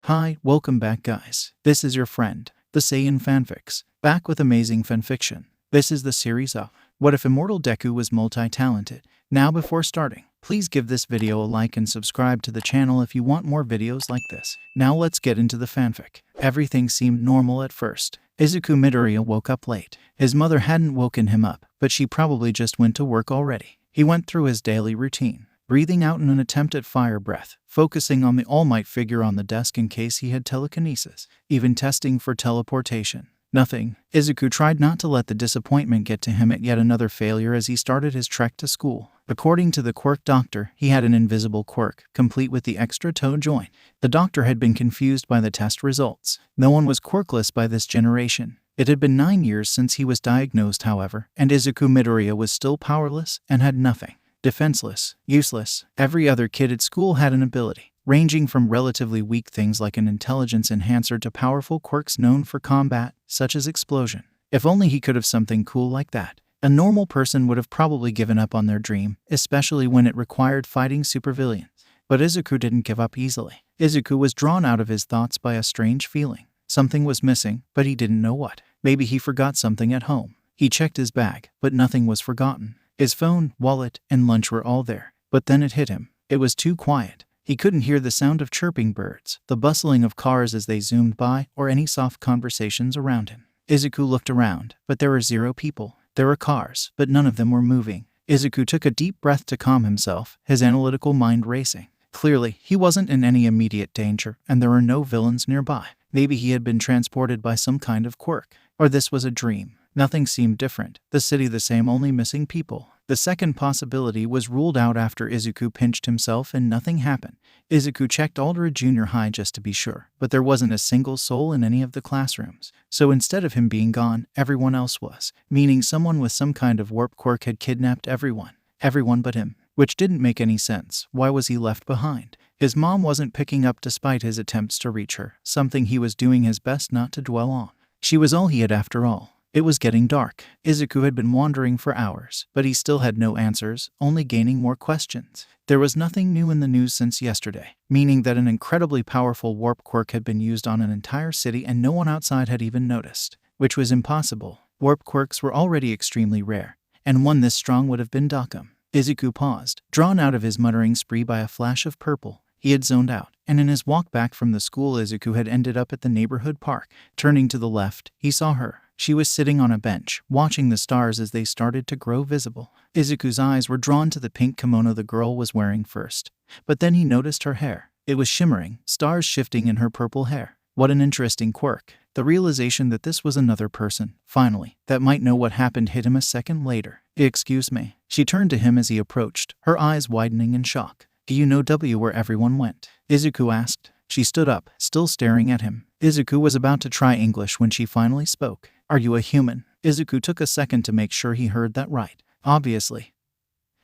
Hi, welcome back guys. This is your friend, the Seitan Fanfics, back with amazing fanfiction. This is the series of What If Immortal Deku Was Multi-Talented. Now before starting, please give this video a like and subscribe to the channel if you want more videos like this. Now let's get into the fanfic. Everything seemed normal at first. Izuku Midoriya woke up late. His mother hadn't woken him up, but she probably just went to work already. He went through his daily routine, breathing out in an attempt at fire breath, focusing on the All Might figure on the desk in case he had telekinesis, even testing for teleportation. Nothing. Izuku tried not to let the disappointment get to him at yet another failure as he started his trek to school. According to the quirk doctor, he had an invisible quirk, complete with the extra toe joint. The doctor had been confused by the test results. No one was quirkless by this generation. It had been 9 years since he was diagnosed, however, and Izuku Midoriya was still powerless and had nothing. Defenseless, useless. Every other kid at school had an ability, ranging from relatively weak things like an intelligence enhancer to powerful quirks known for combat, such as explosion. If only he could have something cool like that. A normal person would have probably given up on their dream, especially when it required fighting supervillains. But Izuku didn't give up easily. Izuku was drawn out of his thoughts by a strange feeling. Something was missing, but he didn't know what. Maybe he forgot something at home. He checked his bag, but nothing was forgotten. His phone, wallet, and lunch were all there. But then it hit him. It was too quiet. He couldn't hear the sound of chirping birds, the bustling of cars as they zoomed by, or any soft conversations around him. Izuku looked around, but there were 0 people. There were cars, but none of them were moving. Izuku took a deep breath to calm himself, his analytical mind racing. Clearly, he wasn't in any immediate danger, and there were no villains nearby. Maybe he had been transported by some kind of quirk. Or this was a dream. Nothing seemed different. The city the same, only missing people. The second possibility was ruled out after Izuku pinched himself and nothing happened. Izuku checked Aurora Junior High just to be sure, but there wasn't a single soul in any of the classrooms. So instead of him being gone, everyone else was, meaning someone with some kind of warp quirk had kidnapped everyone. Everyone but him. Which didn't make any sense. Why was he left behind? His mom wasn't picking up despite his attempts to reach her, something he was doing his best not to dwell on. She was all he had after all. It was getting dark. Izuku had been wandering for hours, but he still had no answers, only gaining more questions. There was nothing new in the news since yesterday, meaning that an incredibly powerful warp quirk had been used on an entire city and no one outside had even noticed, which was impossible. Warp quirks were already extremely rare, and one this strong would have been Dakam. Izuku paused, drawn out of his muttering spree by a flash of purple. He had zoned out, and in his walk back from the school, Izuku had ended up at the neighborhood park. Turning to the left, he saw her. She was sitting on a bench, watching the stars as they started to grow visible. Izuku's eyes were drawn to the pink kimono the girl was wearing first. But then he noticed her hair. It was shimmering, stars shifting in her purple hair. What an interesting quirk. The realization that this was another person, finally, that might know what happened hit him a second later. Excuse me. She turned to him as he approached, her eyes widening in shock. Do you know where everyone went? Izuku asked. She stood up, still staring at him. Izuku was about to try English when she finally spoke. Are you a human? Izuku took a second to make sure he heard that right. Obviously.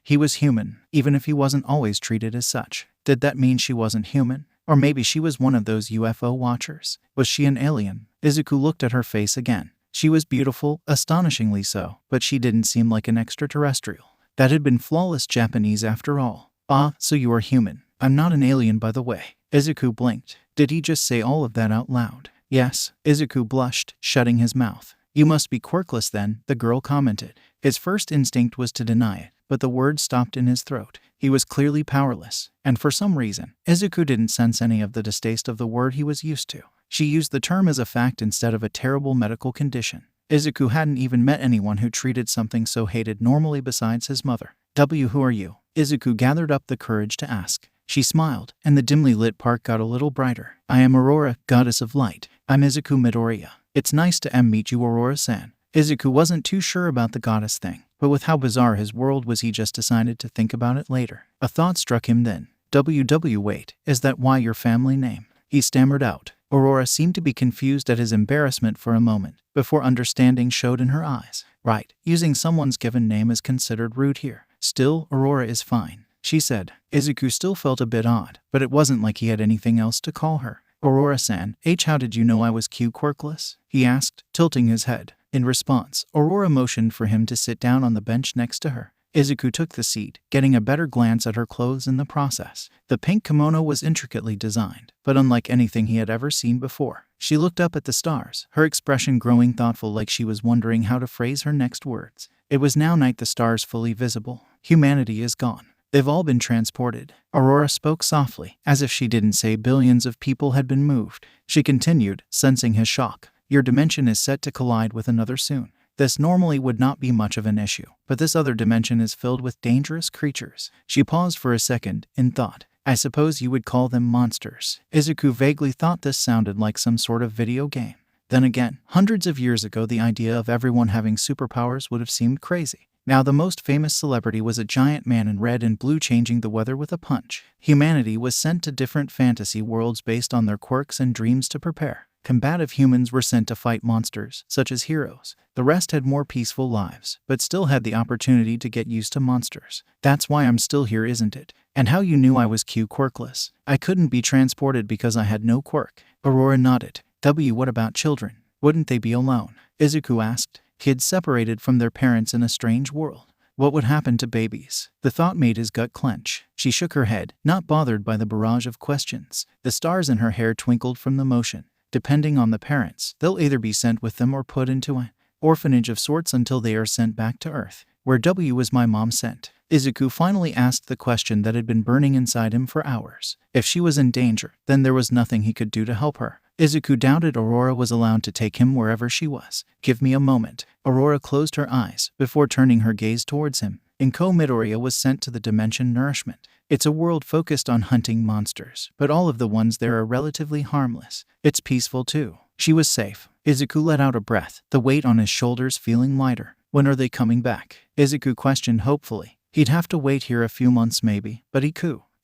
He was human, even if he wasn't always treated as such. Did that mean she wasn't human? Or maybe she was one of those UFO watchers? Was she an alien? Izuku looked at her face again. She was beautiful, astonishingly so, but she didn't seem like an extraterrestrial. That had been flawless Japanese after all. Ah, so you are human. I'm not an alien, by the way. Izuku blinked. Did he just say all of that out loud? Yes. Izuku blushed, shutting his mouth. You must be quirkless then, the girl commented. His first instinct was to deny it, but the word stopped in his throat. He was clearly powerless, and for some reason, Izuku didn't sense any of the distaste of the word he was used to. She used the term as a fact instead of a terrible medical condition. Izuku hadn't even met anyone who treated something so hated normally besides his mother. Who are you? Izuku gathered up the courage to ask. She smiled, and the dimly lit park got a little brighter. I am Aurora, goddess of light. I'm Izuku Midoriya. It's nice to meet you, Aurora-san. Izuku wasn't too sure about the goddess thing, but with how bizarre his world was, he just decided to think about it later. A thought struck him then. Wait, is that why your family name? He stammered out. Aurora seemed to be confused at his embarrassment for a moment, before understanding showed in her eyes. Right, using someone's given name is considered rude here. Still, Aurora is fine, she said. Izuku still felt a bit odd, but it wasn't like he had anything else to call her. Aurora-san, how did you know I was quirkless? He asked, tilting his head. In response, Aurora motioned for him to sit down on the bench next to her. Izuku took the seat, getting a better glance at her clothes in the process. The pink kimono was intricately designed, but unlike anything he had ever seen before. She looked up at the stars, her expression growing thoughtful, like she was wondering how to phrase her next words. It was now night, the stars fully visible. Humanity is gone. They've all been transported. Aurora spoke softly, as if she didn't say billions of people had been moved. She continued, sensing his shock. Your dimension is set to collide with another soon. This normally would not be much of an issue, but this other dimension is filled with dangerous creatures. She paused for a second, in thought. I suppose you would call them monsters. Izuku vaguely thought this sounded like some sort of video game. Then again, hundreds of years ago the idea of everyone having superpowers would have seemed crazy. Now the most famous celebrity was a giant man in red and blue changing the weather with a punch. Humanity was sent to different fantasy worlds based on their quirks and dreams to prepare. Combative humans were sent to fight monsters, such as heroes. The rest had more peaceful lives, but still had the opportunity to get used to monsters. That's why I'm still here, isn't it? And how you knew I was quirkless? I couldn't be transported because I had no quirk. Aurora nodded. What about children? Wouldn't they be alone? Izuku asked. Kids separated from their parents in a strange world. What would happen to babies? The thought made his gut clench. She shook her head, not bothered by the barrage of questions. The stars in her hair twinkled from the motion. Depending on the parents, they'll either be sent with them or put into an orphanage of sorts until they are sent back to Earth. Where was my mom sent? Izuku finally asked the question that had been burning inside him for hours. If she was in danger, then there was nothing he could do to help her. Izuku doubted Aurora was allowed to take him wherever she was. Give me a moment. Aurora closed her eyes before turning her gaze towards him. Izuku Midoriya was sent to the dimension Nourishment. It's a world focused on hunting monsters, but all of the ones there are relatively harmless. It's peaceful too. She was safe. Izuku let out a breath, the weight on his shoulders feeling lighter. When are they coming back? Izuku questioned hopefully. He'd have to wait here a few months maybe, but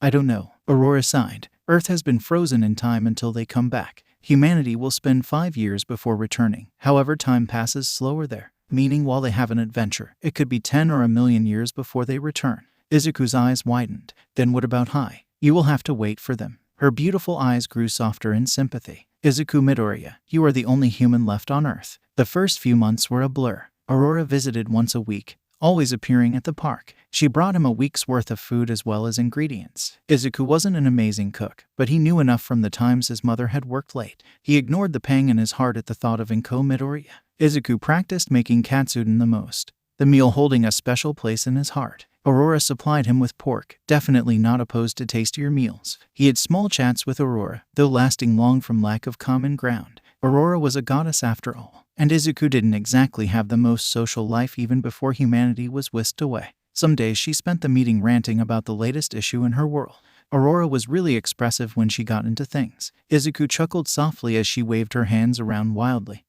I don't know. Aurora sighed. Earth has been frozen in time until they come back. Humanity will spend 5 years before returning. However, time passes slower there, meaning while they have an adventure, it could be 10 or a million years before they return. Izuku's eyes widened. Then what about Hai? You will have to wait for them. Her beautiful eyes grew softer in sympathy. Izuku Midoriya, you are the only human left on Earth. The first few months were a blur. Aurora visited once a week, always appearing at the park. She brought him a week's worth of food as well as ingredients. Izuku wasn't an amazing cook, but he knew enough from the times his mother had worked late. He ignored the pang in his heart at the thought of Izuku Midoriya. Izuku practiced making katsudon the most, the meal holding a special place in his heart. Aurora supplied him with pork, definitely not opposed to tastier meals. He had small chats with Aurora, though lasting long from lack of common ground. Aurora was a goddess after all, and Izuku didn't exactly have the most social life even before humanity was whisked away. Some days she spent the meeting ranting about the latest issue in her world. Aurora was really expressive when she got into things. Izuku chuckled softly as she waved her hands around wildly,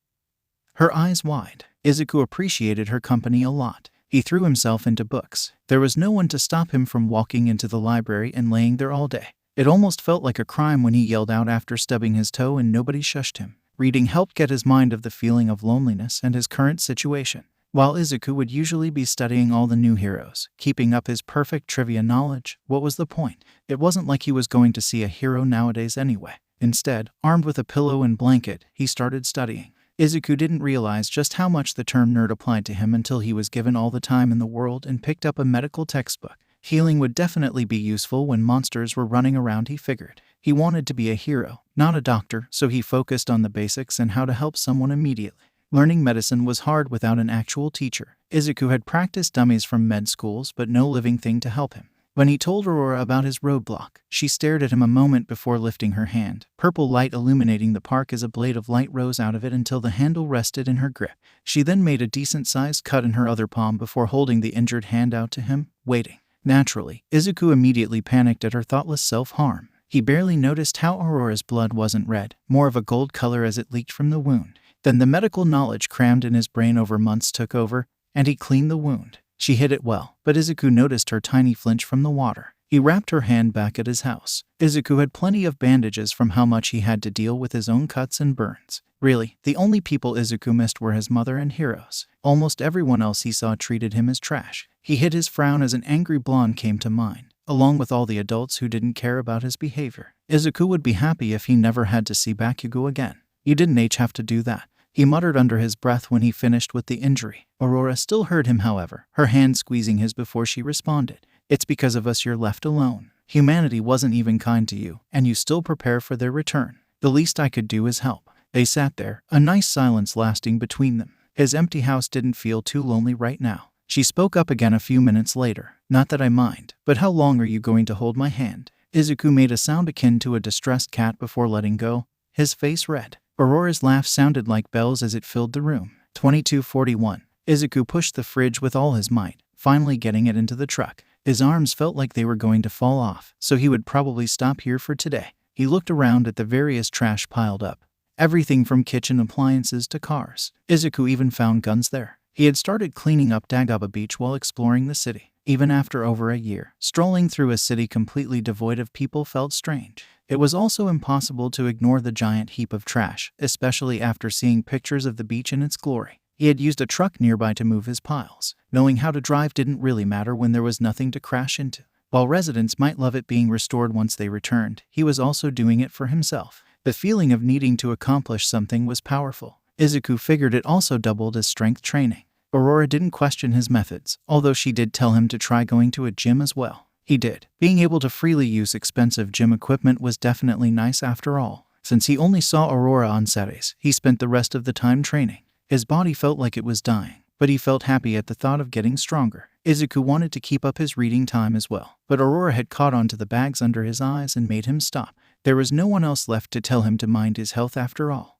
her eyes wide. Izuku appreciated her company a lot. He threw himself into books. There was no one to stop him from walking into the library and laying there all day. It almost felt like a crime when he yelled out after stubbing his toe and nobody shushed him. Reading helped get his mind of the feeling of loneliness and his current situation. While Izuku would usually be studying all the new heroes, keeping up his perfect trivia knowledge, what was the point? It wasn't like he was going to see a hero nowadays anyway. Instead, armed with a pillow and blanket, he started studying. Izuku didn't realize just how much the term nerd applied to him until he was given all the time in the world and picked up a medical textbook. Healing would definitely be useful when monsters were running around, he figured. He wanted to be a hero, not a doctor, so he focused on the basics and how to help someone immediately. Learning medicine was hard without an actual teacher. Izuku had practiced dummies from med schools, but no living thing to help him. When he told Aurora about his roadblock, she stared at him a moment before lifting her hand. Purple light illuminating the park as a blade of light rose out of it until the handle rested in her grip. She then made a decent-sized cut in her other palm before holding the injured hand out to him, waiting. Naturally, Izuku immediately panicked at her thoughtless self-harm. He barely noticed how Aurora's blood wasn't red, more of a gold color as it leaked from the wound. Then the medical knowledge crammed in his brain over months took over, and he cleaned the wound. She hid it well, but Izuku noticed her tiny flinch from the water. He wrapped her hand back at his house. Izuku had plenty of bandages from how much he had to deal with his own cuts and burns. Really, the only people Izuku missed were his mother and heroes. Almost everyone else he saw treated him as trash. He hid his frown as an angry blonde came to mind, along with all the adults who didn't care about his behavior. Izuku would be happy if he never had to see Bakugous again. You didn't have to do that. he muttered under his breath when he finished with the injury. Aurora still heard him, however, her hand squeezing his before she responded. It's because of us you're left alone. Humanity wasn't even kind to you, and you still prepare for their return. The least I could do is help. They sat there, a nice silence lasting between them. His empty house didn't feel too lonely right now. She spoke up again a few minutes later. Not that I mind, but how long are you going to hold my hand? Izuku made a sound akin to a distressed cat before letting go, his face red. Aurora's laugh sounded like bells as it filled the room. 2241. Izuku pushed the fridge with all his might, finally getting it into the truck. His arms felt like they were going to fall off, so he would probably stop here for today. He looked around at the various trash piled up. Everything from kitchen appliances to cars. Izuku even found guns there. He had started cleaning up Dagaba Beach while exploring the city. Even after over a year, strolling through a city completely devoid of people felt strange. It was also impossible to ignore the giant heap of trash, especially after seeing pictures of the beach in its glory. He had used a truck nearby to move his piles. Knowing how to drive didn't really matter when there was nothing to crash into. While residents might love it being restored once they returned, he was also doing it for himself. The feeling of needing to accomplish something was powerful. Izuku figured it also doubled as strength training. Aurora didn't question his methods, although she did tell him to try going to a gym as well. He did. Being able to freely use expensive gym equipment was definitely nice after all. Since he only saw Aurora on Saturdays, he spent the rest of the time training. His body felt like it was dying, but he felt happy at the thought of getting stronger. Izuku wanted to keep up his reading time as well, but Aurora had caught on to the bags under his eyes and made him stop. There was no one else left to tell him to mind his health after all.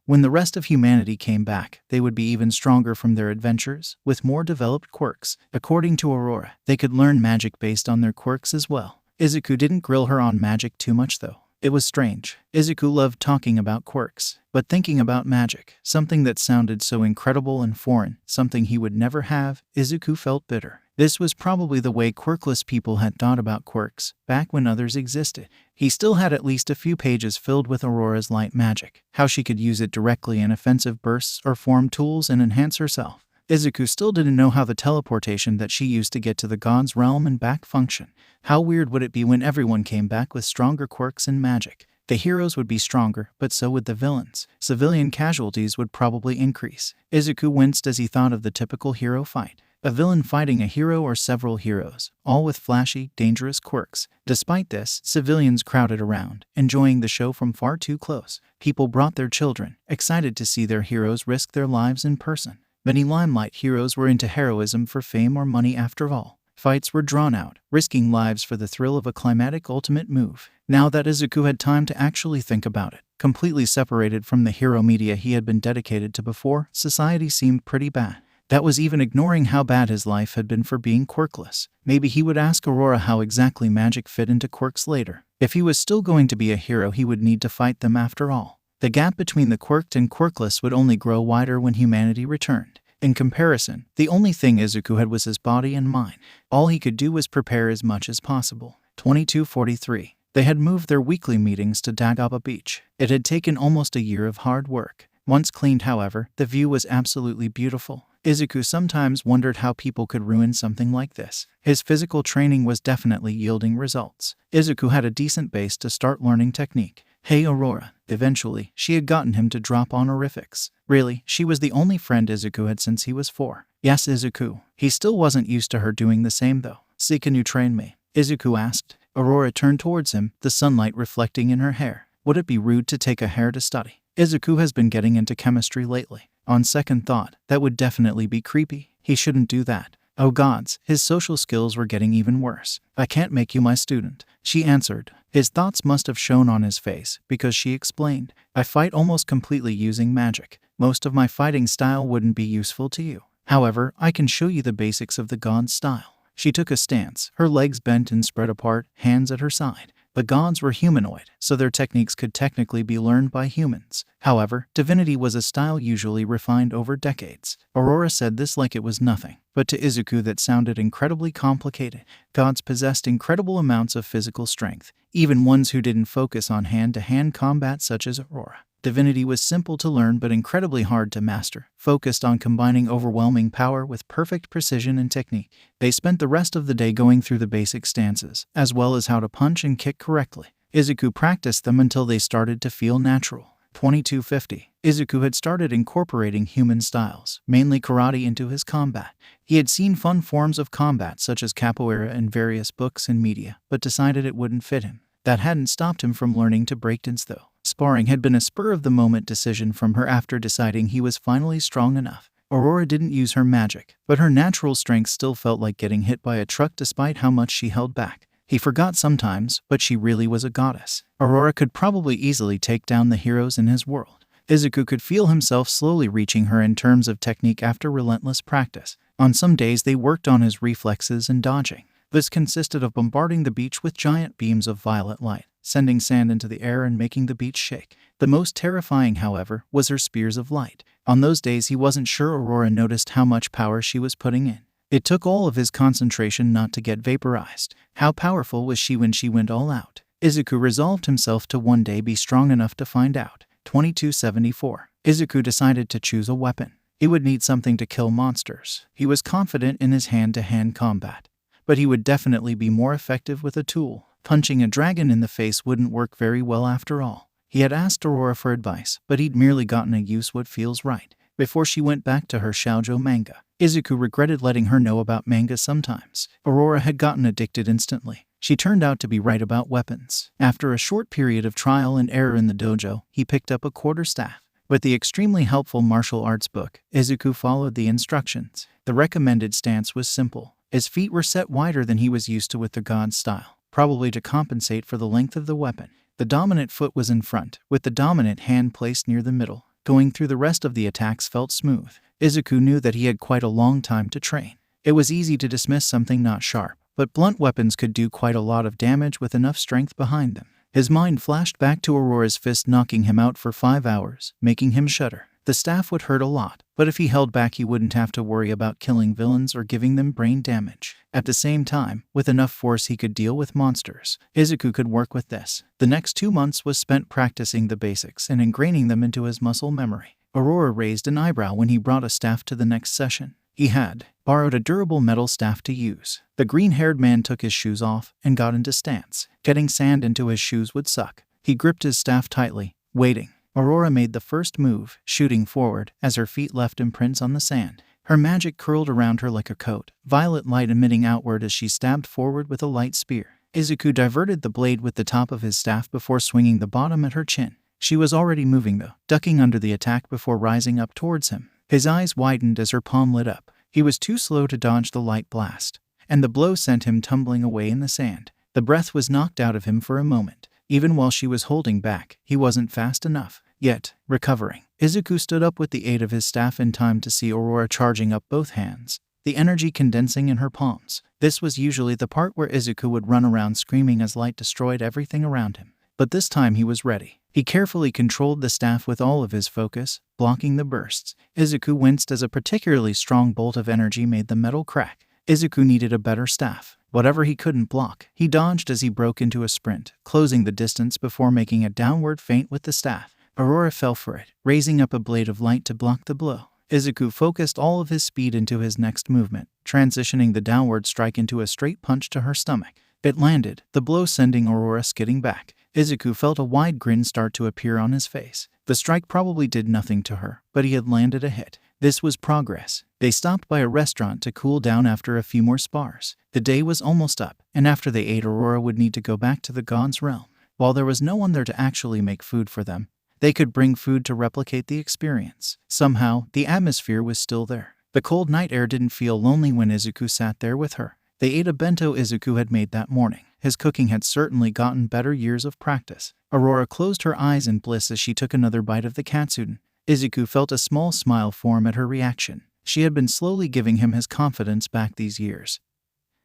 When the rest of humanity came back, they would be even stronger from their adventures, with more developed quirks. According to Aurora, they could learn magic based on their quirks as well. Izuku didn't grill her on magic too much though. It was strange. Izuku loved talking about quirks, but thinking about magic, something that sounded so incredible and foreign, something he would never have, Izuku felt bitter. This was probably the way quirkless people had thought about quirks, back when others existed. He still had at least a few pages filled with Aurora's light magic, how she could use it directly in offensive bursts or form tools and enhance herself. Izuku still didn't know how the teleportation that she used to get to the god's realm and back functioned. How weird would it be when everyone came back with stronger quirks and magic? The heroes would be stronger, but so would the villains. Civilian casualties would probably increase. Izuku winced as he thought of the typical hero fight. A villain fighting a hero or several heroes, all with flashy, dangerous quirks. Despite this, civilians crowded around, enjoying the show from far too close. People brought their children, excited to see their heroes risk their lives in person. Many limelight heroes were into heroism for fame or money after all. Fights were drawn out, risking lives for the thrill of a climatic ultimate move. Now that Izuku had time to actually think about it, completely separated from the hero media he had been dedicated to before, society seemed pretty bad. That was even ignoring how bad his life had been for being quirkless. Maybe he would ask Aurora how exactly magic fit into quirks later. If he was still going to be a hero, he would need to fight them after all. The gap between the quirked and quirkless would only grow wider when humanity returned. In comparison, the only thing Izuku had was his body and mind. All he could do was prepare as much as possible. 2243. They had moved their weekly meetings to Dagaba Beach. It had taken almost a year of hard work. Once cleaned, however, the view was absolutely beautiful. Izuku sometimes wondered how people could ruin something like this. His physical training was definitely yielding results. Izuku had a decent base to start learning technique. Hey Aurora. Eventually, she had gotten him to drop honorifics. Really, she was the only friend Izuku had since he was 4. Yes, Izuku. He still wasn't used to her doing the same though. "See, can you train me?" Izuku asked. Aurora turned towards him, the sunlight reflecting in her hair. Would it be rude to take a hair to study? Izuku has been getting into chemistry lately. On second thought, that would definitely be creepy. He shouldn't do that. Oh gods, his social skills were getting even worse. "I can't make you my student," she answered. His thoughts must have shown on his face, because she explained, "I fight almost completely using magic. Most of my fighting style wouldn't be useful to you. However, I can show you the basics of the god style." She took a stance, her legs bent and spread apart, hands at her side. The gods were humanoid, so their techniques could technically be learned by humans. However, divinity was a style usually refined over decades. Aurora said this like it was nothing, but to Izuku that sounded incredibly complicated. Gods possessed incredible amounts of physical strength, even ones who didn't focus on hand-to-hand combat such as Aurora. Divinity was simple to learn but incredibly hard to master, focused on combining overwhelming power with perfect precision and technique. They spent the rest of the day going through the basic stances, as well as how to punch and kick correctly. Izuku practiced them until they started to feel natural. 2250. Izuku had started incorporating human styles, mainly karate, into his combat. He had seen fun forms of combat such as capoeira in various books and media, but decided it wouldn't fit him. That hadn't stopped him from learning to breakdance though. Sparring had been a spur-of-the-moment decision from her after deciding he was finally strong enough. Aurora didn't use her magic, but her natural strength still felt like getting hit by a truck despite how much she held back. He forgot sometimes, but she really was a goddess. Aurora could probably easily take down the heroes in his world. Izuku could feel himself slowly reaching her in terms of technique after relentless practice. On some days they worked on his reflexes and dodging. This consisted of bombarding the beach with giant beams of violet light, sending sand into the air and making the beach shake. The most terrifying, however, was her spears of light. On those days he wasn't sure Aurora noticed how much power she was putting in. It took all of his concentration not to get vaporized. How powerful was she when she went all out? Izuku resolved himself to one day be strong enough to find out. 2274. Izuku decided to choose a weapon. He would need something to kill monsters. He was confident in his hand-to-hand combat, but he would definitely be more effective with a tool. Punching a dragon in the face wouldn't work very well after all. He had asked Aurora for advice, but he'd merely gotten a use what feels right. Before she went back to her shoujo manga, Izuku regretted letting her know about manga sometimes. Aurora had gotten addicted instantly. She turned out to be right about weapons. After a short period of trial and error in the dojo, he picked up a quarterstaff. With the extremely helpful martial arts book, Izuku followed the instructions. The recommended stance was simple. His feet were set wider than he was used to with the god style, probably to compensate for the length of the weapon. The dominant foot was in front, with the dominant hand placed near the middle. Going through the rest of the attacks felt smooth. Izuku knew that he had quite a long time to train. It was easy to dismiss something not sharp, but blunt weapons could do quite a lot of damage with enough strength behind them. His mind flashed back to Aurora's fist knocking him out for 5 hours, making him shudder. The staff would hurt a lot, but if he held back he wouldn't have to worry about killing villains or giving them brain damage. At the same time, with enough force he could deal with monsters. Izuku could work with this. The next 2 months was spent practicing the basics and ingraining them into his muscle memory. Aurora raised an eyebrow when he brought a staff to the next session. He had borrowed a durable metal staff to use. The green-haired man took his shoes off and got into stance. Getting sand into his shoes would suck. He gripped his staff tightly, waiting. Aurora made the first move, shooting forward as her feet left imprints on the sand. Her magic curled around her like a coat, violet light emitting outward as she stabbed forward with a light spear. Izuku diverted the blade with the top of his staff before swinging the bottom at her chin. She was already moving though, ducking under the attack before rising up towards him. His eyes widened as her palm lit up. He was too slow to dodge the light blast, and the blow sent him tumbling away in the sand. The breath was knocked out of him for a moment. Even while she was holding back, he wasn't fast enough. Yet, recovering, Izuku stood up with the aid of his staff in time to see Aurora charging up both hands, the energy condensing in her palms. This was usually the part where Izuku would run around screaming as light destroyed everything around him. But this time he was ready. He carefully controlled the staff with all of his focus, blocking the bursts. Izuku winced as a particularly strong bolt of energy made the metal crack. Izuku needed a better staff. Whatever he couldn't block, he dodged as he broke into a sprint, closing the distance before making a downward feint with the staff. Aurora fell for it, raising up a blade of light to block the blow. Izuku focused all of his speed into his next movement, transitioning the downward strike into a straight punch to her stomach. It landed, the blow sending Aurora skidding back. Izuku felt a wide grin start to appear on his face. The strike probably did nothing to her, but he had landed a hit. This was progress. They stopped by a restaurant to cool down after a few more spars. The day was almost up, and after they ate, Aurora would need to go back to the god's realm. While there was no one there to actually make food for them, they could bring food to replicate the experience. Somehow, the atmosphere was still there. The cold night air didn't feel lonely when Izuku sat there with her. They ate a bento Izuku had made that morning. His cooking had certainly gotten better years of practice. Aurora closed her eyes in bliss as she took another bite of the katsudon. Izuku felt a small smile form at her reaction. She had been slowly giving him his confidence back these years.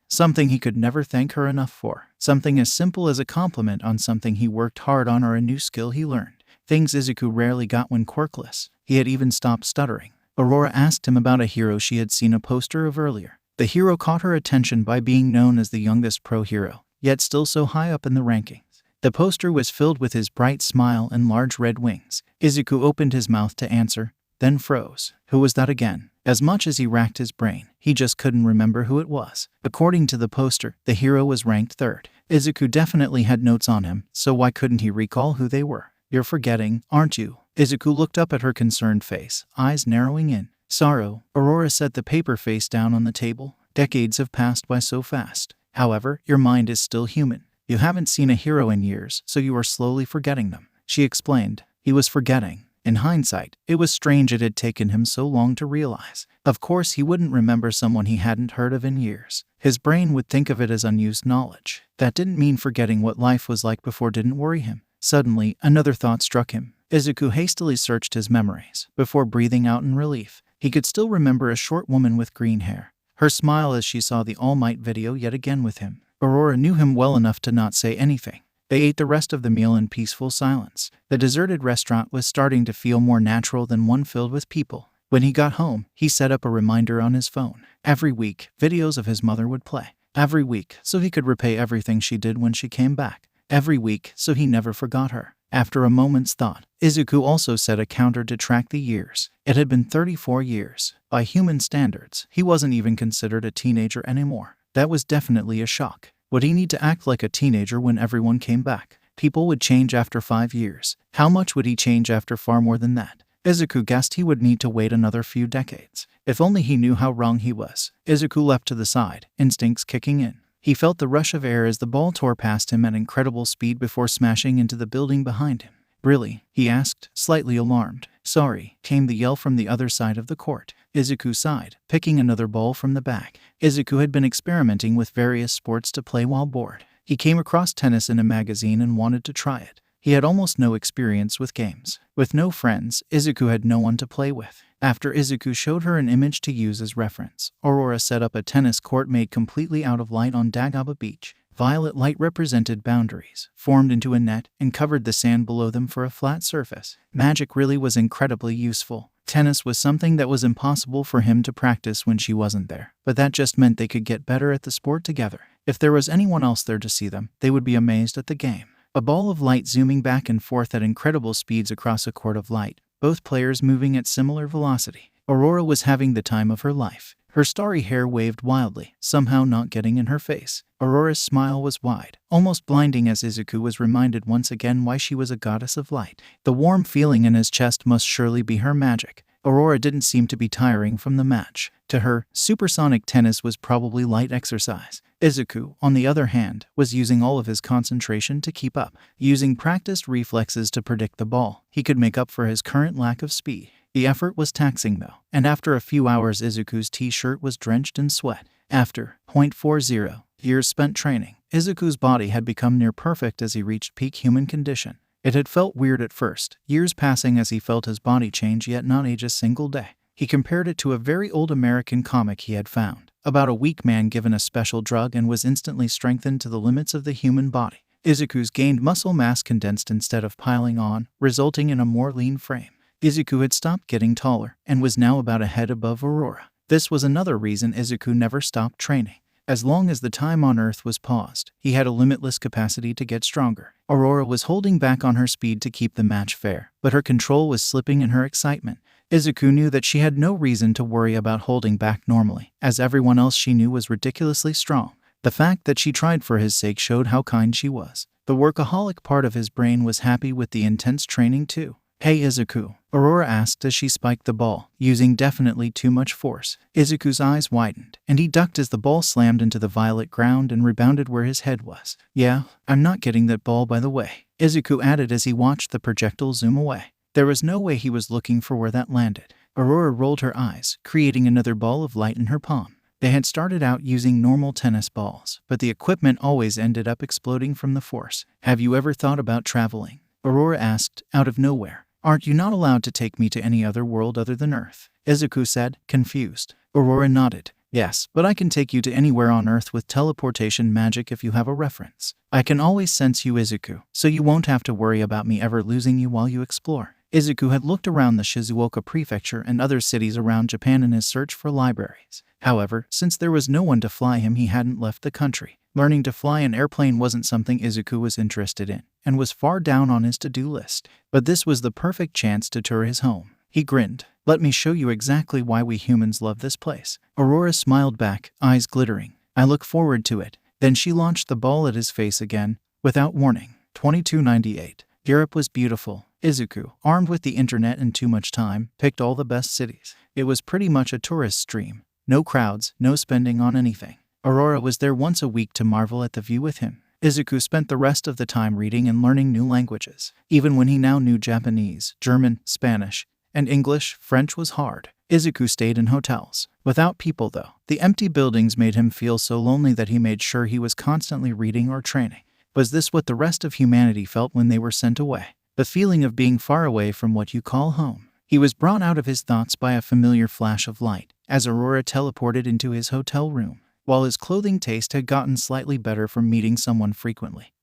Something he could never thank her enough for. Something as simple as a compliment on something he worked hard on or a new skill he learned. Things Izuku rarely got when quirkless. He had even stopped stuttering. Aurora asked him about a hero she had seen a poster of earlier. The hero caught her attention by being known as the youngest pro hero, yet still so high up in the rankings. The poster was filled with his bright smile and large red wings. Izuku opened his mouth to answer, then froze. Who was that again? As much as he racked his brain, he just couldn't remember who it was. According to the poster, the hero was ranked 3rd. Izuku definitely had notes on him, so why couldn't he recall who they were? You're forgetting, aren't you? Izuku looked up at her concerned face, eyes narrowing in sorrow. Aurora set the paper face down on the table. Decades have passed by so fast. However, your mind is still human. You haven't seen a hero in years, so you are slowly forgetting them. She explained. He was forgetting. In hindsight, it was strange it had taken him so long to realize. Of course, he wouldn't remember someone he hadn't heard of in years. His brain would think of it as unused knowledge. That didn't mean forgetting what life was like before didn't worry him. Suddenly, another thought struck him. Izuku hastily searched his memories before breathing out in relief. He could still remember a short woman with green hair. Her smile as she saw the All Might video yet again with him. Aurora knew him well enough to not say anything. They ate the rest of the meal in peaceful silence. The deserted restaurant was starting to feel more natural than one filled with people. When he got home, he set up a reminder on his phone. Every week, videos of his mother would play. Every week, so he could repay everything she did when she came back. Every week, so he never forgot her. After a moment's thought, Izuku also set a counter to track the years. It had been 34 years. By human standards, he wasn't even considered a teenager anymore. That was definitely a shock. Would he need to act like a teenager when everyone came back? People would change after 5 years. How much would he change after far more than that? Izuku guessed he would need to wait another few decades. If only he knew how wrong he was. Izuku leapt to the side, instincts kicking in. He felt the rush of air as the ball tore past him at incredible speed before smashing into the building behind him. Really? He asked, slightly alarmed. Sorry, came the yell from the other side of the court. Izuku sighed, picking another ball from the bag. Izuku had been experimenting with various sports to play while bored. He came across tennis in a magazine and wanted to try it. He had almost no experience with games. With no friends, Izuku had no one to play with. After Izuku showed her an image to use as reference, Aurora set up a tennis court made completely out of light on Dagaba Beach. Violet light represented boundaries, formed into a net, and covered the sand below them for a flat surface. Magic really was incredibly useful. Tennis was something that was impossible for him to practice when she wasn't there, but that just meant they could get better at the sport together. If there was anyone else there to see them, they would be amazed at the game. A ball of light zooming back and forth at incredible speeds across a court of light, both players moving at similar velocity. Aurora was having the time of her life. Her starry hair waved wildly, somehow not getting in her face. Aurora's smile was wide, almost blinding as Izuku was reminded once again why she was a goddess of light. The warm feeling in his chest must surely be her magic. Aurora didn't seem to be tiring from the match. To her, supersonic tennis was probably light exercise. Izuku, on the other hand, was using all of his concentration to keep up. Using practiced reflexes to predict the ball, he could make up for his current lack of speed. The effort was taxing though, and after a few hours Izuku's t-shirt was drenched in sweat. After 0.40 years spent training, Izuku's body had become near perfect as he reached peak human condition. It had felt weird at first, years passing as he felt his body change yet not age a single day. He compared it to a very old American comic he had found, about a weak man given a special drug and was instantly strengthened to the limits of the human body. Izuku's gained muscle mass condensed instead of piling on, resulting in a more lean frame. Izuku had stopped getting taller, and was now about a head above Aurora. This was another reason Izuku never stopped training. As long as the time on Earth was paused, he had a limitless capacity to get stronger. Aurora was holding back on her speed to keep the match fair, but her control was slipping in her excitement. Izuku knew that she had no reason to worry about holding back normally, as everyone else she knew was ridiculously strong. The fact that she tried for his sake showed how kind she was. The workaholic part of his brain was happy with the intense training too. Hey Izuku, Aurora asked as she spiked the ball, using definitely too much force. Izuku's eyes widened, and he ducked as the ball slammed into the violet ground and rebounded where his head was. Yeah, I'm not getting that ball by the way, Izuku added as he watched the projectile zoom away. There was no way he was looking for where that landed. Aurora rolled her eyes, creating another ball of light in her palm. They had started out using normal tennis balls, but the equipment always ended up exploding from the force. Have you ever thought about traveling? Aurora asked, out of nowhere. Aren't you not allowed to take me to any other world other than Earth? Izuku said, confused. Aurora nodded. Yes, but I can take you to anywhere on Earth with teleportation magic if you have a reference. I can always sense you, Izuku, so you won't have to worry about me ever losing you while you explore. Izuku had looked around the Shizuoka prefecture and other cities around Japan in his search for libraries. However, since there was no one to fly him, he hadn't left the country. Learning to fly an airplane wasn't something Izuku was interested in, and was far down on his to-do list. But this was the perfect chance to tour his home. He grinned. Let me show you exactly why we humans love this place. Aurora smiled back, eyes glittering. I look forward to it. Then she launched the ball at his face again, without warning. 2298. Europe was beautiful. Izuku, armed with the internet and too much time, picked all the best cities. It was pretty much a tourist stream. No crowds, no spending on anything. Aurora was there once a week to marvel at the view with him. Izuku spent the rest of the time reading and learning new languages. Even when he now knew Japanese, German, Spanish, and English, French was hard. Izuku stayed in hotels. Without people though. The empty buildings made him feel so lonely that he made sure he was constantly reading or training. Was this what the rest of humanity felt when they were sent away? The feeling of being far away from what you call home. He was brought out of his thoughts by a familiar flash of light, as Aurora teleported into his hotel room. While his clothing taste had gotten slightly better from meeting someone frequently,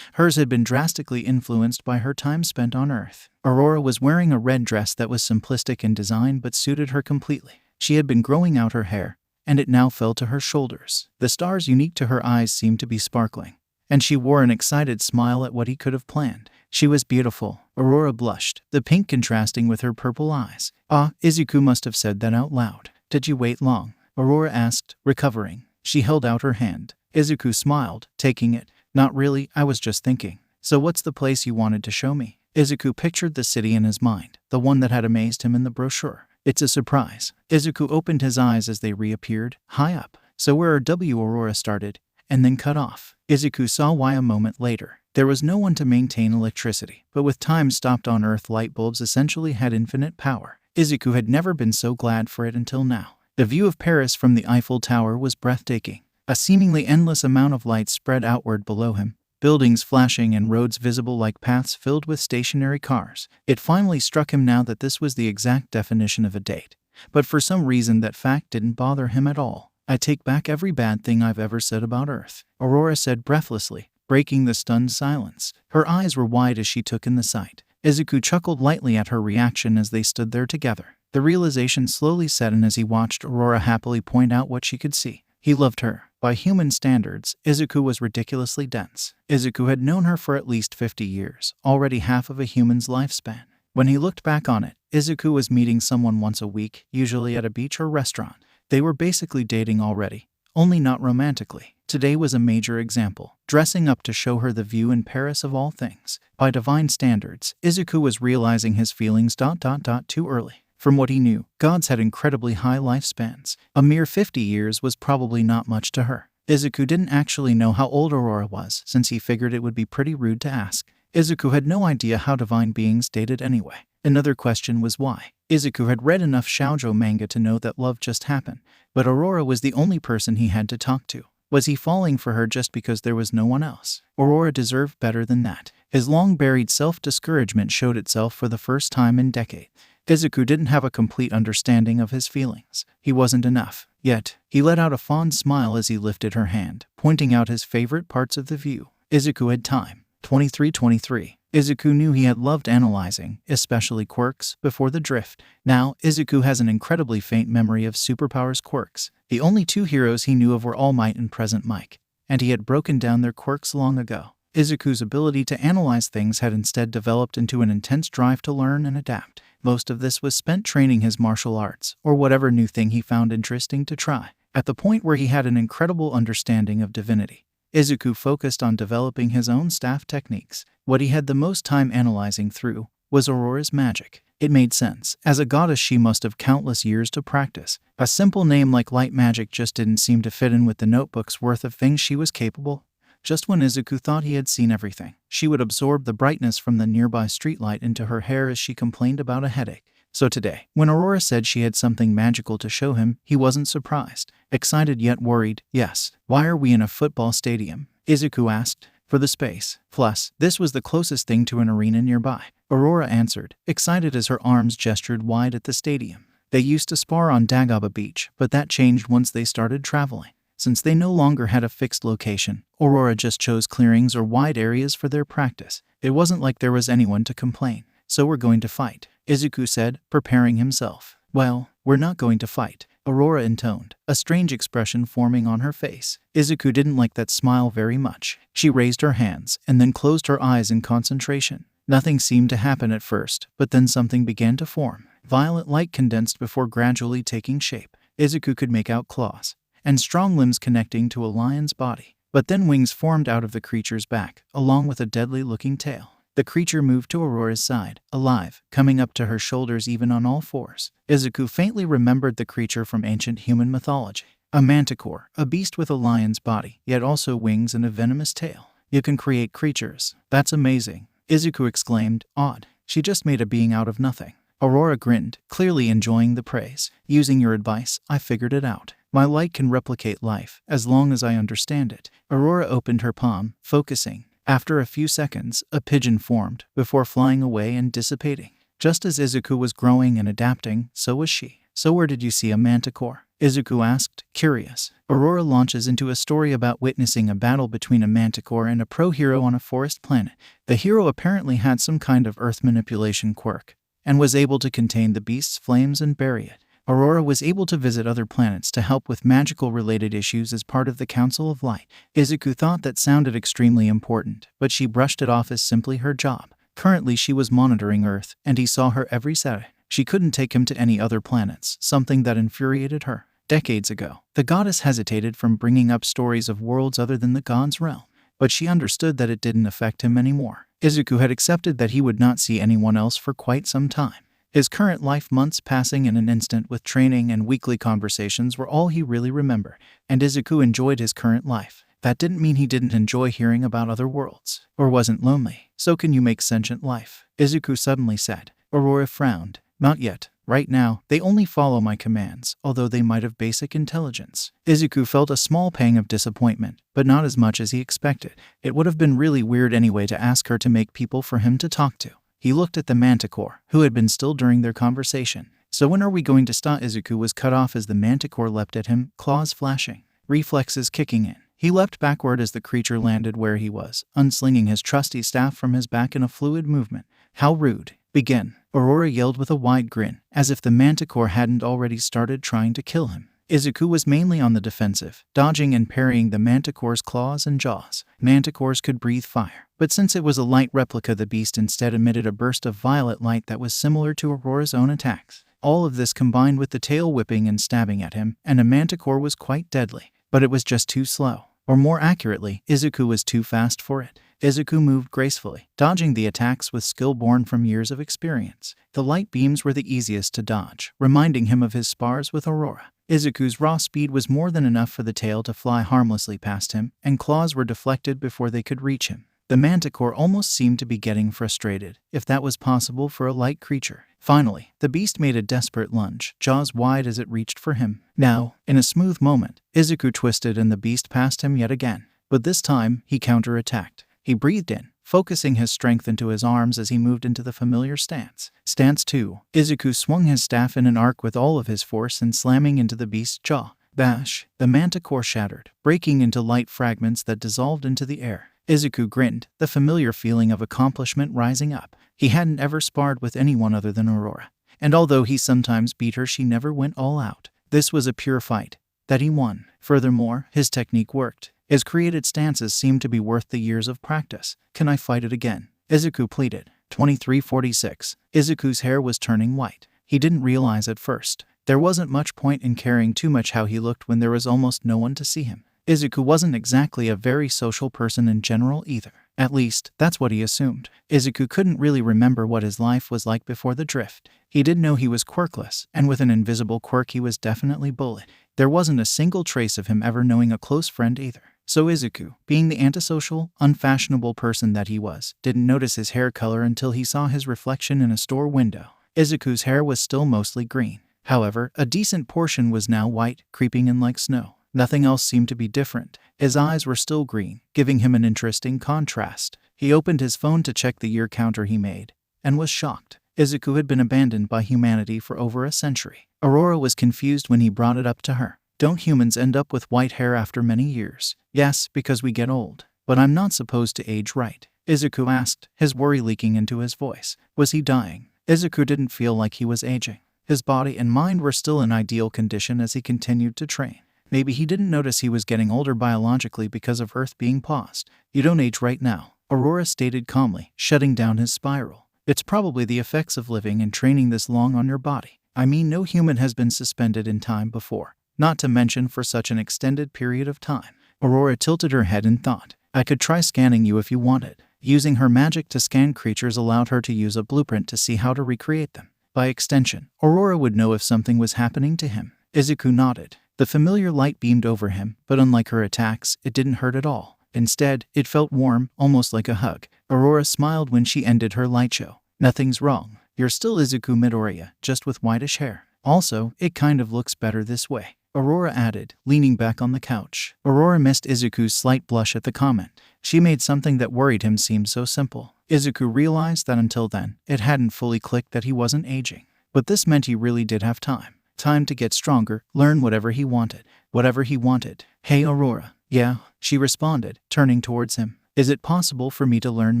hers had been drastically influenced by her time spent on Earth. Aurora was wearing a red dress that was simplistic in design but suited her completely. She had been growing out her hair, and it now fell to her shoulders. The stars unique to her eyes seemed to be sparkling, and she wore an excited smile at what he could have planned. She was beautiful. Aurora blushed, the pink contrasting with her purple eyes. Ah, Izuku must have said that out loud. Did you wait long? Aurora asked, recovering. She held out her hand. Izuku smiled, taking it. Not really, I was just thinking. So what's the place you wanted to show me? Izuku pictured the city in his mind, the one that had amazed him in the brochure. It's a surprise. Izuku opened his eyes as they reappeared, high up. So where Aurora started, and then cut off. Izuku saw why a moment later. There was no one to maintain electricity, but with time stopped on Earth, light bulbs essentially had infinite power. Izuku had never been so glad for it until now. The view of Paris from the Eiffel Tower was breathtaking. A seemingly endless amount of light spread outward below him, buildings flashing and roads visible like paths filled with stationary cars. It finally struck him now that this was the exact definition of a date. But for some reason that fact didn't bother him at all. I take back every bad thing I've ever said about Earth, Aurora said breathlessly, breaking the stunned silence. Her eyes were wide as she took in the sight. Izuku chuckled lightly at her reaction as they stood there together. The realization slowly set in as he watched Aurora happily point out what she could see. He loved her. By human standards, Izuku was ridiculously dense. Izuku had known her for at least 50 years, already half of a human's lifespan. When he looked back on it, Izuku was meeting someone once a week, usually at a beach or restaurant. They were basically dating already, only not romantically. Today was a major example, dressing up to show her the view in Paris of all things. By divine standards, Izuku was realizing his feelings too early. From what he knew, gods had incredibly high lifespans. A mere 50 years was probably not much to her. Izuku didn't actually know how old Aurora was, since he figured it would be pretty rude to ask. Izuku had no idea how divine beings dated anyway. Another question was why. Izuku had read enough shoujo manga to know that love just happened, but Aurora was the only person he had to talk to. Was he falling for her just because there was no one else? Aurora deserved better than that. His long-buried self-discouragement showed itself for the first time in decades. Izuku didn't have a complete understanding of his feelings. He wasn't enough. Yet, he let out a fond smile as he lifted her hand, pointing out his favorite parts of the view. Izuku had time. 23:23. Izuku knew he had loved analyzing, especially quirks, before the drift. Now, Izuku has an incredibly faint memory of Superpower's quirks. The only two heroes he knew of were All Might and Present Mic, and he had broken down their quirks long ago. Izuku's ability to analyze things had instead developed into an intense drive to learn and adapt. Most of this was spent training his martial arts, or whatever new thing he found interesting to try. At the point where he had an incredible understanding of divinity, Izuku focused on developing his own staff techniques. What he had the most time analyzing through was Aurora's magic. It made sense. As a goddess, she must have countless years to practice. A simple name like light magic just didn't seem to fit in with the notebook's worth of things she was capable. Just when Izuku thought he had seen everything, she would absorb the brightness from the nearby streetlight into her hair as she complained about a headache. So today, when Aurora said she had something magical to show him, he wasn't surprised. Excited yet worried. Yes. Why are we in a football stadium? Izuku asked. For the space. Plus, this was the closest thing to an arena nearby. Aurora answered, excited as her arms gestured wide at the stadium. They used to spar on Dagaba Beach, but that changed once they started traveling. Since they no longer had a fixed location, Aurora just chose clearings or wide areas for their practice. It wasn't like there was anyone to complain. So we're going to fight, Izuku said, preparing himself. Well, we're not going to fight, Aurora intoned, a strange expression forming on her face. Izuku didn't like that smile very much. She raised her hands and then closed her eyes in concentration. Nothing seemed to happen at first, but then something began to form. Violet light condensed before gradually taking shape. Izuku could make out claws and strong limbs connecting to a lion's body. But then wings formed out of the creature's back, along with a deadly-looking tail. The creature moved to Aurora's side, alive, coming up to her shoulders even on all fours. Izuku faintly remembered the creature from ancient human mythology. A manticore, a beast with a lion's body, yet also wings and a venomous tail. You can create creatures. That's amazing, Izuku exclaimed, awed. She just made a being out of nothing. Aurora grinned, clearly enjoying the praise. Using your advice, I figured it out. My light can replicate life, as long as I understand it. Aurora opened her palm, focusing. After a few seconds, a pigeon formed, before flying away and dissipating. Just as Izuku was growing and adapting, so was she. So where did you see a manticore? Izuku asked, curious. Aurora launches into a story about witnessing a battle between a manticore and a pro-hero on a forest planet. The hero apparently had some kind of earth manipulation quirk, and was able to contain the beast's flames and bury it. Aurora was able to visit other planets to help with magical-related issues as part of the Council of Light. Izuku thought that sounded extremely important, but she brushed it off as simply her job. Currently she was monitoring Earth, and he saw her every Saturday. She couldn't take him to any other planets, something that infuriated her. Decades ago, the goddess hesitated from bringing up stories of worlds other than the god's realm, but she understood that it didn't affect him anymore. Izuku had accepted that he would not see anyone else for quite some time. His current life, months passing in an instant with training and weekly conversations, were all he really remembered, and Izuku enjoyed his current life. That didn't mean he didn't enjoy hearing about other worlds, or wasn't lonely. So can you make sentient life? Izuku suddenly said. Aurora frowned. Not yet. Right now, they only follow my commands, although they might have basic intelligence. Izuku felt a small pang of disappointment, but not as much as he expected. It would have been really weird anyway to ask her to make people for him to talk to. He looked at the manticore, who had been still during their conversation. So when are we going to stop? Izuku was cut off as the manticore leapt at him, claws flashing, reflexes kicking in. He leapt backward as the creature landed where he was, unslinging his trusty staff from his back in a fluid movement. How rude. Begin. Aurora yelled with a wide grin, as if the manticore hadn't already started trying to kill him. Izuku was mainly on the defensive, dodging and parrying the manticore's claws and jaws. Manticores could breathe fire, but since it was a light replica, the beast instead emitted a burst of violet light that was similar to Aurora's own attacks. All of this combined with the tail whipping and stabbing at him, and a manticore was quite deadly, but it was just too slow. Or more accurately, Izuku was too fast for it. Izuku moved gracefully, dodging the attacks with skill born from years of experience. The light beams were the easiest to dodge, reminding him of his spars with Aurora. Izuku's raw speed was more than enough for the tail to fly harmlessly past him, and claws were deflected before they could reach him. The manticore almost seemed to be getting frustrated, if that was possible for a light creature. Finally, the beast made a desperate lunge, jaws wide as it reached for him. Now, in a smooth moment, Izuku twisted and the beast passed him yet again. But this time, he counterattacked. He breathed in, focusing his strength into his arms as he moved into the familiar stance. Stance 2. Izuku swung his staff in an arc with all of his force and slamming into the beast's jaw. Bash! The manticore shattered, breaking into light fragments that dissolved into the air. Izuku grinned, the familiar feeling of accomplishment rising up. He hadn't ever sparred with anyone other than Aurora, and although he sometimes beat her, she never went all out. This was a pure fight that he won. Furthermore, his technique worked. His created stances seemed to be worth the years of practice. Can I fight it again? Izuku pleaded. 2346. Izuku's hair was turning white. He didn't realize at first. There wasn't much point in caring too much how he looked when there was almost no one to see him. Izuku wasn't exactly a very social person in general either. At least, that's what he assumed. Izuku couldn't really remember what his life was like before the drift. He did know he was quirkless, and with an invisible quirk he was definitely bullied. There wasn't a single trace of him ever knowing a close friend either. So Izuku, being the antisocial, unfashionable person that he was, didn't notice his hair color until he saw his reflection in a store window. Izuku's hair was still mostly green. However, a decent portion was now white, creeping in like snow. Nothing else seemed to be different. His eyes were still green, giving him an interesting contrast. He opened his phone to check the year counter he made, and was shocked. Izuku had been abandoned by humanity for over a century. Aurora was confused when he brought it up to her. Don't humans end up with white hair after many years? Yes, because we get old. But I'm not supposed to age, right? Izuku asked, his worry leaking into his voice. Was he dying? Izuku didn't feel like he was aging. His body and mind were still in ideal condition as he continued to train. Maybe he didn't notice he was getting older biologically because of Earth being paused. You don't age right now, Aurora stated calmly, shutting down his spiral. It's probably the effects of living and training this long on your body. I mean, no human has been suspended in time before, not to mention for such an extended period of time. Aurora tilted her head in thought. I could try scanning you if you wanted. Using her magic to scan creatures allowed her to use a blueprint to see how to recreate them. By extension, Aurora would know if something was happening to him. Izuku nodded. The familiar light beamed over him, but unlike her attacks, it didn't hurt at all. Instead, it felt warm, almost like a hug. Aurora smiled when she ended her light show. Nothing's wrong. You're still Izuku Midoriya, just with whitish hair. Also, it kind of looks better this way, Aurora added, leaning back on the couch. Aurora missed Izuku's slight blush at the comment. She made something that worried him seem so simple. Izuku realized that until then, it hadn't fully clicked that he wasn't aging. But this meant he really did have time. Time to get stronger, learn whatever he wanted. Whatever he wanted. Hey Aurora. Yeah, she responded, turning towards him. Is it possible for me to learn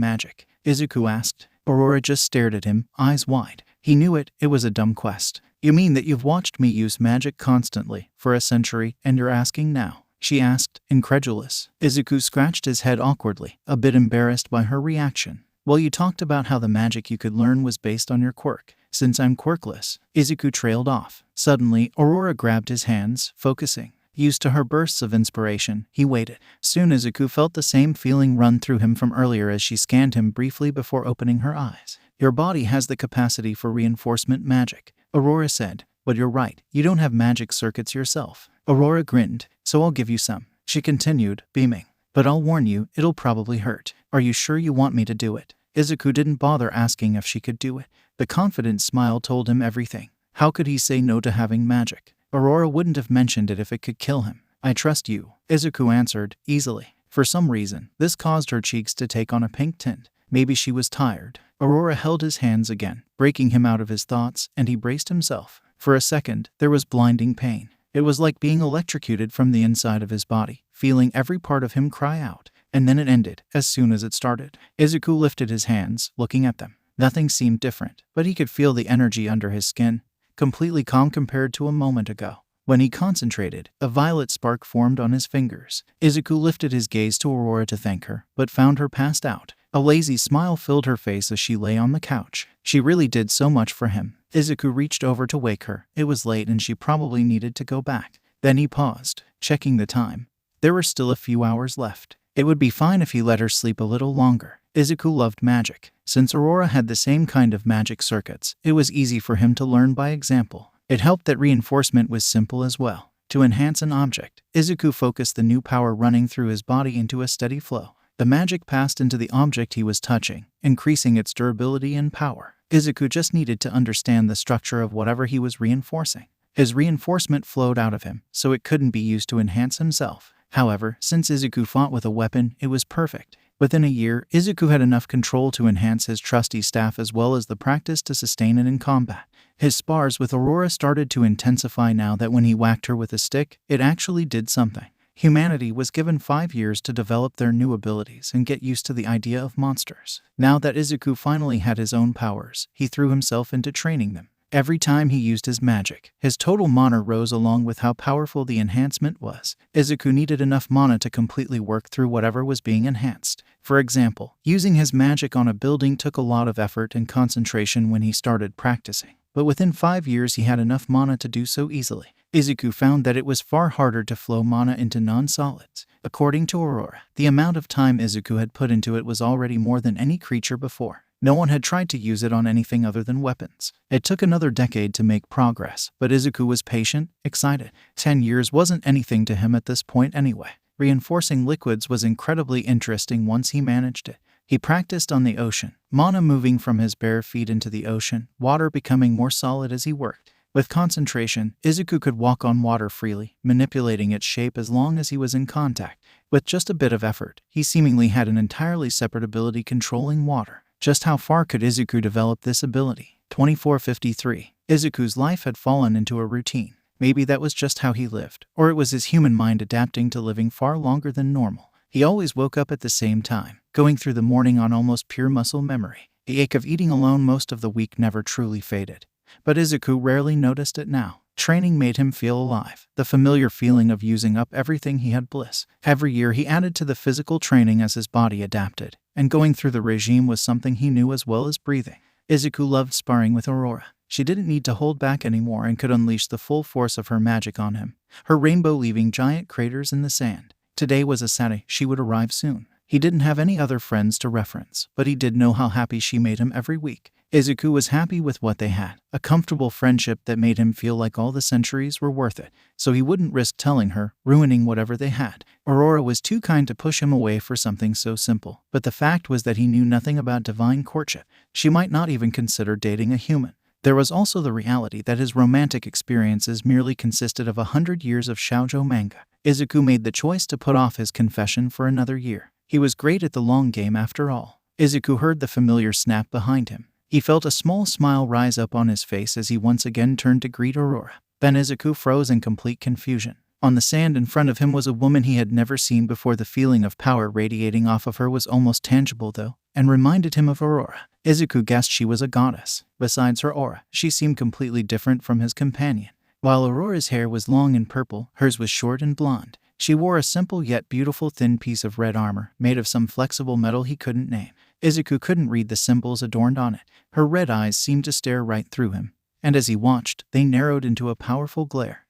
magic? Izuku asked. Aurora just stared at him, eyes wide. He knew it was a dumb quest. You mean that you've watched me use magic constantly, for a century, and you're asking now? She asked, incredulous. Izuku scratched his head awkwardly, a bit embarrassed by her reaction. Well, you talked about how the magic you could learn was based on your quirk. Since I'm quirkless, Izuku trailed off. Suddenly, Aurora grabbed his hands, focusing. Used to her bursts of inspiration, he waited. Soon Izuku felt the same feeling run through him from earlier as she scanned him briefly before opening her eyes. Your body has the capacity for reinforcement magic, Aurora said. But you're right, you don't have magic circuits yourself. Aurora grinned. So I'll give you some. She continued, beaming. But I'll warn you, it'll probably hurt. Are you sure you want me to do it? Izuku didn't bother asking if she could do it. The confident smile told him everything. How could he say no to having magic? Aurora wouldn't have mentioned it if it could kill him. I trust you, Izuku answered, easily. For some reason, this caused her cheeks to take on a pink tint. Maybe she was tired. Aurora held his hands again, breaking him out of his thoughts, and he braced himself. For a second, there was blinding pain. It was like being electrocuted from the inside of his body, feeling every part of him cry out. And then it ended, as soon as it started. Izuku lifted his hands, looking at them. Nothing seemed different, but he could feel the energy under his skin, completely calm compared to a moment ago. When he concentrated, a violet spark formed on his fingers. Izuku lifted his gaze to Aurora to thank her, but found her passed out. A lazy smile filled her face as she lay on the couch. She really did so much for him. Izuku reached over to wake her. It was late and she probably needed to go back. Then he paused, checking the time. There were still a few hours left. It would be fine if he let her sleep a little longer. Izuku loved magic. Since Aurora had the same kind of magic circuits, it was easy for him to learn by example. It helped that reinforcement was simple as well. To enhance an object, Izuku focused the new power running through his body into a steady flow. The magic passed into the object he was touching, increasing its durability and power. Izuku just needed to understand the structure of whatever he was reinforcing. His reinforcement flowed out of him, so it couldn't be used to enhance himself. However, since Izuku fought with a weapon, it was perfect. Within a year, Izuku had enough control to enhance his trusty staff as well as the practice to sustain it in combat. His spars with Aurora started to intensify now that when he whacked her with a stick, it actually did something. Humanity was given 5 years to develop their new abilities and get used to the idea of monsters. Now that Izuku finally had his own powers, he threw himself into training them. Every time he used his magic, his total mana rose along with how powerful the enhancement was. Izuku needed enough mana to completely work through whatever was being enhanced. For example, using his magic on a building took a lot of effort and concentration when he started practicing. But within 5 years he had enough mana to do so easily. Izuku found that it was far harder to flow mana into non-solids. According to Aurora, the amount of time Izuku had put into it was already more than any creature before. No one had tried to use it on anything other than weapons. It took another decade to make progress, but Izuku was patient, excited. 10 years wasn't anything to him at this point anyway. Reinforcing liquids was incredibly interesting once he managed it. He practiced on the ocean, mana moving from his bare feet into the ocean, water becoming more solid as he worked. With concentration, Izuku could walk on water freely, manipulating its shape as long as he was in contact. With just a bit of effort, he seemingly had an entirely separate ability controlling water. Just how far could Izuku develop this ability? 2453. Izuku's life had fallen into a routine. Maybe that was just how he lived, or it was his human mind adapting to living far longer than normal. He always woke up at the same time, going through the morning on almost pure muscle memory. The ache of eating alone most of the week never truly faded. But Izuku rarely noticed it now. Training made him feel alive, the familiar feeling of using up everything he had bliss. Every year he added to the physical training as his body adapted, and going through the regime was something he knew as well as breathing. Izuku loved sparring with Aurora. She didn't need to hold back anymore and could unleash the full force of her magic on him, her rainbow leaving giant craters in the sand. Today was a Saturday, she would arrive soon. He didn't have any other friends to reference, but he did know how happy she made him every week. Izuku was happy with what they had, a comfortable friendship that made him feel like all the centuries were worth it, so he wouldn't risk telling her, ruining whatever they had. Aurora was too kind to push him away for something so simple, but the fact was that he knew nothing about divine courtship. She might not even consider dating a human. There was also the reality that his romantic experiences merely consisted of 100 years of shoujo manga. Izuku made the choice to put off his confession for another year. He was great at the long game after all. Izuku heard the familiar snap behind him. He felt a small smile rise up on his face as he once again turned to greet Aurora. Then Izuku froze in complete confusion. On the sand in front of him was a woman he had never seen before. The feeling of power radiating off of her was almost tangible though, and reminded him of Aurora. Izuku guessed she was a goddess. Besides her aura, she seemed completely different from his companion. While Aurora's hair was long and purple, hers was short and blonde. She wore a simple yet beautiful thin piece of red armor, made of some flexible metal he couldn't name. Izuku couldn't read the symbols adorned on it. Her red eyes seemed to stare right through him, and as he watched, they narrowed into a powerful glare.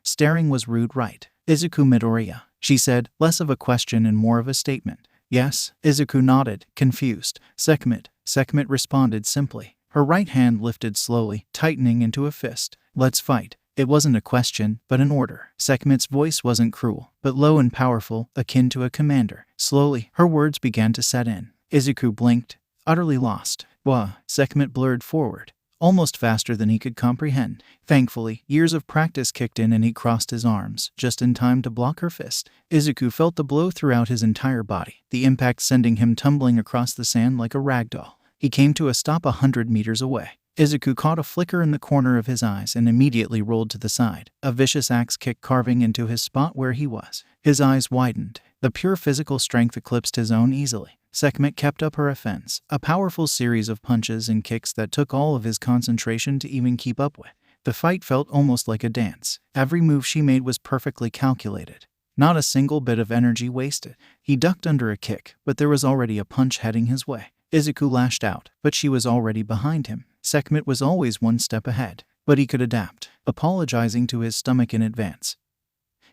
Staring was rude, right? Izuku Midoriya, she said, less of a question and more of a statement. Yes, Izuku nodded, confused. Sekhmet responded simply. Her right hand lifted slowly, tightening into a fist. Let's fight. It wasn't a question, but an order. Sekhmet's voice wasn't cruel, but low and powerful, akin to a commander. Slowly, her words began to set in. Izuku blinked, utterly lost. Sekhmet blurred forward, almost faster than he could comprehend. Thankfully, years of practice kicked in and he crossed his arms, just in time to block her fist. Izuku felt the blow throughout his entire body, the impact sending him tumbling across the sand like a ragdoll. He came to a stop 100 meters away. Izuku caught a flicker in the corner of his eyes and immediately rolled to the side, a vicious axe kick carving into his spot where he was. His eyes widened. The pure physical strength eclipsed his own easily. Sekhmet kept up her offense, a powerful series of punches and kicks that took all of his concentration to even keep up with. The fight felt almost like a dance. Every move she made was perfectly calculated. Not a single bit of energy wasted. He ducked under a kick, but there was already a punch heading his way. Izuku lashed out, but she was already behind him. Sekhmet was always one step ahead, but he could adapt, apologizing to his stomach in advance.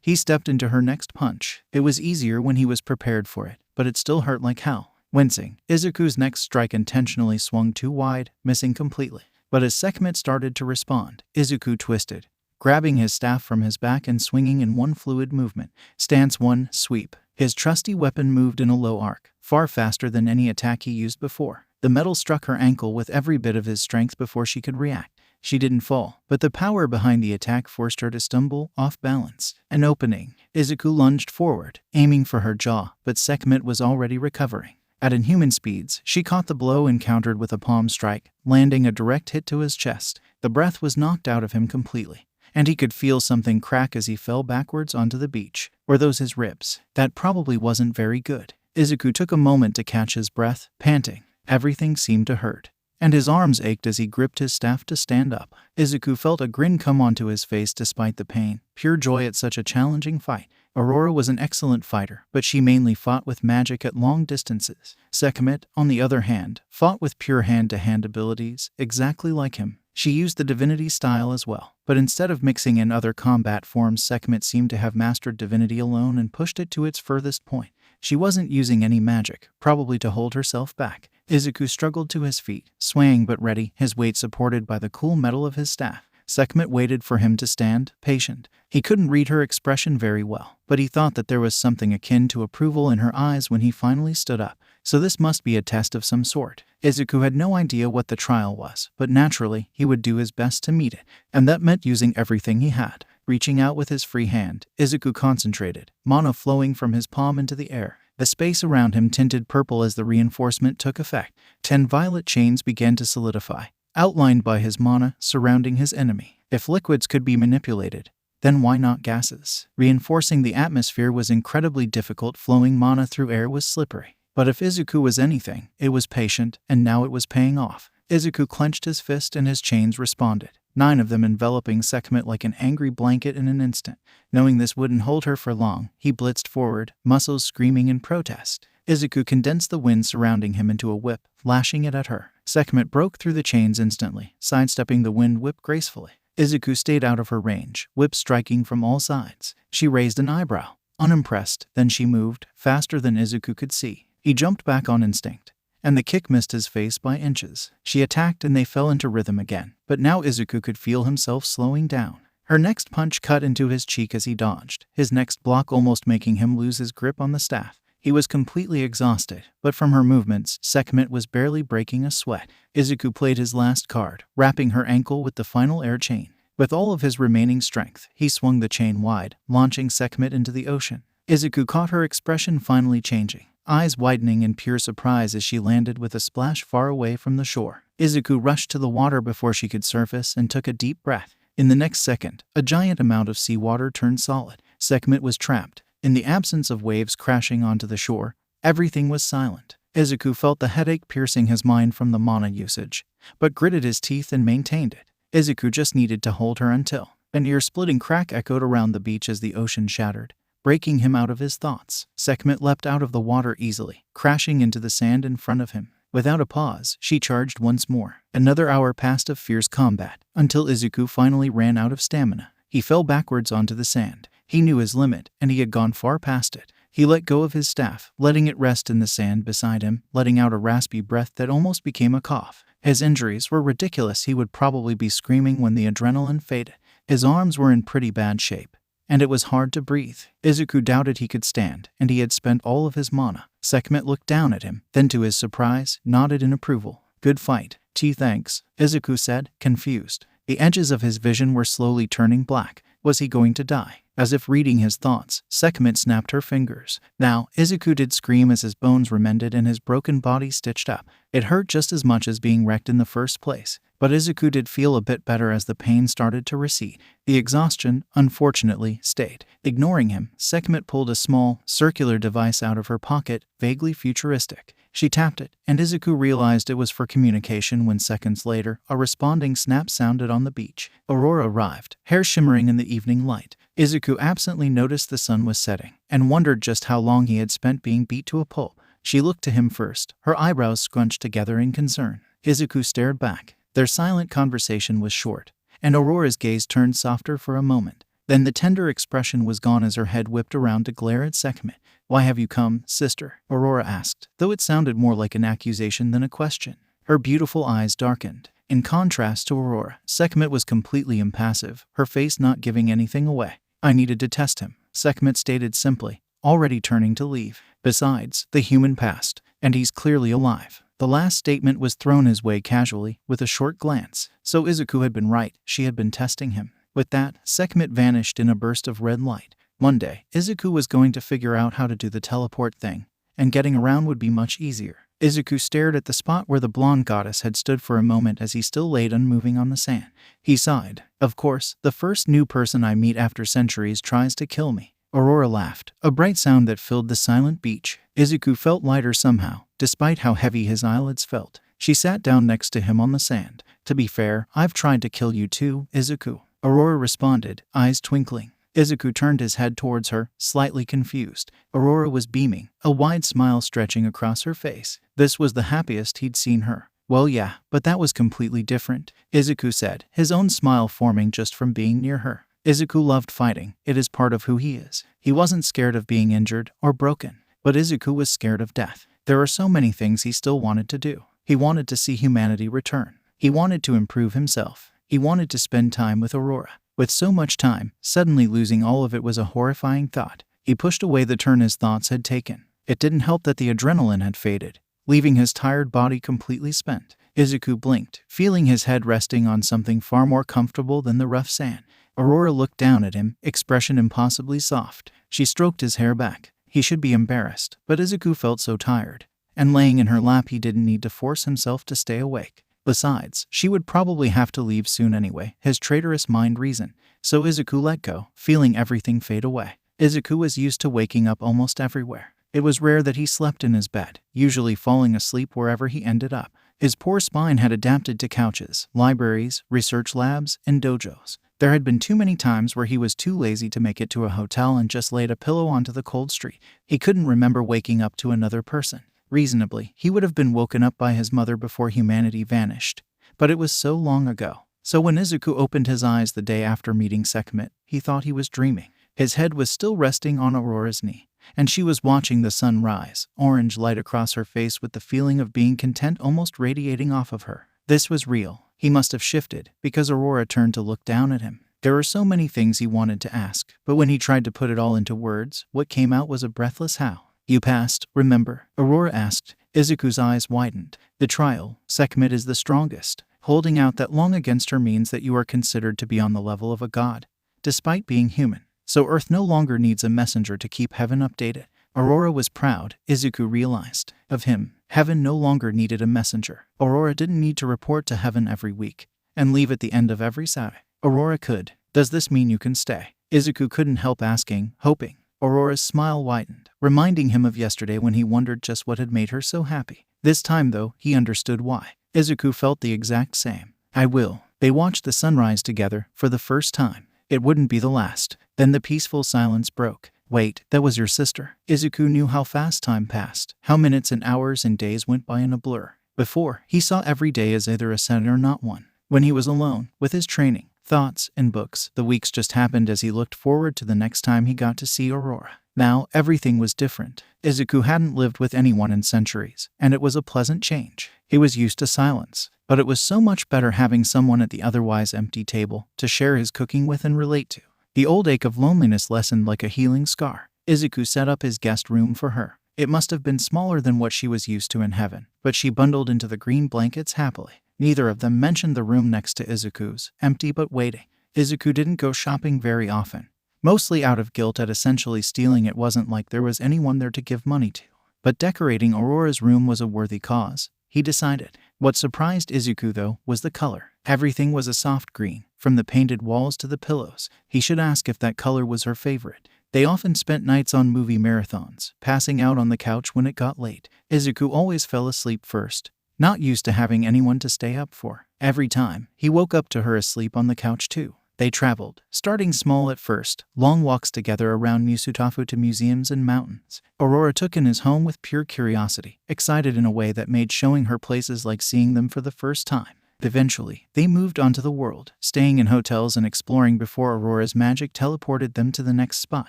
He stepped into her next punch. It was easier when he was prepared for it, but it still hurt like hell. Wincing, Izuku's next strike intentionally swung too wide, missing completely. But as Sekhmet started to respond, Izuku twisted, grabbing his staff from his back and swinging in one fluid movement. Stance 1, sweep. His trusty weapon moved in a low arc, far faster than any attack he used before. The metal struck her ankle with every bit of his strength before she could react. She didn't fall, but the power behind the attack forced her to stumble, off balance. An opening. Izuku lunged forward, aiming for her jaw, but Sekhmet was already recovering. At inhuman speeds, she caught the blow and countered with a palm strike, landing a direct hit to his chest. The breath was knocked out of him completely, and he could feel something crack as he fell backwards onto the beach. Were those his ribs? That probably wasn't very good. Izuku took a moment to catch his breath, panting. Everything seemed to hurt, and his arms ached as he gripped his staff to stand up. Izuku felt a grin come onto his face despite the pain, pure joy at such a challenging fight. Aurora was an excellent fighter, but she mainly fought with magic at long distances. Sekhmet, on the other hand, fought with pure hand-to-hand abilities, exactly like him. She used the divinity style as well, but instead of mixing in other combat forms, Sekhmet seemed to have mastered divinity alone and pushed it to its furthest point. She wasn't using any magic, probably to hold herself back. Izuku struggled to his feet, swaying but ready, his weight supported by the cool metal of his staff. Sekhmet waited for him to stand, patient. He couldn't read her expression very well, but he thought that there was something akin to approval in her eyes when he finally stood up. So this must be a test of some sort. Izuku had no idea what the trial was, but naturally, he would do his best to meet it, and that meant using everything he had. Reaching out with his free hand, Izuku concentrated, mana flowing from his palm into the air. The space around him tinted purple as the reinforcement took effect. 10 violet chains began to solidify, outlined by his mana surrounding his enemy. If liquids could be manipulated, then why not gases? Reinforcing the atmosphere was incredibly difficult. Flowing mana through air was slippery. But if Izuku was anything, it was patient, and now it was paying off. Izuku clenched his fist and his chains responded, 9 of them enveloping Sekhmet like an angry blanket in an instant. Knowing this wouldn't hold her for long, he blitzed forward, muscles screaming in protest. Izuku condensed the wind surrounding him into a whip, lashing it at her. Sekhmet broke through the chains instantly, sidestepping the wind whip gracefully. Izuku stayed out of her range, whip striking from all sides. She raised an eyebrow, unimpressed, then she moved, faster than Izuku could see. He jumped back on instinct, and the kick missed his face by inches. She attacked and they fell into rhythm again, but now Izuku could feel himself slowing down. Her next punch cut into his cheek as he dodged, his next block almost making him lose his grip on the staff. He was completely exhausted, but from her movements, Sekhmet was barely breaking a sweat. Izuku played his last card, wrapping her ankle with the final air chain. With all of his remaining strength, he swung the chain wide, launching Sekhmet into the ocean. Izuku caught her expression finally changing, eyes widening in pure surprise as she landed with a splash far away from the shore. Izuku rushed to the water before she could surface and took a deep breath. In the next second, a giant amount of seawater turned solid. Sekhmet was trapped. In the absence of waves crashing onto the shore, everything was silent. Izuku felt the headache piercing his mind from the mana usage, but gritted his teeth and maintained it. Izuku just needed to hold her until an ear-splitting crack echoed around the beach as the ocean shattered, breaking him out of his thoughts. Sekhmet leapt out of the water easily, crashing into the sand in front of him. Without a pause, she charged once more. Another hour passed of fierce combat, until Izuku finally ran out of stamina. He fell backwards onto the sand. He knew his limit, and he had gone far past it. He let go of his staff, letting it rest in the sand beside him, letting out a raspy breath that almost became a cough. His injuries were ridiculous. He would probably be screaming when the adrenaline faded. His arms were in pretty bad shape, and it was hard to breathe. Izuku doubted he could stand, and he had spent all of his mana. Sekhmet looked down at him, then to his surprise, nodded in approval. "Good fight." Thanks," Izuku said, confused. The edges of his vision were slowly turning black. Was he going to die? As if reading his thoughts, Sekhmet snapped her fingers. Now, Izuku did scream as his bones were mended and his broken body stitched up. It hurt just as much as being wrecked in the first place, but Izuku did feel a bit better as the pain started to recede. The exhaustion, unfortunately, stayed. Ignoring him, Sekhmet pulled a small, circular device out of her pocket, vaguely futuristic. She tapped it, and Izuku realized it was for communication when seconds later, a responding snap sounded on the beach. Aurora arrived, hair shimmering in the evening light. Izuku absently noticed the sun was setting, and wondered just how long he had spent being beat to a pulp. She looked to him first, her eyebrows scrunched together in concern. Izuku stared back. Their silent conversation was short, and Aurora's gaze turned softer for a moment. Then the tender expression was gone as her head whipped around to glare at Sekhmet. "Why have you come, sister?" Aurora asked, though it sounded more like an accusation than a question. Her beautiful eyes darkened. In contrast to Aurora, Sekhmet was completely impassive, her face not giving anything away. "I needed to test him," Sekhmet stated simply, already turning to leave. "Besides, the human passed, and he's clearly alive." The last statement was thrown his way casually, with a short glance. So Izuku had been right, she had been testing him. With that, Sekhmet vanished in a burst of red light. One day, Izuku was going to figure out how to do the teleport thing, and getting around would be much easier. Izuku stared at the spot where the blonde goddess had stood for a moment as he still laid unmoving on the sand. He sighed. "Of course, the first new person I meet after centuries tries to kill me." Aurora laughed, a bright sound that filled the silent beach. Izuku felt lighter somehow, despite how heavy his eyelids felt. She sat down next to him on the sand. "To be fair, I've tried to kill you too, Izuku," Aurora responded, eyes twinkling. Izuku turned his head towards her, slightly confused. Aurora was beaming, a wide smile stretching across her face. This was the happiest he'd seen her. "Well, yeah, but that was completely different," Izuku said, his own smile forming just from being near her. Izuku loved fighting. It is part of who he is. He wasn't scared of being injured or broken, but Izuku was scared of death. There are so many things he still wanted to do. He wanted to see humanity return. He wanted to improve himself. He wanted to spend time with Aurora. With so much time, suddenly losing all of it was a horrifying thought. He pushed away the turn his thoughts had taken. It didn't help that the adrenaline had faded, leaving his tired body completely spent. Izuku blinked, feeling his head resting on something far more comfortable than the rough sand. Aurora looked down at him, expression impossibly soft. She stroked his hair back. He should be embarrassed, but Izuku felt so tired. And laying in her lap, he didn't need to force himself to stay awake. Besides, she would probably have to leave soon anyway, his traitorous mind reasoned. So Izuku let go, feeling everything fade away. Izuku was used to waking up almost everywhere. It was rare that he slept in his bed, usually falling asleep wherever he ended up. His poor spine had adapted to couches, libraries, research labs, and dojos. There had been too many times where he was too lazy to make it to a hotel and just laid a pillow onto the cold street. He couldn't remember waking up to another person. Reasonably, he would have been woken up by his mother before humanity vanished. But it was so long ago. So when Izuku opened his eyes the day after meeting Sekhmet, he thought he was dreaming. His head was still resting on Aurora's knee, and she was watching the sun rise, orange light across her face with the feeling of being content almost radiating off of her. This was real. He must have shifted, because Aurora turned to look down at him. There were so many things he wanted to ask, but when he tried to put it all into words, what came out was a breathless "how." "You passed, remember?" Aurora asked. Izuku's eyes widened. "The trial, Sekhmet, is the strongest. Holding out that long against her means that you are considered to be on the level of a god, despite being human. So Earth no longer needs a messenger to keep heaven updated." Aurora was proud, Izuku realized, of him. Heaven no longer needed a messenger. Aurora didn't need to report to heaven every week and leave at the end of every Saturday. Aurora could. "Does this mean you can stay?" Izuku couldn't help asking, hoping. Aurora's smile widened, reminding him of yesterday when he wondered just what had made her so happy. This time, though, he understood why. Izuku felt the exact same. "I will." They watched the sunrise together for the first time. It wouldn't be the last. Then the peaceful silence broke. "Wait, that was your sister?" Izuku knew how fast time passed, how minutes and hours and days went by in a blur. Before, he saw every day as either a set or not one. When he was alone, with his training, thoughts, and books, the weeks just happened as he looked forward to the next time he got to see Aurora. Now, everything was different. Izuku hadn't lived with anyone in centuries, and it was a pleasant change. He was used to silence, but it was so much better having someone at the otherwise empty table to share his cooking with and relate to. The old ache of loneliness lessened like a healing scar. Izuku set up his guest room for her. It must have been smaller than what she was used to in heaven, but she bundled into the green blankets happily. Neither of them mentioned the room next to Izuku's, empty but waiting. Izuku didn't go shopping very often, mostly out of guilt at essentially stealing. It wasn't like there was anyone there to give money to. But decorating Aurora's room was a worthy cause, he decided. What surprised Izuku, though, was the color. Everything was a soft green, from the painted walls to the pillows. He should ask if that color was her favorite. They often spent nights on movie marathons, passing out on the couch when it got late. Izuku always fell asleep first, not used to having anyone to stay up for. Every time, he woke up to her asleep on the couch too. They traveled, starting small at first, long walks together around Musutafu to museums and mountains. Aurora took in his home with pure curiosity, excited in a way that made showing her places like seeing them for the first time. Eventually, they moved onto the world, staying in hotels and exploring before Aurora's magic teleported them to the next spot.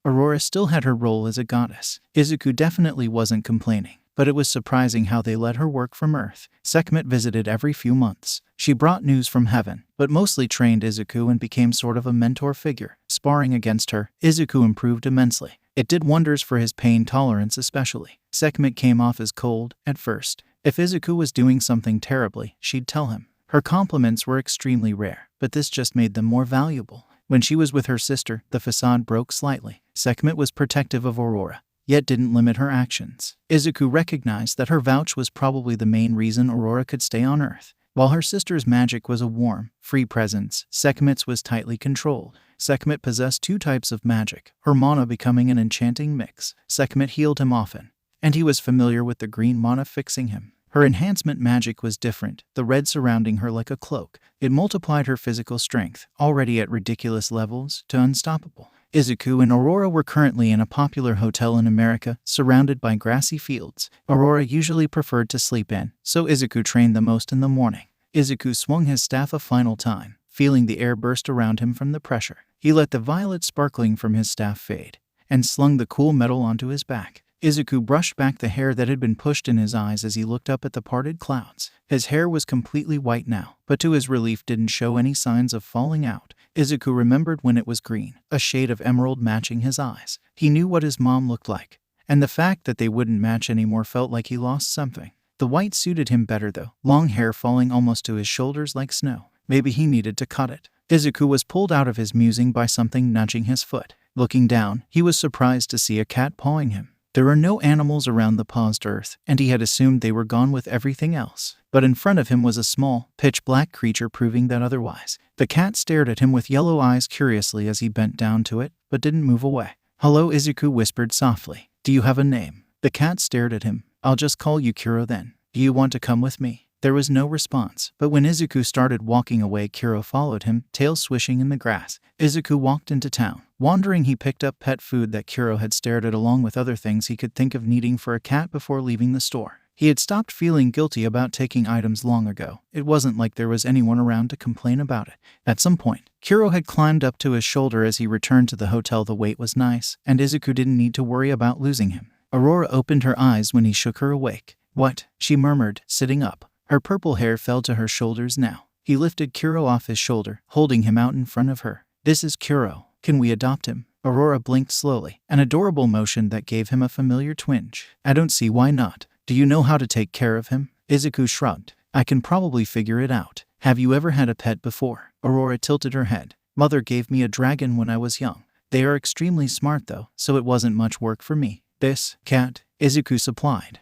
Aurora still had her role as a goddess. Izuku definitely wasn't complaining, but it was surprising how they let her work from Earth. Sekhmet visited every few months. She brought news from heaven, but mostly trained Izuku and became sort of a mentor figure. Sparring against her, Izuku improved immensely. It did wonders for his pain tolerance especially. Sekhmet came off as cold at first. If Izuku was doing something terribly, she'd tell him. Her compliments were extremely rare, but this just made them more valuable. When she was with her sister, the facade broke slightly. Sekhmet was protective of Aurora, yet didn't limit her actions. Izuku recognized that her vouch was probably the main reason Aurora could stay on Earth. While her sister's magic was a warm, free presence, Sekhmet's was tightly controlled. Sekhmet possessed two types of magic, her mana becoming an enchanting mix. Sekhmet healed him often, and he was familiar with the green mana fixing him. Her enhancement magic was different, the red surrounding her like a cloak. It multiplied her physical strength, already at ridiculous levels, to unstoppable. Izuku and Aurora were currently in a popular hotel in America, surrounded by grassy fields. Aurora usually preferred to sleep in, so Izuku trained the most in the morning. Izuku swung his staff a final time, feeling the air burst around him from the pressure. He let the violet sparkling from his staff fade, and slung the cool metal onto his back. Izuku brushed back the hair that had been pushed in his eyes as he looked up at the parted clouds. His hair was completely white now, but to his relief didn't show any signs of falling out. Izuku remembered when it was green, a shade of emerald matching his eyes. He knew what his mom looked like, and the fact that they wouldn't match anymore felt like he lost something. The white suited him better though, long hair falling almost to his shoulders like snow. Maybe he needed to cut it. Izuku was pulled out of his musing by something nudging his foot. Looking down, he was surprised to see a cat pawing him. There were no animals around the paused earth, and he had assumed they were gone with everything else. But in front of him was a small, pitch-black creature proving that otherwise. The cat stared at him with yellow eyes curiously as he bent down to it, but didn't move away. "Hello," Izuku whispered softly. "Do you have a name?" The cat stared at him. "I'll just call you Kuro then. Do you want to come with me?" There was no response, but when Izuku started walking away, Kuro followed him, tail swishing in the grass. Izuku walked into town. Wandering, he picked up pet food that Kuro had stared at along with other things he could think of needing for a cat before leaving the store. He had stopped feeling guilty about taking items long ago. It wasn't like there was anyone around to complain about it. At some point, Kuro had climbed up to his shoulder as he returned to the hotel. The wait was nice, and Izuku didn't need to worry about losing him. Aurora opened her eyes when he shook her awake. "What?" she murmured, sitting up. Her purple hair fell to her shoulders now. He lifted Kuro off his shoulder, holding him out in front of her. "This is Kuro. Can we adopt him?" Aurora blinked slowly, an adorable motion that gave him a familiar twinge. "I don't see why not. Do you know how to take care of him?" Izuku shrugged. "I can probably figure it out. Have you ever had a pet before?" Aurora tilted her head. "Mother gave me a dragon when I was young. They are extremely smart though, so it wasn't much work for me." "This cat," Izuku supplied.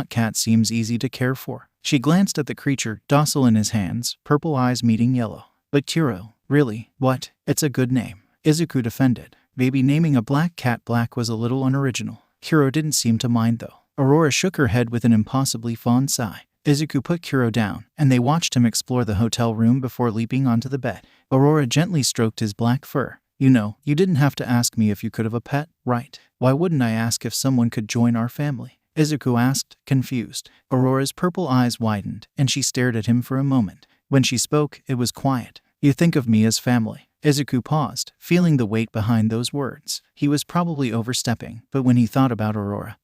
Cat seems easy to care for." She glanced at the creature, docile in his hands, purple eyes meeting yellow. "But Kuro, really? What? It's a good name." Izuku defended. Maybe naming a black cat black was a little unoriginal. Kuro didn't seem to mind though. Aurora shook her head with an impossibly fond sigh. Izuku put Kuro down, and they watched him explore the hotel room before leaping onto the bed. Aurora gently stroked his black fur. "You know, you didn't have to ask me if you could have a pet, right? Why wouldn't I ask if someone could join our family?" Izuku asked, confused. Aurora's purple eyes widened, and she stared at him for a moment. When she spoke, it was quiet. "You think of me as family." Izuku paused, feeling the weight behind those words. He was probably overstepping, but when he thought about Aurora,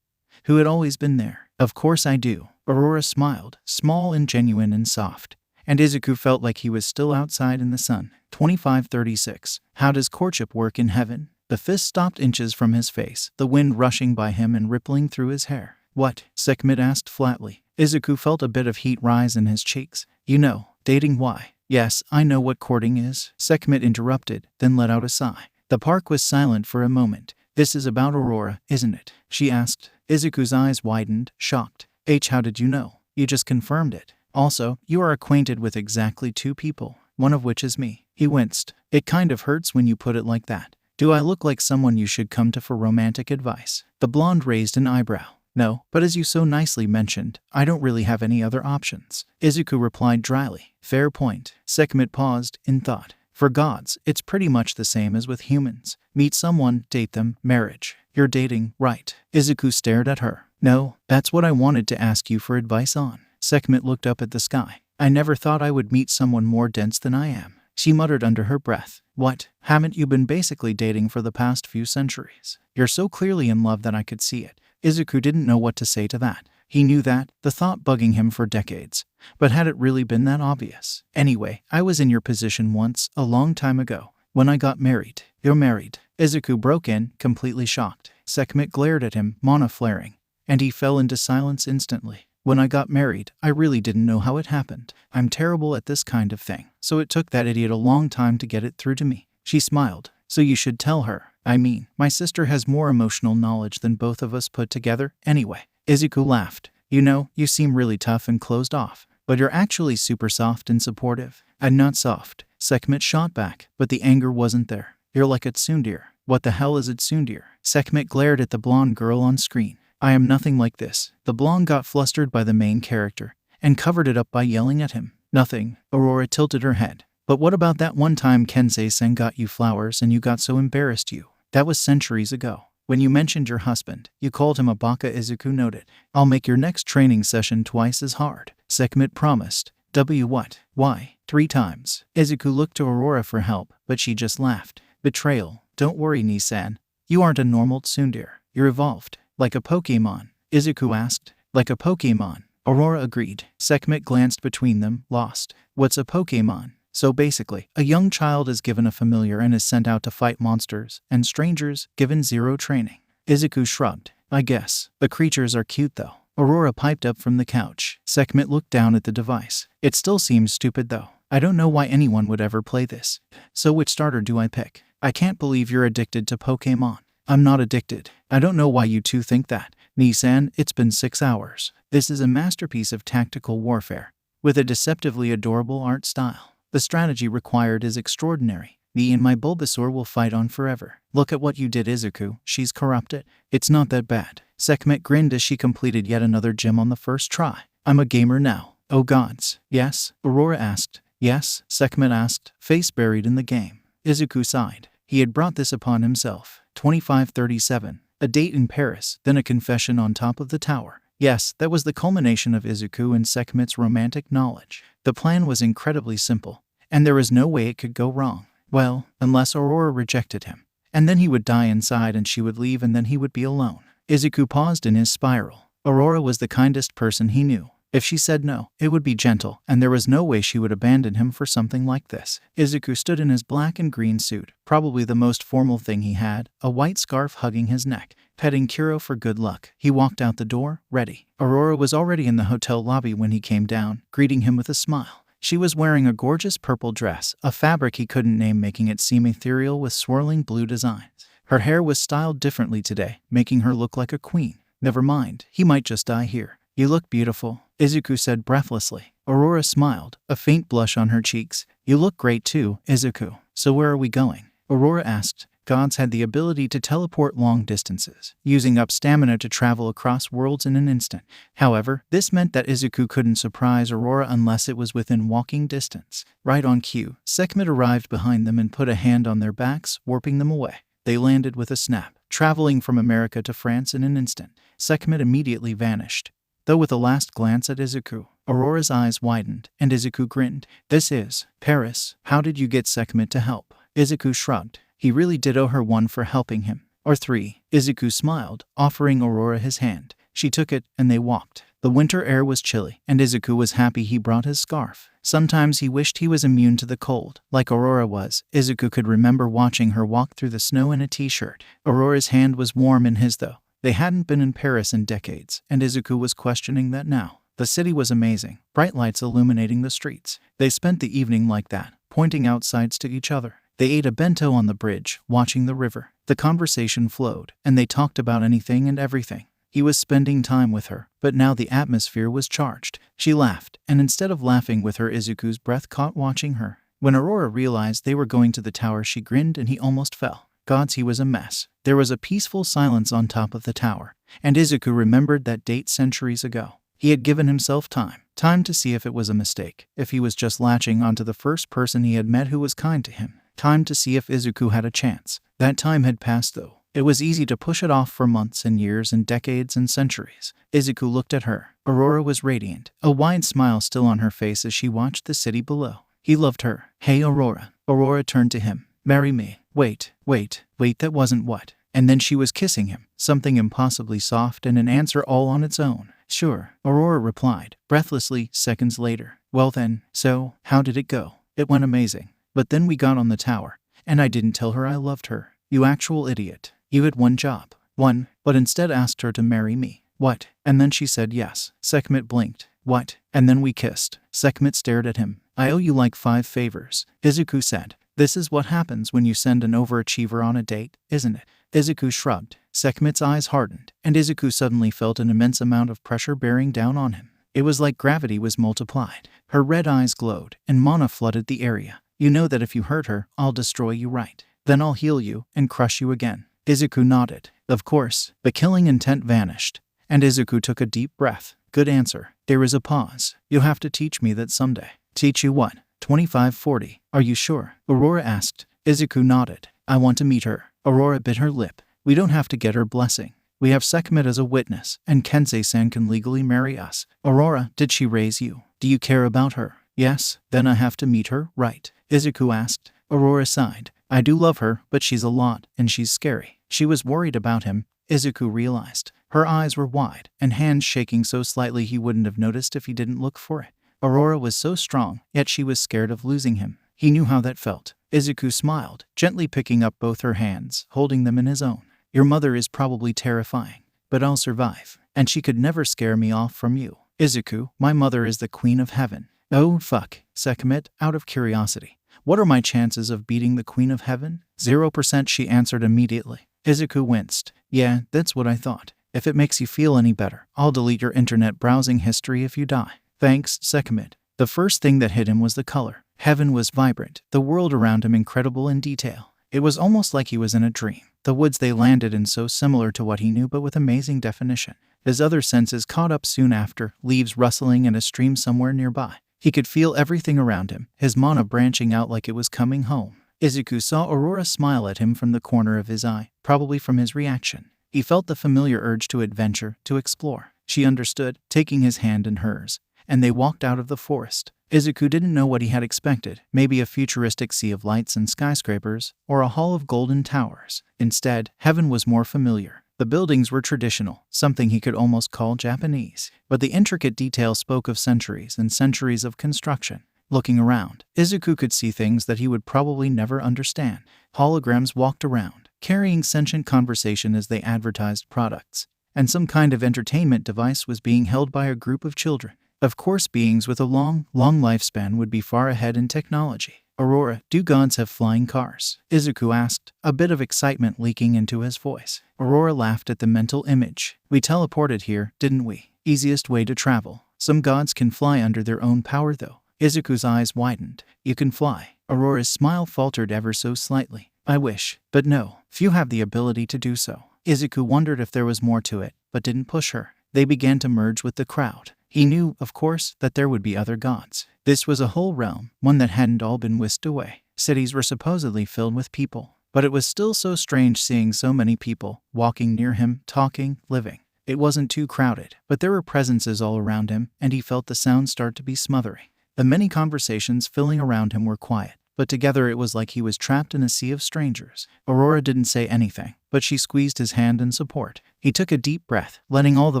who had always been there. "Of course I do." Aurora smiled, small and genuine and soft. And Izuku felt like he was still outside in the sun. 2536. How does courtship work in heaven? The fist stopped inches from his face, the wind rushing by him and rippling through his hair. "What?" Sekhmet asked flatly. Izuku felt a bit of heat rise in his cheeks. "You know, dating why?" "Yes, I know what courting is," Sekhmet interrupted, then let out a sigh. The park was silent for a moment. "This is about Aurora, isn't it?" she asked. Izuku's eyes widened, shocked. How did you know?" "You just confirmed it. Also, you are acquainted with exactly 2 people, one of which is me." He winced. "It kind of hurts when you put it like that. Do I look like someone you should come to for romantic advice?" The blonde raised an eyebrow. "No, but as you so nicely mentioned, I don't really have any other options." Izuku replied dryly. "Fair point." Sekhmet paused, in thought. "For gods, it's pretty much the same as with humans. Meet someone, date them, marriage. You're dating, right?" Izuku stared at her. "No, that's what I wanted to ask you for advice on." Sekhmet looked up at the sky. "I never thought I would meet someone more dense than I am." She muttered under her breath. "What? Haven't you been basically dating for the past few centuries? You're so clearly in love that I could see it." Izuku didn't know what to say to that. He knew that, the thought bugging him for decades. But had it really been that obvious? "Anyway, I was in your position once, a long time ago, when I got married." "You're married?" Izuku broke in, completely shocked. Sekhmet glared at him, mana flaring, and he fell into silence instantly. "When I got married, I really didn't know how it happened. I'm terrible at this kind of thing, so it took that idiot a long time to get it through to me." She smiled. "So you should tell her. I mean, my sister has more emotional knowledge than both of us put together, anyway." Izuku laughed. "You know, you seem really tough and closed off, but you're actually super soft and supportive." "I'm not soft," Sekhmet shot back, but the anger wasn't there. "You're like a tsundere." "What the hell is a tsundere?" Sekhmet glared at the blonde girl on screen. "I am nothing like this." The blonde got flustered by the main character and covered it up by yelling at him. "Nothing." Aurora tilted her head. "But what about that one time Kensei-sen got you flowers and you got so embarrassed you? That was centuries ago. When you mentioned your husband, you called him a baka." Izuku noted. "I'll make your next training session twice as hard," Sekhmet promised. What? Why? 3 times. Izuku looked to Aurora for help, but she just laughed. "Betrayal. Don't worry, Nisan. You aren't a normal tsundere. You're evolved. Like a Pokemon?" Izuku asked. "Like a Pokemon." Aurora agreed. Sekhmet glanced between them, lost. "What's a Pokemon?" "So basically, a young child is given a familiar and is sent out to fight monsters and strangers, given 0 training." Izuku shrugged. "I guess. The creatures are cute though." Aurora piped up from the couch. Sekhmet looked down at the device. "It still seems stupid though. I don't know why anyone would ever play this. So which starter do I pick? I can't believe you're addicted to Pokemon." "I'm not addicted. I don't know why you two think that." "Nisan, it's been 6 hours. This is a masterpiece of tactical warfare, with a deceptively adorable art style. The strategy required is extraordinary. Me and my Bulbasaur will fight on forever. Look at what you did, Izuku. She's corrupted." "It's not that bad." Sekhmet grinned as she completed yet another gym on the first try. "I'm a gamer now." "Oh gods." "Yes?" Aurora asked. "Yes?" Sekhmet asked, face buried in the game. Izuku sighed. He had brought this upon himself. 2537. A date in Paris, then a confession on top of the tower. Yes, that was the culmination of Izuku and Sekhmet's romantic knowledge. The plan was incredibly simple, and there was no way it could go wrong. Well, unless Aurora rejected him. And then he would die inside and she would leave and then he would be alone. Izuku paused in his spiral. Aurora was the kindest person he knew. If she said no, it would be gentle, and there was no way she would abandon him for something like this. Izuku stood in his black and green suit, probably the most formal thing he had, a white scarf hugging his neck, petting Kuro for good luck. He walked out the door, ready. Aurora was already in the hotel lobby when he came down, greeting him with a smile. She was wearing a gorgeous purple dress, a fabric he couldn't name, making it seem ethereal with swirling blue designs. Her hair was styled differently today, making her look like a queen. Never mind, he might just die here. You look beautiful, Izuku said breathlessly. Aurora smiled, a faint blush on her cheeks. You look great too, Izuku. So where are we going? Aurora asked. Gods had the ability to teleport long distances, using up stamina to travel across worlds in an instant. However, this meant that Izuku couldn't surprise Aurora unless it was within walking distance. Right on cue, Sekhmet arrived behind them and put a hand on their backs, warping them away. They landed with a snap, traveling from America to France in an instant. Sekhmet immediately vanished. Though with a last glance at Izuku, Aurora's eyes widened, and Izuku grinned. This is Paris. How did you get Sekhmet to help? Izuku shrugged. He really did owe her one for helping him. Or three. Izuku smiled, offering Aurora his hand. She took it, and they walked. The winter air was chilly, and Izuku was happy he brought his scarf. Sometimes he wished he was immune to the cold, like Aurora was. Izuku could remember watching her walk through the snow in a t-shirt. Aurora's hand was warm in his though. They hadn't been in Paris in decades, and Izuku was questioning that now. The city was amazing, bright lights illuminating the streets. They spent the evening like that, pointing out sides to each other. They ate a bento on the bridge, watching the river. The conversation flowed, and they talked about anything and everything. He was spending time with her, but now the atmosphere was charged. She laughed, and instead of laughing with her, Izuku's breath caught watching her. When Aurora realized they were going to the tower, she grinned and he almost fell. Gods, he was a mess. There was a peaceful silence on top of the tower, and Izuku remembered that date centuries ago. He had given himself time to see if it was a mistake, if he was just latching onto the first person he had met who was kind to him, time to see if Izuku had a chance. That time had passed though. It was easy to push it off for months and years and decades and centuries. Izuku looked at her. Aurora was radiant, a wide smile still on her face as she watched the city below. He loved her. Hey Aurora. Aurora turned to him. Marry me. Wait, that wasn't what. And then she was kissing him, something impossibly soft and an answer all on its own. Sure, Aurora replied, breathlessly, seconds later. Well then, so, how did it go? It went amazing. But then we got on the tower, and I didn't tell her I loved her. You actual idiot. You had one job. One, but instead asked her to marry me. What? And then she said yes. Sekhmet blinked. What? And then we kissed. Sekhmet stared at him. I owe you like 5 favors, Izuku said. This is what happens when you send an overachiever on a date, isn't it? Izuku shrugged. Sekhmet's eyes hardened, and Izuku suddenly felt an immense amount of pressure bearing down on him. It was like gravity was multiplied. Her red eyes glowed, and mana flooded the area. You know that if you hurt her, I'll destroy you, right? Then I'll heal you and crush you again. Izuku nodded. Of course. The killing intent vanished, and Izuku took a deep breath. Good answer. There is a pause. You'll have to teach me that someday. Teach you what? 2540. Are you sure? Aurora asked. Izuku nodded. I want to meet her. Aurora bit her lip. We don't have to get her blessing. We have Sekhmet as a witness, and Kensei-san can legally marry us. Aurora, did she raise you? Do you care about her? Yes. Then I have to meet her, right? Izuku asked. Aurora sighed. I do love her, but she's a lot, and she's scary. She was worried about him, Izuku realized. Her eyes were wide, and hands shaking so slightly he wouldn't have noticed if he didn't look for it. Aurora was so strong, yet she was scared of losing him. He knew how that felt. Izuku smiled, gently picking up both her hands, holding them in his own. Your mother is probably terrifying, but I'll survive, and she could never scare me off from you. Izuku, my mother is the queen of heaven. Oh fuck, Sekhmet, out of curiosity. What are my chances of beating the queen of heaven? 0%, she answered immediately. Izuku winced. Yeah, that's what I thought. If it makes you feel any better, I'll delete your internet browsing history if you die. Thanks, Sekhmet. The first thing that hit him was the color. Heaven was vibrant, the world around him incredible in detail. It was almost like he was in a dream. The woods they landed in so similar to what he knew but with amazing definition. His other senses caught up soon after, leaves rustling and a stream somewhere nearby. He could feel everything around him, his mana branching out like it was coming home. Izuku saw Aurora smile at him from the corner of his eye, probably from his reaction. He felt the familiar urge to adventure, to explore. She understood, taking his hand in hers, and they walked out of the forest. Izuku didn't know what he had expected, maybe a futuristic sea of lights and skyscrapers, or a hall of golden towers. Instead, heaven was more familiar. The buildings were traditional, something he could almost call Japanese, but the intricate detail spoke of centuries and centuries of construction. Looking around, Izuku could see things that he would probably never understand. Holograms walked around, carrying sentient conversation as they advertised products, and some kind of entertainment device was being held by a group of children. Of course, beings with a long lifespan would be far ahead in technology. Aurora, do gods have flying cars? Izuku asked, a bit of excitement leaking into his voice. Aurora laughed at the mental image. We teleported here, didn't we? Easiest way to travel. Some gods can fly under their own power though. Izuku's eyes widened. You can fly. Aurora's smile faltered ever so slightly. I wish, but no, few have the ability to do so. Izuku wondered if there was more to it, but didn't push her. They began to merge with the crowd. He knew, of course, that there would be other gods. This was a whole realm, one that hadn't all been whisked away. Cities were supposedly filled with people, but it was still so strange seeing so many people walking near him, talking, living. It wasn't too crowded, but there were presences all around him, and he felt the sound start to be smothering. The many conversations filling around him were quiet, but together it was like he was trapped in a sea of strangers. Aurora didn't say anything, but she squeezed his hand in support. He took a deep breath, letting all the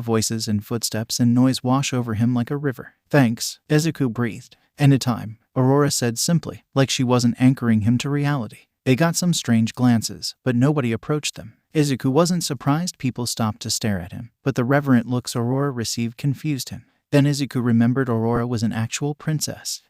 voices and footsteps and noise wash over him like a river. Thanks, Izuku breathed. Anytime, Aurora said simply, like she wasn't anchoring him to reality. They got some strange glances, but nobody approached them. Izuku wasn't surprised people stopped to stare at him, but the reverent looks Aurora received confused him. Then Izuku remembered Aurora was an actual princess.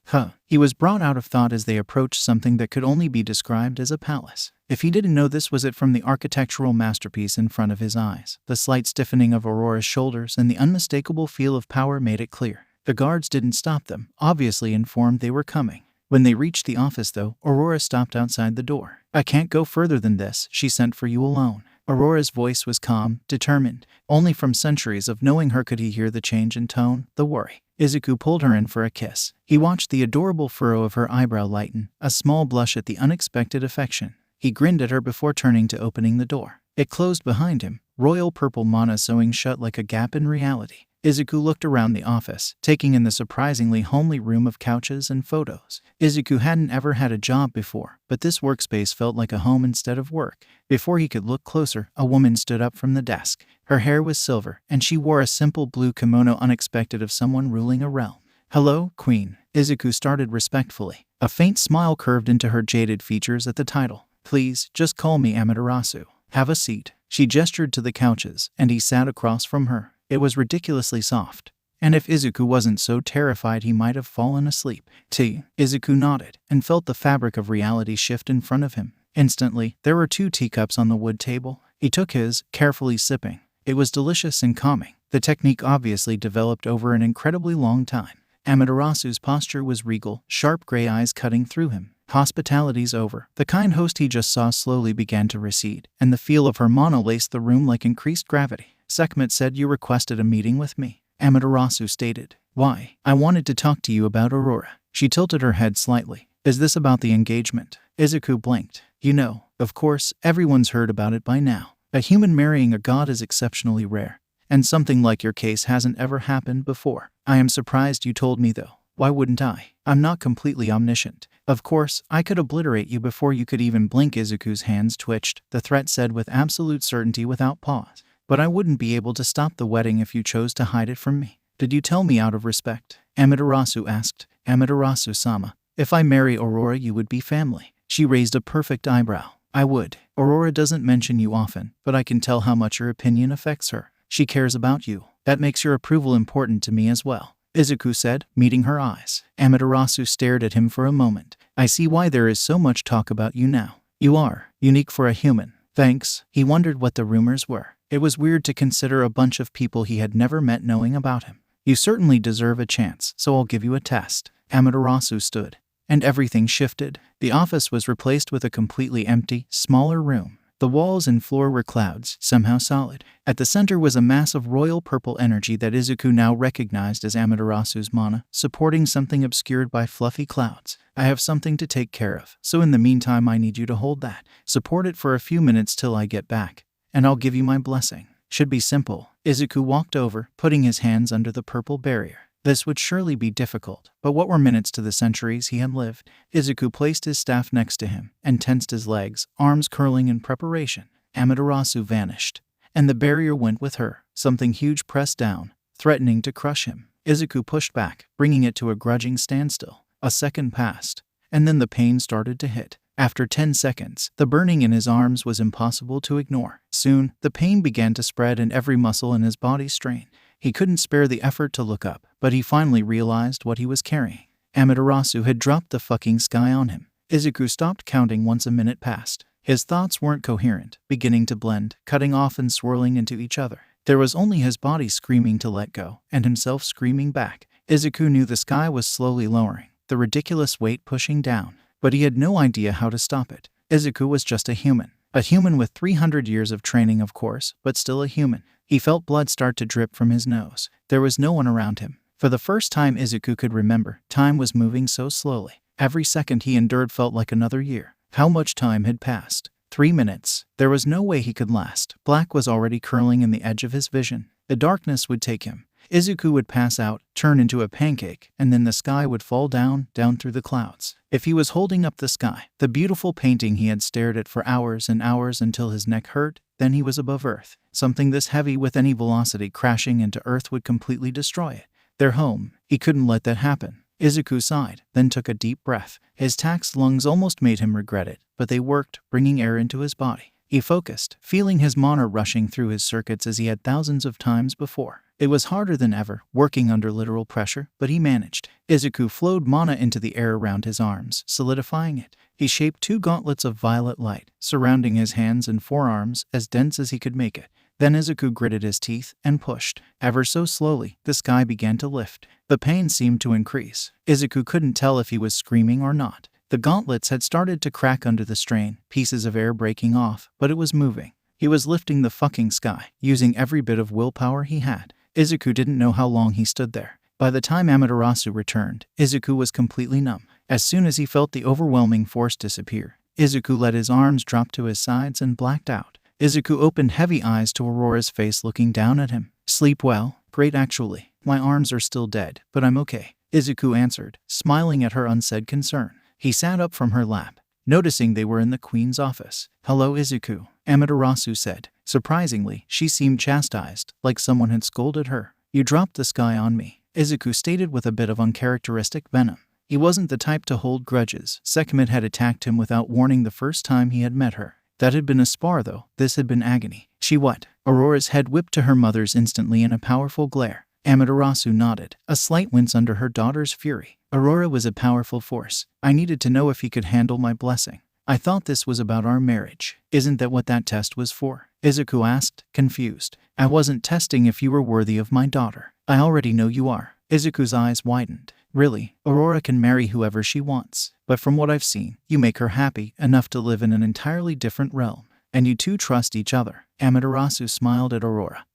He was brought out of thought as they approached something that could only be described as a palace. If he didn't know this was it from the architectural masterpiece in front of his eyes, the slight stiffening of Aurora's shoulders and the unmistakable feel of power made it clear. The guards didn't stop them, obviously informed they were coming. When they reached the office though, Aurora stopped outside the door. I can't go further than this, she sent for you alone. Aurora's voice was calm, determined. Only from centuries of knowing her could he hear the change in tone, the worry. Izuku pulled her in for a kiss. He watched the adorable furrow of her eyebrow lighten, a small blush at the unexpected affection. He grinned at her before turning to opening the door. It closed behind him, royal purple mana sewing shut like a gap in reality. Izuku looked around the office, taking in the surprisingly homely room of couches and photos. Izuku hadn't ever had a job before, but this workspace felt like a home instead of work. Before he could look closer, a woman stood up from the desk. Her hair was silver, and she wore a simple blue kimono unexpected of someone ruling a realm. Hello, Queen. Izuku started respectfully. A faint smile curved into her jaded features at the title. Please, just call me Amaterasu. Have a seat. She gestured to the couches, and he sat across from her. It was ridiculously soft, and if Izuku wasn't so terrified he might have fallen asleep. Izuku nodded, and felt the fabric of reality shift in front of him. Instantly, there were 2 teacups on the wood table. He took his, carefully sipping. It was delicious and calming, the technique obviously developed over an incredibly long time. Amaterasu's posture was regal, sharp gray eyes cutting through him. Hospitality's over. The kind host he just saw slowly began to recede, and the feel of her mana laced the room like increased gravity. Sekhmet said you requested a meeting with me. Amaterasu stated. Why? I wanted to talk to you about Aurora. She tilted her head slightly. Is this about the engagement? Izuku blinked. You know, of course, everyone's heard about it by now. A human marrying a god is exceptionally rare, and something like your case hasn't ever happened before. I am surprised you told me though. Why wouldn't I? I'm not completely omniscient. Of course, I could obliterate you before you could even blink. Izuku's hands twitched, the threat said with absolute certainty without pause. But I wouldn't be able to stop the wedding if you chose to hide it from me. Did you tell me out of respect? Amaterasu asked. Amaterasu-sama, if I marry Aurora you would be family. She raised a perfect eyebrow. I would. Aurora doesn't mention you often, but I can tell how much your opinion affects her. She cares about you. That makes your approval important to me as well. Izuku said, meeting her eyes. Amaterasu stared at him for a moment. I see why there is so much talk about you now. You are unique for a human. Thanks. He wondered what the rumors were. It was weird to consider a bunch of people he had never met knowing about him. You certainly deserve a chance, so I'll give you a test. Amaterasu stood, and everything shifted. The office was replaced with a completely empty, smaller room. The walls and floor were clouds, somehow solid. At the center was a mass of royal purple energy that Izuku now recognized as Amaterasu's mana, supporting something obscured by fluffy clouds. I have something to take care of, so in the meantime I need you to hold that. Support it for a few minutes till I get back, and I'll give you my blessing. Should be simple. Izuku walked over, putting his hands under the purple barrier. This would surely be difficult, but what were minutes to the centuries he had lived? Izuku placed his staff next to him and tensed his legs, arms curling in preparation. Amaterasu vanished, and the barrier went with her. Something huge pressed down, threatening to crush him. Izuku pushed back, bringing it to a grudging standstill. A second passed, and then the pain started to hit. After 10 seconds, the burning in his arms was impossible to ignore. Soon, the pain began to spread and every muscle in his body strained. He couldn't spare the effort to look up, but he finally realized what he was carrying. Amaterasu had dropped the fucking sky on him. Izuku stopped counting once a minute passed. His thoughts weren't coherent, beginning to blend, cutting off and swirling into each other. There was only his body screaming to let go, and himself screaming back. Izuku knew the sky was slowly lowering, the ridiculous weight pushing down, but he had no idea how to stop it. Izuku was just a human with 300 years of training, of course, but still a human. He felt blood start to drip from his nose. There was no one around him. For the first time Izuku could remember, time was moving so slowly. Every second he endured felt like another year. How much time had passed? 3 minutes. There was no way he could last. Black was already curling in the edge of his vision. The darkness would take him. Izuku would pass out, turn into a pancake, and then the sky would fall down through the clouds. If he was holding up the sky, the beautiful painting he had stared at for hours and hours until his neck hurt, then he was above Earth. Something this heavy with any velocity crashing into Earth would completely destroy it. Their home. He couldn't let that happen. Izuku sighed, then took a deep breath. His taxed lungs almost made him regret it, but they worked, bringing air into his body. He focused, feeling his mana rushing through his circuits as he had thousands of times before. It was harder than ever, working under literal pressure, but he managed. Izuku flowed mana into the air around his arms, solidifying it. He shaped 2 gauntlets of violet light, surrounding his hands and forearms, as dense as he could make it. Then Izuku gritted his teeth and pushed. Ever so slowly, the sky began to lift. The pain seemed to increase. Izuku couldn't tell if he was screaming or not. The gauntlets had started to crack under the strain, pieces of air breaking off, but it was moving. He was lifting the fucking sky, using every bit of willpower he had. Izuku didn't know how long he stood there. By the time Amaterasu returned, Izuku was completely numb. As soon as he felt the overwhelming force disappear, Izuku let his arms drop to his sides and blacked out. Izuku opened heavy eyes to Aurora's face looking down at him. "Sleep well?" "Great actually. My arms are still dead, but I'm okay," Izuku answered, smiling at her unsaid concern. He sat up from her lap, noticing they were in the queen's office. "Hello, Izuku," Amaterasu said. Surprisingly, she seemed chastised, like someone had scolded her. "You dropped the sky on me," Izuku stated with a bit of uncharacteristic venom. He wasn't the type to hold grudges. Sekhmet had attacked him without warning the first time he had met her. That had been a spar though, this had been agony. "She what?" Aurora's head whipped to her mother's instantly in a powerful glare. Amaterasu nodded, a slight wince under her daughter's fury. "Aurora was a powerful force. I needed to know if he could handle my blessing. I thought this was about our marriage. Isn't that what that test was for?" Izuku asked, confused. "I wasn't testing if you were worthy of my daughter. I already know you are." Izuku's eyes widened. "Really, Aurora can marry whoever she wants. But from what I've seen, you make her happy enough to live in an entirely different realm. And you two trust each other." Amaterasu smiled at Aurora,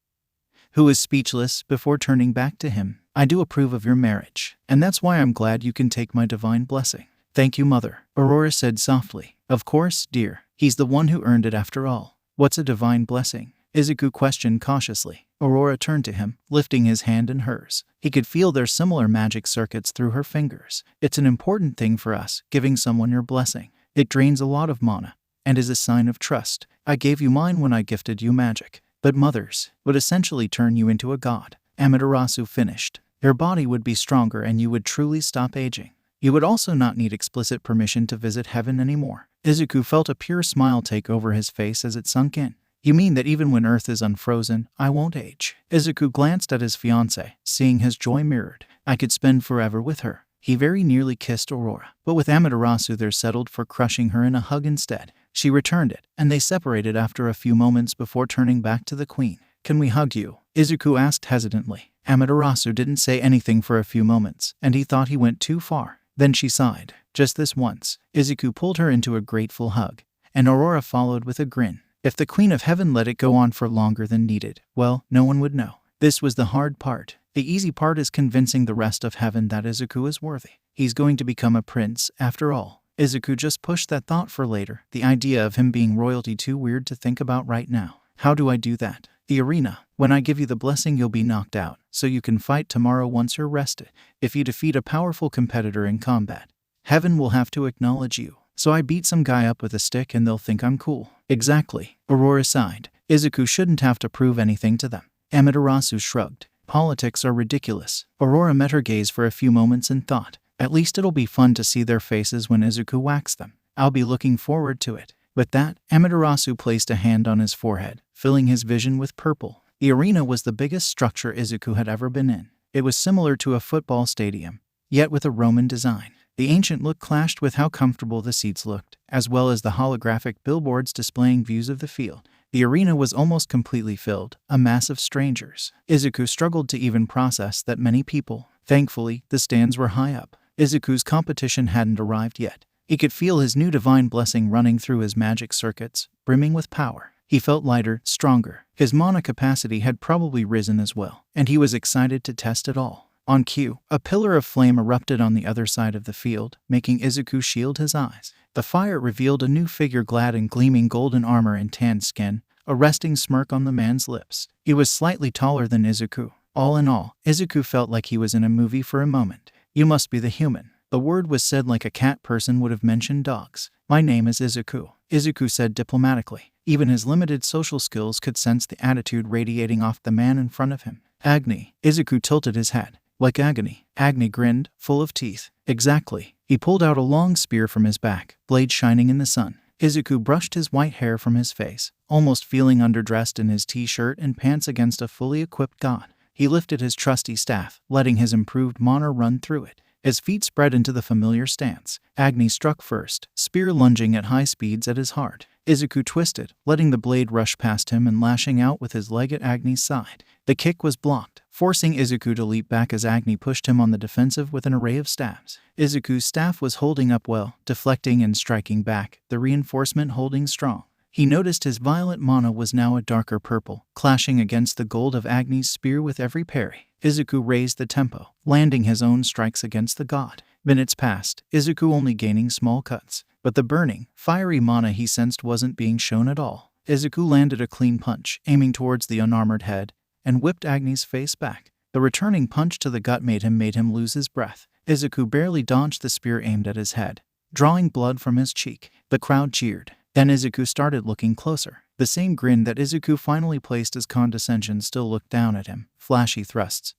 who was speechless before turning back to him. "I do approve of your marriage, and that's why I'm glad you can take my divine blessing." "Thank you, mother," Aurora said softly. "Of course, dear. He's the one who earned it after all." "What's a divine blessing?" Izuku questioned cautiously. Aurora turned to him, lifting his hand in hers. He could feel their similar magic circuits through her fingers. "It's an important thing for us, giving someone your blessing. It drains a lot of mana, and is a sign of trust. I gave you mine when I gifted you magic. But mothers would essentially turn you into a god," Amaterasu finished. "Your body would be stronger and you would truly stop aging. You would also not need explicit permission to visit heaven anymore." Izuku felt a pure smile take over his face as it sunk in. "You mean that even when Earth is unfrozen, I won't age?" Izuku glanced at his fiancée, seeing his joy mirrored. "I could spend forever with her." He very nearly kissed Aurora, but with Amaterasu there settled for crushing her in a hug instead. She returned it, and they separated after a few moments before turning back to the queen. "Can we hug you?" Izuku asked hesitantly. Amaterasu didn't say anything for a few moments, and he thought he went too far. Then she sighed. "Just this once." Izuku pulled her into a grateful hug, and Aurora followed with a grin. If the Queen of Heaven let it go on for longer than needed, well, no one would know. This was the hard part. The easy part is convincing the rest of heaven that Izuku is worthy. He's going to become a prince, after all. Izuku just pushed that thought for later, the idea of him being royalty too weird to think about right now. "How do I do that?" The arena. When I give you the blessing, you'll be knocked out, so you can fight tomorrow once you're rested. If you defeat a powerful competitor in combat, heaven will have to acknowledge you. So I beat some guy up with a stick and they'll think I'm cool. Exactly. Aurora sighed. Izuku shouldn't have to prove anything to them. Amaterasu shrugged. Politics are ridiculous. Aurora met her gaze for a few moments and thought, at least it'll be fun to see their faces when Izuku whacks them. I'll be looking forward to it. With that, Amaterasu placed a hand on his forehead, filling his vision with purple. The arena was the biggest structure Izuku had ever been in. It was similar to a football stadium, yet with a Roman design. The ancient look clashed with how comfortable the seats looked, as well as the holographic billboards displaying views of the field. The arena was almost completely filled, a mass of strangers. Izuku struggled to even process that many people. Thankfully, the stands were high up. Izuku's competition hadn't arrived yet. He could feel his new divine blessing running through his magic circuits, brimming with power. He felt lighter, stronger. His mana capacity had probably risen as well, and he was excited to test it all. On cue, a pillar of flame erupted on the other side of the field, making Izuku shield his eyes. The fire revealed a new figure clad in gleaming golden armor and tanned skin, a resting smirk on the man's lips. He was slightly taller than Izuku. All in all, Izuku felt like he was in a movie for a moment. You must be the human. The word was said like a cat person would have mentioned dogs. My name is Izuku. Izuku said diplomatically. Even his limited social skills could sense the attitude radiating off the man in front of him. Agni. Izuku tilted his head. Like agony. Agni grinned, full of teeth. Exactly. He pulled out a long spear from his back, blade shining in the sun. Izuku brushed his white hair from his face, almost feeling underdressed in his t-shirt and pants against a fully equipped god. He lifted his trusty staff, letting his improved mana run through it. His feet spread into the familiar stance. Agni struck first, spear lunging at high speeds at his heart. Izuku twisted, letting the blade rush past him and lashing out with his leg at Agni's side. The kick was blocked, forcing Izuku to leap back as Agni pushed him on the defensive with an array of stabs. Izuku's staff was holding up well, deflecting and striking back, the reinforcement holding strong. He noticed his violet mana was now a darker purple, clashing against the gold of Agni's spear with every parry. Izuku raised the tempo, landing his own strikes against the god. Minutes passed, Izuku only gaining small cuts, but the burning, fiery mana he sensed wasn't being shown at all. Izuku landed a clean punch, aiming towards the unarmored head, and whipped Agni's face back. The returning punch to the gut made him lose his breath. Izuku barely dodged the spear aimed at his head, drawing blood from his cheek. The crowd cheered. Then Izuku started looking closer. The same grin that Izuku finally placed as condescension still looked down at him. Flashy thrusts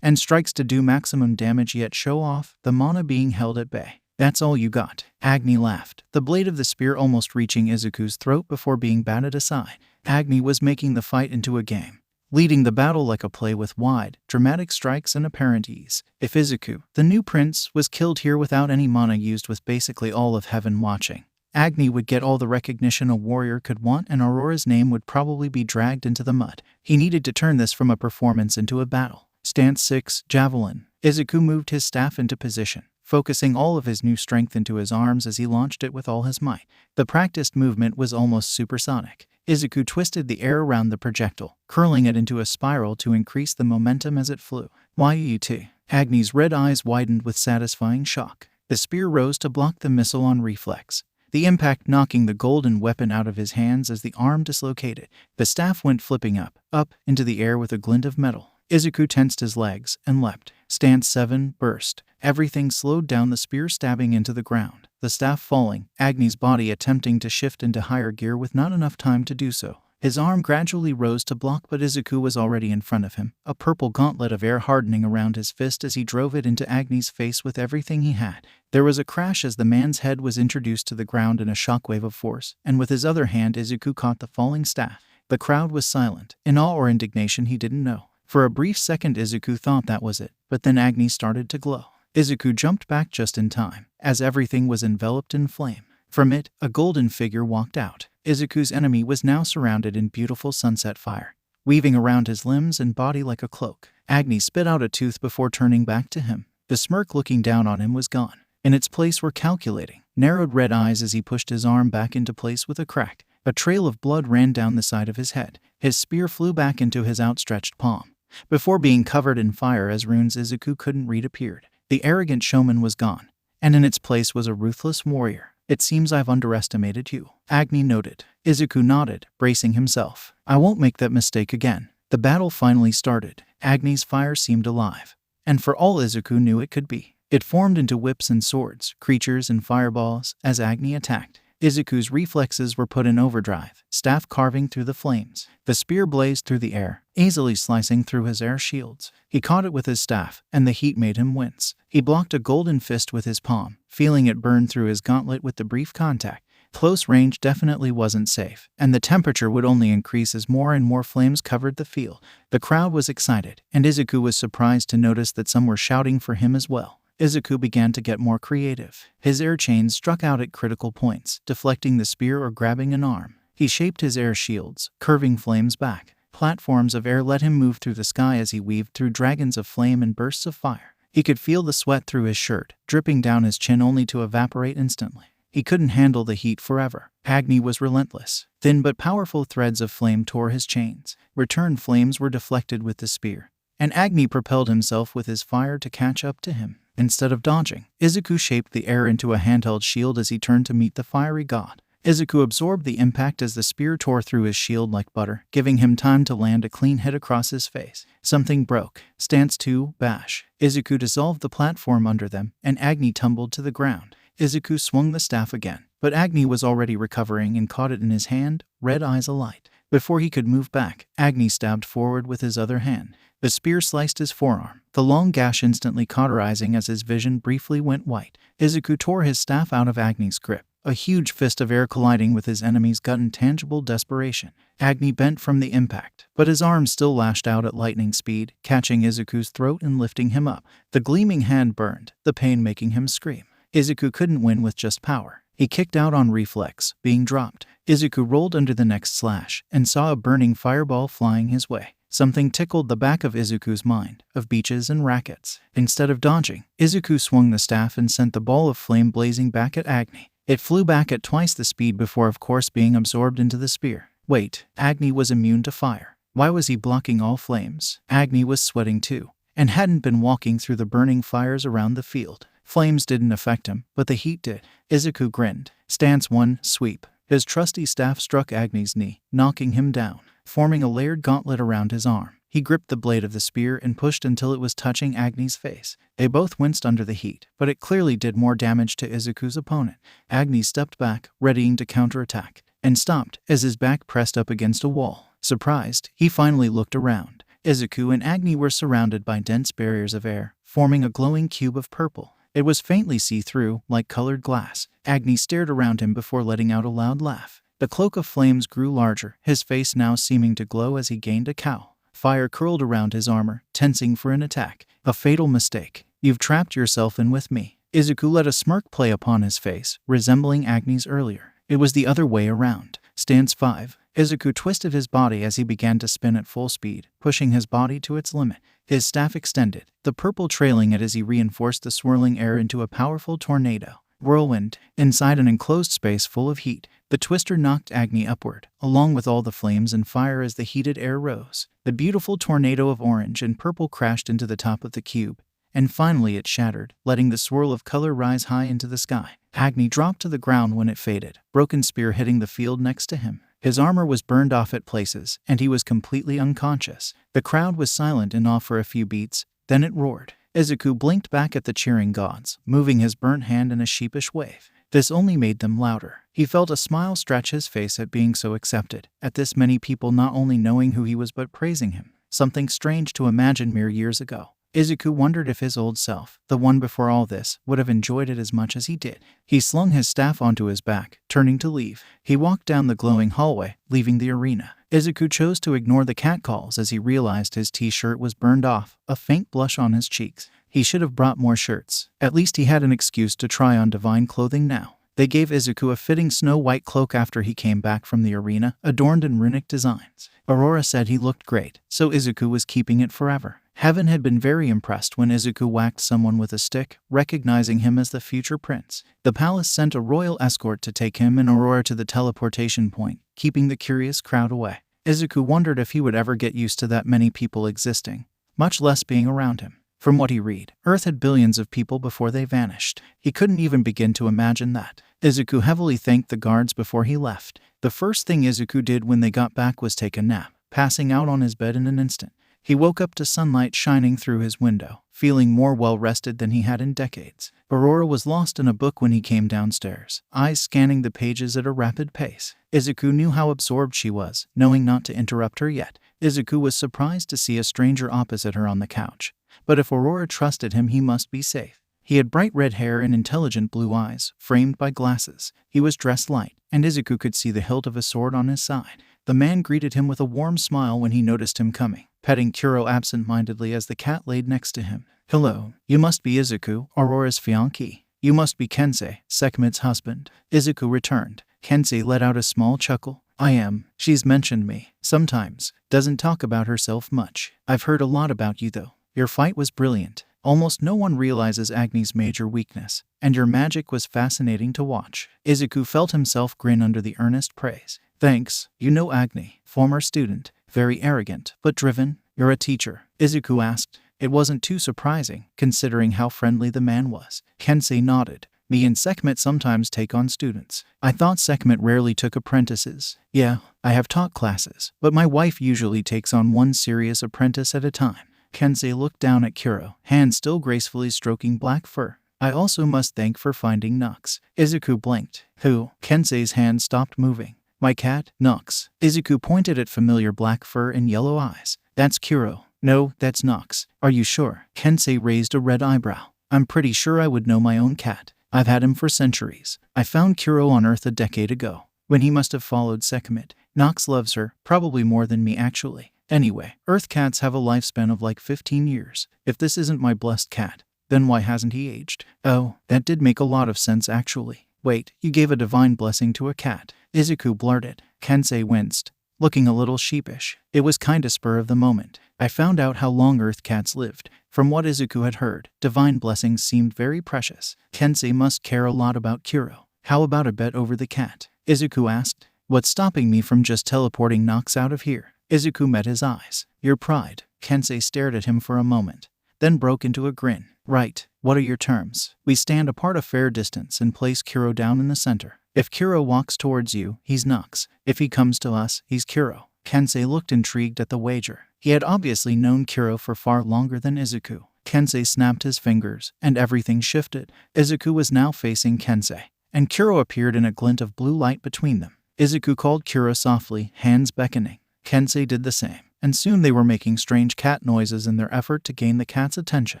and strikes to do maximum damage yet show off, the mana being held at bay. That's all you got. Agni laughed, the blade of the spear almost reaching Izuku's throat before being batted aside. Agni was making the fight into a game, leading the battle like a play with wide, dramatic strikes and apparent ease. If Izuku, the new prince, was killed here without any mana used with basically all of heaven watching, Agni would get all the recognition a warrior could want and Aurora's name would probably be dragged into the mud. He needed to turn this from a performance into a battle. Stance 6, Javelin. Izuku moved his staff into position, focusing all of his new strength into his arms as he launched it with all his might. The practiced movement was almost supersonic. Izuku twisted the air around the projectile, curling it into a spiral to increase the momentum as it flew. Yut. Agni's red eyes widened with satisfying shock. The spear rose to block the missile on reflex, the impact knocking the golden weapon out of his hands as the arm dislocated. The staff went flipping up, into the air with a glint of metal. Izuku tensed his legs and leapt. Stance 7, Burst. Everything slowed down, the spear stabbing into the ground, the staff falling, Agni's body attempting to shift into higher gear with not enough time to do so. His arm gradually rose to block, but Izuku was already in front of him, a purple gauntlet of air hardening around his fist as he drove it into Agni's face with everything he had. There was a crash as the man's head was introduced to the ground in a shockwave of force, and with his other hand Izuku caught the falling staff. The crowd was silent, in awe or indignation he didn't know. For a brief second Izuku thought that was it, but then Agni started to glow. Izuku jumped back just in time, as everything was enveloped in flame. From it, a golden figure walked out. Izuku's enemy was now surrounded in beautiful sunset fire, weaving around his limbs and body like a cloak. Agni spit out a tooth before turning back to him. The smirk looking down on him was gone. In its place were calculating, narrowed red eyes as he pushed his arm back into place with a crack. A trail of blood ran down the side of his head. His spear flew back into his outstretched palm, before being covered in fire as runes Izuku couldn't read appeared. The arrogant showman was gone, and in its place was a ruthless warrior. It seems I've underestimated you, Agni noted. Izuku nodded, bracing himself. I won't make that mistake again. The battle finally started. Agni's fire seemed alive, and for all Izuku knew it could be, it formed into whips and swords, creatures and fireballs as Agni attacked. Izuku's reflexes were put in overdrive, staff carving through the flames. The spear blazed through the air, easily slicing through his air shields. He caught it with his staff, and the heat made him wince. He blocked a golden fist with his palm, feeling it burn through his gauntlet with the brief contact. Close range definitely wasn't safe, and the temperature would only increase as more and more flames covered the field. The crowd was excited, and Izuku was surprised to notice that some were shouting for him as well. Izuku began to get more creative. His air chains struck out at critical points, deflecting the spear or grabbing an arm. He shaped his air shields, curving flames back. Platforms of air let him move through the sky as he weaved through dragons of flame and bursts of fire. He could feel the sweat through his shirt, dripping down his chin only to evaporate instantly. He couldn't handle the heat forever. Agni was relentless. Thin but powerful threads of flame tore his chains. Return flames were deflected with the spear, and Agni propelled himself with his fire to catch up to him. Instead of dodging, Izuku shaped the air into a handheld shield as he turned to meet the fiery god. Izuku absorbed the impact as the spear tore through his shield like butter, giving him time to land a clean hit across his face. Something broke. Stance 2, bash. Izuku dissolved the platform under them, and Agni tumbled to the ground. Izuku swung the staff again, but Agni was already recovering and caught it in his hand, red eyes alight. Before he could move back, Agni stabbed forward with his other hand. The spear sliced his forearm, the long gash instantly cauterizing as his vision briefly went white. Izuku tore his staff out of Agni's grip, a huge fist of air colliding with his enemy's gut in tangible desperation. Agni bent from the impact, but his arm still lashed out at lightning speed, catching Izuku's throat and lifting him up. The gleaming hand burned, the pain making him scream. Izuku couldn't win with just power. He kicked out on reflex, being dropped. Izuku rolled under the next slash, and saw a burning fireball flying his way. Something tickled the back of Izuku's mind, of beaches and rackets. Instead of dodging, Izuku swung the staff and sent the ball of flame blazing back at Agni. It flew back at twice the speed before of course being absorbed into the spear. Wait, Agni was immune to fire. Why was he blocking all flames? Agni was sweating too, and hadn't been walking through the burning fires around the field. Flames didn't affect him, but the heat did. Izuku grinned. Stance 1, sweep. His trusty staff struck Agni's knee, knocking him down, forming a layered gauntlet around his arm. He gripped the blade of the spear and pushed until it was touching Agni's face. They both winced under the heat, but it clearly did more damage to Izuku's opponent. Agni stepped back, readying to counterattack, and stopped as his back pressed up against a wall. Surprised, he finally looked around. Izuku and Agni were surrounded by dense barriers of air, forming a glowing cube of purple. It was faintly see-through, like colored glass. Agni stared around him before letting out a loud laugh. The cloak of flames grew larger, his face now seeming to glow as he gained a cowl. Fire curled around his armor, tensing for an attack. A fatal mistake. You've trapped yourself in with me. Izuku let a smirk play upon his face, resembling Agni's earlier. It was the other way around. Stance 5. Izuku twisted his body as he began to spin at full speed, pushing his body to its limit. His staff extended, the purple trailing it as he reinforced the swirling air into a powerful tornado. Whirlwind. Inside an enclosed space full of heat, the twister knocked Agni upward, along with all the flames and fire as the heated air rose. The beautiful tornado of orange and purple crashed into the top of the cube, and finally it shattered, letting the swirl of color rise high into the sky. Agni dropped to the ground when it faded, broken spear hitting the field next to him. His armor was burned off at places, and he was completely unconscious. The crowd was silent in awe for a few beats, then it roared. Izuku blinked back at the cheering gods, moving his burnt hand in a sheepish wave. This only made them louder. He felt a smile stretch his face at being so accepted, at this many people not only knowing who he was but praising him. Something strange to imagine mere years ago. Izuku wondered if his old self, the one before all this, would have enjoyed it as much as he did. He slung his staff onto his back, turning to leave. He walked down the glowing hallway, leaving the arena. Izuku chose to ignore the catcalls as he realized his t-shirt was burned off, a faint blush on his cheeks. He should have brought more shirts. At least he had an excuse to try on divine clothing now. They gave Izuku a fitting snow-white cloak after he came back from the arena, adorned in runic designs. Aurora said he looked great, so Izuku was keeping it forever. Heaven had been very impressed when Izuku whacked someone with a stick, recognizing him as the future prince. The palace sent a royal escort to take him and Aurora to the teleportation point, keeping the curious crowd away. Izuku wondered if he would ever get used to that many people existing, much less being around him. From what he read, Earth had billions of people before they vanished. He couldn't even begin to imagine that. Izuku heavily thanked the guards before he left. The first thing Izuku did when they got back was take a nap, passing out on his bed in an instant. He woke up to sunlight shining through his window, feeling more well-rested than he had in decades. Aurora was lost in a book when he came downstairs, eyes scanning the pages at a rapid pace. Izuku knew how absorbed she was, knowing not to interrupt her yet. Izuku was surprised to see a stranger opposite her on the couch. But if Aurora trusted him, he must be safe. He had bright red hair and intelligent blue eyes, framed by glasses. He was dressed light, and Izuku could see the hilt of a sword on his side. The man greeted him with a warm smile when he noticed him coming, petting Kuro absent-mindedly as the cat laid next to him. "Hello, you must be Izuku, Aurora's fiancé. You must be Kensei, Sekhmet's husband." Izuku returned. Kensei let out a small chuckle. "I am. She's mentioned me. Sometimes. Doesn't talk about herself much. I've heard a lot about you though. Your fight was brilliant. Almost no one realizes Agni's major weakness, and your magic was fascinating to watch." Izuku felt himself grin under the earnest praise. "Thanks. You know Agni, former student, very arrogant, but driven. You're a teacher?" Izuku asked. It wasn't too surprising, considering how friendly the man was. Kensei nodded. "Me and Sekhmet sometimes take on students." "I thought Sekhmet rarely took apprentices." "Yeah, I have taught classes, but my wife usually takes on one serious apprentice at a time." Kensei looked down at Kuro, hand still gracefully stroking black fur. "I also must thank for finding Nux." Izuku blinked. "Who?" Kensei's hand stopped moving. "My cat, Nux." Izuku pointed at familiar black fur and yellow eyes. "That's Kuro." "No, that's Nux." "Are you sure?" Kensei raised a red eyebrow. "I'm pretty sure I would know my own cat. I've had him for centuries. I found Kuro on Earth a decade ago, when he must have followed Sekhmet. Nox loves her, probably more than me actually. Anyway, Earth cats have a lifespan of like 15 years. If this isn't my blessed cat, then why hasn't he aged?" "Oh, that did make a lot of sense actually. Wait, you gave a divine blessing to a cat?" Izuku blurted. Kensei winced, looking a little sheepish. "It was kinda spur of the moment. I found out how long Earth cats lived. From what Izuku had heard, divine blessings seemed very precious. Kensei must care a lot about Kuro. How about a bet over the cat?" Izuku asked. "What's stopping me from just teleporting Nox out of here?" Izuku met his eyes. "Your pride." Kensei stared at him for a moment, then broke into a grin. "Right. What are your terms?" "We stand apart a fair distance and place Kuro down in the center. If Kuro walks towards you, he's Nox. If he comes to us, he's Kuro." Kensei looked intrigued at the wager. He had obviously known Kuro for far longer than Izuku. Kensei snapped his fingers, and everything shifted. Izuku was now facing Kensei, and Kuro appeared in a glint of blue light between them. Izuku called Kuro softly, hands beckoning. Kensei did the same, and soon they were making strange cat noises in their effort to gain the cat's attention.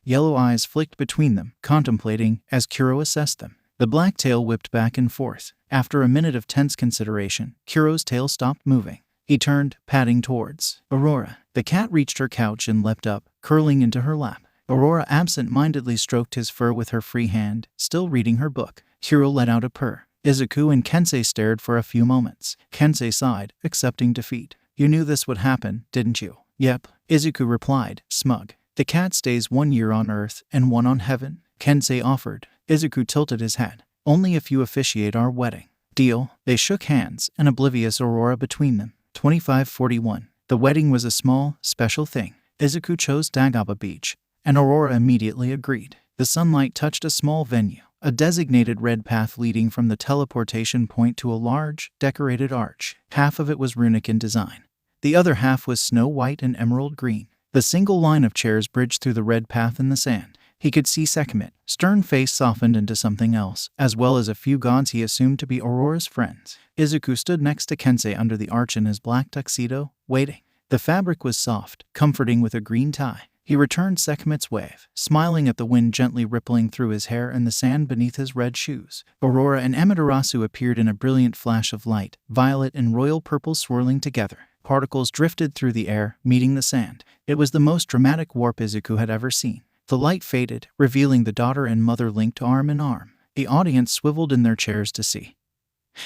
Yellow eyes flicked between them, contemplating, as Kuro assessed them. The black tail whipped back and forth. After a minute of tense consideration, Kuro's tail stopped moving. He turned, padding towards Aurora. The cat reached her couch and leapt up, curling into her lap. Aurora absent-mindedly stroked his fur with her free hand, still reading her book. Kuro let out a purr. Izuku and Kensei stared for a few moments. Kensei sighed, accepting defeat. "You knew this would happen, didn't you?" "Yep," Izuku replied, smug. "The cat stays 1 year on Earth and 1 on Heaven," Kensei offered. Izuku tilted his head. "Only if you officiate our wedding." "Deal." They shook hands, an oblivious Aurora between them. 2541. The wedding was a small, special thing. Izuku chose Dagaba Beach, and Aurora immediately agreed. The sunlight touched a small venue, a designated red path leading from the teleportation point to a large, decorated arch. Half of it was runic in design. The other half was snow white and emerald green. The single line of chairs bridged through the red path in the sand. He could see Sekhmet, stern face softened into something else, as well as a few gods he assumed to be Aurora's friends. Izuku stood next to Kensei under the arch in his black tuxedo, waiting. The fabric was soft, comforting with a green tie. He returned Sekhmet's wave, smiling at the wind gently rippling through his hair and the sand beneath his red shoes. Aurora and Amaterasu appeared in a brilliant flash of light, violet and royal purple swirling together. Particles drifted through the air, meeting the sand. It was the most dramatic warp Izuku had ever seen. The light faded, revealing the daughter and mother linked arm in arm. The audience swiveled in their chairs to see.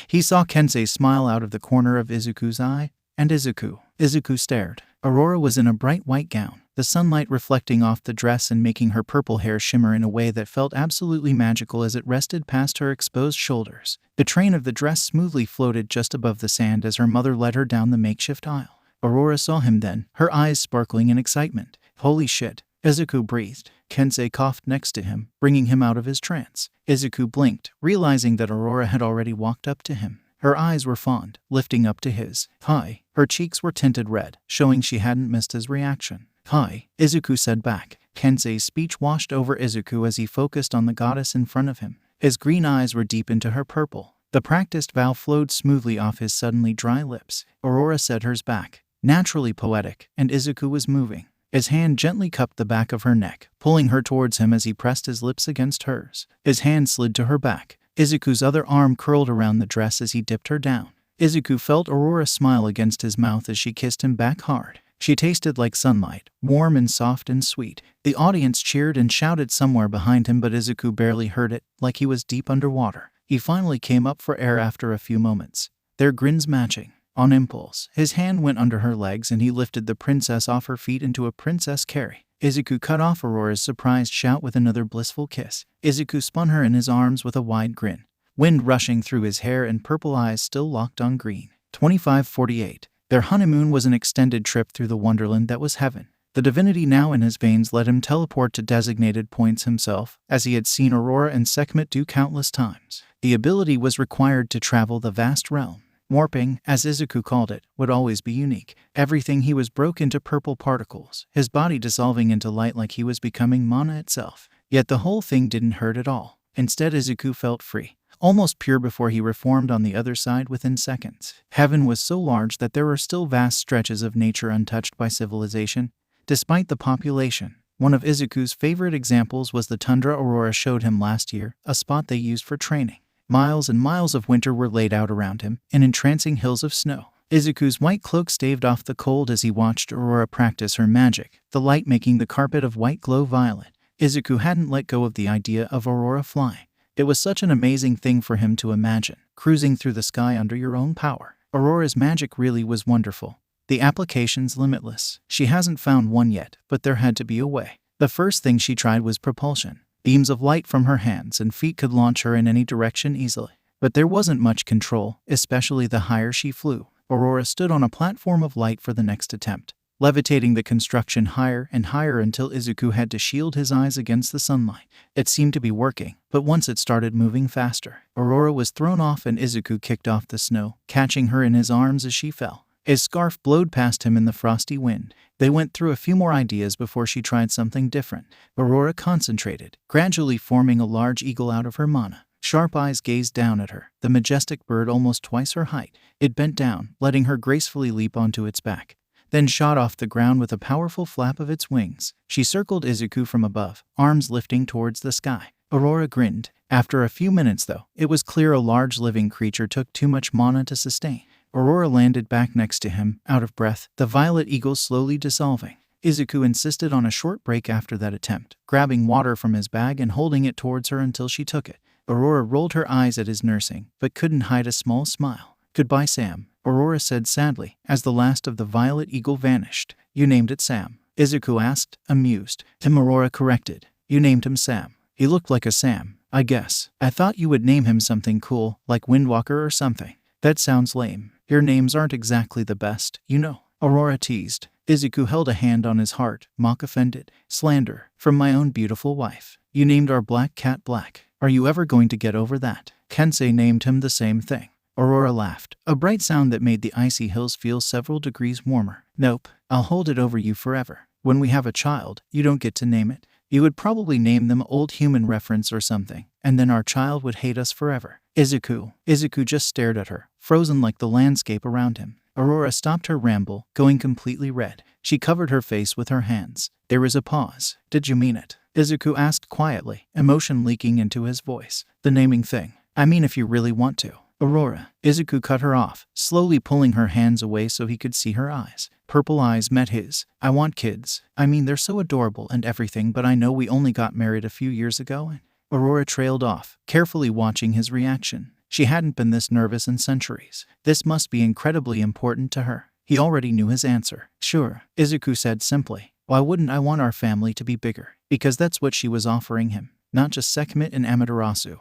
He saw Kensei smile out of the corner of Izuku's eye, and Izuku stared. Aurora was in a bright white gown, the sunlight reflecting off the dress and making her purple hair shimmer in a way that felt absolutely magical as it rested past her exposed shoulders. The train of the dress smoothly floated just above the sand as her mother led her down the makeshift aisle. Aurora saw him then, her eyes sparkling in excitement. "Holy shit, Izuku breathed. Kensei coughed next to him, bringing him out of his trance. Izuku blinked, realizing that Aurora had already walked up to him. Her eyes were fond, lifting up to his. Hi. Her cheeks were tinted red, showing she hadn't missed his reaction. Hi, Izuku said back. Kensei's speech washed over Izuku as he focused on the goddess in front of him. His green eyes were deep into her purple. The practiced vow flowed smoothly off his suddenly dry lips. Aurora said hers back, naturally poetic, and Izuku was moving. His hand gently cupped the back of her neck, pulling her towards him as he pressed his lips against hers. His hand slid to her back. Izuku's other arm curled around the dress as he dipped her down. Izuku felt Aurora smile against his mouth as she kissed him back hard. She tasted like sunlight, warm and soft and sweet. The audience cheered and shouted somewhere behind him, but Izuku barely heard it, like he was deep underwater. He finally came up for air after a few moments, their grins matching. On impulse, his hand went under her legs and he lifted the princess off her feet into a princess carry. Izuku cut off Aurora's surprised shout with another blissful kiss. Izuku spun her in his arms with a wide grin, wind rushing through his hair and purple eyes still locked on green. 2548. Their honeymoon was an extended trip through the wonderland that was heaven. The divinity now in his veins let him teleport to designated points himself, as he had seen Aurora and Sekhmet do countless times. The ability was required to travel the vast realm. Warping, as Izuku called it, would always be unique. Everything he was broke into purple particles, his body dissolving into light like he was becoming mana itself. Yet the whole thing didn't hurt at all. Instead, Izuku felt free, almost pure before he reformed on the other side within seconds. Heaven was so large that there were still vast stretches of nature untouched by civilization, despite the population. One of Izuku's favorite examples was the tundra Aurora showed him last year, a spot they used for training. Miles and miles of winter were laid out around him, in entrancing hills of snow. Izuku's white cloak staved off the cold as he watched Aurora practice her magic, the light making the carpet of white glow violet. Izuku hadn't let go of the idea of Aurora flying. It was such an amazing thing for him to imagine, cruising through the sky under your own power. Aurora's magic really was wonderful. The applications limitless. She hasn't found one yet, but there had to be a way. The first thing she tried was propulsion. Beams of light from her hands and feet could launch her in any direction easily. But there wasn't much control, especially the higher she flew. Aurora stood on a platform of light for the next attempt, levitating the construction higher and higher until Izuku had to shield his eyes against the sunlight. It seemed to be working, but once it started moving faster, Aurora was thrown off and Izuku kicked off the snow, catching her in his arms as she fell. His scarf blowed past him in the frosty wind. They went through a few more ideas before she tried something different. Aurora concentrated, gradually forming a large eagle out of her mana. Sharp eyes gazed down at her, the majestic bird almost twice her height. It bent down, letting her gracefully leap onto its back, then shot off the ground with a powerful flap of its wings. She circled Izuku from above, arms lifting towards the sky. Aurora grinned. After a few minutes, though, it was clear a large living creature took too much mana to sustain. Aurora landed back next to him, out of breath, the violet eagle slowly dissolving. Izuku insisted on a short break after that attempt, grabbing water from his bag and holding it towards her until she took it. Aurora rolled her eyes at his nursing, but couldn't hide a small smile. "Goodbye, Sam," Aurora said sadly, as the last of the violet eagle vanished. "You named it Sam?" Izuku asked, amused. Aurora corrected. "You named him Sam. He looked like a Sam, I guess. I thought you would name him something cool, like Windwalker or something." "That sounds lame. Your names aren't exactly the best, you know," Aurora teased. Izuku held a hand on his heart, mock offended. "Slander, from my own beautiful wife. You named our black cat Black. Are you ever going to get over that?" Kensei named him the same thing. Aurora laughed, a bright sound that made the icy hills feel several degrees warmer. "Nope, I'll hold it over you forever. When we have a child, you don't get to name it. You would probably name them Old Human Reference or something, and then our child would hate us forever." Izuku just stared at her, frozen like the landscape around him. Aurora stopped her ramble, going completely red. She covered her face with her hands. There was a pause. "Did you mean it?" Izuku asked quietly, emotion leaking into his voice. "The naming thing. I mean if you really want to." "Aurora." Izuku cut her off, slowly pulling her hands away so he could see her eyes. Purple eyes met his. "I want kids. I mean they're so adorable and everything, but I know we only got married a few years ago and..." Aurora trailed off, carefully watching his reaction. She hadn't been this nervous in centuries. This must be incredibly important to her. He already knew his answer. "Sure," Izuku said simply. "Why wouldn't I want our family to be bigger?" Because that's what she was offering him. Not just Sekhmet and Amaterasu,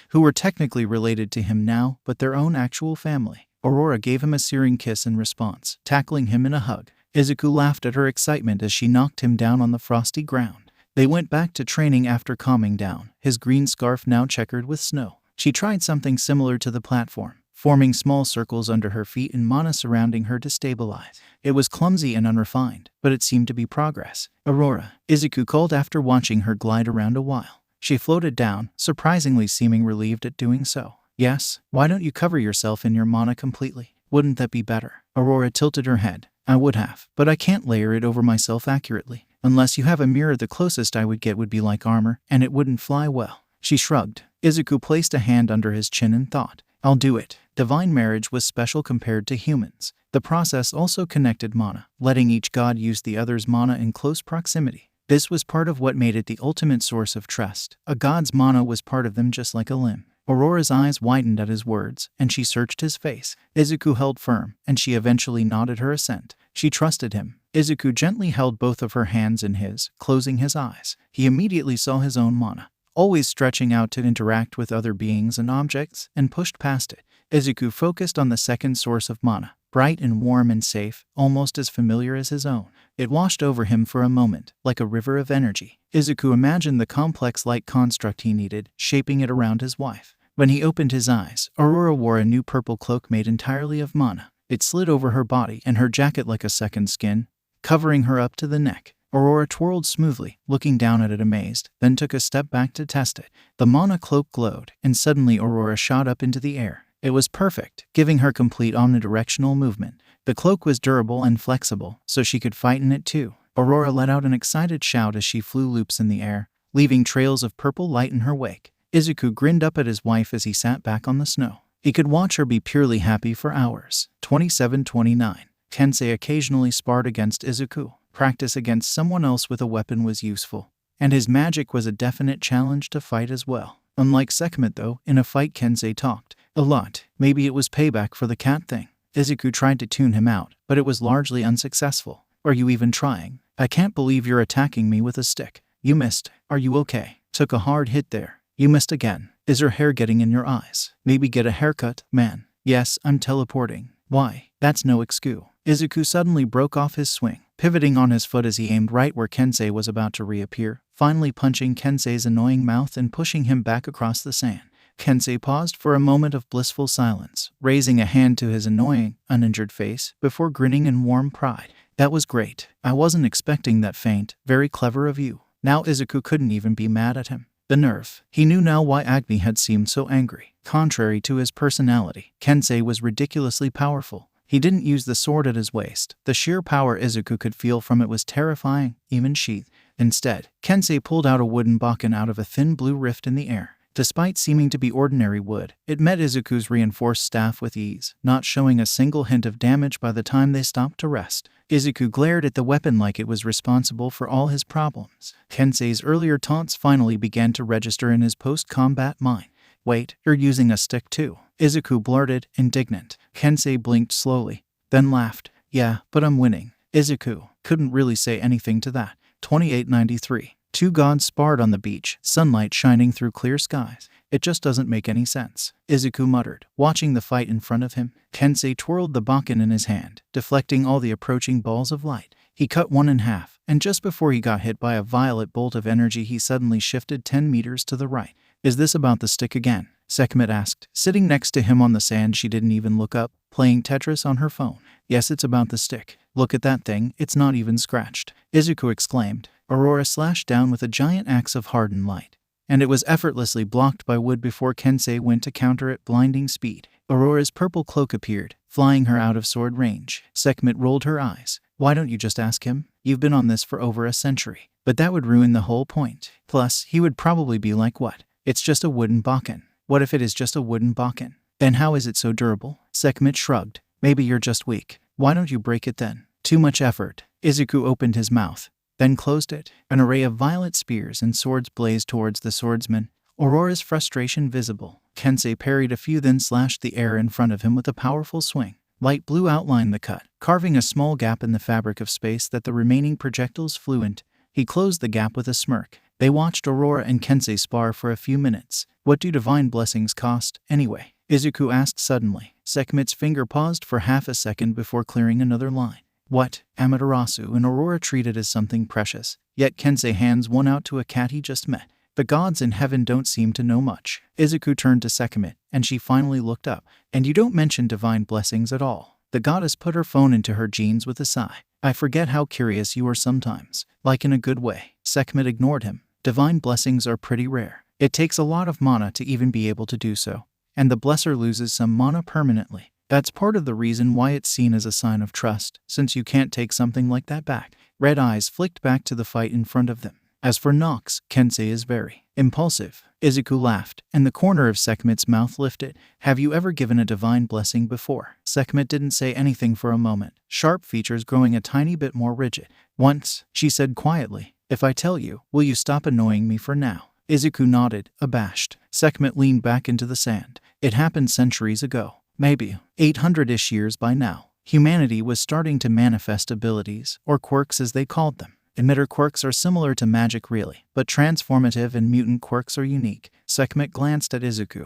who were technically related to him now, but their own actual family. Aurora gave him a searing kiss in response, tackling him in a hug. Izuku laughed at her excitement as she knocked him down on the frosty ground. They went back to training after calming down, his green scarf now checkered with snow. She tried something similar to the platform, forming small circles under her feet and mana surrounding her to stabilize. It was clumsy and unrefined, but it seemed to be progress. Aurora, Izuku called after watching her glide around a while. She floated down, surprisingly seeming relieved at doing so. Yes, why don't you cover yourself in your mana completely? Wouldn't that be better? Aurora tilted her head. I would have, but I can't layer it over myself accurately. Unless you have a mirror, the closest I would get would be like armor, and it wouldn't fly well. She shrugged. Izuku placed a hand under his chin and thought, I'll do it. Divine marriage was special compared to humans. The process also connected mana, letting each god use the other's mana in close proximity. This was part of what made it the ultimate source of trust. A god's mana was part of them just like a limb. Aurora's eyes widened at his words, and she searched his face. Izuku held firm, and she eventually nodded her assent. She trusted him. Izuku gently held both of her hands in his, closing his eyes. He immediately saw his own mana, always stretching out to interact with other beings and objects, and pushed past it. Izuku focused on the second source of mana, bright and warm and safe, almost as familiar as his own. It washed over him for a moment, like a river of energy. Izuku imagined the complex light construct he needed, shaping it around his wife. When he opened his eyes, Aurora wore a new purple cloak made entirely of mana. It slid over her body and her jacket like a second skin, covering her up to the neck. Aurora twirled smoothly, looking down at it amazed, then took a step back to test it. The mana cloak glowed, and suddenly Aurora shot up into the air. It was perfect, giving her complete omnidirectional movement. The cloak was durable and flexible, so she could fight in it too. Aurora let out an excited shout as she flew loops in the air, leaving trails of purple light in her wake. Izuku grinned up at his wife as he sat back on the snow. He could watch her be purely happy for hours. 27-29. Kensei occasionally sparred against Izuku. Practice against someone else with a weapon was useful, and his magic was a definite challenge to fight as well. Unlike Sekhmet though, in a fight Kensei talked a lot. Maybe it was payback for the cat thing. Izuku tried to tune him out, but it was largely unsuccessful. Are you even trying? I can't believe you're attacking me with a stick. You missed. Are you okay? Took a hard hit there. You missed again. Is your hair getting in your eyes? Maybe get a haircut, man. Yes, I'm teleporting. Why? That's no excuse. Izuku suddenly broke off his swing, pivoting on his foot as he aimed right where Kensei was about to reappear, finally punching Kensei's annoying mouth and pushing him back across the sand. Kensei paused for a moment of blissful silence, raising a hand to his annoying, uninjured face before grinning in warm pride. That was great. I wasn't expecting that feint. Very clever of you. Now Izuku couldn't even be mad at him. The nerve. He knew now why Agni had seemed so angry. Contrary to his personality, Kensei was ridiculously powerful. He didn't use the sword at his waist. The sheer power Izuku could feel from it was terrifying, even sheathed. Instead, Kensei pulled out a wooden bakken out of a thin blue rift in the air. Despite seeming to be ordinary wood, it met Izuku's reinforced staff with ease, not showing a single hint of damage by the time they stopped to rest. Izuku glared at the weapon like it was responsible for all his problems. Kensei's earlier taunts finally began to register in his post-combat mind. Wait, you're using a stick too? Izuku blurted, indignant. Kensei blinked slowly, then laughed. Yeah, but I'm winning. Izuku couldn't really say anything to that. 2893. Two gods sparred on the beach, sunlight shining through clear skies. It just doesn't make any sense, Izuku muttered, watching the fight in front of him. Kensei twirled the bakken in his hand, deflecting all the approaching balls of light. He cut one in half, and just before he got hit by a violet bolt of energy he suddenly shifted 10 meters to the right. Is this about the stick again? Sekhmet asked. Sitting next to him on the sand, she didn't even look up, playing Tetris on her phone. Yes, it's about the stick. Look at that thing, it's not even scratched, Izuku exclaimed. Aurora slashed down with a giant axe of hardened light, and it was effortlessly blocked by wood before Kensei went to counter at blinding speed. Aurora's purple cloak appeared, flying her out of sword range. Sekhmet rolled her eyes. Why don't you just ask him? You've been on this for over a century. But that would ruin the whole point. Plus, he would probably be like, what? It's just a wooden bakken. What if it is just a wooden bakken? Then how is it so durable? Sekhmet shrugged. Maybe you're just weak. Why don't you break it then? Too much effort. Izuku opened his mouth, then closed it. An array of violet spears and swords blazed towards the swordsman, Aurora's frustration visible. Kensei parried a few, then slashed the air in front of him with a powerful swing. Light blue outlined the cut, carving a small gap in the fabric of space that the remaining projectiles flew into. He closed the gap with a smirk. They watched Aurora and Kensei spar for a few minutes. What do divine blessings cost, anyway? Izuku asked suddenly. Sekhmet's finger paused for half a second before clearing another line. What? Amaterasu and Aurora treated as something precious, yet Kensei hands one out to a cat he just met. The gods in heaven don't seem to know much. Izuku turned to Sekhmet, and she finally looked up. And you don't mention divine blessings at all. The goddess put her phone into her jeans with a sigh. I forget how curious you are sometimes, like in a good way. Sekhmet ignored him. Divine blessings are pretty rare. It takes a lot of mana to even be able to do so, and the blesser loses some mana permanently. That's part of the reason why it's seen as a sign of trust, since you can't take something like that back. Red eyes flicked back to the fight in front of them. As for Nox, Kensei is very impulsive. Izuku laughed, and the corner of Sekhmet's mouth lifted. Have you ever given a divine blessing before? Sekhmet didn't say anything for a moment, sharp features growing a tiny bit more rigid. Once, she said quietly. If I tell you, will you stop annoying me for now? Izuku nodded, abashed. Sekhmet leaned back into the sand. It happened centuries ago. Maybe 800-ish years by now. Humanity was starting to manifest abilities, or quirks as they called them. Emitter quirks are similar to magic really, but transformative and mutant quirks are unique. Sekhmet glanced at Izuku,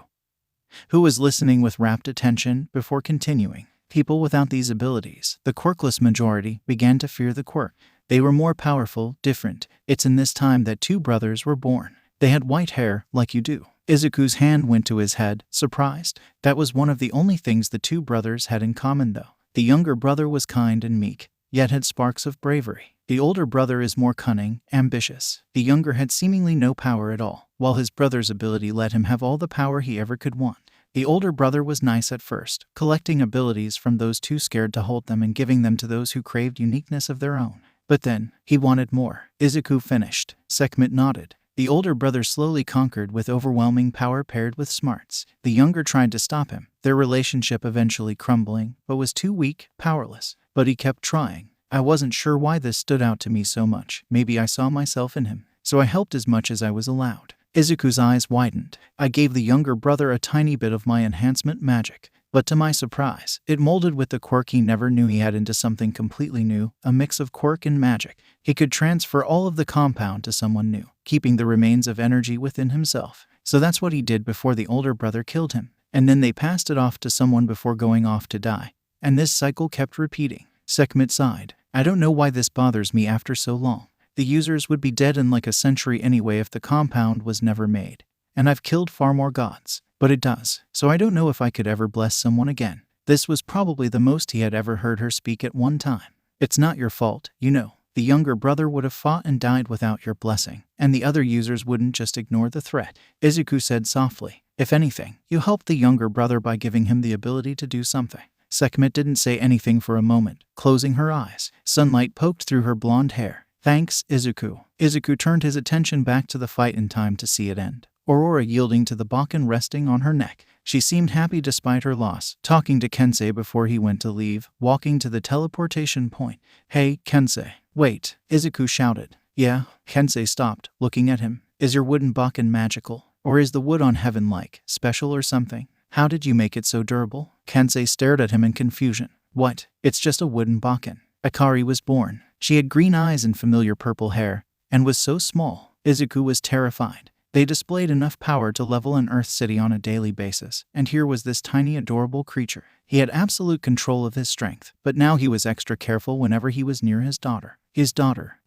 who was listening with rapt attention before continuing. People without these abilities, the quirkless majority, began to fear the quirk. They were more powerful, different. It's in this time that two brothers were born. They had white hair, like you do. Izuku's hand went to his head, surprised. That was one of the only things the two brothers had in common though. The younger brother was kind and meek, yet had sparks of bravery. The older brother is more cunning, ambitious. The younger had seemingly no power at all, while his brother's ability let him have all the power he ever could want. The older brother was nice at first, collecting abilities from those too scared to hold them and giving them to those who craved uniqueness of their own. But then, he wanted more. Izuku finished. Sekhmet nodded. The older brother slowly conquered with overwhelming power paired with smarts. The younger tried to stop him, their relationship eventually crumbling, but was too weak, powerless. But he kept trying. I wasn't sure why this stood out to me so much. Maybe I saw myself in him. So I helped as much as I was allowed. Izuku's eyes widened. I gave the younger brother a tiny bit of my enhancement magic. But to my surprise, it molded with the quirk he never knew he had into something completely new, a mix of quirk and magic. He could transfer all of the compound to someone new, keeping the remains of energy within himself. So that's what he did before the older brother killed him. And then they passed it off to someone before going off to die. And this cycle kept repeating. Sekhmet sighed. I don't know why this bothers me after so long. The users would be dead in like a century anyway if the compound was never made. And I've killed far more gods. But it does. So I don't know if I could ever bless someone again. This was probably the most he had ever heard her speak at one time. It's not your fault, you know. The younger brother would have fought and died without your blessing, and the other users wouldn't just ignore the threat. Izuku said softly. If anything, you helped the younger brother by giving him the ability to do something. Sekhmet didn't say anything for a moment, closing her eyes. Sunlight poked through her blonde hair. Thanks, Izuku. Izuku turned his attention back to the fight in time to see it end. Aurora yielding to the Bakken resting on her neck. She seemed happy despite her loss, talking to Kensei before he went to leave, walking to the teleportation point. Hey, Kensei. Wait, Izuku shouted. Yeah? Kensei stopped, looking at him. Is your wooden Bakken magical? Or is the wood on heaven like, special or something? How did you make it so durable? Kensei stared at him in confusion. What? It's just a wooden Bakken. Akari was born. She had green eyes and familiar purple hair, and was so small. Izuku was terrified. They displayed enough power to level an Earth city on a daily basis, and here was this tiny adorable creature. He had absolute control of his strength, but now he was extra careful whenever he was near his daughter. His daughter.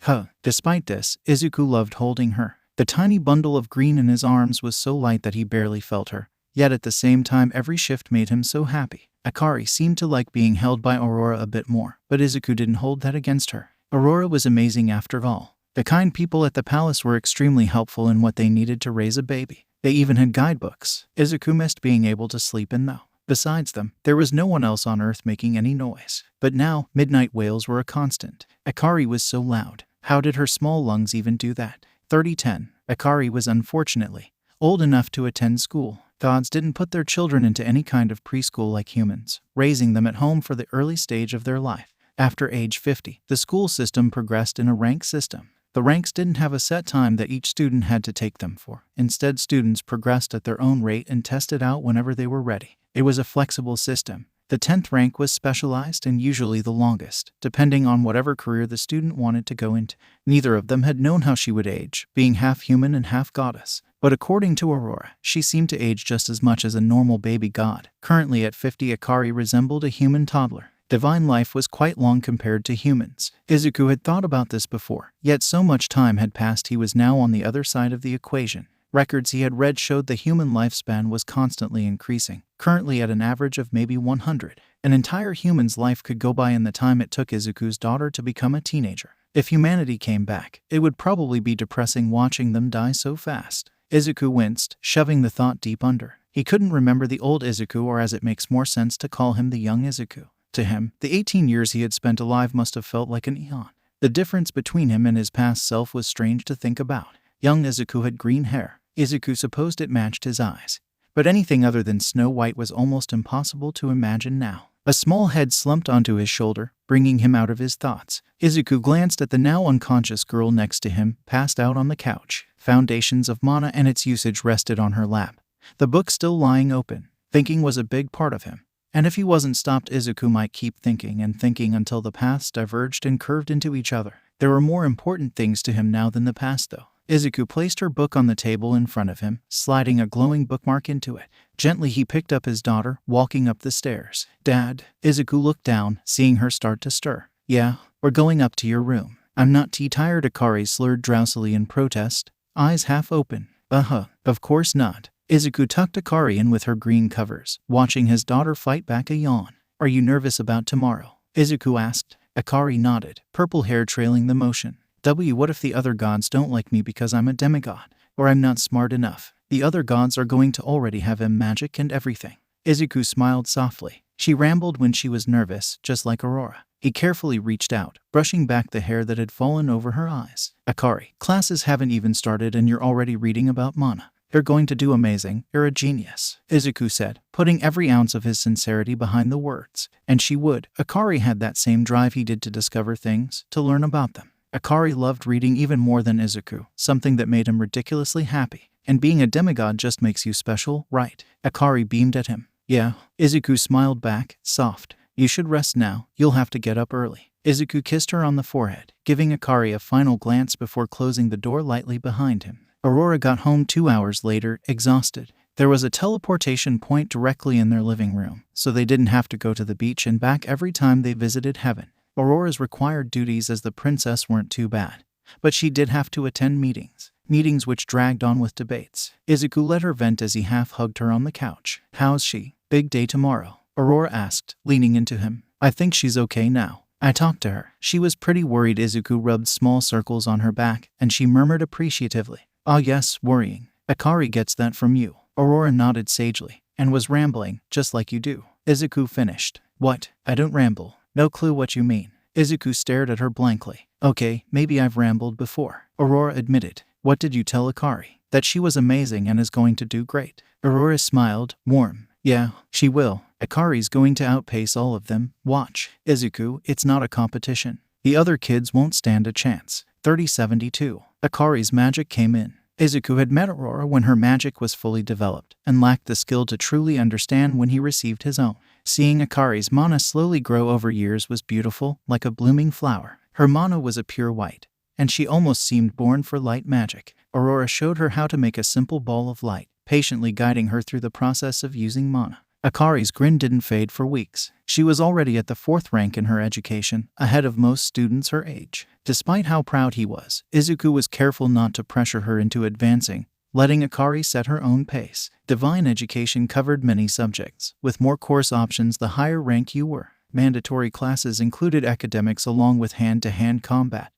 Despite this, Izuku loved holding her. The tiny bundle of green in his arms was so light that he barely felt her. Yet at the same time every shift made him so happy. Akari seemed to like being held by Aurora a bit more, but Izuku didn't hold that against her. Aurora was amazing after all. The kind people at the palace were extremely helpful in what they needed to raise a baby. They even had guidebooks. Izuku missed being able to sleep in though. Besides them, there was no one else on Earth making any noise. But now, midnight wails were a constant. Akari was so loud. How did her small lungs even do that? 3010. Akari was unfortunately old enough to attend school. Gods didn't put their children into any kind of preschool like humans, raising them at home for the early stage of their life. After age 50, the school system progressed in a rank system. The ranks didn't have a set time that each student had to take them for. Instead, students progressed at their own rate and tested out whenever they were ready. It was a flexible system. The 10th rank was specialized and usually the longest, depending on whatever career the student wanted to go into. Neither of them had known how she would age, being half human and half goddess. But according to Aurora, she seemed to age just as much as a normal baby god. Currently at 50, Akari resembled a human toddler. Divine life was quite long compared to humans. Izuku had thought about this before, yet so much time had passed he was now on the other side of the equation. Records he had read showed the human lifespan was constantly increasing, currently at an average of maybe 100. An entire human's life could go by in the time it took Izuku's daughter to become a teenager. If humanity came back, it would probably be depressing watching them die so fast. Izuku winced, shoving the thought deep under. He couldn't remember the old Izuku, or as it makes more sense to call him the young Izuku. To him, the 18 years he had spent alive must have felt like an eon. The difference between him and his past self was strange to think about. Young Izuku had green hair. Izuku supposed it matched his eyes. But anything other than Snow White was almost impossible to imagine now. A small head slumped onto his shoulder, bringing him out of his thoughts. Izuku glanced at the now unconscious girl next to him, passed out on the couch. Foundations of Mana and its usage rested on her lap. The book still lying open. Thinking was a big part of him. And if he wasn't stopped, Izuku might keep thinking and thinking until the paths diverged and curved into each other. There were more important things to him now than the past, though. Izuku placed her book on the table in front of him, sliding a glowing bookmark into it. Gently he picked up his daughter, walking up the stairs. "Dad." Izuku looked down, seeing her start to stir. "Yeah, we're going up to your room." "I'm not tired," Akari slurred drowsily in protest, eyes half open. Of course not." Izuku tucked Akari in with her green covers, watching his daughter fight back a yawn. "Are you nervous about tomorrow?" Izuku asked. Akari nodded, purple hair trailing the motion. What if the other gods don't like me because I'm a demigod? Or I'm not smart enough? The other gods are going to already have magic and everything." Izuku smiled softly. She rambled when she was nervous, just like Aurora. He carefully reached out, brushing back the hair that had fallen over her eyes. "Akari, classes haven't even started and you're already reading about Mana. You're going to do amazing. You're a genius," Izuku said, putting every ounce of his sincerity behind the words. And she would. Akari had that same drive he did to discover things, to learn about them. Akari loved reading even more than Izuku, something that made him ridiculously happy. And being a demigod just makes you special, right? Akari beamed at him. "Yeah." Izuku smiled back, soft. "You should rest now. You'll have to get up early." Izuku kissed her on the forehead, giving Akari a final glance before closing the door lightly behind him. Aurora got home 2 hours later, exhausted. There was a teleportation point directly in their living room, so they didn't have to go to the beach and back every time they visited heaven. Aurora's required duties as the princess weren't too bad, but she did have to attend meetings which dragged on with debates. Izuku let her vent as he half-hugged her on the couch. "How's she?" "Big day tomorrow," Aurora asked, leaning into him. "I think she's okay now. I talked to her. She was pretty worried." Izuku rubbed small circles on her back, and she murmured appreciatively, "Ah yes, worrying. Akari gets that from you." Aurora nodded sagely, and was rambling, just like you do. Izuku finished. "What? I don't ramble." "No clue what you mean." Izuku stared at her blankly. "Okay, maybe I've rambled before," Aurora admitted. "What did you tell Akari?" "That she was amazing and is going to do great." Aurora smiled, warm. "Yeah, she will. Akari's going to outpace all of them. Watch." "Izuku, it's not a competition. The other kids won't stand a chance." 3072. Akari's magic came in. Izuku had met Aurora when her magic was fully developed, and lacked the skill to truly understand when he received his own. Seeing Akari's mana slowly grow over years was beautiful, like a blooming flower. Her mana was a pure white, and she almost seemed born for light magic. Aurora showed her how to make a simple ball of light, patiently guiding her through the process of using mana. Akari's grin didn't fade for weeks. She was already at the 4th rank in her education, ahead of most students her age. Despite how proud he was, Izuku was careful not to pressure her into advancing, letting Akari set her own pace. Divine education covered many subjects. With more course options the higher rank you were. Mandatory classes included academics along with hand-to-hand combat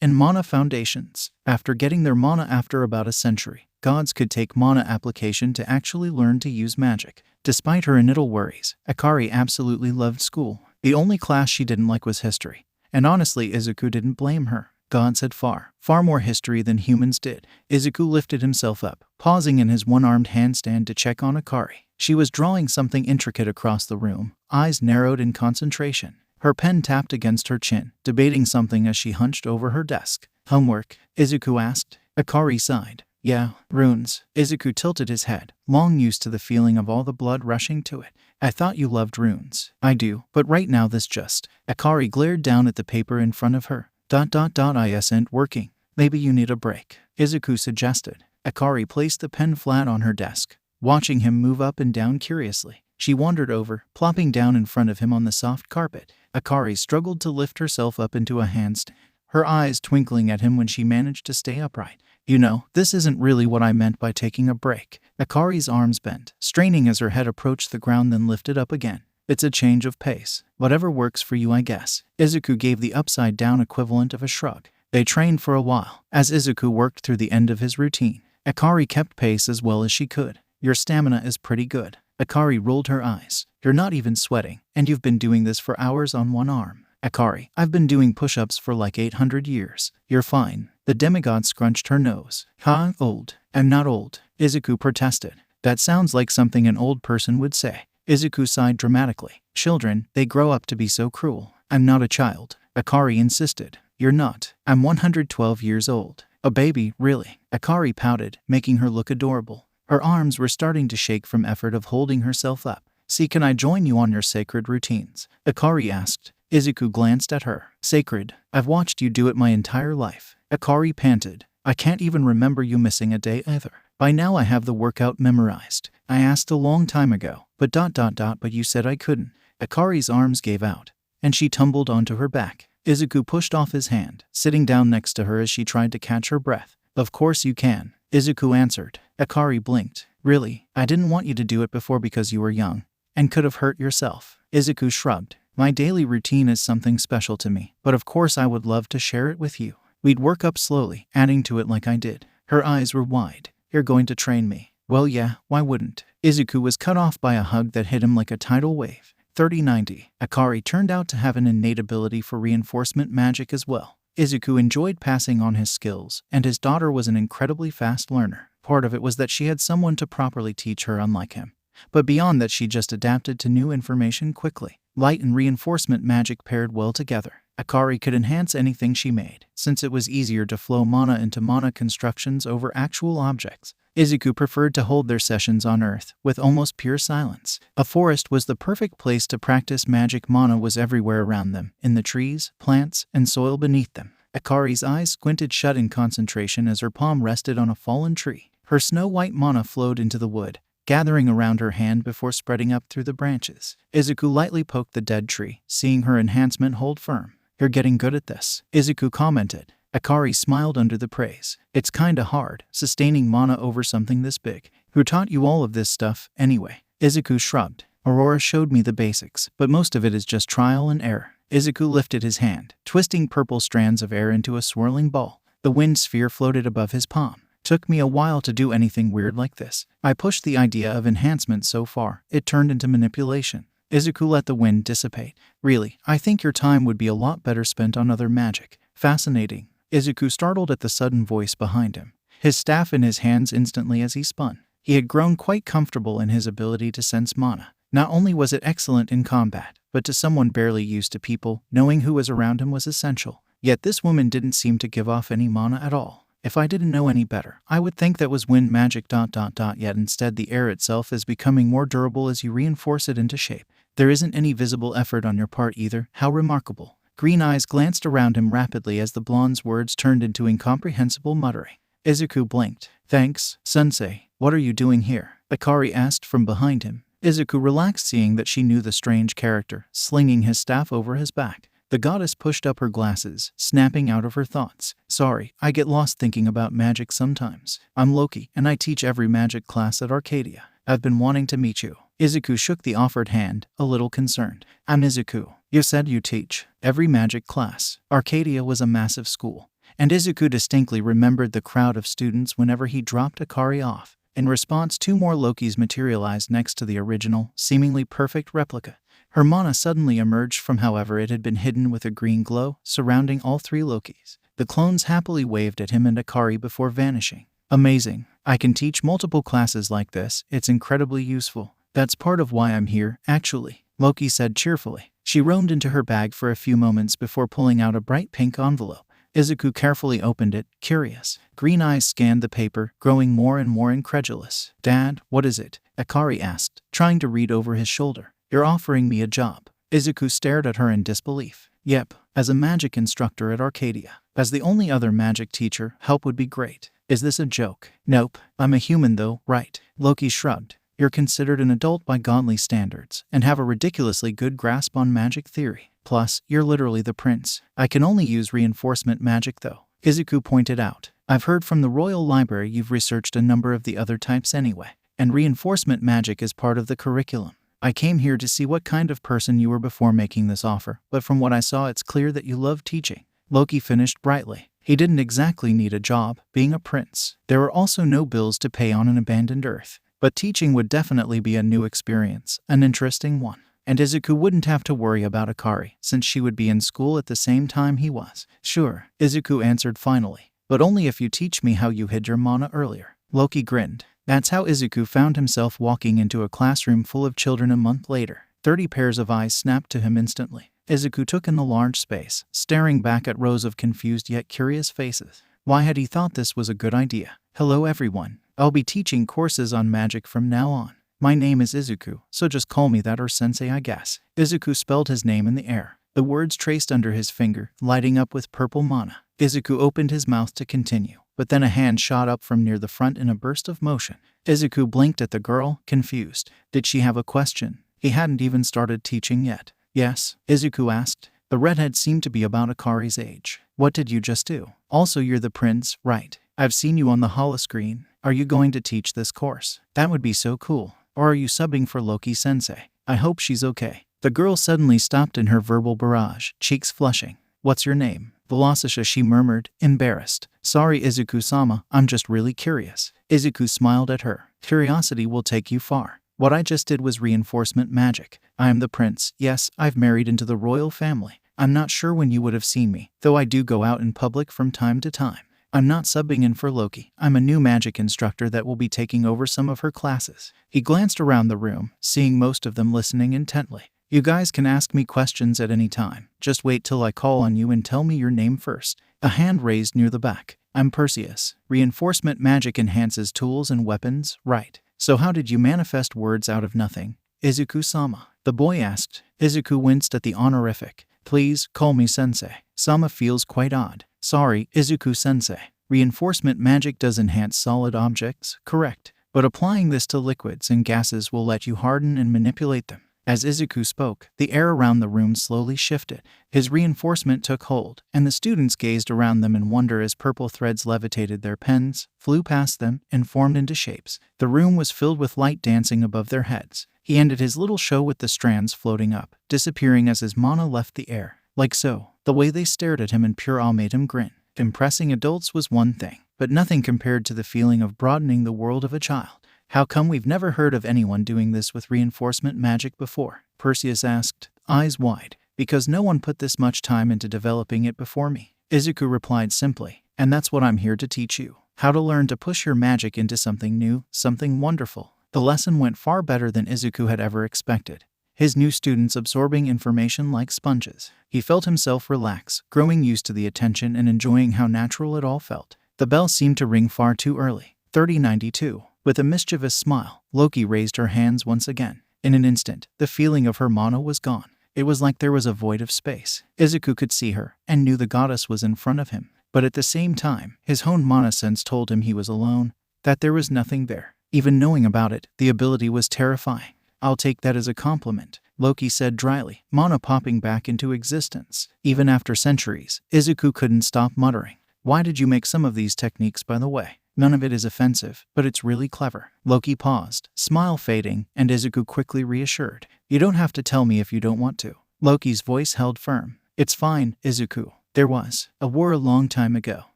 and mana foundations. After getting their mana after about a century, gods could take mana application to actually learn to use magic. Despite her initial worries, Akari absolutely loved school. The only class she didn't like was history. And honestly, Izuku didn't blame her. Gods had far more history than humans did. Izuku lifted himself up, pausing in his one-armed handstand to check on Akari. She was drawing something intricate across the room, eyes narrowed in concentration. Her pen tapped against her chin, debating something as she hunched over her desk. "Homework?" Izuku asked. Akari sighed. "Yeah, runes." Izuku tilted his head, long used to the feeling of all the blood rushing to it. "I thought you loved runes." "I do, but right now this just..." Akari glared down at the paper in front of her. "I isn't working. Maybe you need a break," Izuku suggested. Akari placed the pen flat on her desk, watching him move up and down curiously. She wandered over, plopping down in front of him on the soft carpet. Akari struggled to lift herself up into a handstand, her eyes twinkling at him when she managed to stay upright. You know, this isn't really what I meant by taking a break. Akari's arms bent, straining as her head approached the ground, then lifted up again. It's a change of pace. Whatever works for you, I guess. Izuku gave the upside-down equivalent of a shrug. They trained for a while. As Izuku worked through the end of his routine, Akari kept pace as well as she could. Your stamina is pretty good. Akari rolled her eyes. You're not even sweating, and you've been doing this for hours on one arm. Akari, I've been doing push-ups for like 800 years. You're fine. The demigod scrunched her nose. Huh? Old? I'm not old, Izuku protested. That sounds like something an old person would say. Izuku sighed dramatically. Children, they grow up to be so cruel. I'm not a child, Akari insisted. You're not. I'm 112 years old. A baby, really? Akari pouted, making her look adorable. Her arms were starting to shake from effort of holding herself up. See, can I join you on your sacred routines? Akari asked. Izuku glanced at her. Sacred? I've watched you do it my entire life. Akari panted. I can't even remember you missing a day either. By now I have the workout memorized. I asked a long time ago, but but you said I couldn't. Akari's arms gave out, and she tumbled onto her back. Izuku pushed off his hand, sitting down next to her as she tried to catch her breath. Of course you can, Izuku answered. Akari blinked. Really? I didn't want you to do it before because you were young and could have hurt yourself. Izuku shrugged. My daily routine is something special to me, but of course I would love to share it with you. We'd work up slowly, adding to it like I did. Her eyes were wide. You're going to train me? Well, yeah, why wouldn't? Izuku was cut off by a hug that hit him like a tidal wave. 3090. Akari turned out to have an innate ability for reinforcement magic as well. Izuku enjoyed passing on his skills, and his daughter was an incredibly fast learner. Part of it was that she had someone to properly teach her, unlike him. But beyond that, she just adapted to new information quickly. Light and reinforcement magic paired well together. Akari could enhance anything she made, since it was easier to flow mana into mana constructions over actual objects. Izuku preferred to hold their sessions on Earth, with almost pure silence. A forest was the perfect place to practice magic. Mana was everywhere around them, in the trees, plants, and soil beneath them. Akari's eyes squinted shut in concentration as her palm rested on a fallen tree. Her snow-white mana flowed into the wood, gathering around her hand before spreading up through the branches. Izuku lightly poked the dead tree, seeing her enhancement hold firm. You're getting good at this, Izuku commented. Akari smiled under the praise. It's kinda hard, sustaining mana over something this big. Who taught you all of this stuff, anyway? Izuku shrugged. Aurora showed me the basics, but most of it is just trial and error. Izuku lifted his hand, twisting purple strands of air into a swirling ball. The wind sphere floated above his palm. Took me a while to do anything weird like this. I pushed the idea of enhancement so far, it turned into manipulation. Izuku let the wind dissipate. Really, I think your time would be a lot better spent on other magic. Fascinating. Izuku startled at the sudden voice behind him, his staff in his hands instantly as he spun. He had grown quite comfortable in his ability to sense mana. Not only was it excellent in combat, but to someone barely used to people, knowing who was around him was essential. Yet this woman didn't seem to give off any mana at all. If I didn't know any better, I would think that was wind magic. Yet instead the air itself is becoming more durable as you reinforce it into shape. There isn't any visible effort on your part either. How remarkable. Green eyes glanced around him rapidly as the blonde's words turned into incomprehensible muttering. Izuku blinked. Thanks, sensei. What are you doing here? Akari asked from behind him. Izuku relaxed, seeing that she knew the strange character, slinging his staff over his back. The goddess pushed up her glasses, snapping out of her thoughts. Sorry, I get lost thinking about magic sometimes. I'm Loki, and I teach every magic class at Arcadia. I've been wanting to meet you. Izuku shook the offered hand, a little concerned. I'm Izuku. You said you teach every magic class. Arcadia was a massive school, and Izuku distinctly remembered the crowd of students whenever he dropped Akari off. In response, 2 more Lokis materialized next to the original, seemingly perfect replica. Her mana suddenly emerged from however it had been hidden with a green glow, surrounding all 3 Lokis. The clones happily waved at him and Akari before vanishing. Amazing. I can teach multiple classes like this. It's incredibly useful. That's part of why I'm here, actually, Loki said cheerfully. She roamed into her bag for a few moments before pulling out a bright pink envelope. Izuku carefully opened it, curious. Green eyes scanned the paper, growing more and more incredulous. Dad, what is it? Akari asked, trying to read over his shoulder. You're offering me a job. Izuku stared at her in disbelief. Yep, as a magic instructor at Arcadia. As the only other magic teacher, help would be great. Is this a joke? Nope. I'm a human though, right? Loki shrugged. You're considered an adult by godly standards and have a ridiculously good grasp on magic theory. Plus, you're literally the prince. I can only use reinforcement magic though, Izuku pointed out. I've heard from the Royal Library you've researched a number of the other types anyway, and reinforcement magic is part of the curriculum. I came here to see what kind of person you were before making this offer, but from what I saw it's clear that you love teaching. Loki finished brightly. He didn't exactly need a job, being a prince. There were also no bills to pay on an abandoned Earth. But teaching would definitely be a new experience, an interesting one. And Izuku wouldn't have to worry about Akari, since she would be in school at the same time he was. Sure, Izuku answered finally. But only if you teach me how you hid your mana earlier. Loki grinned. That's how Izuku found himself walking into a classroom full of children a month later. 30 pairs of eyes snapped to him instantly. Izuku took in the large space, staring back at rows of confused yet curious faces. Why had he thought this was a good idea? Hello everyone. I'll be teaching courses on magic from now on. My name is Izuku, so just call me that or sensei I guess. Izuku spelled his name in the air, the words traced under his finger, lighting up with purple mana. Izuku opened his mouth to continue, but then a hand shot up from near the front in a burst of motion. Izuku blinked at the girl, confused. Did she have a question? He hadn't even started teaching yet. Yes, Izuku asked. The redhead seemed to be about Akari's age. What did you just do? Also you're the prince, right? I've seen you on the holoscreen. Are you going to teach this course? That would be so cool. Or are you subbing for Loki-sensei? I hope she's okay. The girl suddenly stopped in her verbal barrage, cheeks flushing. What's your name? Velocitia, she murmured, embarrassed. Sorry Izuku-sama, I'm just really curious. Izuku smiled at her. Curiosity will take you far. What I just did was reinforcement magic. I am the prince. Yes, I've married into the royal family. I'm not sure when you would have seen me, though I do go out in public from time to time. I'm not subbing in for Loki. I'm a new magic instructor that will be taking over some of her classes. He glanced around the room, seeing most of them listening intently. You guys can ask me questions at any time. Just wait till I call on you and tell me your name first. A hand raised near the back. I'm Perseus. Reinforcement magic enhances tools and weapons, right? So how did you manifest words out of nothing? Izuku-sama, the boy asked. Izuku winced at the honorific. Please, call me sensei. Sama feels quite odd. Sorry, Izuku-sensei. Reinforcement magic does enhance solid objects, correct. But applying this to liquids and gases will let you harden and manipulate them. As Izuku spoke, the air around the room slowly shifted. His reinforcement took hold, and the students gazed around them in wonder as purple threads levitated their pens, flew past them, and formed into shapes. The room was filled with light dancing above their heads. He ended his little show with the strands floating up, disappearing as his mana left the air. Like so. The way they stared at him in pure awe made him grin. Impressing adults was one thing, but nothing compared to the feeling of broadening the world of a child. How come we've never heard of anyone doing this with reinforcement magic before? Perseus asked, eyes wide. Because no one put this much time into developing it before me. Izuku replied simply, and that's what I'm here to teach you. How to learn to push your magic into something new, something wonderful. The lesson went far better than Izuku had ever expected. His new students absorbing information like sponges. He felt himself relax, growing used to the attention and enjoying how natural it all felt. The bell seemed to ring far too early. 3092. With a mischievous smile, Loki raised her hands once again. In an instant, the feeling of her mana was gone. It was like there was a void of space. Izuku could see her, and knew the goddess was in front of him. But at the same time, his own mana sense told him he was alone, that there was nothing there. Even knowing about it, the ability was terrifying. I'll take that as a compliment, Loki said dryly, mana popping back into existence. Even after centuries, Izuku couldn't stop muttering. Why did you make some of these techniques, by the way? None of it is offensive, but it's really clever. Loki paused, smile fading, and Izuku quickly reassured. You don't have to tell me if you don't want to. Loki's voice held firm. It's fine, Izuku. There was a war a long time ago.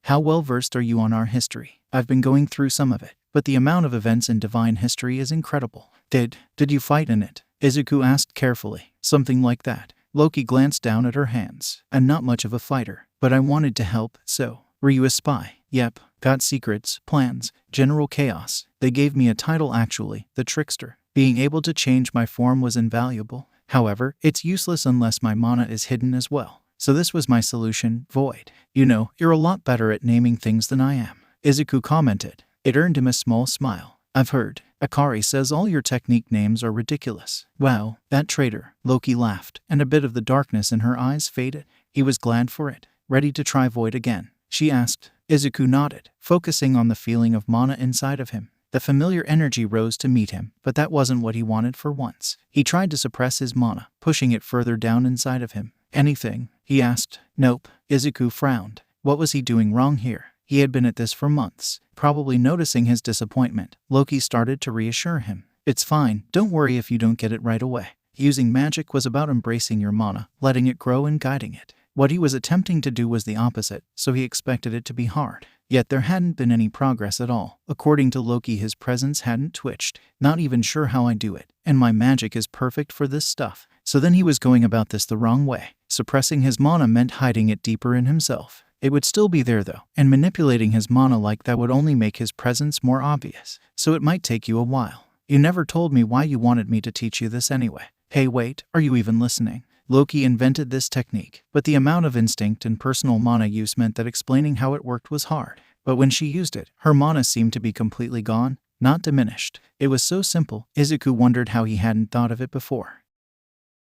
How well versed are you on our history? I've been going through some of it, but the amount of events in divine history is incredible. Did you fight in it? Izuku asked carefully. Something like that. Loki glanced down at her hands. I'm not much of a fighter, but I wanted to help, so. Were you a spy? Yep. Got secrets, plans, general chaos. They gave me a title actually, the trickster. Being able to change my form was invaluable. However, it's useless unless my mana is hidden as well. So this was my solution, void. You know, you're a lot better at naming things than I am. Izuku commented. It earned him a small smile. I've heard. Akari says all your technique names are ridiculous. Wow, that traitor. Loki laughed, and a bit of the darkness in her eyes faded. He was glad for it. Ready to try void again? She asked. Izuku nodded, focusing on the feeling of mana inside of him. The familiar energy rose to meet him, but that wasn't what he wanted for once. He tried to suppress his mana, pushing it further down inside of him. Anything? He asked. Nope. Izuku frowned. What was he doing wrong here? He had been at this for months. Probably noticing his disappointment, Loki started to reassure him. It's fine, don't worry if you don't get it right away. Using magic was about embracing your mana, letting it grow and guiding it. What he was attempting to do was the opposite, so he expected it to be hard. Yet there hadn't been any progress at all. According to Loki, his presence hadn't twitched. Not even sure how I do it, and my magic is perfect for this stuff. So then he was going about this the wrong way. Suppressing his mana meant hiding it deeper in himself. It would still be there though, and manipulating his mana like that would only make his presence more obvious. So it might take you a while. You never told me why you wanted me to teach you this anyway. Hey wait, are you even listening? Loki invented this technique, but the amount of instinct and personal mana use meant that explaining how it worked was hard. But when she used it, her mana seemed to be completely gone, not diminished. It was so simple, Izuku wondered how he hadn't thought of it before.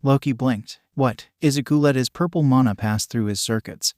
Loki blinked. What? Izuku let his purple mana pass through his circuits,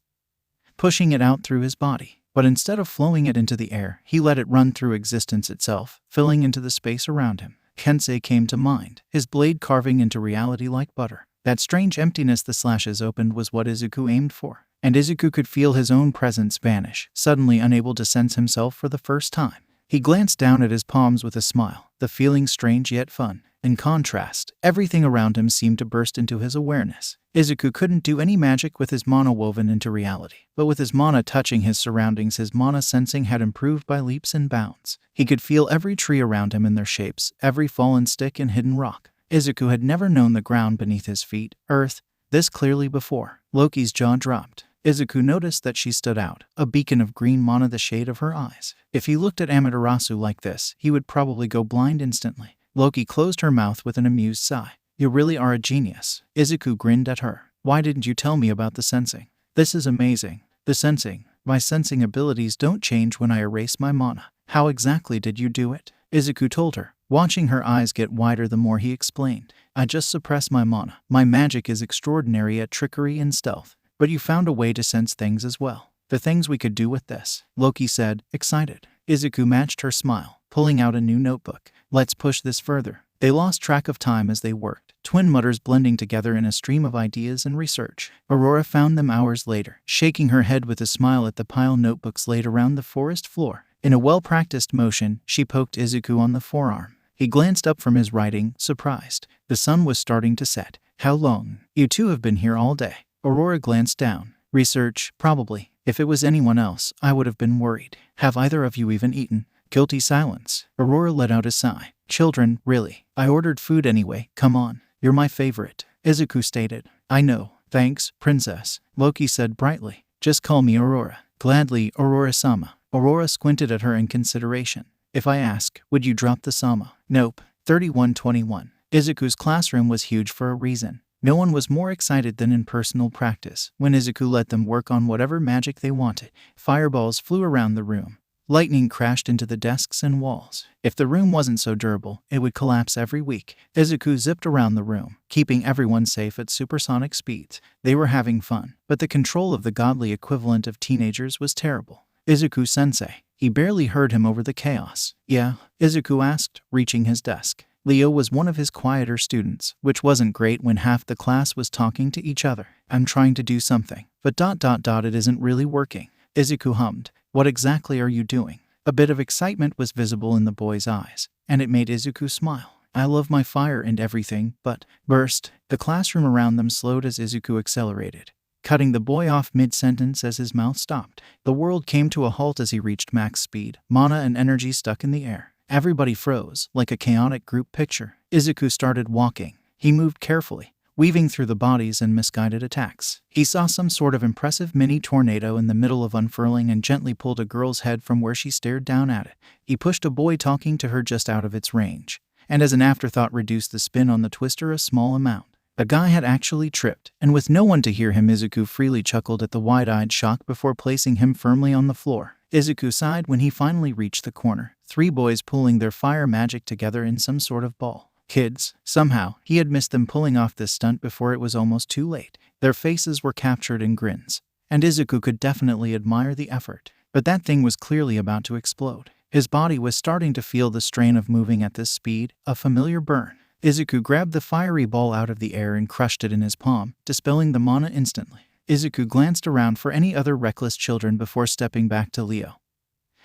pushing it out through his body. But instead of flowing it into the air, he let it run through existence itself, filling into the space around him. Kensei came to mind, his blade carving into reality like butter. That strange emptiness the slashes opened was what Izuku aimed for. And Izuku could feel his own presence vanish, suddenly unable to sense himself for the first time. He glanced down at his palms with a smile, the feeling strange yet fun. In contrast, everything around him seemed to burst into his awareness. Izuku couldn't do any magic with his mana woven into reality, but with his mana touching his surroundings, his mana sensing had improved by leaps and bounds. He could feel every tree around him in their shapes, every fallen stick and hidden rock. Izuku had never known the ground beneath his feet, earth, this clearly before. Loki's jaw dropped. Izuku noticed that she stood out, a beacon of green mana the shade of her eyes. If he looked at Amaterasu like this, he would probably go blind instantly. Loki closed her mouth with an amused sigh. You really are a genius. Izuku grinned at her. Why didn't you tell me about the sensing? This is amazing. The sensing. My sensing abilities don't change when I erase my mana. How exactly did you do it? Izuku told her, watching her eyes get wider the more he explained. I just suppress my mana. My magic is extraordinary at trickery and stealth. But you found a way to sense things as well. The things we could do with this, Loki said, excited. Izuku matched her smile, pulling out a new notebook. Let's push this further. They lost track of time as they worked, twin mutters blending together in a stream of ideas and research. Aurora found them hours later, shaking her head with a smile at the pile notebooks laid around the forest floor. In a well-practiced motion, she poked Izuku on the forearm. He glanced up from his writing, surprised. The sun was starting to set. How long? You two have been here all day. Aurora glanced down. Research, probably. If it was anyone else, I would have been worried. Have either of you even eaten? Guilty silence. Aurora let out a sigh. Children, really. I ordered food anyway, come on. You're my favorite. Izuku stated. I know. Thanks, princess. Loki said brightly. Just call me Aurora. Gladly, Aurora-sama. Aurora squinted at her in consideration. If I ask, would you drop the sama? Nope. 3121. Izuku's classroom was huge for a reason. No one was more excited than in personal practice, when Izuku let them work on whatever magic they wanted. Fireballs flew around the room. Lightning crashed into the desks and walls. If the room wasn't so durable, it would collapse every week. Izuku zipped around the room, keeping everyone safe at supersonic speeds. They were having fun, but the control of the godly equivalent of teenagers was terrible. Izuku-sensei. He barely heard him over the chaos. Yeah? Izuku asked, reaching his desk. Leo was one of his quieter students, which wasn't great when half the class was talking to each other. I'm trying to do something, but it isn't really working. Izuku hummed. What exactly are you doing? A bit of excitement was visible in the boy's eyes, and it made Izuku smile. I love my fire and everything, but... Burst. The classroom around them slowed as Izuku accelerated, cutting the boy off mid-sentence as his mouth stopped. The world came to a halt as he reached max speed, mana and energy stuck in the air. Everybody froze, like a chaotic group picture. Izuku started walking. He moved carefully, weaving through the bodies and misguided attacks. He saw some sort of impressive mini-tornado in the middle of unfurling and gently pulled a girl's head from where she stared down at it. He pushed a boy talking to her just out of its range, and as an afterthought reduced the spin on the twister a small amount. The guy had actually tripped, and with no one to hear him, Izuku freely chuckled at the wide-eyed shock before placing him firmly on the floor. Izuku sighed when he finally reached the corner, 3 boys pulling their fire magic together in some sort of ball. Kids. Somehow, he had missed them pulling off this stunt before it was almost too late. Their faces were captured in grins, and Izuku could definitely admire the effort. But that thing was clearly about to explode. His body was starting to feel the strain of moving at this speed, a familiar burn. Izuku grabbed the fiery ball out of the air and crushed it in his palm, dispelling the mana instantly. Izuku glanced around for any other reckless children before stepping back to Leo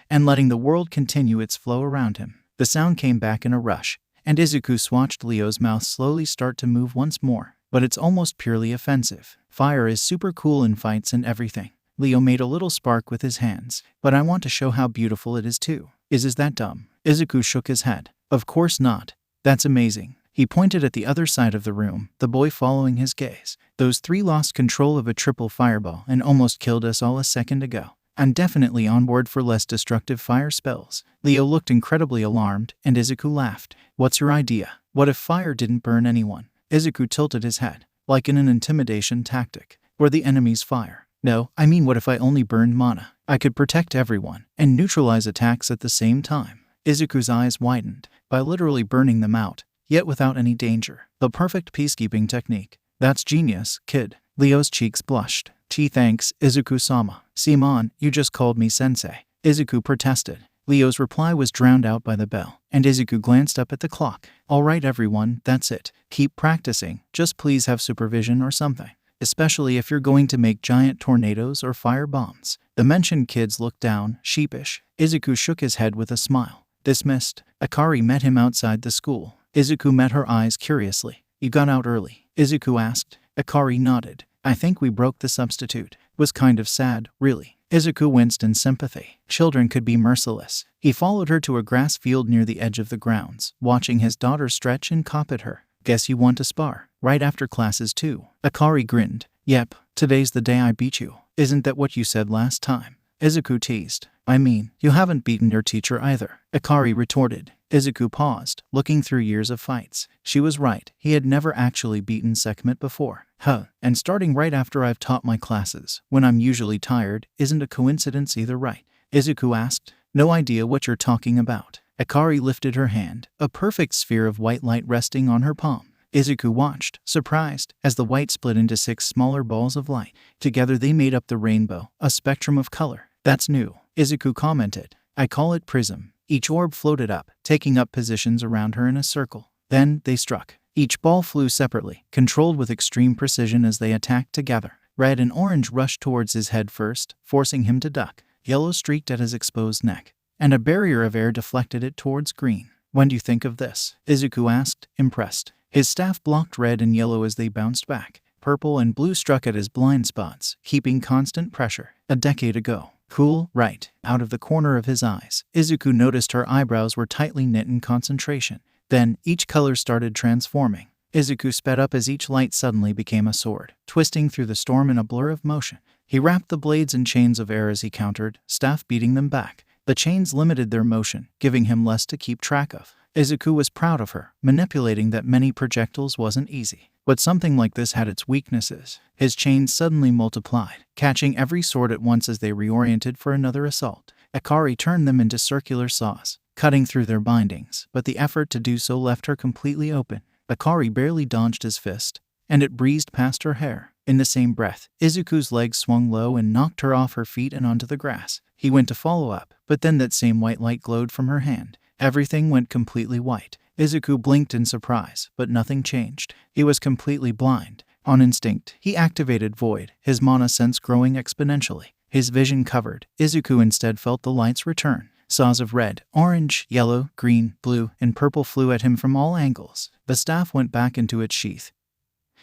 and letting the world continue its flow around him. The sound came back in a rush, and Izuku watched Leo's mouth slowly start to move once more. But it's almost purely offensive. Fire is super cool in fights and everything. Leo made a little spark with his hands. But I want to show how beautiful it is too. Is that dumb? Izuku shook his head. Of course not. That's amazing. He pointed at the other side of the room, the boy following his gaze. Those three lost control of a triple fireball and almost killed us all a second ago. I'm definitely on board for less destructive fire spells. Leo looked incredibly alarmed, and Izuku laughed. What's your idea? What if fire didn't burn anyone? Izuku tilted his head, like in an intimidation tactic. Were the enemies fire? No, I mean what if I only burned mana? I could protect everyone, and neutralize attacks at the same time. Izuku's eyes widened, by literally burning them out, yet without any danger. The perfect peacekeeping technique. That's genius, kid. Leo's cheeks blushed. Gee thanks, Izuku-sama. Simon, you just called me sensei. Izuku protested. Leo's reply was drowned out by the bell, and Izuku glanced up at the clock. All right everyone, that's it. Keep practicing. Just please have supervision or something. Especially if you're going to make giant tornadoes or fire bombs. The mentioned kids looked down, sheepish. Izuku shook his head with a smile. Dismissed. Akari met him outside the school. Izuku met her eyes curiously. You got out early? Izuku asked. Akari nodded. I think we broke the substitute. Was kind of sad, really. Izuku winced in sympathy. Children could be merciless. He followed her to a grass field near the edge of the grounds, watching his daughter stretch and cop at her. Guess you want to spar? Right after classes too. Akari grinned. Yep, today's the day I beat you. Isn't that what you said last time? Izuku teased. I mean, you haven't beaten your teacher either. Akari retorted. Izuku paused, looking through years of fights. She was right. He had never actually beaten Sekhmet before. And starting right after I've taught my classes, when I'm usually tired, isn't a coincidence either, right? Izuku asked. No idea what you're talking about. Akari lifted her hand, a perfect sphere of white light resting on her palm. Izuku watched, surprised, as the white split into 6 smaller balls of light. Together they made up the rainbow, a spectrum of color. That's new, Izuku commented. I call it prism. Each orb floated up, taking up positions around her in a circle. Then they struck. Each ball flew separately, controlled with extreme precision as they attacked together. Red and orange rushed towards his head first, forcing him to duck. Yellow streaked at his exposed neck, and a barrier of air deflected it towards green. When do you think of this? Izuku asked, impressed. His staff blocked red and yellow as they bounced back. Purple and blue struck at his blind spots, keeping constant pressure. A decade ago. Cool, right? Out of the corner of his eyes, Izuku noticed her eyebrows were tightly knit in concentration. Then, each color started transforming. Izuku sped up as each light suddenly became a sword, twisting through the storm in a blur of motion. He wrapped the blades in chains of air as he countered, staff beating them back. The chains limited their motion, giving him less to keep track of. Izuku was proud of her. Manipulating that many projectiles wasn't easy. But something like this had its weaknesses. His chains suddenly multiplied, catching every sword at once as they reoriented for another assault. Akari turned them into circular saws, cutting through their bindings, but the effort to do so left her completely open. Akari barely dodged his fist, and it breezed past her hair. In the same breath, Izuku's legs swung low and knocked her off her feet and onto the grass. He went to follow up, but then that same white light glowed from her hand. Everything went completely white. Izuku blinked in surprise, but nothing changed. He was completely blind. On instinct, he activated Void, his mana sense growing exponentially. His vision covered. Izuku instead felt the lights return. Saws of red, orange, yellow, green, blue, and purple flew at him from all angles. The staff went back into its sheath.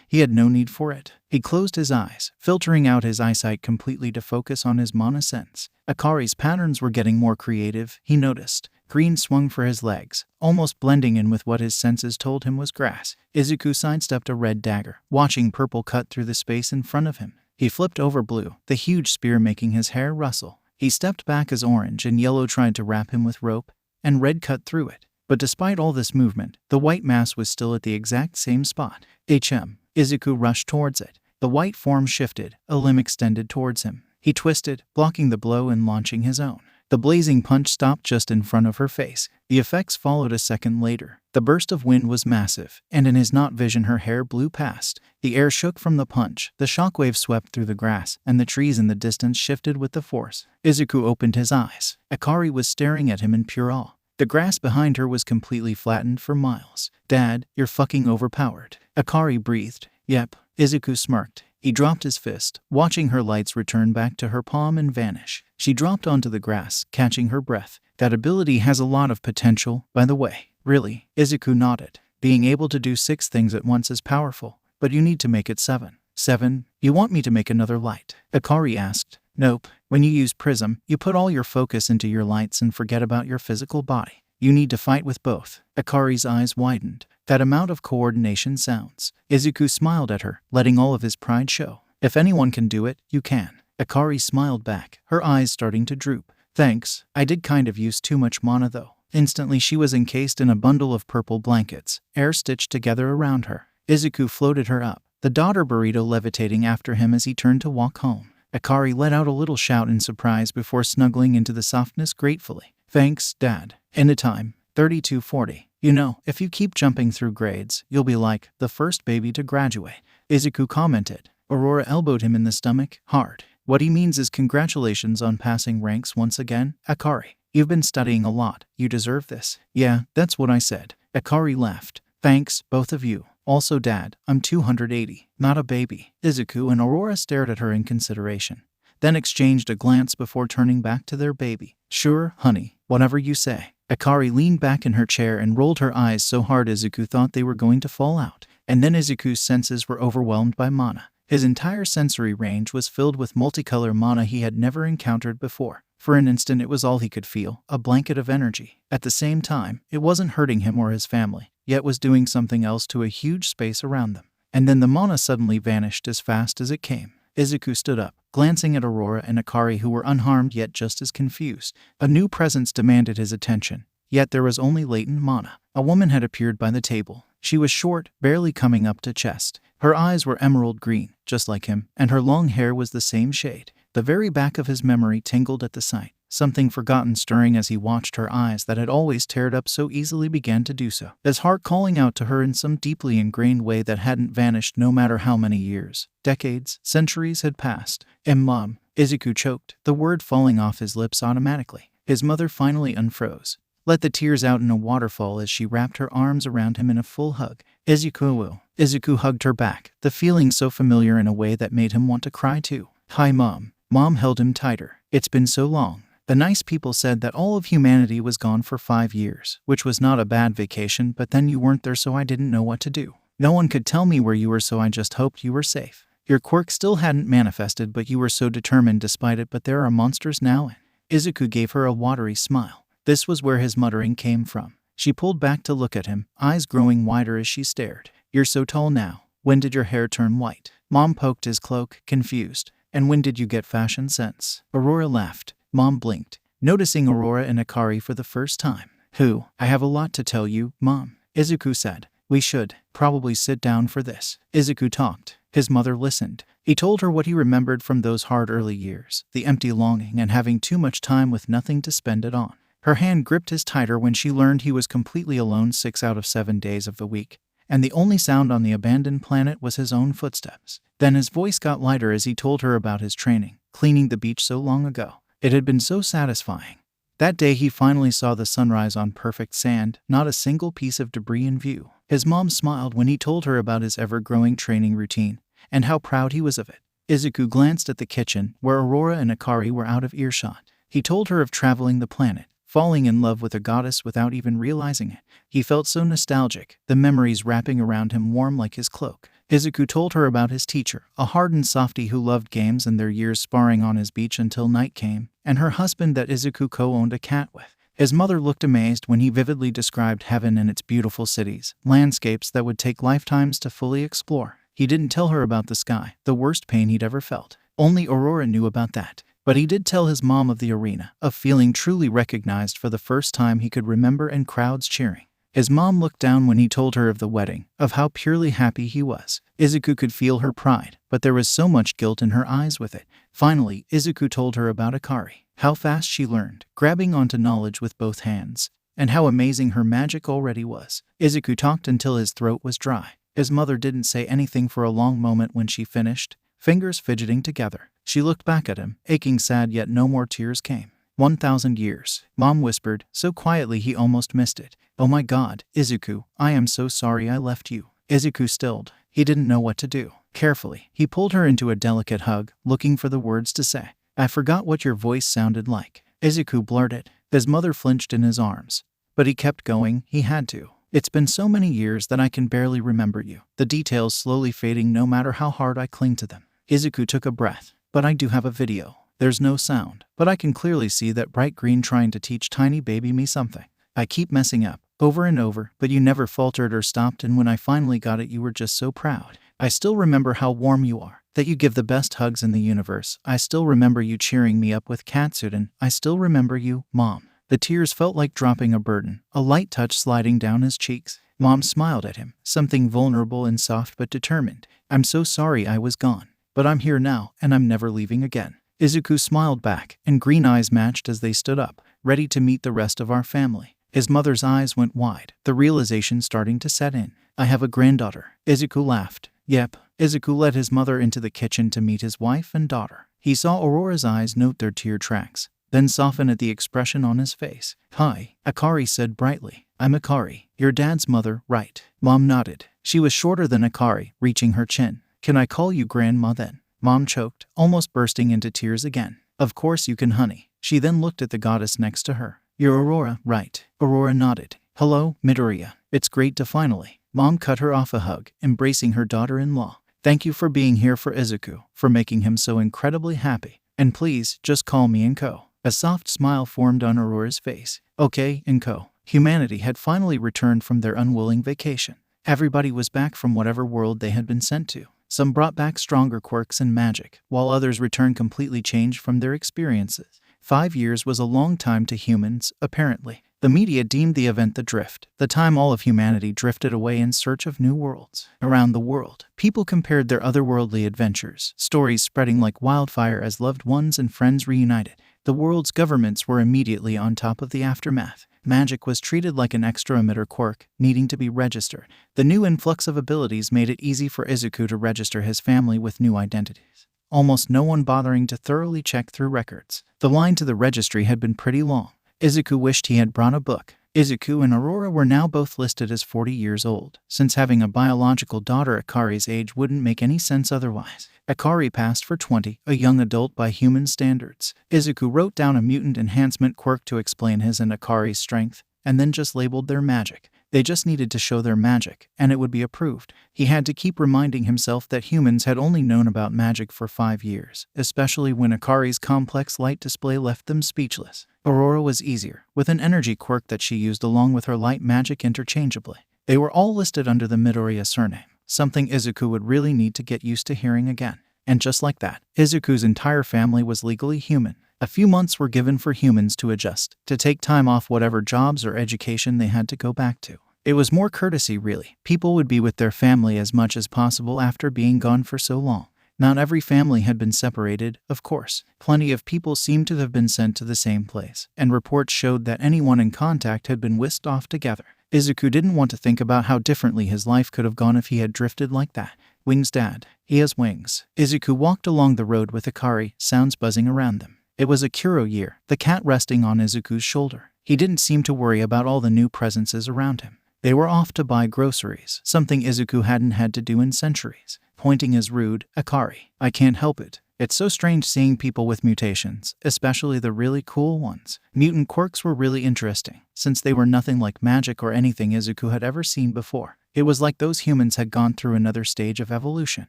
He had no need for it. He closed his eyes, filtering out his eyesight completely to focus on his mana sense. Akari's patterns were getting more creative, he noticed. Green swung for his legs, almost blending in with what his senses told him was grass. Izuku sidestepped a red dagger, watching purple cut through the space in front of him. He flipped over blue, the huge spear making his hair rustle. He stepped back as orange and yellow tried to wrap him with rope, and red cut through it. But despite all this movement, the white mass was still at the exact same spot. Izuku rushed towards it. The white form shifted, a limb extended towards him. He twisted, blocking the blow and launching his own. The blazing punch stopped just in front of her face. The effects followed a second later. The burst of wind was massive, and in his night vision her hair blew past. The air shook from the punch, the shockwave swept through the grass, and the trees in the distance shifted with the force. Izuku opened his eyes. Akari was staring at him in pure awe. The grass behind her was completely flattened for miles. "Dad, you're fucking overpowered." Akari breathed. "Yep." Izuku smirked. He dropped his fist, watching her lights return back to her palm and vanish. She dropped onto the grass, catching her breath. "That ability has a lot of potential, by the way." "Really?" Izuku nodded. "Being able to do 6 things at once is powerful, but you need to make it 7. 7? You want me to make another light?" Akari asked. "Nope. When you use Prism, you put all your focus into your lights and forget about your physical body. You need to fight with both." Akari's eyes widened. "That amount of coordination sounds." Izuku smiled at her, letting all of his pride show. "If anyone can do it, you can." Akari smiled back, her eyes starting to droop. "Thanks. I did kind of use too much mana though." Instantly she was encased in a bundle of purple blankets, air stitched together around her. Izuku floated her up, the daughter burrito levitating after him as he turned to walk home. Akari let out a little shout in surprise before snuggling into the softness gratefully. "Thanks, Dad." Anytime. 3240. "You know, if you keep jumping through grades, you'll be like the first baby to graduate," Izuku commented. Aurora elbowed him in the stomach, hard. "What he means is congratulations on passing ranks once again, Akari. You've been studying a lot. You deserve this." "Yeah, that's what I said." Akari laughed. "Thanks, both of you. Also Dad, I'm 280, not a baby." Izuku and Aurora stared at her in consideration, then exchanged a glance before turning back to their baby. "Sure, honey, whatever you say." Akari leaned back in her chair and rolled her eyes so hard Izuku thought they were going to fall out. And then Izuku's senses were overwhelmed by mana. His entire sensory range was filled with multicolor mana he had never encountered before. For an instant it was all he could feel, a blanket of energy. At the same time, it wasn't hurting him or his family, yet was doing something else to a huge space around them. And then the mana suddenly vanished as fast as it came. Izuku stood up, glancing at Aurora and Akari who were unharmed yet just as confused. A new presence demanded his attention, yet there was only latent mana. A woman had appeared by the table. She was short, barely coming up to chest. Her eyes were emerald green, just like him, and her long hair was the same shade. The very back of his memory tingled at the sight. Something forgotten stirring as he watched her eyes that had always teared up so easily began to do so. His heart calling out to her in some deeply ingrained way that hadn't vanished no matter how many years, decades, centuries had passed. Mom," Izuku choked, the word falling off his lips automatically. His mother finally unfroze, let the tears out in a waterfall as she wrapped her arms around him in a full hug. Izuku hugged her back, the feeling so familiar in a way that made him want to cry too. "Hi, Mom." Mom held him tighter. "It's been so long." The nice people said that all of humanity was gone for 5 years, which was not a bad vacation, but then you weren't there so I didn't know what to do. No one could tell me where you were so I just hoped you were safe. Your quirk still hadn't manifested but you were so determined despite it, but there are monsters now and Izuku gave her a watery smile. This was where his muttering came from. She pulled back to look at him, eyes growing wider as she stared. "You're so tall now. When did your hair turn white?" Mom poked his cloak, confused. "And when did you get fashion sense?" Aurora laughed. Mom blinked, noticing Aurora and Akari for the first time. I have a lot to tell you, Mom," Izuku said. "We should probably sit down for this." Izuku talked. His mother listened. He told her what he remembered from those hard early years, the empty longing and having too much time with nothing to spend it on. Her hand gripped his tighter when she learned he was completely alone 6 out of 7 days of the week, and the only sound on the abandoned planet was his own footsteps. Then his voice got lighter as he told her about his training, cleaning the beach so long ago. It had been so satisfying. That day he finally saw the sunrise on perfect sand, not a single piece of debris in view. His mom smiled when he told her about his ever-growing training routine, and how proud he was of it. Izuku glanced at the kitchen, where Aurora and Akari were out of earshot. He told her of traveling the planet, falling in love with a goddess without even realizing it. He felt so nostalgic, the memories wrapping around him warm like his cloak. Izuku told her about his teacher, a hardened softie who loved games and their years sparring on his beach until night came, and her husband that Izuku co-owned a cat with. His mother looked amazed when he vividly described heaven and its beautiful cities, landscapes that would take lifetimes to fully explore. He didn't tell her about the sky, the worst pain he'd ever felt. Only Aurora knew about that. But he did tell his mom of the arena, of feeling truly recognized for the first time he could remember and crowds cheering. His mom looked down when he told her of the wedding, of how purely happy he was. Izuku could feel her pride, but there was so much guilt in her eyes with it. Finally, Izuku told her about Akari, how fast she learned, grabbing onto knowledge with both hands. and how amazing her magic already was. Izuku talked until his throat was dry. His mother didn't say anything for a long moment when she finished, fingers fidgeting together. She looked back at him, aching sad, yet no more tears came. 1,000 years, Mom whispered, so quietly he almost missed it. Oh my God, Izuku, I am so sorry I left you. Izuku stilled. He didn't know what to do. Carefully, he pulled her into a delicate hug, looking for the words to say. I forgot what your voice sounded like, Izuku blurted. His mother flinched in his arms. But he kept going, he had to. It's been so many years that I can barely remember you, the details slowly fading no matter how hard I cling to them. Izuku took a breath. But I do have a video. There's no sound, but I can clearly see that bright green trying to teach tiny baby me something. I keep messing up, over and over, but you never faltered or stopped, and when I finally got it you were just so proud. I still remember how warm you are, that you give the best hugs in the universe. I still remember you cheering me up with Katsuki. I still remember you, Mom. The tears felt like dropping a burden, a light touch sliding down his cheeks. Mom smiled at him, something vulnerable and soft but determined. I'm so sorry I was gone, but I'm here now, and I'm never leaving again. Izuku smiled back, and green eyes matched as they stood up, ready to meet the rest of our family. His mother's eyes went wide, the realization starting to set in. I have a granddaughter. Izuku laughed. Yep. Izuku led his mother into the kitchen to meet his wife and daughter. He saw Aurora's eyes note their tear tracks, then soften at the expression on his face. Hi, Akari said brightly. I'm Akari, your dad's mother, right? Mom nodded. She was shorter than Akari, reaching her chin. Can I call you Grandma then? Mom choked, almost bursting into tears again. Of course you can, honey. She then looked at the goddess next to her. You're Aurora, right? Aurora nodded. Hello, Midoriya. It's great to finally. Mom cut her off a hug, embracing her daughter-in-law. Thank you for being here for Izuku, for making him so incredibly happy. And please, just call me Inko. A soft smile formed on Aurora's face. Okay, Inko. Humanity had finally returned from their unwilling vacation. Everybody was back from whatever world they had been sent to. Some brought back stronger quirks and magic, while others returned completely changed from their experiences. 5 years was a long time to humans, apparently. The media deemed the event the drift, the time all of humanity drifted away in search of new worlds. Around the world, people compared their otherworldly adventures, stories spreading like wildfire as loved ones and friends reunited. The world's governments were immediately on top of the aftermath. Magic was treated like an extra emitter quirk, needing to be registered. The new influx of abilities made it easy for Izuku to register his family with new identities. Almost no one bothering to thoroughly check through records. The line to the registry had been pretty long. Izuku wished he had brought a book. Izuku and Aurora were now both listed as 40 years old, since having a biological daughter Akari's age wouldn't make any sense otherwise. Akari passed for 20, a young adult by human standards. Izuku wrote down a mutant enhancement quirk to explain his and Akari's strength, and then just labeled their magic. They just needed to show their magic, and it would be approved. He had to keep reminding himself that humans had only known about magic for 5 years, especially when Akari's complex light display left them speechless. Aurora was easier, with an energy quirk that she used along with her light magic interchangeably. They were all listed under the Midoriya surname, something Izuku would really need to get used to hearing again. And just like that, Izuku's entire family was legally human. A few months were given for humans to adjust, to take time off whatever jobs or education they had to go back to. It was more courtesy, really. People would be with their family as much as possible after being gone for so long. Not every family had been separated, of course. Plenty of people seemed to have been sent to the same place, and reports showed that anyone in contact had been whisked off together. Izuku didn't want to think about how differently his life could have gone if he had drifted like that. Wings, Dad. He has wings. Izuku walked along the road with Akari, sounds buzzing around them. It was a Kuro year, the cat resting on Izuku's shoulder. He didn't seem to worry about all the new presences around him. They were off to buy groceries, something Izuku hadn't had to do in centuries. Pointing is rude, Akari. I can't help it. It's so strange seeing people with mutations, especially the really cool ones. Mutant quirks were really interesting, since they were nothing like magic or anything Izuku had ever seen before. It was like those humans had gone through another stage of evolution.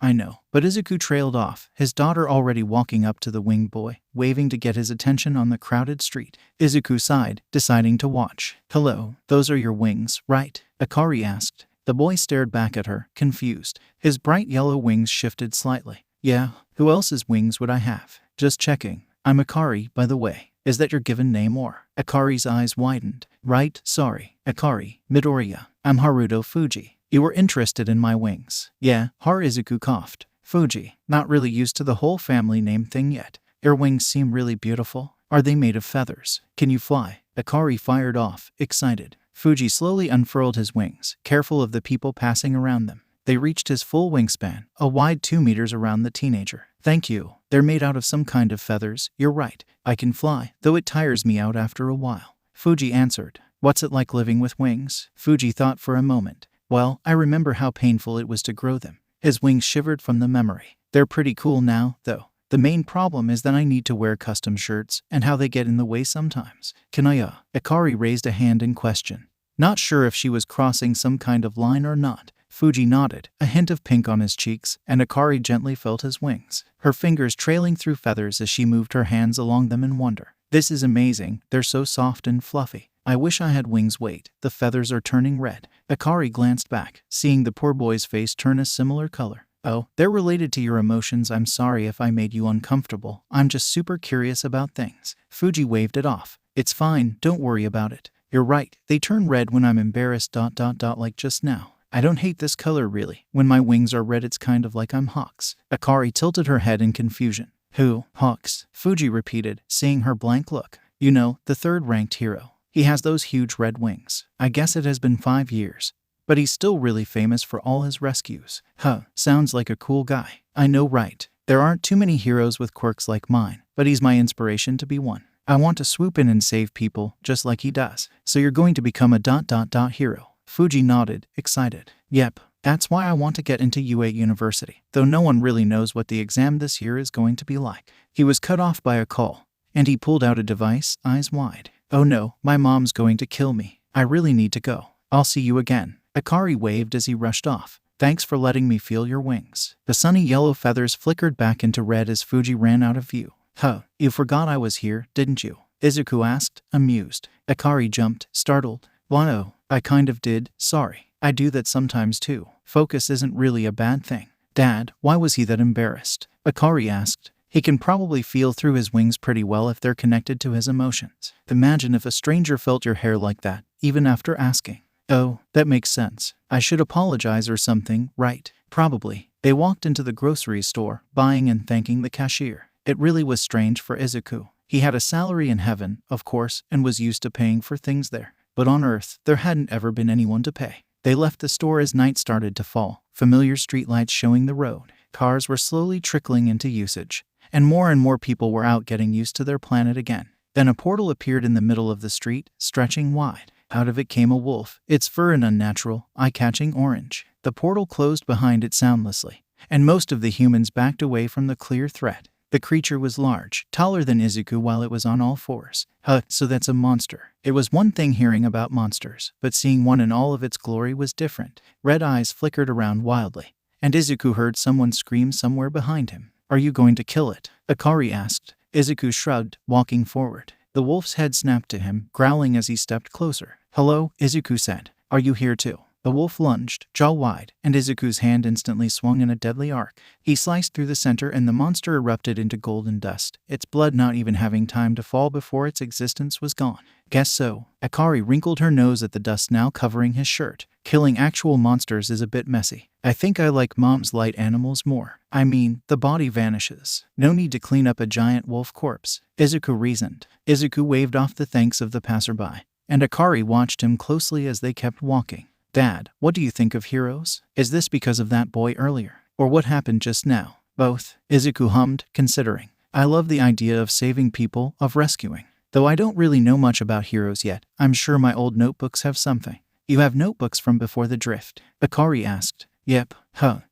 I know, but Izuku trailed off, his daughter already walking up to the winged boy, waving to get his attention on the crowded street. Izuku sighed, deciding to watch. Hello, those are your wings, right? Akari asked. The boy stared back at her, confused. His bright yellow wings shifted slightly. Yeah, who else's wings would I have? Just checking. I'm Akari, by the way. Is that your given name or? Akari's eyes widened. Right, sorry. Akari, Midoriya. I'm Haruto Fuji. You were interested in my wings. Yeah, Izuku coughed. Fuji, not really used to the whole family name thing yet. Your wings seem really beautiful. Are they made of feathers? Can you fly? Akari fired off, excited. Fuji slowly unfurled his wings, careful of the people passing around them. They reached his full wingspan, a wide 2 meters around the teenager. Thank you. They're made out of some kind of feathers. You're right. I can fly, though it tires me out after a while. Fuji answered. What's it like living with wings? Fuji thought for a moment. Well, I remember how painful it was to grow them. His wings shivered from the memory. They're pretty cool now, though. The main problem is that I need to wear custom shirts and how they get in the way sometimes. Can I, Akari raised a hand in question. Not sure if she was crossing some kind of line or not. Fuji nodded, a hint of pink on his cheeks, and Akari gently felt his wings, her fingers trailing through feathers as she moved her hands along them in wonder. This is amazing. They're so soft and fluffy. I wish I had wings. Wait, the feathers are turning red. Akari glanced back, seeing the poor boy's face turn a similar color. Oh, they're related to your emotions. I'm sorry if I made you uncomfortable. I'm just super curious about things. Fuji waved it off. It's fine, don't worry about it. You're right, they turn red when I'm embarrassed. Like just now. I don't hate this color really. When my wings are red it's kind of like I'm Hawks. Akari tilted her head in confusion. Who? Hawks? Fuji repeated, seeing her blank look. You know, the third-ranked hero. He has those huge red wings. I guess it has been 5 years. But he's still really famous for all his rescues. Sounds like a cool guy. I know, right? There aren't too many heroes with quirks like mine, but he's my inspiration to be one. I want to swoop in and save people, just like he does. So you're going to become a hero. Fuji nodded, excited. Yep, that's why I want to get into UA University, though no one really knows what the exam this year is going to be like. He was cut off by a call, and he pulled out a device, eyes wide. Oh no, my mom's going to kill me. I really need to go. I'll see you again. Akari waved as he rushed off. Thanks for letting me feel your wings. The sunny yellow feathers flickered back into red as Fuji ran out of view. You forgot I was here, didn't you? Izuku asked, amused. Akari jumped, startled. Wow, I kind of did, sorry. I do that sometimes too. Focus isn't really a bad thing. Dad, why was he that embarrassed? Akari asked. He can probably feel through his wings pretty well if they're connected to his emotions. Imagine if a stranger felt your hair like that, even after asking. Oh, that makes sense. I should apologize or something, right? Probably. They walked into the grocery store, buying and thanking the cashier. It really was strange for Izuku. He had a salary in heaven, of course, and was used to paying for things there. But on Earth, there hadn't ever been anyone to pay. They left the store as night started to fall, familiar streetlights showing the road. Cars were slowly trickling into usage, and more people were out getting used to their planet again. Then a portal appeared in the middle of the street, stretching wide. Out of it came a wolf, its fur an unnatural, eye-catching orange. The portal closed behind it soundlessly, and most of the humans backed away from the clear threat. The creature was large, taller than Izuku while it was on all fours. So that's a monster. It was one thing hearing about monsters, but seeing one in all of its glory was different. Red eyes flickered around wildly, and Izuku heard someone scream somewhere behind him. Are you going to kill it? Akari asked. Izuku shrugged, walking forward. The wolf's head snapped to him, growling as he stepped closer. Hello, Izuku said. Are you here too? The wolf lunged, jaw wide, and Izuku's hand instantly swung in a deadly arc. He sliced through the center and the monster erupted into golden dust, its blood not even having time to fall before its existence was gone. Guess so. Akari wrinkled her nose at the dust now covering his shirt. Killing actual monsters is a bit messy. I think I like Mom's light animals more. I mean, the body vanishes. No need to clean up a giant wolf corpse, Izuku reasoned. Izuku waved off the thanks of the passerby, and Akari watched him closely as they kept walking. Dad, what do you think of heroes? Is this because of that boy earlier? Or what happened just now? Both, Izuku hummed, considering. I love the idea of saving people, of rescuing. Though I don't really know much about heroes yet, I'm sure my old notebooks have something. You have notebooks from before the drift? Akari asked. Yep.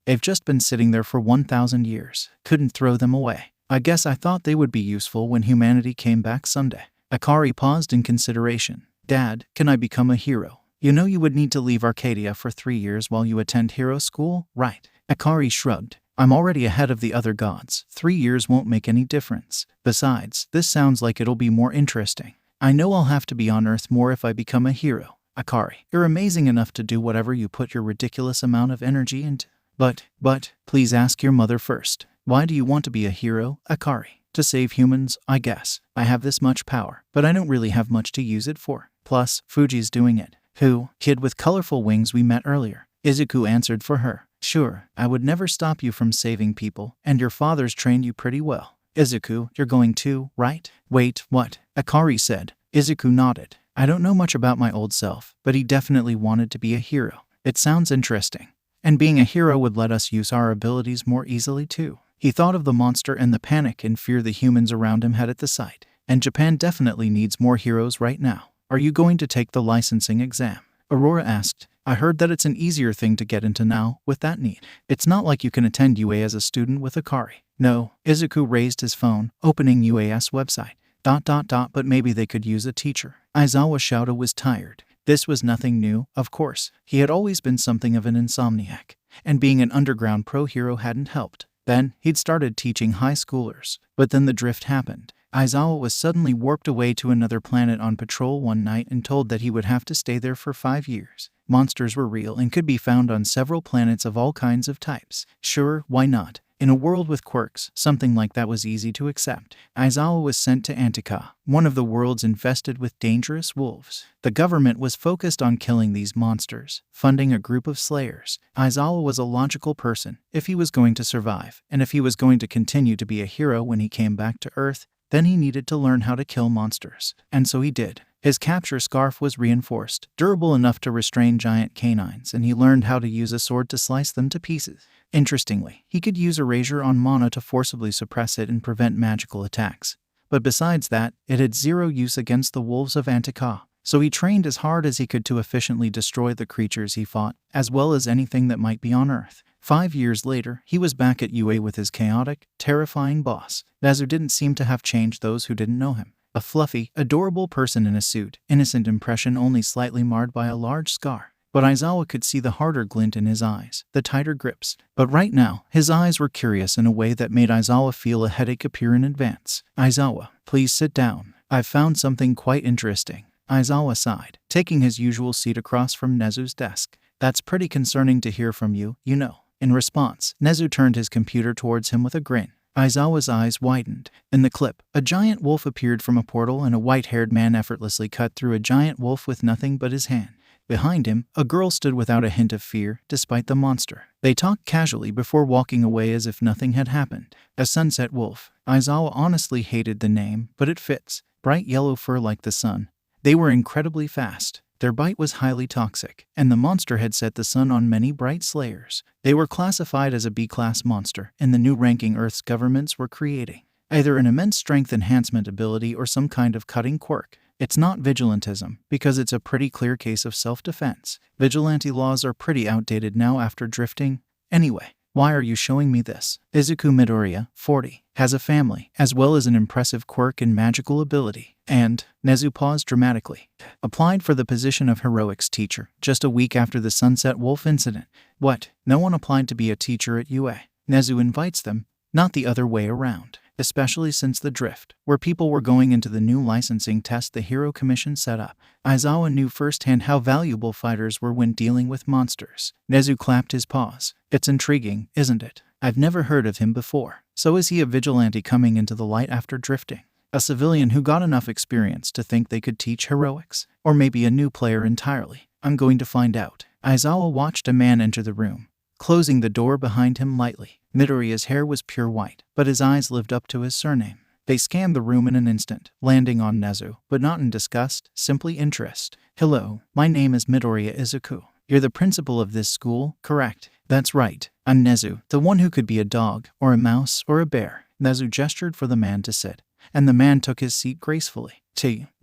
They've just been sitting there for 1,000 years. Couldn't throw them away. I guess I thought they would be useful when humanity came back someday. Akari paused in consideration. Dad, can I become a hero? You know you would need to leave Arcadia for 3 years while you attend hero school, right? Akari shrugged. I'm already ahead of the other gods. 3 years won't make any difference. Besides, this sounds like it'll be more interesting. I know I'll have to be on Earth more if I become a hero. Akari, you're amazing enough to do whatever you put your ridiculous amount of energy into. But, please ask your mother first. Why do you want to be a hero, Akari? To save humans, I guess. I have this much power, but I don't really have much to use it for. Plus, Fuji's doing it. Who? Kid with colorful wings we met earlier. Izuku answered for her. Sure, I would never stop you from saving people, and your father's trained you pretty well. Izuku, you're going too, right? Wait, what? Akari said. Izuku nodded. I don't know much about my old self, but he definitely wanted to be a hero. It sounds interesting. And being a hero would let us use our abilities more easily too. He thought of the monster and the panic and fear the humans around him had at the sight. And Japan definitely needs more heroes right now. Are you going to take the licensing exam? Aurora asked. I heard that it's an easier thing to get into now, with that need. It's not like you can attend UA as a student with Akari. No, Izuku raised his phone, opening UA's website. But maybe they could use a teacher. Aizawa Shouta was tired. This was nothing new, of course. He had always been something of an insomniac. And being an underground pro hero hadn't helped. Then, he'd started teaching high schoolers. But then the drift happened. Aizawa was suddenly warped away to another planet on patrol one night and told that he would have to stay there for 5 years. Monsters were real and could be found on several planets of all kinds of types. Sure, why not? In a world with quirks, something like that was easy to accept. Aizawa was sent to Antika, one of the worlds infested with dangerous wolves. The government was focused on killing these monsters, funding a group of slayers. Aizawa was a logical person. If he was going to survive, and if he was going to continue to be a hero when he came back to Earth, then he needed to learn how to kill monsters. And so he did. His capture scarf was reinforced, durable enough to restrain giant canines, and he learned how to use a sword to slice them to pieces. Interestingly, he could use erasure on mana to forcibly suppress it and prevent magical attacks. But besides that, it had zero use against the wolves of Antika. So he trained as hard as he could to efficiently destroy the creatures he fought, as well as anything that might be on Earth. 5 years later, he was back at UA with his chaotic, terrifying boss. Nezu didn't seem to have changed those who didn't know him. A fluffy, adorable person in a suit, innocent impression only slightly marred by a large scar. But Aizawa could see the harder glint in his eyes, the tighter grips. But right now, his eyes were curious in a way that made Aizawa feel a headache appear in advance. Aizawa, please sit down. I've found something quite interesting. Aizawa sighed, taking his usual seat across from Nezu's desk. That's pretty concerning to hear from you, you know. In response, Nezu turned his computer towards him with a grin. Aizawa's eyes widened. In the clip, a giant wolf appeared from a portal and a white-haired man effortlessly cut through a giant wolf with nothing but his hand. Behind him, a girl stood without a hint of fear, despite the monster. They talked casually before walking away as if nothing had happened. A sunset wolf. Aizawa honestly hated the name, but it fits. Bright yellow fur like the sun. They were incredibly fast. Their bite was highly toxic, and the monster had set the sun on many bright slayers. They were classified as a B-class monster, and the new ranking Earth's governments were creating. Either an immense strength enhancement ability or some kind of cutting quirk. It's not vigilantism, because it's a pretty clear case of self-defense. Vigilante laws are pretty outdated now after drifting. Anyway, why are you showing me this? Izuku Midoriya, 40, has a family, as well as an impressive quirk and magical ability. And, Nezu paused dramatically, applied for the position of heroics teacher, just a week after the Sunset Wolf incident. What? No one applied to be a teacher at UA. Nezu invites them, not the other way around. Especially since the drift, where people were going into the new licensing test the Hero Commission set up. Aizawa knew firsthand how valuable fighters were when dealing with monsters. Nezu clapped his paws. It's intriguing, isn't it? I've never heard of him before. So is he a vigilante coming into the light after drifting? A civilian who got enough experience to think they could teach heroics? Or maybe a new player entirely? I'm going to find out. Aizawa watched a man enter the room, closing the door behind him lightly. Midoriya's hair was pure white, but his eyes lived up to his surname. They scanned the room in an instant, landing on Nezu, but not in disgust, simply interest. Hello, my name is Midoriya Izuku. You're the principal of this school, correct? That's right. I'm Nezu, the one who could be a dog, or a mouse, or a bear. Nezu gestured for the man to sit, and the man took his seat gracefully.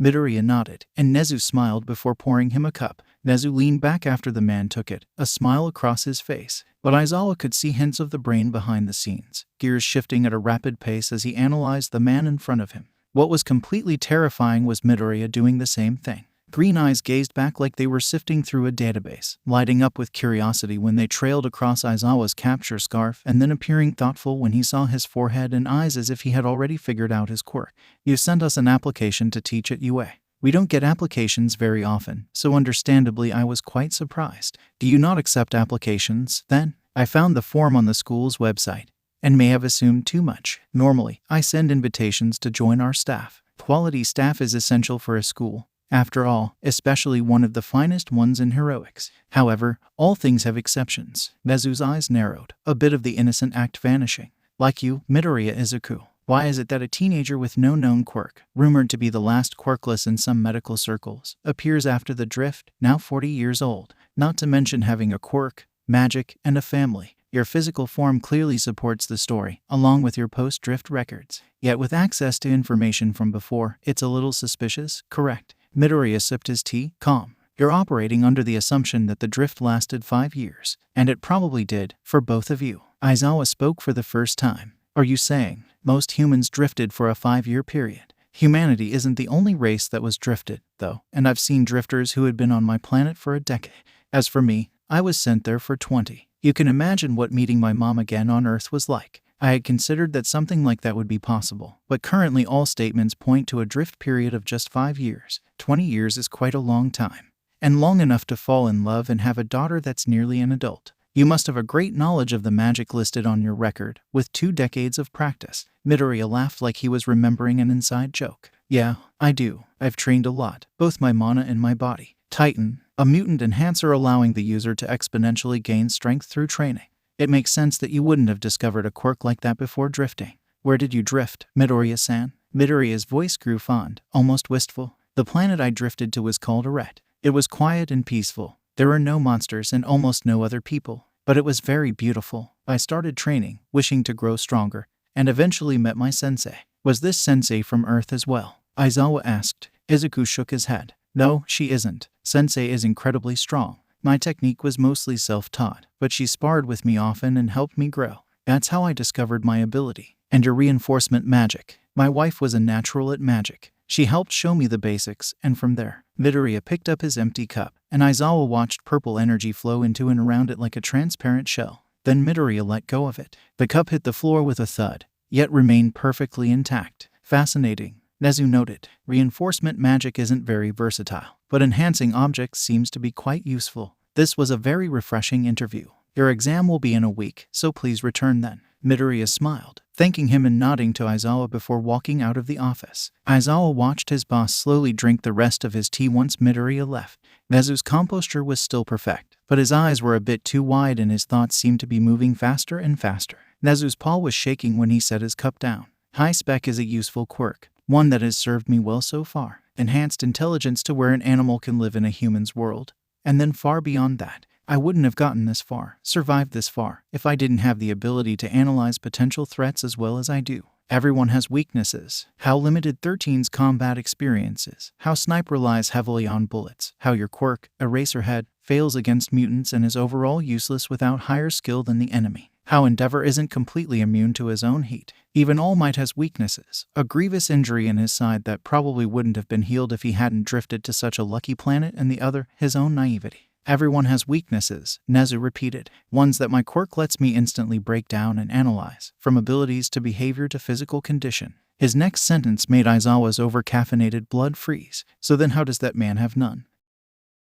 Midoriya nodded, and Nezu smiled before pouring him a cup. Nezu leaned back after the man took it, a smile across his face. But Aizawa could see hints of the brain behind the scenes, gears shifting at a rapid pace as he analyzed the man in front of him. What was completely terrifying was Midoriya doing the same thing. Green eyes gazed back like they were sifting through a database, lighting up with curiosity when they trailed across Aizawa's capture scarf and then appearing thoughtful when he saw his forehead and eyes as if he had already figured out his quirk. You sent us an application to teach at UA. We don't get applications very often, so understandably I was quite surprised. Do you not accept applications, then? I found the form on the school's website, and may have assumed too much. Normally, I send invitations to join our staff. Quality staff is essential for a school. After all, especially one of the finest ones in heroics. However, all things have exceptions. Nezu's eyes narrowed, a bit of the innocent act vanishing. Like you, Midoriya Izuku. Why is it that a teenager with no known quirk, rumored to be the last quirkless in some medical circles, appears after the drift, now 40 years old? Not to mention having a quirk, magic, and a family. Your physical form clearly supports the story, along with your post-drift records. Yet with access to information from before, it's a little suspicious, correct? Midoriya sipped his tea, calm. You're operating under the assumption that the drift lasted 5 years, and it probably did, for both of you. Aizawa spoke for the first time. Are you saying most humans drifted for a 5-year period? Humanity isn't the only race that was drifted, though, and I've seen drifters who had been on my planet for a decade. As for me, I was sent there for 20. You can imagine what meeting my mom again on Earth was like. I had considered that something like that would be possible, but currently all statements point to a drift period of just 5 years. 20 years is quite a long time, and long enough to fall in love and have a daughter that's nearly an adult. You must have a great knowledge of the magic listed on your record, with 2 decades of practice. Midoriya laughed like he was remembering an inside joke. Yeah, I do. I've trained a lot, both my mana and my body. Titan, a mutant enhancer allowing the user to exponentially gain strength through training. It makes sense that you wouldn't have discovered a quirk like that before drifting. Where did you drift, Midoriya-san? Midoriya's voice grew fond, almost wistful. The planet I drifted to was called Aret. It was quiet and peaceful. There were no monsters and almost no other people, but it was very beautiful. I started training, wishing to grow stronger, and eventually met my sensei. Was this sensei from Earth as well? Aizawa asked. Izuku shook his head. No, she isn't. Sensei is incredibly strong. My technique was mostly self-taught, but she sparred with me often and helped me grow. That's how I discovered my ability. And your reinforcement magic. My wife was a natural at magic. She helped show me the basics, and from there, Midoriya picked up his empty cup, and Aizawa watched purple energy flow into and around it like a transparent shell. Then Midoriya let go of it. The cup hit the floor with a thud, yet remained perfectly intact. Fascinating, Nezu noted. Reinforcement magic isn't very versatile, but enhancing objects seems to be quite useful. This was a very refreshing interview. Your exam will be in a week, so please return then. Midoriya smiled, thanking him and nodding to Aizawa before walking out of the office. Aizawa watched his boss slowly drink the rest of his tea once Midoriya left. Nezu's composture was still perfect, but his eyes were a bit too wide and his thoughts seemed to be moving faster and faster. Nezu's paw was shaking when he set his cup down. High spec is a useful quirk, one that has served me well so far. Enhanced intelligence to where an animal can live in a human's world, and then far beyond that. I wouldn't have gotten this far, survived this far, if I didn't have the ability to analyze potential threats as well as I do. Everyone has weaknesses. How limited 13's combat experience is. How Snipe relies heavily on bullets. How your quirk, Eraserhead, fails against mutants and is overall useless without higher skill than the enemy. How Endeavor isn't completely immune to his own heat. Even All Might has weaknesses. A grievous injury in his side that probably wouldn't have been healed if he hadn't drifted to such a lucky planet, and the other, his own naivety. Everyone has weaknesses, Nezu repeated. Ones that my quirk lets me instantly break down and analyze, from abilities to behavior to physical condition. His next sentence made Aizawa's over-caffeinated blood freeze. So then how does that man have none?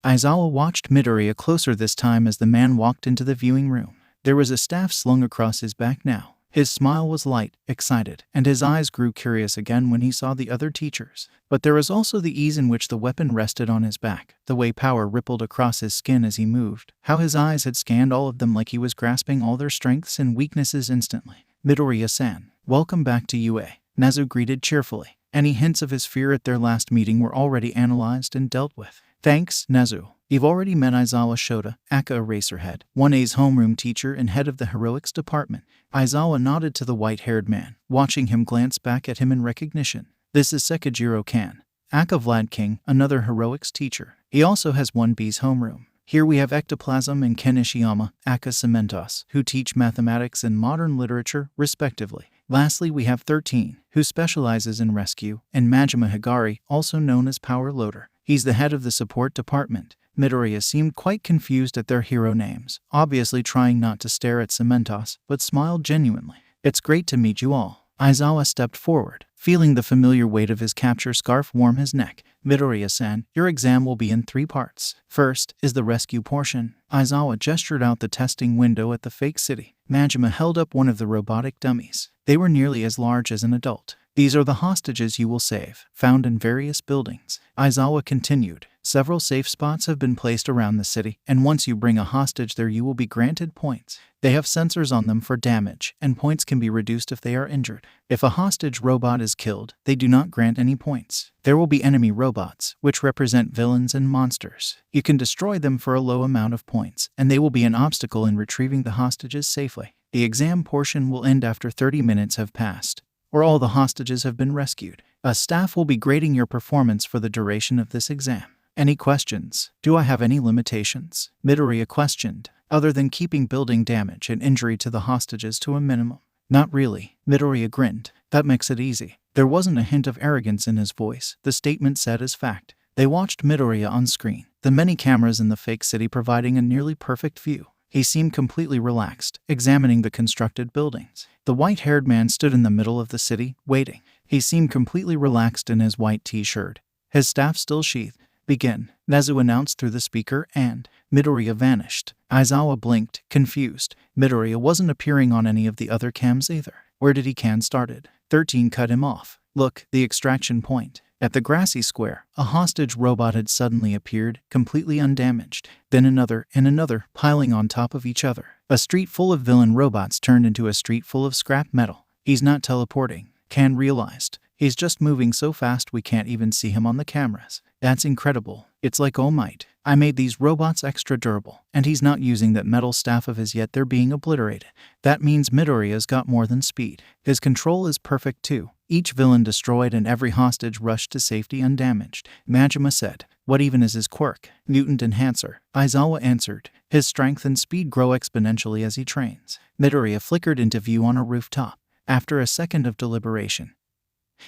Aizawa watched Midoriya closer this time as the man walked into the viewing room. There was a staff slung across his back now. His smile was light, excited, and his eyes grew curious again when he saw the other teachers. But there was also the ease in which the weapon rested on his back, the way power rippled across his skin as he moved, how his eyes had scanned all of them like he was grasping all their strengths and weaknesses instantly. Midoriya-san, welcome back to UA, Nezu greeted cheerfully. Any hints of his fear at their last meeting were already analyzed and dealt with. Thanks, Nezu. You've already met Aizawa Shota, aka Eraserhead, 1A's homeroom teacher and head of the heroics department. Aizawa nodded to the white-haired man, watching him glance back at him in recognition. This is Sekijiro-kan, aka Vlad King, another heroics teacher. He also has 1B's homeroom. Here we have Ectoplasm and Ken Ishiyama, aka Cementos, who teach mathematics and modern literature, respectively. Lastly, we have 13, who specializes in rescue, and Majima Higari, also known as Power Loader. He's the head of the support department. Midoriya seemed quite confused at their hero names, obviously trying not to stare at Cementos, but smiled genuinely. It's great to meet you all. Aizawa stepped forward, feeling the familiar weight of his capture scarf warm his neck. Midoriya-san, your exam will be in 3 parts. First is the rescue portion. Aizawa gestured out the testing window at the fake city. Majima held up one of the robotic dummies. They were nearly as large as an adult. These are the hostages you will save, found in various buildings. Aizawa continued. Several safe spots have been placed around the city, and once you bring a hostage there you will be granted points. They have sensors on them for damage, and points can be reduced if they are injured. If a hostage robot is killed, they do not grant any points. There will be enemy robots, which represent villains and monsters. You can destroy them for a low amount of points, and they will be an obstacle in retrieving the hostages safely. The exam portion will end after 30 minutes have passed, or all the hostages have been rescued. A staff will be grading your performance for the duration of this exam. Any questions? Do I have any limitations? Midoriya questioned, other than keeping building damage and injury to the hostages to a minimum. Not really, Midoriya grinned. That makes it easy. There wasn't a hint of arrogance in his voice. The statement said as fact. They watched Midoriya on screen, the many cameras in the fake city providing a nearly perfect view. He seemed completely relaxed, examining the constructed buildings. The white-haired man stood in the middle of the city, waiting. He seemed completely relaxed in his white t-shirt, his staff still sheathed. Begin, Nezu announced through the speaker, and Midoriya vanished. Aizawa blinked, confused. Midoriya wasn't appearing on any of the other cams either. Where did he can started? 13 cut him off. Look, the extraction point. At the grassy square, a hostage robot had suddenly appeared, completely undamaged. Then another and another, piling on top of each other. A street full of villain robots turned into a street full of scrap metal. He's not teleporting, Kan realized. He's just moving so fast we can't even see him on the cameras. That's incredible. It's like All Might. I made these robots extra durable, and he's not using that metal staff of his yet they're being obliterated. That means Midoriya's got more than speed. His control is perfect too. Each villain destroyed and every hostage rushed to safety undamaged. Majima said, what even is his quirk? Mutant Enhancer. Aizawa answered, his strength and speed grow exponentially as he trains. Midoriya flickered into view on a rooftop. After a second of deliberation,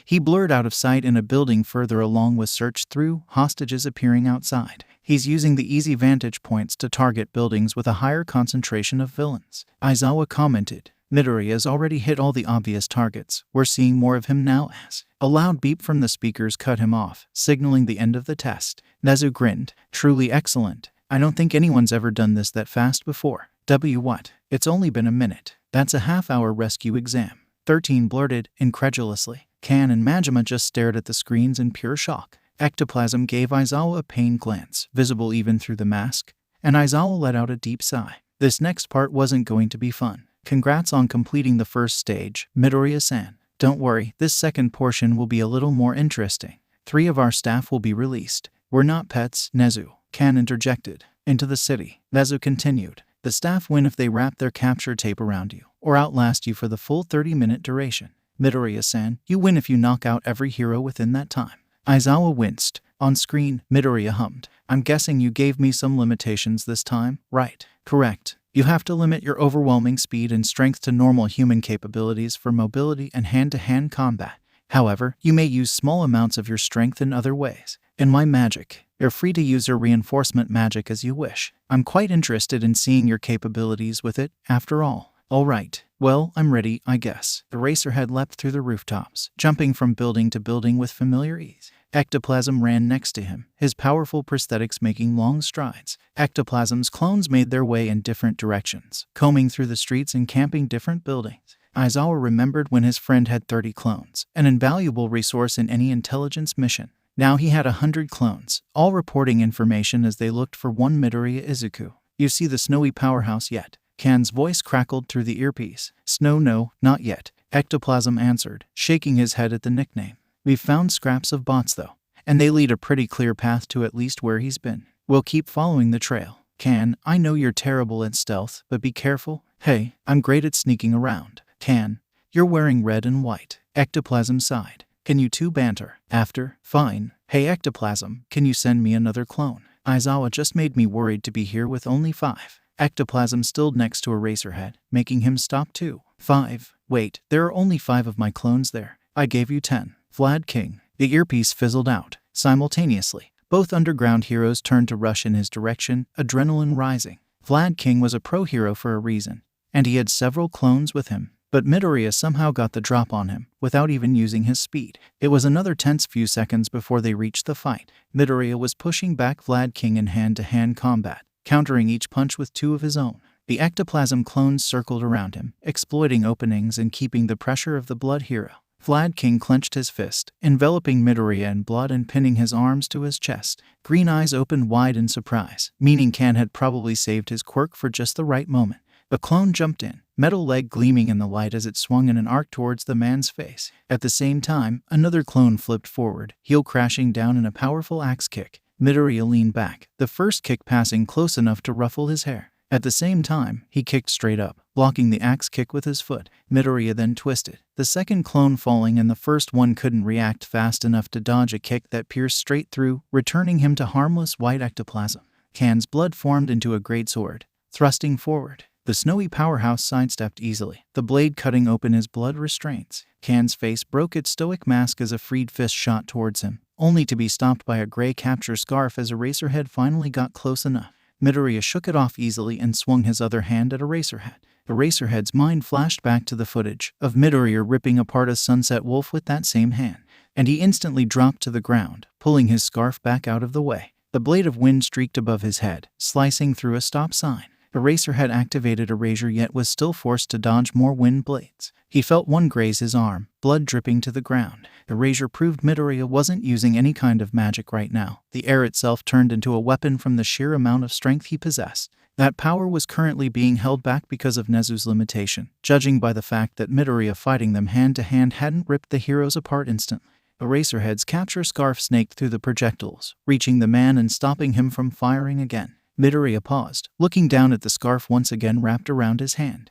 he blurred out of sight in a building further along with searched through, hostages appearing outside. He's using the easy vantage points to target buildings with a higher concentration of villains. Aizawa commented, Midoriya's already hit all the obvious targets. We're seeing more of him now as. A loud beep from the speakers cut him off, signaling the end of the test. Nezu grinned, truly excellent. I don't think anyone's ever done this that fast before. What? It's only been a minute. That's a half-hour rescue exam. 13 blurted, incredulously. Kan and Majima just stared at the screens in pure shock. Ectoplasm gave Aizawa a pained glance, visible even through the mask, and Aizawa let out a deep sigh. This next part wasn't going to be fun. Congrats on completing the first stage, Midoriya-san. Don't worry, this second portion will be a little more interesting. 3 of our staff will be released. We're not pets, Nezu, Kan interjected. Into the city, Nezu continued. The staff win if they wrap their capture tape around you, or outlast you for the full 30-minute duration. Midoriya-san, you win if you knock out every hero within that time. Aizawa winced. On screen, Midoriya hummed. I'm guessing you gave me some limitations this time, right? Correct. You have to limit your overwhelming speed and strength to normal human capabilities for mobility and hand-to-hand combat. However, you may use small amounts of your strength in other ways. In my magic, you're free to use your reinforcement magic as you wish. I'm quite interested in seeing your capabilities with it, after all. All right. Well, I'm ready, I guess. The Racerhead leapt through the rooftops, jumping from building to building with familiar ease. Ectoplasm ran next to him, his powerful prosthetics making long strides. Ectoplasm's clones made their way in different directions, combing through the streets and camping different buildings. Aizawa remembered when his friend had 30 clones, an invaluable resource in any intelligence mission. Now he had 100 clones, all reporting information as they looked for one Midoriya Izuku. You see the snowy powerhouse yet? Kan's voice crackled through the earpiece. Snow, no, not yet, Ectoplasm answered, shaking his head at the nickname. We've found scraps of bots though, and they lead a pretty clear path to at least where he's been. We'll keep following the trail. Kan, I know you're terrible at stealth, but be careful. Hey, I'm great at sneaking around. Kan, you're wearing red and white. Ectoplasm sighed. Can you two banter? After? Fine. Hey Ectoplasm, can you send me another clone? Aizawa just made me worried to be here with only 5. Ectoplasm stilled next to Eraserhead, making him stop too. 5. Wait, there are only 5 of my clones there. I gave you 10. Vlad King. The earpiece fizzled out. Simultaneously, both underground heroes turned to rush in his direction, adrenaline rising. Vlad King was a pro hero for a reason, and he had several clones with him. But Midoriya somehow got the drop on him, without even using his speed. It was another tense few seconds before they reached the fight. Midoriya was pushing back Vlad King in hand-to-hand combat, countering each punch with 2 of his own. The ectoplasm clones circled around him, exploiting openings and keeping the pressure of the blood hero. Vlad King clenched his fist, enveloping Midoriya in blood and pinning his arms to his chest. Green eyes opened wide in surprise, meaning Can had probably saved his quirk for just the right moment. The clone jumped in, metal leg gleaming in the light as it swung in an arc towards the man's face. At the same time, another clone flipped forward, heel crashing down in a powerful axe kick. Midoriya leaned back, the first kick passing close enough to ruffle his hair. At the same time, he kicked straight up, blocking the axe kick with his foot. Midoriya then twisted, the second clone falling, and the first one couldn't react fast enough to dodge a kick that pierced straight through, returning him to harmless white ectoplasm. Can's blood formed into a great sword, thrusting forward. The snowy powerhouse sidestepped easily, the blade cutting open his blood restraints. Can's face broke its stoic mask as a freed fist shot towards him, only to be stopped by a gray capture scarf as Eraserhead finally got close enough. Midoriya shook it off easily and swung his other hand at Eraserhead. Eraserhead's mind flashed back to the footage of Midoriya ripping apart a sunset wolf with that same hand, and he instantly dropped to the ground, pulling his scarf back out of the way. The blade of wind streaked above his head, slicing through a stop sign. Eraserhead activated Erasure yet was still forced to dodge more wind blades. He felt one graze his arm, blood dripping to the ground. Erasure proved Midoriya wasn't using any kind of magic right now. The air itself turned into a weapon from the sheer amount of strength he possessed. That power was currently being held back because of Nezu's limitation, judging by the fact that Midoriya fighting them hand-to-hand hadn't ripped the heroes apart instantly. Eraserhead's capture scarf snaked through the projectiles, reaching the man and stopping him from firing again. Midoriya paused, looking down at the scarf once again wrapped around his hand.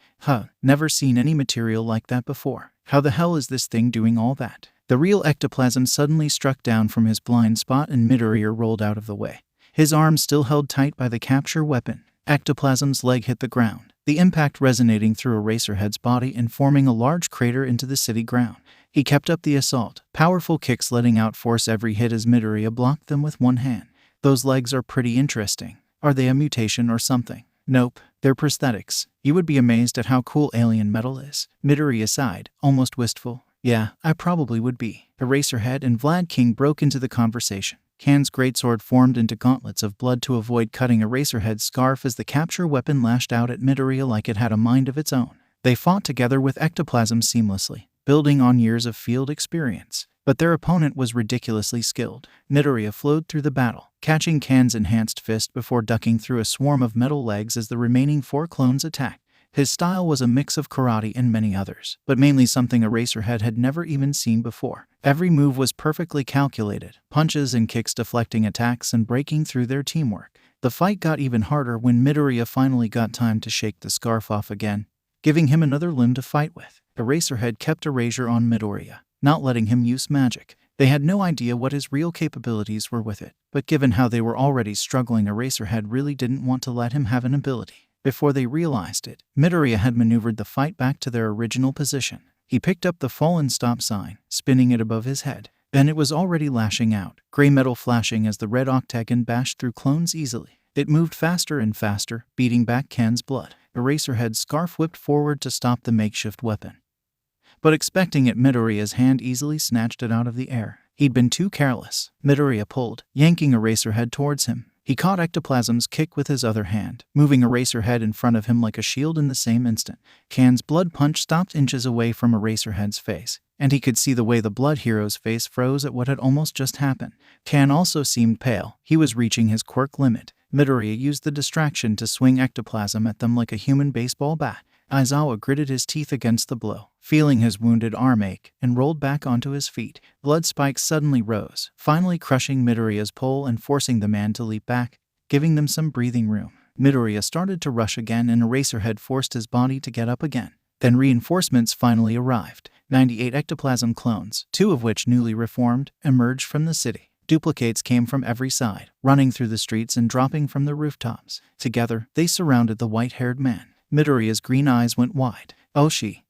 Never seen any material like that before. How the hell is this thing doing all that? The real ectoplasm suddenly struck down from his blind spot and Midoriya rolled out of the way. His arm still held tight by the capture weapon. Ectoplasm's leg hit the ground, the impact resonating through Eraserhead's body and forming a large crater into the city ground. He kept up the assault, powerful kicks letting out force every hit as Midoriya blocked them with one hand. Those legs are pretty interesting. Are they a mutation or something? Nope, they're prosthetics. You would be amazed at how cool alien metal is. Midoriya sighed, almost wistful. Yeah, I probably would be. Eraserhead and Vlad King broke into the conversation. Can's greatsword formed into gauntlets of blood to avoid cutting Eraserhead's scarf as the capture weapon lashed out at Midoriya like it had a mind of its own. They fought together with ectoplasm seamlessly, building on years of field experience. But their opponent was ridiculously skilled. Midoriya flowed through the battle, catching Can's enhanced fist before ducking through a swarm of metal legs as the remaining four clones attacked. His style was a mix of karate and many others, but mainly something Eraserhead had never even seen before. Every move was perfectly calculated, punches and kicks deflecting attacks and breaking through their teamwork. The fight got even harder when Midoriya finally got time to shake the scarf off again, giving him another limb to fight with. Eraserhead kept Erasure on Midoriya, not letting him use magic. They had no idea what his real capabilities were with it, but given how they were already struggling, Eraserhead really didn't want to let him have an ability. Before they realized it, Midoriya had maneuvered the fight back to their original position. He picked up the fallen stop sign, spinning it above his head. Then it was already lashing out, gray metal flashing as the red octagon bashed through clones easily. It moved faster and faster, beating back Can's blood. Eraserhead's scarf whipped forward to stop the makeshift weapon, but expecting it, Midoriya's hand easily snatched it out of the air. He'd been too careless. Midoriya pulled, yanking Eraserhead towards him. He caught Ectoplasm's kick with his other hand, moving Eraserhead in front of him like a shield in the same instant. Can's blood punch stopped inches away from Eraserhead's face, and he could see the way the blood hero's face froze at what had almost just happened. Can also seemed pale. He was reaching his quirk limit. Midoriya used the distraction to swing Ectoplasm at them like a human baseball bat. Aizawa gritted his teeth against the blow, feeling his wounded arm ache, and rolled back onto his feet. Blood spikes suddenly rose, finally crushing Midoriya's pole and forcing the man to leap back, giving them some breathing room. Midoriya started to rush again and Eraserhead forced his body to get up again. Then reinforcements finally arrived. 98 ectoplasm clones, 2 of which newly reformed, emerged from the city. Duplicates came from every side, running through the streets and dropping from the rooftops. Together, they surrounded the white-haired man. Midoriya's green eyes went wide.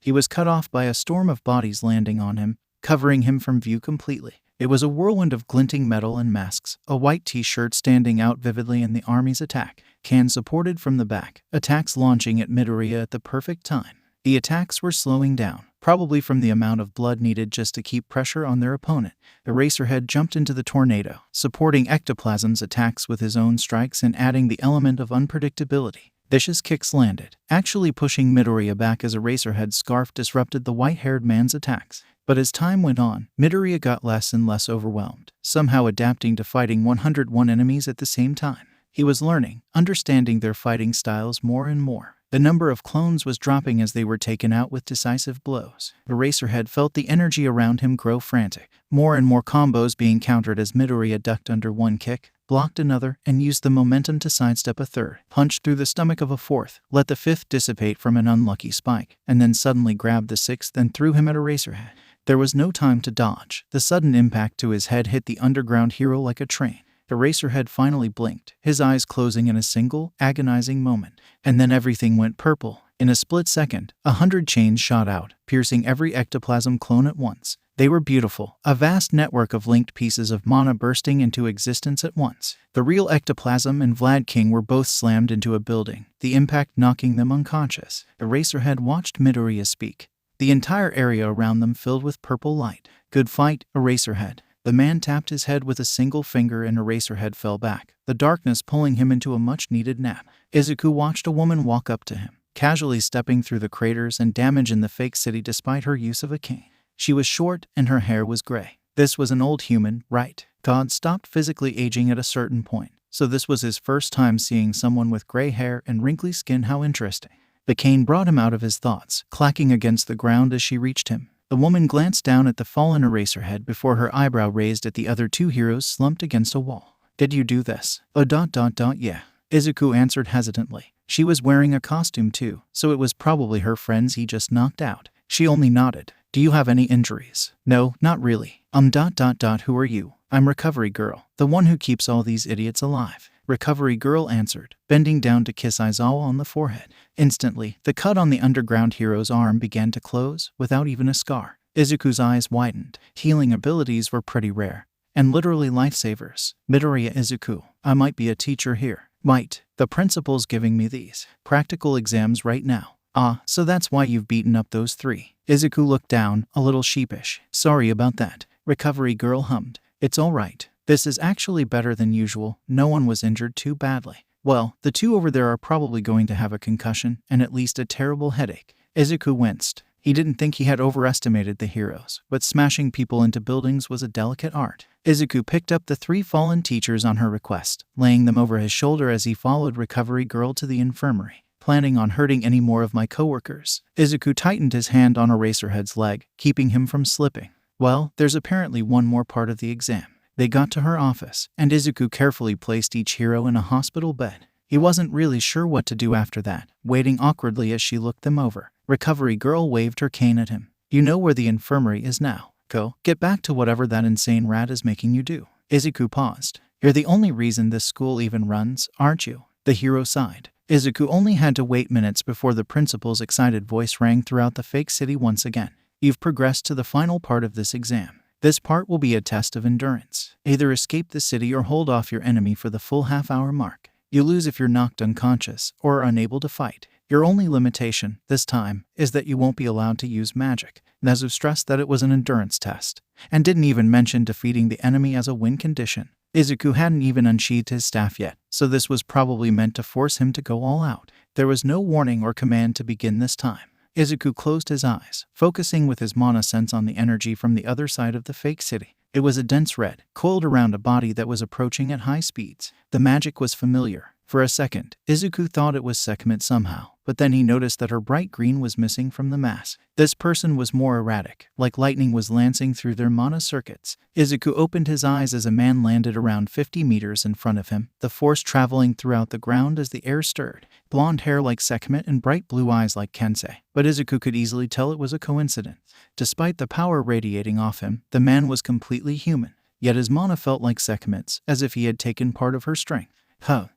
He was cut off by a storm of bodies landing on him, covering him from view completely. It was a whirlwind of glinting metal and masks, a white t-shirt standing out vividly in the army's attack. Can supported from the back, attacks launching at Midoriya at the perfect time. The attacks were slowing down, probably from the amount of blood needed just to keep pressure on their opponent. Eraserhead jumped into the tornado, supporting Ectoplasm's attacks with his own strikes and adding the element of unpredictability. Vicious kicks landed, actually pushing Midoriya back as Eraserhead's scarf disrupted the white-haired man's attacks. But as time went on, Midoriya got less and less overwhelmed, somehow adapting to fighting 101 enemies at the same time. He was learning, understanding their fighting styles more and more. The number of clones was dropping as they were taken out with decisive blows. Eraserhead felt the energy around him grow frantic, more and more combos being countered as Midoriya ducked under one kick, blocked another, and used the momentum to sidestep a third, punched through the stomach of a fourth, let the fifth dissipate from an unlucky spike, and then suddenly grabbed the sixth and threw him at Eraserhead. There was no time to dodge. The sudden impact to his head hit the underground hero like a train. Eraserhead finally blinked, his eyes closing in a single, agonizing moment. And then everything went purple. In a split second, 100 chains shot out, piercing every ectoplasm clone at once. They were beautiful, a vast network of linked pieces of mana bursting into existence at once. The real ectoplasm and Vlad King were both slammed into a building, the impact knocking them unconscious. Eraserhead watched Midoriya speak. The entire area around them filled with purple light. Good fight, Eraserhead. The man tapped his head with a single finger and Eraserhead fell back, the darkness pulling him into a much-needed nap. Izuku watched a woman walk up to him, casually stepping through the craters and damage in the fake city despite her use of a cane. She was short and her hair was gray. This was an old human, right? God stopped physically aging at a certain point, so this was his first time seeing someone with gray hair and wrinkly skin. How interesting. The cane brought him out of his thoughts, clacking against the ground as she reached him. The woman glanced down at the fallen Eraserhead before her eyebrow raised at the other two heroes slumped against a wall. Did you do this? Yeah. Izuku answered hesitantly. She was wearing a costume too, so it was probably her friends he just knocked out. She only nodded. Do you have any injuries? No, not really. Who are you? I'm Recovery Girl, the one who keeps all these idiots alive. Recovery Girl answered, bending down to kiss Izawa on the forehead. Instantly, the cut on the underground hero's arm began to close, without even a scar. Izuku's eyes widened. Healing abilities were pretty rare, and literally lifesavers. Midoriya Izuku, I might be a teacher here. Might. The principal's giving me these practical exams right now. Ah, so that's why you've beaten up those three. Izuku looked down, a little sheepish. Sorry about that. Recovery Girl hummed. It's all right. This is actually better than usual. No one was injured too badly. Well, the two over there are probably going to have a concussion and at least a terrible headache. Izuku winced. He didn't think he had overestimated the heroes, but smashing people into buildings was a delicate art. Izuku picked up the three fallen teachers on her request, laying them over his shoulder as he followed Recovery Girl to the infirmary. Planning on hurting any more of my coworkers? Izuku tightened his hand on Eraserhead's leg, keeping him from slipping. Well, there's apparently one more part of the exam. They got to her office, and Izuku carefully placed each hero in a hospital bed. He wasn't really sure what to do after that, waiting awkwardly as she looked them over. Recovery Girl waved her cane at him. You know where the infirmary is now. Go, get back to whatever that insane rat is making you do. Izuku paused. You're the only reason this school even runs, aren't you? The hero sighed. Izuku only had to wait minutes before the principal's excited voice rang throughout the fake city once again. You've progressed to the final part of this exam. This part will be a test of endurance. Either escape the city or hold off your enemy for the full half-hour mark. You lose if you're knocked unconscious or are unable to fight. Your only limitation, this time, is that you won't be allowed to use magic. Nazu stressed that it was an endurance test, and didn't even mention defeating the enemy as a win condition. Izuku hadn't even unsheathed his staff yet, so this was probably meant to force him to go all out. There was no warning or command to begin this time. Izuku closed his eyes, focusing with his mana sense on the energy from the other side of the fake city. It was a dense red, coiled around a body that was approaching at high speeds. The magic was familiar. For a second, Izuku thought it was Sekhmet somehow, but then he noticed that her bright green was missing from the mass. This person was more erratic, like lightning was lancing through their mana circuits. Izuku opened his eyes as a man landed around 50 meters in front of him, the force traveling throughout the ground as the air stirred. Blonde hair like Sekhmet and bright blue eyes like Kensei, but Izuku could easily tell it was a coincidence. Despite the power radiating off him, the man was completely human, yet his mana felt like Sekhmet's, as if he had taken part of her strength.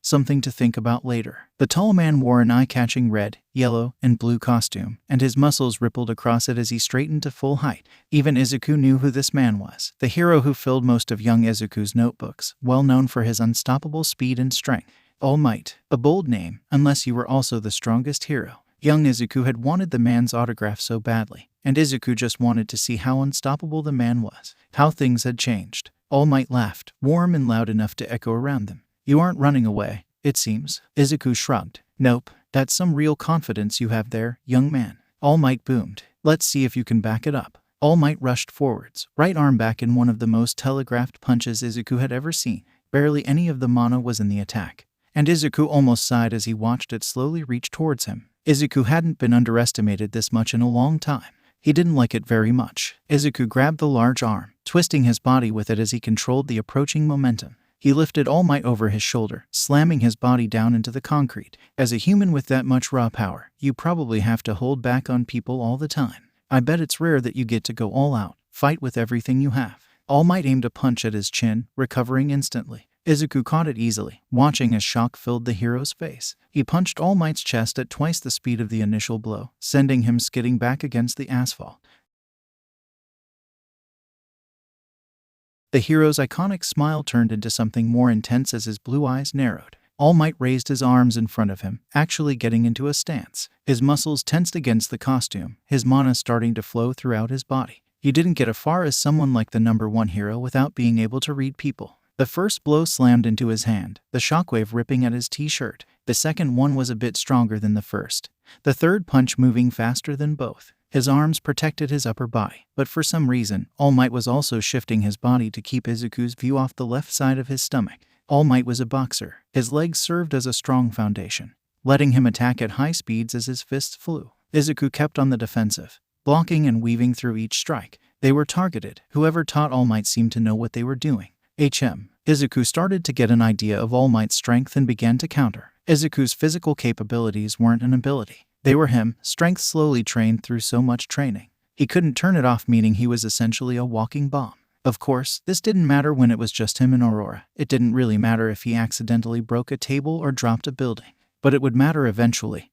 Something to think about later. The tall man wore an eye-catching red, yellow, and blue costume, and his muscles rippled across it as he straightened to full height. Even Izuku knew who this man was, the hero who filled most of young Izuku's notebooks, well known for his unstoppable speed and strength. All Might, a bold name, unless you were also the strongest hero. Young Izuku had wanted the man's autograph so badly, and Izuku just wanted to see how unstoppable the man was, how things had changed. All Might laughed, warm and loud enough to echo around them. You aren't running away, it seems. Izuku shrugged. Nope. That's some real confidence you have there, young man. All Might boomed. Let's see if you can back it up. All Might rushed forwards, right arm back in one of the most telegraphed punches Izuku had ever seen. Barely any of the mana was in the attack, and Izuku almost sighed as he watched it slowly reach towards him. Izuku hadn't been underestimated this much in a long time. He didn't like it very much. Izuku grabbed the large arm, twisting his body with it as he controlled the approaching momentum. He lifted All Might over his shoulder, slamming his body down into the concrete. As a human with that much raw power, you probably have to hold back on people all the time. I bet it's rare that you get to go all out, fight with everything you have. All Might aimed a punch at his chin, recovering instantly. Izuku caught it easily, watching as shock filled the hero's face. He punched All Might's chest at twice the speed of the initial blow, sending him skidding back against the asphalt. The hero's iconic smile turned into something more intense as his blue eyes narrowed. All Might raised his arms in front of him, actually getting into a stance. His muscles tensed against the costume, his mana starting to flow throughout his body. He didn't get as far as someone like the #1 hero without being able to read people. The first blow slammed into his hand, the shockwave ripping at his t-shirt. The second one was a bit stronger than the first, the third punch moving faster than both. His arms protected his upper body, but for some reason, All Might was also shifting his body to keep Izuku's view off the left side of his stomach. All Might was a boxer. His legs served as a strong foundation, letting him attack at high speeds as his fists flew. Izuku kept on the defensive, blocking and weaving through each strike. They were targeted. Whoever taught All Might seemed to know what they were doing. Izuku started to get an idea of All Might's strength and began to counter. Izuku's physical capabilities weren't an ability. They were him, strength slowly trained through so much training. He couldn't turn it off, meaning he was essentially a walking bomb. Of course, this didn't matter when it was just him and Aurora. It didn't really matter if he accidentally broke a table or dropped a building. But it would matter eventually.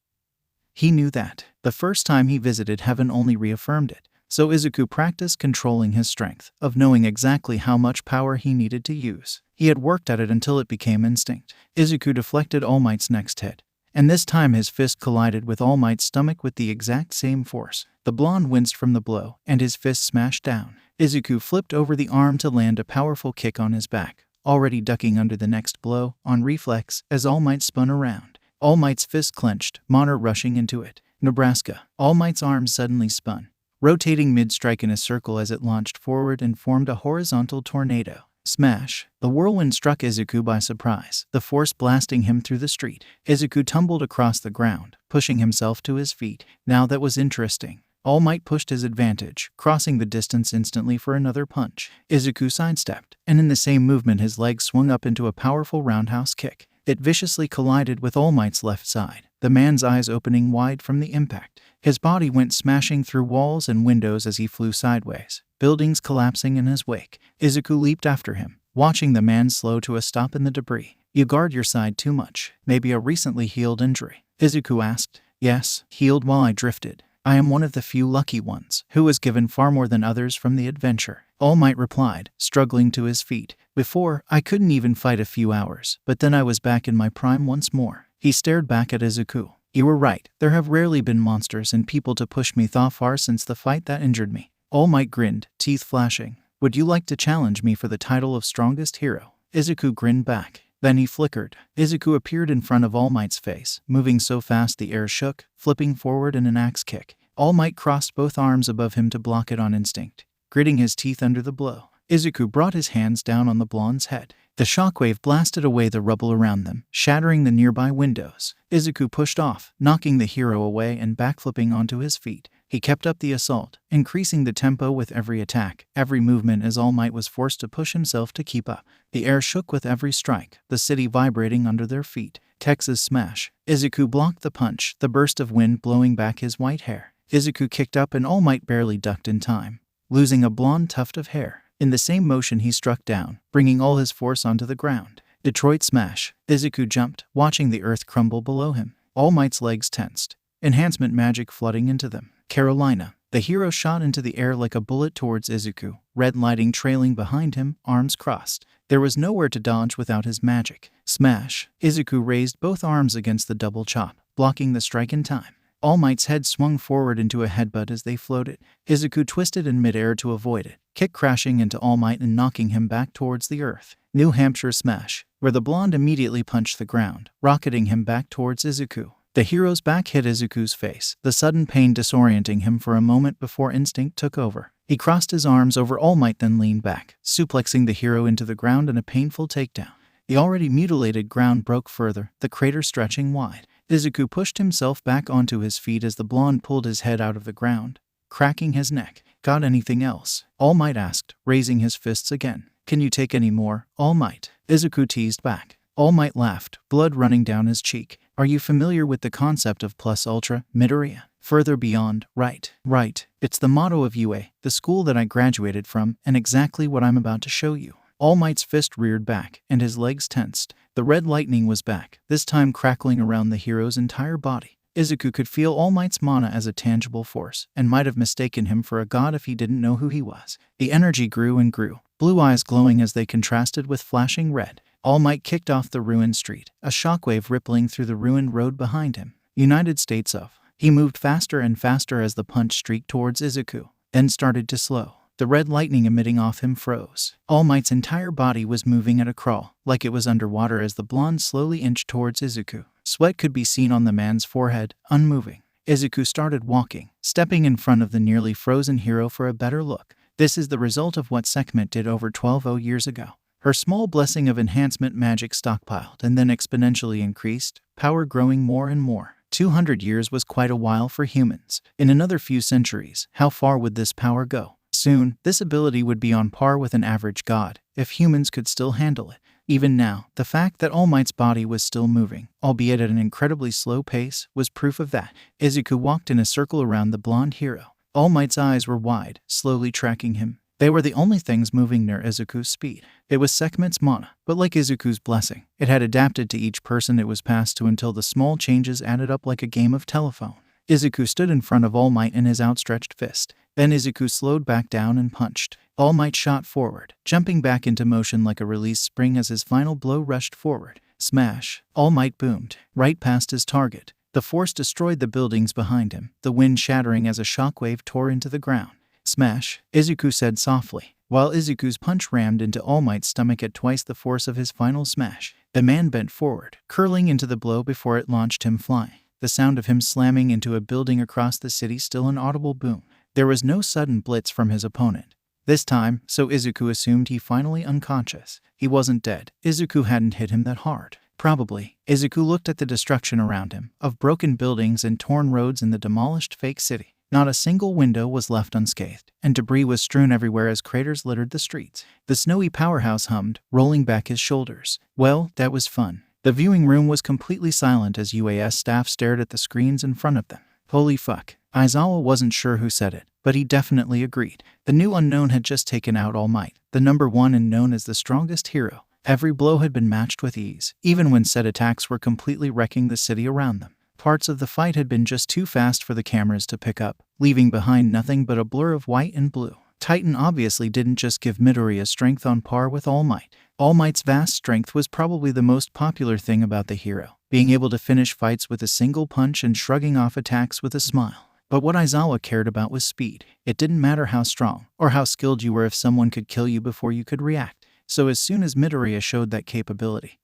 He knew that. The first time he visited heaven only reaffirmed it. So Izuku practiced controlling his strength, of knowing exactly how much power he needed to use. He had worked at it until it became instinct. Izuku deflected All Might's next hit, and this time his fist collided with All Might's stomach with the exact same force. The blonde winced from the blow, and his fist smashed down. Izuku flipped over the arm to land a powerful kick on his back, already ducking under the next blow, on reflex, as All Might spun around. All Might's fist clenched, mana rushing into it. Nebraska. All Might's arms suddenly spun, rotating mid-strike in a circle as it launched forward and formed a horizontal tornado. Smash! The whirlwind struck Izuku by surprise, the force blasting him through the street. Izuku tumbled across the ground, pushing himself to his feet. Now that was interesting. All Might pushed his advantage, crossing the distance instantly for another punch. Izuku sidestepped, and in the same movement his leg swung up into a powerful roundhouse kick. It viciously collided with All Might's left side, the man's eyes opening wide from the impact. His body went smashing through walls and windows as he flew sideways, buildings collapsing in his wake. Izuku leaped after him, watching the man slow to a stop in the debris. "You guard your side too much. Maybe a recently healed injury?" Izuku asked. "Yes, healed while I drifted. I am one of the few lucky ones who was given far more than others from the adventure," All Might replied, struggling to his feet. "Before, I couldn't even fight a few hours, but then I was back in my prime once more." He stared back at Izuku. "You were right. There have rarely been monsters and people to push me that far since the fight that injured me." All Might grinned, teeth flashing. "Would you like to challenge me for the title of strongest hero?" Izuku grinned back. Then he flickered. Izuku appeared in front of All Might's face, moving so fast the air shook, flipping forward in an axe kick. All Might crossed both arms above him to block it on instinct, gritting his teeth under the blow. Izuku brought his hands down on the blonde's head. The shockwave blasted away the rubble around them, shattering the nearby windows. Izuku pushed off, knocking the hero away and backflipping onto his feet. He kept up the assault, increasing the tempo with every attack, every movement as All Might was forced to push himself to keep up. The air shook with every strike, the city vibrating under their feet. Texas smash. Izuku blocked the punch, the burst of wind blowing back his white hair. Izuku kicked up and All Might barely ducked in time, losing a blonde tuft of hair. In the same motion he struck down, bringing all his force onto the ground. Detroit smash. Izuku jumped, watching the earth crumble below him. All Might's legs tensed, enhancement magic flooding into them. Carolina. The hero shot into the air like a bullet towards Izuku, red lighting trailing behind him, arms crossed. There was nowhere to dodge without his magic. Smash. Izuku raised both arms against the double chop, blocking the strike in time. All Might's head swung forward into a headbutt as they floated. Izuku twisted in midair to avoid it, kick crashing into All Might and knocking him back towards the earth. New Hampshire smash, where the blonde immediately punched the ground, rocketing him back towards Izuku. The hero's back hit Izuku's face, the sudden pain disorienting him for a moment before instinct took over. He crossed his arms over All Might, then leaned back, suplexing the hero into the ground in a painful takedown. The already mutilated ground broke further, the crater stretching wide. Izuku pushed himself back onto his feet as the blonde pulled his head out of the ground, cracking his neck. Got anything else? All Might asked, raising his fists again. Can you take any more, All Might? Izuku teased back. All Might laughed, blood running down his cheek. Are you familiar with the concept of plus ultra, Midoriya? Further beyond, right. It's the motto of UA, the school that I graduated from, and exactly what I'm about to show you. All Might's fist reared back, and his legs tensed. The red lightning was back, this time crackling around the hero's entire body. Izuku could feel All Might's mana as a tangible force, and might have mistaken him for a god if he didn't know who he was. The energy grew and grew, blue eyes glowing as they contrasted with flashing red. All Might kicked off the ruined street, a shockwave rippling through the ruined road behind him. United States of. He moved faster and faster as the punch streaked towards Izuku, then started to slow. The red lightning emitting off him froze. All Might's entire body was moving at a crawl, like it was underwater as the blonde slowly inched towards Izuku. Sweat could be seen on the man's forehead, unmoving. Izuku started walking, stepping in front of the nearly frozen hero for a better look. This is the result of what Sekhmet did over 12 years ago. Her small blessing of enhancement magic stockpiled and then exponentially increased, power growing more and more. 200 years was quite a while for humans. In another few centuries, how far would this power go? Soon, this ability would be on par with an average god, if humans could still handle it. Even now, the fact that All Might's body was still moving, albeit at an incredibly slow pace, was proof of that. Izuku walked in a circle around the blonde hero. All Might's eyes were wide, slowly tracking him. They were the only things moving near Izuku's speed. It was Sekhmet's mana, but like Izuku's blessing, it had adapted to each person it was passed to until the small changes added up like a game of telephone. Izuku stood in front of All Might in his outstretched fist. Then Izuku slowed back down and punched. All Might shot forward, jumping back into motion like a released spring as his final blow rushed forward. Smash! All Might boomed, right past his target. The force destroyed the buildings behind him, the wind shattering as a shockwave tore into the ground. Smash! Izuku said softly, while Izuku's punch rammed into All Might's stomach at twice the force of his final smash. The man bent forward, curling into the blow before it launched him flying. The sound of him slamming into a building across the city still an audible boom. There was no sudden blitz from his opponent. This time, so Izuku assumed, he finally unconscious. He wasn't dead. Izuku hadn't hit him that hard. Probably. Izuku looked at the destruction around him, of broken buildings and torn roads in the demolished fake city. Not a single window was left unscathed, and debris was strewn everywhere as craters littered the streets. The snowy powerhouse hummed, rolling back his shoulders. Well, that was fun. The viewing room was completely silent as UAS staff stared at the screens in front of them. Holy fuck. Aizawa wasn't sure who said it, but he definitely agreed. The new unknown had just taken out All Might, the number one and known as the strongest hero. Every blow had been matched with ease, even when said attacks were completely wrecking the city around them. Parts of the fight had been just too fast for the cameras to pick up, leaving behind nothing but a blur of white and blue. Titan obviously didn't just give Midoriya strength on par with All Might. All Might's vast strength was probably the most popular thing about the hero, being able to finish fights with a single punch and shrugging off attacks with a smile. But what Aizawa cared about was speed. It didn't matter how strong or how skilled you were if someone could kill you before you could react. So as soon as Midoriya showed that capability,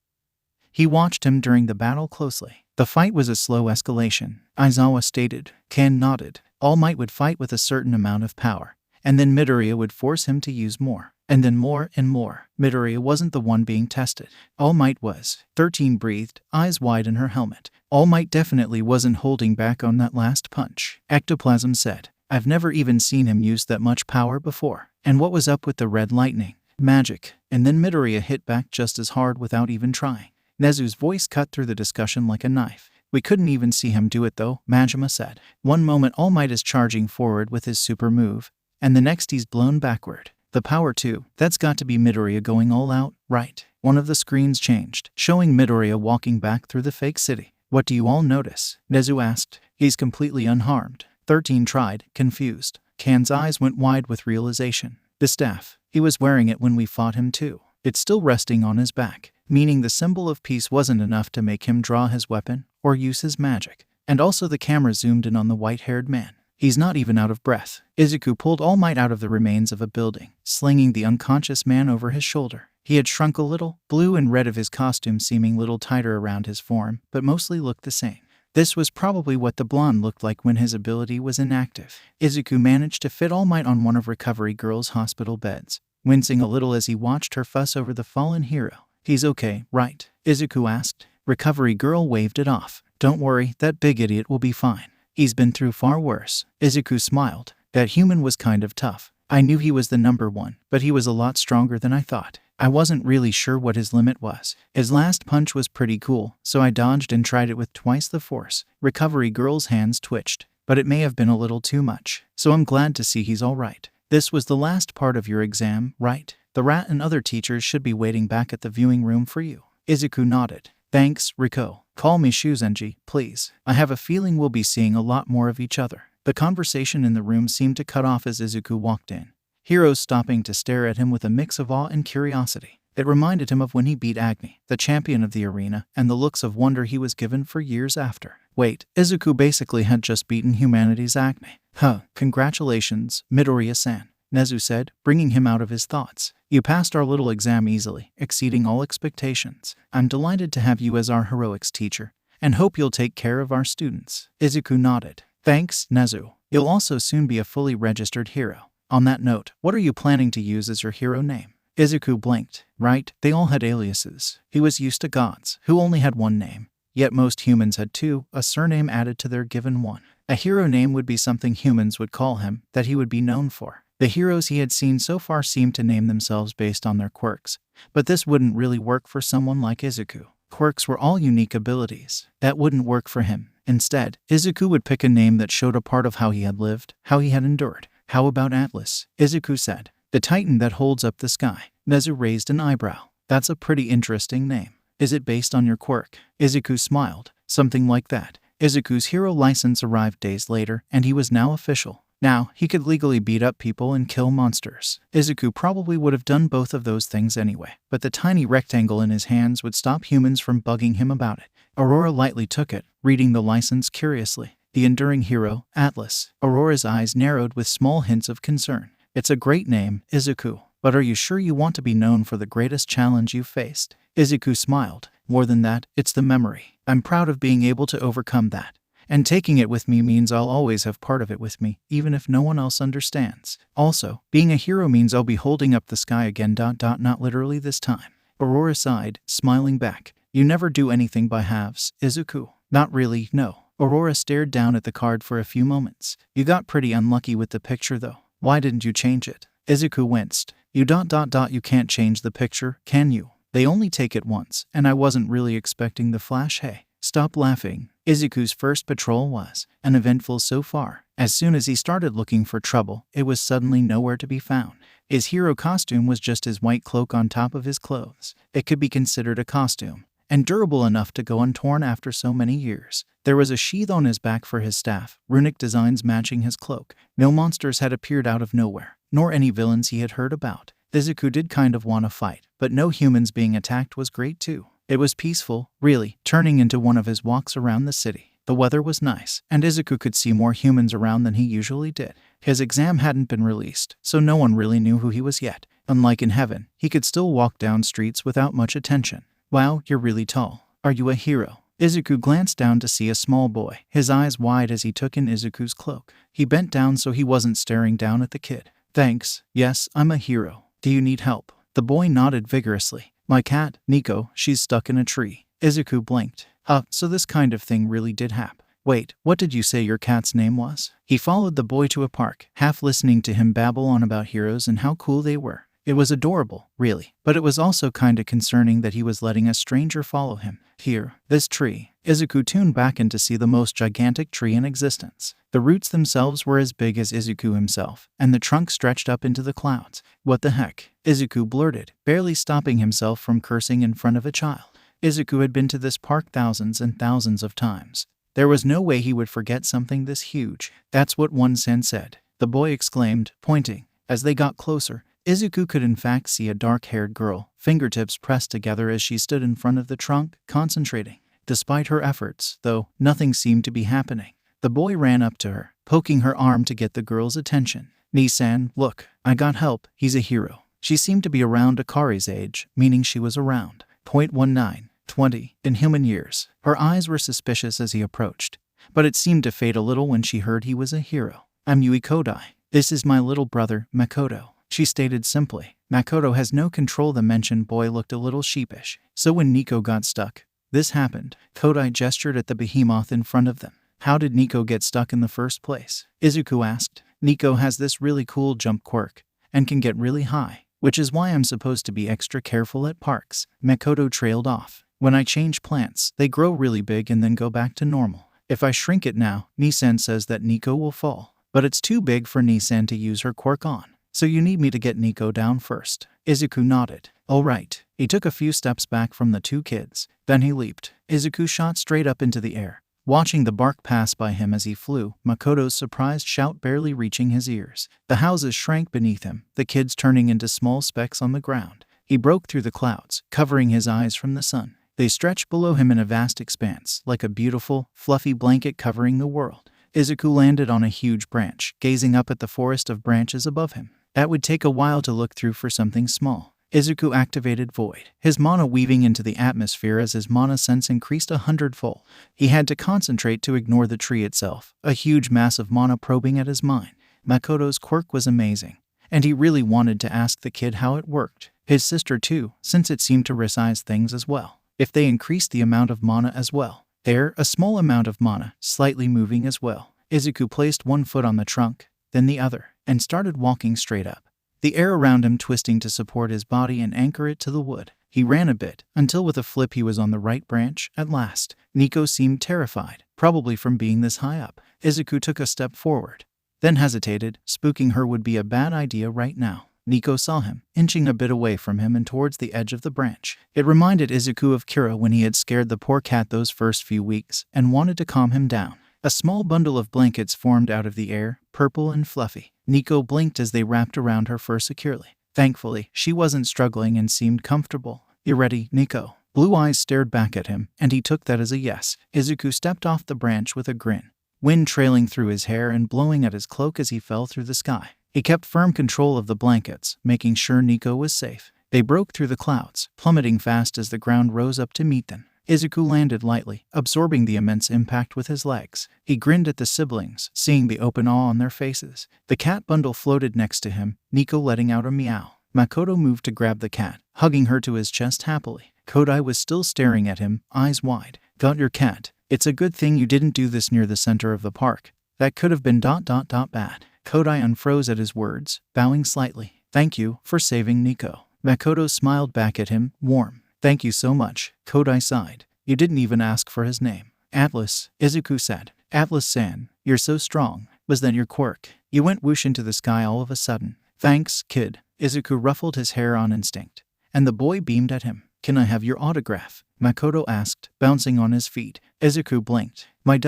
he watched him during the battle closely. The fight was a slow escalation, Aizawa stated. Kan nodded. All Might would fight with a certain amount of power, and then Midoriya would force him to use more. And then more and more. Midoriya wasn't the one being tested. All Might was. 13 breathed, eyes wide in her helmet. All Might definitely wasn't holding back on that last punch. Ectoplasm said, I've never even seen him use that much power before. And what was up with the red lightning? Magic. And then Midoriya hit back just as hard without even trying. Nezu's voice cut through the discussion like a knife. We couldn't even see him do it though, Majima said. One moment All Might is charging forward with his super move, and the next he's blown backward. The power too. That's got to be Midoriya going all out, right? One of the screens changed, showing Midoriya walking back through the fake city. What do you all notice? Nezu asked. He's completely unharmed. 13 tried, confused. Kan's eyes went wide with realization. The staff. He was wearing it when we fought him too. It's still resting on his back, meaning the symbol of peace wasn't enough to make him draw his weapon or use his magic. And also the camera zoomed in on the white-haired man. He's not even out of breath. Izuku pulled All Might out of the remains of a building, slinging the unconscious man over his shoulder. He had shrunk a little, blue and red of his costume seeming little tighter around his form, but mostly looked the same. This was probably what the blonde looked like when his ability was inactive. Izuku managed to fit All Might on one of Recovery Girl's hospital beds, wincing a little as he watched her fuss over the fallen hero. He's okay, right? Izuku asked. Recovery Girl waved it off. Don't worry, that big idiot will be fine. He's been through far worse. Izuku smiled. That human was kind of tough. I knew he was the number one, but he was a lot stronger than I thought. I wasn't really sure what his limit was. His last punch was pretty cool, so I dodged and tried it with twice the force. Recovery Girl's hands twitched, but it may have been a little too much, so I'm glad to see he's all right. This was the last part of your exam, right? The rat and other teachers should be waiting back at the viewing room for you. Izuku nodded. Thanks, Riko. Call me Shuzenji, please. I have a feeling we'll be seeing a lot more of each other. The conversation in the room seemed to cut off as Izuku walked in. Heroes stopping to stare at him with a mix of awe and curiosity. It reminded him of when he beat Agni, the champion of the arena, and the looks of wonder he was given for years after. Wait, Izuku basically had just beaten humanity's Agni. Huh, congratulations, Midoriya-san, Nezu said, bringing him out of his thoughts. You passed our little exam easily, exceeding all expectations. I'm delighted to have you as our heroics teacher, and hope you'll take care of our students. Izuku nodded. Thanks, Nezu. You'll also soon be a fully registered hero. On that note, what are you planning to use as your hero name? Izuku blinked. Right, they all had aliases. He was used to gods, who only had one name. Yet most humans had two, a surname added to their given one. A hero name would be something humans would call him, that he would be known for. The heroes he had seen so far seemed to name themselves based on their quirks, but this wouldn't really work for someone like Izuku. Quirks were all unique abilities. That wouldn't work for him. Instead, Izuku would pick a name that showed a part of how he had lived, how he had endured. How about Atlas? Izuku said. The titan that holds up the sky. Nezu raised an eyebrow. That's a pretty interesting name. Is it based on your quirk? Izuku smiled. Something like that. Izuku's hero license arrived days later, and he was now official. Now, he could legally beat up people and kill monsters. Izuku probably would have done both of those things anyway, but the tiny rectangle in his hands would stop humans from bugging him about it. Aurora lightly took it, reading the license curiously. The enduring hero, Atlas. Aurora's eyes narrowed with small hints of concern. It's a great name, Izuku, but are you sure you want to be known for the greatest challenge you've faced? Izuku smiled. More than that, it's the memory. I'm proud of being able to overcome that. And taking it with me means I'll always have part of it with me, even if no one else understands. Also, being a hero means I'll be holding up the sky again. Not literally this time. Aurora sighed, smiling back. You never do anything by halves, Izuku. Not really, no. Aurora stared down at the card for a few moments. You got pretty unlucky with the picture though. Why didn't you change it? Izuku winced. You can't change the picture, can you? They only take it once, and I wasn't really expecting the flash. Hey, stop laughing. Izuku's first patrol was uneventful so far. As soon as he started looking for trouble, it was suddenly nowhere to be found. His hero costume was just his white cloak on top of his clothes. It could be considered a costume, and durable enough to go untorn after so many years. There was a sheath on his back for his staff, runic designs matching his cloak. No monsters had appeared out of nowhere, nor any villains he had heard about. Izuku did kind of want to fight, but no humans being attacked was great too. It was peaceful, really, turning into one of his walks around the city. The weather was nice, and Izuku could see more humans around than he usually did. His exam hadn't been released, so no one really knew who he was yet. Unlike in heaven, he could still walk down streets without much attention. Wow, you're really tall. Are you a hero? Izuku glanced down to see a small boy, his eyes wide as he took in Izuku's cloak. He bent down so he wasn't staring down at the kid. Thanks. Yes, I'm a hero. Do you need help? The boy nodded vigorously. My cat, Nico, she's stuck in a tree. Izuku blinked. So this kind of thing really did happen. Wait, what did you say your cat's name was? He followed the boy to a park, half listening to him babble on about heroes and how cool they were. It was adorable, really, but it was also kinda concerning that he was letting a stranger follow him. Here, this tree. Izuku tuned back in to see the most gigantic tree in existence. The roots themselves were as big as Izuku himself, and the trunk stretched up into the clouds. What the heck? Izuku blurted, barely stopping himself from cursing in front of a child. Izuku had been to this park thousands and thousands of times. There was no way he would forget something this huge. That's what one sen said, the boy exclaimed, pointing. As they got closer, Izuku could in fact see a dark-haired girl, fingertips pressed together as she stood in front of the trunk, concentrating. Despite her efforts, though, nothing seemed to be happening. The boy ran up to her, poking her arm to get the girl's attention. Ni-san, look, I got help, he's a hero. She seemed to be around Akari's age, meaning she was around. .19. 20 in human years. Her eyes were suspicious as he approached, but it seemed to fade a little when she heard he was a hero. I'm Yui Kodai. This is my little brother, Makoto, she stated simply. Makoto has no control. The mentioned boy looked a little sheepish. So when Nico got stuck, this happened. Kodai gestured at the behemoth in front of them. How did Nico get stuck in the first place? Izuku asked. Nico has this really cool jump quirk and can get really high, which is why I'm supposed to be extra careful at parks. Makoto trailed off. When I change plants, they grow really big and then go back to normal. If I shrink it now, Nissan says that Nico will fall. But it's too big for Nissan to use her quirk on. So you need me to get Nico down first. Izuku nodded. All right. He took a few steps back from the two kids. Then he leaped. Izuku shot straight up into the air. Watching the bark pass by him as he flew, Makoto's surprised shout barely reaching his ears. The houses shrank beneath him, the kids turning into small specks on the ground. He broke through the clouds, covering his eyes from the sun. They stretched below him in a vast expanse, like a beautiful, fluffy blanket covering the world. Izuku landed on a huge branch, gazing up at the forest of branches above him. That would take a while to look through for something small. Izuku activated Void, his mana weaving into the atmosphere as his mana sense increased 100-fold. He had to concentrate to ignore the tree itself, a huge mass of mana probing at his mind. Makoto's quirk was amazing, and he really wanted to ask the kid how it worked. His sister too, since it seemed to resize things as well. If they increased the amount of mana as well. A small amount of mana, slightly moving as well. Izuku placed one foot on the trunk, then the other, and started walking straight up, the air around him twisting to support his body and anchor it to the wood. He ran a bit, until with a flip he was on the right branch at last. Nico seemed terrified, probably from being this high up. Izuku took a step forward, then hesitated. Spooking her would be a bad idea right now. Nico saw him, inching a bit away from him and towards the edge of the branch. It reminded Izuku of Kira when he had scared the poor cat those first few weeks and wanted to calm him down. A small bundle of blankets formed out of the air, purple and fluffy. Nico blinked as they wrapped around her fur securely. Thankfully, she wasn't struggling and seemed comfortable. You ready, Nico? Blue eyes stared back at him, and he took that as a yes. Izuku stepped off the branch with a grin, wind trailing through his hair and blowing at his cloak as he fell through the sky. He kept firm control of the blankets, making sure Nico was safe. They broke through the clouds, plummeting fast as the ground rose up to meet them. Izuku landed lightly, absorbing the immense impact with his legs. He grinned at the siblings, seeing the open awe on their faces. The cat bundle floated next to him, Nico letting out a meow. Makoto moved to grab the cat, hugging her to his chest happily. Kodai was still staring at him, eyes wide. Got your cat. It's a good thing you didn't do this near the center of the park. That could have been ... bad. Kodai unfroze at his words, bowing slightly. Thank you for saving Nico. Makoto smiled back at him, warm. Thank you so much, Kodai sighed. You didn't even ask for his name. Atlas, Izuku said. Atlas-san, you're so strong. Was that your quirk? You went whoosh into the sky all of a sudden. Thanks, kid. Izuku ruffled his hair on instinct, and the boy beamed at him. Can I have your autograph? Makoto asked, bouncing on his feet. Izuku blinked. My ...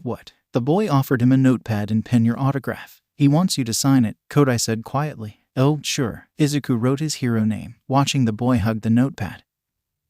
what? The boy offered him a notepad and pen your autograph. He wants you to sign it, Kodai said quietly. Oh, sure. Izuku wrote his hero name, watching the boy hug the notepad,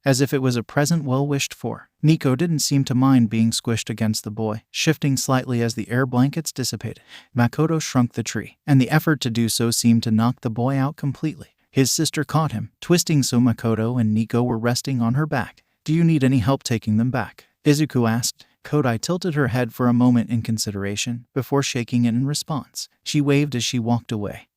as if it was a present well wished for. Nico didn't seem to mind being squished against the boy, shifting slightly as the air blankets dissipated. Makoto shrunk the tree, and the effort to do so seemed to knock the boy out completely. His sister caught him, twisting so Makoto and Nico were resting on her back. Do you need any help taking them back? Izuku asked. Kodai tilted her head for a moment in consideration, before shaking it in response. She waved as she walked away,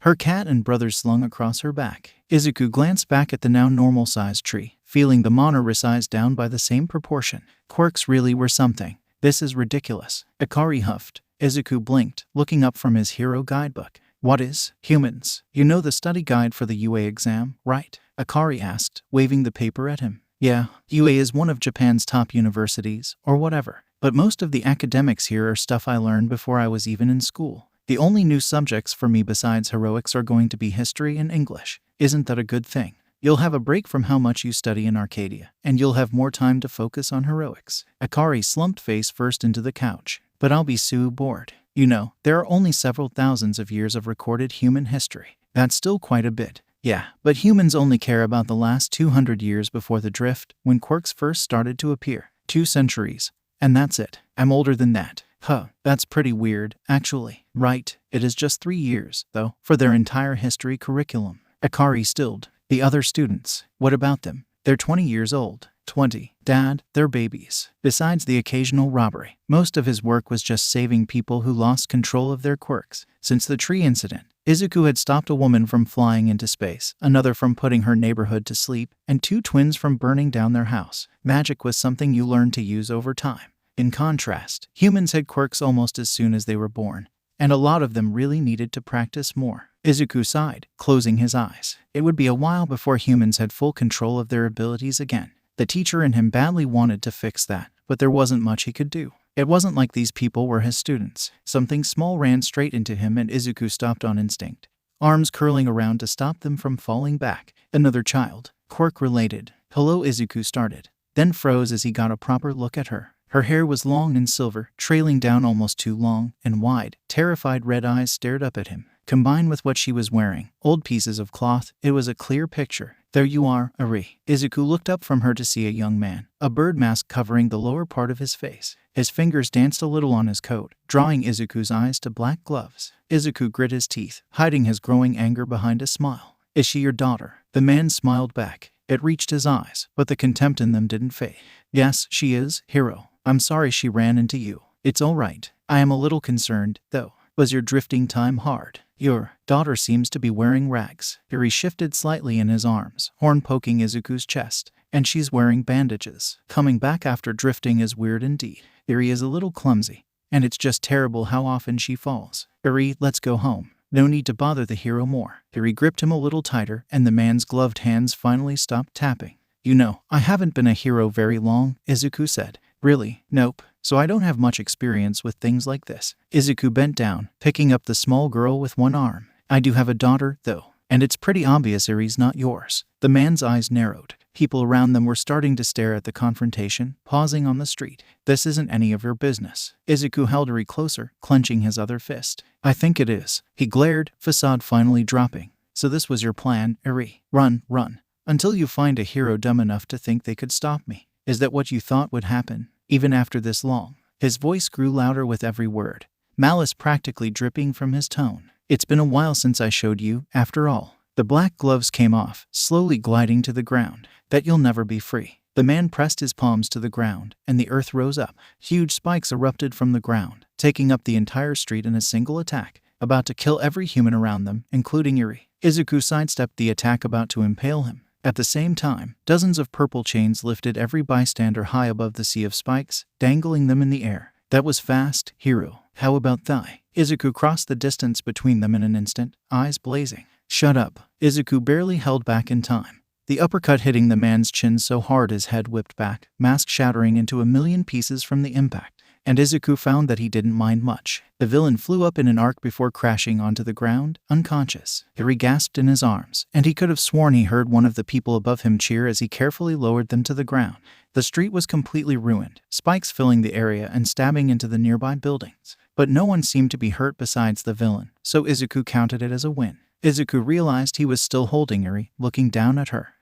her cat and brother slung across her back. Izuku glanced back at the now normal-sized tree, feeling the mana resized down by the same proportion. Quirks really were something. This is ridiculous. Akari huffed. Izuku blinked, looking up from his hero guidebook. What is humans? You know the study guide for the UA exam, right? Akari asked, waving the paper at him. Yeah, UA is one of Japan's top universities, or whatever. But most of the academics here are stuff I learned before I was even in school. The only new subjects for me besides heroics are going to be history and English. Isn't that a good thing? You'll have a break from how much you study in Arcadia, and you'll have more time to focus on heroics. Akari slumped face first into the couch. But I'll be so bored. You know, there are only several thousands of years of recorded human history. That's still quite a bit. Yeah, but humans only care about the last 200 years before the drift, when quirks first started to appear. 2 centuries. And that's it. I'm older than that. Huh, that's pretty weird, actually. Right, it is just 3 years, though, for their entire history curriculum. Akari stilled. The other students, what about them? They're 20 years old. 20. Dad, they're babies. Besides the occasional robbery, most of his work was just saving people who lost control of their quirks. Since the tree incident, Izuku had stopped a woman from flying into space, another from putting her neighborhood to sleep, and 2 twins from burning down their house. Magic was something you learned to use over time. In contrast, humans had quirks almost as soon as they were born, and a lot of them really needed to practice more. Izuku sighed, closing his eyes. It would be a while before humans had full control of their abilities again. The teacher in him badly wanted to fix that, but there wasn't much he could do. It wasn't like these people were his students. Something small ran straight into him and Izuku stopped on instinct, arms curling around to stop them from falling back. Another child, quirk-related. Hello, Izuku started, then froze as he got a proper look at her. Her hair was long and silver, trailing down almost too long and wide. Terrified red eyes stared up at him. Combined with what she was wearing, old pieces of cloth, it was a clear picture. There you are, Ari. Izuku looked up from her to see a young man, a bird mask covering the lower part of his face. His fingers danced a little on his coat, drawing Izuku's eyes to black gloves. Izuku grit his teeth, hiding his growing anger behind a smile. Is she your daughter? The man smiled back. It reached his eyes, but the contempt in them didn't fade. Yes, she is, hero. I'm sorry she ran into you. It's all right. I am a little concerned, though. Was your drifting time hard? Your daughter seems to be wearing rags. Yuri shifted slightly in his arms, horn poking Izuku's chest. And she's wearing bandages. Coming back after drifting is weird indeed. Yuri is a little clumsy, and it's just terrible how often she falls. Yuri, let's go home. No need to bother the hero more. Yuri gripped him a little tighter, and the man's gloved hands finally stopped tapping. You know, I haven't been a hero very long, Izuku said. Really? Nope. So I don't have much experience with things like this. Izuku bent down, picking up the small girl with one arm. I do have a daughter, though, and it's pretty obvious Iri's not yours. The man's eyes narrowed. People around them were starting to stare at the confrontation, pausing on the street. This isn't any of your business. Izuku held Iri closer, clenching his other fist. I think it is. He glared, facade finally dropping. So this was your plan, Iri. Run, run. Until you find a hero dumb enough to think they could stop me. Is that what you thought would happen? Even after this long? His voice grew louder with every word, malice practically dripping from his tone. It's been a while since I showed you, after all. The black gloves came off, slowly gliding to the ground. Bet you'll never be free. The man pressed his palms to the ground, and the earth rose up. Huge spikes erupted from the ground, taking up the entire street in a single attack, about to kill every human around them, including Iri. Izuku sidestepped the attack about to impale him. At the same time, dozens of purple chains lifted every bystander high above the sea of spikes, dangling them in the air. That was fast, hero. How about thigh? Izuku crossed the distance between them in an instant, eyes blazing. Shut up. Izuku barely held back in time. The uppercut hitting the man's chin so hard his head whipped back, mask shattering into a million pieces from the impact. And Izuku found that he didn't mind much. The villain flew up in an arc before crashing onto the ground, unconscious. Iri gasped in his arms, and he could have sworn he heard one of the people above him cheer as he carefully lowered them to the ground. The street was completely ruined, spikes filling the area and stabbing into the nearby buildings. But no one seemed to be hurt besides the villain, so Izuku counted it as a win. Izuku realized he was still holding Iri, looking down at her.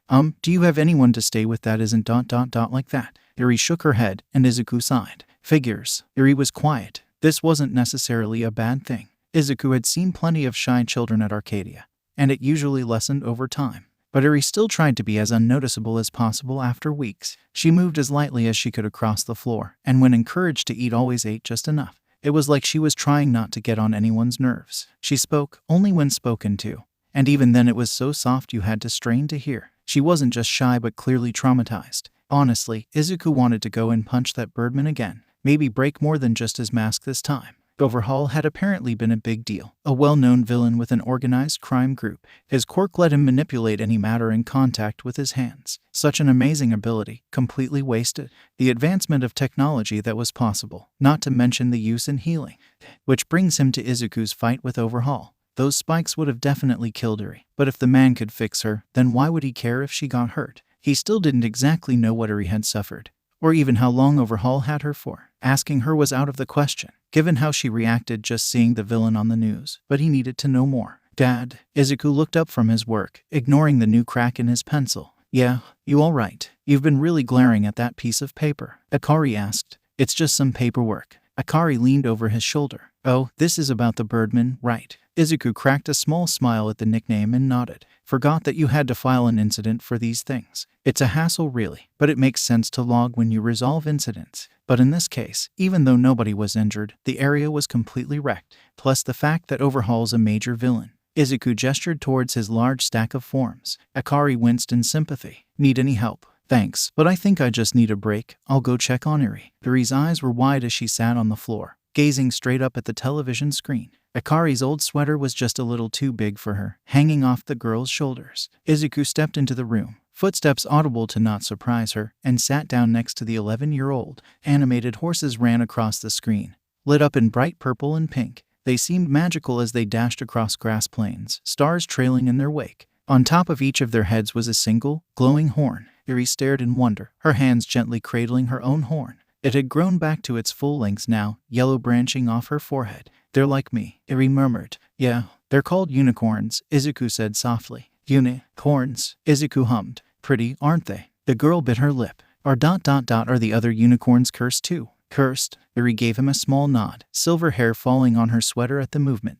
Do you have anyone to stay with that isn't ... like that? Iri shook her head, and Izuku sighed. Figures. Iri was quiet. This wasn't necessarily a bad thing. Izuku had seen plenty of shy children at Arcadia, and it usually lessened over time. But Iri still tried to be as unnoticeable as possible after weeks. She moved as lightly as she could across the floor, and when encouraged to eat always ate just enough. It was like she was trying not to get on anyone's nerves. She spoke only when spoken to, and even then it was so soft you had to strain to hear. She wasn't just shy but clearly traumatized. Honestly, Izuku wanted to go and punch that birdman again. Maybe break more than just his mask this time. Overhaul had apparently been a big deal, a well-known villain with an organized crime group. His quirk let him manipulate any matter in contact with his hands. Such an amazing ability, completely wasted. The advancement of technology that was possible, not to mention the use in healing. Which brings him to Izuku's fight with Overhaul. Those spikes would have definitely killed Iri, but if the man could fix her, then why would he care if she got hurt? He still didn't exactly know what Iri had suffered, or even how long Overhaul had her for. Asking her was out of the question, given how she reacted just seeing the villain on the news, but he needed to know more. Dad. Izuku looked up from his work, ignoring the new crack in his pencil. Yeah, you all right? You've been really glaring at that piece of paper. Akari asked. It's just some paperwork. Akari leaned over his shoulder. Oh, this is about the birdman, right? Izuku cracked a small smile at the nickname and nodded. Forgot that you had to file an incident for these things. It's a hassle really, but it makes sense to log when you resolve incidents. But in this case, even though nobody was injured, the area was completely wrecked. Plus the fact that Overhaul's a major villain. Izuku gestured towards his large stack of forms. Akari winced in sympathy. Need any help? Thanks, but I think I just need a break. I'll go check on Eri. Eri's eyes were wide as she sat on the floor, gazing straight up at the television screen. Akari's old sweater was just a little too big for her, hanging off the girl's shoulders. Izuku stepped into the room, footsteps audible to not surprise her, and sat down next to the 11-year-old. Animated horses ran across the screen, lit up in bright purple and pink. They seemed magical as they dashed across grass plains, stars trailing in their wake. On top of each of their heads was a single, glowing horn. Eri stared in wonder, her hands gently cradling her own horn. It had grown back to its full length now, yellow branching off her forehead. They're like me, Eri murmured. Yeah, they're called unicorns, Izuku said softly. Unicorns, Izuku hummed. Pretty, aren't they? The girl bit her lip. Are the other unicorns cursed too? Cursed? Eri gave him a small nod, silver hair falling on her sweater at the movement.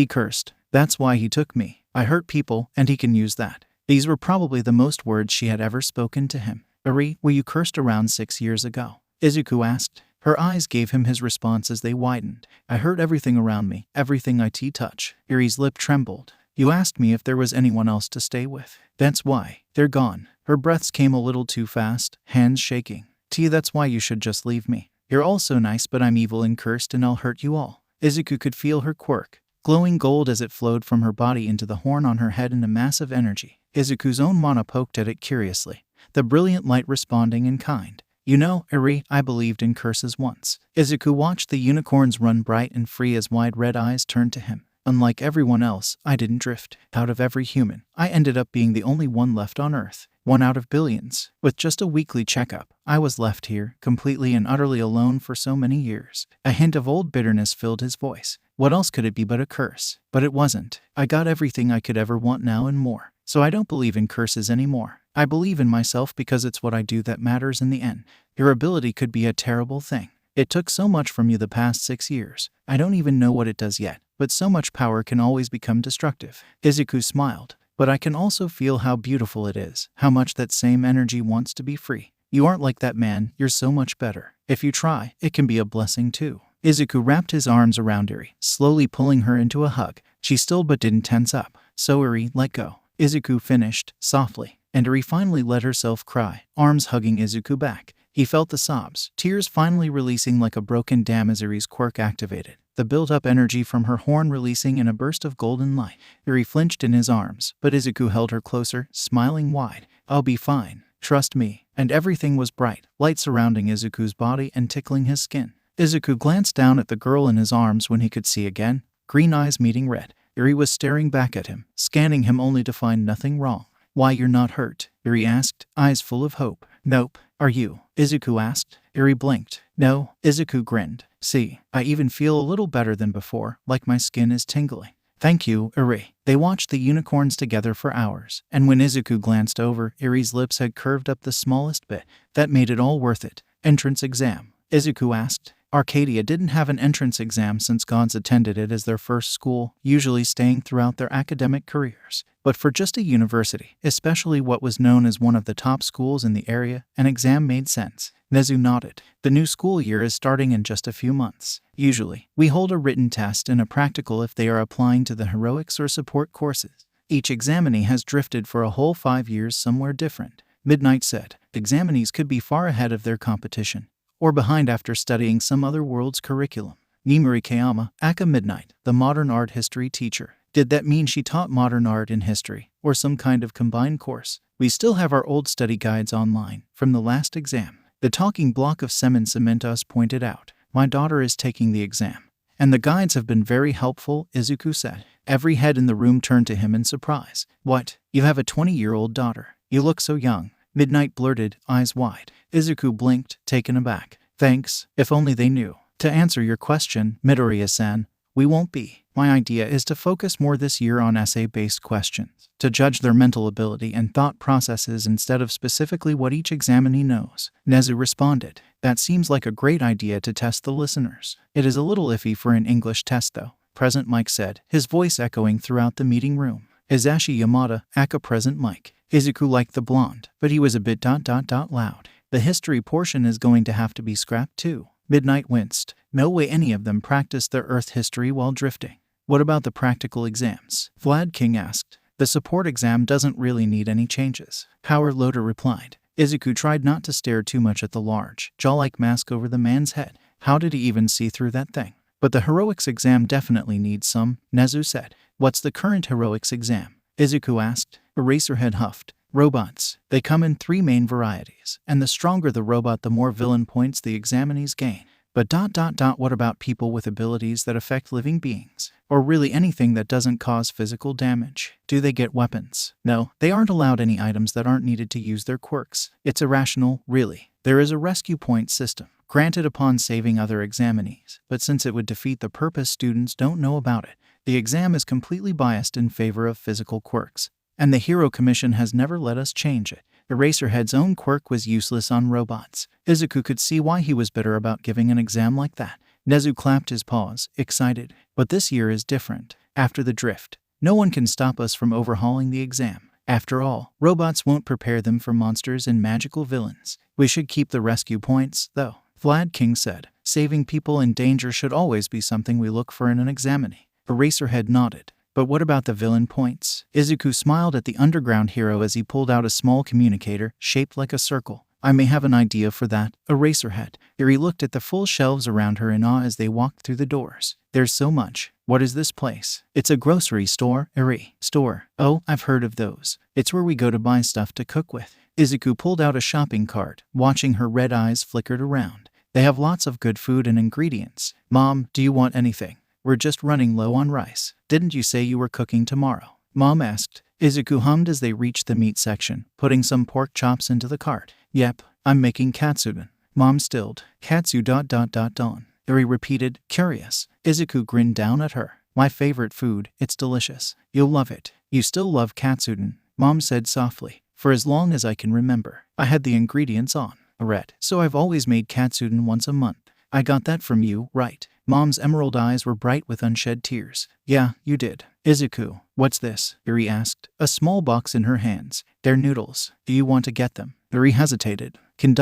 Cursed. That's why he took me. I hurt people, and he can use that. These were probably the most words she had ever spoken to him. Eri, were you cursed around 6 years ago? Izuku asked. Her eyes gave him his response as they widened. I hurt everything around me, everything I touch. Eri's lip trembled. You asked me if there was anyone else to stay with. That's why. They're gone. Her breaths came a little too fast, hands shaking. That's why you should just leave me. You're all so nice, but I'm evil and cursed and I'll hurt you all. Izuku could feel her quirk, glowing gold as it flowed from her body into the horn on her head in a massive energy. Izuku's own mana poked at it curiously, the brilliant light responding in kind. You know, Eri, I believed in curses once. Izuku watched the unicorns run bright and free as wide red eyes turned to him. Unlike everyone else, I didn't drift. Out of every human, I ended up being the only one left on Earth. 1 out of billions. With just a weekly checkup, I was left here, completely and utterly alone for so many years. A hint of old bitterness filled his voice. What else could it be but a curse? But it wasn't. I got everything I could ever want now and more. So I don't believe in curses anymore. I believe in myself because it's what I do that matters in the end. Your ability could be a terrible thing. It took so much from you the past 6 years. I don't even know what it does yet, but so much power can always become destructive. Izuku smiled. But I can also feel how beautiful it is, how much that same energy wants to be free. You aren't like that man, you're so much better. If you try, it can be a blessing too. Izuku wrapped his arms around Eri, slowly pulling her into a hug. She still but didn't tense up. So Eri, let go. Izuku finished, softly, and Eri finally let herself cry, arms hugging Izuku back. He felt the sobs, tears finally releasing like a broken dam as Eri's quirk activated, the built-up energy from her horn releasing in a burst of golden light. Eri flinched in his arms, but Izuku held her closer, smiling wide. I'll be fine. Trust me. And everything was bright, light surrounding Izuku's body and tickling his skin. Izuku glanced down at the girl in his arms when he could see again, green eyes meeting red. Eri was staring back at him, scanning him only to find nothing wrong. Why, you're not hurt? Eri asked, eyes full of hope. Nope. Are you? Izuku asked. Eri blinked. No. Izuku grinned. See, I even feel a little better than before, like my skin is tingling. Thank you, Eri. They watched the unicorns together for hours, and when Izuku glanced over, Eri's lips had curved up the smallest bit. That made it all worth it. Entrance exam? Izuku asked. Arcadia didn't have an entrance exam since gods attended it as their first school, usually staying throughout their academic careers. But for just a university, especially what was known as one of the top schools in the area, an exam made sense. Nezu nodded. The new school year is starting in just a few months. Usually, we hold a written test and a practical if they are applying to the heroics or support courses. Each examinee has drifted for a whole 5 years somewhere different. Midnight said. Examinees could be far ahead of their competition, or behind after studying some other world's curriculum. Nimuri Kayama, Aka Midnight, the modern art history teacher. Did that mean she taught modern art and history, or some kind of combined course? We still have our old study guides online, from the last exam. The talking block of Semen Cementos pointed out. My daughter is taking the exam. And the guides have been very helpful, Izuku said. Every head in the room turned to him in surprise. What? You have a 20-year-old daughter. You look so young. Midnight blurted, eyes wide. Izuku blinked, taken aback. Thanks, if only they knew. To answer your question, Midoriya-san, we won't be. My idea is to focus more this year on essay-based questions, to judge their mental ability and thought processes instead of specifically what each examinee knows. Nezu responded. That seems like a great idea to test the listeners. It is a little iffy for an English test though. present mic said, his voice echoing throughout the meeting room. Hisashi Yamada, aka present mic. Izuku liked the blonde, but he was a bit loud. The history portion is going to have to be scrapped too. Midnight winced. No way any of them practiced their Earth history while drifting. What about the practical exams? Vlad King asked. The support exam doesn't really need any changes. Power Loader replied. Izuku tried not to stare too much at the large, jaw-like mask over the man's head. How did he even see through that thing? But the heroics exam definitely needs some, Nezu said. What's the current heroics exam? Izuku asked. Eraserhead huffed. Robots. They come in 3 main varieties, and the stronger the robot the more villain points the examinees gain. But what about people with abilities that affect living beings? Or really anything that doesn't cause physical damage? Do they get weapons? No, they aren't allowed any items that aren't needed to use their quirks. It's irrational, really. There is a rescue point system, granted upon saving other examinees, but since it would defeat the purpose, students don't know about it. The exam is completely biased in favor of physical quirks, and the Hero Commission has never let us change it. Eraserhead's own quirk was useless on robots. Izuku could see why he was bitter about giving an exam like that. Nezu clapped his paws, excited. But this year is different. After the drift, no one can stop us from overhauling the exam. After all, robots won't prepare them for monsters and magical villains. We should keep the rescue points, though. Vlad King said, saving people in danger should always be something we look for in an examinee. Eraserhead nodded. But what about the villain points? Izuku smiled at the underground hero as he pulled out a small communicator, shaped like a circle. I may have an idea for that, Eraserhead. Eri looked at the full shelves around her in awe as they walked through the doors. There's so much. What is this place? It's a grocery store, Eri. Store. Oh, I've heard of those. It's where we go to buy stuff to cook with. Izuku pulled out a shopping cart, watching her red eyes flickered around. They have lots of good food and ingredients. Mom, do you want anything? We're just running low on rice. Didn't you say you were cooking tomorrow? Mom asked. Izuku hummed as they reached the meat section, putting some pork chops into the cart. Yep, I'm making katsudon. Mom stilled. Katsu don. Eri repeated, curious. Izuku grinned down at her. My favorite food, it's delicious. You'll love it. You still love katsudon, Mom said softly. For as long as I can remember. I had the ingredients on. Red. So I've always made katsudon once a month. I got that from you, right? Mom's emerald eyes were bright with unshed tears. Yeah, you did. Izuku, what's this? Eri asked, a small box in her hands. They're noodles. Do you want to get them? Eri hesitated. Can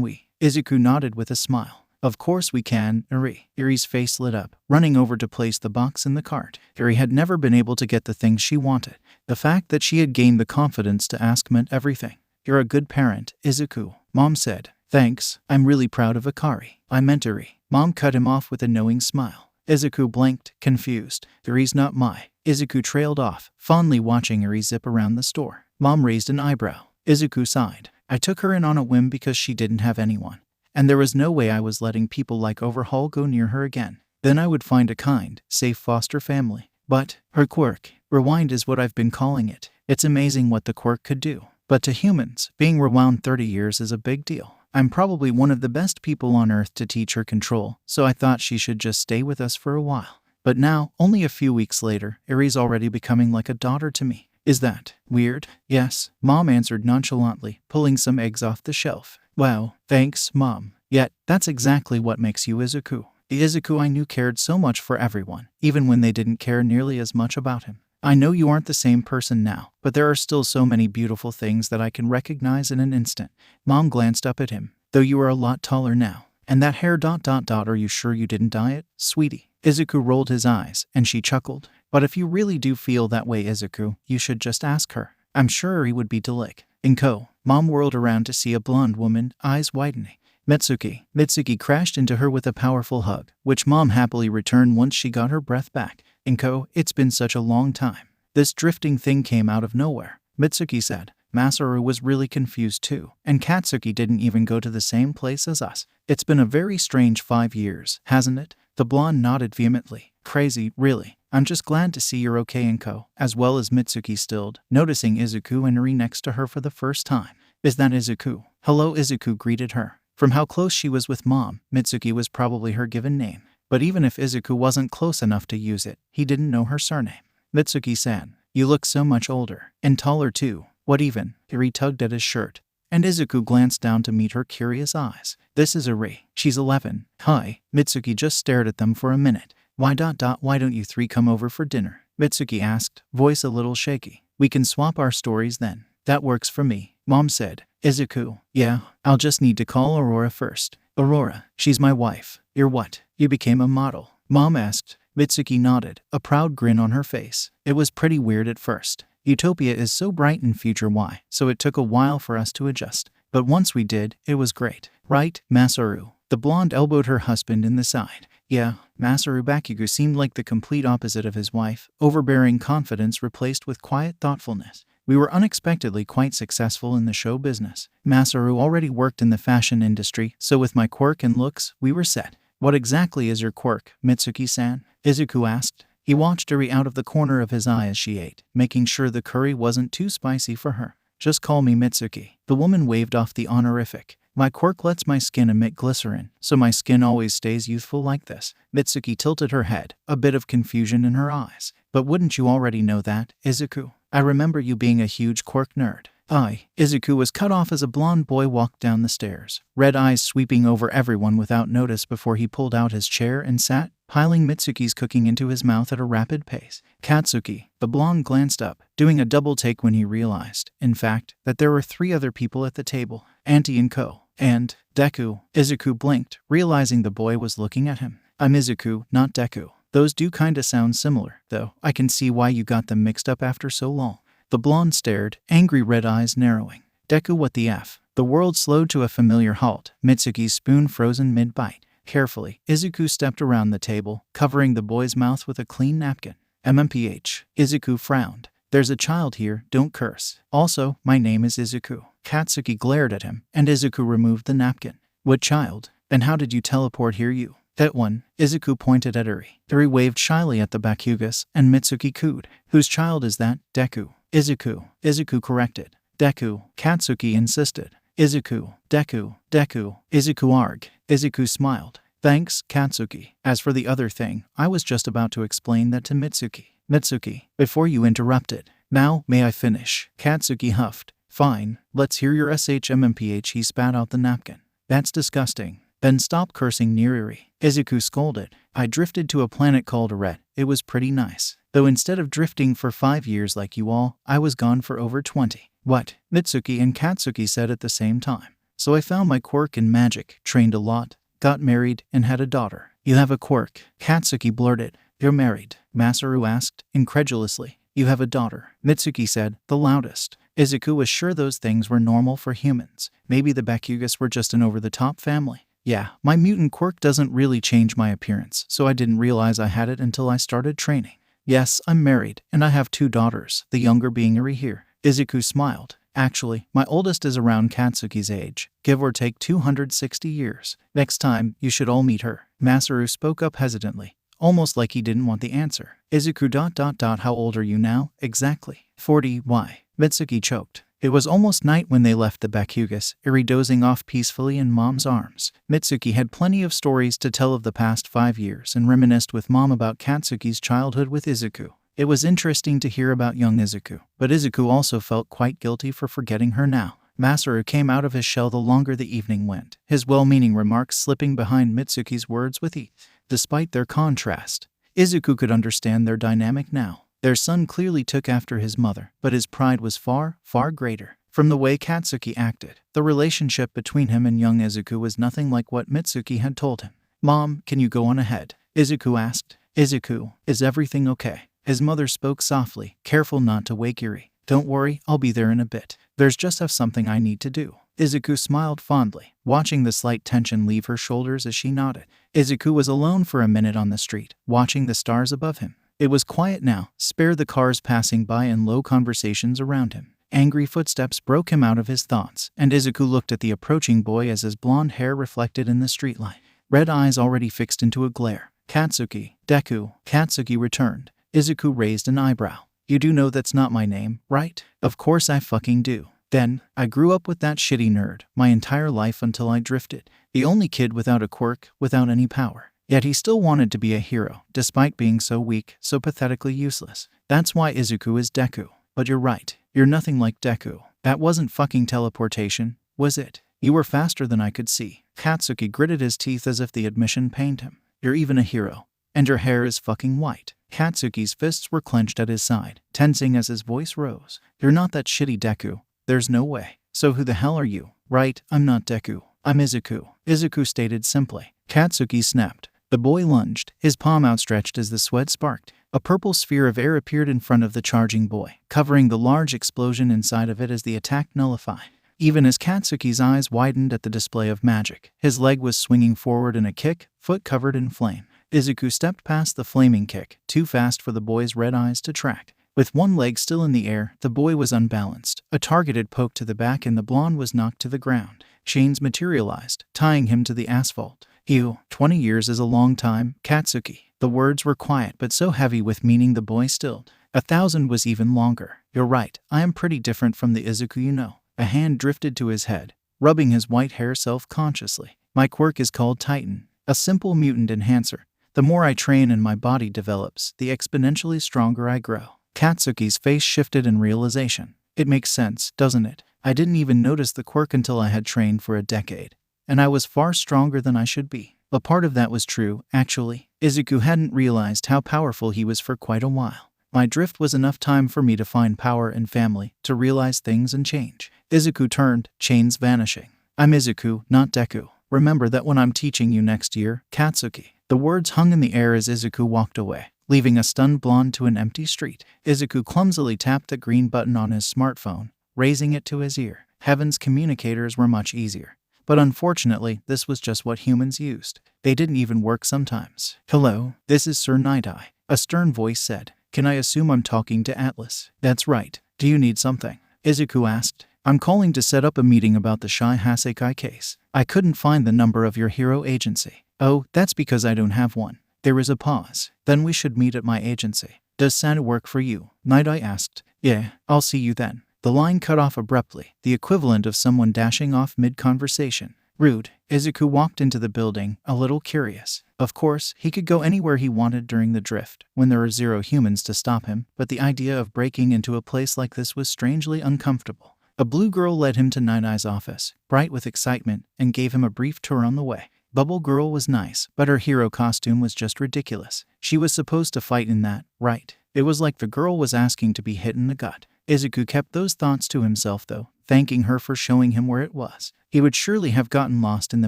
we? Izuku nodded with a smile. Of course we can, Eri. Eri's face lit up, running over to place the box in the cart. Eri had never been able to get the things she wanted. The fact that she had gained the confidence to ask meant everything. You're a good parent, Izuku, Mom said. Thanks, I'm really proud of Akari. I meant Eri. Mom cut him off with a knowing smile. Izuku blinked, confused. Eri's not my. Izuku trailed off, fondly watching Eri zip around the store. Mom raised an eyebrow. Izuku sighed. I took her in on a whim because she didn't have anyone. And there was no way I was letting people like Overhaul go near her again. Then I would find a kind, safe foster family. But, her quirk, rewind is what I've been calling it. It's amazing what the quirk could do. But to humans, being rewound 30 years is a big deal. I'm probably one of the best people on Earth to teach her control, so I thought she should just stay with us for a while. But now, only a few weeks later, Eri's already becoming like a daughter to me. Is that weird? Yes, Mom answered nonchalantly, pulling some eggs off the shelf. Wow, thanks, Mom. Yet, that's exactly what makes you Izuku. The Izuku I knew cared so much for everyone, even when they didn't care nearly as much about him. I know you aren't the same person now, but there are still so many beautiful things that I can recognize in an instant. Mom glanced up at him. Though you are a lot taller now. And that hair ... Are you sure you didn't dye it, sweetie? Izuku rolled his eyes, and she chuckled. But if you really do feel that way, Izuku, you should just ask her. I'm sure he would be delic. Inko. Mom whirled around to see a blonde woman, eyes widening. Mitsuki. Mitsuki crashed into her with a powerful hug, which Mom happily returned once she got her breath back. Inko, it's been such a long time. This drifting thing came out of nowhere, Mitsuki said. Masaru was really confused too, and Katsuki didn't even go to the same place as us. It's been a very strange 5 years, hasn't it? The blonde nodded vehemently. Crazy, really. I'm just glad to see you're okay, Inko, as well as Mitsuki stilled, noticing Izuku and Eri next to her for the first time. Is that Izuku? Hello, Izuku greeted her. From how close she was with Mom, Mitsuki was probably her given name. But even if Izuku wasn't close enough to use it, he didn't know her surname. Mitsuki said, you look so much older, and taller too. What even? Eri tugged at his shirt, and Izuku glanced down to meet her curious eyes. This is Eri. She's 11. Hi. Mitsuki just stared at them for a minute. Why don't you three come over for dinner? Mitsuki asked, voice a little shaky. We can swap our stories then. That works for me, Mom said. Izuku, yeah, I'll just need to call Aurora first. Aurora, she's my wife. You're what? You became a model? Mom asked. Mitsuki nodded, a proud grin on her face. It was pretty weird at first. Utopia is so bright in future Y, so it took a while for us to adjust. But once we did, it was great. Right, Masaru? The blonde elbowed her husband in the side. Yeah, Masaru Bakugous seemed like the complete opposite of his wife, overbearing confidence replaced with quiet thoughtfulness. We were unexpectedly quite successful in the show business. Masaru already worked in the fashion industry, so with my quirk and looks, we were set. What exactly is your quirk, Mitsuki-san? Izuku asked. He watched Eri out of the corner of his eye as she ate, making sure the curry wasn't too spicy for her. Just call me Mitsuki. The woman waved off the honorific. My quirk lets my skin emit glycerin, so my skin always stays youthful like this. Mitsuki tilted her head, a bit of confusion in her eyes. But wouldn't you already know that, Izuku? I remember you being a huge quirk nerd. Izuku was cut off as a blonde boy walked down the stairs, red eyes sweeping over everyone without notice before he pulled out his chair and sat, piling Mitsuki's cooking into his mouth at a rapid pace. Katsuki, the blonde, glanced up, doing a double take when he realized, in fact, that there were 3 other people at the table, Auntie and Co. And Deku. Izuku blinked, realizing the boy was looking at him. I'm Izuku, not Deku. Those do kinda sound similar, though. I can see why you got them mixed up after so long. The blonde stared, angry red eyes narrowing. Deku, what the F? The world slowed to a familiar halt, Mitsuki's spoon frozen mid-bite. Carefully, Izuku stepped around the table, covering the boy's mouth with a clean napkin. MMPH. Izuku frowned. There's a child here, don't curse. Also, my name is Izuku. Katsuki glared at him, and Izuku removed the napkin. What child? And how did you teleport here, you? That one. Izuku pointed at Eri. Eri waved shyly at the Bakugous, and Mitsuki cooed. Whose child is that? Deku. Izuku. Izuku corrected. Deku. Katsuki insisted. Izuku. Deku. Deku. Izuku arg. Izuku smiled. Thanks, Katsuki. As for the other thing, I was just about to explain that to Mitsuki. Mitsuki, before you interrupted. Now, may I finish? Katsuki huffed. Fine, let's hear your SHMMPH. He spat out the napkin. That's disgusting. Then stop cursing near Eri. Izuku scolded. I drifted to a planet called Red. It was pretty nice. Though instead of drifting for 5 years like you all, I was gone for over 20. What? Mitsuki and Katsuki said at the same time. So I found my quirk in magic, trained a lot, got married, and had a daughter. You have a quirk? Katsuki blurted. You're married? Masaru asked, incredulously. You have a daughter, Mitsuki said, the loudest. Izuku was sure those things were normal for humans. Maybe the Bakugous were just an over-the-top family. Yeah, my mutant quirk doesn't really change my appearance, so I didn't realize I had it until I started training. Yes, I'm married, and I have 2 daughters, the younger being Eri here. Izuku smiled. Actually, my oldest is around Katsuki's age, give or take 260 years. Next time, you should all meet her. Masaru spoke up hesitantly, almost like he didn't want the answer. Izuku ... How old are you now, exactly? 40, why? Mitsuki choked. It was almost night when they left the Bakugous, Eri dozing off peacefully in Mom's arms. Mitsuki had plenty of stories to tell of the past 5 years and reminisced with Mom about Katsuki's childhood with Izuku. It was interesting to hear about young Izuku, but Izuku also felt quite guilty for forgetting her now. Masaru came out of his shell the longer the evening went, his well-meaning remarks slipping behind Mitsuki's words with ease. Despite their contrast, Izuku could understand their dynamic now. Their son clearly took after his mother, but his pride was far, far greater. From the way Katsuki acted, the relationship between him and young Izuku was nothing like what Mitsuki had told him. Mom, can you go on ahead? Izuku asked. Izuku, is everything okay? His mother spoke softly, careful not to wake Eri. Don't worry, I'll be there in a bit. There's just something I need to do. Izuku smiled fondly, watching the slight tension leave her shoulders as she nodded. Izuku was alone for a minute on the street, watching the stars above him. It was quiet now, spare the cars passing by and low conversations around him. Angry footsteps broke him out of his thoughts, and Izuku looked at the approaching boy as his blonde hair reflected in the streetlight. Red eyes already fixed into a glare. Katsuki, Deku. Katsuki returned. Izuku raised an eyebrow. You do know that's not my name, right? Of course I fucking do. Then, I grew up with that shitty nerd, my entire life until I drifted. The only kid without a quirk, without any power. Yet he still wanted to be a hero, despite being so weak, so pathetically useless. That's why Izuku is Deku. But you're right, you're nothing like Deku. That wasn't fucking teleportation, was it? You were faster than I could see. Katsuki gritted his teeth as if the admission pained him. You're even a hero. And your hair is fucking white. Katsuki's fists were clenched at his side, tensing as his voice rose. You're not that shitty Deku. There's no way. So who the hell are you? Right, I'm not Deku. I'm Izuku. Izuku stated simply. Katsuki snapped. The boy lunged, his palm outstretched as the sweat sparked. A purple sphere of air appeared in front of the charging boy, covering the large explosion inside of it as the attack nullified. Even as Katsuki's eyes widened at the display of magic, his leg was swinging forward in a kick, foot covered in flame. Izuku stepped past the flaming kick, too fast for the boy's red eyes to track. With one leg still in the air, the boy was unbalanced. A targeted poke to the back and the blonde was knocked to the ground. Chains materialized, tying him to the asphalt. 20 years is a long time, Katsuki. The words were quiet but so heavy with meaning the boy stilled. 1,000 was even longer. You're right, I am pretty different from the Izuku you know. A hand drifted to his head, rubbing his white hair self-consciously. My quirk is called Titan, a simple mutant enhancer. The more I train and my body develops, the exponentially stronger I grow. Katsuki's face shifted in realization. It makes sense, doesn't it? I didn't even notice the quirk until I had trained for a decade. And I was far stronger than I should be. A part of that was true, actually. Izuku hadn't realized how powerful he was for quite a while. My drift was enough time for me to find power and family, to realize things and change. Izuku turned, chains vanishing. I'm Izuku, not Deku. Remember that when I'm teaching you next year, Katsuki. The words hung in the air as Izuku walked away, leaving a stunned blonde to an empty street. Izuku clumsily tapped the green button on his smartphone, raising it to his ear. Heaven's communicators were much easier. But unfortunately, this was just what humans used. They didn't even work sometimes. Hello, this is Sir Night-Eye, a stern voice said. Can I assume I'm talking to Atlas? That's right. Do you need something? Izuku asked. I'm calling to set up a meeting about the Shai Hasekai case. I couldn't find the number of your hero agency. Oh, that's because I don't have one. There is a pause. Then we should meet at my agency. Does Santa work for you? Night-Eye asked. Yeah, I'll see you then. The line cut off abruptly, the equivalent of someone dashing off mid-conversation. Rude. Izuku walked into the building, a little curious. Of course, he could go anywhere he wanted during the drift, when there were 0 humans to stop him, but the idea of breaking into a place like this was strangely uncomfortable. A blue girl led him to Night-Eye's office, bright with excitement, and gave him a brief tour on the way. Bubble Girl was nice, but her hero costume was just ridiculous. She was supposed to fight in that, right? It was like the girl was asking to be hit in the gut. Izuku kept those thoughts to himself though, thanking her for showing him where it was. He would surely have gotten lost in the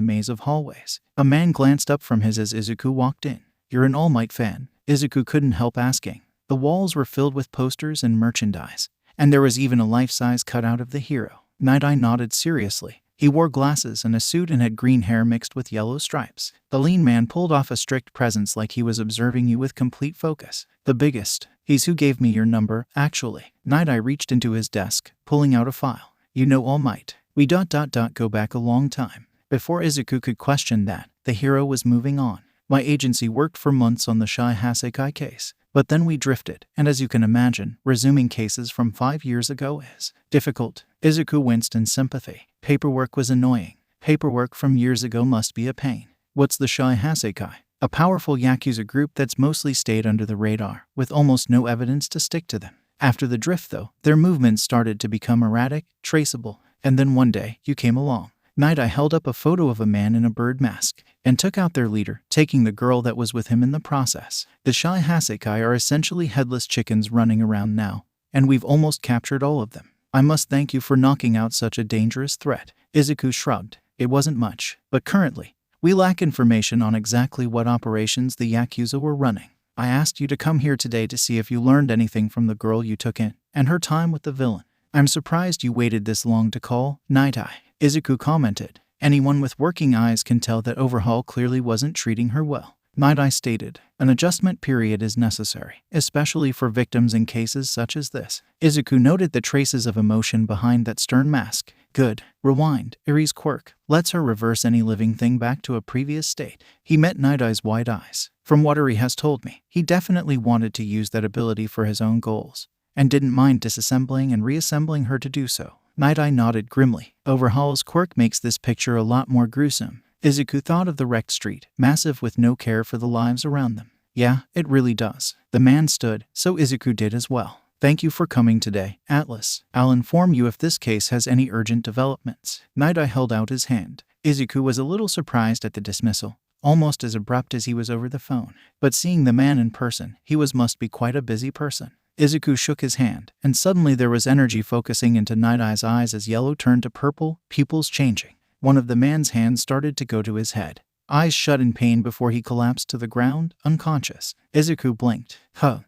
maze of hallways. A man glanced up from his as Izuku walked in. You're an All Might fan? Izuku couldn't help asking. The walls were filled with posters and merchandise, and there was even a life-size cutout of the hero. Night-Eye nodded seriously. He wore glasses and a suit and had green hair mixed with yellow stripes. The lean man pulled off a strict presence like he was observing you with complete focus. The biggest. He's who gave me your number, actually. Night-Eye reached into his desk, pulling out a file. You know All Might. We go back a long time. Before Izuku could question that, the hero was moving on. My agency worked for months on the Shai Hasekai case. But then we drifted, and as you can imagine, resuming cases from 5 years ago is difficult. Izuku winced in sympathy. Paperwork was annoying. Paperwork from years ago must be a pain. What's the Shai Hasekai? A powerful Yakuza group that's mostly stayed under the radar, with almost no evidence to stick to them. After the drift though, their movements started to become erratic, traceable, and then one day, you came along. Night-Eye held up a photo of a man in a bird mask, and took out their leader, taking the girl that was with him in the process. The Shai Hasekai are essentially headless chickens running around now, and we've almost captured all of them. I must thank you for knocking out such a dangerous threat. Izuku shrugged. It wasn't much, but currently, we lack information on exactly what operations the Yakuza were running. I asked you to come here today to see if you learned anything from the girl you took in, and her time with the villain. I'm surprised you waited this long to call, Night-Eye. Izuku commented. Anyone with working eyes can tell that Overhaul clearly wasn't treating her well. Night-Eye stated. An adjustment period is necessary, especially for victims in cases such as this. Izuku noted the traces of emotion behind that stern mask. Good. Rewind. Eri's quirk lets her reverse any living thing back to a previous state. He met Night-Eye's wide eyes. From what Eri has told me, he definitely wanted to use that ability for his own goals, and didn't mind disassembling and reassembling her to do so. Night-Eye nodded grimly. Overhaul's quirk makes this picture a lot more gruesome. Izuku thought of the wrecked street, massive with no care for the lives around them. Yeah, it really does. The man stood, so Izuku did as well. Thank you for coming today, Atlas. I'll inform you if this case has any urgent developments. Night-Eye held out his hand. Izuku was a little surprised at the dismissal. almost as abrupt as he was over the phone. But seeing the man in person, he must be quite a busy person. Izuku shook his hand, and suddenly there was energy focusing into Night Eye's eyes as yellow turned to purple, pupils changing. One of the man's hands started to go to his head. Eyes shut in pain before he collapsed to the ground, unconscious. Izuku blinked.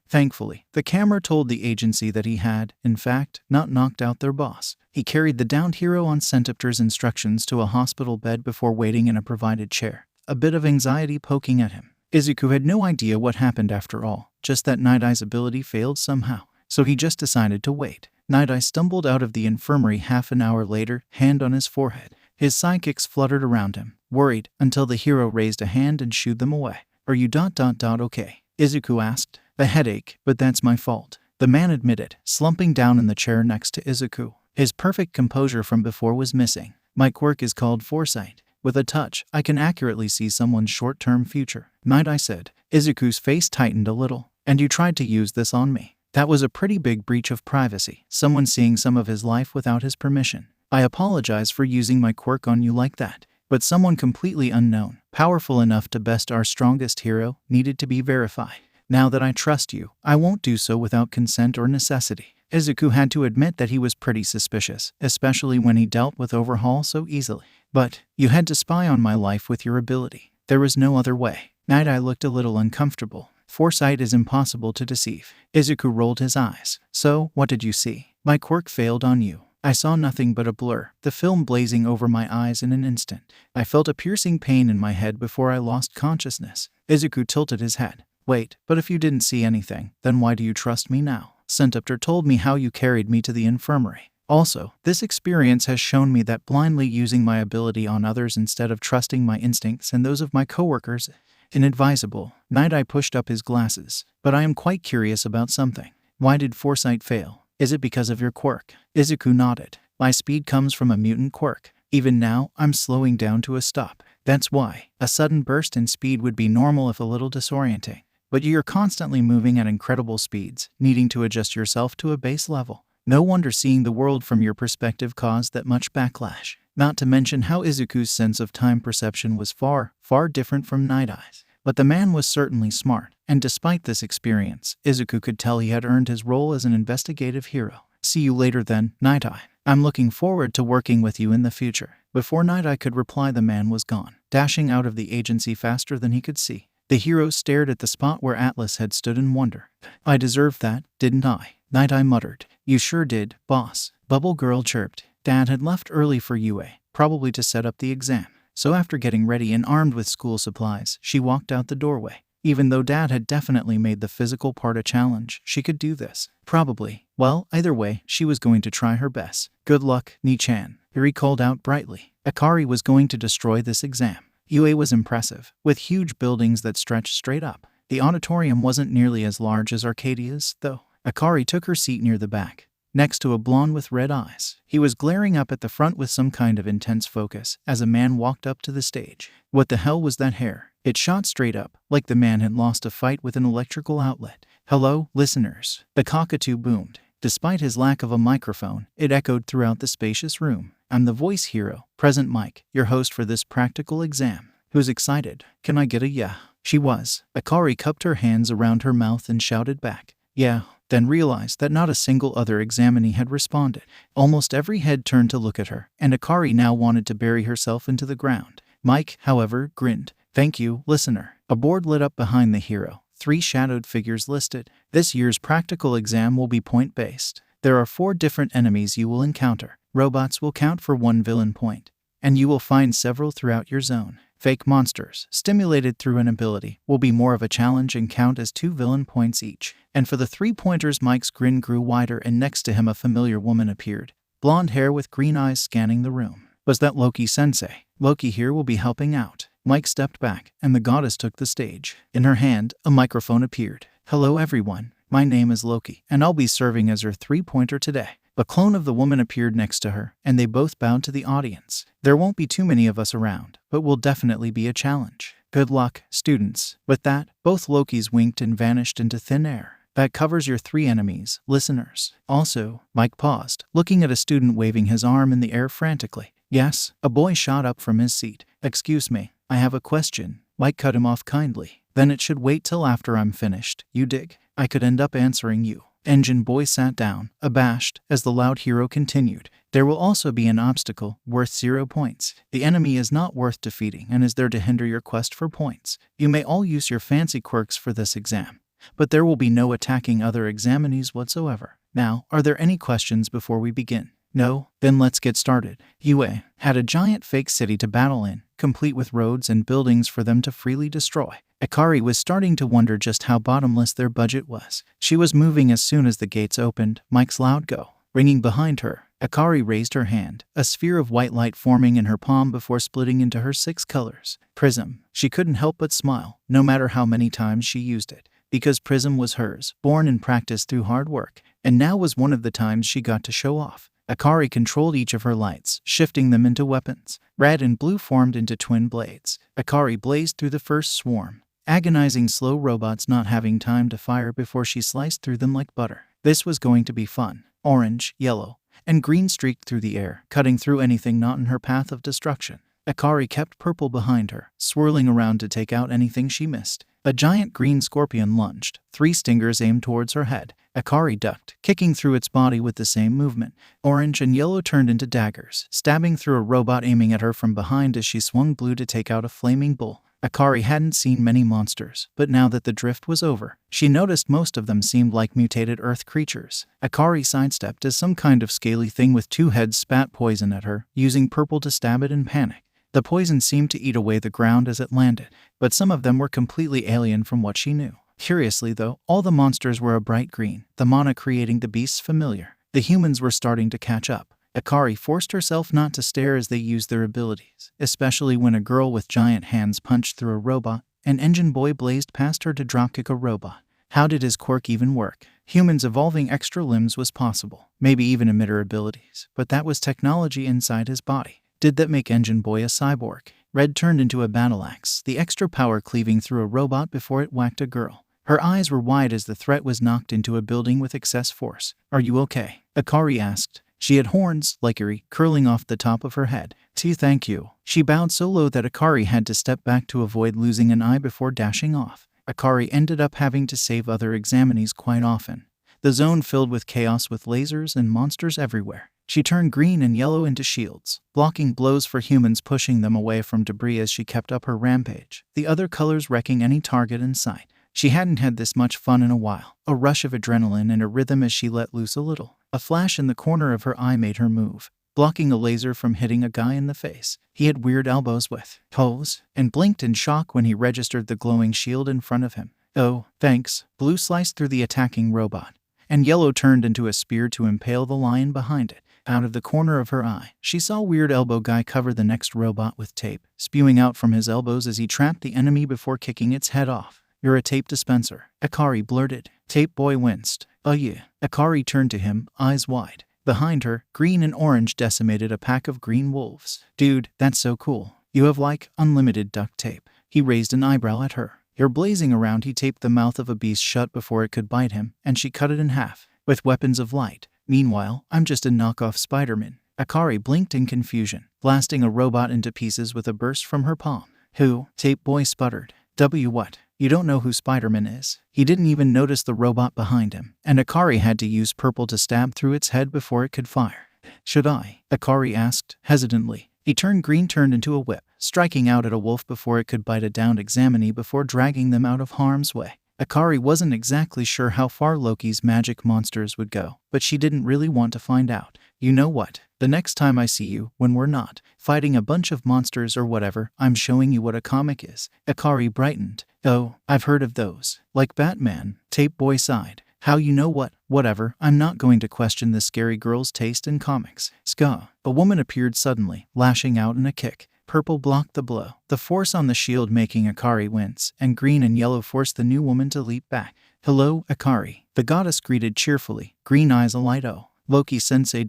Thankfully, the camera told the agency that he had, in fact, not knocked out their boss. He carried the downed hero on Centipter's instructions to a hospital bed before waiting in a provided chair, a bit of anxiety poking at him. Izuku had no idea what happened after all, just that Night Eye's ability failed somehow, so he just decided to wait. Night Eye stumbled out of the infirmary half an hour later, hand on his forehead. His sidekicks fluttered around him, worried, until the hero raised a hand and shooed them away. Are you okay? Izuku asked. A headache, but that's my fault, the man admitted, slumping down in the chair next to Izuku. His perfect composure from before was missing. My quirk is called Foresight. With a touch, I can accurately see someone's short-term future, Night Eye said. Izuku's face tightened a little. And you tried to use this on me. That was a pretty big breach of privacy, someone seeing some of his life without his permission. I apologize for using my quirk on you like that, but someone completely unknown, powerful enough to best our strongest hero, needed to be verified. Now that I trust you, I won't do so without consent or necessity. Izuku had to admit that he was pretty suspicious, especially when he dealt with Overhaul so easily. But, you had to spy on my life with your ability. There was no other way. Night Eye looked a little uncomfortable. Foresight is impossible to deceive. Izuku rolled his eyes. So, what did you see? My quirk failed on you. I saw nothing but a blur, the film blazing over my eyes in an instant. I felt a piercing pain in my head before I lost consciousness. Izuku tilted his head. Wait, but if you didn't see anything, then why do you trust me now? Centipter told me how you carried me to the infirmary. Also, this experience has shown me that blindly using my ability on others instead of trusting my instincts and those of my coworkers is inadvisable. Night Eye pushed up his glasses. But I am quite curious about something. Why did Foresight fail? Is it because of your quirk? Izuku nodded. My speed comes from a mutant quirk. Even now, I'm slowing down to a stop. That's why. A sudden burst in speed would be normal if a little disorienting. But you're constantly moving at incredible speeds, needing to adjust yourself to a base level. No wonder seeing the world from your perspective caused that much backlash. Not to mention how Izuku's sense of time perception was far, far different from Night Eye's. But the man was certainly smart, and despite this experience, Izuku could tell he had earned his role as an investigative hero. See you later then, Night Eye. I'm looking forward to working with you in the future. Before Night Eye could reply, the man was gone, dashing out of the agency faster than he could see. The hero stared at the spot where Atlas had stood in wonder. I deserved that, didn't I? Night Eye muttered. You sure did, boss. Bubble Girl chirped. Dad had left early for UA, probably to set up the exam. So after getting ready and armed with school supplies, she walked out the doorway. Even though Dad had definitely made the physical part a challenge, she could do this. Probably. Well, either way, she was going to try her best. Good luck, Ni-chan. Yuri called out brightly. Akari was going to destroy this exam. UA was impressive, with huge buildings that stretched straight up. The auditorium wasn't nearly as large as Arcadia's, though. Akari took her seat near the back, next to a blonde with red eyes. He was glaring up at the front with some kind of intense focus as a man walked up to the stage. What the hell was that hair? It shot straight up, like the man had lost a fight with an electrical outlet. Hello, listeners. The cockatoo boomed. Despite his lack of a microphone, it echoed throughout the spacious room. I'm the voice hero, Present Mike, your host for this practical exam. Who's excited? Can I get a yeah? She was. Akari cupped her hands around her mouth and shouted back, yeah, then realized that not a single other examinee had responded. Almost every head turned to look at her, and Akari now wanted to bury herself into the ground. Mike, however, grinned. Thank you, listener. A board lit up behind the hero. 3 shadowed figures listed. This year's practical exam will be point-based. There are 4 different enemies you will encounter. Robots will count for 1 villain point, and you will find several throughout your zone. Fake monsters, stimulated through an ability, will be more of a challenge and count as 2 villain points each. And for the 3-pointers, Mike's grin grew wider and next to him a familiar woman appeared. Blonde hair with green eyes scanning the room. Was that Loki-sensei? Loki here will be helping out. Mike stepped back, and the goddess took the stage. In her hand, a microphone appeared. Hello everyone, my name is Loki, and I'll be serving as your 3-pointer today. A clone of the woman appeared next to her, and they both bowed to the audience. There won't be too many of us around, but will definitely be a challenge. Good luck, students. With that, both Lokis winked and vanished into thin air. That covers your 3 enemies, listeners. Also, Mike paused, looking at a student waving his arm in the air frantically. Yes, a boy shot up from his seat. Excuse me, I have a question. Might cut him off kindly. Then it should wait till after I'm finished, you dig? I could end up answering you. Engine Boy sat down, abashed, as the loud hero continued. There will also be an obstacle, worth 0 points. The enemy is not worth defeating and is there to hinder your quest for points. You may all use your fancy quirks for this exam, but there will be no attacking other examinees whatsoever. Now, are there any questions before we begin? No? Then let's get started. UA had a giant fake city to battle in, complete with roads and buildings for them to freely destroy. Akari was starting to wonder just how bottomless their budget was. She was moving as soon as the gates opened, Mike's loud go ringing behind her. Akari raised her hand, a sphere of white light forming in her palm before splitting into her 6 colors. Prism. She couldn't help but smile, no matter how many times she used it, because Prism was hers, born and practiced through hard work, and now was one of the times she got to show off. Akari controlled each of her lights, shifting them into weapons. Red and blue formed into twin blades. Akari blazed through the first swarm, agonizing slow robots not having time to fire before she sliced through them like butter. This was going to be fun. Orange, yellow, and green streaked through the air, cutting through anything not in her path of destruction. Akari kept purple behind her, swirling around to take out anything she missed. A giant green scorpion lunged, 3 stingers aimed towards her head. Akari ducked, kicking through its body with the same movement. Orange and yellow turned into daggers, stabbing through a robot aiming at her from behind as she swung blue to take out a flaming bull. Akari hadn't seen many monsters, but now that the drift was over, she noticed most of them seemed like mutated earth creatures. Akari sidestepped as some kind of scaly thing with 2 heads spat poison at her, using purple to stab it in panic. The poison seemed to eat away the ground as it landed, but some of them were completely alien from what she knew. Curiously though, all the monsters were a bright green, the mana creating the beasts familiar. The humans were starting to catch up. Akari forced herself not to stare as they used their abilities, especially when a girl with giant hands punched through a robot, and Engine Boy blazed past her to dropkick a robot. How did his quirk even work? Humans evolving extra limbs was possible, maybe even emitter abilities, but that was technology inside his body. Did that make Engine Boy a cyborg? Red turned into a battle axe, the extra power cleaving through a robot before it whacked a girl. Her eyes were wide as the threat was knocked into a building with excess force. Are you okay? Akari asked. She had horns, Akari, curling off the top of her head. Thank you. She bowed so low that Akari had to step back to avoid losing an eye before dashing off. Akari ended up having to save other examinees quite often. The zone filled with chaos with lasers and monsters everywhere. She turned green and yellow into shields, blocking blows for humans, pushing them away from debris as she kept up her rampage, the other colors wrecking any target in sight. She hadn't had this much fun in a while. A rush of adrenaline and a rhythm as she let loose a little. A flash in the corner of her eye made her move, blocking a laser from hitting a guy in the face. He had weird elbows with toes, and blinked in shock when he registered the glowing shield in front of him. Oh, thanks. Blue sliced through the attacking robot, and yellow turned into a spear to impale the lion behind it. Out of the corner of her eye, she saw Weird Elbow Guy cover the next robot with tape, spewing out from his elbows as he trapped the enemy before kicking its head off. You're a tape dispenser, Akari blurted. Tape Boy winced. Oh yeah. Akari turned to him, eyes wide. Behind her, green and orange decimated a pack of green wolves. Dude, that's so cool. You have like unlimited duct tape. He raised an eyebrow at her. You're blazing around. He taped the mouth of a beast shut before it could bite him, and she cut it in half, with weapons of light. Meanwhile, I'm just a knockoff Spider-Man. Akari blinked in confusion, blasting a robot into pieces with a burst from her palm. Who? Tape Boy sputtered. What? You don't know who Spider-Man is? He didn't even notice the robot behind him, and Akari had to use purple to stab through its head before it could fire. Should I? Akari asked, hesitantly. He turned green, turned into a whip, striking out at a wolf before it could bite a downed examinee before dragging them out of harm's way. Akari wasn't exactly sure how far Loki's magic monsters would go, but she didn't really want to find out. You know what? The next time I see you, when we're not fighting a bunch of monsters or whatever, I'm showing you what a comic is. Akari brightened. Oh, I've heard of those. Like Batman. Tape Boy sighed. How you know what? Whatever, I'm not going to question this scary girl's taste in comics. Ska. A woman appeared suddenly, lashing out in a kick. Purple blocked the blow, the force on the shield making Akari wince, and green and yellow forced the new woman to leap back. Hello, Akari. The goddess greeted cheerfully, green eyes alight. Oh, Loki-sensei ...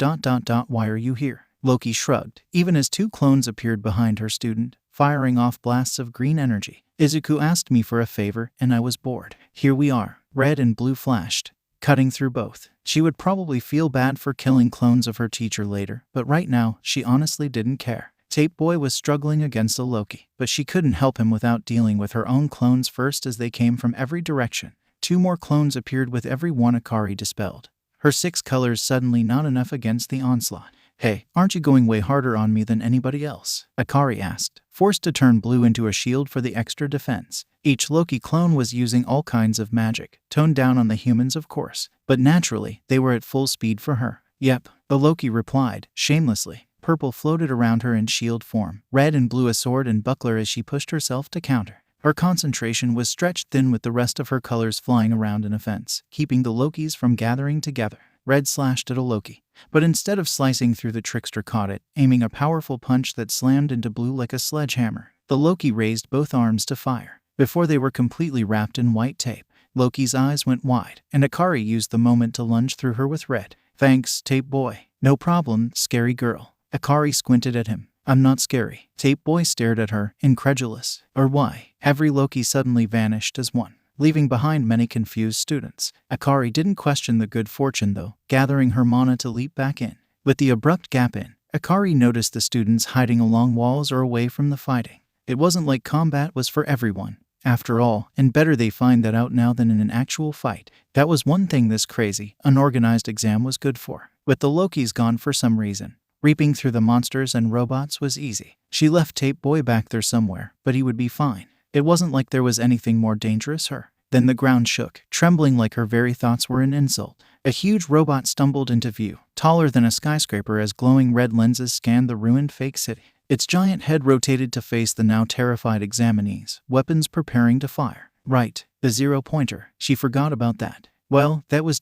Why are you here? Loki shrugged, even as 2 clones appeared behind her student, firing off blasts of green energy. Izuku asked me for a favor, and I was bored. Here we are. Red and blue flashed, cutting through both. She would probably feel bad for killing clones of her teacher later, but right now, she honestly didn't care. Tape Boy was struggling against a Loki, but she couldn't help him without dealing with her own clones first as they came from every direction. 2 more clones appeared with every one Akari dispelled. Her 6 colors suddenly not enough against the onslaught. "Hey, aren't you going way harder on me than anybody else?" Akari asked, forced to turn blue into a shield for the extra defense. Each Loki clone was using all kinds of magic, toned down on the humans of course, but naturally, they were at full speed for her. "Yep," the Loki replied, shamelessly. Purple floated around her in shield form, red and blue a sword and buckler as she pushed herself to counter. Her concentration was stretched thin with the rest of her colors flying around in a fence, keeping the Lokis from gathering together. Red slashed at a Loki, but instead of slicing through, the trickster caught it, aiming a powerful punch that slammed into blue like a sledgehammer. The Loki raised both arms to fire. Before they were completely wrapped in white tape, Loki's eyes went wide, and Akari used the moment to lunge through her with red. "Thanks, Tape Boy." "No problem, scary girl." Akari squinted at him. "I'm not scary." Tape Boy stared at her, incredulous. "Or why?" Every Loki suddenly vanished as one, leaving behind many confused students. Akari didn't question the good fortune though, gathering her mana to leap back in. With the abrupt gap in, Akari noticed the students hiding along walls or away from the fighting. It wasn't like combat was for everyone. After all, and better they find that out now than in an actual fight. That was one thing this crazy, unorganized exam was good for. With the Lokis gone for some reason, reaping through the monsters and robots was easy. She left Tape Boy back there somewhere, but he would be fine. It wasn't like there was anything more dangerous her. Then the ground shook, trembling like her very thoughts were an insult. A huge robot stumbled into view, taller than a skyscraper as glowing red lenses scanned the ruined fake city. Its giant head rotated to face the now terrified examinees, weapons preparing to fire. Right, the 0-pointer. She forgot about that. Well, that was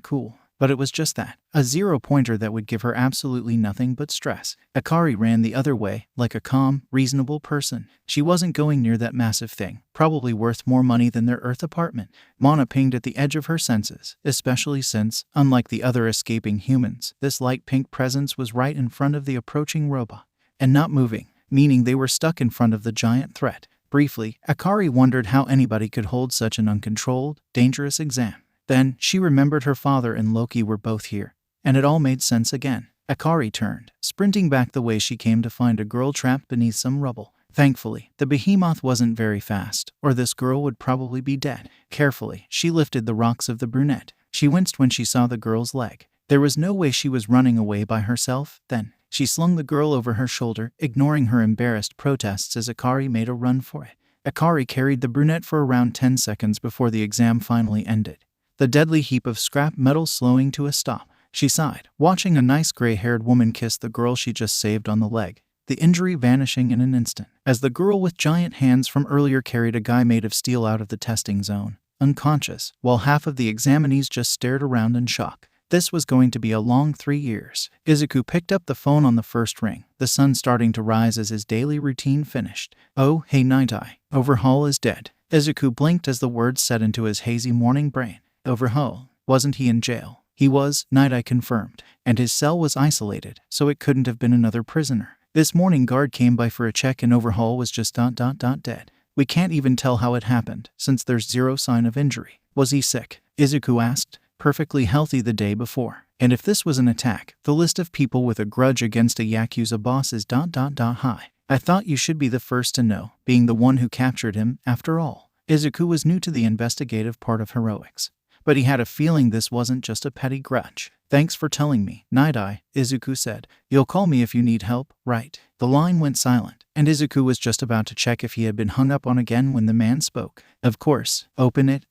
cool. But it was just that, a 0-pointer that would give her absolutely nothing but stress. Akari ran the other way, like a calm, reasonable person. She wasn't going near that massive thing, probably worth more money than their Earth apartment. Mana pinged at the edge of her senses, especially since, unlike the other escaping humans, this light pink presence was right in front of the approaching robot, and not moving, meaning they were stuck in front of the giant threat. Briefly, Akari wondered how anybody could hold such an uncontrolled, dangerous exam. Then, she remembered her father and Loki were both here, and it all made sense again. Akari turned, sprinting back the way she came to find a girl trapped beneath some rubble. Thankfully, the behemoth wasn't very fast, or this girl would probably be dead. Carefully, she lifted the rocks of the brunette. She winced when she saw the girl's leg. There was no way she was running away by herself. Then, she slung the girl over her shoulder, ignoring her embarrassed protests as Akari made a run for it. Akari carried the brunette for around 10 seconds before the exam finally ended, the deadly heap of scrap metal slowing to a stop. She sighed, watching a nice gray-haired woman kiss the girl she just saved on the leg, the injury vanishing in an instant. As the girl with giant hands from earlier carried a guy made of steel out of the testing zone, unconscious, while half of the examinees just stared around in shock. This was going to be a long 3 years. Izuku picked up the phone on the first ring, the sun starting to rise as his daily routine finished. "Oh, hey Night Eye. Overhaul is dead." Izuku blinked as the words set into his hazy morning brain. Overhaul? Wasn't he in jail? He was, Night Eye confirmed, and his cell was isolated, so it couldn't have been another prisoner. This morning guard came by for a check and Overhaul was just dead. We can't even tell how it happened, since there's zero sign of injury. Was he sick? Izuku asked. Perfectly healthy the day before. And if this was an attack, the list of people with a grudge against a Yakuza boss is high. I thought you should be the first to know, being the one who captured him, after all. Izuku was new to the investigative part of heroics, but he had a feeling this wasn't just a petty grudge. Thanks for telling me, Night Eye, Izuku said. You'll call me if you need help, right? The line went silent, and Izuku was just about to check if he had been hung up on again when the man spoke. Of course. Open it.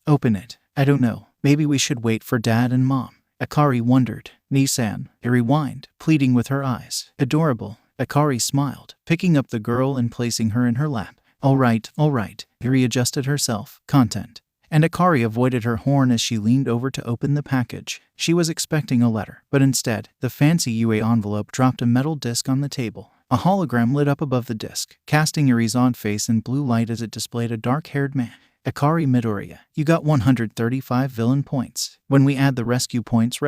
I don't know. Maybe we should wait for Dad and Mom. Akari wondered. Nissan, Eri whined, pleading with her eyes. Adorable. Akari smiled, picking up the girl and placing her in her lap. All right. Eri adjusted herself, content, and Akari avoided her horn as she leaned over to open the package. She was expecting a letter, but instead, the fancy UA envelope dropped a metal disc on the table. A hologram lit up above the disc, casting Eri's odd face in blue light as it displayed a dark-haired man. Akari Midoriya, you got 135 villain points. When we add the rescue points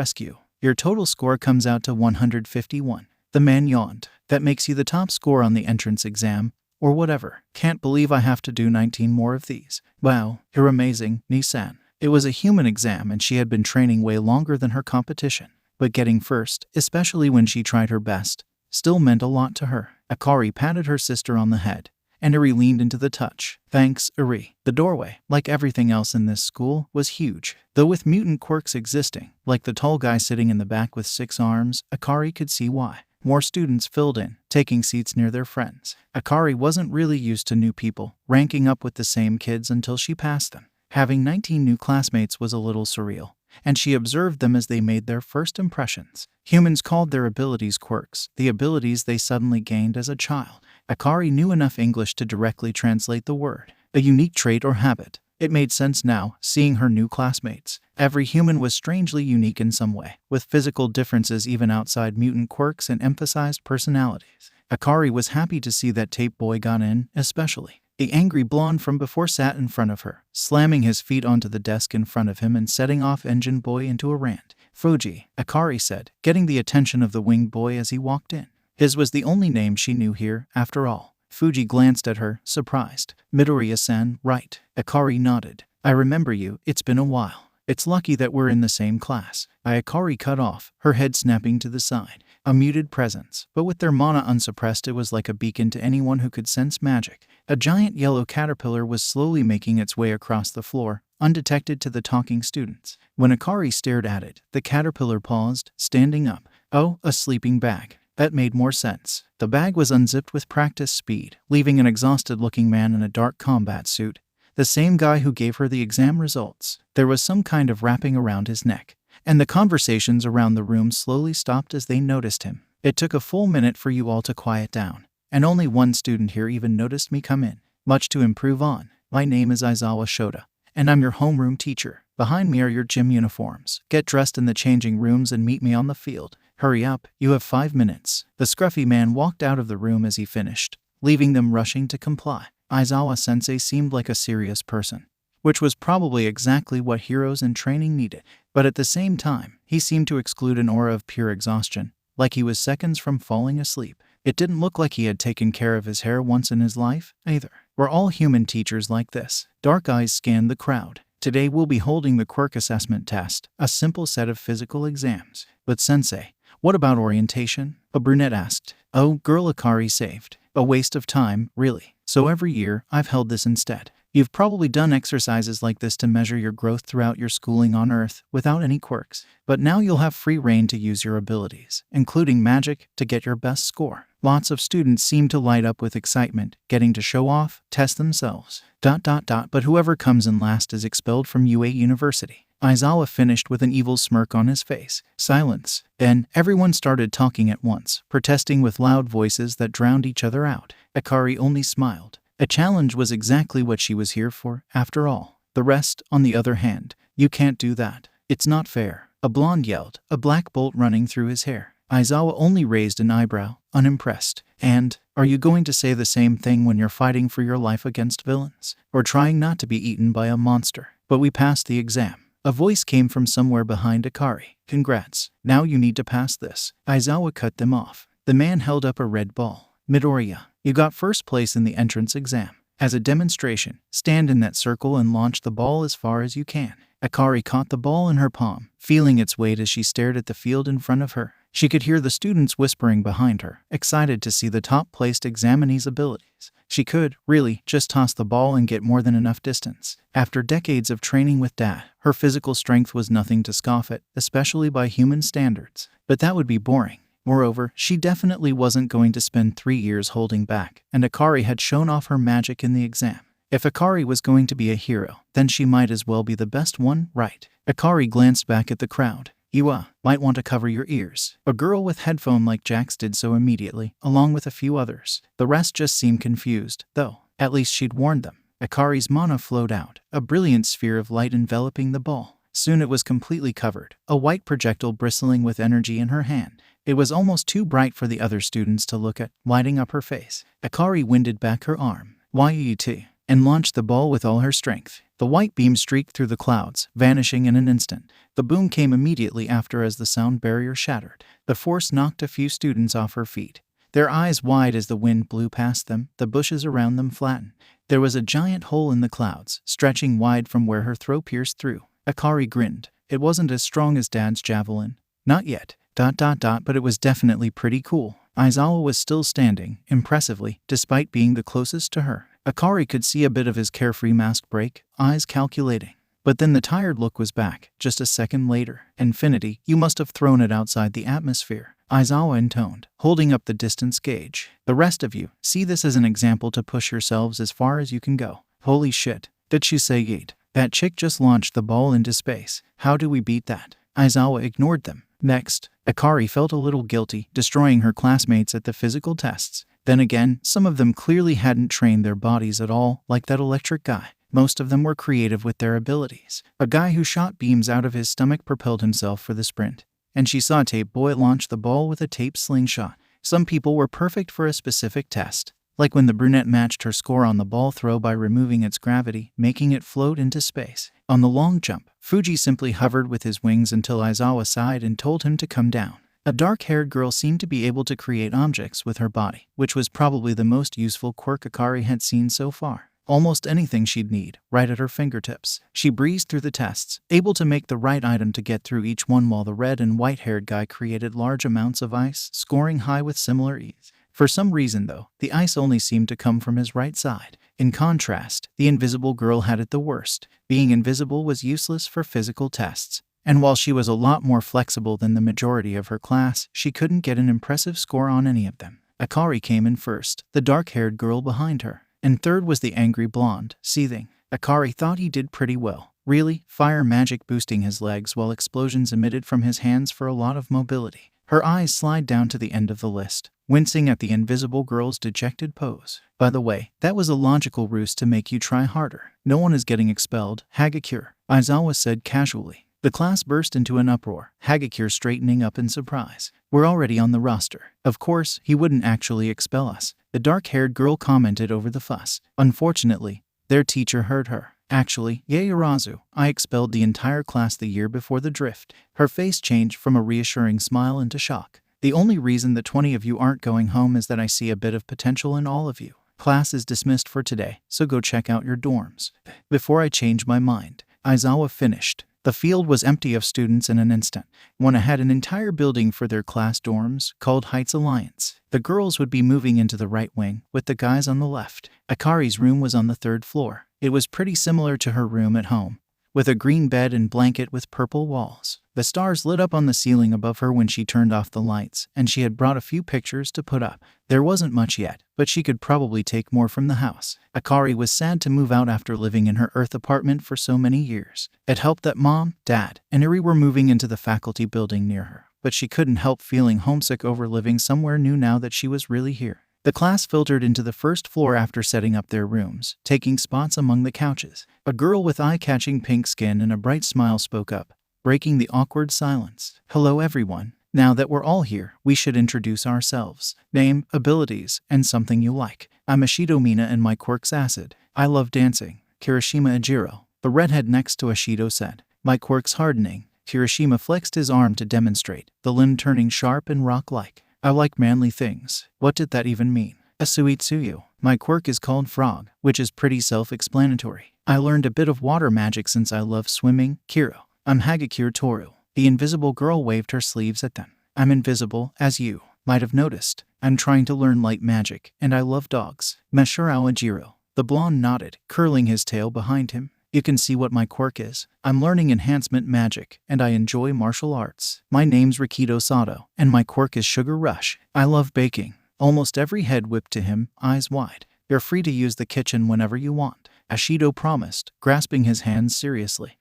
your total score comes out to 151. The man yawned. That makes you the top score on the entrance exam, or whatever. Can't believe I have to do 19 more of these. Wow, you're amazing, Nissan. It was a human exam and she had been training way longer than her competition. But getting first, especially when she tried her best, still meant a lot to her. Akari patted her sister on the head, and Eri leaned into the touch. Thanks, Eri. The doorway, like everything else in this school, was huge. Though with mutant quirks existing, like the tall guy sitting in the back with 6 arms, Akari could see why. More students filled in, taking seats near their friends. Akari wasn't really used to new people, ranking up with the same kids until she passed them. Having 19 new classmates was a little surreal, and she observed them as they made their first impressions. Humans called their abilities quirks, the abilities they suddenly gained as a child. Akari knew enough English to directly translate the word, a unique trait or habit. It made sense now, seeing her new classmates. Every human was strangely unique in some way, with physical differences even outside mutant quirks and emphasized personalities. Akari was happy to see that Tape Boy got in, especially. The angry blonde from before sat in front of her, slamming his feet onto the desk in front of him and setting off Engine Boy into a rant. Fuji, Akari said, getting the attention of the winged boy as he walked in. His was the only name she knew here, after all. Fuji glanced at her, surprised. Midoriya-san, right. Akari nodded. I remember you, it's been a while. It's lucky that we're in the same class. Akari cut off, her head snapping to the side. A muted presence, but with their mana unsuppressed it was like a beacon to anyone who could sense magic. A giant yellow caterpillar was slowly making its way across the floor, undetected to the talking students. When Akari stared at it, the caterpillar paused, standing up. Oh, a sleeping bag. That made more sense. The bag was unzipped with practice speed, leaving an exhausted-looking man in a dark combat suit, the same guy who gave her the exam results. There was some kind of wrapping around his neck, and the conversations around the room slowly stopped as they noticed him. It took a full minute for you all to quiet down, and only one student here even noticed me come in. Much to improve on. My name is Aizawa Shota, and I'm your homeroom teacher. Behind me are your gym uniforms. Get dressed in the changing rooms and meet me on the field. Hurry up, you have 5 minutes. The scruffy man walked out of the room as he finished, leaving them rushing to comply. Aizawa-sensei seemed like a serious person, which was probably exactly what heroes in training needed. But at the same time, he seemed to exude an aura of pure exhaustion, like he was seconds from falling asleep. It didn't look like he had taken care of his hair once in his life, either. Were all human teachers like this? Dark eyes scanned the crowd. Today we'll be holding the quirk assessment test, a simple set of physical exams. But sensei, what about orientation? A brunette asked. Oh, girl, Akari saved. A waste of time, really. So every year, I've held this instead. You've probably done exercises like this to measure your growth throughout your schooling on Earth, without any quirks. But now you'll have free reign to use your abilities, including magic, to get your best score. Lots of students seem to light up with excitement, getting to show off, test themselves. But whoever comes in last is expelled from UA University. Aizawa finished with an evil smirk on his face. Silence. Then, everyone started talking at once, protesting with loud voices that drowned each other out. Akari only smiled. A challenge was exactly what she was here for, after all. The rest, on the other hand, you can't do that. It's not fair. A blonde yelled, a black bolt running through his hair. Aizawa only raised an eyebrow, unimpressed. And, are you going to say the same thing when you're fighting for your life against villains? Or trying not to be eaten by a monster? But we passed the exam. A voice came from somewhere behind Akari. Congrats. Now you need to pass this. Aizawa cut them off. The man held up a red ball. Midoriya, you got first place in the entrance exam. As a demonstration, stand in that circle and launch the ball as far as you can. Akari caught the ball in her palm, feeling its weight as she stared at the field in front of her. She could hear the students whispering behind her, excited to see the top-placed examinee's abilities. She could, really, just toss the ball and get more than enough distance. After decades of training with Dad, her physical strength was nothing to scoff at, especially by human standards. But that would be boring. Moreover, she definitely wasn't going to spend 3 years holding back, and Akari had shown off her magic in the exam. If Akari was going to be a hero, then she might as well be the best one, right? Akari glanced back at the crowd. You, might want to cover your ears. A girl with headphone like Jax did so immediately, along with a few others. The rest just seemed confused, though. At least she'd warned them. Akari's mana flowed out, a brilliant sphere of light enveloping the ball. Soon it was completely covered, a white projectile bristling with energy in her hand. It was almost too bright for the other students to look at, lighting up her face. Akari winded back her arm. YET. And launched the ball with all her strength. The white beam streaked through the clouds, vanishing in an instant. The boom came immediately after as the sound barrier shattered. The force knocked a few students off her feet. Their eyes wide as the wind blew past them, the bushes around them flattened. There was a giant hole in the clouds, stretching wide from where her throw pierced through. Akari grinned. It wasn't as strong as Dad's javelin. Not yet. But it was definitely pretty cool. Aizawa was still standing, impressively, despite being the closest to her. Akari could see a bit of his carefree mask break, eyes calculating. But then the tired look was back, just a second later. Infinity, you must have thrown it outside the atmosphere, Aizawa intoned, holding up the distance gauge. The rest of you, see this as an example to push yourselves as far as you can go. Holy shit, did she say yeet? That chick just launched the ball into space. How do we beat that? Aizawa ignored them. Next, Akari felt a little guilty, destroying her classmates at the physical tests. Then again, some of them clearly hadn't trained their bodies at all, like that electric guy. Most of them were creative with their abilities. A guy who shot beams out of his stomach propelled himself for the sprint. And she saw Tape Boy launch the ball with a tape slingshot. Some people were perfect for a specific test, like when the brunette matched her score on the ball throw by removing its gravity, making it float into space. On the long jump, Fuji simply hovered with his wings until Aizawa sighed and told him to come down. A dark-haired girl seemed to be able to create objects with her body, which was probably the most useful quirk Akari had seen so far. Almost anything she'd need, right at her fingertips. She breezed through the tests, able to make the right item to get through each one while the red and white-haired guy created large amounts of ice, scoring high with similar ease. For some reason, though, the ice only seemed to come from his right side. In contrast, the invisible girl had it the worst. Being invisible was useless for physical tests. And while she was a lot more flexible than the majority of her class, she couldn't get an impressive score on any of them. Akari came in first, the dark-haired girl behind her. And third was the angry blonde, seething. Akari thought he did pretty well. Really, fire magic boosting his legs while explosions emitted from his hands for a lot of mobility. Her eyes slide down to the end of the list, wincing at the invisible girl's dejected pose. By the way, that was a logical ruse to make you try harder. No one is getting expelled, Hagakure, Aizawa said casually. The class burst into an uproar, Hagakure straightening up in surprise. We're already on the roster. Of course, he wouldn't actually expel us, the dark-haired girl commented over the fuss. Unfortunately, their teacher heard her. Actually, Yaoyorozu, I expelled the entire class the year before the drift. Her face changed from a reassuring smile into shock. The only reason the 20 of you aren't going home is that I see a bit of potential in all of you. Class is dismissed for today, so go check out your dorms. Before I change my mind, Aizawa finished. The field was empty of students in an instant. One had an entire building for their class dorms, called Heights Alliance. The girls would be moving into the right wing, with the guys on the left. Akari's room was on the third floor. It was pretty similar to her room at home, with a green bed and blanket with purple walls. The stars lit up on the ceiling above her when she turned off the lights, and she had brought a few pictures to put up. There wasn't much yet, but she could probably take more from the house. Akari was sad to move out after living in her Earth apartment for so many years. It helped that Mom, Dad, and Eri were moving into the faculty building near her, but she couldn't help feeling homesick over living somewhere new now that she was really here. The class filtered into the first floor after setting up their rooms, taking spots among the couches. A girl with eye-catching pink skin and a bright smile spoke up, breaking the awkward silence. Hello everyone. Now that we're all here, we should introduce ourselves. Name, abilities, and something you like. I'm Ashido Mina and my quirk's acid. I love dancing. Kirishima Ejiro. The redhead next to Ashido said. My quirk's hardening. Kirishima flexed his arm to demonstrate, the limb turning sharp and rock-like. I like manly things. What did that even mean? Asuitsuyu. My quirk is called Frog, which is pretty self-explanatory. I learned a bit of water magic since I love swimming. Kiro. I'm Hagakure Toru. The invisible girl waved her sleeves at them. I'm invisible, as you might have noticed. I'm trying to learn light magic, and I love dogs. Mashurao Ajiro. The blonde nodded, curling his tail behind him. You can see what my quirk is. I'm learning enhancement magic, and I enjoy martial arts. My name's Rikido Sato, and my quirk is Sugar Rush. I love baking. Almost every head whipped to him, eyes wide. You're free to use the kitchen whenever you want, Ashido promised, grasping his hands seriously.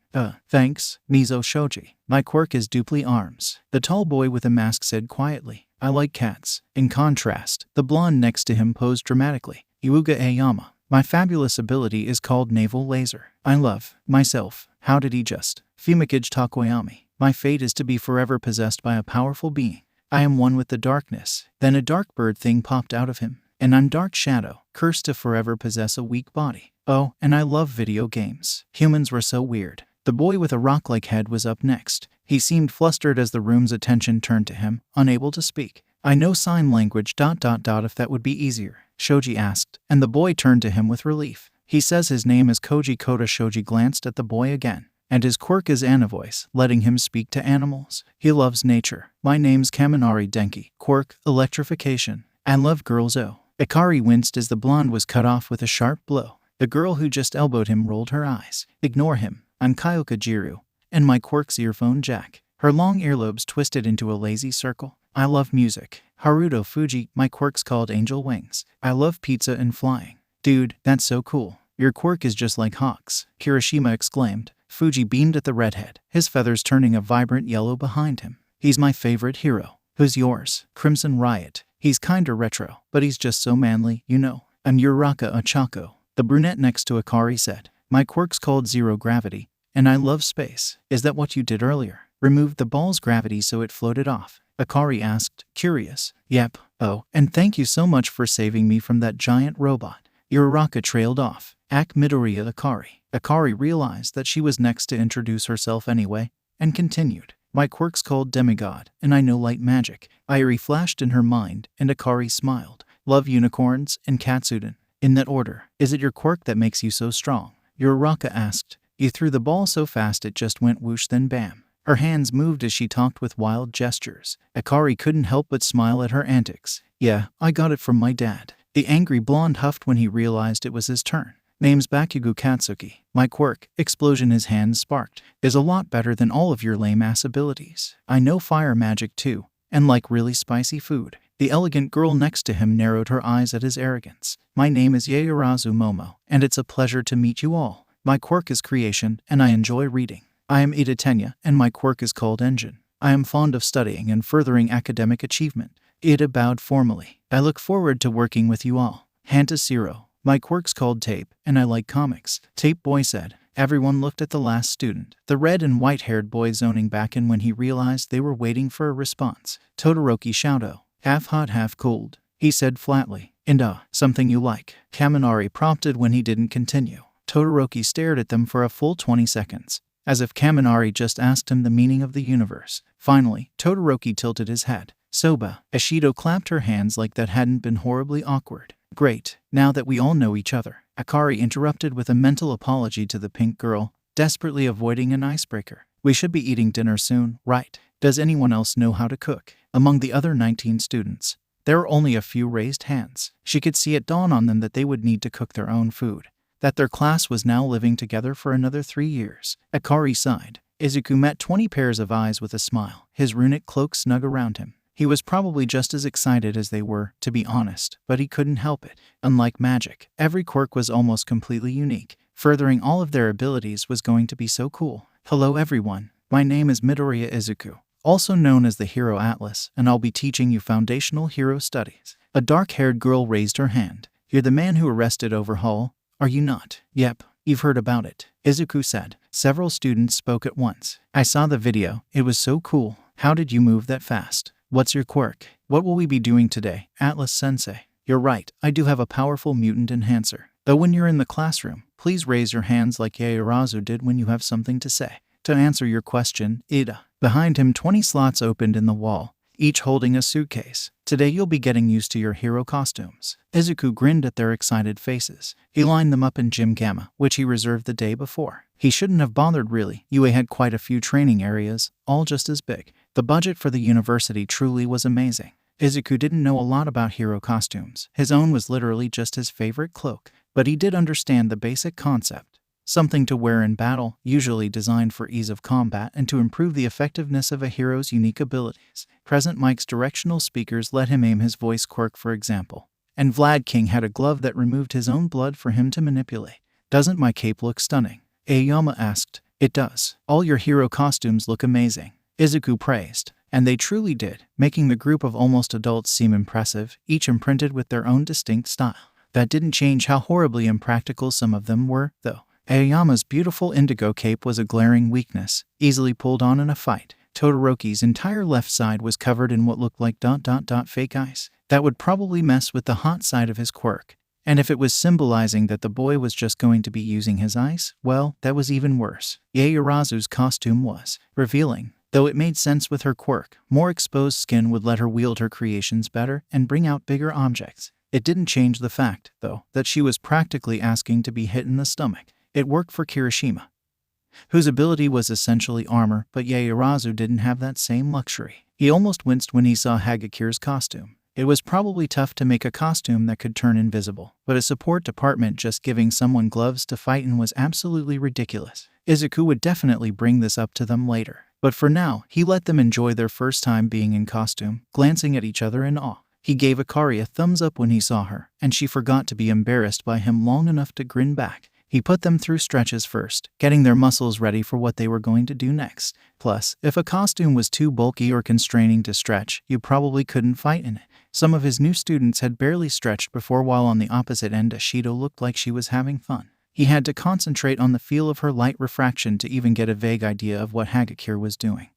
Thanks, Mizo Shoji. My quirk is Dupli Arms, the tall boy with a mask said quietly. I like cats. In contrast, the blonde next to him posed dramatically. Yuuga Ayama. My fabulous ability is called Naval Laser. I love myself. How did he just? Fumikage Takoyami. My fate is to be forever possessed by a powerful being. I am one with the darkness. Then a dark bird thing popped out of him. And I'm Dark Shadow, cursed to forever possess a weak body. Oh, and I love video games. Humans were so weird. The boy with a rock-like head was up next. He seemed flustered as the room's attention turned to him, unable to speak. I know sign language ... if that would be easier, Shoji asked, and the boy turned to him with relief. He says his name is Koji Kota. Shoji glanced at the boy again. and his quirk is Voice, letting him speak to animals. He loves nature. My name's Kaminari Denki. Quirk, electrification. And love girls. Oh. Akari winced as the blonde was cut off with a sharp blow. The girl who just elbowed him rolled her eyes. Ignore him. I'm Kyoka Jiru, and my quirk's earphone jack. Her long earlobes twisted into a lazy circle. I love music. Haruto Fuji, my quirk's called Angel Wings. I love pizza and flying. Dude, that's so cool. Your quirk is just like Hawk's, Kirishima exclaimed. Fuji beamed at the redhead, his feathers turning a vibrant yellow behind him. He's my favorite hero. Who's yours? Crimson Riot. He's kinda retro, but he's just so manly, you know. I'm Uraka Ochako. The brunette next to Akari said. My quirk's called Zero Gravity, and I love space. Is that what you did earlier? Removed the ball's gravity so it floated off. Akari asked, curious. Yep. Oh, and thank you so much for saving me from that giant robot. Uraka trailed off. Midoriya Akari. Akari realized that she was next to introduce herself anyway, and continued. My quirk's called Demigod, and I know light magic. Irie flashed in her mind, and Akari smiled. Love unicorns and Katsuden. In that order. Is it your quirk that makes you so strong? Uraka asked. You threw the ball so fast it just went whoosh then bam. Her hands moved as she talked with wild gestures. Akari couldn't help but smile at her antics. Yeah, I got it from my dad. The angry blonde huffed when he realized it was his turn. Name's Bakugous Katsuki. My quirk, explosion his hands sparked, is a lot better than all of your lame-ass abilities. I know fire magic too, and like really spicy food. The elegant girl next to him narrowed her eyes at his arrogance. My name is Yaoyorozu Momo, and it's a pleasure to meet you all. My quirk is creation, and I enjoy reading. I am Iida Tenya, and my quirk is called Engine. I am fond of studying and furthering academic achievement. Iida bowed formally. I look forward to working with you all. Hanta Zero. My quirk's called Tape, and I like comics. Tape Boy said. Everyone looked at the last student, the red and white-haired boy zoning back in when he realized they were waiting for a response. Todoroki Shouto. Half hot, half cold, he said flatly. And something you like? Kaminari prompted when he didn't continue. Todoroki stared at them for a full 20 seconds, as if Kaminari just asked him the meaning of the universe. Finally, Todoroki tilted his head. Soba. Ashido clapped her hands like that hadn't been horribly awkward. Great, now that we all know each other. Akari interrupted with a mental apology to the pink girl, desperately avoiding an icebreaker. We should be eating dinner soon, right? Does anyone else know how to cook? Among the other 19 students, there were only a few raised hands. She could see it dawn on them that they would need to cook their own food, that their class was now living together for another 3 years. Akari sighed. Izuku met 20 pairs of eyes with a smile, his runic cloak snug around him. He was probably just as excited as they were, to be honest, but he couldn't help it. Unlike magic, every quirk was almost completely unique. Furthering all of their abilities was going to be so cool. Hello everyone, my name is Midoriya Izuku, also known as the Hero Atlas, and I'll be teaching you foundational hero studies. A dark-haired girl raised her hand. You're the man who arrested Overhaul, are you not? Yep, you've heard about it, Izuku said. Several students spoke at once. I saw the video, it was so cool. How did you move that fast? What's your quirk? What will we be doing today, Atlas-sensei? You're right, I do have a powerful mutant enhancer. Though when you're in the classroom, please raise your hands like Yaoyorozu did when you have something to say. To answer your question, Iida. Behind him 20 slots opened in the wall, each holding a suitcase. Today you'll be getting used to your hero costumes. Izuku grinned at their excited faces. He lined them up in Gym Gamma, which he reserved the day before. He shouldn't have bothered really. UA had quite a few training areas, all just as big. The budget for the university truly was amazing. Izuku didn't know a lot about hero costumes. His own was literally just his favorite cloak. But he did understand the basic concept. Something to wear in battle, usually designed for ease of combat and to improve the effectiveness of a hero's unique abilities. Present Mike's directional speakers let him aim his voice quirk, for example. And Vlad King had a glove that removed his own blood for him to manipulate. Doesn't my cape look stunning? Aoyama asked. It does. All your hero costumes look amazing, Izuku praised. And they truly did, making the group of almost adults seem impressive, each imprinted with their own distinct style. That didn't change how horribly impractical some of them were, though. Aoyama's beautiful indigo cape was a glaring weakness, easily pulled on in a fight. Todoroki's entire left side was covered in what looked like fake ice. That would probably mess with the hot side of his quirk. And if it was symbolizing that the boy was just going to be using his ice, well, that was even worse. Yaoyorozu's costume was revealing. Though it made sense with her quirk, more exposed skin would let her wield her creations better and bring out bigger objects. It didn't change the fact, though, that she was practically asking to be hit in the stomach. It worked for Kirishima. whose ability was essentially armor, but Yaoyorozu didn't have that same luxury. He almost winced when he saw Hagakir's costume. It was probably tough to make a costume that could turn invisible, but a support department just giving someone gloves to fight in was absolutely ridiculous. Izuku would definitely bring this up to them later, but for now, he let them enjoy their first time being in costume, glancing at each other in awe. He gave Akari a thumbs up when he saw her, and she forgot to be embarrassed by him long enough to grin back. He put them through stretches first, getting their muscles ready for what they were going to do next. Plus, if a costume was too bulky or constraining to stretch, you probably couldn't fight in it. Some of his new students had barely stretched before, while on the opposite end Ashido looked like she was having fun. He had to concentrate on the feel of her light refraction to even get a vague idea of what Hagakir was doing.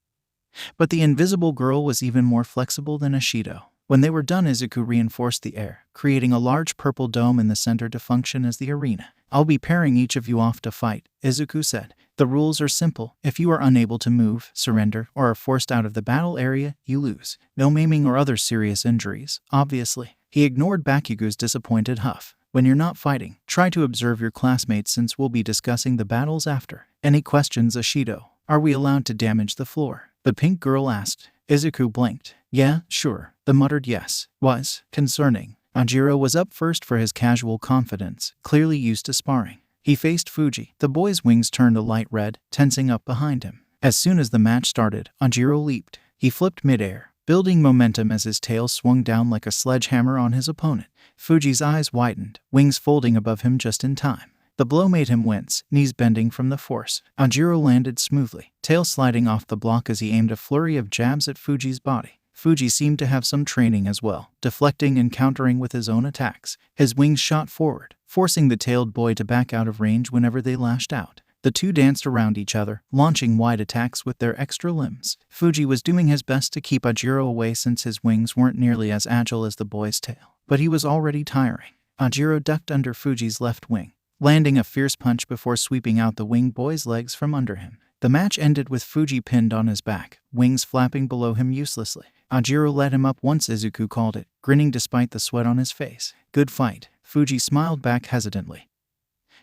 But the invisible girl was even more flexible than Ashido. When they were done, Izuku reinforced the air, creating a large purple dome in the center to function as the arena. "I'll be pairing each of you off to fight," Izuku said. "The rules are simple. If you are unable to move, surrender, or are forced out of the battle area, you lose. No maiming or other serious injuries, obviously." He ignored Bakugous' disappointed huff. "When you're not fighting, try to observe your classmates since we'll be discussing the battles after." "Any questions, Ashido? Are we allowed to damage the floor?" the pink girl asked. Izuku blinked. "Yeah, sure." The muttered yes was concerning. Anjiro was up first for his casual confidence, clearly used to sparring. He faced Fuji. The boy's wings turned a light red, tensing up behind him. As soon as the match started, Anjiro leaped. He flipped midair, building momentum as his tail swung down like a sledgehammer on his opponent. Fuji's eyes widened, wings folding above him just in time. The blow made him wince, knees bending from the force. Anjiro landed smoothly, tail sliding off the block as he aimed a flurry of jabs at Fuji's body. Fuji seemed to have some training as well, deflecting and countering with his own attacks. His wings shot forward, forcing the tailed boy to back out of range whenever they lashed out. The two danced around each other, launching wide attacks with their extra limbs. Fuji was doing his best to keep Anjiro away since his wings weren't nearly as agile as the boy's tail, but he was already tiring. Anjiro ducked under Fuji's left wing, landing a fierce punch before sweeping out the winged boy's legs from under him. The match ended with Fuji pinned on his back, wings flapping below him uselessly. Anjiro let him up once Izuku called it, grinning despite the sweat on his face. "Good fight." Fuji smiled back hesitantly,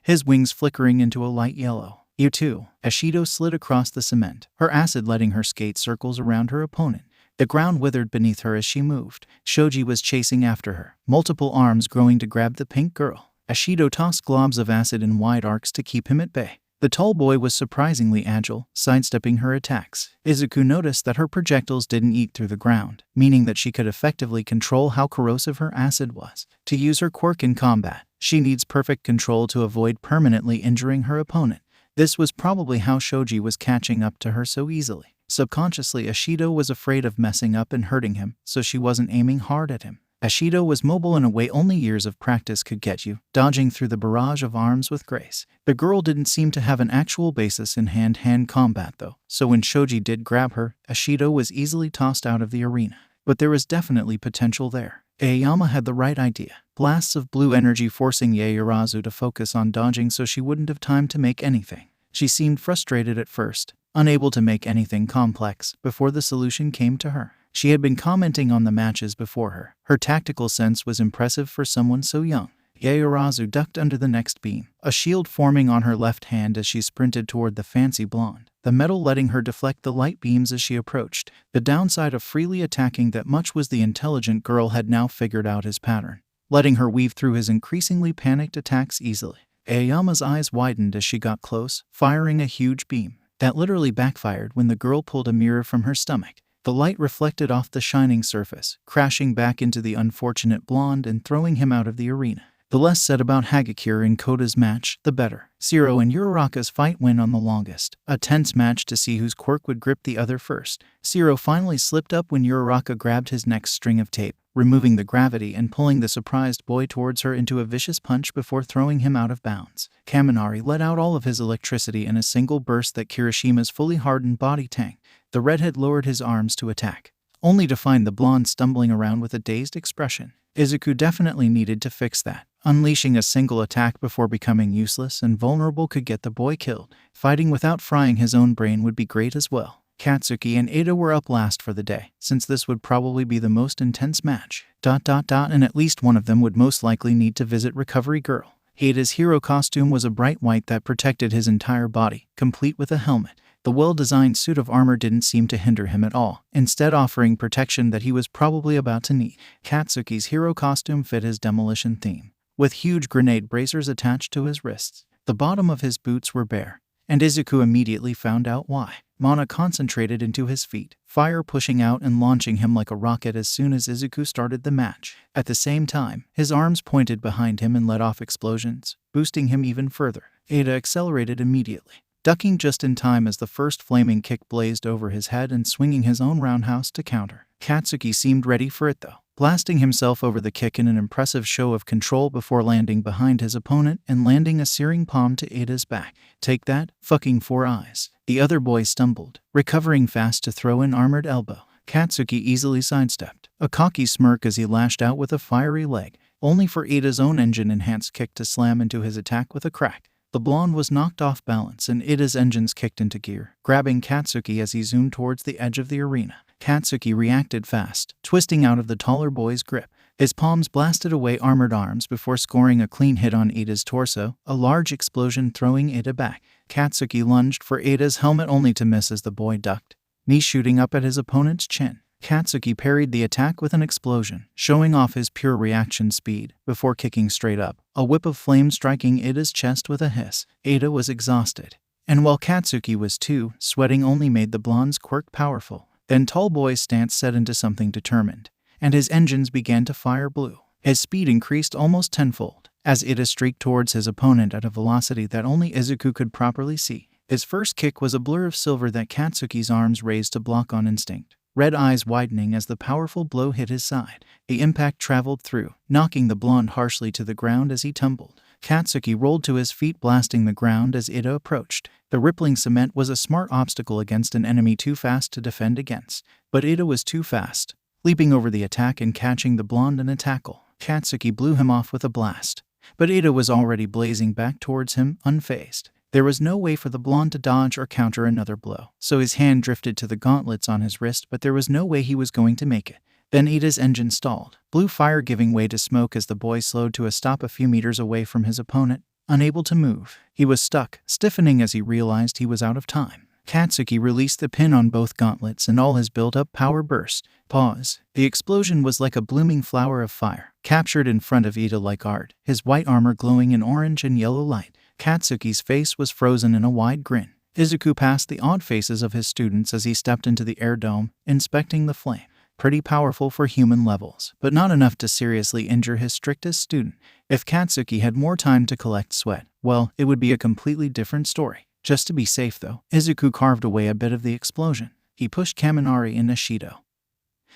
his wings flickering into a light yellow. "You too." Ashido slid across the cement, her acid letting her skate circles around her opponent. The ground withered beneath her as she moved. Shoji was chasing after her, multiple arms growing to grab the pink girl. Ashido tossed globs of acid in wide arcs to keep him at bay. The tall boy was surprisingly agile, sidestepping her attacks. Izuku noticed that her projectiles didn't eat through the ground, meaning that she could effectively control how corrosive her acid was. To use her quirk in combat, she needs perfect control to avoid permanently injuring her opponent. This was probably how Shoji was catching up to her so easily. Subconsciously, Ashido was afraid of messing up and hurting him, so she wasn't aiming hard at him. Ashido was mobile in a way only years of practice could get you, dodging through the barrage of arms with grace. The girl didn't seem to have an actual basis in hand-to-hand combat though, so when Shoji did grab her, Ashido was easily tossed out of the arena. But there was definitely potential there. Aoyama had the right idea. Blasts of blue energy forcing Yaoyorozu to focus on dodging so she wouldn't have time to make anything. She seemed frustrated at first, unable to make anything complex, before the solution came to her. She had been commenting on the matches before her. Her tactical sense was impressive for someone so young. Yaoyorozu ducked under the next beam, a shield forming on her left hand as she sprinted toward the fancy blonde, the metal letting her deflect the light beams as she approached. The downside of freely attacking that much was the intelligent girl had now figured out his pattern, letting her weave through his increasingly panicked attacks easily. Aoyama's eyes widened as she got close, firing a huge beam that literally backfired when the girl pulled a mirror from her stomach. The light reflected off the shining surface, crashing back into the unfortunate blonde and throwing him out of the arena. The less said about Hagakir and Koda's match, the better. Zero and Uraraka's fight went on the longest, a tense match to see whose quirk would grip the other first. Zero finally slipped up when Uraraka grabbed his next string of tape, removing the gravity and pulling the surprised boy towards her into a vicious punch before throwing him out of bounds. Kaminari let out all of his electricity in a single burst that Kirishima's fully hardened body tanked. The redhead lowered his arms to attack, only to find the blonde stumbling around with a dazed expression. Izuku definitely needed to fix that. Unleashing a single attack before becoming useless and vulnerable could get the boy killed. Fighting without frying his own brain would be great as well. Katsuki and Iida were up last for the day, since this would probably be the most intense match. And at least one of them would most likely need to visit Recovery Girl. Iida's hero costume was a bright white that protected his entire body, complete with a helmet. The well-designed suit of armor didn't seem to hinder him at all, instead offering protection that he was probably about to need. Katsuki's hero costume fit his demolition theme, with huge grenade bracers attached to his wrists. The bottom of his boots were bare, and Izuku immediately found out why. Mana concentrated into his feet, fire pushing out and launching him like a rocket as soon as Izuku started the match. At the same time, his arms pointed behind him and let off explosions, boosting him even further. Iida accelerated immediately, ducking just in time as the first flaming kick blazed over his head and swinging his own roundhouse to counter. Katsuki seemed ready for it though, blasting himself over the kick in an impressive show of control before landing behind his opponent and landing a searing palm to Iida's back. Take that, fucking four eyes. The other boy stumbled, recovering fast to throw an armored elbow. Katsuki easily sidestepped, a cocky smirk as he lashed out with a fiery leg, only for Iida's own engine-enhanced kick to slam into his attack with a crack. The blonde was knocked off balance and Iida's engines kicked into gear, grabbing Katsuki as he zoomed towards the edge of the arena. Katsuki reacted fast, twisting out of the taller boy's grip. His palms blasted away armored arms before scoring a clean hit on Iida's torso, a large explosion throwing Iida back. Katsuki lunged for Iida's helmet only to miss as the boy ducked, knee shooting up at his opponent's chin. Katsuki parried the attack with an explosion, showing off his pure reaction speed, before kicking straight up, a whip of flame striking Iida's chest with a hiss. Iida was exhausted, and while Katsuki was too, sweating only made the blonde's quirk powerful. Then tall boy's stance set into something determined, and his engines began to fire blue. His speed increased almost tenfold, as Iida streaked towards his opponent at a velocity that only Izuku could properly see. His first kick was a blur of silver that Katsuki's arms raised to block on instinct, red eyes widening as the powerful blow hit his side. The impact traveled through, knocking the blonde harshly to the ground as he tumbled. Katsuki rolled to his feet, blasting the ground as Iida approached. The rippling cement was a smart obstacle against an enemy too fast to defend against, but Iida was too fast, leaping over the attack and catching the blonde in a tackle. Katsuki blew him off with a blast, but Iida was already blazing back towards him, unfazed. There was no way for the blonde to dodge or counter another blow, so his hand drifted to the gauntlets on his wrist, but there was no way he was going to make it. Then Iida's engine stalled, blue fire giving way to smoke as the boy slowed to a stop a few meters away from his opponent, unable to move. He was stuck, stiffening as he realized he was out of time. Katsuki released the pin on both gauntlets and all his built-up power burst. Pause. The explosion was like a blooming flower of fire, captured in front of Iida like art, his white armor glowing in orange and yellow light. Katsuki's face was frozen in a wide grin. Izuku passed the odd faces of his students as he stepped into the air dome, inspecting the flame. Pretty powerful for human levels, but not enough to seriously injure his strictest student. If Katsuki had more time to collect sweat, well, it would be a completely different story. Just to be safe though, Izuku carved away a bit of the explosion. He pushed Kaminari and Nishido,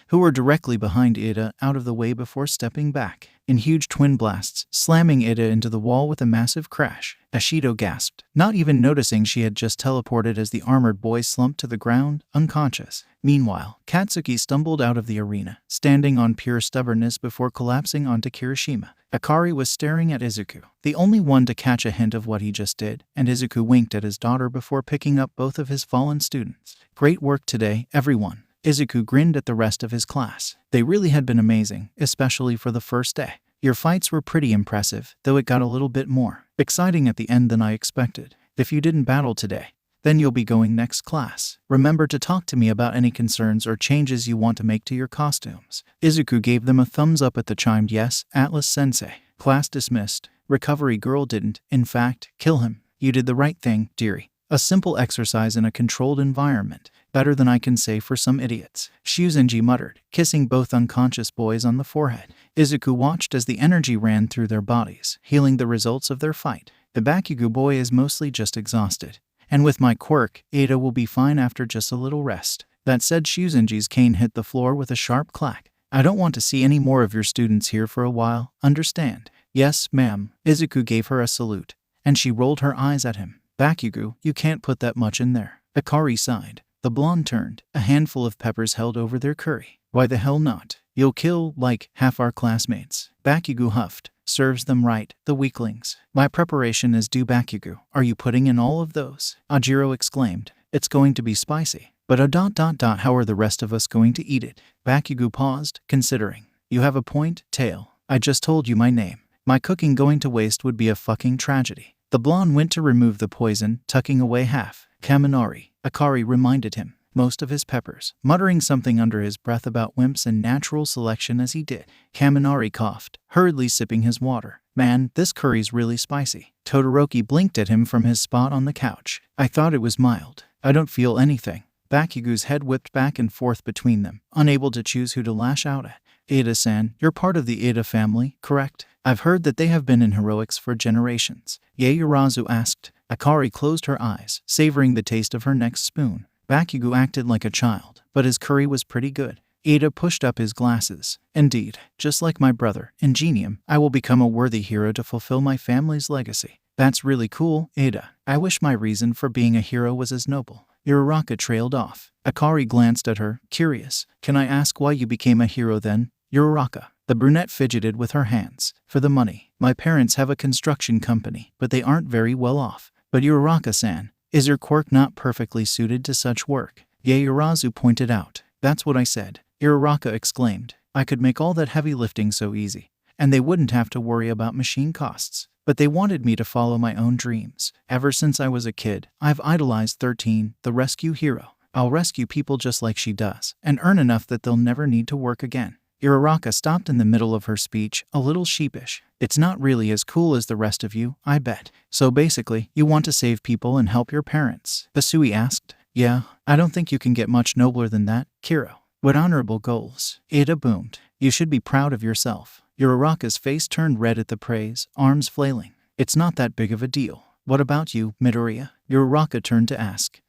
who were directly behind Iida, out of the way before stepping back, in huge twin blasts, slamming Iida into the wall with a massive crash. Nishido gasped, not even noticing she had just teleported as the armored boy slumped to the ground, unconscious. Meanwhile, Katsuki stumbled out of the arena, standing on pure stubbornness before collapsing onto Kirishima. Akari was staring at Izuku, the only one to catch a hint of what he just did, and Izuku winked at his daughter before picking up both of his fallen students. Great work today, everyone. Izuku grinned at the rest of his class. They really had been amazing, especially for the first day. Your fights were pretty impressive, though it got a little bit more exciting at the end than I expected. If you didn't battle today, then you'll be going next class. Remember to talk to me about any concerns or changes you want to make to your costumes. Izuku gave them a thumbs up at the chimed yes, Atlas-sensei. Class dismissed. Recovery girl didn't, in fact, kill him. You did the right thing, dearie. A simple exercise in a controlled environment. Better than I can say for some idiots. Shuzenji muttered, kissing both unconscious boys on the forehead. Izuku watched as the energy ran through their bodies, healing the results of their fight. The Bakugou boy is mostly just exhausted. And with my quirk, Iida will be fine after just a little rest. That said, Shuzenji's cane hit the floor with a sharp clack. I don't want to see any more of your students here for a while, understand? Yes, ma'am. Izuku gave her a salute, and she rolled her eyes at him. Bakugou, you can't put that much in there. Akari sighed. The blonde turned, a handful of peppers held over their curry. Why the hell not? You'll kill, like, half our classmates. Bakugou huffed. Serves them right, the weaklings. My preparation is due, Bakugou. Are you putting in all of those? Ajiro exclaimed. It's going to be spicy. But how are the rest of us going to eat it? Bakugou paused, considering. You have a point, Tail. I just told you my name. My cooking going to waste would be a fucking tragedy. The blonde went to remove the poison, tucking away half. Kaminari, Akari reminded him. Most of his peppers, muttering something under his breath about wimps and natural selection as he did. Kaminari coughed, hurriedly sipping his water. Man, this curry's really spicy. Todoroki blinked at him from his spot on the couch. I thought it was mild. I don't feel anything. Bakugous' head whipped back and forth between them, unable to choose who to lash out at. Iida-san, you're part of the Iida family, correct? I've heard that they have been in heroics for generations. Yaoyorozu asked. Akari closed her eyes, savoring the taste of her next spoon. Bakugous acted like a child, but his curry was pretty good. Iida pushed up his glasses. Indeed, just like my brother, Ingenium, I will become a worthy hero to fulfill my family's legacy. That's really cool, Iida. I wish my reason for being a hero was as noble. Uraraka trailed off. Akari glanced at her, curious. Can I ask why you became a hero then, Uraraka? The brunette fidgeted with her hands. For the money. My parents have a construction company, but they aren't very well off. But Uraraka-san, is your quirk not perfectly suited to such work? Yaoyorozu pointed out. That's what I said. Uraraka exclaimed. I could make all that heavy lifting so easy, and they wouldn't have to worry about machine costs. But they wanted me to follow my own dreams. Ever since I was a kid, I've idolized 13, the rescue hero. I'll rescue people just like she does, and earn enough that they'll never need to work again. Uraraka stopped in the middle of her speech, a little sheepish. It's not really as cool as the rest of you, I bet. So basically, you want to save people and help your parents? Isui asked. Yeah, I don't think you can get much nobler than that, Kiro. What honorable goals. Iida boomed. You should be proud of yourself. Uraraka's face turned red at the praise, arms flailing. It's not that big of a deal. What about you, Midoriya? Uraraka turned to ask.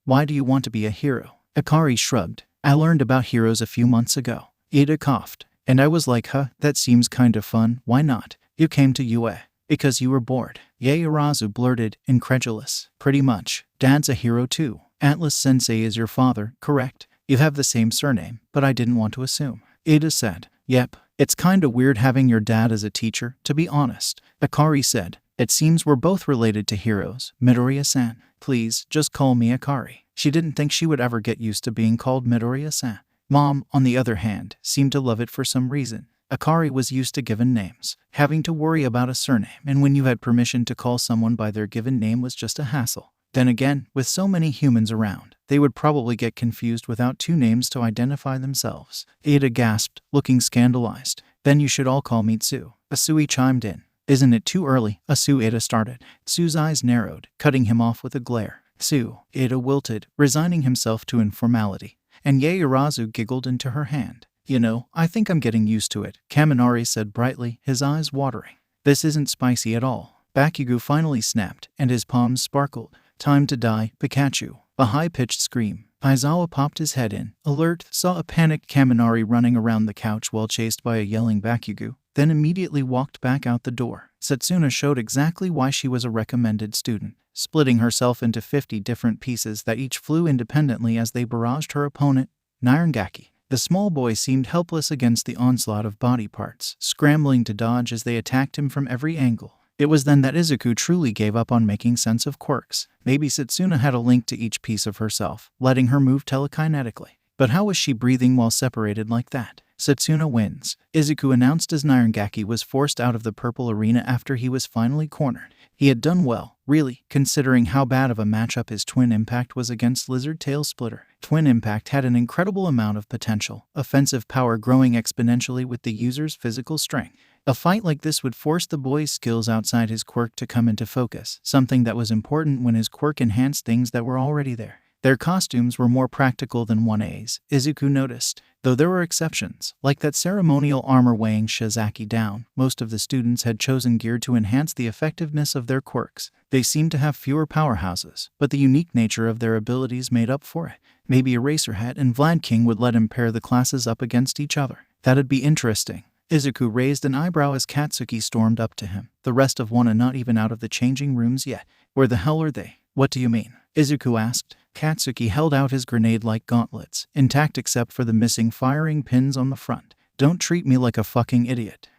Why do you want to be a hero? Akari shrugged. I learned about heroes a few months ago. Iida coughed. And I was like, that seems kind of fun, why not? You came to UA. Because you were bored. Yaoyorozu blurted, incredulous. Pretty much. Dad's a hero too. Atlas-sensei is your father, correct? You have the same surname, but I didn't want to assume. Iida said. Yep. It's kinda weird having your dad as a teacher, to be honest. Akari said. It seems we're both related to heroes, Midoriya-san. Please, just call me Akari. She didn't think she would ever get used to being called Midoriya-san. Mom, on the other hand, seemed to love it for some reason. Akari was used to given names. Having to worry about a surname, and when you had permission to call someone by their given name was just a hassle. Then again, with so many humans around, they would probably get confused without two names to identify themselves. Iida gasped, looking scandalized. Then you should all call me Tsu. Isui chimed in. Isn't it too early? Iida started. Tsu's eyes narrowed, cutting him off with a glare. Tsu. Iida wilted, resigning himself to informality. And Yaoyorozu giggled into her hand. You know, I think I'm getting used to it, Kaminari said brightly, his eyes watering. This isn't spicy at all. Bakugous finally snapped, and his palms sparkled. Time to die, Pikachu. A high-pitched scream. Aizawa popped his head in, alert, saw a panicked Kaminari running around the couch while chased by a yelling Bakugous, then immediately walked back out the door. Setsuna showed exactly why she was a recommended student, splitting herself into 50 different pieces that each flew independently as they barraged her opponent, Nirengaki. The small boy seemed helpless against the onslaught of body parts, scrambling to dodge as they attacked him from every angle. It was then that Izuku truly gave up on making sense of quirks. Maybe Setsuna had a link to each piece of herself, letting her move telekinetically. But how was she breathing while separated like that? Setsuna wins. Izuku announced as Nirengaki was forced out of the purple arena after he was finally cornered. He had done well, really, considering how bad of a matchup his Twin Impact was against Lizard Tail Splitter. Twin Impact had an incredible amount of potential, offensive power growing exponentially with the user's physical strength. A fight like this would force the boy's skills outside his quirk to come into focus, something that was important when his quirk enhanced things that were already there. Their costumes were more practical than 1A's, Izuku noticed. Though there were exceptions, like that ceremonial armor weighing Shizaki down, most of the students had chosen gear to enhance the effectiveness of their quirks. They seemed to have fewer powerhouses, but the unique nature of their abilities made up for it. Maybe Eraserhead and Vlad King would let him pair the classes up against each other. That'd be interesting. Izuku raised an eyebrow as Katsuki stormed up to him. The rest of one are not even out of the changing rooms yet. Where the hell are they? What do you mean? Izuku asked. Katsuki held out his grenade-like gauntlets, intact except for the missing firing pins on the front. Don't treat me like a fucking idiot.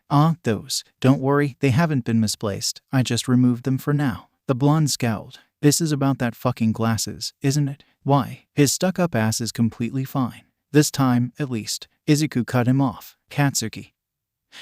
Those. Don't worry, they haven't been misplaced. I just removed them for now. The blonde scowled. This is about that fucking glasses, isn't it? Why? His stuck-up ass is completely fine. This time, at least. Izuku cut him off. Katsuki.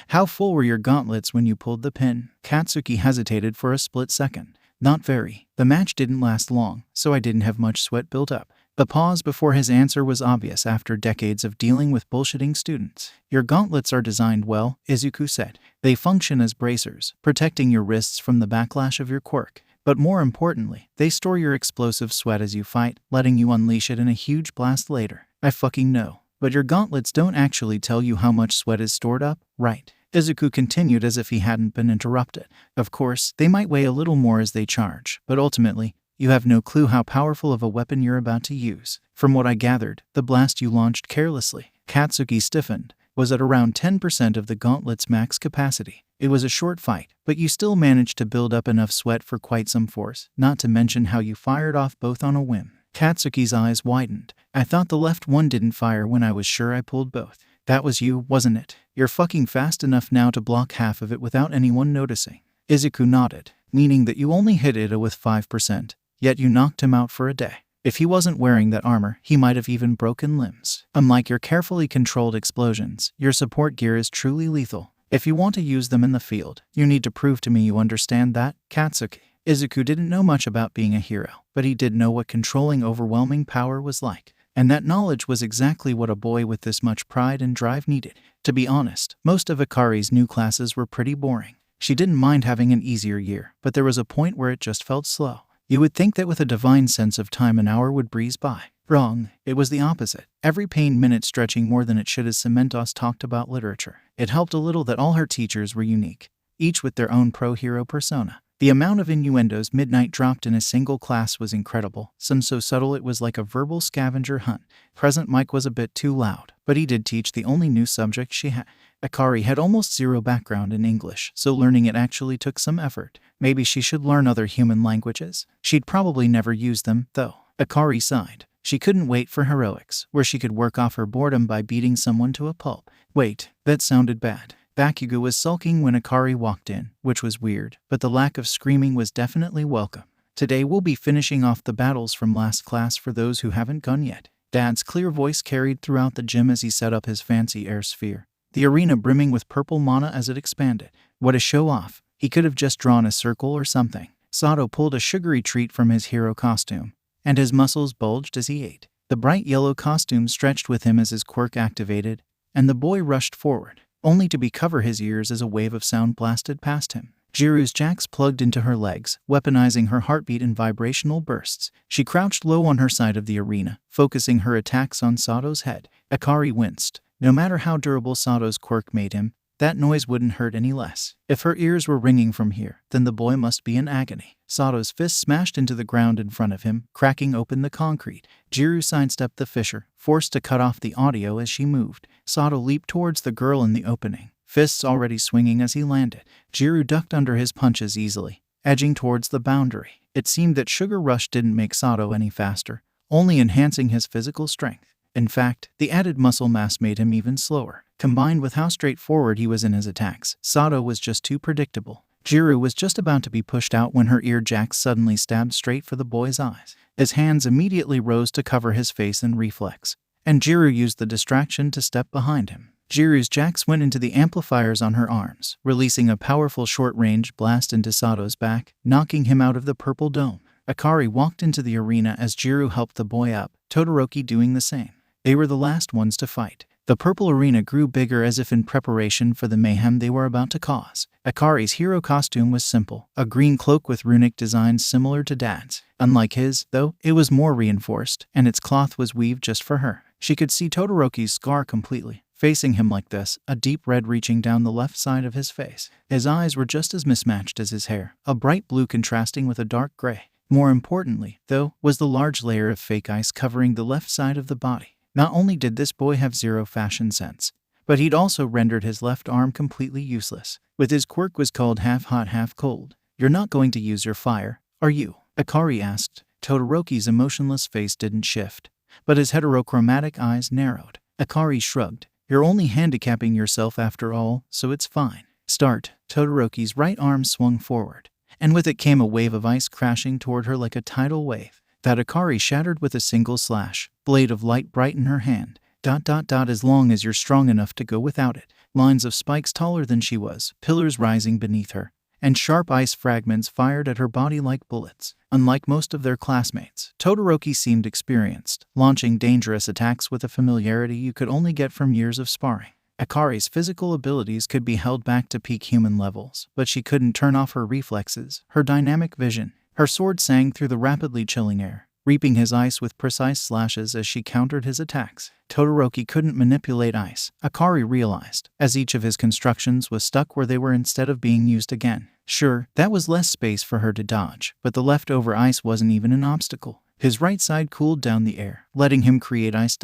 How full were your gauntlets when you pulled the pin? Katsuki hesitated for a split second. Not very. The match didn't last long, so I didn't have much sweat built up. The pause before his answer was obvious after decades of dealing with bullshitting students. Your gauntlets are designed well, Izuku said. They function as bracers, protecting your wrists from the backlash of your quirk. But more importantly, they store your explosive sweat as you fight, letting you unleash it in a huge blast later. I fucking know. But your gauntlets don't actually tell you how much sweat is stored up, right? Izuku continued as if he hadn't been interrupted. Of course, they might weigh a little more as they charge, but ultimately, you have no clue how powerful of a weapon you're about to use. From what I gathered, the blast you launched carelessly, Katsuki stiffened, was at around 10% of the gauntlet's max capacity. It was a short fight, but you still managed to build up enough sweat for quite some force, not to mention how you fired off both on a whim. Katsuki's eyes widened. I thought the left one didn't fire when I was sure I pulled both. That was you, wasn't it? You're fucking fast enough now to block half of it without anyone noticing. Izuku nodded, meaning that you only hit Iida with 5%, yet you knocked him out for a day. If he wasn't wearing that armor, he might have even broken limbs. Unlike your carefully controlled explosions, your support gear is truly lethal. If you want to use them in the field, you need to prove to me you understand that, Katsuki. Izuku didn't know much about being a hero, but he did know what controlling overwhelming power was like. And that knowledge was exactly what a boy with this much pride and drive needed. To be honest, most of Akari's new classes were pretty boring. She didn't mind having an easier year, but there was a point where it just felt slow. You would think that with a divine sense of time an hour would breeze by. Wrong. It was the opposite. Every pain minute stretching more than it should as Cementos talked about literature. It helped a little that all her teachers were unique, each with their own pro-hero persona. The amount of innuendos Midnight dropped in a single class was incredible, some so subtle it was like a verbal scavenger hunt. Present Mike was a bit too loud, but he did teach the only new subject she had. Akari had almost zero background in English, so learning it actually took some effort. Maybe she should learn other human languages. She'd probably never use them, though. Akari sighed. She couldn't wait for heroics, where she could work off her boredom by beating someone to a pulp. Wait, that sounded bad. Bakugous was sulking when Akari walked in, which was weird, but the lack of screaming was definitely welcome. Today we'll be finishing off the battles from last class for those who haven't gone yet. Dad's clear voice carried throughout the gym as he set up his fancy air sphere, the arena brimming with purple mana as it expanded. What a show-off. He could have just drawn a circle or something. Sato pulled a sugary treat from his hero costume, and his muscles bulged as he ate. The bright yellow costume stretched with him as his quirk activated, and the boy rushed forward, only to cover his ears as a wave of sound blasted past him. Jiru's jacks plugged into her legs, weaponizing her heartbeat in vibrational bursts. She crouched low on her side of the arena, focusing her attacks on Sato's head. Akari winced. No matter how durable Sato's quirk made him, that noise wouldn't hurt any less. If her ears were ringing from here, then the boy must be in agony. Sato's fist smashed into the ground in front of him, cracking open the concrete. Jiru sidestepped the fissure, forced to cut off the audio as she moved. Sato leaped towards the girl in the opening, fists already swinging as he landed. Jiru ducked under his punches easily, edging towards the boundary. It seemed that Sugar Rush didn't make Sato any faster, only enhancing his physical strength. In fact, the added muscle mass made him even slower. Combined with how straightforward he was in his attacks, Sato was just too predictable. Jiru was just about to be pushed out when her ear jacks suddenly stabbed straight for the boy's eyes. His hands immediately rose to cover his face in reflex, and Jiru used the distraction to step behind him. Jiru's jacks went into the amplifiers on her arms, releasing a powerful short-range blast into Sato's back, knocking him out of the purple dome. Akari walked into the arena as Jiru helped the boy up, Todoroki doing the same. They were the last ones to fight. The purple arena grew bigger as if in preparation for the mayhem they were about to cause. Akari's hero costume was simple, a green cloak with runic designs similar to Dad's. Unlike his, though, it was more reinforced, and its cloth was weaved just for her. She could see Todoroki's scar completely. Facing him like this, a deep red reaching down the left side of his face. His eyes were just as mismatched as his hair, a bright blue contrasting with a dark gray. More importantly, though, was the large layer of fake ice covering the left side of the body. Not only did this boy have zero fashion sense, but he'd also rendered his left arm completely useless. With his quirk was called half hot, half cold. You're not going to use your fire, are you? Akari asked. Todoroki's emotionless face didn't shift, but his heterochromatic eyes narrowed. Akari shrugged. You're only handicapping yourself after all, so it's fine. Start. Todoroki's right arm swung forward, and with it came a wave of ice crashing toward her like a tidal wave. That Akari shattered with a single slash, blade of light bright in her hand. As long as you're strong enough to go without it. Lines of spikes taller than she was, pillars rising beneath her, and sharp ice fragments fired at her body like bullets. Unlike most of their classmates, Todoroki seemed experienced, launching dangerous attacks with a familiarity you could only get from years of sparring. Akari's physical abilities could be held back to peak human levels, but she couldn't turn off her reflexes, her dynamic vision. Her sword sang through the rapidly chilling air, reaping his ice with precise slashes as she countered his attacks. Todoroki couldn't manipulate ice, Akari realized, as each of his constructions was stuck where they were instead of being used again. Sure, that was less space for her to dodge, but the leftover ice wasn't even an obstacle. His right side cooled down the air, letting him create ice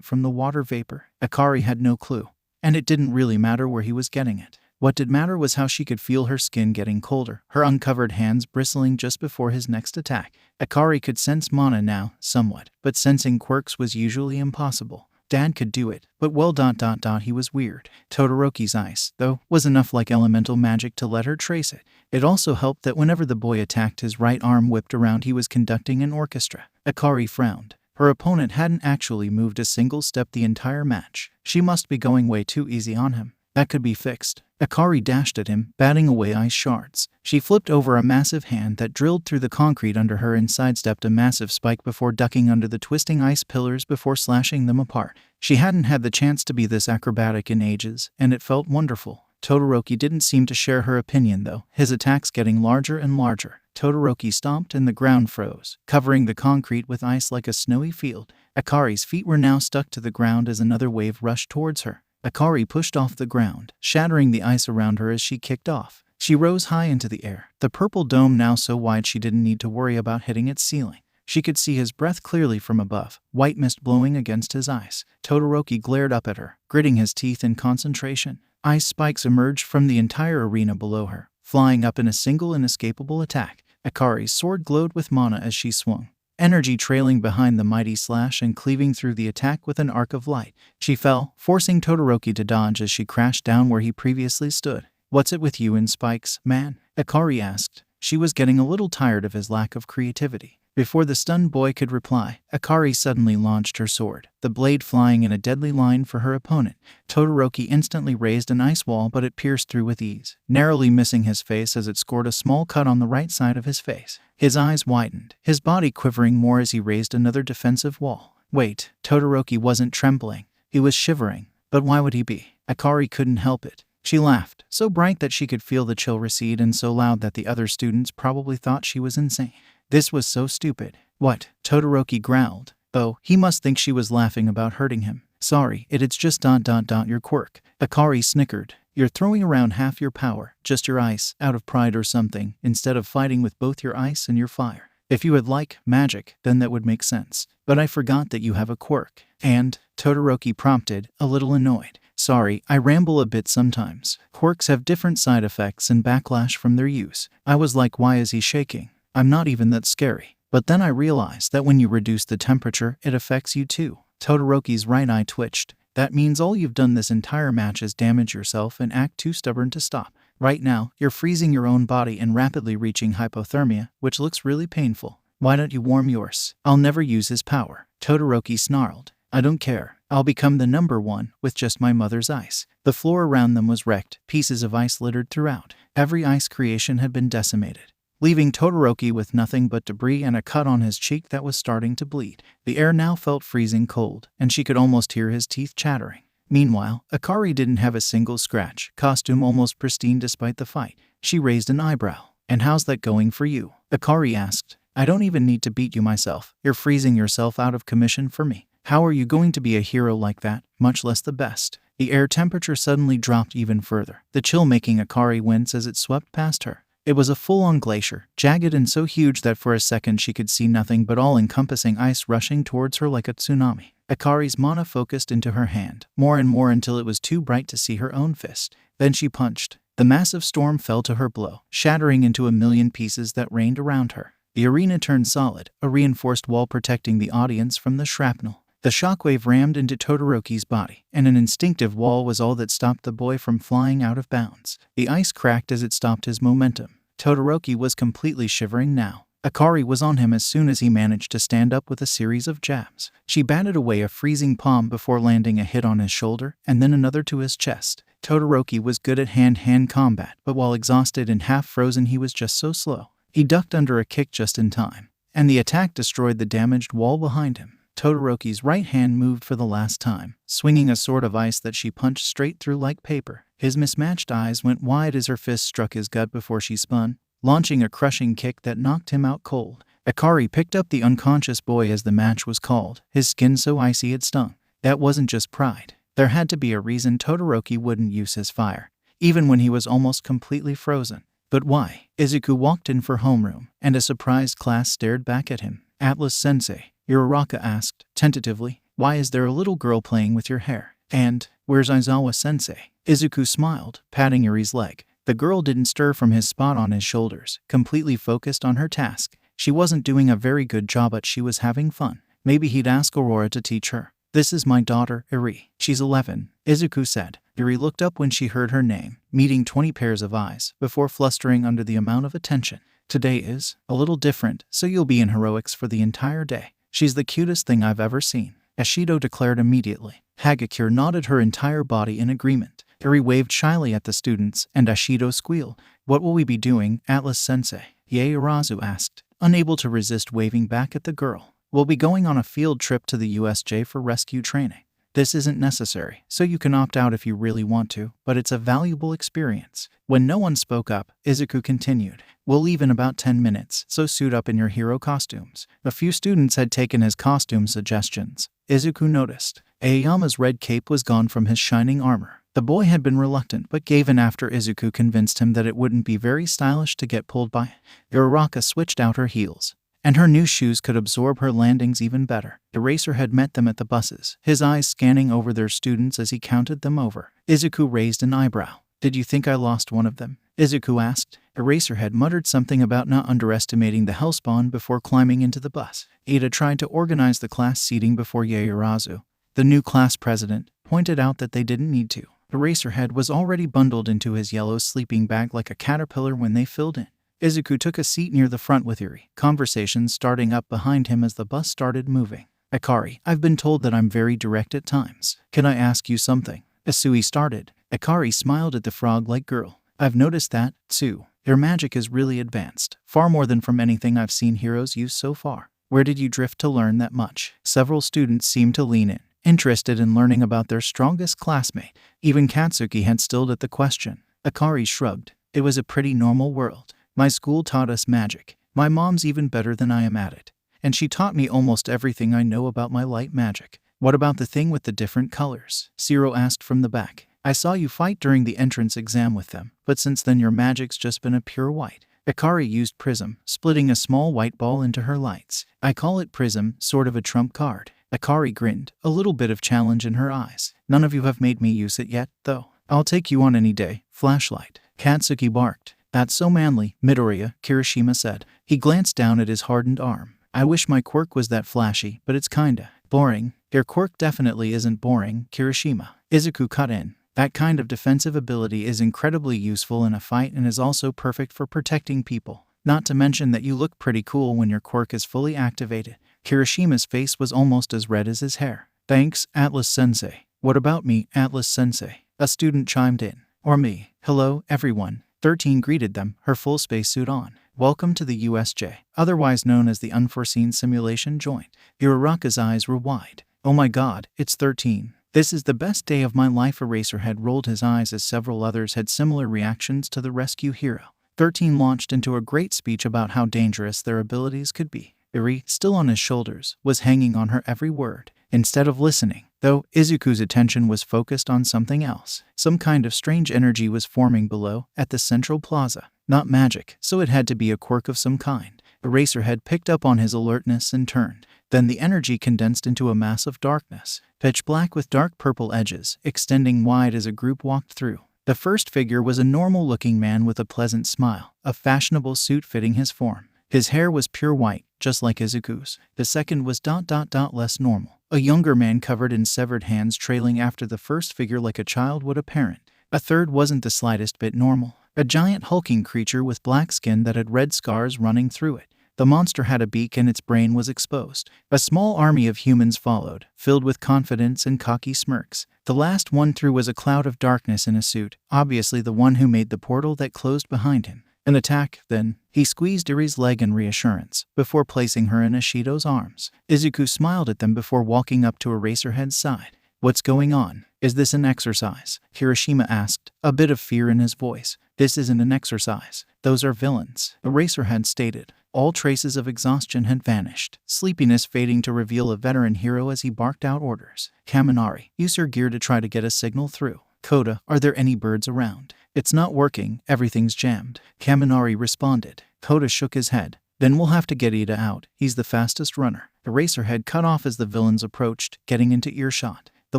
from the water vapor. Akari had no clue, and it didn't really matter where he was getting it. What did matter was how she could feel her skin getting colder, her uncovered hands bristling just before his next attack. Akari could sense mana now, somewhat, but sensing quirks was usually impossible. Dad could do it, but well, he was weird. Todoroki's ice, though, was enough like elemental magic to let her trace it. It also helped that whenever the boy attacked, his right arm whipped around, he was conducting an orchestra. Akari frowned. Her opponent hadn't actually moved a single step the entire match. She must be going way too easy on him. That could be fixed. Akari dashed at him, batting away ice shards. She flipped over a massive hand that drilled through the concrete under her and sidestepped a massive spike before ducking under the twisting ice pillars before slashing them apart. She hadn't had the chance to be this acrobatic in ages, and it felt wonderful. Todoroki didn't seem to share her opinion though, his attacks getting larger and larger. Todoroki stomped and the ground froze, covering the concrete with ice like a snowy field. Akari's feet were now stuck to the ground as another wave rushed towards her. Akari pushed off the ground, shattering the ice around her as she kicked off. She rose high into the air, the purple dome now so wide she didn't need to worry about hitting its ceiling. She could see his breath clearly from above, white mist blowing against his eyes. Todoroki glared up at her, gritting his teeth in concentration. Ice spikes emerged from the entire arena below her, flying up in a single inescapable attack. Akari's sword glowed with mana as she swung, energy trailing behind the mighty slash and cleaving through the attack with an arc of light. She fell, forcing Todoroki to dodge as she crashed down where he previously stood. "What's it with you and spikes, man?" Akari asked. She was getting a little tired of his lack of creativity. Before the stunned boy could reply, Akari suddenly launched her sword, the blade flying in a deadly line for her opponent. Todoroki instantly raised an ice wall, but it pierced through with ease, narrowly missing his face as it scored a small cut on the right side of his face. His eyes widened, his body quivering more as he raised another defensive wall. Wait, Todoroki wasn't trembling. He was shivering. But why would he be? Akari couldn't help it. She laughed, so bright that she could feel the chill recede and so loud that the other students probably thought she was insane. This was so stupid. What? Todoroki growled. Oh, he must think she was laughing about hurting him. Sorry, it's just your quirk. Akari snickered. You're throwing around half your power, just your ice, out of pride or something, instead of fighting with both your ice and your fire. If you had magic, then that would make sense. But I forgot that you have a quirk. And, Todoroki prompted, a little annoyed. Sorry, I ramble a bit sometimes. Quirks have different side effects and backlash from their use. I was like, why is he shaking? I'm not even that scary. But then I realized that when you reduce the temperature, it affects you too. Todoroki's right eye twitched. That means all you've done this entire match is damage yourself and act too stubborn to stop. Right now, you're freezing your own body and rapidly reaching hypothermia, which looks really painful. Why don't you warm yours? I'll never use his power. Todoroki snarled. I don't care. I'll become the number one with just my mother's ice. The floor around them was wrecked, pieces of ice littered throughout. Every ice creation had been decimated, leaving Todoroki with nothing but debris and a cut on his cheek that was starting to bleed. The air now felt freezing cold, and she could almost hear his teeth chattering. Meanwhile, Akari didn't have a single scratch, costume almost pristine despite the fight. She raised an eyebrow. And how's that going for you? Akari asked. I don't even need to beat you myself. You're freezing yourself out of commission for me. How are you going to be a hero like that, much less the best? The air temperature suddenly dropped even further, the chill making Akari wince as it swept past her. It was a full-on glacier, jagged and so huge that for a second she could see nothing but all-encompassing ice rushing towards her like a tsunami. Akari's mana focused into her hand, more and more until it was too bright to see her own fist. Then she punched. The massive storm fell to her blow, shattering into a million pieces that rained around her. The arena turned solid, a reinforced wall protecting the audience from the shrapnel. The shockwave rammed into Todoroki's body, and an instinctive wall was all that stopped the boy from flying out of bounds. The ice cracked as it stopped his momentum. Todoroki was completely shivering now. Akari was on him as soon as he managed to stand up with a series of jabs. She batted away a freezing palm before landing a hit on his shoulder and then another to his chest. Todoroki was good at hand-to-hand combat, but while exhausted and half-frozen he was just so slow. He ducked under a kick just in time, and the attack destroyed the damaged wall behind him. Todoroki's right hand moved for the last time, swinging a sword of ice that she punched straight through like paper. His mismatched eyes went wide as her fist struck his gut before she spun, launching a crushing kick that knocked him out cold. Akari picked up the unconscious boy as the match was called, his skin so icy it stung. That wasn't just pride. There had to be a reason Todoroki wouldn't use his fire, even when he was almost completely frozen. But why? Izuku walked in for homeroom, and a surprised class stared back at him. Atlas-sensei, Uraraka asked, tentatively, why is there a little girl playing with your hair? And, where's Aizawa-sensei? Izuku smiled, patting Yuri's leg. The girl didn't stir from his spot on his shoulders, completely focused on her task. She wasn't doing a very good job, but she was having fun. Maybe he'd ask Aurora to teach her. This is my daughter, Yuri. She's 11, Izuku said. Yuri looked up when she heard her name, meeting 20 pairs of eyes, before flustering under the amount of attention. Today is a little different, so you'll be in heroics for the entire day. She's the cutest thing I've ever seen, Ashido declared immediately. Hagakure nodded her entire body in agreement. Yuri waved shyly at the students, and Ashido squealed. What will we be doing, Atlas-sensei? Yaoyorozu asked, unable to resist waving back at the girl. We'll be going on a field trip to the USJ for rescue training. This isn't necessary, so you can opt out if you really want to, but it's a valuable experience. When no one spoke up, Izuku continued. We'll leave in about 10 minutes, so suit up in your hero costumes. A few students had taken his costume suggestions. Izuku noticed. Aoyama's red cape was gone from his shining armor. The boy had been reluctant but gave in after Izuku convinced him that it wouldn't be very stylish to get pulled by. Uraraka switched out her heels, and her new shoes could absorb her landings even better. Eraserhead met them at the buses, his eyes scanning over their students as he counted them over. Izuku raised an eyebrow. Did you think I lost one of them? Izuku asked. Eraserhead muttered something about not underestimating the hellspawn before climbing into the bus. Iida tried to organize the class seating before Yaoyorozu, the new class president, pointed out that they didn't need to. Eraserhead was already bundled into his yellow sleeping bag like a caterpillar when they filled in. Izuku took a seat near the front with Yuri, conversations starting up behind him as the bus started moving. Akari, I've been told that I'm very direct at times. Can I ask you something? Asui started. Akari smiled at the frog-like girl. I've noticed that, too. Your magic is really advanced, far more than from anything I've seen heroes use so far. Where did you drift to learn that much? Several students seemed to lean in, interested in learning about their strongest classmate. Even Katsuki had stilled at the question. Akari shrugged. It was a pretty normal world. My school taught us magic. My mom's even better than I am at it. And she taught me almost everything I know about my light magic. What about the thing with the different colors? Zero asked from the back. I saw you fight during the entrance exam with them, but since then your magic's just been a pure white. Akari used Prism, splitting a small white ball into her lights. I call it Prism, sort of a trump card. Akari grinned, a little bit of challenge in her eyes. None of you have made me use it yet, though. I'll take you on any day. Flashlight. Katsuki barked. That's so manly, Midoriya, Kirishima said. He glanced down at his hardened arm. I wish my quirk was that flashy, but it's kinda boring. Your quirk definitely isn't boring, Kirishima. Izuku cut in. That kind of defensive ability is incredibly useful in a fight and is also perfect for protecting people. Not to mention that you look pretty cool when your quirk is fully activated. Kirishima's face was almost as red as his hair. Thanks, Atlas-sensei. What about me, Atlas-sensei? A student chimed in. Or me. Hello, everyone. 13 greeted them, her full spacesuit on. Welcome to the USJ, otherwise known as the Unforeseen Simulation Joint. Uraraka's eyes were wide. Oh my god, it's 13. This is the best day of my life. Eraserhead rolled his eyes as several others had similar reactions to the rescue hero. 13 launched into a great speech about how dangerous their abilities could be. Yuri, still on his shoulders, was hanging on her every word. Instead of listening, though, Izuku's attention was focused on something else. Some kind of strange energy was forming below, at the central plaza. Not magic, so it had to be a quirk of some kind. Eraserhead picked up on his alertness and turned. Then the energy condensed into a mass of darkness, pitch black with dark purple edges, extending wide as a group walked through. The first figure was a normal-looking man with a pleasant smile, a fashionable suit fitting his form. His hair was pure white, just like Izuku's. The second was less normal. A younger man covered in severed hands trailing after the first figure like a child would a parent. A third wasn't the slightest bit normal. A giant hulking creature with black skin that had red scars running through it. The monster had a beak and its brain was exposed. A small army of humans followed, filled with confidence and cocky smirks. The last one through was a cloud of darkness in a suit, obviously the one who made the portal that closed behind him. An attack, then. He squeezed Iri's leg in reassurance, before placing her in Ishido's arms. Izuku smiled at them before walking up to Eraserhead's side. What's going on? Is this an exercise? Kirishima asked, a bit of fear in his voice. This isn't an exercise. Those are villains, Eraserhead stated. All traces of exhaustion had vanished, sleepiness fading to reveal a veteran hero as he barked out orders. Kaminari, use your gear to try to get a signal through. Koda, are there any birds around? It's not working, everything's jammed. Kaminari responded. Koda shook his head. Then we'll have to get Iida out. He's the fastest runner. Eraserhead cut off as the villains approached, getting into earshot. The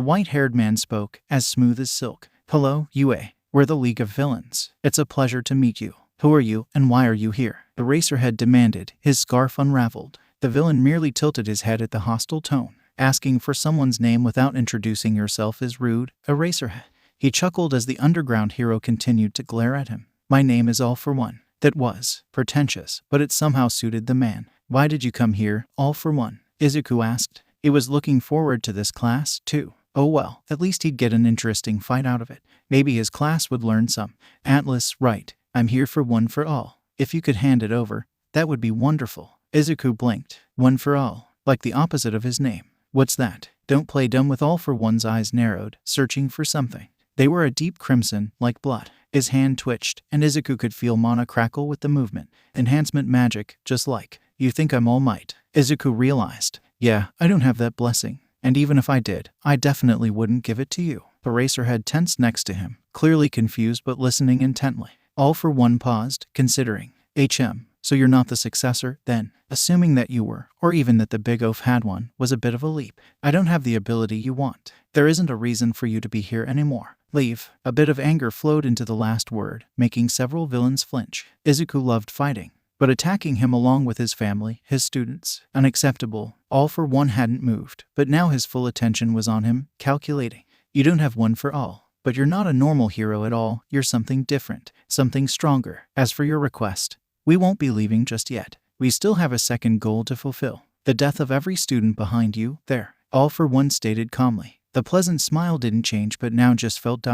white-haired man spoke, as smooth as silk. Hello, Yue. We're the League of Villains. It's a pleasure to meet you. Who are you, and why are you here? Eraserhead demanded, his scarf unraveled. The villain merely tilted his head at the hostile tone. Asking for someone's name without introducing yourself is rude, Eraserhead. He chuckled as the underground hero continued to glare at him. My name is All for One. That was pretentious, but it somehow suited the man. Why did you come here, All for One? Izuku asked. He was looking forward to this class, too. Oh well, at least he'd get an interesting fight out of it. Maybe his class would learn some. Atlas, right. I'm here for One for All. If you could hand it over, that would be wonderful. Izuku blinked. One for All. Like the opposite of his name. What's that? Don't play dumb with All for One's eyes narrowed, searching for something. They were a deep crimson, like blood. His hand twitched, and Izuku could feel mana crackle with the movement. Enhancement magic, just like. You think I'm All Might? Izuku realized. Yeah, I don't have that blessing. And even if I did, I definitely wouldn't give it to you. Eraserhead tensed next to him, clearly confused but listening intently. All for One paused, considering. So you're not the successor, then? Assuming that you were, or even that the Big Oaf had one, was a bit of a leap. I don't have the ability you want. There isn't a reason for you to be here anymore. Leave. A bit of anger flowed into the last word, making several villains flinch. Izuku loved fighting, but attacking him along with his family, his students, unacceptable. All for One hadn't moved, but now his full attention was on him, calculating. You don't have One for All. But you're not a normal hero at all, you're something different, something stronger. As for your request, we won't be leaving just yet. We still have a second goal to fulfill. The death of every student behind you, there. All for One stated calmly. The pleasant smile didn't change but now just felt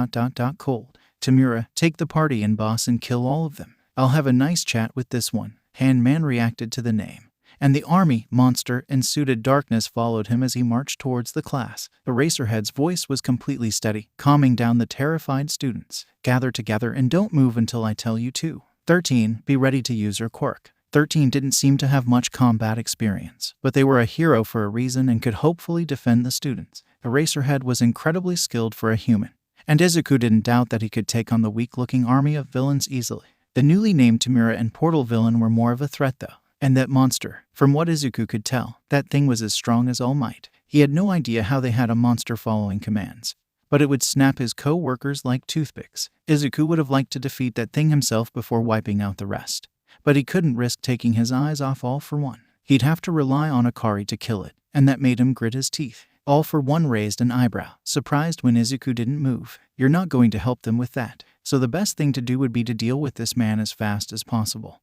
cold. Tamura, take the party and boss and kill all of them. I'll have a nice chat with this one. Handman reacted to the name. And the army, monster, and suited darkness followed him as he marched towards the class. Eraserhead's voice was completely steady, calming down the terrified students. Gather together and don't move until I tell you to. 13. Be ready to use your quirk. 13 didn't seem to have much combat experience, but they were a hero for a reason and could hopefully defend the students. Eraserhead was incredibly skilled for a human, and Izuku didn't doubt that he could take on the weak-looking army of villains easily. The newly named Tamura and Portal villain were more of a threat though. And that monster, from what Izuku could tell, that thing was as strong as All Might. He had no idea how they had a monster following commands, but it would snap his co-workers like toothpicks. Izuku would have liked to defeat that thing himself before wiping out the rest, but he couldn't risk taking his eyes off All for One. He'd have to rely on Akari to kill it, and that made him grit his teeth. All for One raised an eyebrow, surprised when Izuku didn't move. You're not going to help them with that, so the best thing to do would be to deal with this man as fast as possible.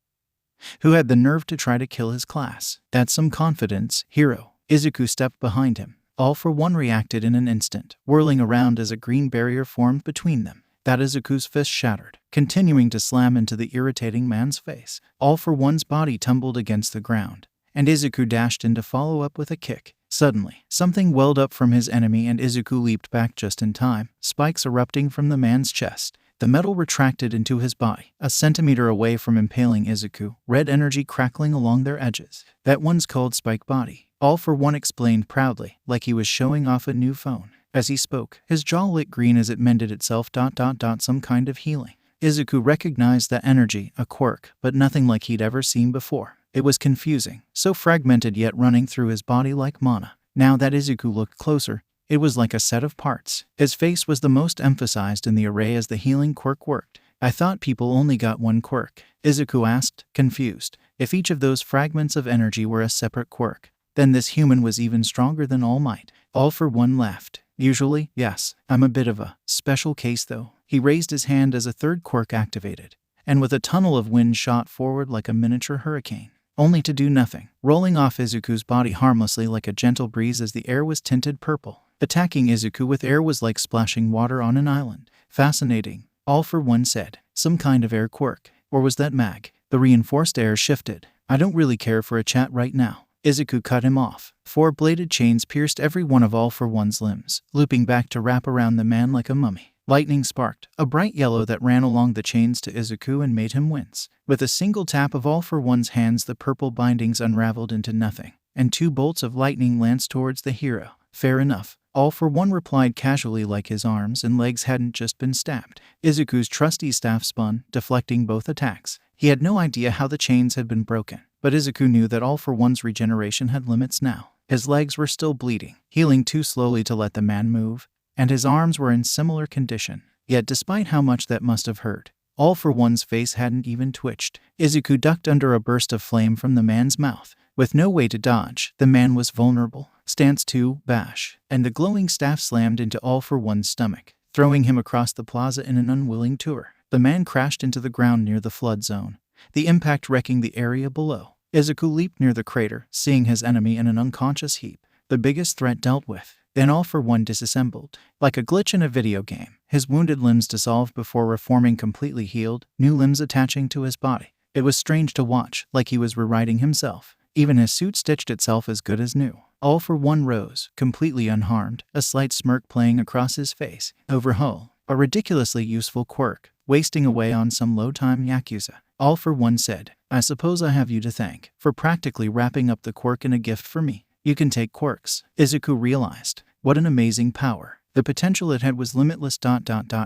Who had the nerve to try to kill his class? That's some confidence, hero. Izuku stepped behind him. All for One reacted in an instant, whirling around as a green barrier formed between them. That Izuku's fist shattered, continuing to slam into the irritating man's face. All for One's body tumbled against the ground, and Izuku dashed in to follow up with a kick. Suddenly, something welled up from his enemy and Izuku leaped back just in time, spikes erupting from the man's chest. The metal retracted into his body, a centimeter away from impaling Izuku, red energy crackling along their edges. That one's called Spike Body. All for One explained proudly, like he was showing off a new phone. As he spoke, his jaw lit green as it mended itself. Some kind of healing. Izuku recognized that energy, a quirk, but nothing like he'd ever seen before. It was confusing, so fragmented yet running through his body like mana. Now that Izuku looked closer, it was like a set of parts. His face was the most emphasized in the array as the healing quirk worked. I thought people only got one quirk, Izuku asked, confused. If each of those fragments of energy were a separate quirk, then this human was even stronger than All Might. All for One laughed. Usually, yes, I'm a bit of a special case though. He raised his hand as a third quirk activated, and with a tunnel of wind shot forward like a miniature hurricane. only to do nothing, rolling off Izuku's body harmlessly like a gentle breeze as the air was tinted purple. Attacking Izuku with air was like splashing water on an island. Fascinating, All For One said. Some kind of air quirk. Or was that mag? The reinforced air shifted. I don't really care for a chat right now. Izuku cut him off. 4 bladed chains pierced every one of All For One's limbs, looping back to wrap around the man like a mummy. Lightning sparked, a bright yellow that ran along the chains to Izuku and made him wince. With a single tap of All For One's hands, the purple bindings unraveled into nothing, and 2 bolts of lightning lanced towards the hero. Fair enough, All For One replied casually, like his arms and legs hadn't just been stabbed. Izuku's trusty staff spun, deflecting both attacks. He had no idea how the chains had been broken, but Izuku knew that All For One's regeneration had limits now. His legs were still bleeding, healing too slowly to let the man move, and his arms were in similar condition. Yet despite how much that must have hurt, All For One's face hadn't even twitched. Izuku ducked under a burst of flame from the man's mouth. With no way to dodge, the man was vulnerable. Stance 2, bash, and the glowing staff slammed into All For One's stomach, throwing him across the plaza in an unwilling tour. The man crashed into the ground near the flood zone, the impact wrecking the area below. Izuku leaped near the crater, seeing his enemy in an unconscious heap, the biggest threat dealt with. Then All For One disassembled. Like a glitch in a video game, his wounded limbs dissolved before reforming completely healed, new limbs attaching to his body. It was strange to watch, like he was rewriting himself. Even his suit stitched itself as good as new. All For One rose, completely unharmed, a slight smirk playing across his face. Overhaul, a ridiculously useful quirk, wasting away on some low-time Yakuza. All For One said, I suppose I have you to thank for practically wrapping up the quirk in a gift for me. You can take quirks. Izuku realized. What an amazing power. The potential it had was limitless.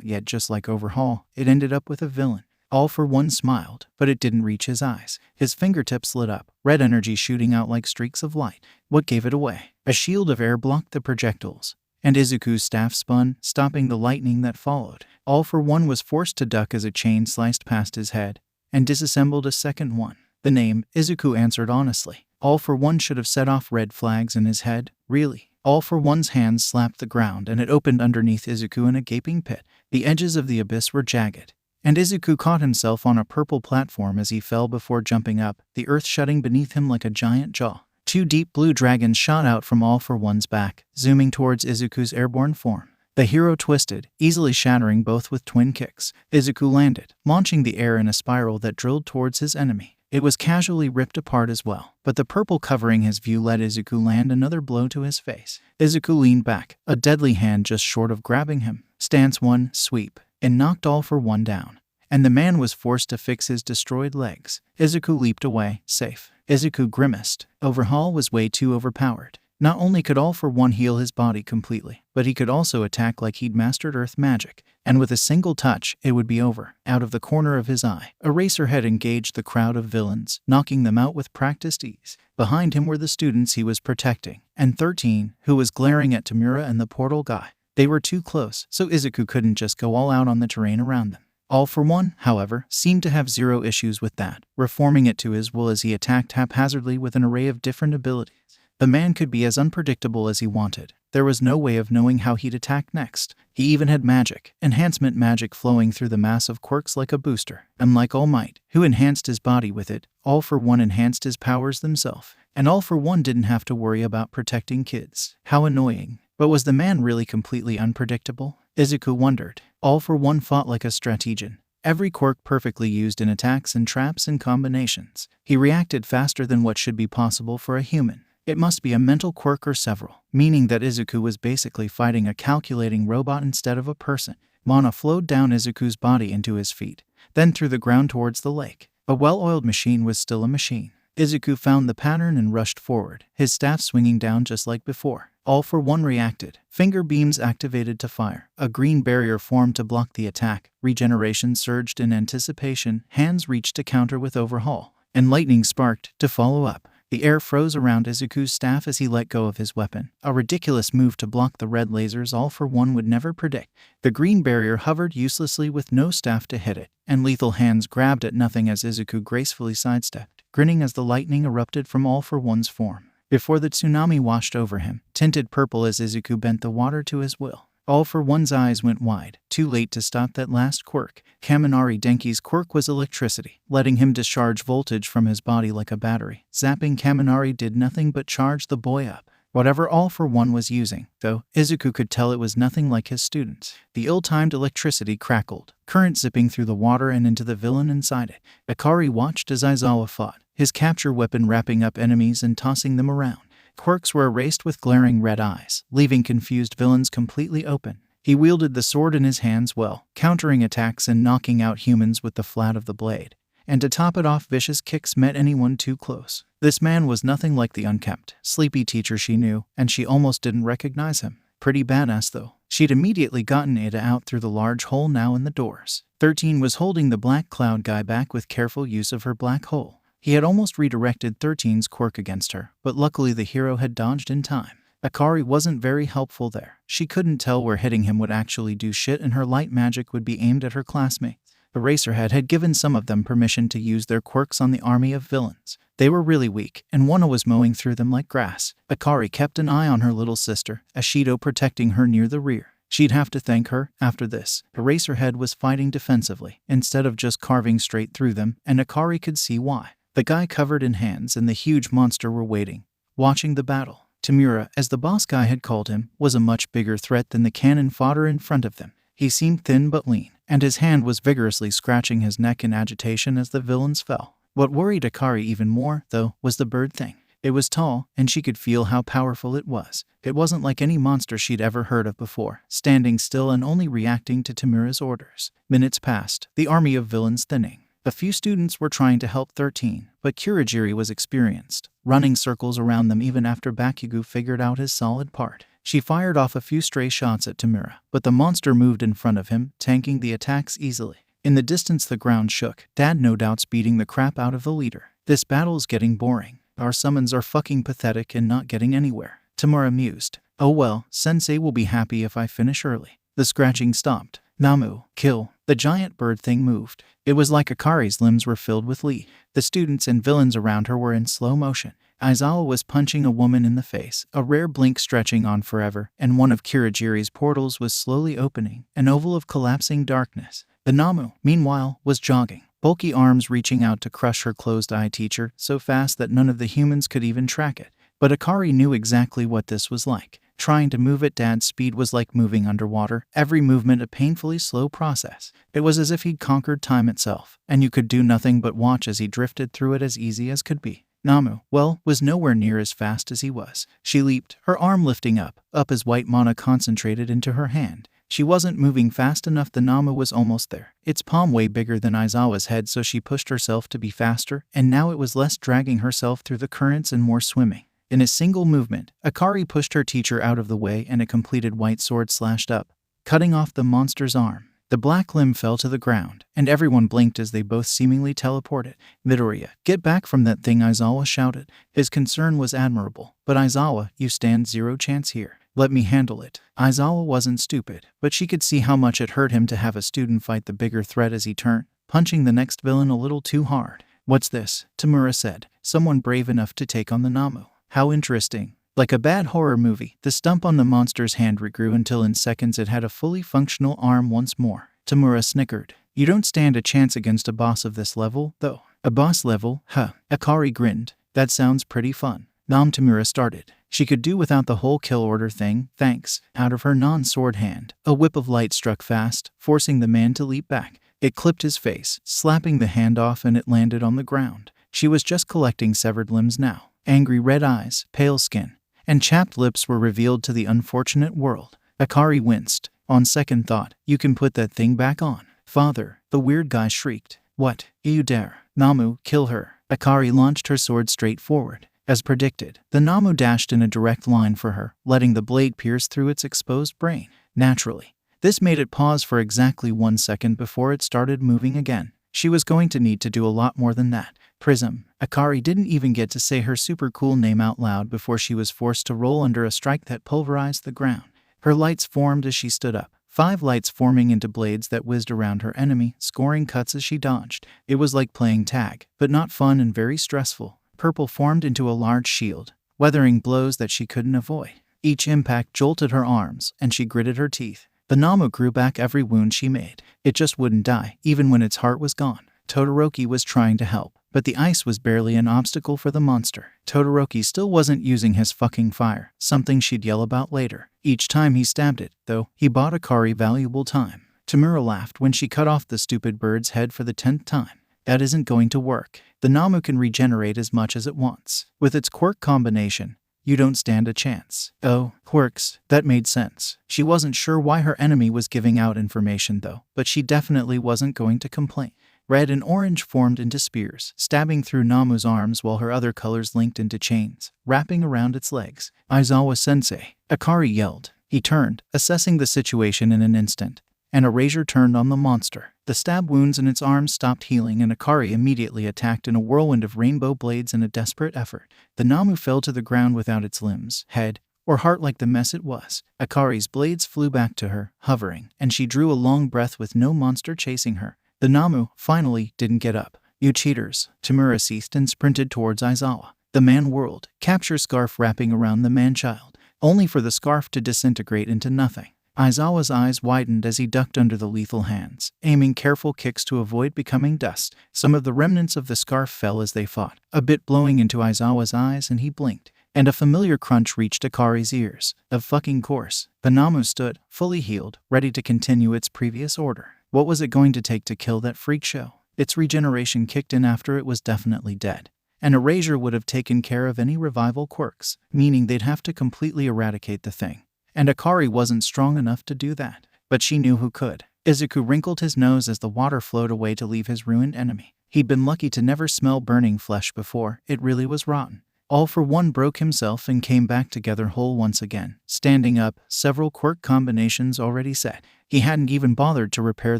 Yet just like Overhaul, it ended up with a villain. All For One smiled, but it didn't reach his eyes. His fingertips lit up, red energy shooting out like streaks of light. What gave it away? A shield of air blocked the projectiles, and Izuku's staff spun, stopping the lightning that followed. All For One was forced to duck as a chain sliced past his head, and disassembled a second one. The name, Izuku answered honestly. All For One should have set off red flags in his head. Really? All For One's hands slapped the ground and it opened underneath Izuku in a gaping pit. The edges of the abyss were jagged, and Izuku caught himself on a purple platform as he fell before jumping up, the earth shutting beneath him like a giant jaw. 2 deep blue dragons shot out from All For One's back, zooming towards Izuku's airborne form. The hero twisted, easily shattering both with twin kicks. Izuku landed, launching the air in a spiral that drilled towards his enemy. It was casually ripped apart as well, but the purple covering his view let Izuku land another blow to his face. Izuku leaned back, a deadly hand just short of grabbing him. Stance 1, sweep, and knocked All For One down, and the man was forced to fix his destroyed legs. Izuku leaped away, safe. Izuku grimaced. Overhaul was way too overpowered. Not only could All For One heal his body completely, but he could also attack like he'd mastered earth magic. And with a single touch, it would be over. Out of the corner of his eye, Eraserhead engaged the crowd of villains, knocking them out with practiced ease. Behind him were the students he was protecting, and 13, who was glaring at Tamura and the portal guy. They were too close, so Izuku couldn't just go all out on the terrain around them. All For One, however, seemed to have zero issues with that, reforming it to his will as he attacked haphazardly with an array of different abilities. The man could be as unpredictable as he wanted. There was no way of knowing how he'd attack next. He even had magic, enhancement magic flowing through the mass of quirks like a booster. Unlike All Might, who enhanced his body with it, All For One enhanced his powers themselves. And All For One didn't have to worry about protecting kids. How annoying. But was the man really completely unpredictable? Izuku wondered. All For One fought like a strategian. Every quirk perfectly used in attacks and traps and combinations. He reacted faster than what should be possible for a human. It must be a mental quirk or several, meaning that Izuku was basically fighting a calculating robot instead of a person. Mana flowed down Izuku's body into his feet, then through the ground towards the lake. A well-oiled machine was still a machine. Izuku found the pattern and rushed forward, his staff swinging down just like before. All For One reacted. Finger beams activated to fire. A green barrier formed to block the attack. Regeneration surged in anticipation. Hands reached to counter with Overhaul, and lightning sparked to follow up. The air froze around Izuku's staff as he let go of his weapon, a ridiculous move to block the red lasers All For One would never predict. The green barrier hovered uselessly with no staff to hit it, and lethal hands grabbed at nothing as Izuku gracefully sidestepped, grinning as the lightning erupted from All For One's form. Before the tsunami washed over him, tinted purple as Izuku bent the water to his will. All for One's eyes went wide, too late to stop that last quirk. Kaminari Denki's quirk was electricity, letting him discharge voltage from his body like a battery. Zapping Kaminari did nothing but charge the boy up. Whatever All for One was using, though, Izuku could tell it was nothing like his students. The ill-timed electricity crackled, current zipping through the water and into the villain inside it. Akari watched as Aizawa fought, his capture weapon wrapping up enemies and tossing them around. Quirks were erased with glaring red eyes, leaving confused villains completely open. He wielded the sword in his hands well, countering attacks and knocking out humans with the flat of the blade. And to top it off, vicious kicks met anyone too close. This man was nothing like the unkempt, sleepy teacher she knew, and she almost didn't recognize him. Pretty badass though. She'd immediately gotten Iida out through the large hole now in the doors. 13 was holding the black cloud guy back with careful use of her black hole. He had almost redirected 13's quirk against her, but luckily the hero had dodged in time. Akari wasn't very helpful there. She couldn't tell where hitting him would actually do shit, and her light magic would be aimed at her classmates. Eraserhead had given some of them permission to use their quirks on the army of villains. They were really weak, and Wana was mowing through them like grass. Akari kept an eye on her little sister, Ashido protecting her near the rear. She'd have to thank her after this. Eraserhead was fighting defensively, instead of just carving straight through them, and Akari could see why. The guy covered in hands and the huge monster were waiting, watching the battle. Tamura, as the boss guy had called him, was a much bigger threat than the cannon fodder in front of them. He seemed thin but lean, and his hand was vigorously scratching his neck in agitation as the villains fell. What worried Akari even more, though, was the bird thing. It was tall, and she could feel how powerful it was. It wasn't like any monster she'd ever heard of before, standing still and only reacting to Tamura's orders. Minutes passed, the army of villains thinning. A few students were trying to help 13, but Kurogiri was experienced, running circles around them even after Bakugous figured out his solid part. She fired off a few stray shots at Tamura, but the monster moved in front of him, tanking the attacks easily. In the distance the ground shook, Dad no doubt's beating the crap out of the leader. This battle's getting boring. Our summons are fucking pathetic and not getting anywhere. Tamura mused. Oh well, Sensei will be happy if I finish early. The scratching stopped. Namu, kill. The giant bird thing moved. It was like Akari's limbs were filled with Lee. The students and villains around her were in slow motion. Aizawa was punching a woman in the face, a rare blink stretching on forever, and one of Kurogiri's portals was slowly opening, an oval of collapsing darkness. The Namu, meanwhile, was jogging, bulky arms reaching out to crush her closed-eye teacher so fast that none of the humans could even track it. But Akari knew exactly what this was like. Trying to move at Dad's speed was like moving underwater, every movement a painfully slow process. It was as if he'd conquered time itself, and you could do nothing but watch as he drifted through it as easy as could be. Namu, well, was nowhere near as fast as he was. She leaped, her arm lifting up as white mana concentrated into her hand. She wasn't moving fast enough. The Namu was almost there, its palm way bigger than Aizawa's head, so she pushed herself to be faster, and now it was less dragging herself through the currents and more swimming. In a single movement, Akari pushed her teacher out of the way and a completed white sword slashed up, cutting off the monster's arm. The black limb fell to the ground, and everyone blinked as they both seemingly teleported. Midoriya, get back from that thing, Aizawa shouted. His concern was admirable. But Aizawa, you stand zero chance here. Let me handle it. Aizawa wasn't stupid, but she could see how much it hurt him to have a student fight the bigger threat as he turned, punching the next villain a little too hard. What's this? Tamura said. Someone brave enough to take on the Namu. How interesting. Like a bad horror movie, the stump on the monster's hand regrew until in seconds it had a fully functional arm once more. Tamura snickered. You don't stand a chance against a boss of this level, though. A boss level? Huh. Akari grinned. That sounds pretty fun. Tamura started. She could do without the whole kill order thing, thanks. Out of her non-sword hand, a whip of light struck fast, forcing the man to leap back. It clipped his face, slapping the hand off, and it landed on the ground. She was just collecting severed limbs now. Angry red eyes, pale skin, and chapped lips were revealed to the unfortunate world. Akari winced. On second thought, you can put that thing back on. Father, the weird guy shrieked. What? You dare? Namu, kill her. Akari launched her sword straight forward. As predicted, the Namu dashed in a direct line for her, letting the blade pierce through its exposed brain. Naturally, this made it pause for exactly 1 second before it started moving again. She was going to need to do a lot more than that. Prism. Akari didn't even get to say her super cool name out loud before she was forced to roll under a strike that pulverized the ground. Her lights formed as she stood up, 5 lights forming into blades that whizzed around her enemy, scoring cuts as she dodged. It was like playing tag, but not fun and very stressful. Purple formed into a large shield, weathering blows that she couldn't avoid. Each impact jolted her arms, and she gritted her teeth. The Namu grew back every wound she made. It just wouldn't die, even when its heart was gone. Todoroki was trying to help, but the ice was barely an obstacle for the monster. Todoroki still wasn't using his fucking fire, something she'd yell about later. Each time he stabbed it, though, he bought Akari valuable time. Tamura laughed when she cut off the stupid bird's head for the 10th time. That isn't going to work. The Namu can regenerate as much as it wants. With its quirk combination, you don't stand a chance. Oh, quirks, that made sense. She wasn't sure why her enemy was giving out information though, but she definitely wasn't going to complain. Red and orange formed into spears, stabbing through Namu's arms while her other colors linked into chains, wrapping around its legs. Aizawa-sensei, Akari yelled. He turned, assessing the situation in an instant, and a razor turned on the monster. The stab wounds in its arms stopped healing, and Akari immediately attacked in a whirlwind of rainbow blades in a desperate effort. The Namu fell to the ground without its limbs, head, or heart like the mess it was. Akari's blades flew back to her, hovering, and she drew a long breath with no monster chasing her. The Namu, finally, didn't get up. You cheaters. Tamura ceased and sprinted towards Aizawa. The man whirled, capture scarf wrapping around the man-child, only for the scarf to disintegrate into nothing. Aizawa's eyes widened as he ducked under the lethal hands, aiming careful kicks to avoid becoming dust. Some of the remnants of the scarf fell as they fought, a bit blowing into Aizawa's eyes, and he blinked. And a familiar crunch reached Akari's ears. Of fucking course. The Namu stood, fully healed, ready to continue its previous order. What was it going to take to kill that freak show? Its regeneration kicked in after it was definitely dead. An erasure would have taken care of any revival quirks, meaning they'd have to completely eradicate the thing. And Akari wasn't strong enough to do that. But she knew who could. Izuku wrinkled his nose as the water flowed away to leave his ruined enemy. He'd been lucky to never smell burning flesh before. It really was rotten. All for One broke himself and came back together whole once again, standing up, several quirk combinations already set. He hadn't even bothered to repair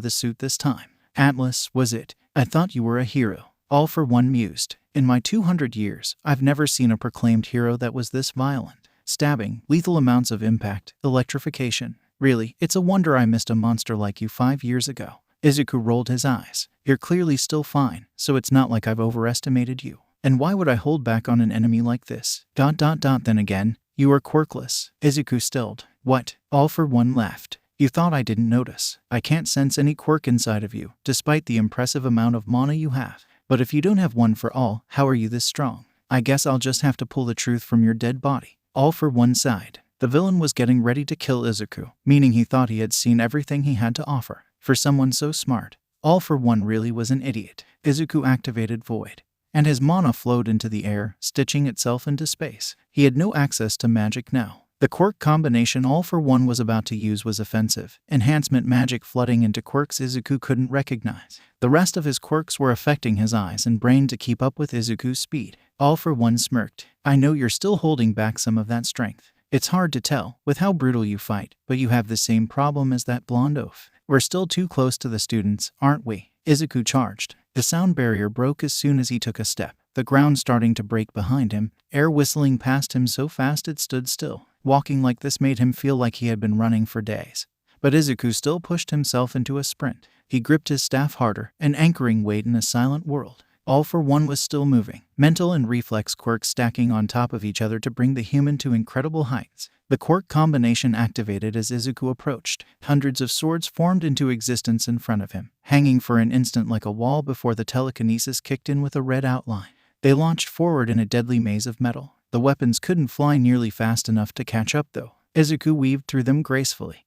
the suit this time. Atlas, was it? I thought you were a hero. All for One mused. In my 200 years, I've never seen a proclaimed hero that was this violent. Stabbing, lethal amounts of impact, electrification. Really, it's a wonder I missed a monster like you 5 years ago. Izuku rolled his eyes. You're clearly still fine, so it's not like I've overestimated you. And why would I hold back on an enemy like this? Then again, you are quirkless. Izuku stilled. What? All for One laughed. You thought I didn't notice. I can't sense any quirk inside of you, despite the impressive amount of mana you have. But if you don't have one for all, how are you this strong? I guess I'll just have to pull the truth from your dead body. All for One sighed. The villain was getting ready to kill Izuku, meaning he thought he had seen everything he had to offer. For someone so smart, All for One really was an idiot. Izuku activated Void, and his mana flowed into the air, stitching itself into space. He had no access to magic now. The quirk combination All for One was about to use was offensive, enhancement magic flooding into quirks Izuku couldn't recognize. The rest of his quirks were affecting his eyes and brain to keep up with Izuku's speed. All for One smirked. I know you're still holding back some of that strength. It's hard to tell with how brutal you fight, but you have the same problem as that blonde oaf. We're still too close to the students, aren't we? Izuku charged. The sound barrier broke as soon as he took a step, the ground starting to break behind him, air whistling past him so fast it stood still. Walking like this made him feel like he had been running for days. But Izuku still pushed himself into a sprint. He gripped his staff harder, an anchoring weight in a silent world. All for One was still moving, mental and reflex quirks stacking on top of each other to bring the human to incredible heights. The quirk combination activated as Izuku approached. Hundreds of swords formed into existence in front of him, hanging for an instant like a wall before the telekinesis kicked in with a red outline. They launched forward in a deadly maze of metal. The weapons couldn't fly nearly fast enough to catch up though. Izuku weaved through them gracefully,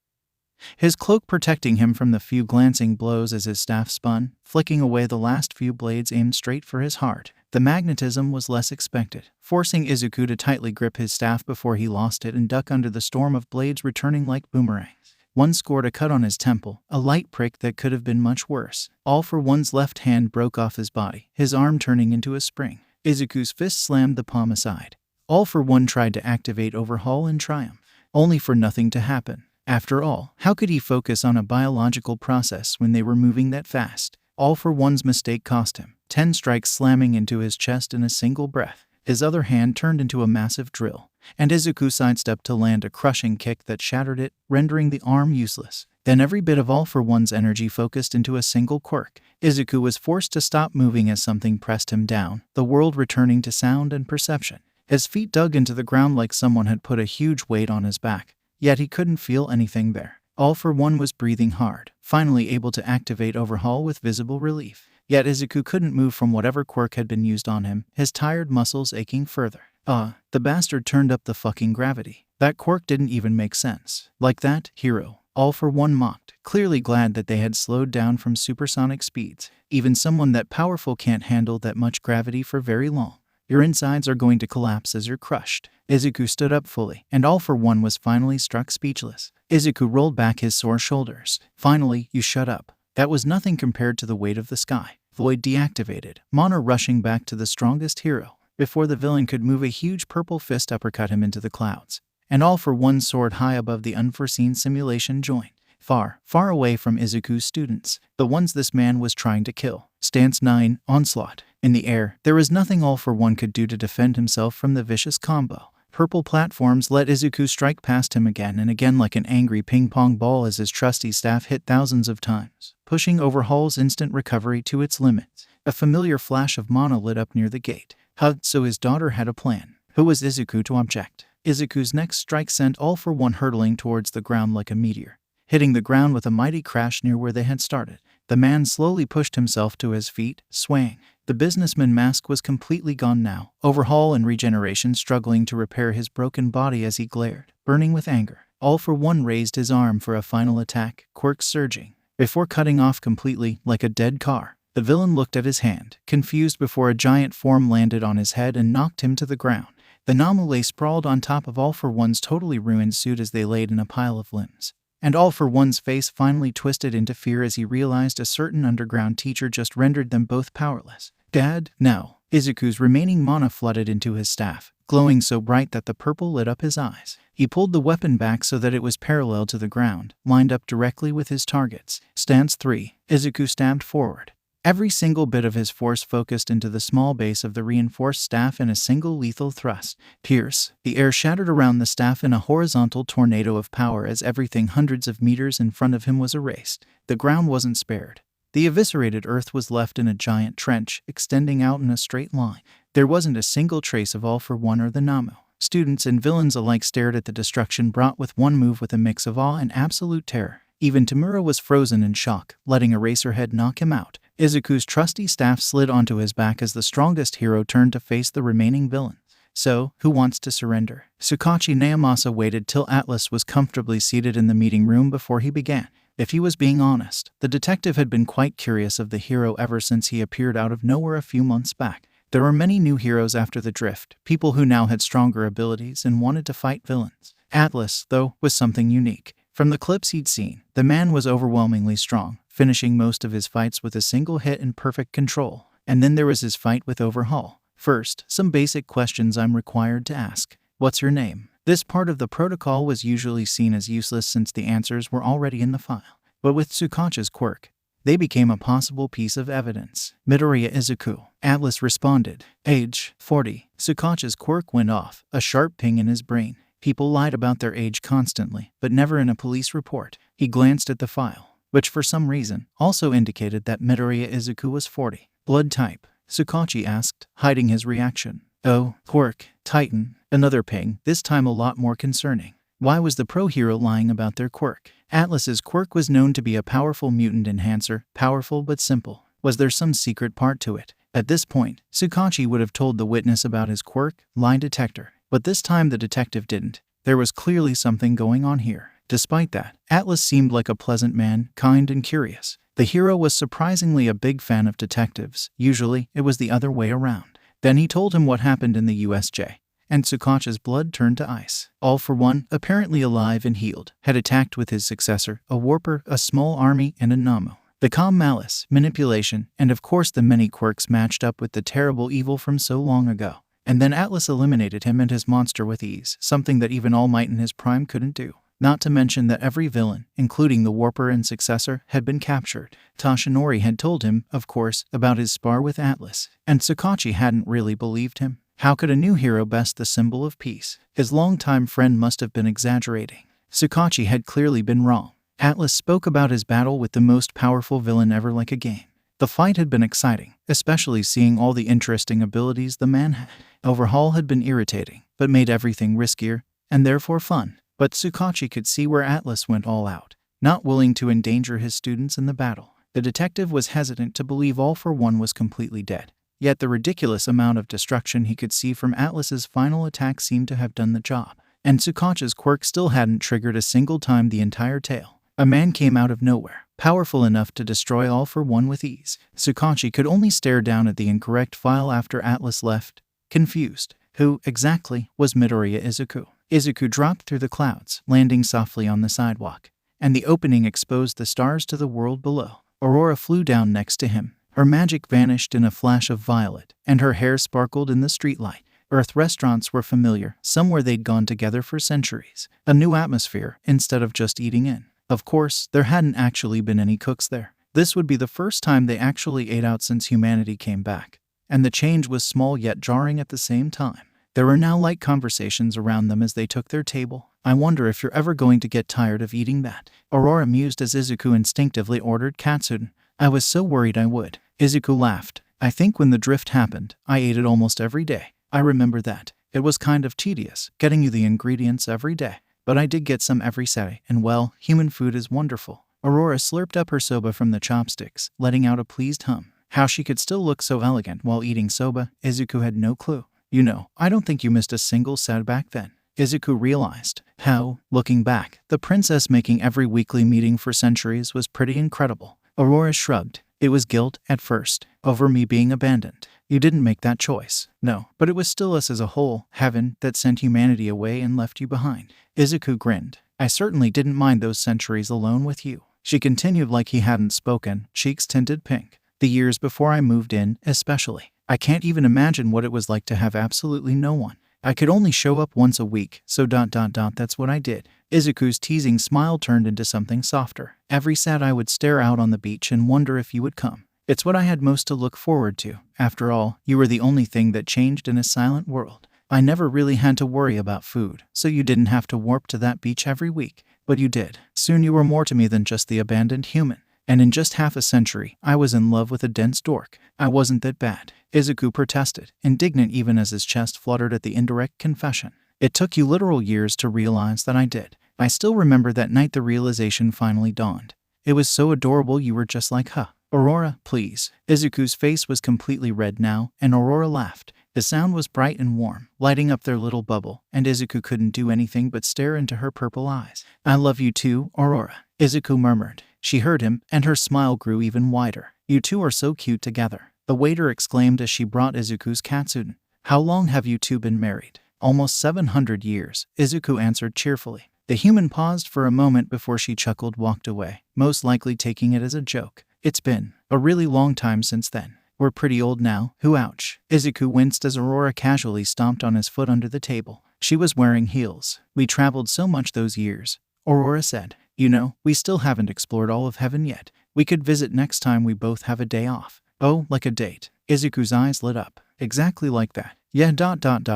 his cloak protecting him from the few glancing blows as his staff spun, flicking away the last few blades aimed straight for his heart. The magnetism was less expected, forcing Izuku to tightly grip his staff before he lost it and duck under the storm of blades returning like boomerangs. One scored a cut on his temple, a light prick that could have been much worse. All for One's left hand broke off his body, his arm turning into a spring. Izuku's fist slammed the palm aside. All for One tried to activate Overhaul in triumph, only for nothing to happen. After all, how could he focus on a biological process when they were moving that fast? All for One's mistake cost him 10 strikes slamming into his chest in a single breath. His other hand turned into a massive drill, and Izuku sidestepped to land a crushing kick that shattered it, rendering the arm useless. Then every bit of All for One's energy focused into a single quirk. Izuku was forced to stop moving as something pressed him down, the world returning to sound and perception. His feet dug into the ground like someone had put a huge weight on his back, yet he couldn't feel anything there. All for One was breathing hard, finally able to activate Overhaul with visible relief. Yet Izuku couldn't move from whatever quirk had been used on him, his tired muscles aching further. The bastard turned up the fucking gravity. That quirk didn't even make sense. Like that, hero. All for One mocked, clearly glad that they had slowed down from supersonic speeds. Even someone that powerful can't handle that much gravity for very long. Your insides are going to collapse as you're crushed. Izuku stood up fully, and All for One was finally struck speechless. Izuku rolled back his sore shoulders. Finally, you shut up. That was nothing compared to the weight of the sky. Void deactivated, Mana rushing back to the strongest hero. Before the villain could move, a huge purple fist uppercut him into the clouds. And All for One soared high above the unforeseen simulation joint. Far, far away from Izuku's students, the ones this man was trying to kill. Stance 9, Onslaught. In the air, there was nothing All for One could do to defend himself from the vicious combo. Purple platforms let Izuku strike past him again and again like an angry ping-pong ball as his trusty staff hit thousands of times, pushing Overhaul's instant recovery to its limits. A familiar flash of mana lit up near the gate. So his daughter had a plan. Who was Izuku to object? Izuku's next strike sent All for One hurtling towards the ground like a meteor, hitting the ground with a mighty crash near where they had started. The man slowly pushed himself to his feet, swaying. The businessman mask was completely gone now, Overhaul and Regeneration struggling to repair his broken body as he glared, burning with anger. All for One raised his arm for a final attack, quirks surging. Before cutting off completely, like a dead car, the villain looked at his hand, confused before a giant form landed on his head and knocked him to the ground. The Namu lay sprawled on top of All for One's totally ruined suit as they laid in a pile of limbs. And All for One's face finally twisted into fear as he realized a certain underground teacher just rendered them both powerless. Dad, no. Izuku's remaining mana flooded into his staff, glowing so bright that the purple lit up his eyes. He pulled the weapon back so that it was parallel to the ground, lined up directly with his targets. Stance 3. Izuku stabbed forward. Every single bit of his force focused into the small base of the reinforced staff in a single lethal thrust. Pierce. The air shattered around the staff in a horizontal tornado of power as everything hundreds of meters in front of him was erased. The ground wasn't spared. The eviscerated earth was left in a giant trench, extending out in a straight line. There wasn't a single trace of All for One or the Namu. Students and villains alike stared at the destruction brought with one move with a mix of awe and absolute terror. Even Tamura was frozen in shock, letting Eraserhead knock him out. Izuku's trusty staff slid onto his back as the strongest hero turned to face the remaining villains. So, who wants to surrender? Tsukachi Naomasa waited till Atlas was comfortably seated in the meeting room before he began. If he was being honest, the detective had been quite curious of the hero ever since he appeared out of nowhere a few months back. There were many new heroes after the drift, people who now had stronger abilities and wanted to fight villains. Atlas, though, was something unique. From the clips he'd seen, the man was overwhelmingly strong, finishing most of his fights with a single hit and perfect control. And then there was his fight with Overhaul. First, some basic questions I'm required to ask. What's your name? This part of the protocol was usually seen as useless since the answers were already in the file. But with Tsukachi's quirk, they became a possible piece of evidence. Midoriya Izuku. Atlas responded. Age, 40. Tsukachi's quirk went off, a sharp ping in his brain. People lied about their age constantly, but never in a police report. He glanced at the file, which for some reason also indicated that Midoriya Izuku was 40. Blood type? Tsukachi asked, hiding his reaction. Oh, quirk, Titan. Another ping, this time a lot more concerning. Why was the pro-hero lying about their quirk? Atlas's quirk was known to be a powerful mutant enhancer, powerful but simple. Was there some secret part to it? At this point, Tsukachi would have told the witness about his quirk, lie detector. But this time the detective didn't. There was clearly something going on here. Despite that, Atlas seemed like a pleasant man, kind and curious. The hero was surprisingly a big fan of detectives. Usually, it was the other way around. Then he told him what happened in the USJ. And Tsukachi's blood turned to ice. All for One, apparently alive and healed, had attacked with his successor, a warper, a small army, and a Namu. The calm malice, manipulation, and of course the many quirks matched up with the terrible evil from so long ago. And then Atlas eliminated him and his monster with ease, something that even All Might in his prime couldn't do. Not to mention that every villain, including the warper and successor, had been captured. Toshinori had told him, of course, about his spar with Atlas, and Tsukachi hadn't really believed him. How could a new hero best the symbol of peace? His longtime friend must have been exaggerating. Tsukachi had clearly been wrong. Atlas spoke about his battle with the most powerful villain ever like a game. The fight had been exciting, especially seeing all the interesting abilities the man had. Overhaul had been irritating, but made everything riskier, and therefore fun. But Tsukachi could see where Atlas went all out, not willing to endanger his students in the battle. The detective was hesitant to believe All for One was completely dead. Yet the ridiculous amount of destruction he could see from Atlas's final attack seemed to have done the job. And Tsukachi's quirk still hadn't triggered a single time the entire tale. A man came out of nowhere, powerful enough to destroy All for One with ease. Tsukachi could only stare down at the incorrect file after Atlas left, confused. Who, exactly, was Midoriya Izuku? Izuku dropped through the clouds, landing softly on the sidewalk, and the opening exposed the stars to the world below. Aurora flew down next to him. Her magic vanished in a flash of violet, and her hair sparkled in the streetlight. Earth restaurants were familiar, somewhere they'd gone together for centuries. A new atmosphere, instead of just eating in. Of course, there hadn't actually been any cooks there. This would be the first time they actually ate out since humanity came back. And the change was small yet jarring at the same time. There were now light conversations around them as they took their table. I wonder if you're ever going to get tired of eating that. Aurora mused as Izuku instinctively ordered katsudon. I was so worried I would. Izuku laughed. I think when the drift happened, I ate it almost every day. I remember that. It was kind of tedious, getting you the ingredients every day. But I did get some every Saturday, and well, human food is wonderful. Aurora slurped up her soba from the chopsticks, letting out a pleased hum. How she could still look so elegant while eating soba, Izuku had no clue. You know, I don't think you missed a single sad back then. Izuku realized how, looking back, the princess making every weekly meeting for centuries was pretty incredible. Aurora shrugged. It was guilt, at first, over me being abandoned. You didn't make that choice. No, but it was still us as a whole, heaven, that sent humanity away and left you behind. Izuku grinned. I certainly didn't mind those centuries alone with you. She continued like he hadn't spoken, cheeks tinted pink. The years before I moved in, especially. I can't even imagine what it was like to have absolutely no one. I could only show up once a week, so that's what I did. Izuku's teasing smile turned into something softer. Every Saturday I would stare out on the beach and wonder if you would come. It's what I had most to look forward to. After all, you were the only thing that changed in a silent world. I never really had to worry about food, so you didn't have to warp to that beach every week. But you did. Soon you were more to me than just the abandoned human. And in just half a century, I was in love with a dense dork. I wasn't that bad. Izuku protested, indignant even as his chest fluttered at the indirect confession. It took you literal years to realize that I did. I still remember that night the realization finally dawned. It was so adorable you were just like, huh. Aurora, please. Izuku's face was completely red now, and Aurora laughed. The sound was bright and warm, lighting up their little bubble, and Izuku couldn't do anything but stare into her purple eyes. I love you too, Aurora, Izuku murmured. She heard him, and her smile grew even wider. You two are so cute together, the waiter exclaimed as she brought Izuku's katsudon. How long have you two been married? Almost 700 years, Izuku answered cheerfully. The human paused for a moment before she chuckled, walked away, most likely taking it as a joke. It's been a really long time since then. We're pretty old now, ouch. Izuku winced as Aurora casually stomped on his foot under the table. She was wearing heels. We traveled so much those years, Aurora said. You know, we still haven't explored all of heaven yet. We could visit next time we both have a day off. Oh, like a date. Izuku's eyes lit up. Exactly like that. Yeah,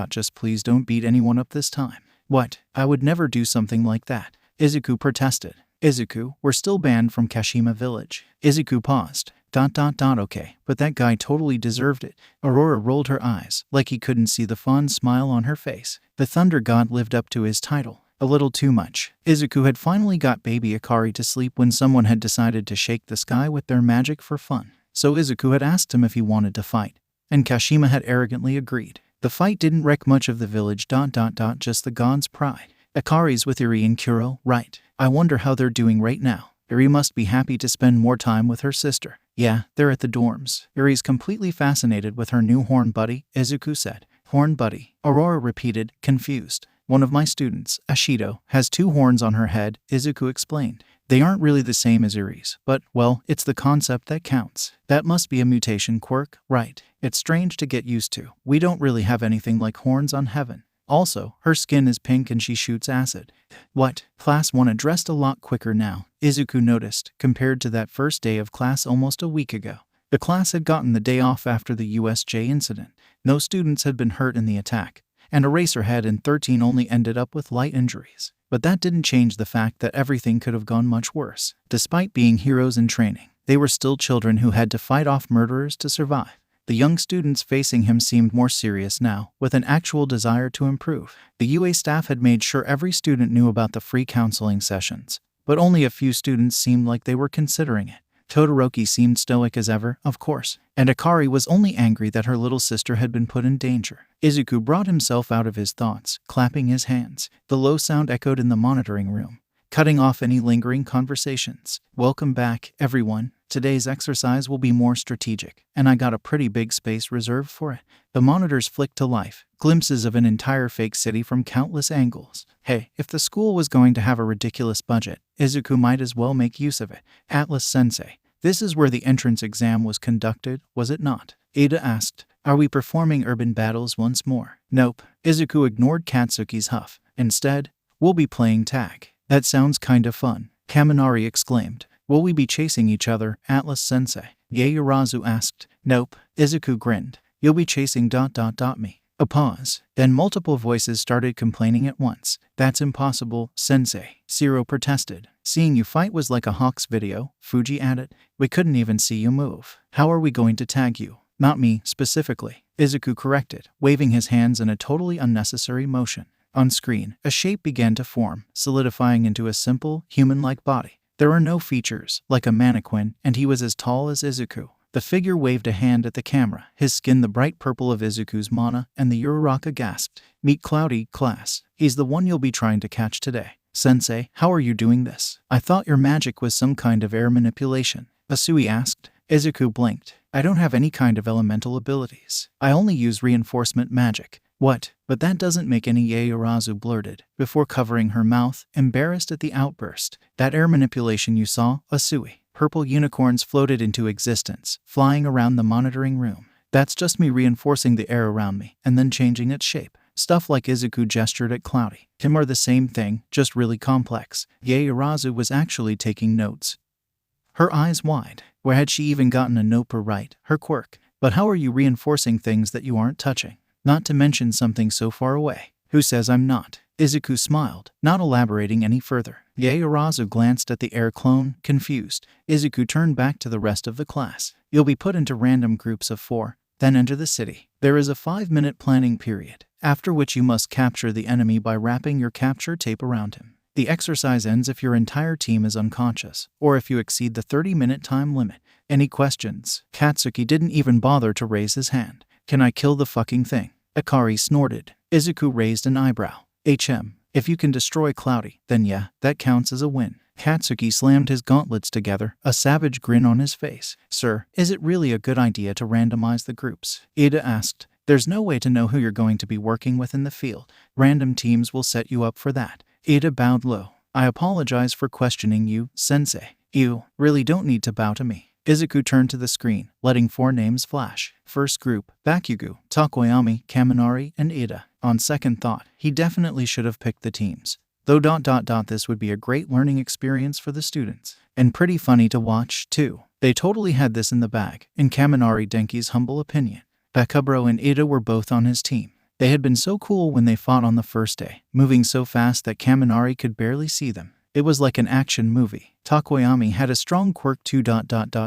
just please don't beat anyone up this time. What? I would never do something like that. Izuku protested. Izuku, we're still banned from Kashima Village. Izuku paused. Okay, but that guy totally deserved it. Aurora rolled her eyes, like he couldn't see the fond smile on her face. The Thunder God lived up to his title. A little too much. Izuku had finally got baby Akari to sleep when someone had decided to shake the sky with their magic for fun. So Izuku had asked him if he wanted to fight, and Kashima had arrogantly agreed. The fight didn't wreck much of the village, just the god's pride. Akari's with Iri and Kuro, right? I wonder how they're doing right now. Iri must be happy to spend more time with her sister. Yeah, they're at the dorms. Iri's completely fascinated with her new horn buddy, Izuku said. Horn buddy, Aurora repeated, confused. One of my students, Ashido, has 2 horns on her head, Izuku explained. They aren't really the same as Iri's, but, well, it's the concept that counts. That must be a mutation quirk, right? It's strange to get used to. We don't really have anything like horns on heaven. Also, her skin is pink and she shoots acid. What? Class 1 addressed a lot quicker now, Izuku noticed, compared to that first day of class almost a week ago. The class had gotten the day off after the USJ incident. No students had been hurt in the attack, and Eraserhead and 13 only ended up with light injuries. But that didn't change the fact that everything could have gone much worse. Despite being heroes in training, They were still children who had to fight off murderers to survive. The young students facing him seemed more serious now, with an actual desire to improve. The UA staff had made sure every student knew about the free counseling sessions, but only a few students seemed like they were considering it. Todoroki seemed stoic as ever, of course, and Akari was only angry that her little sister had been put in danger. Izuku brought himself out of his thoughts, clapping his hands. The low sound echoed in the monitoring room, cutting off any lingering conversations. "Welcome back, everyone. Today's exercise will be more strategic, and I got a pretty big space reserved for it." The monitors flicked to life, glimpses of an entire fake city from countless angles. Hey, if the school was going to have a ridiculous budget, Izuku might as well make use of it. Atlas-sensei, this is where the entrance exam was conducted, was it not? Iida asked. Are we performing urban battles once more? Nope. Izuku ignored Katsuki's huff. Instead, we'll be playing tag. That sounds kinda fun, Kaminari exclaimed. Will we be chasing each other, Atlas-sensei? Yaoyorozu asked. Nope. Izuku grinned. You'll be chasing ... me. A pause. Then multiple voices started complaining at once. That's impossible, sensei, Zero protested. Seeing you fight was like a Hawks video, Fuji added. We couldn't even see you move. How are we going to tag you? Not me, specifically, Izuku corrected, waving his hands in a totally unnecessary motion. On screen, a shape began to form, solidifying into a simple, human-like body. There were no features, like a mannequin, and he was as tall as Izuku. The figure waved a hand at the camera, his skin the bright purple of Izuku's mana, and the Uraraka gasped. Meet Cloudy, class. He's the one you'll be trying to catch today. Sensei, how are you doing this? I thought your magic was some kind of air manipulation, Asui asked. Izuku blinked. I don't have any kind of elemental abilities. I only use reinforcement magic. What? But that doesn't make any, Yaoyorozu blurted, before covering her mouth, embarrassed at the outburst. That air manipulation you saw, Asui. Purple unicorns floated into existence, flying around the monitoring room. That's just me reinforcing the air around me, and then changing its shape. Stuff like Izuku gestured at Cloudy. Tim are the same thing, just really complex. Yaoyorozu was actually taking notes, her eyes wide. Where had she even gotten a note per right? Her quirk. But how are you reinforcing things that you aren't touching? Not to mention something so far away. Who says I'm not? Izuku smiled, not elaborating any further. Yaoyorozu glanced at the air clone, confused. Izuku turned back to the rest of the class. You'll be put into random groups of 4, then enter the city. There is a 5-minute planning period, after which you must capture the enemy by wrapping your capture tape around him. The exercise ends if your entire team is unconscious, or if you exceed the 30-minute time limit. Any questions? Katsuki didn't even bother to raise his hand. Can I kill the fucking thing? Akari snorted. Izuku raised an eyebrow. If you can destroy Cloudy, then yeah, that counts as a win. Katsuki slammed his gauntlets together, a savage grin on his face. Sir, is it really a good idea to randomize the groups? Iida asked. There's no way to know who you're going to be working with in the field. Random teams will set you up for that. Iida bowed low. I apologize for questioning you, sensei. You really don't need to bow to me. Izuku turned to the screen, letting 4 names flash. First group, Bakugous, Tokoyami, Kaminari, and Iida. On second thought, he definitely should have picked the teams. Though ... this would be a great learning experience for the students. And pretty funny to watch, too. They totally had this in the bag, in Kaminari Denki's humble opinion. Bakugous and Iida were both on his team. They had been so cool when they fought on the first day, moving so fast that Kaminari could barely see them. It was like an action movie. Tokoyami had a strong quirk too ...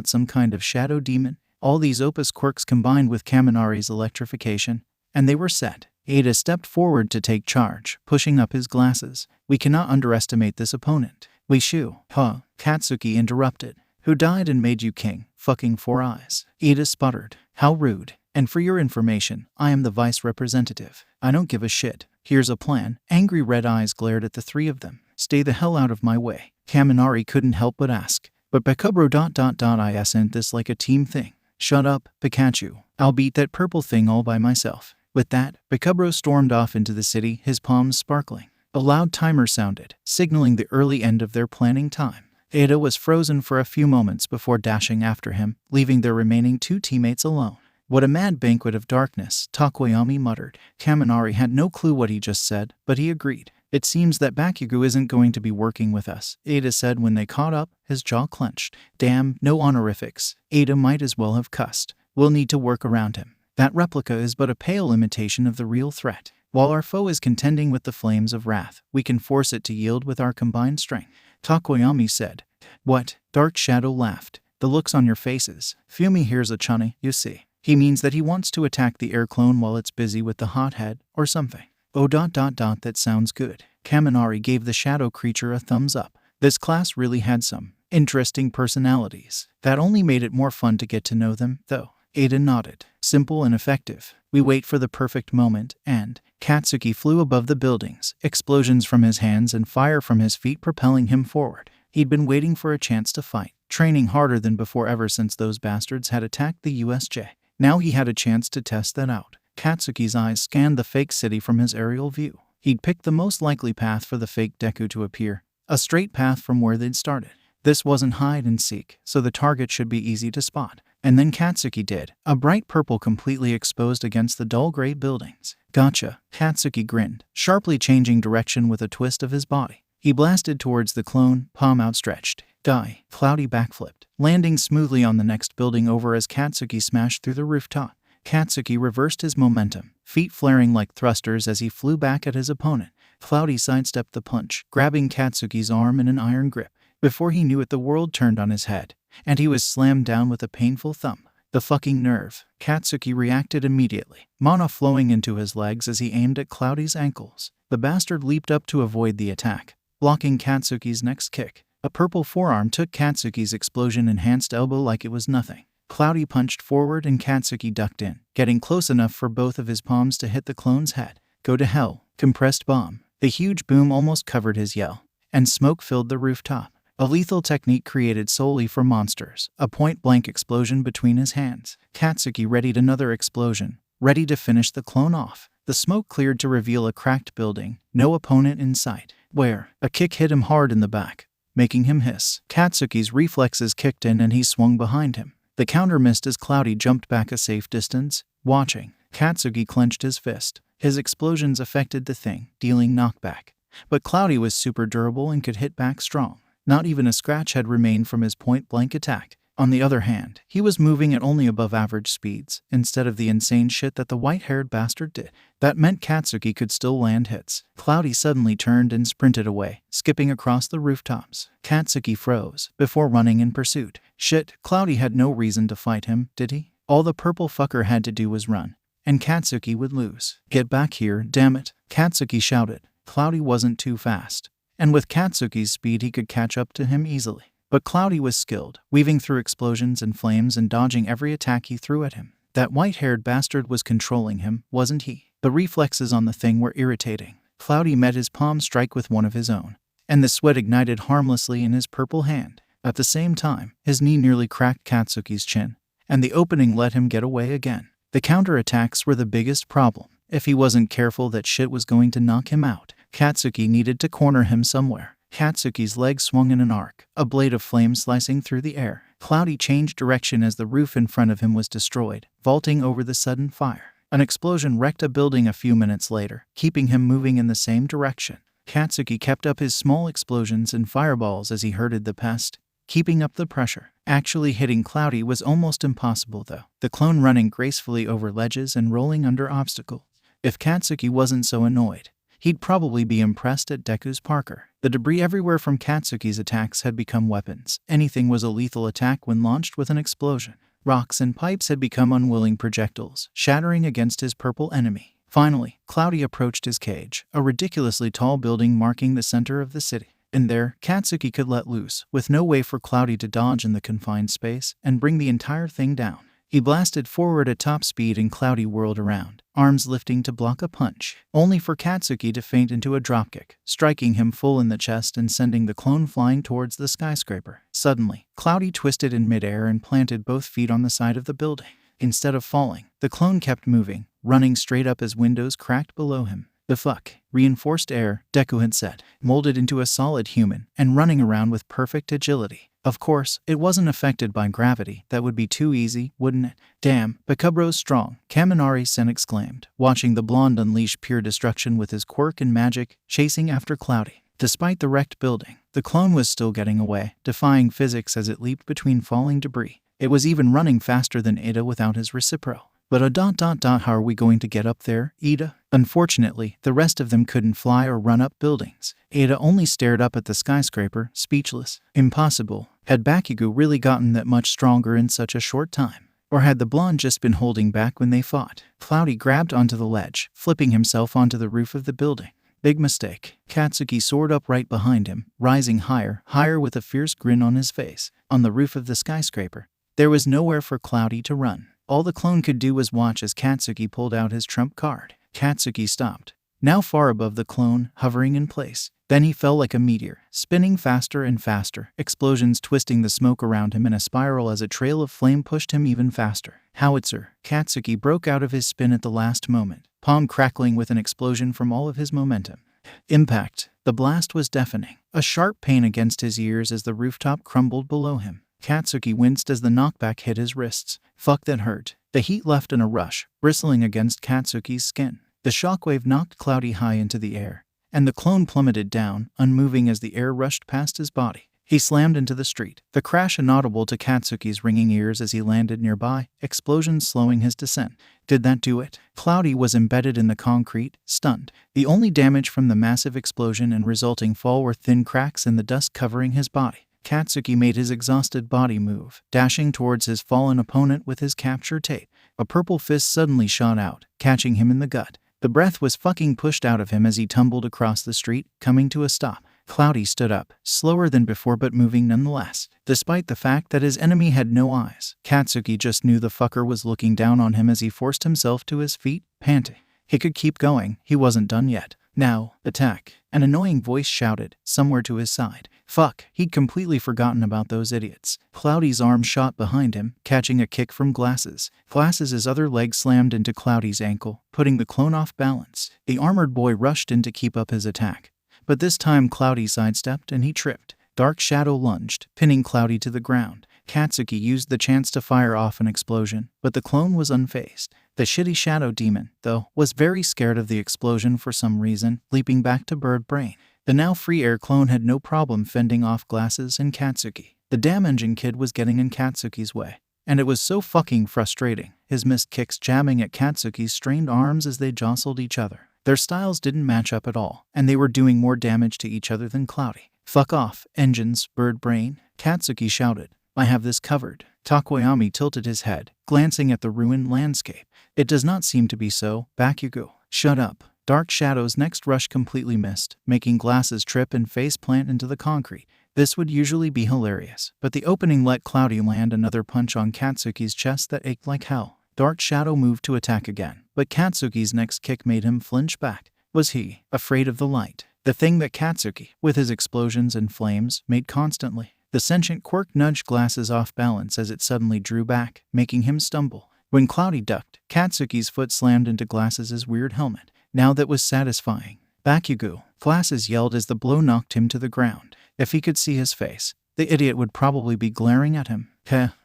some kind of shadow demon. All these opus quirks combined with Kaminari's electrification, and they were set. Iida stepped forward to take charge, pushing up his glasses. We cannot underestimate this opponent. We shoo. Huh. Katsuki interrupted. Who died and made you king? Fucking 4 eyes. Iida sputtered. How rude. And for your information, I am the vice representative. I don't give a shit. Here's a plan. Angry red eyes glared at the 3 of them. Stay the hell out of my way. Kaminari couldn't help but ask. But Bakugous ... I isn't this like a team thing? Shut up, Pikachu. I'll beat that purple thing all by myself. With that, Bakugous stormed off into the city, his palms sparkling. A loud timer sounded, signaling the early end of their planning time. Iida was frozen for a few moments before dashing after him, leaving their remaining 2 teammates alone. What a mad banquet of darkness, Tokoyami muttered. Kaminari had no clue what he just said, but he agreed. It seems that Bakugous isn't going to be working with us, Iida said when they caught up, his jaw clenched. Damn, no honorifics. Iida might as well have cussed. We'll need to work around him. That replica is but a pale imitation of the real threat. While our foe is contending with the flames of wrath, we can force it to yield with our combined strength, Tokoyami said. What? Dark Shadow laughed. The looks on your faces. Fumi here's a chunny, you see. He means that he wants to attack the air clone while it's busy with the hothead, or something. Oh ... that sounds good. Kaminari gave the shadow creature a thumbs up. This class really had some interesting personalities. That only made it more fun to get to know them, though. Iida nodded. Simple and effective. We wait for the perfect moment, and Katsuki flew above the buildings, explosions from his hands and fire from his feet propelling him forward. He'd been waiting for a chance to fight, training harder than before ever since those bastards had attacked the USJ. Now he had a chance to test that out. Katsuki's eyes scanned the fake city from his aerial view. He'd picked the most likely path for the fake Deku to appear, a straight path from where they'd started. This wasn't hide and seek, so the target should be easy to spot. And then Katsuki did, a bright purple completely exposed against the dull gray buildings. Gotcha. Katsuki grinned, sharply changing direction with a twist of his body. He blasted towards the clone, palm outstretched. Die. Cloudy backflipped, landing smoothly on the next building over as Katsuki smashed through the rooftop. Katsuki reversed his momentum, feet flaring like thrusters as he flew back at his opponent. Cloudy sidestepped the punch, grabbing Katsuki's arm in an iron grip. Before he knew it, the world turned on his head, and he was slammed down with a painful thump. The fucking nerve. Katsuki reacted immediately, mana flowing into his legs as he aimed at Cloudy's ankles. The bastard leaped up to avoid the attack, blocking Katsuki's next kick. A purple forearm took Katsuki's explosion-enhanced elbow like it was nothing. Cloudy punched forward and Katsuki ducked in, getting close enough for both of his palms to hit the clone's head. Go to hell. Compressed bomb. The huge boom almost covered his yell, and smoke filled the rooftop. A lethal technique created solely for monsters. A point-blank explosion between his hands. Katsuki readied another explosion, ready to finish the clone off. The smoke cleared to reveal a cracked building, no opponent in sight. Where? A kick hit him hard in the back, making him hiss. Katsuki's reflexes kicked in and he swung behind him. The counter missed as Cloudy jumped back a safe distance, watching. Katsuki clenched his fist. His explosions affected the thing, dealing knockback. But Cloudy was super durable and could hit back strong. Not even a scratch had remained from his point-blank attack. On the other hand, he was moving at only above average speeds, instead of the insane shit that the white-haired bastard did. That meant Katsuki could still land hits. Cloudy suddenly turned and sprinted away, skipping across the rooftops. Katsuki froze, before running in pursuit. Shit, Cloudy had no reason to fight him, did he? All the purple fucker had to do was run, and Katsuki would lose. Get back here, damn it, Katsuki shouted. Cloudy wasn't too fast, and with Katsuki's speed he could catch up to him easily. But Cloudy was skilled, weaving through explosions and flames and dodging every attack he threw at him. That white-haired bastard was controlling him, wasn't he? The reflexes on the thing were irritating. Cloudy met his palm strike with one of his own, and the sweat ignited harmlessly in his purple hand. At the same time, his knee nearly cracked Katsuki's chin, and the opening let him get away again. The counterattacks were the biggest problem. If he wasn't careful, that shit was going to knock him out. Katsuki needed to corner him somewhere. Katsuki's leg swung in an arc, a blade of flame slicing through the air. Cloudy changed direction as the roof in front of him was destroyed, vaulting over the sudden fire. An explosion wrecked a building a few minutes later, keeping him moving in the same direction. Katsuki kept up his small explosions and fireballs as he herded the pest, keeping up the pressure. Actually hitting Cloudy was almost impossible though, the clone running gracefully over ledges and rolling under obstacles. If Katsuki wasn't so annoyed, he'd probably be impressed at Deku's Parker. The debris everywhere from Katsuki's attacks had become weapons. Anything was a lethal attack when launched with an explosion. Rocks and pipes had become unwilling projectiles, shattering against his purple enemy. Finally, Cloudy approached his cage, a ridiculously tall building marking the center of the city. And there, Katsuki could let loose, with no way for Cloudy to dodge in the confined space, and bring the entire thing down. He blasted forward at top speed and Cloudy whirled around, arms lifting to block a punch, only for Katsuki to feint into a dropkick, striking him full in the chest and sending the clone flying towards the skyscraper. Suddenly, Cloudy twisted in midair and planted both feet on the side of the building. Instead of falling, the clone kept moving, running straight up as windows cracked below him. The fuck? Reinforced air, Deku had said, molded into a solid human, and running around with perfect agility. Of course, it wasn't affected by gravity. That would be too easy, wouldn't it? Damn, Bakugou's strong, Kaminari-sen exclaimed, watching the blonde unleash pure destruction with his quirk and magic, chasing after Cloudy. Despite the wrecked building, the clone was still getting away, defying physics as it leaped between falling debris. It was even running faster than Iida without his recipro. But how are we going to get up there, Iida? Unfortunately, the rest of them couldn't fly or run up buildings. Iida only stared up at the skyscraper, speechless. Impossible. Had Bakugous really gotten that much stronger in such a short time? Or had the blonde just been holding back when they fought? Cloudy grabbed onto the ledge, flipping himself onto the roof of the building. Big mistake. Katsuki soared up right behind him, rising higher with a fierce grin on his face. On the roof of the skyscraper, there was nowhere for Cloudy to run. All the clone could do was watch as Katsuki pulled out his trump card. Katsuki stopped, now far above the clone, hovering in place. Then he fell like a meteor, spinning faster and faster, explosions twisting the smoke around him in a spiral as a trail of flame pushed him even faster. Howitzer. Katsuki broke out of his spin at the last moment, palm crackling with an explosion from all of his momentum. Impact. The blast was deafening, a sharp pain against his ears as the rooftop crumbled below him. Katsuki winced as the knockback hit his wrists. Fuck, that hurt. The heat left in a rush, bristling against Katsuki's skin. The shockwave knocked Cloudy high into the air, and the clone plummeted down, unmoving as the air rushed past his body. He slammed into the street, the crash inaudible to Katsuki's ringing ears as he landed nearby, explosions slowing his descent. Did that do it? Cloudy was embedded in the concrete, stunned. The only damage from the massive explosion and resulting fall were thin cracks in the dust covering his body. Katsuki made his exhausted body move, dashing towards his fallen opponent with his capture tape. A purple fist suddenly shot out, catching him in the gut. The breath was fucking pushed out of him as he tumbled across the street, coming to a stop. Cloudy stood up, slower than before but moving nonetheless. Despite the fact that his enemy had no eyes, Katsuki just knew the fucker was looking down on him as he forced himself to his feet, panting. He could keep going, he wasn't done yet. Now, attack. An annoying voice shouted, somewhere to his side. Fuck, he'd completely forgotten about those idiots. Cloudy's arm shot behind him, catching a kick from Glasses. Glasses' other leg slammed into Cloudy's ankle, putting the clone off balance. The armored boy rushed in to keep up his attack. But this time Cloudy sidestepped and he tripped. Dark Shadow lunged, pinning Cloudy to the ground. Katsuki used the chance to fire off an explosion, but the clone was unfazed. The shitty Shadow Demon, though, was very scared of the explosion for some reason, leaping back to Bird Brain. The now free air clone had no problem fending off Glasses and Katsuki. The damn engine kid was getting in Katsuki's way, and it was so fucking frustrating, his missed kicks jamming at Katsuki's strained arms as they jostled each other. Their styles didn't match up at all, and they were doing more damage to each other than Cloudy. Fuck off, engines, Bird Brain, Katsuki shouted. I have this covered. Takoyami tilted his head, glancing at the ruined landscape. It does not seem to be so, Bakugous. Shut up. Dark Shadow's next rush completely missed, making Glasses trip and face plant into the concrete. This would usually be hilarious, but the opening let Cloudy land another punch on Katsuki's chest that ached like hell. Dark Shadow moved to attack again, but Katsuki's next kick made him flinch back. Was he afraid of the light? The thing that Katsuki, with his explosions and flames, made constantly. The sentient quirk nudged Glasses off balance as it suddenly drew back, making him stumble. When Cloudy ducked, Katsuki's foot slammed into Glasses' weird helmet. Now that was satisfying. Bakugous, Glasses yelled as the blow knocked him to the ground. If he could see his face, the idiot would probably be glaring at him.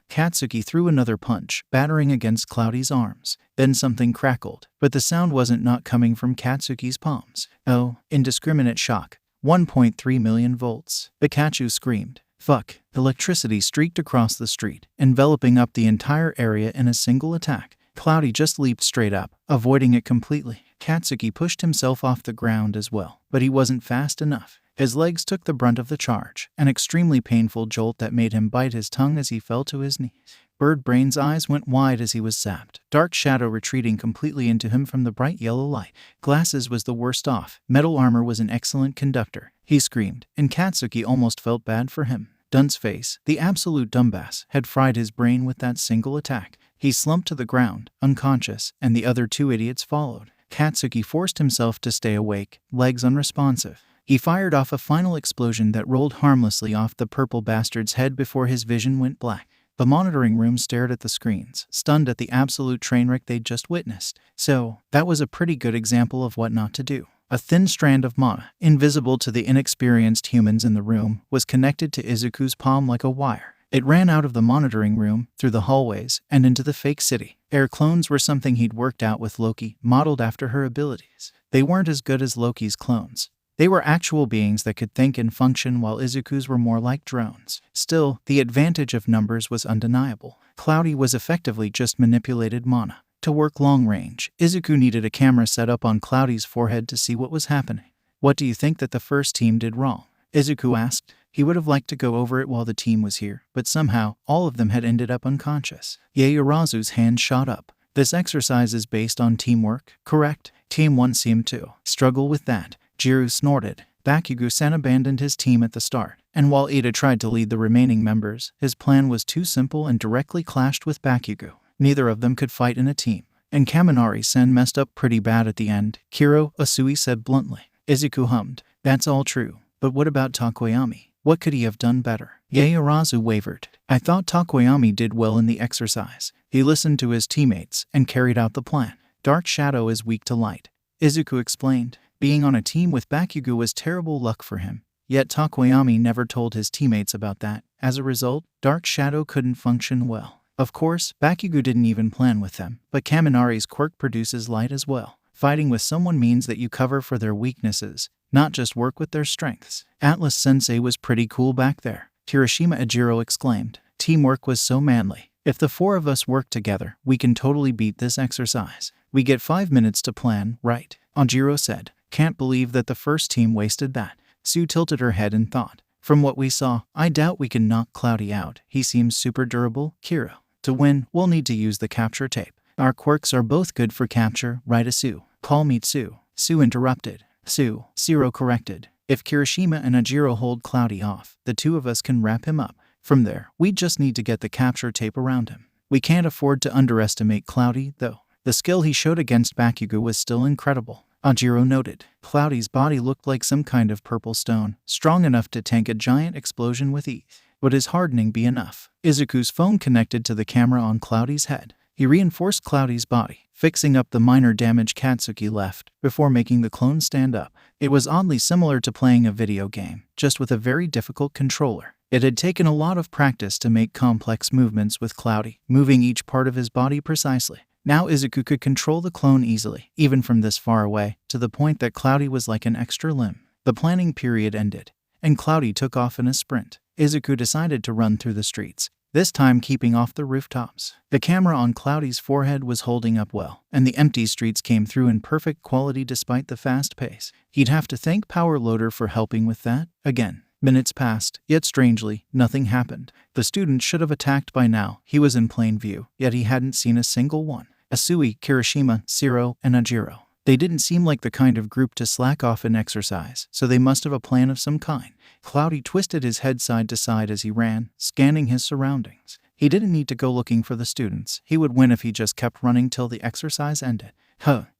Katsuki threw another punch, battering against Cloudy's arms. Then something crackled, but the sound wasn't not coming from Katsuki's palms. Oh, indiscriminate shock. 1.3 million volts. Pikachu screamed. Fuck. Electricity streaked across the street, enveloping up the entire area in a single attack. Cloudy just leaped straight up, avoiding it completely. Katsuki pushed himself off the ground as well, but he wasn't fast enough. His legs took the brunt of the charge, an extremely painful jolt that made him bite his tongue as he fell to his knees. Bird Brain's eyes went wide as he was zapped, Dark Shadow retreating completely into him from the bright yellow light. Glasses was the worst off. Metal armor was an excellent conductor. He screamed, and Katsuki almost felt bad for him. Dunce face, the absolute dumbass, had fried his brain with that single attack. He slumped to the ground, unconscious, and the other two idiots followed. Katsuki forced himself to stay awake, legs unresponsive. He fired off a final explosion that rolled harmlessly off the purple bastard's head before his vision went black. The monitoring room stared at the screens, stunned at the absolute trainwreck they'd just witnessed. So, that was a pretty good example of what not to do. A thin strand of mana, invisible to the inexperienced humans in the room, was connected to Izuku's palm like a wire. It ran out of the monitoring room, through the hallways, and into the fake city. Air clones were something he'd worked out with Loki, modeled after her abilities. They weren't as good as Loki's clones. They were actual beings that could think and function, while Izuku's were more like drones. Still, the advantage of numbers was undeniable. Cloudy was effectively just manipulated mana. To work long range, Izuku needed a camera set up on Cloudy's forehead to see what was happening. What do you think that the first team did wrong? Izuku asked. He would have liked to go over it while the team was here, but somehow, all of them had ended up unconscious. Yaoyorozu's hand shot up. This exercise is based on teamwork, correct? Team 1 seemed to struggle with that. Jiro snorted. Bakugous abandoned his team at the start, and while Iida tried to lead the remaining members, his plan was too simple and directly clashed with Bakugous. Neither of them could fight in a team, and Kaminari-sen messed up pretty bad at the end. Kiro, Usui said bluntly. Izuku hummed. That's all true, but what about Takoyami? What could he have done better? Yaoyorozu wavered. I thought Takoyami did well in the exercise. He listened to his teammates and carried out the plan. Dark shadow is weak to light, Izuku explained. Being on a team with Bakugous was terrible luck for him. Yet Takoyami never told his teammates about that. As a result, Dark Shadow couldn't function well. Of course, Bakugous didn't even plan with them, but Kaminari's quirk produces light as well. Fighting with someone means that you cover for their weaknesses, not just work with their strengths. Atlas Sensei was pretty cool back there. Kirishima Ejiro exclaimed. Teamwork was so manly. If the 4 of us work together, we can totally beat this exercise. We get 5 minutes to plan, right? Anjiro said. Can't believe that the first team wasted that. Sue tilted her head and thought. From what we saw, I doubt we can knock Cloudy out. He seems super durable. Kiro. To win, we'll need to use the capture tape. Our quirks are both good for capture, right Sue? Call me Sue. Sue interrupted. Sue. Zero corrected. If Kirishima and Ajiro hold Cloudy off, the 2 of us can wrap him up. From there, we just need to get the capture tape around him. We can't afford to underestimate Cloudy, though. The skill he showed against Bakugous was still incredible. Ajiro noted. Cloudy's body looked like some kind of purple stone, strong enough to tank a giant explosion with ease. Would his hardening be enough? Izuku's phone connected to the camera on Cloudy's head. He reinforced Cloudy's body, fixing up the minor damage Katsuki left, before making the clone stand up. It was oddly similar to playing a video game, just with a very difficult controller. It had taken a lot of practice to make complex movements with Cloudy, moving each part of his body precisely. Now Izuku could control the clone easily, even from this far away, to the point that Cloudy was like an extra limb. The planning period ended, and Cloudy took off in a sprint. Izuku decided to run through the streets, this time keeping off the rooftops. The camera on Cloudy's forehead was holding up well, and the empty streets came through in perfect quality despite the fast pace. He'd have to thank Power Loader for helping with that. Again. Minutes passed, yet strangely, nothing happened. The student should have attacked by now. He was in plain view, yet he hadn't seen a single one. Asui, Kirishima, Zero, and Ajiro. They didn't seem like the kind of group to slack off in exercise, so they must have a plan of some kind. Cloudy twisted his head side to side as he ran, scanning his surroundings. He didn't need to go looking for the students. He would win if he just kept running till the exercise ended.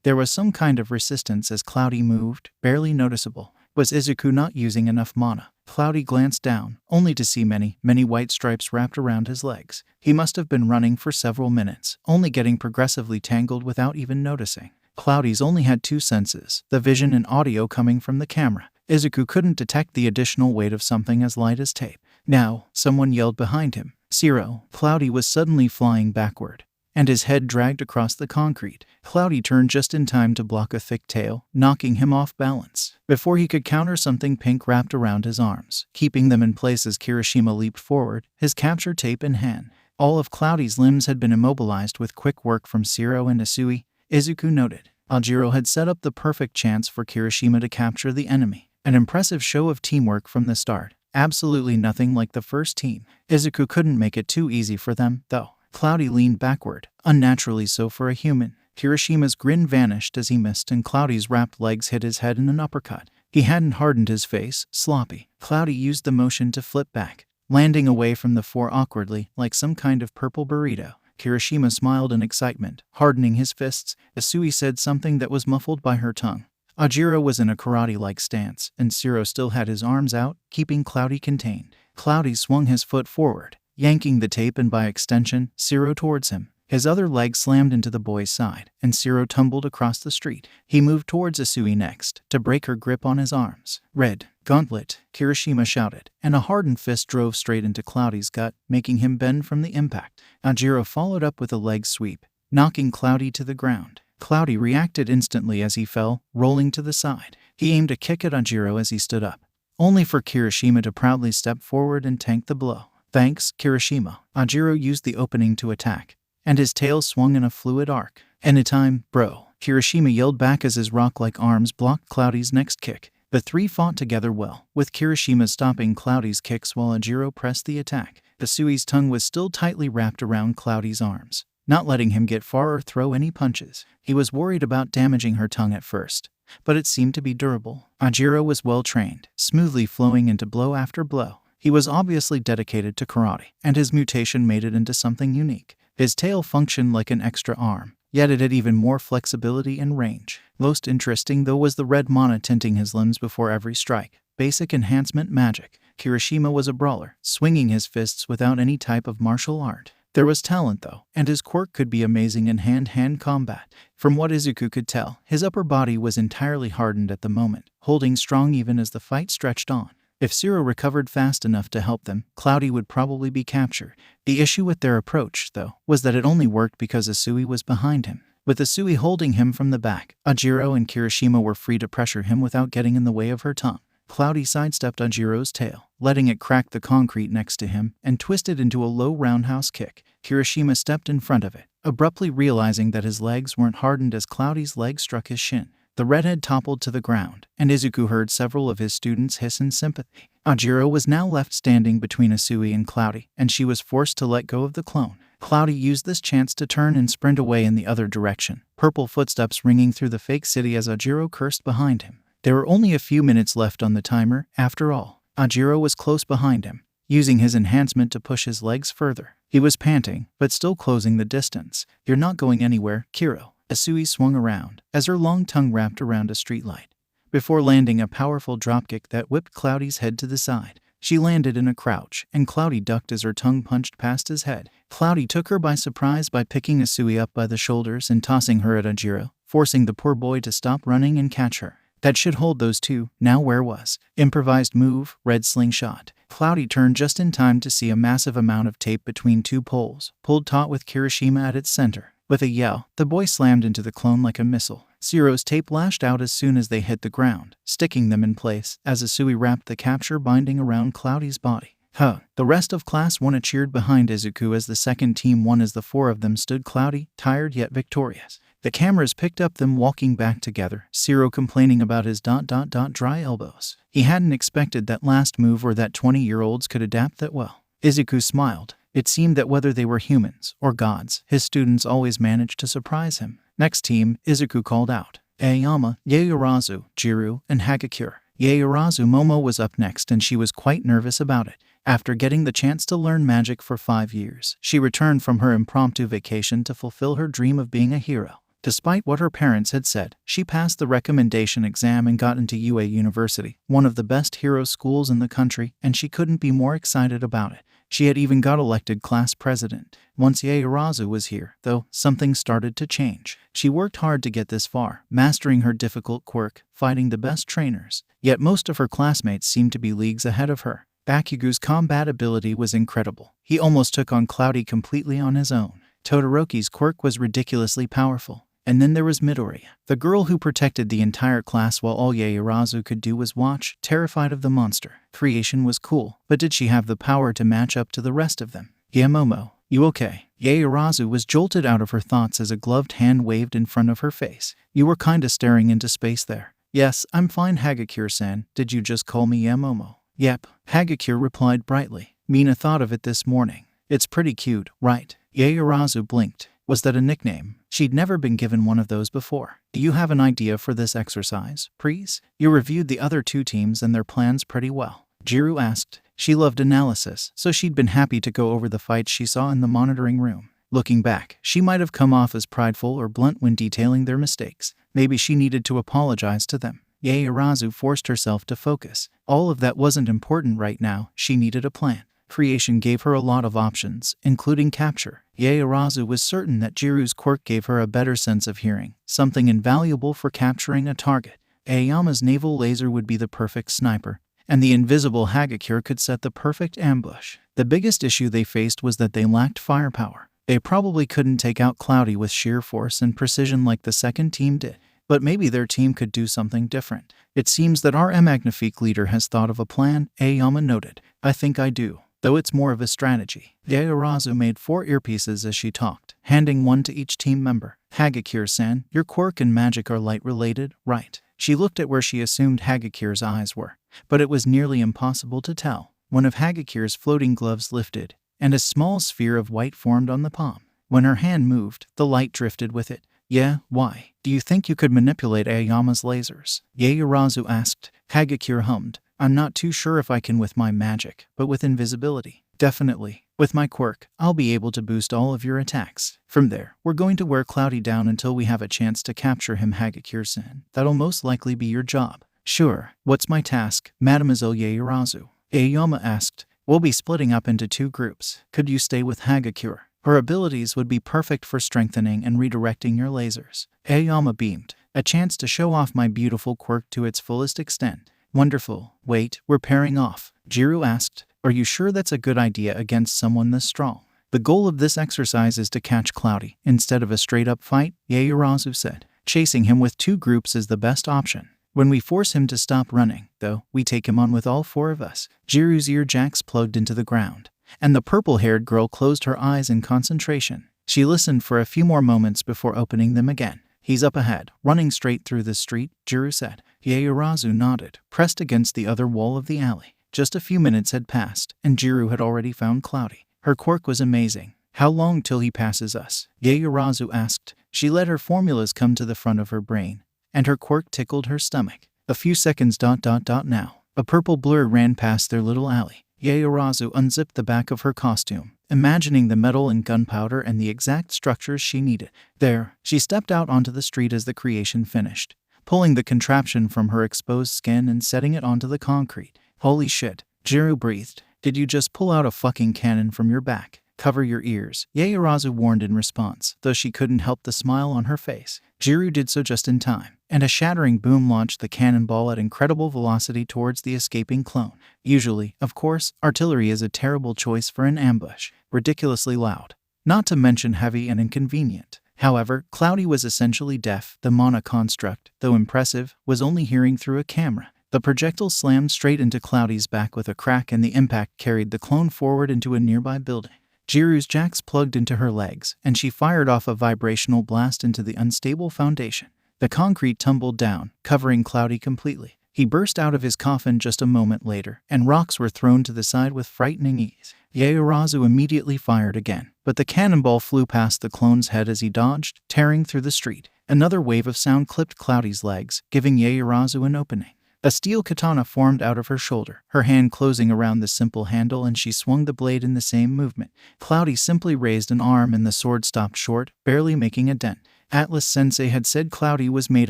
There was some kind of resistance as Cloudy moved, barely noticeable. Was Izuku not using enough mana? Cloudy glanced down, only to see many white stripes wrapped around his legs. He must have been running for several minutes, only getting progressively tangled without even noticing. Cloudy's only had 2 senses, the vision and audio coming from the camera. Izuku couldn't detect the additional weight of something as light as tape. Now, someone yelled behind him. Zero. Cloudy was suddenly flying backward, and his head dragged across the concrete. Cloudy turned just in time to block a thick tail, knocking him off balance. Before he could counter, something pink wrapped around his arms, keeping them in place as Kirishima leaped forward, his capture tape in hand. All of Cloudy's limbs had been immobilized with quick work from Zero and Asui, Izuku noted. Ajiro had set up the perfect chance for Kirishima to capture the enemy. An impressive show of teamwork from the start. Absolutely nothing like the first team. Izuku couldn't make it too easy for them, though. Cloudy leaned backward, unnaturally so for a human. Kirishima's grin vanished as he missed, and Cloudy's wrapped legs hit his head in an uppercut. He hadn't hardened his face, sloppy. Cloudy used the motion to flip back, landing away from the 4 awkwardly, like some kind of purple burrito. Kirishima smiled in excitement, hardening his fists. Asui said something that was muffled by her tongue. Ajiro was in a karate-like stance, and Zero still had his arms out, keeping Cloudy contained. Cloudy swung his foot forward, yanking the tape and by extension, Zero towards him. His other leg slammed into the boy's side, and Zero tumbled across the street. He moved towards Asui next, to break her grip on his arms. Red Gauntlet, Kirishima shouted, and a hardened fist drove straight into Cloudy's gut, making him bend from the impact. Ajiro followed up with a leg sweep, knocking Cloudy to the ground. Cloudy reacted instantly as he fell, rolling to the side. He aimed a kick at Ajiro as he stood up, only for Kirishima to proudly step forward and tank the blow. Thanks, Kirishima. Ajiro used the opening to attack, and his tail swung in a fluid arc. Anytime, bro. Kirishima yelled back as his rock-like arms blocked Cloudy's next kick. The three fought together well, with Kirishima stopping Cloudy's kicks while Ajiro pressed the attack. Isui's tongue was still tightly wrapped around Cloudy's arms, not letting him get far or throw any punches. He was worried about damaging her tongue at first, but it seemed to be durable. Ajiro was well trained, smoothly flowing into blow after blow. He was obviously dedicated to karate, and his mutation made it into something unique. His tail functioned like an extra arm, yet it had even more flexibility and range. Most interesting though was the red mana tinting his limbs before every strike. Basic enhancement magic. Kirishima was a brawler, swinging his fists without any type of martial art. There was talent though, and his quirk could be amazing in hand-to-hand combat. From what Izuku could tell, his upper body was entirely hardened at the moment, holding strong even as the fight stretched on. If Zero recovered fast enough to help them, Cloudy would probably be captured. The issue with their approach, though, was that it only worked because Isui was behind him. With Isui holding him from the back, Ajiro and Kirishima were free to pressure him without getting in the way of her tongue. Cloudy sidestepped Ajiro's tail, letting it crack the concrete next to him, and twisted into a low roundhouse kick. Kirishima stepped in front of it, abruptly realizing that his legs weren't hardened as Cloudy's leg struck his shin. The redhead toppled to the ground, and Izuku heard several of his students hiss in sympathy. Ajiro was now left standing between Isui and Cloudy, and she was forced to let go of the clone. Cloudy used this chance to turn and sprint away in the other direction, purple footsteps ringing through the fake city as Ajiro cursed behind him. There were only a few minutes left on the timer, after all. Ajiro was close behind him, using his enhancement to push his legs further. He was panting, but still closing the distance. "You're not going anywhere, Kiro." Isui swung around, as her long tongue wrapped around a streetlight, before landing a powerful dropkick that whipped Cloudy's head to the side. She landed in a crouch, and Cloudy ducked as her tongue punched past his head. Cloudy took her by surprise by picking Isui up by the shoulders and tossing her at Ajiro, forcing the poor boy to stop running and catch her. That should hold those two. Now where was? Improvised move, red slingshot. Cloudy turned just in time to see a massive amount of tape between two poles, pulled taut with Kirishima at its center. With a yell, the boy slammed into the clone like a missile. Zero's tape lashed out as soon as they hit the ground, sticking them in place as Isui wrapped the capture binding around Cloudy's body. The rest of Class 1 cheered behind Izuku as the second team won as the four of them stood Cloudy, tired yet victorious. The cameras picked up them walking back together, Zero complaining about his dry elbows. He hadn't expected that last move or that 20-year-olds could adapt that well. Izuku smiled. It seemed that whether they were humans or gods, his students always managed to surprise him. Next team, Izuku called out. Aoyama, Yaoyorozu, Jiru, and Hagakure. Yaoyorozu Momo was up next and she was quite nervous about it. After getting the chance to learn magic for 5 years, she returned from her impromptu vacation to fulfill her dream of being a hero. Despite what her parents had said, she passed the recommendation exam and got into UA University, one of the best hero schools in the country, and she couldn't be more excited about it. She had even got elected class president. Once Yaoyorozu was here, though, something started to change. She worked hard to get this far, mastering her difficult quirk, fighting the best trainers. Yet most of her classmates seemed to be leagues ahead of her. Bakugous' combat ability was incredible. He almost took on Cloudy completely on his own. Todoroki's quirk was ridiculously powerful. And then there was Midoriya, the girl who protected the entire class while all Yaoyorozu could do was watch, terrified of the monster. Creation was cool, but did she have the power to match up to the rest of them? "Yeah, Momo, you okay?" Yaoyorozu was jolted out of her thoughts as a gloved hand waved in front of her face. "You were kinda staring into space there." "Yes, I'm fine, Hagakure-san. Did you just call me Yamomo?" "Yep," Hagakure replied brightly. "Mina thought of it this morning. It's pretty cute, right?" Yaoyorozu blinked. Was that a nickname? She'd never been given one of those before. "Do you have an idea for this exercise, please?" "You reviewed the other two teams and their plans pretty well," Jiru asked. She loved analysis, so she'd been happy to go over the fights she saw in the monitoring room. Looking back, she might have come off as prideful or blunt when detailing their mistakes. Maybe she needed to apologize to them. Yaoyorozu forced herself to focus. All of that wasn't important right now. She needed a plan. Creation gave her a lot of options, including capture. Yaoyorozu was certain that Jiru's quirk gave her a better sense of hearing, something invaluable for capturing a target. Aoyama's naval laser would be the perfect sniper, and the invisible Hagakure could set the perfect ambush. The biggest issue they faced was that they lacked firepower. They probably couldn't take out Cloudy with sheer force and precision like the second team did. But maybe their team could do something different. "It seems that our Magnifique leader has thought of a plan," Aoyama noted. "I think I do. Though it's more of a strategy." Yaoyorozu made 4 earpieces as she talked, handing one to each team member. "Hagakure-san, your quirk and magic are light-related, right?" She looked at where she assumed Hagakir's eyes were, but it was nearly impossible to tell. One of Hagakir's floating gloves lifted, and a small sphere of white formed on the palm. When her hand moved, the light drifted with it. Yeah, why? Do you think you could manipulate Aoyama's lasers? Yaoyorozu asked. Hagakir hummed. I'm not too sure if I can with my magic, but with invisibility. Definitely. With my quirk, I'll be able to boost all of your attacks. From there, we're going to wear Cloudy down until we have a chance to capture him, Hagakir-san. That'll most likely be your job. Sure. What's my task, Mademoiselle Yaoyorozu? Aoyama asked. We'll be splitting up into 2 groups. Could you stay with Hagakir? Her abilities would be perfect for strengthening and redirecting your lasers. Aoyama beamed. A chance to show off my beautiful quirk to its fullest extent. Wonderful. Wait, we're pairing off. Jiro asked. Are you sure that's a good idea against someone this strong? The goal of this exercise is to catch Cloudy, instead of a straight-up fight, Yaoyorozu said. Chasing him with 2 groups is the best option. When we force him to stop running, though, we take him on with all 4 of us. Jiru's ear jacks plugged into the ground, and the purple-haired girl closed her eyes in concentration. She listened for a few more moments before opening them again. He's up ahead, running straight through the street, Jiru said. Yaoyorozu nodded, pressed against the other wall of the alley. Just a few minutes had passed, and Jiru had already found Cloudy. Her quirk was amazing. How long till he passes us? Yaoyorozu asked. She let her formulas come to the front of her brain, and her quirk tickled her stomach. A few seconds ... now. A purple blur ran past their little alley. Yaoyorozu unzipped the back of her costume, imagining the metal and gunpowder and the exact structures she needed. There, she stepped out onto the street as the creation finished, pulling the contraption from her exposed skin and setting it onto the concrete. Holy shit, Jiru breathed. Did you just pull out a fucking cannon from your back? Cover your ears, Yaoyorozu warned in response, though she couldn't help the smile on her face. Jiru did so just in time, and a shattering boom launched the cannonball at incredible velocity towards the escaping clone. Usually, of course, artillery is a terrible choice for an ambush. Ridiculously loud. Not to mention heavy and inconvenient. However, Cloudy was essentially deaf. The mana construct, though impressive, was only hearing through a camera. The projectile slammed straight into Cloudy's back with a crack, and the impact carried the clone forward into a nearby building. Jiru's jacks plugged into her legs, and she fired off a vibrational blast into the unstable foundation. The concrete tumbled down, covering Cloudy completely. He burst out of his coffin just a moment later, and rocks were thrown to the side with frightening ease. Yaoyorozu immediately fired again, but the cannonball flew past the clone's head as he dodged, tearing through the street. Another wave of sound clipped Cloudy's legs, giving Yaoyorozu an opening. A steel katana formed out of her shoulder, her hand closing around the simple handle, and she swung the blade in the same movement. Cloudy simply raised an arm and the sword stopped short, barely making a dent. Atlas-sensei had said Cloudy was made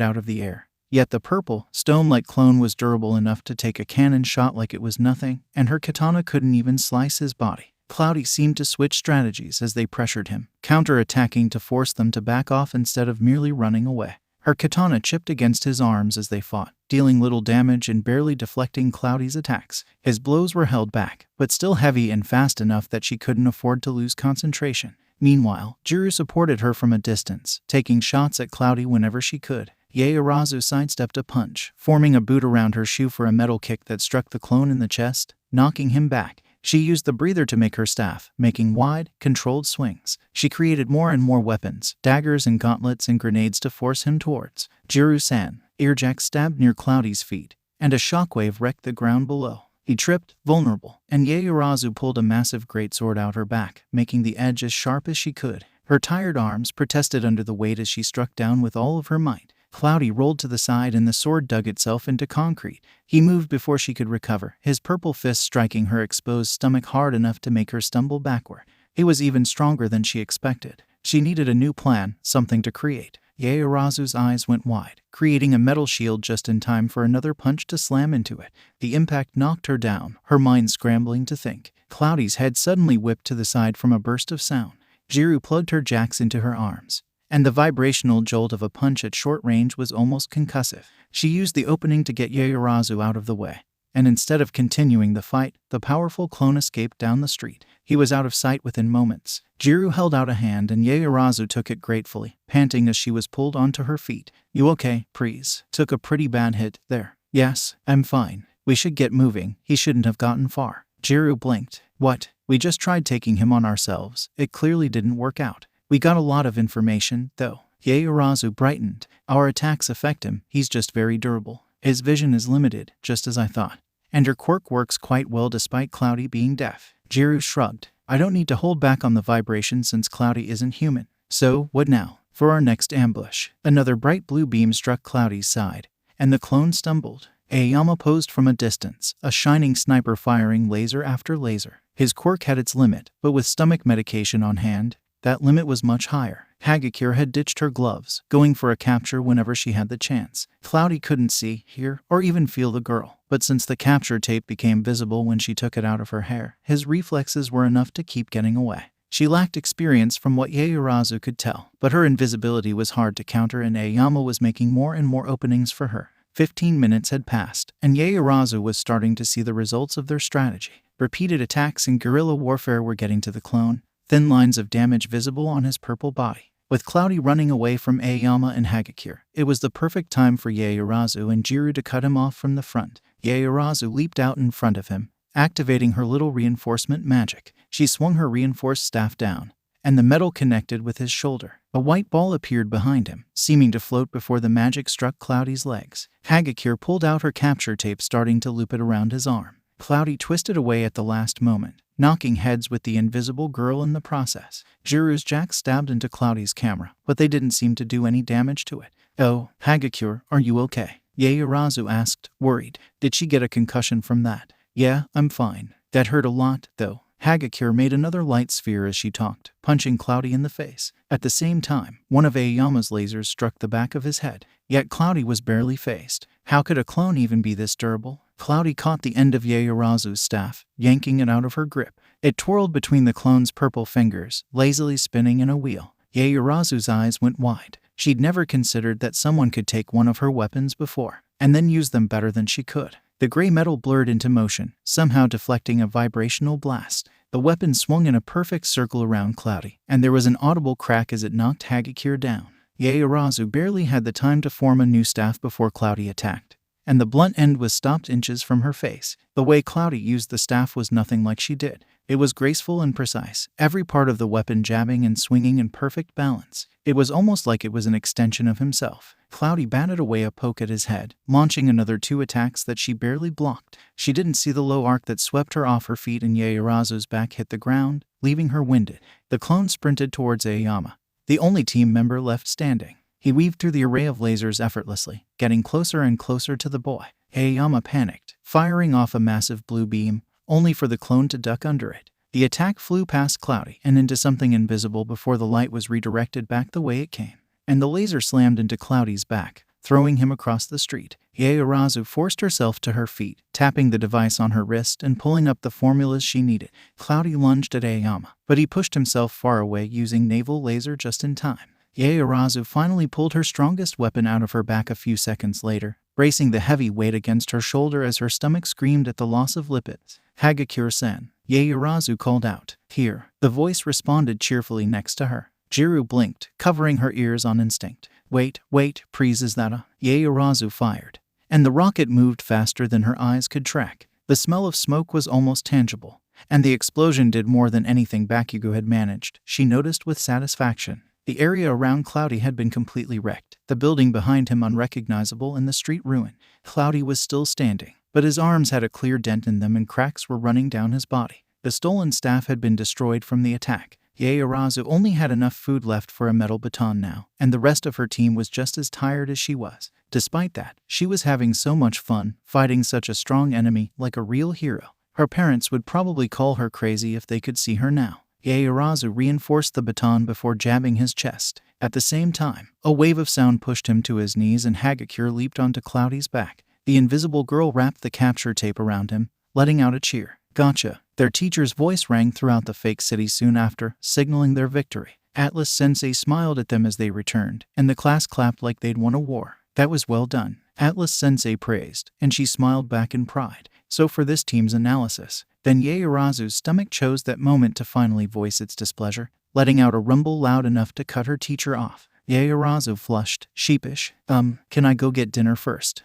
out of the air. Yet the purple, stone-like clone was durable enough to take a cannon shot like it was nothing, and her katana couldn't even slice his body. Cloudy seemed to switch strategies as they pressured him, counter-attacking to force them to back off instead of merely running away. Her katana chipped against his arms as they fought, dealing little damage and barely deflecting Cloudy's attacks. His blows were held back, but still heavy and fast enough that she couldn't afford to lose concentration. Meanwhile, Jiru supported her from a distance, taking shots at Cloudy whenever she could. Yaoyorozu sidestepped a punch, forming a boot around her shoe for a metal kick that struck the clone in the chest, knocking him back. She used the breather to make her staff, making wide, controlled swings. She created more and more weapons, daggers and gauntlets and grenades to force him towards Jiru-san. Earjack stabbed near Cloudy's feet, and a shockwave wrecked the ground below. He tripped, vulnerable, and Yaoyorozu pulled a massive greatsword out her back, making the edge as sharp as she could. Her tired arms protested under the weight as she struck down with all of her might. Cloudy rolled to the side and the sword dug itself into concrete. He moved before she could recover, his purple fist striking her exposed stomach hard enough to make her stumble backward. He was even stronger than she expected. She needed a new plan, something to create. Yaoyorozu's eyes went wide, creating a metal shield just in time for another punch to slam into it. The impact knocked her down, her mind scrambling to think. Cloudy's head suddenly whipped to the side from a burst of sound. Jiru plugged her jacks into her arms, and the vibrational jolt of a punch at short range was almost concussive. She used the opening to get Yaoyorozu out of the way, and instead of continuing the fight, the powerful clone escaped down the street. He was out of sight within moments. Jiru held out a hand and Yaoyorozu took it gratefully, panting as she was pulled onto her feet. "You okay, please? Took a pretty bad hit there." "Yes, I'm fine. We should get moving. He shouldn't have gotten far." Jiru blinked. "What? We just tried taking him on ourselves. It clearly didn't work out. We got a lot of information, though." Yaoyorozu brightened. Our attacks affect him, he's just very durable. His vision is limited, just as I thought. And your quirk works quite well despite Cloudy being deaf. Jiru shrugged. I don't need to hold back on the vibration since Cloudy isn't human. So, what now? For our next ambush. Another bright blue beam struck Cloudy's side, and the clone stumbled. Aoyama posed from a distance, a shining sniper firing laser after laser. His quirk had its limit, but with stomach medication on hand, that limit was much higher. Hagakure had ditched her gloves, going for a capture whenever she had the chance. Cloudy couldn't see, hear, or even feel the girl, but since the capture tape became visible when she took it out of her hair, his reflexes were enough to keep getting away. She lacked experience from what Yaoyorozu could tell, but her invisibility was hard to counter and Aoyama was making more and more openings for her. 15 minutes had passed, and Yaoyorozu was starting to see the results of their strategy. Repeated attacks and guerrilla warfare were getting to the clone, thin lines of damage visible on his purple body. With Cloudy running away from Aoyama and Hagakure, it was the perfect time for Yaoyorozu and Jiru to cut him off from the front. Yaoyorozu leaped out in front of him, activating her little reinforcement magic. She swung her reinforced staff down, and the metal connected with his shoulder. A white ball appeared behind him, seeming to float before the magic struck Cloudy's legs. Hagakure pulled out her capture tape, starting to loop it around his arm. Cloudy twisted away at the last moment, knocking heads with the invisible girl in the process. Jiru's jack stabbed into Cloudy's camera, but they didn't seem to do any damage to it. Oh, Hagakure, are you okay? Yaoyorozu asked, worried. Did she get a concussion from that? Yeah, I'm fine. That hurt a lot, though. Hagakure made another light sphere as she talked, punching Cloudy in the face. At the same time, one of Aoyama's lasers struck the back of his head, yet Cloudy was barely phased. How could a clone even be this durable? Cloudy caught the end of Yaoyorozu's staff, yanking it out of her grip. It twirled between the clone's purple fingers, lazily spinning in a wheel. Yaoyorozu's eyes went wide. She'd never considered that someone could take one of her weapons before, and then use them better than she could. The gray metal blurred into motion, somehow deflecting a vibrational blast. The weapon swung in a perfect circle around Cloudy, and there was an audible crack as it knocked Hagakure down. Yaoyorozu barely had the time to form a new staff before Cloudy attacked, and the blunt end was stopped inches from her face. The way Cloudy used the staff was nothing like she did. It was graceful and precise, every part of the weapon jabbing and swinging in perfect balance. It was almost like it was an extension of himself. Cloudy batted away a poke at his head, launching another 2 attacks that she barely blocked. She didn't see the low arc that swept her off her feet and Yaoyorozu's back hit the ground, leaving her winded. The clone sprinted towards Aoyama, the only team member left standing. He weaved through the array of lasers effortlessly, getting closer and closer to the boy. Aoyama panicked, firing off a massive blue beam, only for the clone to duck under it. The attack flew past Cloudy and into something invisible before the light was redirected back the way it came, and the laser slammed into Cloudy's back, throwing him across the street. Yaoyorozu forced herself to her feet, tapping the device on her wrist and pulling up the formulas she needed. Cloudy lunged at Aoyama, but he pushed himself far away using naval laser just in time. Yaoyorozu finally pulled her strongest weapon out of her back a few seconds later, bracing the heavy weight against her shoulder as her stomach screamed at the loss of lipids. Hagakure-san, Yaoyorozu called out. Here. The voice responded cheerfully next to her. Jiru blinked, covering her ears on instinct. Wait, please, is that a... Yaoyorozu fired, and the rocket moved faster than her eyes could track. The smell of smoke was almost tangible, and the explosion did more than anything Bakugous had managed, she noticed with satisfaction. The area around Cloudy had been completely wrecked, the building behind him unrecognizable and the street ruined. Cloudy was still standing, but his arms had a clear dent in them and cracks were running down his body. The stolen staff had been destroyed from the attack. Yaoyorozu only had enough food left for a metal baton now, and the rest of her team was just as tired as she was. Despite that, she was having so much fun, fighting such a strong enemy like a real hero. Her parents would probably call her crazy if they could see her now. Yaoyorozu reinforced the baton before jabbing his chest. At the same time, a wave of sound pushed him to his knees and Hagakure leaped onto Cloudy's back. The invisible girl wrapped the capture tape around him, letting out a cheer. Gotcha. Their teacher's voice rang throughout the fake city soon after, signaling their victory. Atlas Sensei smiled at them as they returned, and the class clapped like they'd won a war. That was well done, Atlas Sensei praised, and she smiled back in pride. So for this team's analysis. Then Yaoyorozu's stomach chose that moment to finally voice its displeasure, letting out a rumble loud enough to cut her teacher off. Yaoyorozu flushed, sheepish. Can I go get dinner first?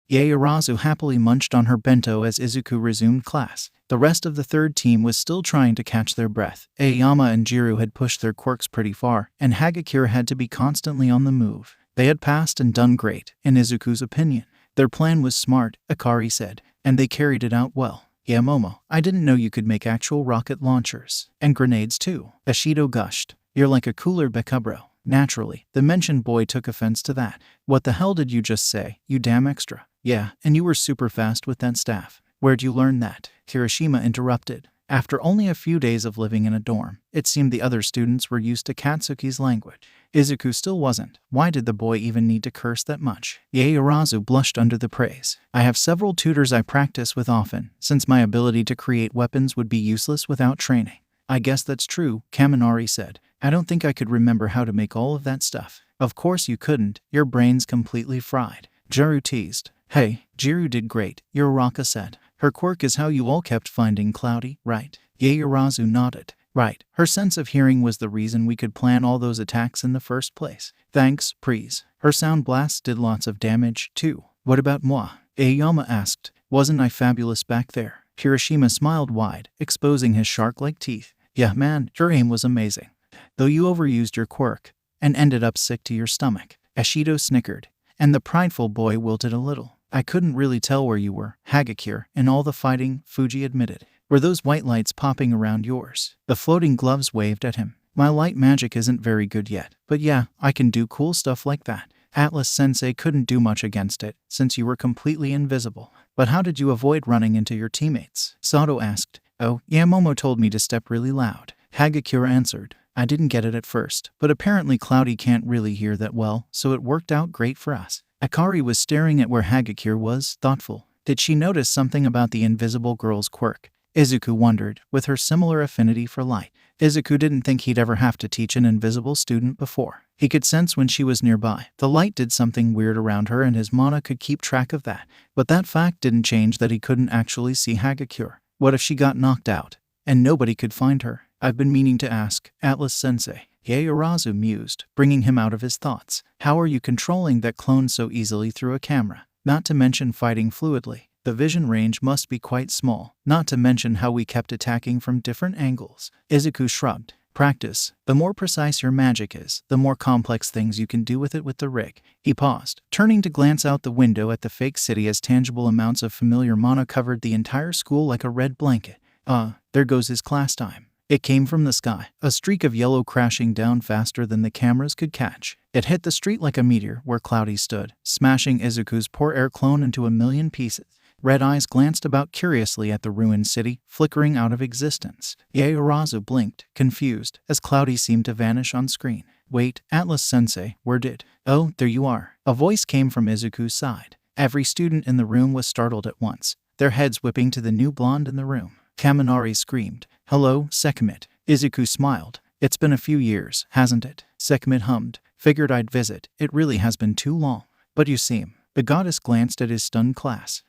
Yaorazu happily munched on her bento as Izuku resumed class. The rest of the third team was still trying to catch their breath. Aoyama and Jiro had pushed their quirks pretty far, and Hagakure had to be constantly on the move. They had passed and done great, in Izuku's opinion. Their plan was smart, Akari said, and they carried it out well. Yeah, Momo, I didn't know you could make actual rocket launchers. And grenades too. Ashido gushed. You're like a cooler Bekubro. Naturally, the mentioned boy took offense to that. What the hell did you just say, you damn extra? Yeah, and you were super fast with that staff. Where'd you learn that? Kirishima interrupted. After only a few days of living in a dorm, it seemed the other students were used to Katsuki's language. Izuku still wasn't. Why did the boy even need to curse that much? Yaorazu blushed under the praise. I have several tutors I practice with often, since my ability to create weapons would be useless without training. I guess that's true, Kaminari said. I don't think I could remember how to make all of that stuff. Of course you couldn't, your brain's completely fried. Jiro teased. Hey, Jiro did great, Uraraka said. Her quirk is how you all kept finding Cloudy, right? Yaorazu nodded. Right, her sense of hearing was the reason we could plan all those attacks in the first place. Thanks, Prees. Her sound blasts did lots of damage, too. What about moi? Aoyama asked. Wasn't I fabulous back there? Kirishima smiled wide, exposing his shark-like teeth. Yeah, man, your aim was amazing. Though you overused your quirk, and ended up sick to your stomach. Ashido snickered, and the prideful boy wilted a little. I couldn't really tell where you were, Hagakure, in all the fighting, Fuji admitted. Were those white lights popping around yours? The floating gloves waved at him. My light magic isn't very good yet, but yeah, I can do cool stuff like that. Atlas-sensei couldn't do much against it, since you were completely invisible. But how did you avoid running into your teammates? Sato asked. Oh, Momo told me to step really loud. Hagakure answered. I didn't get it at first, but apparently Cloudy can't really hear that well, so it worked out great for us. Akari was staring at where Hagakure was, thoughtful. Did she notice something about the invisible girl's quirk? Izuku wondered, with her similar affinity for light. Izuku didn't think he'd ever have to teach an invisible student before. He could sense when she was nearby. The light did something weird around her and his mana could keep track of that. But that fact didn't change that he couldn't actually see Hagakure. What if she got knocked out, and nobody could find her? I've been meaning to ask, Atlas-sensei. Yaorazu mused, bringing him out of his thoughts. How are you controlling that clone so easily through a camera? Not to mention fighting fluidly. The vision range must be quite small, not to mention how we kept attacking from different angles. Izuku shrugged. Practice. The more precise your magic is, the more complex things you can do with it with the rig. He paused, turning to glance out the window at the fake city as tangible amounts of familiar mana covered the entire school like a red blanket. There goes his class time. It came from the sky, a streak of yellow crashing down faster than the cameras could catch. It hit the street like a meteor where Cloudy stood, smashing Izuku's poor air clone into a million pieces. Red eyes glanced about curiously at the ruined city, flickering out of existence. Yaorazu blinked, confused, as Cloudy seemed to vanish on screen. Wait, Atlas-sensei, where did... Oh, there you are. A voice came from Izuku's side. Every student in the room was startled at once, their heads whipping to the new blonde in the room. Kaminari screamed. Hello, Sekhmet. Izuku smiled. It's been a few years, hasn't it? Sekhmet hummed. Figured I'd visit. It really has been too long. But you seem... The goddess glanced at his stunned class. ...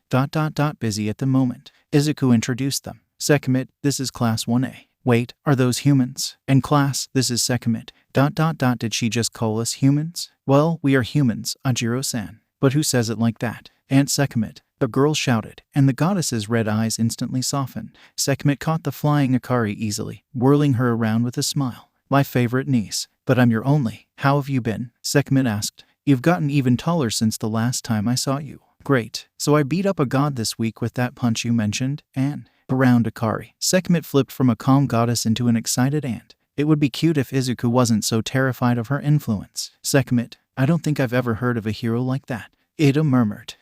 Busy at the moment. Izuku introduced them. Sekhmet, this is class 1A. Wait, are those humans? And class, this is Sekhmet. ... Did she just call us humans? Well, we are humans, Ajiro-san. But who says it like that? Aunt Sekhmet. The girl shouted, and the goddess's red eyes instantly softened. Sekhmet caught the flying Akari easily, whirling her around with a smile. My favorite niece. But I'm your only. How have you been? Sekhmet asked. You've gotten even taller since the last time I saw you. Great. So I beat up a god this week with that punch you mentioned, and... Around Akari. Sekhmet flipped from a calm goddess into an excited aunt. It would be cute if Izuku wasn't so terrified of her influence. Sekhmet, I don't think I've ever heard of a hero like that. Iida murmured.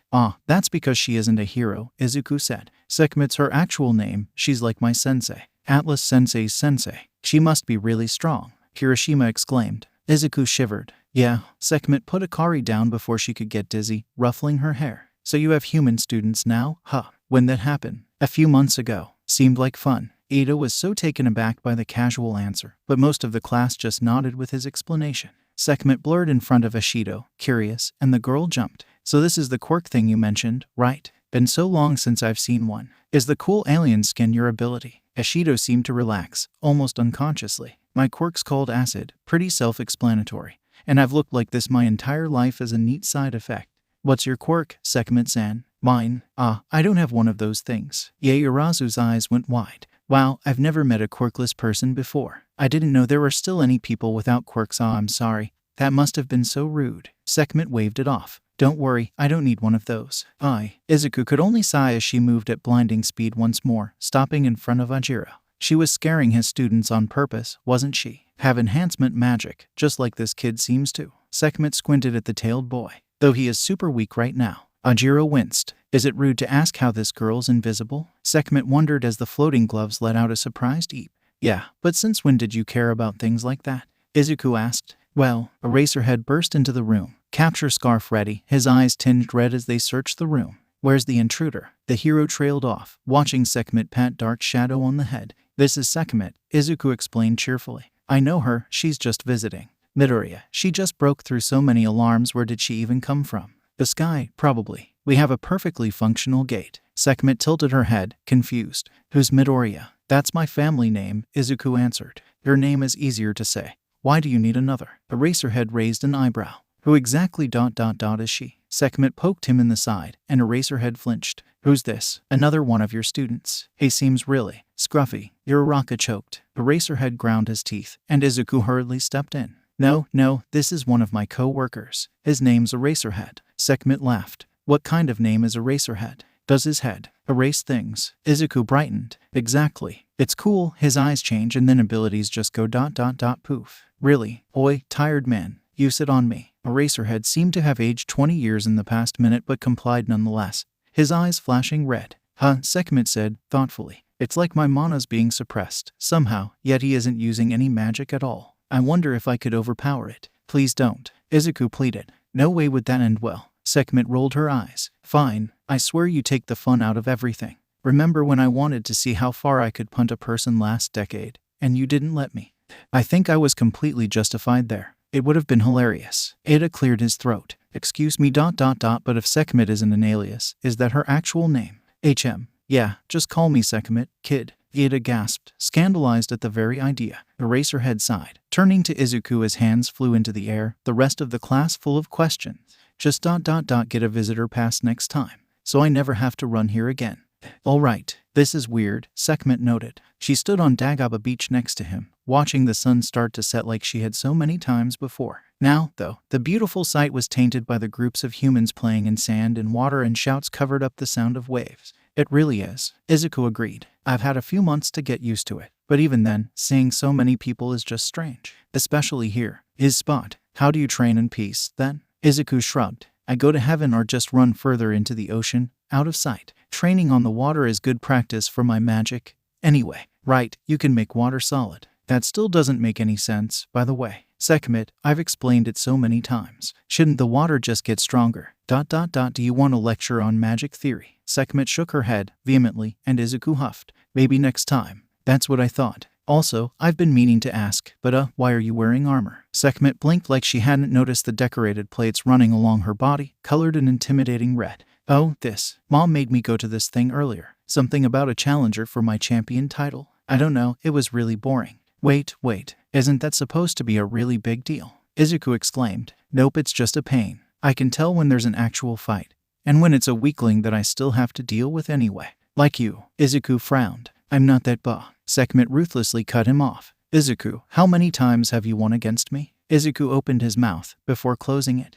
That's because she isn't a hero, Izuku said. Sekhmet's her actual name, she's like my sensei. Atlas-sensei's sensei. She must be really strong, Kirishima exclaimed. Izuku shivered. Yeah, Sekhmet put Akari down before she could get dizzy, ruffling her hair. So you have human students now? Huh. When that happened? A few months ago. Seemed like fun. Iida was so taken aback by the casual answer, but most of the class just nodded with his explanation. Sekhmet blurred in front of Ashido, curious, and the girl jumped. So this is the quirk thing you mentioned, right? Been so long since I've seen one. Is the cool alien skin your ability? Ashido seemed to relax, almost unconsciously. My quirk's called acid, pretty self-explanatory. And I've looked like this my entire life as a neat side effect. What's your quirk, Sekhmet-san? Mine? I don't have one of those things. Yaoyorozu's eyes went wide. Wow, I've never met a quirkless person before. I didn't know there were still any people without quirks. I'm sorry. That must have been so rude. Sekhmet waved it off. Don't worry, I don't need one of those. Izuku could only sigh as she moved at blinding speed once more, stopping in front of Ajiro. She was scaring his students on purpose, wasn't she? Have enhancement magic, just like this kid seems to. Sekhmet squinted at the tailed boy. Though he is super weak right now. Ajiro winced. Is it rude to ask how this girl's invisible? Sekhmet wondered as the floating gloves let out a surprised eep. Yeah, but since when did you care about things like that? Izuku asked. Well, Eraserhead burst into the room, capture scarf ready, his eyes tinged red as they searched the room. Where's the intruder? The hero trailed off, watching Sekhmet pat dark shadow on the head. This is Sekhmet, Izuku explained cheerfully. I know her, she's just visiting. Midoriya, she just broke through so many alarms. Where did she even come from? The sky, probably. We have a perfectly functional gate. Sekhmet tilted her head, confused. Who's Midoriya? That's my family name, Izuku answered. Your name is easier to say. Why do you need another? Eraserhead raised an eyebrow. Who exactly is she? Sekhmet poked him in the side, and Eraserhead flinched. Who's this? Another one of your students. He seems really scruffy. Uraraka choked. Eraserhead ground his teeth, and Izuku hurriedly stepped in. No, this is one of my co-workers. His name's Eraserhead. Sekhmet laughed. What kind of name is Eraserhead? Does his head erase things? Izuku brightened. Exactly. It's cool. His eyes change and then abilities just go ... poof. Really? Oi, tired man. You sit on me. Eraserhead seemed to have aged 20 years in the past minute but complied nonetheless, his eyes flashing red. Sekhmet said, thoughtfully. It's like my mana's being suppressed, somehow, yet he isn't using any magic at all. I wonder if I could overpower it. Please don't. Izuku pleaded. No way would that end well. Sekhmet rolled her eyes. Fine. I swear you take the fun out of everything. Remember when I wanted to see how far I could punt a person last decade, and you didn't let me? I think I was completely justified there. It would have been hilarious. Iida cleared his throat. Excuse me ... but if Sekhmet isn't an alias, is that her actual name? Yeah, just call me Sekhmet, kid. Iida gasped, scandalized at the very idea. Eraserhead sighed. Turning to Izuku as hands flew into the air, the rest of the class full of questions. Just ... get a visitor pass next time, so I never have to run here again. Alright, this is weird, Sekhmet noted. She stood on Dagobah Beach next to him, watching the sun start to set like she had so many times before. Now, though, the beautiful sight was tainted by the groups of humans playing in sand and water, and shouts covered up the sound of waves. It really is, Izuku agreed. I've had a few months to get used to it, but even then, seeing so many people is just strange. Especially here. Spot. How do you train in peace, then? Izuku shrugged. I go to heaven or just run further into the ocean, out of sight. Training on the water is good practice for my magic. Anyway, right, you can make water solid. That still doesn't make any sense, by the way. Sekhmet, I've explained it so many times. Shouldn't the water just get stronger? ... Do you want a lecture on magic theory? Sekhmet shook her head, vehemently, and Izuku huffed. Maybe next time. That's what I thought. Also, I've been meaning to ask, but why are you wearing armor? Sekhmet blinked like she hadn't noticed the decorated plates running along her body, colored an intimidating red. Oh, this. Mom made me go to this thing earlier. Something about a challenger for my champion title. I don't know, it was really boring. Wait, isn't that supposed to be a really big deal? Izuku exclaimed. Nope, it's just a pain. I can tell when there's an actual fight, and when it's a weakling that I still have to deal with anyway. Like you. Izuku frowned. I'm not that Sekhmet ruthlessly cut him off. Izuku, how many times have you won against me? Izuku opened his mouth, before closing it.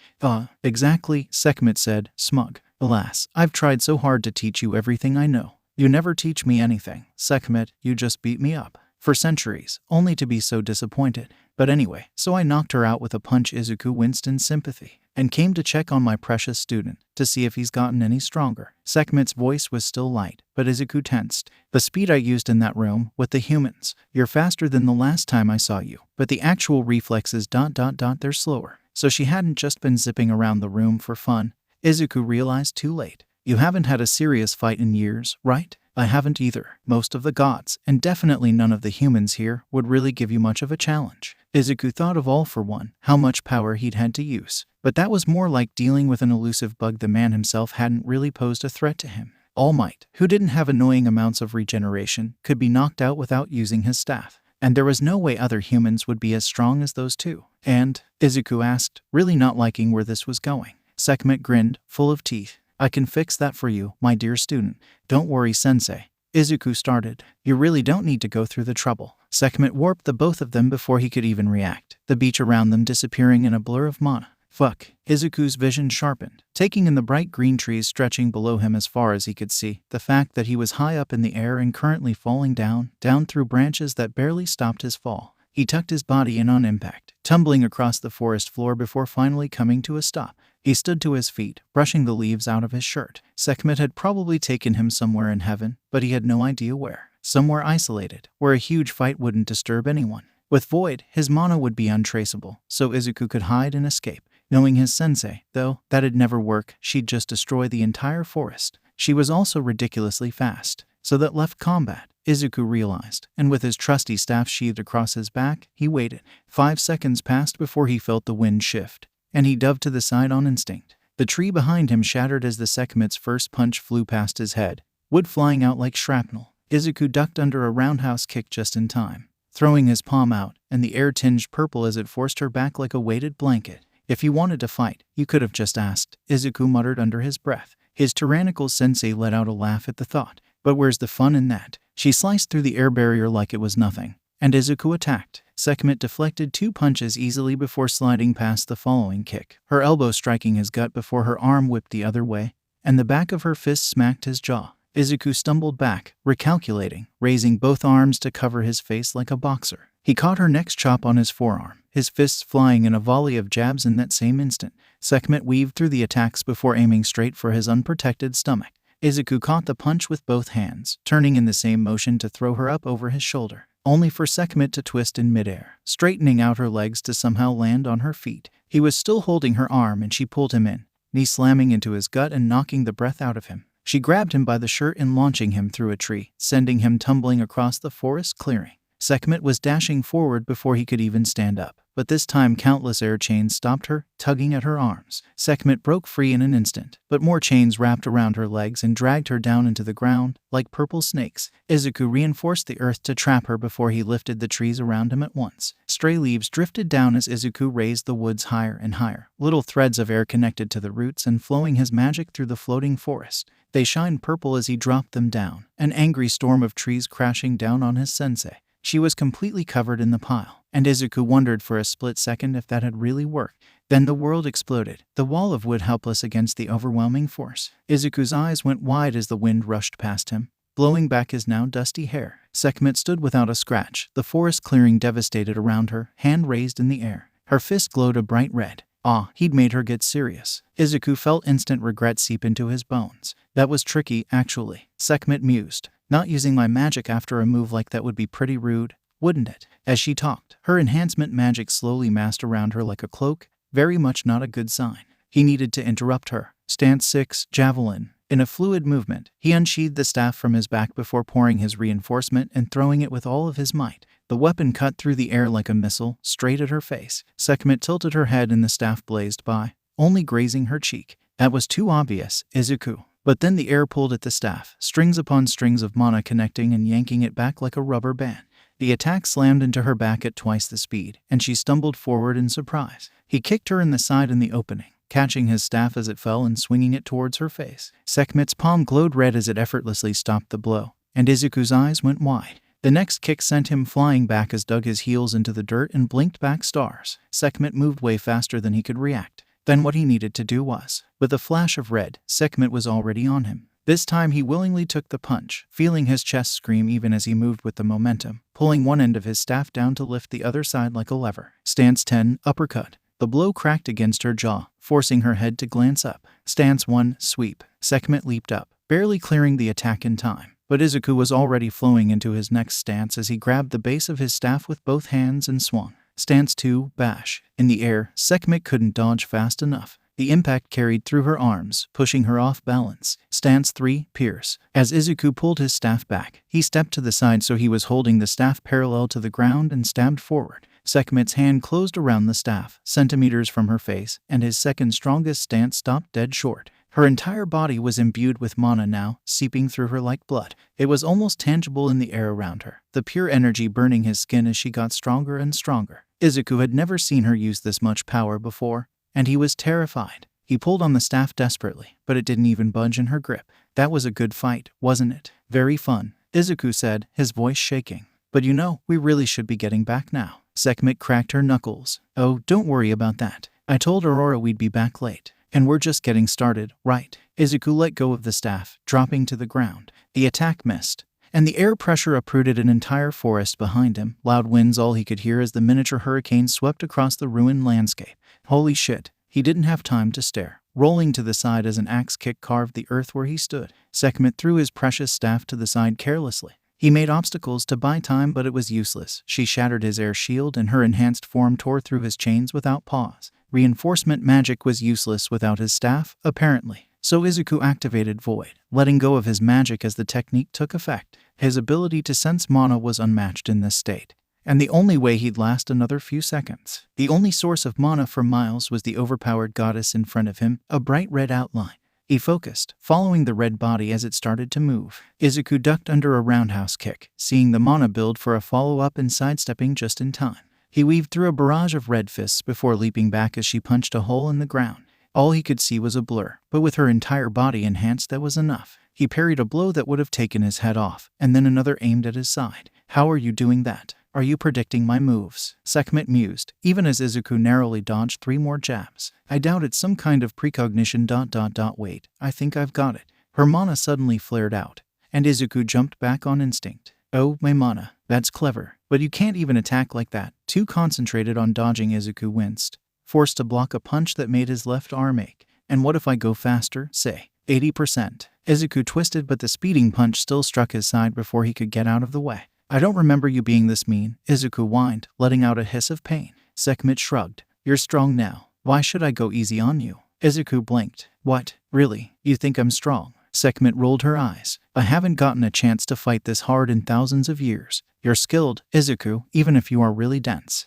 Exactly, Sekhmet said, smug. Alas, I've tried so hard to teach you everything I know. You never teach me anything, Sekhmet, you just beat me up. For centuries, only to be so disappointed. But anyway, so I knocked her out with a punch. Izuku winced in sympathy, and came to check on my precious student, to see if he's gotten any stronger. Sekhmet's voice was still light, but Izuku tensed. The speed I used in that room, with the humans. You're faster than the last time I saw you, but the actual reflexes ... they're slower. So she hadn't just been zipping around the room for fun. Izuku realized too late. You haven't had a serious fight in years, right? I haven't either. Most of the gods, and definitely none of the humans here, would really give you much of a challenge. Izuku thought of all for one, how much power he'd had to use. But that was more like dealing with an elusive bug. The man himself hadn't really posed a threat to him. All Might, who didn't have annoying amounts of regeneration, could be knocked out without using his staff. And there was no way other humans would be as strong as those two. And, Izuku asked, really not liking where this was going. Sekhmet grinned, full of teeth. I can fix that for you, my dear student. Don't worry, sensei. Izuku started. You really don't need to go through the trouble. Sekhmet warped the both of them before he could even react, the beach around them disappearing in a blur of mana. Fuck. Izuku's vision sharpened, taking in the bright green trees stretching below him as far as he could see. The fact that he was high up in the air and currently falling down through branches that barely stopped his fall. He tucked his body in on impact, tumbling across the forest floor before finally coming to a stop. He stood to his feet, brushing the leaves out of his shirt. Sekhmet had probably taken him somewhere in heaven, but he had no idea where. Somewhere isolated, where a huge fight wouldn't disturb anyone. With Void, his mana would be untraceable, so Izuku could hide and escape. Knowing his sensei, though, that'd never work. She'd just destroy the entire forest. She was also ridiculously fast, so that left combat, Izuku realized, and with his trusty staff sheathed across his back, he waited. 5 seconds passed before he felt the wind shift, and he dove to the side on instinct. The tree behind him shattered as the Sekhmet's first punch flew past his head, wood flying out like shrapnel. Izuku ducked under a roundhouse kick just in time, throwing his palm out, and the air tinged purple as it forced her back like a weighted blanket. If you wanted to fight, you could have just asked, Izuku muttered under his breath. His tyrannical sensei let out a laugh at the thought. But where's the fun in that? She sliced through the air barrier like it was nothing, and Izuku attacked. Sekhmet deflected 2 punches easily before sliding past the following kick, her elbow striking his gut before her arm whipped the other way, and the back of her fist smacked his jaw. Izuku stumbled back, recalculating, raising both arms to cover his face like a boxer. He caught her next chop on his forearm, his fists flying in a volley of jabs in that same instant. Sekhmet weaved through the attacks before aiming straight for his unprotected stomach. Izuku caught the punch with both hands, turning in the same motion to throw her up over his shoulder, only for Sekhmet to twist in midair, straightening out her legs to somehow land on her feet. He was still holding her arm and she pulled him in, knee slamming into his gut and knocking the breath out of him. She grabbed him by the shirt and launching him through a tree, sending him tumbling across the forest clearing. Sekhmet was dashing forward before he could even stand up, but this time countless air chains stopped her, tugging at her arms. Sekhmet broke free in an instant, but more chains wrapped around her legs and dragged her down into the ground, like purple snakes. Izuku reinforced the earth to trap her before he lifted the trees around him at once. Stray leaves drifted down as Izuku raised the woods higher and higher. Little threads of air connected to the roots and flowing his magic through the floating forest. They shined purple as he dropped them down, an angry storm of trees crashing down on his sensei. She was completely covered in the pile, and Izuku wondered for a split second if that had really worked. Then the world exploded, the wall of wood helpless against the overwhelming force. Izuku's eyes went wide as the wind rushed past him, blowing back his now dusty hair. Sekhmet stood without a scratch, the forest clearing devastated around her, hand raised in the air. Her fist glowed a bright red. He'd made her get serious. Izuku felt instant regret seep into his bones. That was tricky, actually, Sekhmet mused. Not using my magic after a move like that would be pretty rude, wouldn't it? As she talked, her enhancement magic slowly massed around her like a cloak, very much not a good sign. He needed to interrupt her. Stance 6, Javelin. In a fluid movement, he unsheathed the staff from his back before pouring his reinforcement and throwing it with all of his might. The weapon cut through the air like a missile, straight at her face. Sekhmet tilted her head and the staff blazed by, only grazing her cheek. That was too obvious, Izuku. But then the air pulled at the staff, strings upon strings of mana connecting and yanking it back like a rubber band. The attack slammed into her back at twice the speed, and she stumbled forward in surprise. He kicked her in the side in the opening, catching his staff as it fell and swinging it towards her face. Sekhmet's palm glowed red as it effortlessly stopped the blow, and Izuku's eyes went wide. The next kick sent him flying back as dug his heels into the dirt and blinked back stars. Sekhmet moved way faster than he could react. Then what he needed to do was, with a flash of red, Sekhmet was already on him. This time he willingly took the punch, feeling his chest scream even as he moved with the momentum, pulling one end of his staff down to lift the other side like a lever. Stance 10, Uppercut. The blow cracked against her jaw, forcing her head to glance up. Stance 1, Sweep. Sekhmet leaped up, barely clearing the attack in time. But Izuku was already flowing into his next stance as he grabbed the base of his staff with both hands and swung. Stance 2, Bash. In the air, Sekhmet couldn't dodge fast enough. The impact carried through her arms, pushing her off balance. Stance 3, Pierce. As Izuku pulled his staff back, he stepped to the side so he was holding the staff parallel to the ground and stabbed forward. Sekhmet's hand closed around the staff, centimeters from her face, and his second strongest stance stopped dead short. Her entire body was imbued with mana now, seeping through her like blood. It was almost tangible in the air around her, the pure energy burning his skin as she got stronger and stronger. Izuku had never seen her use this much power before, and he was terrified. He pulled on the staff desperately, but it didn't even budge in her grip. That was a good fight, wasn't it? Very fun, Izuku said, his voice shaking. But you know, we really should be getting back now. Sekhmet cracked her knuckles. Oh, don't worry about that. I told Aurora we'd be back late. And we're just getting started, right? Izuku let go of the staff, dropping to the ground. The attack missed, and the air pressure uprooted an entire forest behind him. Loud winds all he could hear as the miniature hurricane swept across the ruined landscape. Holy shit, he didn't have time to stare. Rolling to the side as an axe kick carved the earth where he stood, Sekhmet threw his precious staff to the side carelessly. He made obstacles to buy time, but it was useless. She shattered his air shield and her enhanced form tore through his chains without pause. Reinforcement magic was useless without his staff, apparently. So Izuku activated Void, letting go of his magic as the technique took effect. His ability to sense mana was unmatched in this state, and the only way he'd last another few seconds. The only source of mana for miles was the overpowered goddess in front of him, a bright red outline. He focused, following the red body as it started to move. Izuku ducked under a roundhouse kick, seeing the mana build for a follow-up and sidestepping just in time. He weaved through a barrage of red fists before leaping back as she punched a hole in the ground. All he could see was a blur, but with her entire body enhanced, that was enough. He parried a blow that would have taken his head off, and then another aimed at his side. How are you doing that? Are you predicting my moves? Sekhmet mused, even as Izuku narrowly dodged 3 more jabs. I doubt it's some kind of precognition. Wait, I think I've got it. Her mana suddenly flared out, and Izuku jumped back on instinct. Oh, my mana. That's clever. But you can't even attack like that. Too concentrated on dodging, Izuku winced, forced to block a punch that made his left arm ache. And what if I go faster, say, 80%? Izuku twisted, but the speeding punch still struck his side before he could get out of the way. I don't remember you being this mean, Izuku whined, letting out a hiss of pain. Sekhmet shrugged. You're strong now. Why should I go easy on you? Izuku blinked. What? Really? You think I'm strong? Sekhmet rolled her eyes. I haven't gotten a chance to fight this hard in thousands of years. You're skilled, Izuku, even if you are really dense.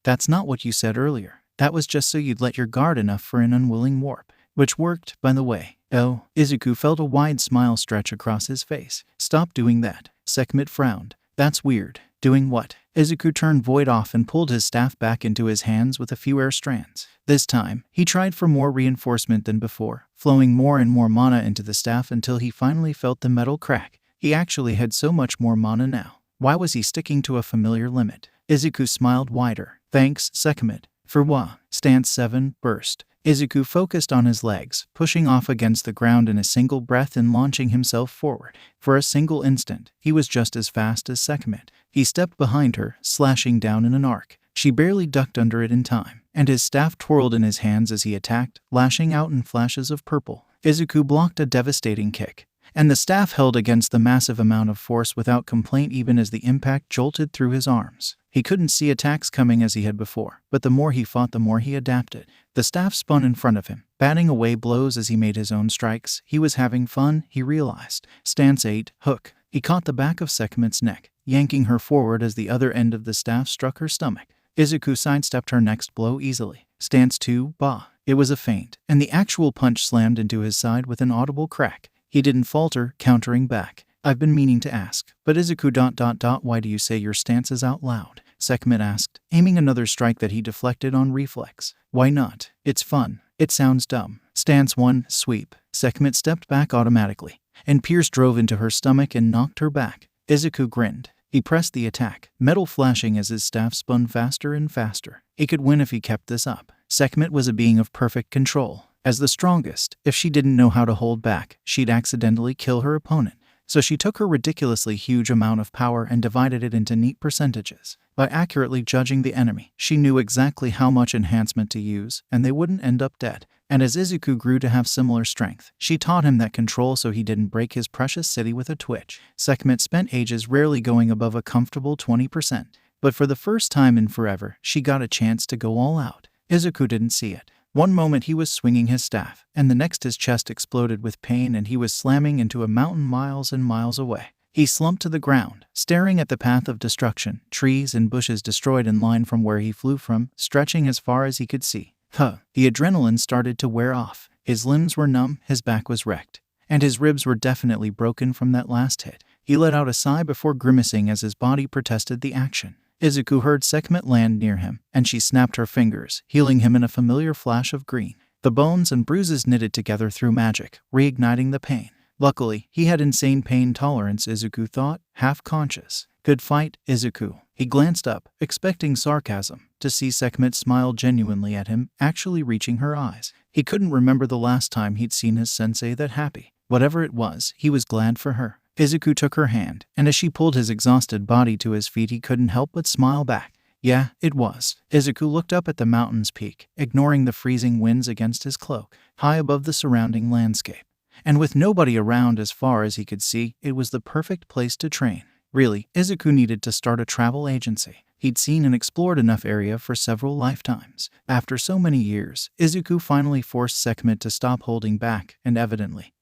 That's not what you said earlier. That was just so you'd let your guard enough for an unwilling warp. Which worked, by the way. Oh, Izuku felt a wide smile stretch across his face. Stop doing that. Sekhmet frowned. That's weird. Doing what? Izuku turned Void off and pulled his staff back into his hands with a few air strands. This time, he tried for more reinforcement than before, flowing more and more mana into the staff until he finally felt the metal crack. He actually had so much more mana now. Why was he sticking to a familiar limit? Izuku smiled wider. Thanks, Sekhmet. For what? Stance 7, burst. Izuku focused on his legs, pushing off against the ground in a single breath and launching himself forward. For a single instant, he was just as fast as Sekhmet. He stepped behind her, slashing down in an arc. She barely ducked under it in time, and his staff twirled in his hands as he attacked, lashing out in flashes of purple. Izuku blocked a devastating kick, and the staff held against the massive amount of force without complaint even as the impact jolted through his arms. He couldn't see attacks coming as he had before, but the more he fought, the more he adapted. The staff spun in front of him, batting away blows as he made his own strikes. He was having fun, he realized. Stance 8, hook. He caught the back of Sekhmet's neck, yanking her forward as the other end of the staff struck her stomach. Izuku sidestepped her next blow easily. Stance 2, bah. It was a feint, and the actual punch slammed into his side with an audible crack. He didn't falter, countering back. I've been meaning to ask, but Izuku ... Why do you say your stances out loud? Sekhmet asked, aiming another strike that he deflected on reflex. Why not? It's fun. It sounds dumb. Stance 1, sweep. Sekhmet stepped back automatically, and Pierce drove into her stomach and knocked her back. Izuku grinned. He pressed the attack, metal flashing as his staff spun faster and faster. He could win if he kept this up. Sekhmet was a being of perfect control. As the strongest, if she didn't know how to hold back, she'd accidentally kill her opponent. So she took her ridiculously huge amount of power and divided it into neat percentages. By accurately judging the enemy, she knew exactly how much enhancement to use, and they wouldn't end up dead. And as Izuku grew to have similar strength, she taught him that control so he didn't break his precious city with a twitch. Sekhmet spent ages rarely going above a comfortable 20%. But for the first time in forever, she got a chance to go all out. Izuku didn't see it. One moment he was swinging his staff, and the next his chest exploded with pain and he was slamming into a mountain miles and miles away. He slumped to the ground, staring at the path of destruction, trees and bushes destroyed in line from where he flew from, stretching as far as he could see. The adrenaline started to wear off. His limbs were numb, his back was wrecked, and his ribs were definitely broken from that last hit. He let out a sigh before grimacing as his body protested the action. Izuku heard Sekhmet land near him, and she snapped her fingers, healing him in a familiar flash of green. the bones and bruises knitted together through magic, reigniting the pain. Luckily, he had insane pain tolerance, Izuku thought, half-conscious. Good fight, Izuku. He glanced up, expecting sarcasm, to see Sekhmet smile genuinely at him, actually reaching her eyes. He couldn't remember the last time he'd seen his sensei that happy. Whatever it was, he was glad for her. Izuku took her hand, and as she pulled his exhausted body to his feet, he couldn't help but smile back. Yeah, it was. Izuku looked up at the mountain's peak, ignoring the freezing winds against his cloak, high above the surrounding landscape. And with nobody around as far as he could see, it was the perfect place to train. Really, Izuku needed to start a travel agency. He'd seen and explored enough area for several lifetimes. After so many years, Izuku finally forced Sekhmet to stop holding back, and evidently,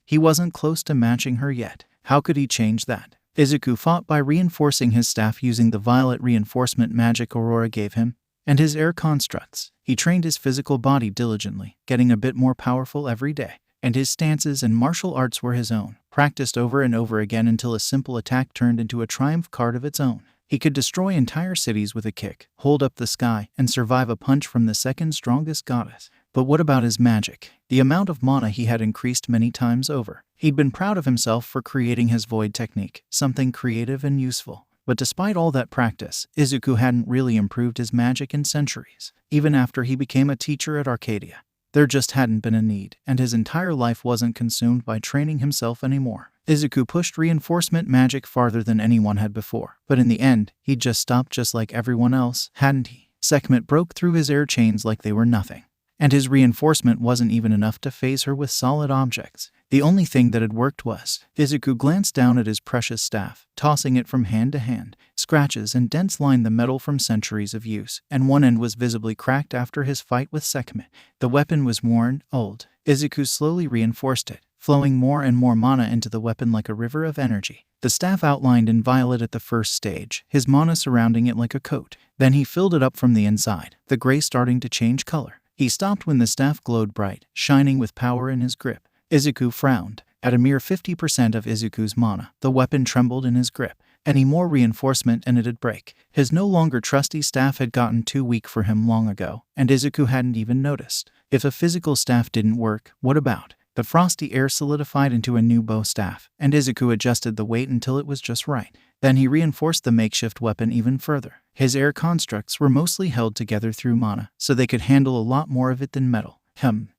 he wasn't close to matching her yet. How could he change that? Izuku fought by reinforcing his staff using the violet reinforcement magic Aurora gave him, and his air constructs. He trained his physical body diligently, getting a bit more powerful every day. And his stances and martial arts were his own, practiced over and over again until a simple attack turned into a triumph card of its own. He could destroy entire cities with a kick, hold up the sky, and survive a punch from the second strongest goddess. But what about his magic? The amount of mana he had increased many times over. He'd been proud of himself for creating his void technique, something creative and useful. But despite all that practice, Izuku hadn't really improved his magic in centuries, even after he became a teacher at Arcadia. There just hadn't been a need, and his entire life wasn't consumed by training himself anymore. Izuku pushed reinforcement magic farther than anyone had before, but in the end, he'd just stopped just like everyone else, hadn't he? Sekhmet broke through his air chains like they were nothing, and his reinforcement wasn't even enough to phase her with solid objects. The only thing that had worked was, Izuku glanced down at his precious staff, tossing it from hand to hand. Scratches and dents lined the metal from centuries of use, and one end was visibly cracked after his fight with Sekhmet. The weapon was worn, old. Izuku slowly reinforced it, flowing more and more mana into the weapon like a river of energy. The staff outlined in violet at the first stage, his mana surrounding it like a coat. Then he filled it up from the inside, the gray starting to change color. He stopped when the staff glowed bright, shining with power in his grip. Izuku frowned. At a mere 50% of Izuku's mana, the weapon trembled in his grip. Any more reinforcement and it'd break. His no longer trusty staff had gotten too weak for him long ago, and Izuku hadn't even noticed. If a physical staff didn't work, what about? The frosty air solidified into a new bow staff, and Izuku adjusted the weight until it was just right. Then he reinforced the makeshift weapon even further. His air constructs were mostly held together through mana, so they could handle a lot more of it than metal.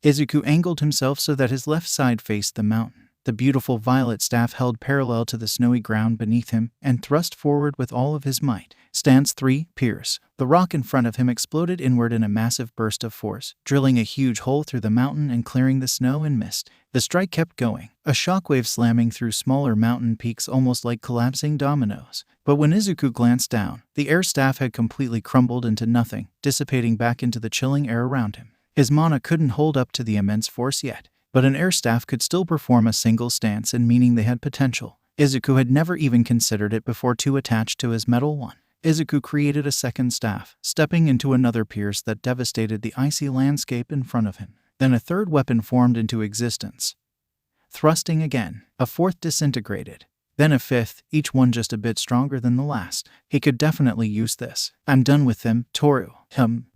Izuku angled himself so that his left side faced the mountain. The beautiful violet staff held parallel to the snowy ground beneath him and thrust forward with all of his might. Stance 3, Pierce. The rock in front of him exploded inward in a massive burst of force, drilling a huge hole through the mountain and clearing the snow and mist. The strike kept going, a shockwave slamming through smaller mountain peaks almost like collapsing dominoes. But when Izuku glanced down, the air staff had completely crumbled into nothing, dissipating back into the chilling air around him. His mana couldn't hold up to the immense force yet, but an air staff could still perform a single stance, and meaning they had potential. Izuku had never even considered it before too attached to his metal one. Izuku created a second staff, stepping into another pierce that devastated the icy landscape in front of him. Then a third weapon formed into existence. Thrusting again, a fourth disintegrated. Then a fifth, each one just a bit stronger than the last. He could definitely use this. I'm done with them, Toru.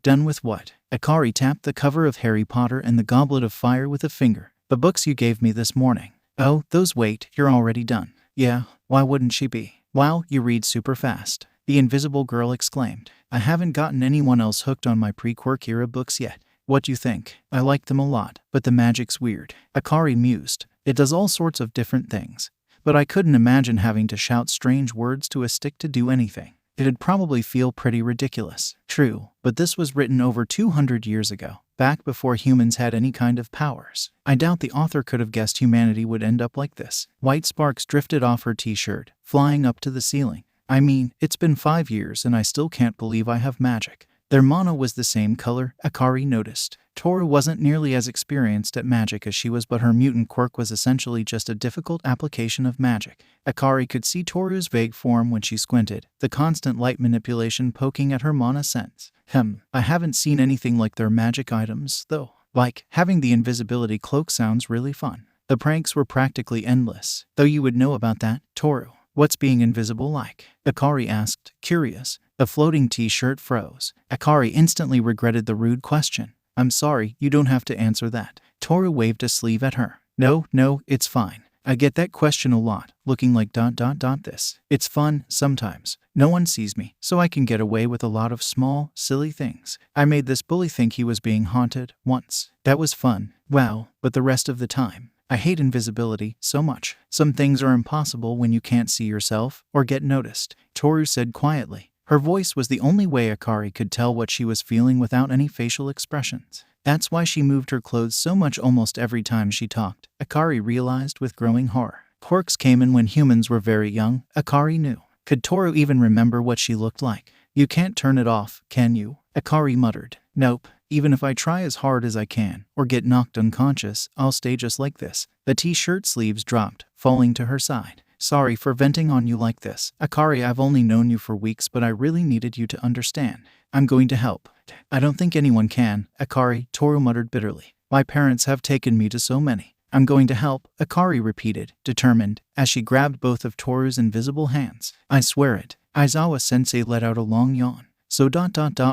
Done with what? Akari tapped the cover of Harry Potter and the Goblet of Fire with a finger. The books you gave me this morning. Oh, those wait, you're already done. Yeah, why wouldn't she be? Wow, you read super fast. The invisible girl exclaimed. I haven't gotten anyone else hooked on my pre-Quirk era books yet. What do you think? I like them a lot, but the magic's weird. Akari mused. It does all sorts of different things. But I couldn't imagine having to shout strange words to a stick to do anything. It'd probably feel pretty ridiculous. True, but this was written over 200 years ago, back before humans had any kind of powers. I doubt the author could have guessed humanity would end up like this. White sparks drifted off her t-shirt, flying up to the ceiling. I mean, it's been 5 years and I still can't believe I have magic. Their mana was the same color, Akari noticed. Toru wasn't nearly as experienced at magic as she was, but her mutant quirk was essentially just a difficult application of magic. Akari could see Toru's vague form when she squinted, the constant light manipulation poking at her mana sense. I haven't seen anything like their magic items, though. Like, having the invisibility cloak sounds really fun. The pranks were practically endless, though you would know about that, Toru. What's being invisible like? Akari asked, curious. The floating t-shirt froze. Akari instantly regretted the rude question. I'm sorry, you don't have to answer that. Toru waved a sleeve at her. No, it's fine. I get that question a lot, looking like ... this. It's fun, sometimes. No one sees me, so I can get away with a lot of small, silly things. I made this bully think he was being haunted, once. That was fun. Wow, but the rest of the time. I hate invisibility so much. Some things are impossible when you can't see yourself or get noticed, Toru said quietly. Her voice was the only way Akari could tell what she was feeling without any facial expressions. That's why she moved her clothes so much almost every time she talked, Akari realized with growing horror. Quirks came in when humans were very young, Akari knew. Could Toru even remember what she looked like? You can't turn it off, can you? Akari muttered. Nope. Even if I try as hard as I can, or get knocked unconscious, I'll stay just like this. The t-shirt sleeves dropped, falling to her side. Sorry for venting on you like this. Akari, I've only known you for weeks, but I really needed you to understand. I'm going to help. I don't think anyone can, Akari, Toru muttered bitterly. My parents have taken me to so many. I'm going to help, Akari repeated, determined, as she grabbed both of Toru's invisible hands. I swear it. Aizawa-sensei let out a long yawn. So ...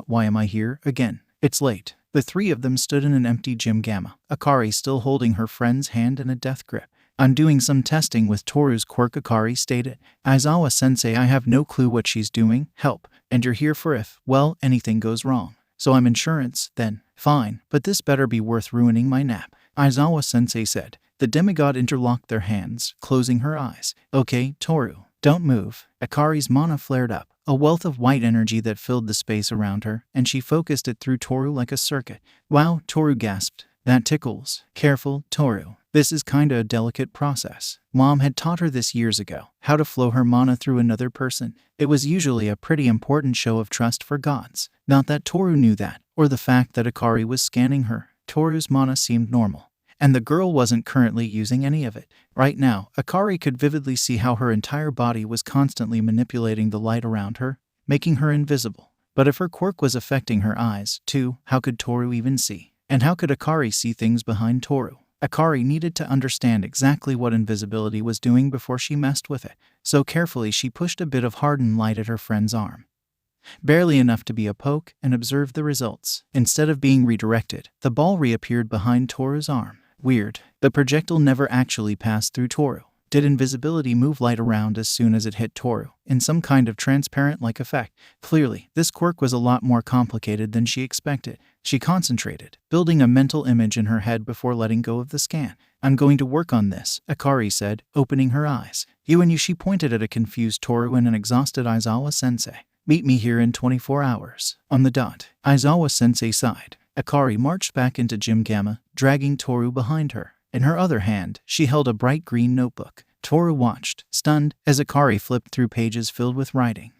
why am I here again? It's late. The three of them stood in an empty gym gamma, Akari still holding her friend's hand in a death grip. I'm doing some testing with Toru's quirk, Akari stated. Aizawa-sensei, I have no clue what she's doing. Help. And you're here for if, well, anything goes wrong. So I'm insurance, then. Fine, but this better be worth ruining my nap, Aizawa-sensei said. The demigod interlocked their hands, closing her eyes. Okay, Toru, don't move. Akari's mana flared up, a wealth of white energy that filled the space around her, and she focused it through Toru like a circuit. Wow, Toru gasped. That tickles. Careful, Toru. This is kinda a delicate process. Mom had taught her this years ago, how to flow her mana through another person. It was usually a pretty important show of trust for gods. Not that Toru knew that, or the fact that Akari was scanning her. Toru's mana seemed normal, and the girl wasn't currently using any of it. Right now, Akari could vividly see how her entire body was constantly manipulating the light around her, making her invisible. But if her quirk was affecting her eyes, too, how could Toru even see? And how could Akari see things behind Toru? Akari needed to understand exactly what invisibility was doing before she messed with it, so carefully she pushed a bit of hardened light at her friend's arm. Barely enough to be a poke, and observed the results. Instead of being redirected, the ball reappeared behind Toru's arm. Weird. The projectile never actually passed through Toru. Did invisibility move light around as soon as it hit Toru, in some kind of transparent-like effect? Clearly, this quirk was a lot more complicated than she expected. She concentrated, building a mental image in her head before letting go of the scan. I'm going to work on this, Akari said, opening her eyes. You and you, she pointed at a confused Toru and an exhausted Aizawa-sensei. Meet me here in 24 hours. On the dot. Aizawa-sensei sighed. Akari marched back into Gym Gamma, dragging Toru behind her. In her other hand, she held a bright green notebook. Toru watched, stunned, as Akari flipped through pages filled with writing.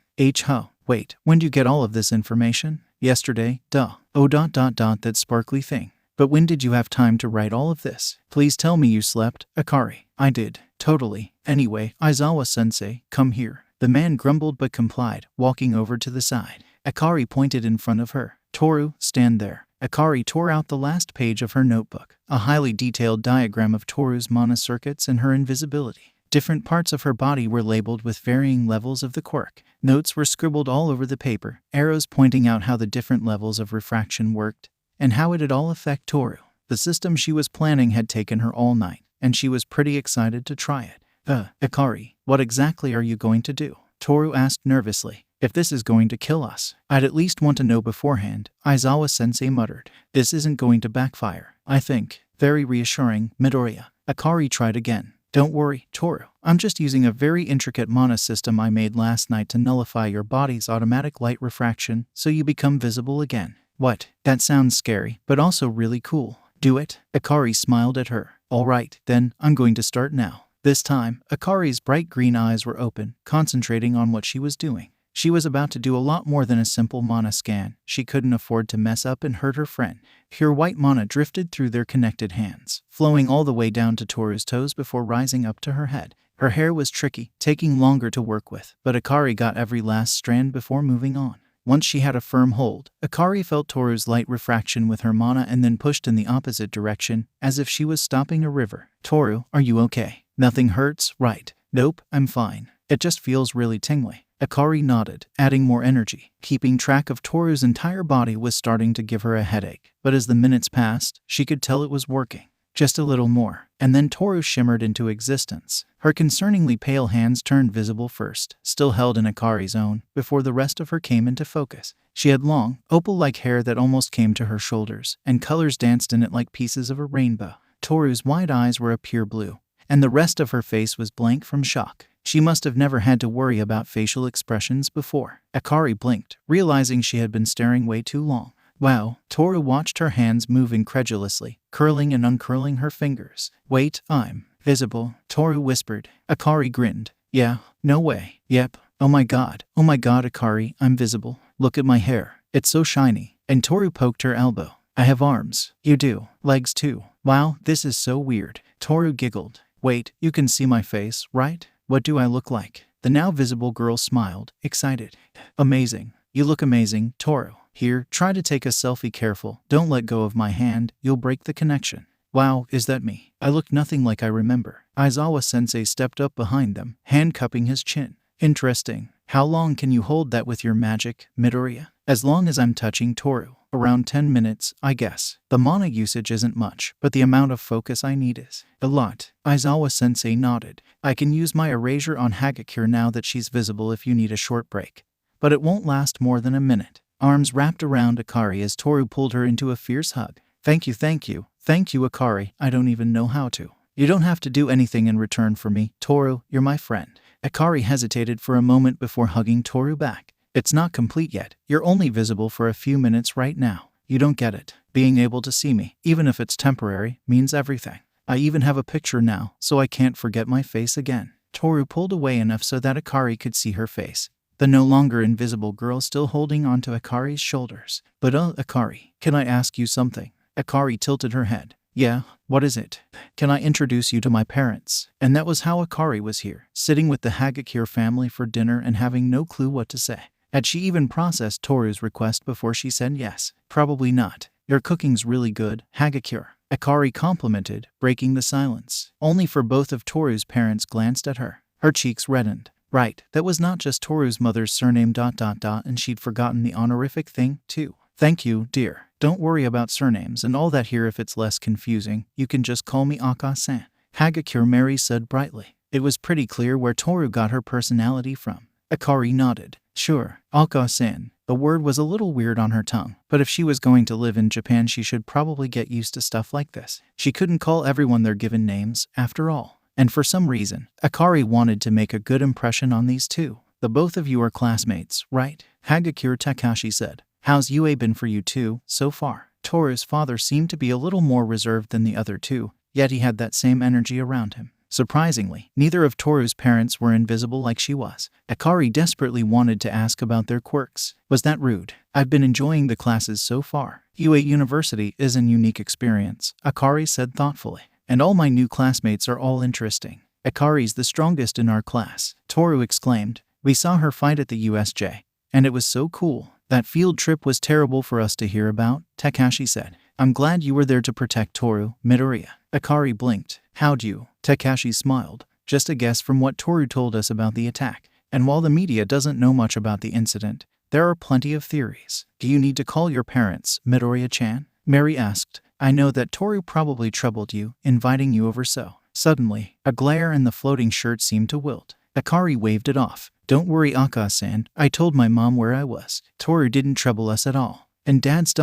Ho. Wait, when did you get all of this information? Yesterday, duh. Oh ... that sparkly thing. But when did you have time to write all of this? Please tell me you slept, Akari. I did. Totally. Anyway, Aizawa-sensei, come here. The man grumbled but complied, walking over to the side. Akari pointed in front of her. Toru, stand there. Akari tore out the last page of her notebook, a highly detailed diagram of Toru's mana circuits and her invisibility. Different parts of her body were labeled with varying levels of the quirk. Notes were scribbled all over the paper, arrows pointing out how the different levels of refraction worked, and how it'd all affect Toru. The system she was planning had taken her all night, and she was pretty excited to try it. Akari, what exactly are you going to do? Toru asked nervously. If this is going to kill us, I'd at least want to know beforehand, Aizawa-sensei muttered. This isn't going to backfire, I think. Very reassuring, Midoriya. Akari tried again. Don't worry, Toru. I'm just using a very intricate mana system I made last night to nullify your body's automatic light refraction so you become visible again. What? That sounds scary, but also really cool. Do it? Akari smiled at her. All right, then, I'm going to start now. This time, Akari's bright green eyes were open, concentrating on what she was doing. She was about to do a lot more than a simple mana scan. She couldn't afford to mess up and hurt her friend. Pure white mana drifted through their connected hands, flowing all the way down to Toru's toes before rising up to her head. Her hair was tricky, taking longer to work with, but Akari got every last strand before moving on. Once she had a firm hold, Akari felt Toru's light refraction with her mana and then pushed in the opposite direction, as if she was stopping a river. Toru, are you okay? Nothing hurts, right? Nope, I'm fine. It just feels really tingly. Akari nodded, adding more energy. Keeping track of Toru's entire body was starting to give her a headache, but as the minutes passed, she could tell it was working. Just a little more, and then Toru shimmered into existence. Her concerningly pale hands turned visible first, still held in Akari's own, before the rest of her came into focus. She had long, opal-like hair that almost came to her shoulders, and colors danced in it like pieces of a rainbow. Toru's wide eyes were a pure blue, and the rest of her face was blank from shock. She must have never had to worry about facial expressions before. Akari blinked, realizing she had been staring way too long. Wow, Toru watched her hands move incredulously, curling and uncurling her fingers. Wait, I'm visible, Toru whispered. Akari grinned. Yeah, no way. Yep. Oh my god, Akari, I'm visible. Look at my hair. It's so shiny. And Toru poked her elbow. I have arms. You do. Legs too. Wow, this is so weird. Toru giggled. Wait, you can see my face, right? What do I look like? The now visible girl smiled, excited. Amazing. You look amazing, Toru. Here, try to take a selfie careful. Don't let go of my hand, you'll break the connection. Wow, is that me? I look nothing like I remember. Aizawa-sensei stepped up behind them, hand cupping his chin. Interesting. How long can you hold that with your magic, Midoriya? As long as I'm touching Toru. Around 10 minutes, I guess. The mana usage isn't much, but the amount of focus I need is a lot. Aizawa-sensei nodded. I can use my erasure on Hagakure now that she's visible if you need a short break. But it won't last more than a minute. Arms wrapped around Akari as Toru pulled her into a fierce hug. Thank you, Akari. I don't even know how to. You don't have to do anything in return for me, Toru, you're my friend. Akari hesitated for a moment before hugging Toru back. It's not complete yet. You're only visible for a few minutes right now. You don't get it. Being able to see me, even if it's temporary, means everything. I even have a picture now, so I can't forget my face again. Toru pulled away enough so that Akari could see her face. The no longer invisible girl still holding onto Akari's shoulders. But Akari, can I ask you something? Akari tilted her head. Yeah, what is it? Can I introduce you to my parents? And that was how Akari was here, sitting with the Hagakure family for dinner and having no clue what to say. Had she even processed Toru's request before she said yes? Probably not. Your cooking's really good, Hagakure. Akari complimented, breaking the silence. Only for both of Toru's parents glanced at her. Her cheeks reddened. Right, that was not just Toru's mother's surname ... and she'd forgotten the honorific thing, too. Thank you, dear. Don't worry about surnames and all that here if it's less confusing. You can just call me Aka-san. Hagakure Mary said brightly. It was pretty clear where Toru got her personality from. Akari nodded. Sure, Aka-san. The word was a little weird on her tongue, but if she was going to live in Japan she should probably get used to stuff like this. She couldn't call everyone their given names, after all. And for some reason, Akari wanted to make a good impression on these two. The both of you are classmates, right? Hagakure Takashi said. How's UA been for you two, so far? Toru's father seemed to be a little more reserved than the other two, yet he had that same energy around him. Surprisingly, neither of Toru's parents were invisible like she was. Akari desperately wanted to ask about their quirks. Was that rude? I've been enjoying the classes so far. UA University is an unique experience, Akari said thoughtfully. And all my new classmates are all interesting. Akari's the strongest in our class, Toru exclaimed. We saw her fight at the USJ, and it was so cool. That field trip was terrible for us to hear about, Takashi said. I'm glad you were there to protect Toru, Midoriya. Akari blinked. How'd you? Takashi smiled. Just a guess from what Toru told us about the attack. And while the media doesn't know much about the incident, there are plenty of theories. Do you need to call your parents, Midoriya-chan? Mary asked. I know that Toru probably troubled you, inviting you over so. Suddenly, a glare in the floating shirt seemed to wilt. Akari waved it off. Don't worry, Aka-san. I told my mom where I was. Toru didn't trouble us at all. And Dad's ...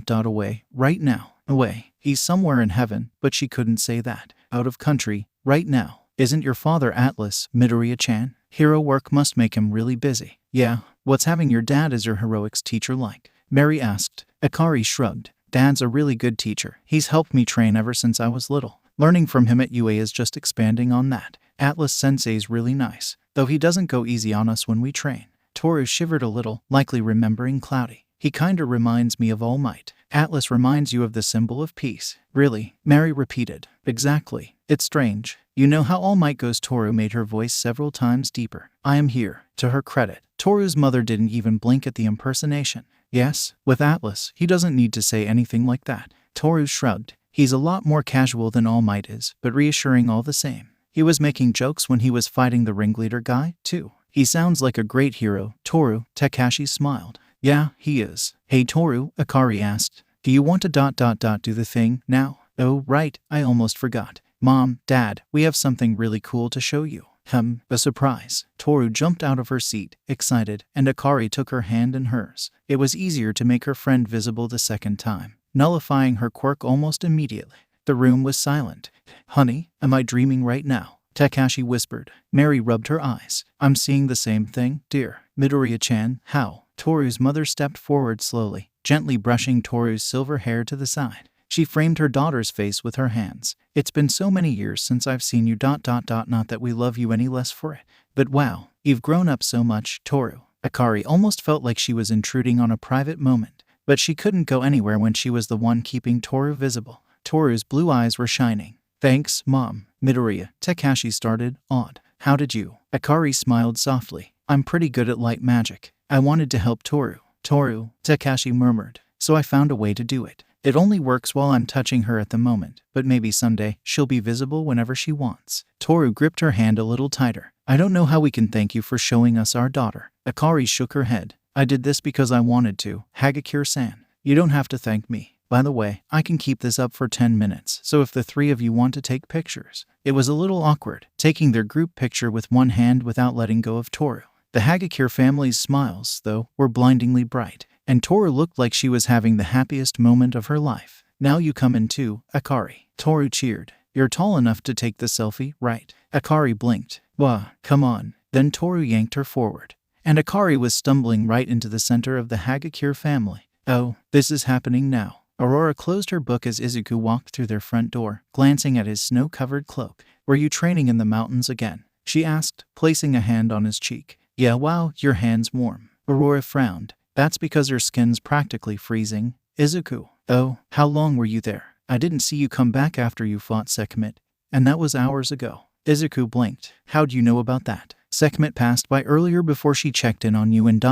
away, right now. Away. He's somewhere in heaven, but she couldn't say that. Out of country, right now. Isn't your father Atlas, Midoriya-chan? Hero work must make him really busy. Yeah, what's having your dad as your heroics teacher like? Mary asked. Akari shrugged. Dad's a really good teacher. He's helped me train ever since I was little. Learning from him at UA is just expanding on that. Atlas Sensei's really nice, though he doesn't go easy on us when we train. Toru shivered a little, likely remembering Cloudy. He kinda reminds me of All Might. Atlas reminds you of the symbol of peace. Really? Mary repeated. Exactly. It's strange. You know how All Might goes. Toru made her voice several times deeper. I am here. To her credit, Toru's mother didn't even blink at the impersonation. Yes, with Atlas, he doesn't need to say anything like that. Toru shrugged. He's a lot more casual than All Might is, but reassuring all the same. He was making jokes when he was fighting the ringleader guy, too. He sounds like a great hero, Toru. Takashi smiled. Yeah, he is. Hey Toru, Akari asked. Do you want to do the thing now? Oh, right, I almost forgot. Mom, Dad, we have something really cool to show you. A surprise. Toru jumped out of her seat, excited, and Akari took her hand in hers. It was easier to make her friend visible the second time, nullifying her quirk almost immediately. The room was silent. Honey, am I dreaming right now? Takashi whispered. Mary rubbed her eyes. I'm seeing the same thing, dear. Midoriya-chan, how? Toru's mother stepped forward slowly, gently brushing Toru's silver hair to the side. She framed her daughter's face with her hands. It's been so many years since I've seen you ... Not that we love you any less for it. But wow, you've grown up so much, Toru. Akari almost felt like she was intruding on a private moment, but she couldn't go anywhere when she was the one keeping Toru visible. Toru's blue eyes were shining. Thanks, Mom. Midoriya, Takashi started, awed. How did you? Akari smiled softly. I'm pretty good at light magic. I wanted to help Toru. Toru, Takashi murmured. So I found a way to do it. It only works while I'm touching her at the moment, but maybe someday she'll be visible whenever she wants. Toru gripped her hand a little tighter. I don't know how we can thank you for showing us our daughter. Akari shook her head. I did this because I wanted to. Hagakure-san. You don't have to thank me. By the way, I can keep this up for 10 minutes, so if the three of you want to take pictures. It was a little awkward, taking their group picture with one hand without letting go of Toru. The Hagakure family's smiles, though, were blindingly bright, and Toru looked like she was having the happiest moment of her life. Now you come in too, Akari. Toru cheered. You're tall enough to take the selfie, right? Akari blinked. Wah, come on. Then Toru yanked her forward, and Akari was stumbling right into the center of the Hagakure family. Oh, this is happening now. Aurora closed her book as Izuku walked through their front door, glancing at his snow-covered cloak. Were you training in the mountains again? She asked, placing a hand on his cheek. Yeah, wow, your hand's warm. Aurora frowned. That's because her skin's practically freezing. Izuku. Oh, how long were you there? I didn't see you come back after you fought Sekhmet, and that was hours ago. Izuku blinked. How'd you know about that? Sekhmet passed by earlier before she checked in on you and ...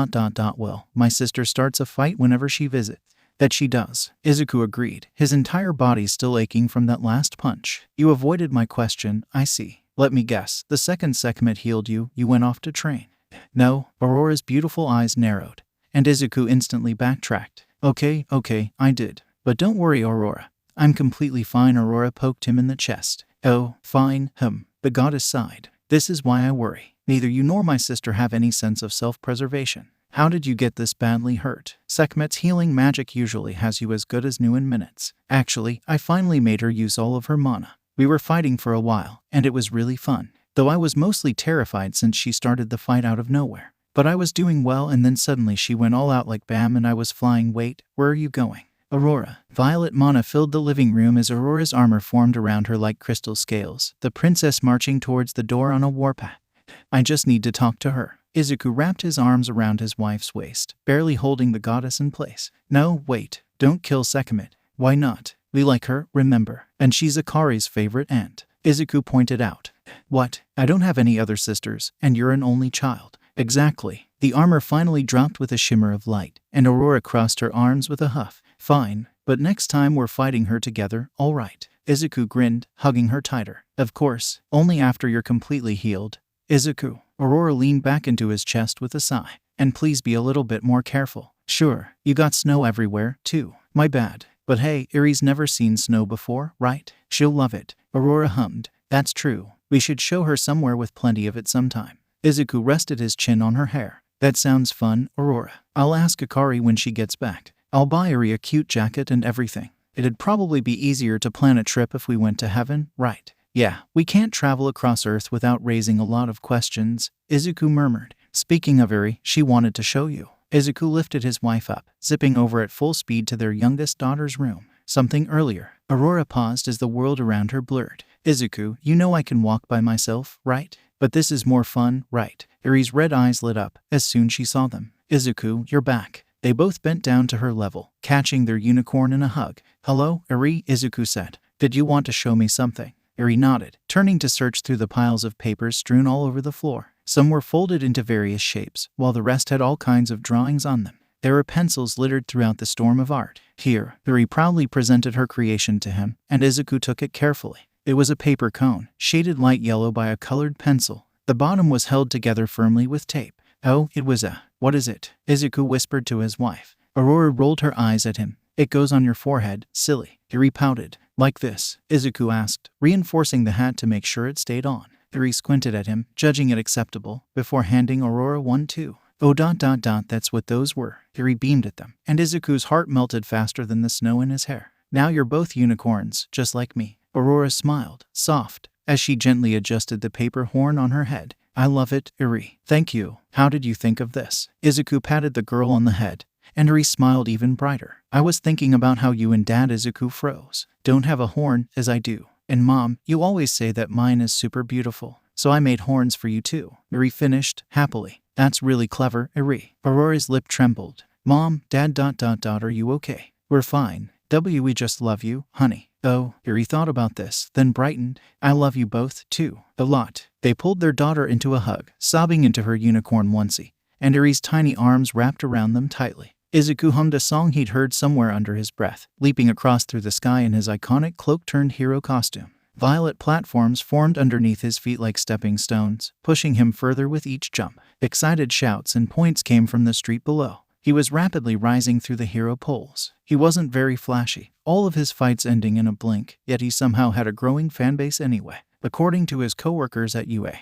Well, my sister starts a fight whenever she visits. That she does. Izuku agreed, his entire body still aching from that last punch. You avoided my question, I see. Let me guess, the second Sekhmet healed you, you went off to train. No, Aurora's beautiful eyes narrowed, and Izuku instantly backtracked. Okay, I did. But don't worry, Aurora. I'm completely fine. Aurora poked him in the chest. Oh, fine, the goddess sighed. This is why I worry. Neither you nor my sister have any sense of self-preservation. How did you get this badly hurt? Sekhmet's healing magic usually has you as good as new in minutes. Actually, I finally made her use all of her mana. We were fighting for a while, and it was really fun. Though I was mostly terrified since she started the fight out of nowhere. But I was doing well, and then suddenly she went all out like bam, and I was flying. Wait, where are you going? Aurora. Violet mana filled the living room as Aurora's armor formed around her like crystal scales, the princess marching towards the door on a warpath. I just need to talk to her. Izuku wrapped his arms around his wife's waist, barely holding the goddess in place. No, wait, don't kill Sekhmet. Why not? We like her, remember, and she's Akari's favorite aunt. Izuku pointed out. What? I don't have any other sisters, and you're an only child. Exactly. The armor finally dropped with a shimmer of light, and Aurora crossed her arms with a huff. Fine, but next time we're fighting her together, all right. Izuku grinned, hugging her tighter. Of course, only after you're completely healed. Izuku. Aurora leaned back into his chest with a sigh. And please be a little bit more careful. Sure, you got snow everywhere, too. My bad. But hey, Irie's never seen snow before, right? She'll love it. Aurora hummed. That's true. We should show her somewhere with plenty of it sometime. Izuku rested his chin on her hair. That sounds fun, Aurora. I'll ask Akari when she gets back. I'll buy Irie a cute jacket and everything. It'd probably be easier to plan a trip if we went to heaven, right? Yeah, we can't travel across Earth without raising a lot of questions, Izuku murmured. Speaking of Irie, she wanted to show you. Izuku lifted his wife up, zipping over at full speed to their youngest daughter's room. Something earlier. Aurora paused as the world around her blurred. Izuku, you know I can walk by myself, right? But this is more fun, right? Irie's red eyes lit up as soon she saw them. Izuku, you're back. They both bent down to her level, catching their unicorn in a hug. Hello, Irie, Izuku said. Did you want to show me something? Irie nodded, turning to search through the piles of papers strewn all over the floor. Some were folded into various shapes, while the rest had all kinds of drawings on them. There were pencils littered throughout the storm of art. Here, Irie proudly presented her creation to him, and Izuku took it carefully. It was a paper cone, shaded light yellow by a colored pencil. The bottom was held together firmly with tape. Oh, it was what is it? Izuku whispered to his wife. Aurora rolled her eyes at him. It goes on your forehead, silly. Eri pouted. Like this? Izuku asked, reinforcing the hat to make sure it stayed on. Eri squinted at him, judging it acceptable, before handing Aurora one too. Oh ... that's what those were. Eri beamed at them, and Izuku's heart melted faster than the snow in his hair. Now you're both unicorns, just like me. Aurora smiled, soft, as she gently adjusted the paper horn on her head. I love it, Eri. Thank you. How did you think of this? Izuku patted the girl on the head, and Eri smiled even brighter. I was thinking about how you and Dad. Izuku froze. Don't have a horn, as I do. And Mom, you always say that mine is super beautiful, so I made horns for you too. Eri finished, happily. That's really clever, Eri. Aurora's lip trembled. Mom, Dad ... are you okay? We're fine. We just love you, honey. Oh, Eri thought about this, then brightened. I love you both, too. A lot. They pulled their daughter into a hug, sobbing into her unicorn onesie, and Eri's tiny arms wrapped around them tightly. Izuku hummed a song he'd heard somewhere under his breath, leaping across through the sky in his iconic cloak-turned-hero costume. Violet platforms formed underneath his feet like stepping stones, pushing him further with each jump. Excited shouts and points came from the street below. He was rapidly rising through the hero poles. He wasn't very flashy, all of his fights ending in a blink, yet he somehow had a growing fanbase anyway. According to his co-workers at UA,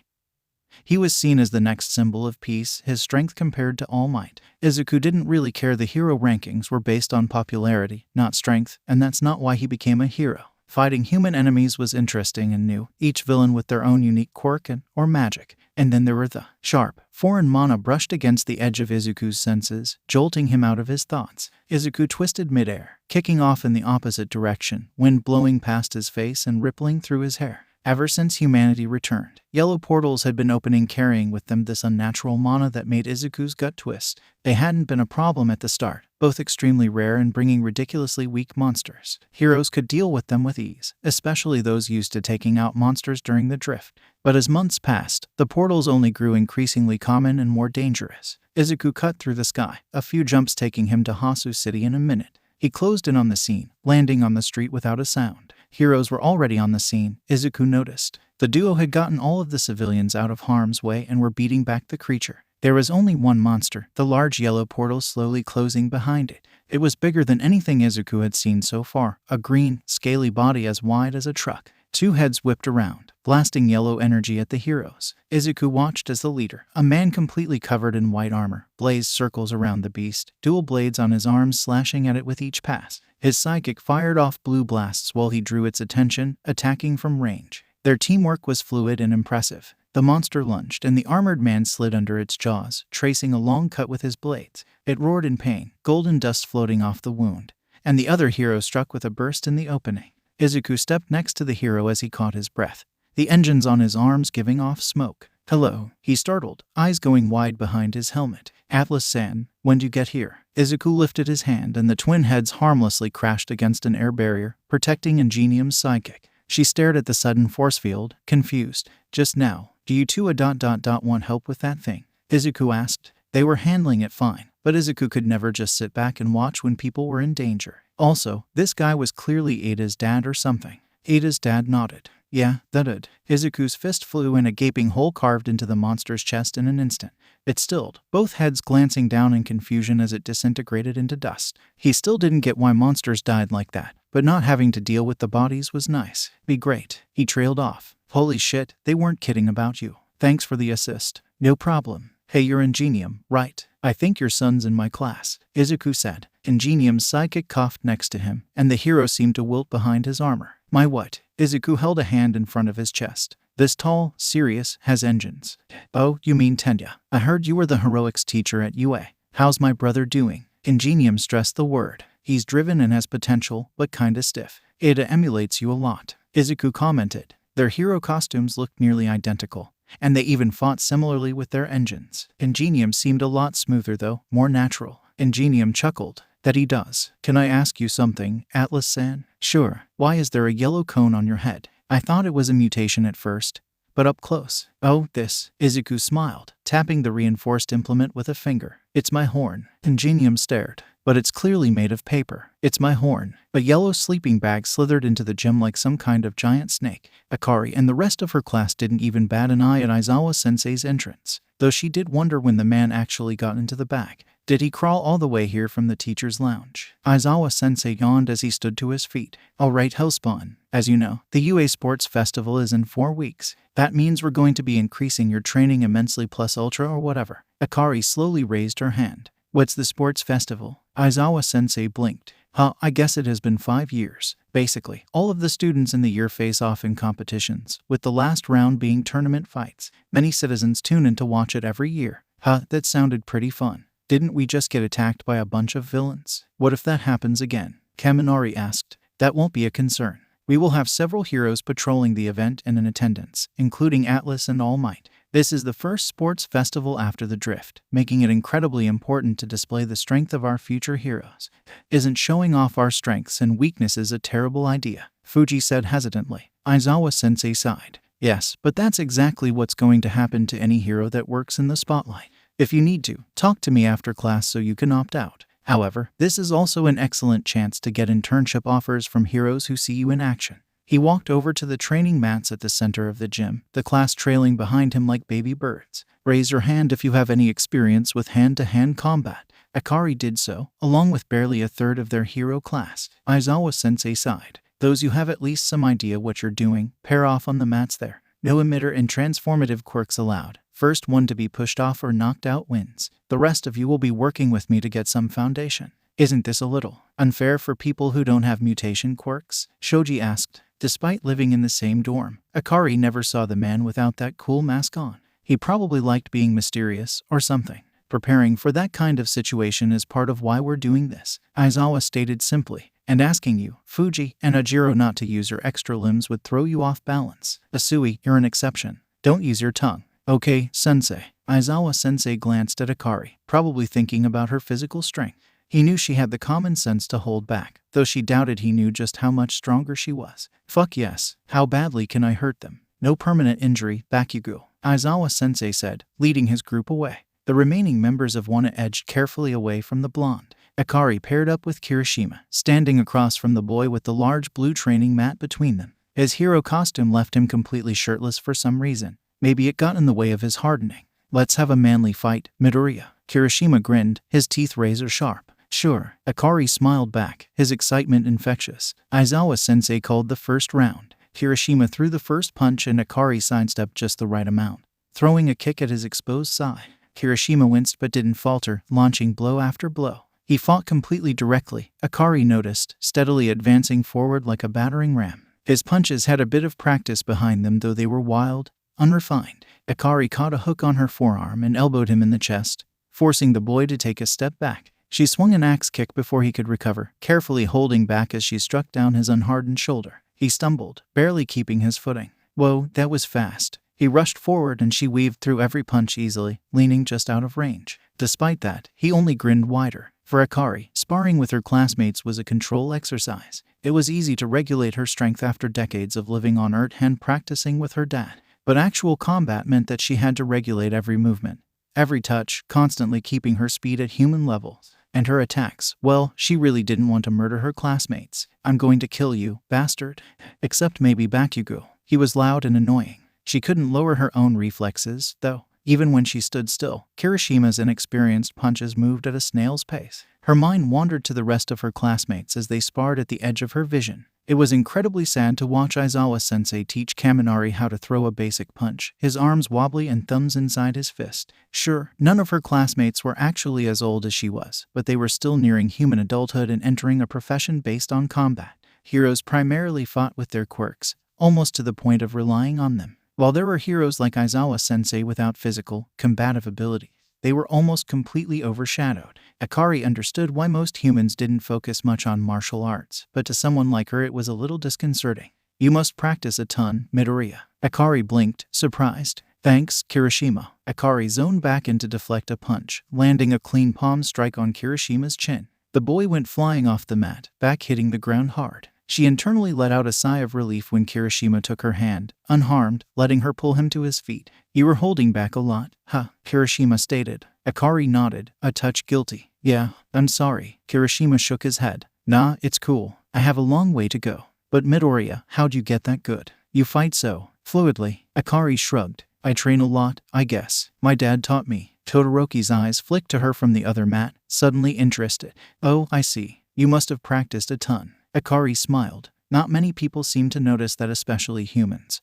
he was seen as the next symbol of peace, his strength compared to All Might. Izuku didn't really care. The hero rankings were based on popularity, not strength, and that's not why he became a hero. Fighting human enemies was interesting and new, each villain with their own unique quirk or magic. And then there were the sharp, foreign mana brushed against the edge of Izuku's senses, jolting him out of his thoughts. Izuku twisted midair, kicking off in the opposite direction, wind blowing past his face and rippling through his hair. Ever since humanity returned, yellow portals had been opening, carrying with them this unnatural mana that made Izuku's gut twist. They hadn't been a problem at the start, both extremely rare and bringing ridiculously weak monsters. Heroes could deal with them with ease, especially those used to taking out monsters during the drift. But as months passed, the portals only grew increasingly common and more dangerous. Izuku cut through the sky, a few jumps taking him to Hasu City in a minute. He closed in on the scene, landing on the street without a sound. Heroes were already on the scene, Izuku noticed. The duo had gotten all of the civilians out of harm's way and were beating back the creature. There was only one monster, the large yellow portal slowly closing behind it. It was bigger than anything Izuku had seen so far, a green, scaly body as wide as a truck. Two heads whipped around, blasting yellow energy at the heroes. Izuku watched as the leader, a man completely covered in white armor, blazed circles around the beast, dual blades on his arms slashing at it with each pass. His psychic fired off blue blasts while he drew its attention, attacking from range. Their teamwork was fluid and impressive. The monster lunged, and the armored man slid under its jaws, tracing a long cut with his blades. It roared in pain, golden dust floating off the wound, and the other hero struck with a burst in the opening. Izuku stepped next to the hero as he caught his breath, the engines on his arms giving off smoke. Hello, he startled, eyes going wide behind his helmet. Atlas-san, when'd you get here? Izuku lifted his hand and the twin heads harmlessly crashed against an air barrier, protecting Ingenium's sidekick. She stared at the sudden force field, confused. Just now, do you two want help with that thing? Izuku asked. They were handling it fine, but Izuku could never just sit back and watch when people were in danger. Also, this guy was clearly Ada's dad or something. Ada's dad nodded. Yeah, that'd. Izuku's fist flew and a gaping hole carved into the monster's chest in an instant. It stilled, both heads glancing down in confusion as it disintegrated into dust. He still didn't get why monsters died like that, but not having to deal with the bodies was nice. Be great. He trailed off. Holy shit, they weren't kidding about you. Thanks for the assist. No problem. Hey, you're Ingenium, right? I think your son's in my class, Izuku said. Ingenium's sidekick coughed next to him, and the hero seemed to wilt behind his armor. My what? Izuku held a hand in front of his chest. This tall, serious, has engines. Oh, you mean Tenya. I heard you were the heroics teacher at UA. How's my brother doing? Ingenium stressed the word. He's driven and has potential, but kinda stiff. Ada emulates you a lot, Izuku commented. Their hero costumes looked nearly identical, and they even fought similarly with their engines. Ingenium seemed a lot smoother though, more natural. Ingenium chuckled. That he does. Can I ask you something, Atlas-san? Sure. Why is there a yellow cone on your head? I thought it was a mutation at first, but up close. Oh, this. Izuku smiled, tapping the reinforced implement with a finger. It's my horn. Ingenium stared. but it's clearly made of paper. It's my horn. A yellow sleeping bag slithered into the gym like some kind of giant snake. Akari and the rest of her class didn't even bat an eye at Aizawa-sensei's entrance, though she did wonder when the man actually got into the bag. Did he crawl all the way here from the teacher's lounge? Aizawa-sensei yawned as he stood to his feet. All right, Hellspawn. As you know, the UA Sports Festival is in 4 weeks. That means we're going to be increasing your training immensely plus ultra or whatever. Akari slowly raised her hand. What's the sports festival? Aizawa-sensei blinked. I guess it has been 5 years. Basically, all of the students in the year face off in competitions, with the last round being tournament fights. Many citizens tune in to watch it every year. That sounded pretty fun. Didn't we just get attacked by a bunch of villains? What if that happens again? Kaminari asked. That won't be a concern. We will have several heroes patrolling the event and in attendance, including Atlas and All Might. This is the first sports festival after the drift, making it incredibly important to display the strength of our future heroes. Isn't showing off our strengths and weaknesses a terrible idea? Fuji said hesitantly. Aizawa-sensei sighed. Yes, but that's exactly what's going to happen to any hero that works in the spotlight. If you need to, talk to me after class so you can opt out. However, this is also an excellent chance to get internship offers from heroes who see you in action. He walked over to the training mats at the center of the gym, the class trailing behind him like baby birds. Raise your hand if you have any experience with hand-to-hand combat. Akari did so, along with barely a third of their hero class. Aizawa-sensei sighed. Those who have at least some idea what you're doing, pair off on the mats there. No emitter and transformative quirks allowed. First one to be pushed off or knocked out wins. The rest of you will be working with me to get some foundation. Isn't this a little unfair for people who don't have mutation quirks? Shoji asked. Despite living in the same dorm, Akari never saw the man without that cool mask on. He probably liked being mysterious or something. Preparing for that kind of situation is part of why we're doing this, Aizawa stated simply. And asking you, Fuji, and Ajiro not to use your extra limbs would throw you off balance. Asui, you're an exception. Don't use your tongue. Okay, sensei. Aizawa-sensei glanced at Akari, probably thinking about her physical strength. He knew she had the common sense to hold back, though she doubted he knew just how much stronger she was. Fuck yes. How badly can I hurt them? No permanent injury, Bakugous. Aizawa-sensei said, leading his group away. The remaining members of Wana edged carefully away from the blonde. Akari paired up with Kirishima, standing across from the boy with the large blue training mat between them. His hero costume left him completely shirtless for some reason. Maybe it got in the way of his hardening. Let's have a manly fight, Midoriya. Kirishima grinned, his teeth razor sharp. Sure. Akari smiled back, his excitement infectious. Aizawa-sensei called the first round. Kirishima threw the first punch and Akari sidestepped just the right amount, throwing a kick at his exposed side. Kirishima winced but didn't falter, launching blow after blow. He fought completely directly, Akari noticed, steadily advancing forward like a battering ram. His punches had a bit of practice behind them, though they were wild, unrefined. Akari caught a hook on her forearm and elbowed him in the chest, forcing the boy to take a step back. She swung an axe kick before he could recover, carefully holding back as she struck down his unhardened shoulder. He stumbled, barely keeping his footing. Whoa, that was fast. He rushed forward and she weaved through every punch easily, leaning just out of range. Despite that, he only grinned wider. For Akari, sparring with her classmates was a control exercise. It was easy to regulate her strength after decades of living on Earth and practicing with her dad. But actual combat meant that she had to regulate every movement, every touch, constantly keeping her speed at human levels. And her attacks, well, she really didn't want to murder her classmates. I'm going to kill you, bastard. Except maybe Bakugous. He was loud and annoying. She couldn't lower her own reflexes, though. Even when she stood still, Kirishima's inexperienced punches moved at a snail's pace. Her mind wandered to the rest of her classmates as they sparred at the edge of her vision. It was incredibly sad to watch Aizawa-sensei teach Kaminari how to throw a basic punch, his arms wobbly and thumbs inside his fist. Sure, none of her classmates were actually as old as she was, but they were still nearing human adulthood and entering a profession based on combat. Heroes primarily fought with their quirks, almost to the point of relying on them. While there were heroes like Aizawa-sensei without physical, combative ability, they were almost completely overshadowed. Akari understood why most humans didn't focus much on martial arts, but to someone like her it was a little disconcerting. You must practice a ton, Midoriya. Akari blinked, surprised. Thanks, Kirishima. Akari zoned back in to deflect a punch, landing a clean palm strike on Kirishima's chin. The boy went flying off the mat, back hitting the ground hard. She internally let out a sigh of relief when Kirishima took her hand, unharmed, letting her pull him to his feet. You were holding back a lot, huh? Kirishima stated. Akari nodded, a touch guilty. Yeah, I'm sorry. Kirishima shook his head. Nah, it's cool. I have a long way to go. But Midoriya, how'd you get that good? You fight so fluidly. Akari shrugged. I train a lot, I guess. My dad taught me. Todoroki's eyes flicked to her from the other mat, suddenly interested. Oh, I see. You must have practiced a ton. Akari smiled. Not many people seemed to notice that, especially humans,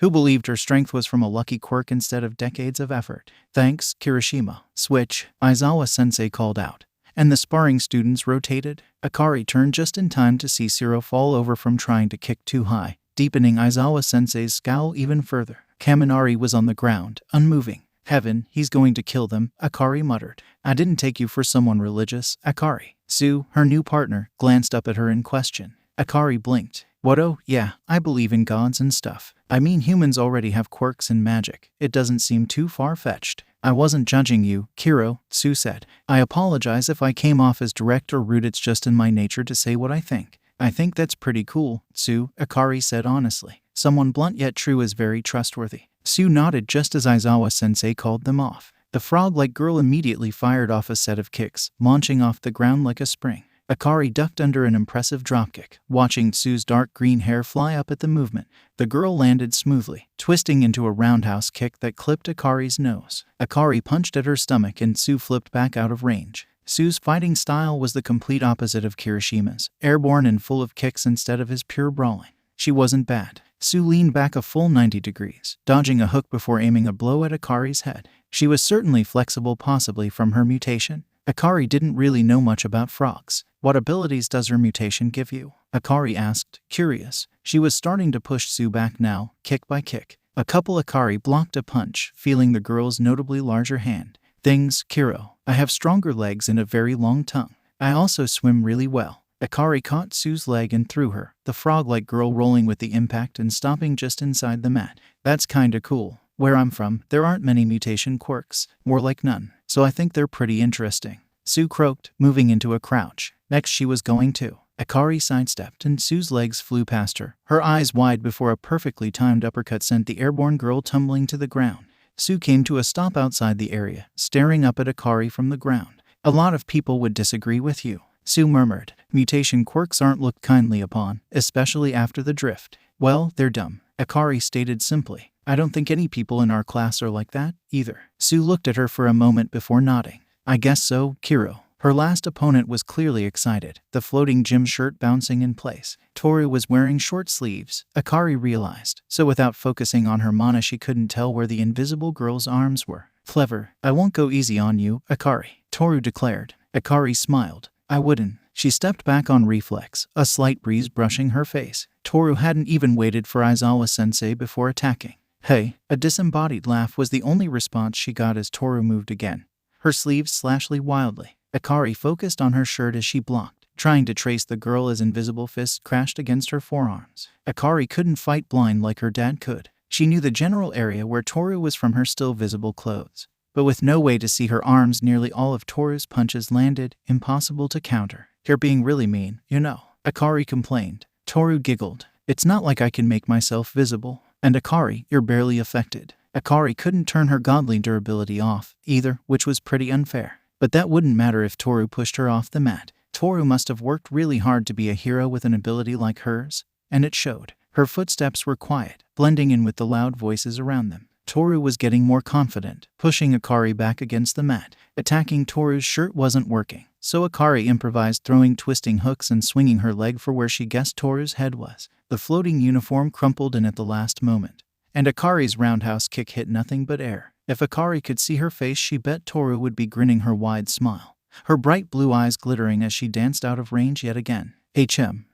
who believed her strength was from a lucky quirk instead of decades of effort. Thanks, Kirishima. Switch, Aizawa-sensei called out. And the sparring students rotated. Akari turned just in time to see Zero fall over from trying to kick too high, deepening Aizawa-sensei's scowl even further. Kaminari was on the ground, unmoving. Heaven, he's going to kill them, Akari muttered. I didn't take you for someone religious, Akari. Sue, her new partner, glanced up at her in question. Akari blinked. What? Oh, yeah, I believe in gods and stuff. I mean, humans already have quirks and magic. It doesn't seem too far-fetched. I wasn't judging you, Kiro, Sue said. I apologize if I came off as direct or rude. It's just in my nature to say what I think. I think that's pretty cool, Sue, Akari said honestly. Someone blunt yet true is very trustworthy. Sue nodded just as Aizawa-sensei called them off. The frog-like girl immediately fired off a set of kicks, launching off the ground like a spring. Akari ducked under an impressive dropkick, watching Sue's dark green hair fly up at the movement. The girl landed smoothly, twisting into a roundhouse kick that clipped Akari's nose. Akari punched at her stomach and Sue flipped back out of range. Sue's fighting style was the complete opposite of Kirishima's, airborne and full of kicks instead of his pure brawling. She wasn't bad. Sue leaned back a full 90 degrees, dodging a hook before aiming a blow at Akari's head. She was certainly flexible, possibly from her mutation. Akari didn't really know much about frogs. What abilities does her mutation give you? Akari asked, curious. She was starting to push Sue back now, kick by kick. A couple. Akari blocked a punch, feeling the girl's notably larger hand. Things, Kiro. I have stronger legs and a very long tongue. I also swim really well. Akari caught Sue's leg and threw her, the frog-like girl rolling with the impact and stopping just inside the mat. That's kinda cool. Where I'm from, there aren't many mutation quirks, more like none, so I think they're pretty interesting. Sue croaked, moving into a crouch. Next she was going to. Akari sidestepped and Sue's legs flew past her, her eyes wide before a perfectly timed uppercut sent the airborne girl tumbling to the ground. Sue came to a stop outside the area, staring up at Akari from the ground. A lot of people would disagree with you, Sue murmured. Mutation quirks aren't looked kindly upon, especially after the drift. Well, they're dumb, Akari stated simply. I don't think any people in our class are like that, either. Sue looked at her for a moment before nodding. I guess so, Kiro. Her last opponent was clearly excited, the floating gym shirt bouncing in place. Toru was wearing short sleeves, Akari realized, so without focusing on her mana she couldn't tell where the invisible girl's arms were. Clever. I won't go easy on you, Akari, Toru declared. Akari smiled. I wouldn't. She stepped back on reflex, a slight breeze brushing her face. Toru hadn't even waited for Aizawa-sensei before attacking. Hey, a disembodied laugh was the only response she got as Toru moved again. Her sleeves slashly wildly. Akari focused on her shirt as she blocked, trying to trace the girl as invisible fists crashed against her forearms. Akari couldn't fight blind like her dad could. She knew the general area where Toru was from her still visible clothes, but with no way to see her arms, nearly all of Toru's punches landed, impossible to counter. You're being really mean, you know, Akari complained. Toru giggled. It's not like I can make myself visible. And Akari, you're barely affected. Akari couldn't turn her godly durability off, either, which was pretty unfair. But that wouldn't matter if Toru pushed her off the mat. Toru must have worked really hard to be a hero with an ability like hers, and it showed. Her footsteps were quiet, blending in with the loud voices around them. Toru was getting more confident, pushing Akari back against the mat. Attacking Toru's shirt wasn't working, so Akari improvised, throwing twisting hooks and swinging her leg for where she guessed Toru's head was. The floating uniform crumpled in at the last moment, and Akari's roundhouse kick hit nothing but air. If Akari could see her face, she bet Toru would be grinning her wide smile, her bright blue eyes glittering as she danced out of range yet again.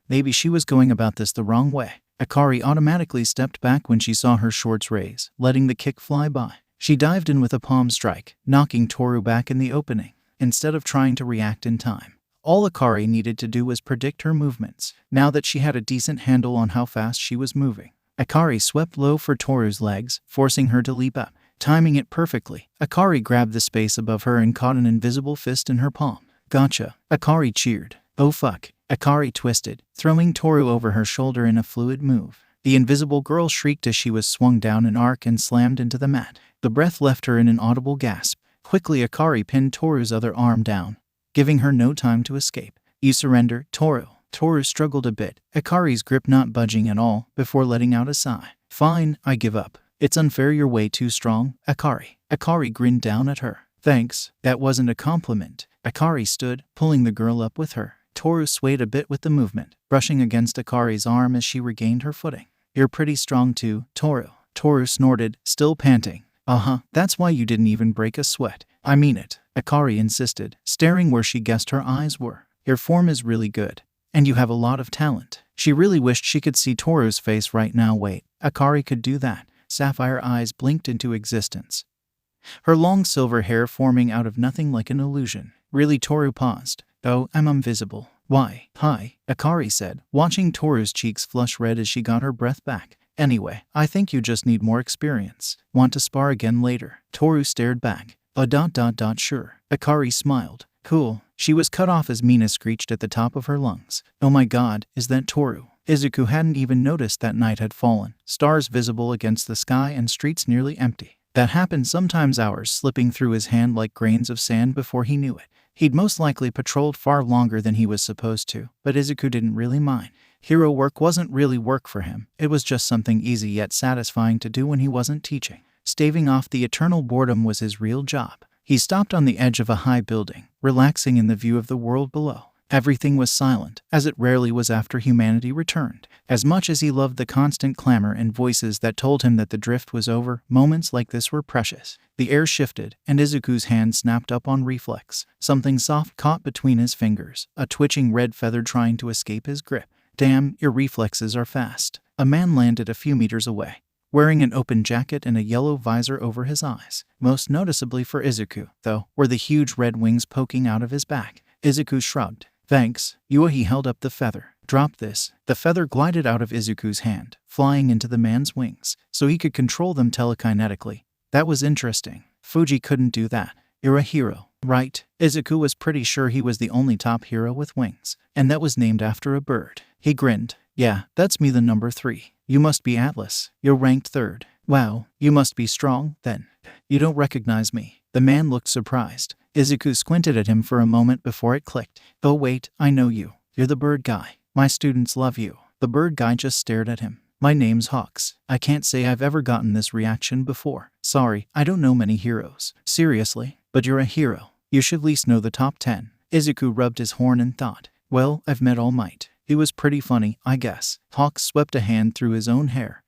Maybe she was going about this the wrong way. Akari automatically stepped back when she saw her shorts raise, letting the kick fly by. She dived in with a palm strike, knocking Toru back in the opening. Instead of trying to react in time, all Akari needed to do was predict her movements, now that she had a decent handle on how fast she was moving. Akari swept low for Toru's legs, forcing her to leap up. Timing it perfectly, Akari grabbed the space above her and caught an invisible fist in her palm. Gotcha, Akari cheered. Oh fuck, Akari twisted, throwing Toru over her shoulder in a fluid move. The invisible girl shrieked as she was swung down an arc and slammed into the mat. The breath left her in an audible gasp. Quickly, Akari pinned Toru's other arm down, giving her no time to escape. "You surrender, Toru." Toru struggled a bit, Akari's grip not budging at all, before letting out a sigh. "Fine, I give up. It's unfair, you're way too strong, Akari." Akari grinned down at her. "Thanks, that wasn't a compliment." Akari stood, pulling the girl up with her. Toru swayed a bit with the movement, brushing against Akari's arm as she regained her footing. "You're pretty strong too, Toru." Toru snorted, still panting. That's why you didn't even break a sweat." "I mean it," Akari insisted, staring where she guessed her eyes were. "Your form is really good. And you have a lot of talent." She really wished she could see Toru's face right now. Wait, Akari could do that. Sapphire eyes blinked into existence, her long silver hair forming out of nothing like an illusion. "Really?" Toru paused. "Oh, I'm invisible." "Why?" "Hi," Akari said, watching Toru's cheeks flush red as she got her breath back. "Anyway, I think you just need more experience. Want to spar again later?" Toru stared back. Sure." Akari smiled. "Cool." She was cut off as Mina screeched at the top of her lungs. "Oh my god, is that Toru?" Izuku hadn't even noticed that night had fallen, stars visible against the sky and streets nearly empty. That happened sometimes, hours slipping through his hand like grains of sand before he knew it. He'd most likely patrolled far longer than he was supposed to, but Izuku didn't really mind. Hero work wasn't really work for him, it was just something easy yet satisfying to do when he wasn't teaching. Staving off the eternal boredom was his real job. He stopped on the edge of a high building, relaxing in the view of the world below. Everything was silent, as it rarely was after humanity returned. As much as he loved the constant clamor and voices that told him that the drift was over, moments like this were precious. The air shifted, and Izuku's hand snapped up on reflex. Something soft caught between his fingers, a twitching red feather trying to escape his grip. "Damn, your reflexes are fast." A man landed a few meters away, wearing an open jacket and a yellow visor over his eyes. Most noticeably for Izuku, though, were the huge red wings poking out of his back. Izuku shrugged. "Thanks." He held up the feather. "Drop this." The feather glided out of Izuku's hand, flying into the man's wings, so he could control them telekinetically. That was interesting. Fuji couldn't do that. "You're a hero, right?" Izuku was pretty sure he was the only top hero with wings, and that was named after a bird. He grinned. "Yeah, that's me, the number 3. You must be Atlas. You're ranked 3rd. Wow, you must be strong, then. You don't recognize me." The man looked surprised. Izuku squinted at him for a moment before it clicked. "Oh wait, I know you. You're the bird guy. My students love you." The bird guy just stared at him. "My name's Hawks. I can't say I've ever gotten this reaction before. Sorry, I don't know many heroes." "Seriously? But you're a hero. You should at least know the top 10. Izuku rubbed his horn and thought. "Well, I've met All Might. He was pretty funny, I guess." Hawks swept a hand through his own hair.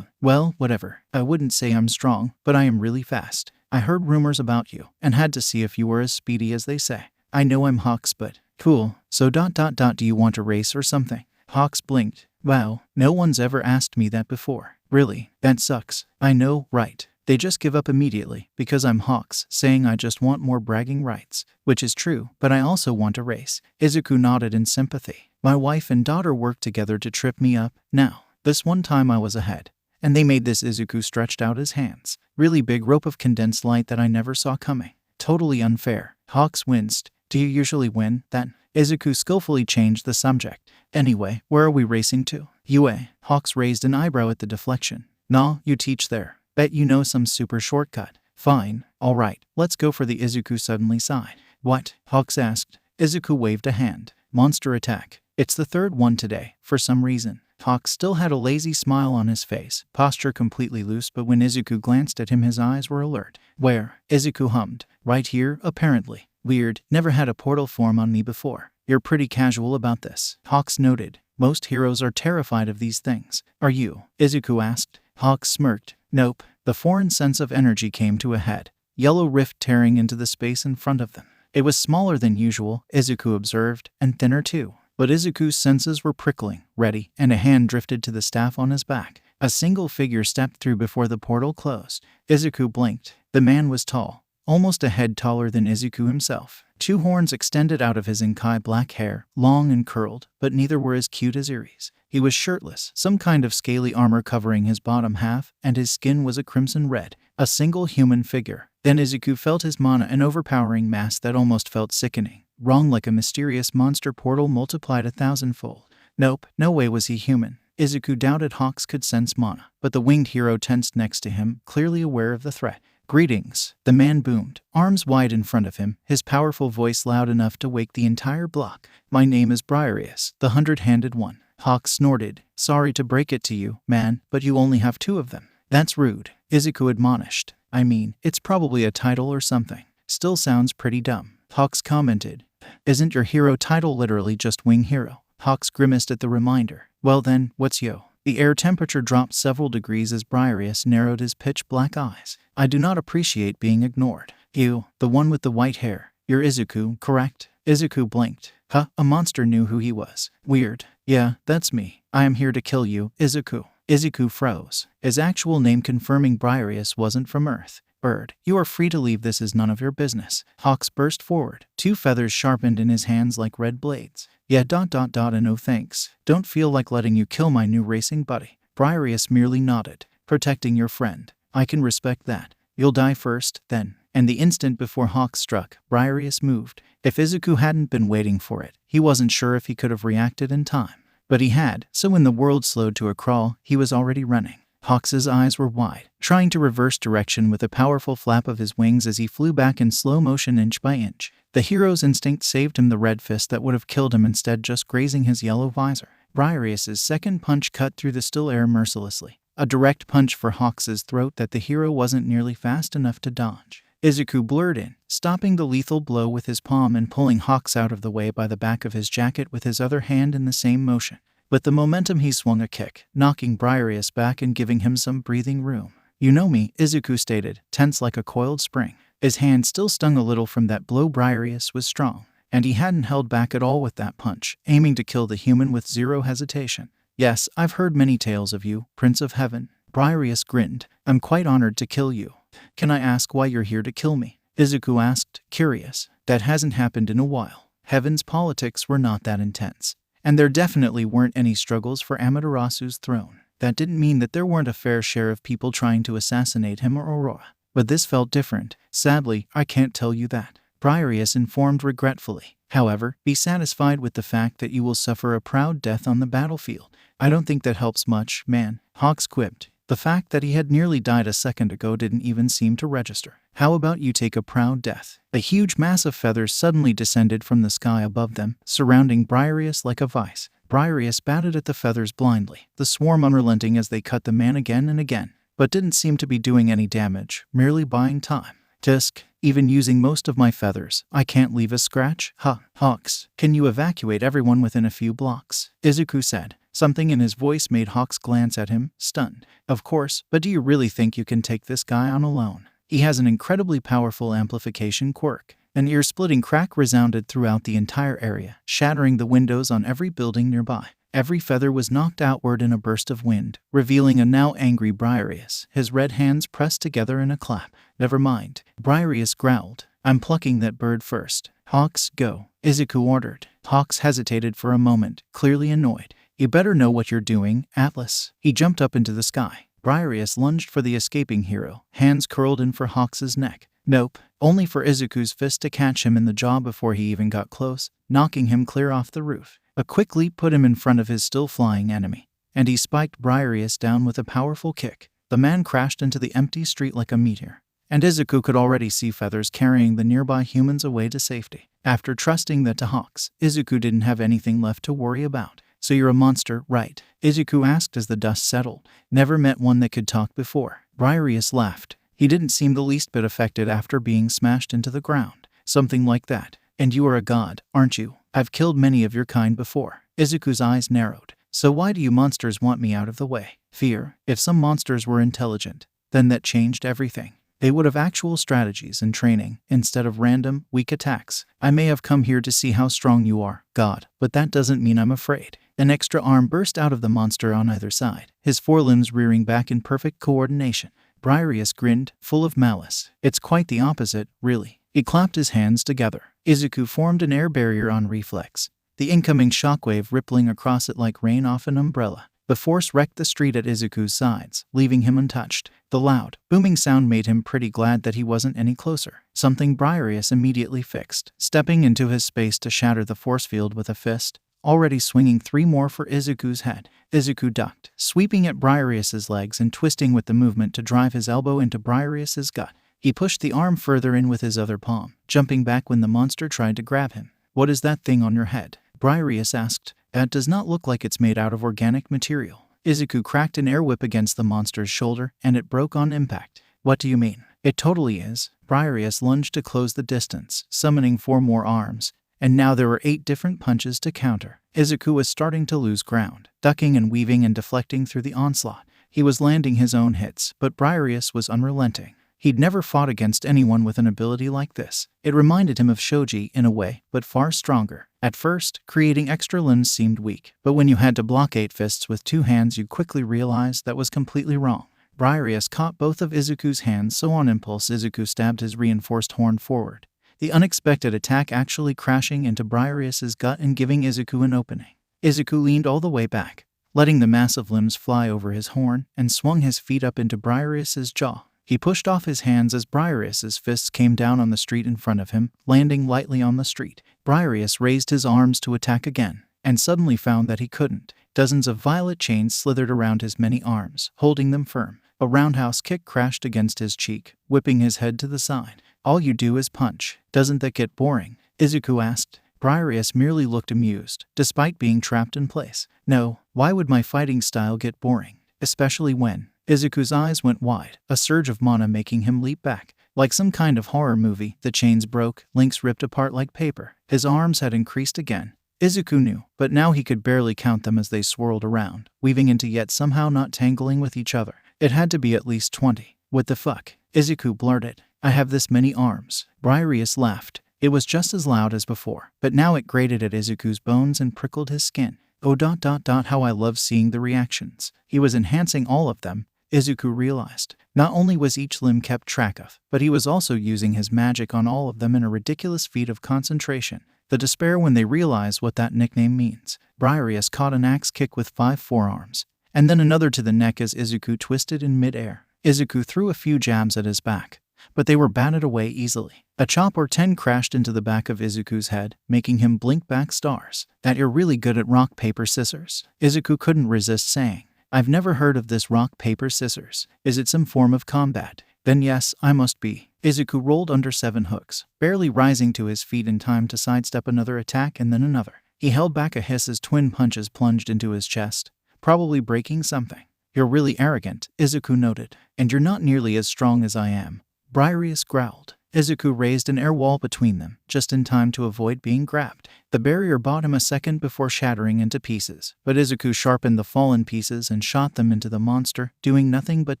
Well, whatever. I wouldn't say I'm strong, but I am really fast. I heard rumors about you, and had to see if you were as speedy as they say. I know I'm Hawks, but..." "Cool. So do you want a race or something?" Hawks blinked. "Wow, no one's ever asked me that before." "Really? That sucks." "I know, right? They just give up immediately, because I'm Hawks, saying I just want more bragging rights." "Which is true, but I also want a race." Izuku nodded in sympathy. "My wife and daughter worked together to trip me up. Now, this one time I was ahead. And they made this." Izuku stretched out his hands. "Really big rope of condensed light that I never saw coming. Totally unfair." Hawks winced. "Do you usually win, then?" Izuku skillfully changed the subject. "Anyway, where are we racing to?" "UA." Hawks raised an eyebrow at the deflection. "Nah, you teach there. Bet you know some super shortcut." "Fine. Alright, let's go for the..." Izuku suddenly sighed. "What?" Hawks asked. Izuku waved a hand. "Monster attack. It's the 3rd one today, for some reason." Hawks still had a lazy smile on his face, posture completely loose, but when Izuku glanced at him his eyes were alert. "Where?" Izuku hummed. "Right here, apparently." "Weird, never had a portal form on me before." "You're pretty casual about this," Hawks noted. "Most heroes are terrified of these things." "Are you?" Izuku asked. Hawks smirked. "Nope." The foreign sense of energy came to a head. Yellow rift tearing into the space in front of them. It was smaller than usual, Izuku observed, and thinner too. But Izuku's senses were prickling, ready, and a hand drifted to the staff on his back. A single figure stepped through before the portal closed. Izuku blinked. The man was tall, almost a head taller than Izuku himself. 2 horns extended out of his inkai black hair, long and curled, but neither were as cute as Irie's. He was shirtless, some kind of scaly armor covering his bottom half, and his skin was a crimson red. A single human figure. Then Izuku felt his mana, an overpowering mass that almost felt sickening. wrong like a mysterious monster portal multiplied 1,000-fold. Nope, no way was he human. Izuku doubted Hawks could sense mana, but the winged hero tensed next to him, clearly aware of the threat. "Greetings," the man boomed, arms wide in front of him, his powerful voice loud enough to wake the entire block. "My name is Briareus, the hundred-handed one." Hawks snorted. "Sorry to break it to you, man, but you only have 2 of them." "That's rude," Izuku admonished. "I mean, it's probably a title or something. Still sounds pretty dumb." Hawks commented. "Isn't your hero title literally just Wing Hero?" Hawks grimaced at the reminder. "Well then, what's yo?" The air temperature dropped several degrees as Briareus narrowed his pitch-black eyes. "I do not appreciate being ignored." "You, the one with the white hair. You're Izuku, correct?" Izuku blinked. Huh, a monster knew who he was. "Weird. Yeah, that's me. I am here to kill you, Izuku." Izuku froze, his actual name confirming Briareus wasn't from Earth. "Bird, you are free to leave. This is none of your business." Hawks burst forward, 2 feathers sharpened in his hands like red blades. "Yeah, and no thanks. Don't feel like letting you kill my new racing buddy." Briareus merely nodded. "Protecting your friend. I can respect that. You'll die first, then." And the instant before Hawks struck, Briareus moved. If Izuku hadn't been waiting for it, he wasn't sure if he could have reacted in time. But he had, so when the world slowed to a crawl, he was already running. Hawks's eyes were wide, trying to reverse direction with a powerful flap of his wings as he flew back in slow motion inch by inch. The hero's instinct saved him the red fist that would have killed him, instead just grazing his yellow visor. Briareus's second punch cut through the still air mercilessly. A direct punch for Hawks's throat that the hero wasn't nearly fast enough to dodge. Izuku blurred in, stopping the lethal blow with his palm and pulling Hawks out of the way by the back of his jacket with his other hand in the same motion. With the momentum he swung a kick, knocking Briareus back and giving him some breathing room. "You know me," Izuku stated, tense like a coiled spring. His hand still stung a little from that blow. Briareus was strong, and he hadn't held back at all with that punch, aiming to kill the human with zero hesitation. "Yes, I've heard many tales of you, Prince of Heaven." Briareus grinned. "I'm quite honored to kill you." "Can I ask why you're here to kill me?" Izuku asked, curious. That hasn't happened in a while. Heaven's politics were not that intense. And there definitely weren't any struggles for Amaterasu's throne. That didn't mean that there weren't a fair share of people trying to assassinate him or Aurora. But this felt different. "Sadly, I can't tell you that," Briareus informed regretfully. "However, be satisfied with the fact that you will suffer a proud death on the battlefield." "I don't think that helps much, man," Hawks quipped. The fact that he had nearly died a second ago didn't even seem to register. "How about you take a proud death?" A huge mass of feathers suddenly descended from the sky above them, surrounding Briareus like a vice. Briareus batted at the feathers blindly, the swarm unrelenting as they cut the man again and again, but didn't seem to be doing any damage, merely buying time. "Tisk, even using most of my feathers, I can't leave a scratch? Huh, Hawks, can you evacuate everyone within a few blocks?" Izuku said. Something in his voice made Hawks glance at him, stunned. "Of course, but do you really think you can take this guy on alone? He has an incredibly powerful amplification quirk." An ear-splitting crack resounded throughout the entire area, shattering the windows on every building nearby. Every feather was knocked outward in a burst of wind, revealing a now angry Briareus, his red hands pressed together in a clap. "Never mind," Briareus growled. "I'm plucking that bird first." "Hawks, go," Izuku ordered. Hawks hesitated for a moment, clearly annoyed. "You better know what you're doing, Atlas." He jumped up into the sky. Briareus lunged for the escaping hero, hands curled in for Hawks's neck. Nope, only for Izuku's fist to catch him in the jaw before he even got close, knocking him clear off the roof. A quick leap put him in front of his still-flying enemy, and he spiked Briareus down with a powerful kick. The man crashed into the empty street like a meteor, and Izuku could already see feathers carrying the nearby humans away to safety. After trusting that to Hawks, Izuku didn't have anything left to worry about. "So you're a monster, right?" Izuku asked as the dust settled. "Never met one that could talk before." Briareus laughed. He didn't seem the least bit affected after being smashed into the ground. "Something like that. And you are a god, aren't you? I've killed many of your kind before." Izuku's eyes narrowed. "So why do you monsters want me out of the way?" "Fear. If some monsters were intelligent, then that changed everything. They would have actual strategies and training, instead of random, weak attacks. I may have come here to see how strong you are, God, but that doesn't mean I'm afraid." An extra arm burst out of the monster on either side, his forelimbs rearing back in perfect coordination. Briareus grinned, full of malice. "It's quite the opposite, really." He clapped his hands together. Izuku formed an air barrier on reflex, the incoming shockwave rippling across it like rain off an umbrella. The force wrecked the street at Izuku's sides, leaving him untouched. The loud, booming sound made him pretty glad that he wasn't any closer, something Briareus immediately fixed, stepping into his space to shatter the force field with a fist, already swinging 3 more for Izuku's head. Izuku ducked, sweeping at Briareus's legs and twisting with the movement to drive his elbow into Briareus's gut. He pushed the arm further in with his other palm, jumping back when the monster tried to grab him. "What is that thing on your head?" Briareus asked. "It does not look like it's made out of organic material." Izuku cracked an air whip against the monster's shoulder, and it broke on impact. "What do you mean?" "It totally is." Briareus lunged to close the distance, summoning 4 more arms, and now there were 8 different punches to counter. Izuku was starting to lose ground, ducking and weaving and deflecting through the onslaught. He was landing his own hits, but Briareus was unrelenting. He'd never fought against anyone with an ability like this. It reminded him of Shoji in a way, but far stronger. At first, creating extra limbs seemed weak, but when you had to block 8 fists with 2 hands, you quickly realized that was completely wrong. Briareus caught both of Izuku's hands, so on impulse Izuku stabbed his reinforced horn forward, the unexpected attack actually crashing into Briareus's gut and giving Izuku an opening. Izuku leaned all the way back, letting the massive limbs fly over his horn, and swung his feet up into Briareus's jaw. He pushed off his hands as Briareus's fists came down on the street in front of him, landing lightly on the street. Briareus raised his arms to attack again, and suddenly found that he couldn't. Dozens of violet chains slithered around his many arms, holding them firm. A roundhouse kick crashed against his cheek, whipping his head to the side. "All you do is punch. Doesn't that get boring?" Izuku asked. Briareus merely looked amused, despite being trapped in place. "No, why would my fighting style get boring? Especially when..." Izuku's eyes went wide, a surge of mana making him leap back. Like some kind of horror movie, the chains broke, links ripped apart like paper. His arms had increased again. Izuku knew, but now he could barely count them as they swirled around, weaving into yet somehow not tangling with each other. It had to be at least 20. "What the fuck?" Izuku blurted. "I have this many arms." Briareus laughed. It was just as loud as before, but now it grated at Izuku's bones and prickled his skin. "Oh how I love seeing the reactions." He was enhancing all of them, Izuku realized. Not only was each limb kept track of, but he was also using his magic on all of them in a ridiculous feat of concentration. The despair when they realized what that nickname means. Briareus caught an axe kick with 5 forearms, and then another to the neck as Izuku twisted in mid-air. Izuku threw a few jabs at his back, but they were batted away easily. A chop or 10 crashed into the back of Izuku's head, making him blink back stars. "That you're really good at rock, paper, scissors?" Izuku couldn't resist saying. "I've never heard of this rock, paper, scissors. Is it some form of combat?" "Then yes, I must be." Izuku rolled under 7 hooks, barely rising to his feet in time to sidestep another attack and then another. He held back a hiss as twin punches plunged into his chest, probably breaking something. "You're really arrogant," Izuku noted. "And you're not nearly as strong as I am." Briareus growled. Izuku raised an air wall between them, just in time to avoid being grabbed. The barrier bought him a second before shattering into pieces, but Izuku sharpened the fallen pieces and shot them into the monster, doing nothing but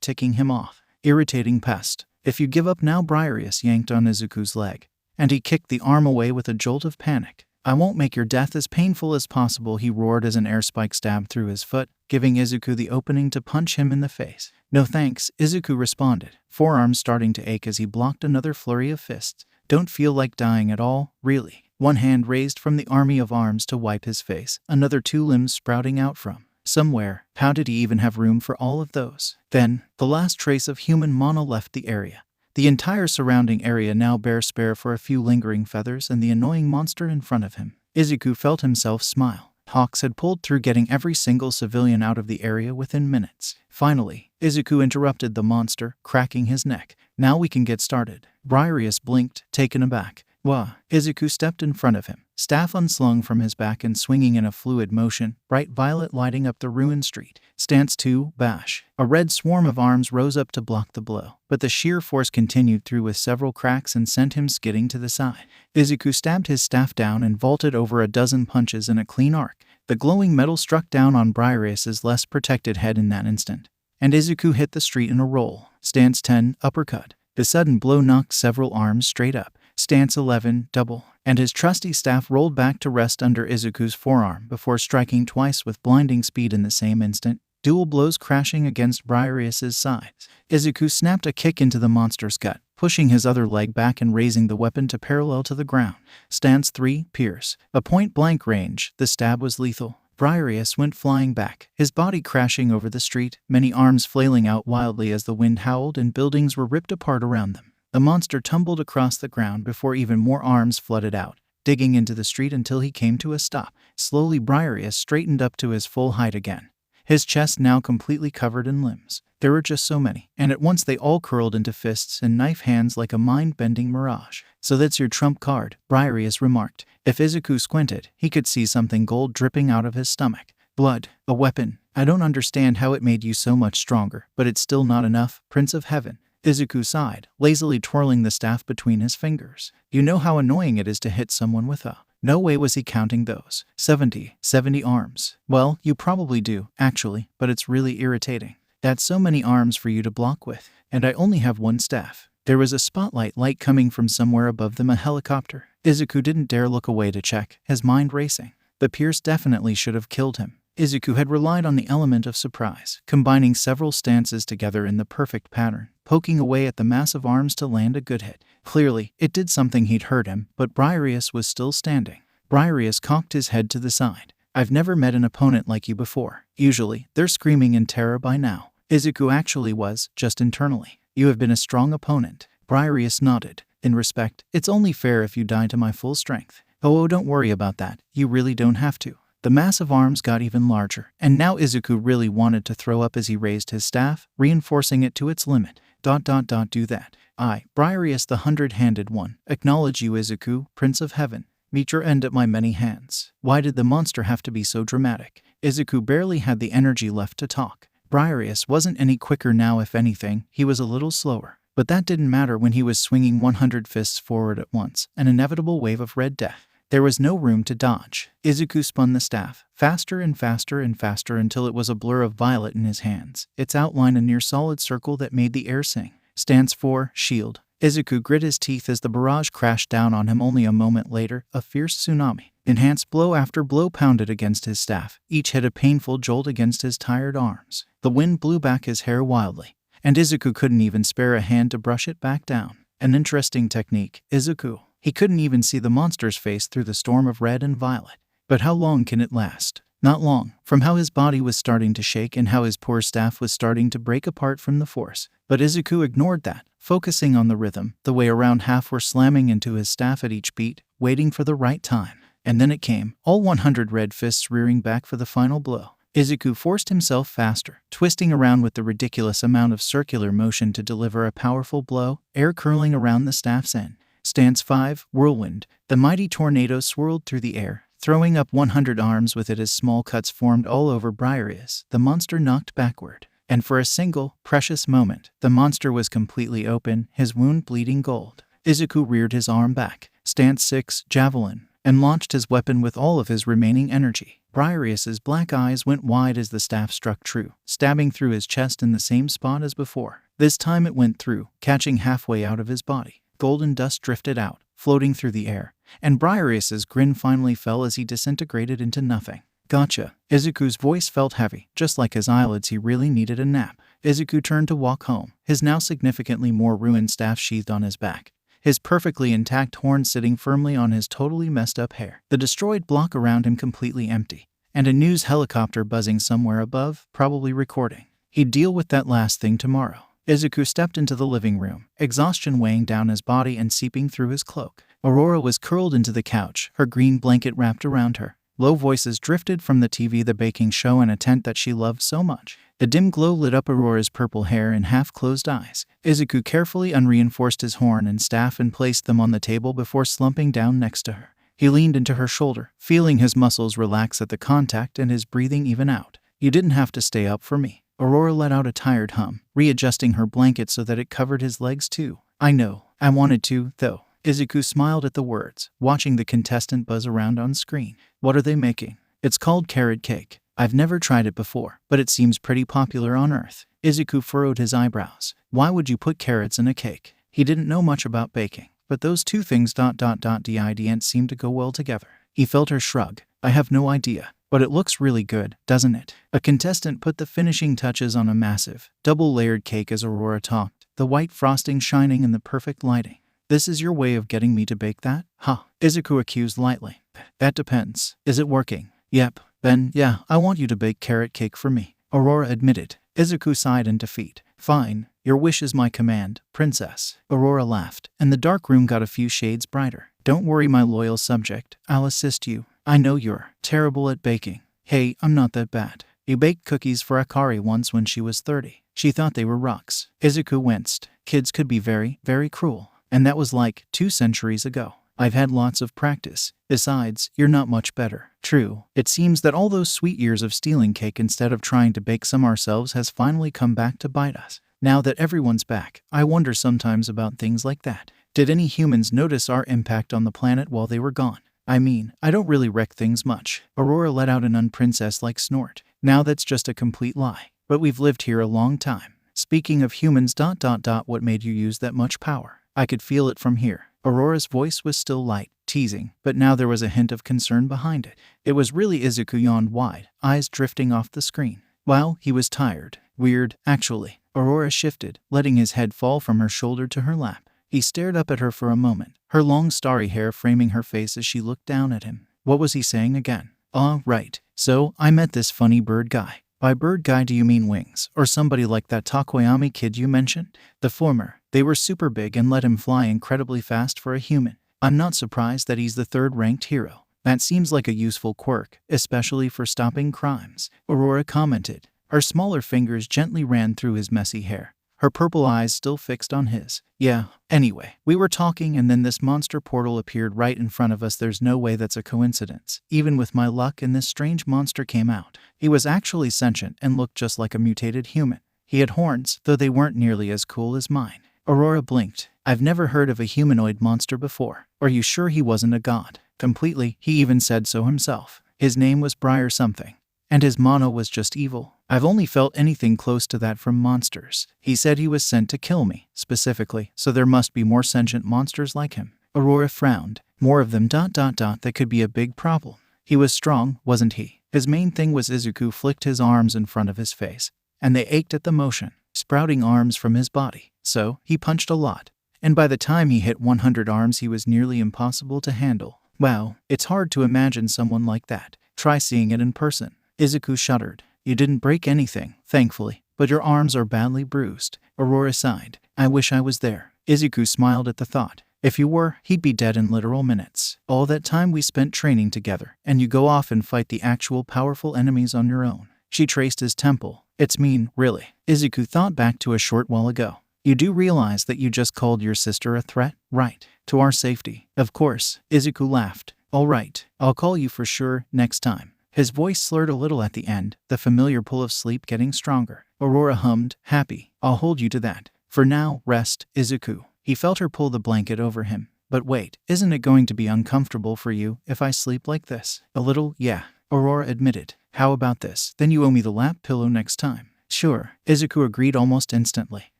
ticking him off. "Irritating pest. If you give up now," Briareus yanked on Izuku's leg, and he kicked the arm away with a jolt of panic. "I won't make your death as painful as possible," he roared as an air spike stabbed through his foot, giving Izuku the opening to punch him in the face. "No thanks," Izuku responded, forearms starting to ache as he blocked another flurry of fists. "Don't feel like dying at all, really." One hand raised from the army of arms to wipe his face, another 2 limbs sprouting out from somewhere. How did he even have room for all of those? Then, the last trace of human mana left the area. The entire surrounding area now bare spare for a few lingering feathers and the annoying monster in front of him. Izuku felt himself smile. Hawks had pulled through, getting every single civilian out of the area within minutes. Finally, Izuku interrupted the monster, cracking his neck. "Now we can get started." Briareus blinked, taken aback. "Wah." Izuku stepped in front of him, staff unslung from his back and swinging in a fluid motion, bright violet lighting up the ruined street. Stance 2, bash. A red swarm of arms rose up to block the blow, but the sheer force continued through with several cracks and sent him skidding to the side. Izuku stabbed his staff down and vaulted over a dozen punches in a clean arc. The glowing metal struck down on Briareus's less protected head in that instant, and Izuku hit the street in a roll. Stance 10, uppercut. The sudden blow knocked several arms straight up. Stance 11, double, and his trusty staff rolled back to rest under Izuku's forearm before striking twice with blinding speed in the same instant, dual blows crashing against Briareus's sides. Izuku snapped a kick into the monster's gut, pushing his other leg back and raising the weapon to parallel to the ground. Stance 3, pierce. A point-blank range, the stab was lethal. Briareus went flying back, his body crashing over the street, many arms flailing out wildly as the wind howled and buildings were ripped apart around them. The monster tumbled across the ground before even more arms flooded out, digging into the street until he came to a stop. Slowly Briareus straightened up to his full height again, his chest now completely covered in limbs. There were just so many, and at once they all curled into fists and knife hands like a mind-bending mirage. "So that's your trump card," Briareus remarked. If Izuku squinted, he could see something gold dripping out of his stomach. "Blood. A weapon. I don't understand how it made you so much stronger, but it's still not enough, Prince of Heaven." Izuku sighed, lazily twirling the staff between his fingers. "You know how annoying it is to hit someone with a..." No way was he counting those. 70 arms. Well, you probably do, actually, but it's really irritating. That's so many arms for you to block with. And I only have one staff. There was a spotlight light coming from somewhere above them, a helicopter. Izuku didn't dare look away to check, his mind racing. The pierce definitely should have killed him. Izuku had relied on the element of surprise, combining several stances together in the perfect pattern, poking away at the massive arms to land a good hit. Clearly, it did something. He'd hurt him, but Briareus was still standing. Briareus cocked his head to the side. "I've never met an opponent like you before. Usually, they're screaming in terror by now." Izuku actually was, just internally. "You have been a strong opponent." Briareus nodded. "In respect, it's only fair if you die to my full strength." Oh, don't worry about that. You really don't have to." The massive arms got even larger, and now Izuku really wanted to throw up as he raised his staff, reinforcing it to its limit. Do that. I, Briareus the 100-handed one, acknowledge you, Izuku, Prince of Heaven. Meet your end at my many hands." Why did the monster have to be so dramatic? Izuku barely had the energy left to talk. Briareus wasn't any quicker now. If anything, he was a little slower. But that didn't matter when he was swinging 100 fists forward at once, an inevitable wave of red death. There was no room to dodge. Izuku spun the staff, faster and faster and faster until it was a blur of violet in his hands, its outline a near solid circle that made the air sing. Stance 4, shield. Izuku grit his teeth as the barrage crashed down on him. Only a moment later, a fierce tsunami. Enhanced blow after blow pounded against his staff, each hit a painful jolt against his tired arms. The wind blew back his hair wildly, and Izuku couldn't even spare a hand to brush it back down. An interesting technique, Izuku. He couldn't even see the monster's face through the storm of red and violet. But how long can it last? Not long, from how his body was starting to shake and how his poor staff was starting to break apart from the force. But Izuku ignored that, focusing on the rhythm, the way around half were slamming into his staff at each beat, waiting for the right time. And then it came, all 100 red fists rearing back for the final blow. Izuku forced himself faster, twisting around with the ridiculous amount of circular motion to deliver a powerful blow, air curling around the staff's end. Stance 5, whirlwind. The mighty tornado swirled through the air, throwing up 100 arms with it as small cuts formed all over Briareus. The monster knocked backward. And for a single, precious moment, the monster was completely open, his wound bleeding gold. Izuku reared his arm back, Stance 6, javelin, and launched his weapon with all of his remaining energy. Briareus's black eyes went wide as the staff struck true, stabbing through his chest in the same spot as before. This time it went through, catching halfway out of his body. Golden dust drifted out, floating through the air, and Briareus's grin finally fell as he disintegrated into nothing. Gotcha. Izuku's voice felt heavy, just like his eyelids. He really needed a nap. Izuku turned to walk home, his now significantly more ruined staff sheathed on his back, his perfectly intact horn sitting firmly on his totally messed up hair, the destroyed block around him completely empty, and a news helicopter buzzing somewhere above, probably recording. He'd deal with that last thing tomorrow. Izuku stepped into the living room, exhaustion weighing down his body and seeping through his cloak. Aurora was curled into the couch, her green blanket wrapped around her. Low voices drifted from the TV, the baking show, and a tent that she loved so much. The dim glow lit up Aurora's purple hair and half-closed eyes. Izuku carefully unreinforced his horn and staff and placed them on the table before slumping down next to her. He leaned into her shoulder, feeling his muscles relax at the contact and his breathing even out. "You didn't have to stay up for me." Aurora let out a tired hum, readjusting her blanket so that it covered his legs too. "I know. I wanted to, though." Izuku smiled at the words, watching the contestant buzz around on screen. "What are they making?" "It's called carrot cake. I've never tried it before, but it seems pretty popular on Earth." Izuku furrowed his eyebrows. Why would you put carrots in a cake? He didn't know much about baking, but those two things didn't seem to go well together. He felt her shrug. "I have no idea. But it looks really good, doesn't it?" A contestant put the finishing touches on a massive, double-layered cake as Aurora talked, the white frosting shining in the perfect lighting. "This is your way of getting me to bake that?" "Huh," Izuku accused lightly. "That depends. Is it working?" "Yep." Then, yeah, I want you to bake carrot cake for me, Aurora admitted. Izuku sighed in defeat. Fine, your wish is my command, princess. Aurora laughed, and the dark room got a few shades brighter. Don't worry, my loyal subject, I'll assist you. I know you're terrible at baking. Hey, I'm not that bad. You baked cookies for Akari once when she was 30. She thought they were rocks. Izuku winced. Kids could be very, very cruel. And that was like 2 centuries ago. I've had lots of practice. Besides, you're not much better. True, it seems that all those sweet years of stealing cake instead of trying to bake some ourselves has finally come back to bite us. Now that everyone's back, I wonder sometimes about things like that. Did any humans notice our impact on the planet while they were gone? I mean, I don't really wreck things much. Aurora let out an unprincess-like snort. Now that's just a complete lie. But we've lived here a long time. Speaking of humans, what made you use that much power? I could feel it from here. Aurora's voice was still light, teasing, but now there was a hint of concern behind it. It was really Izuku yawned wide, eyes drifting off the screen. Wow, he was tired. Weird, actually. Aurora shifted, letting his head fall from her shoulder to her lap. He stared up at her for a moment, her long starry hair framing her face as she looked down at him. What was he saying again? Right. So, I met this funny bird guy. By bird guy do you mean Wings, or somebody like that Takoyami kid you mentioned? The former. They were super big and let him fly incredibly fast for a human. I'm not surprised that he's the 3rd-ranked hero. That seems like a useful quirk, especially for stopping crimes, Aurora commented. Her smaller fingers gently ran through his messy hair, her purple eyes still fixed on his. Yeah, anyway, we were talking and then this monster portal appeared right in front of us. There's no way that's a coincidence. Even with my luck, and this strange monster came out. He was actually sentient and looked just like a mutated human. He had horns, though they weren't nearly as cool as mine. Aurora blinked. I've never heard of a humanoid monster before. Are you sure he wasn't a god? Completely, he even said so himself. His name was Briar something. And his mono was just evil. I've only felt anything close to that from monsters. He said he was sent to kill me, specifically, so there must be more sentient monsters like him. Aurora frowned. More of them ... That could be a big problem. He was strong, wasn't he? His main thing was Izuku flicked his arms in front of his face, and they ached at the motion, sprouting arms from his body. So, he punched a lot. And by the time he hit 100 arms, he was nearly impossible to handle. Wow, it's hard to imagine someone like that. Try seeing it in person. Izuku shuddered. You didn't break anything, thankfully, but your arms are badly bruised. Aurora sighed. I wish I was there. Izuku smiled at the thought. If you were, he'd be dead in literal minutes. All that time we spent training together, and you go off and fight the actual powerful enemies on your own. She traced his temple. It's mean, really. Izuku thought back to a short while ago. You do realize that you just called your sister a threat, right? To our safety. Of course. Izuku laughed. All right, I'll call you for sure next time. His voice slurred a little at the end, the familiar pull of sleep getting stronger. Aurora hummed, happy. I'll hold you to that. For now, rest, Izuku. He felt her pull the blanket over him. But wait, isn't it going to be uncomfortable for you if I sleep like this? A little, yeah, Aurora admitted. How about this? Then you owe me the lap pillow next time. Sure, Izuku agreed almost instantly.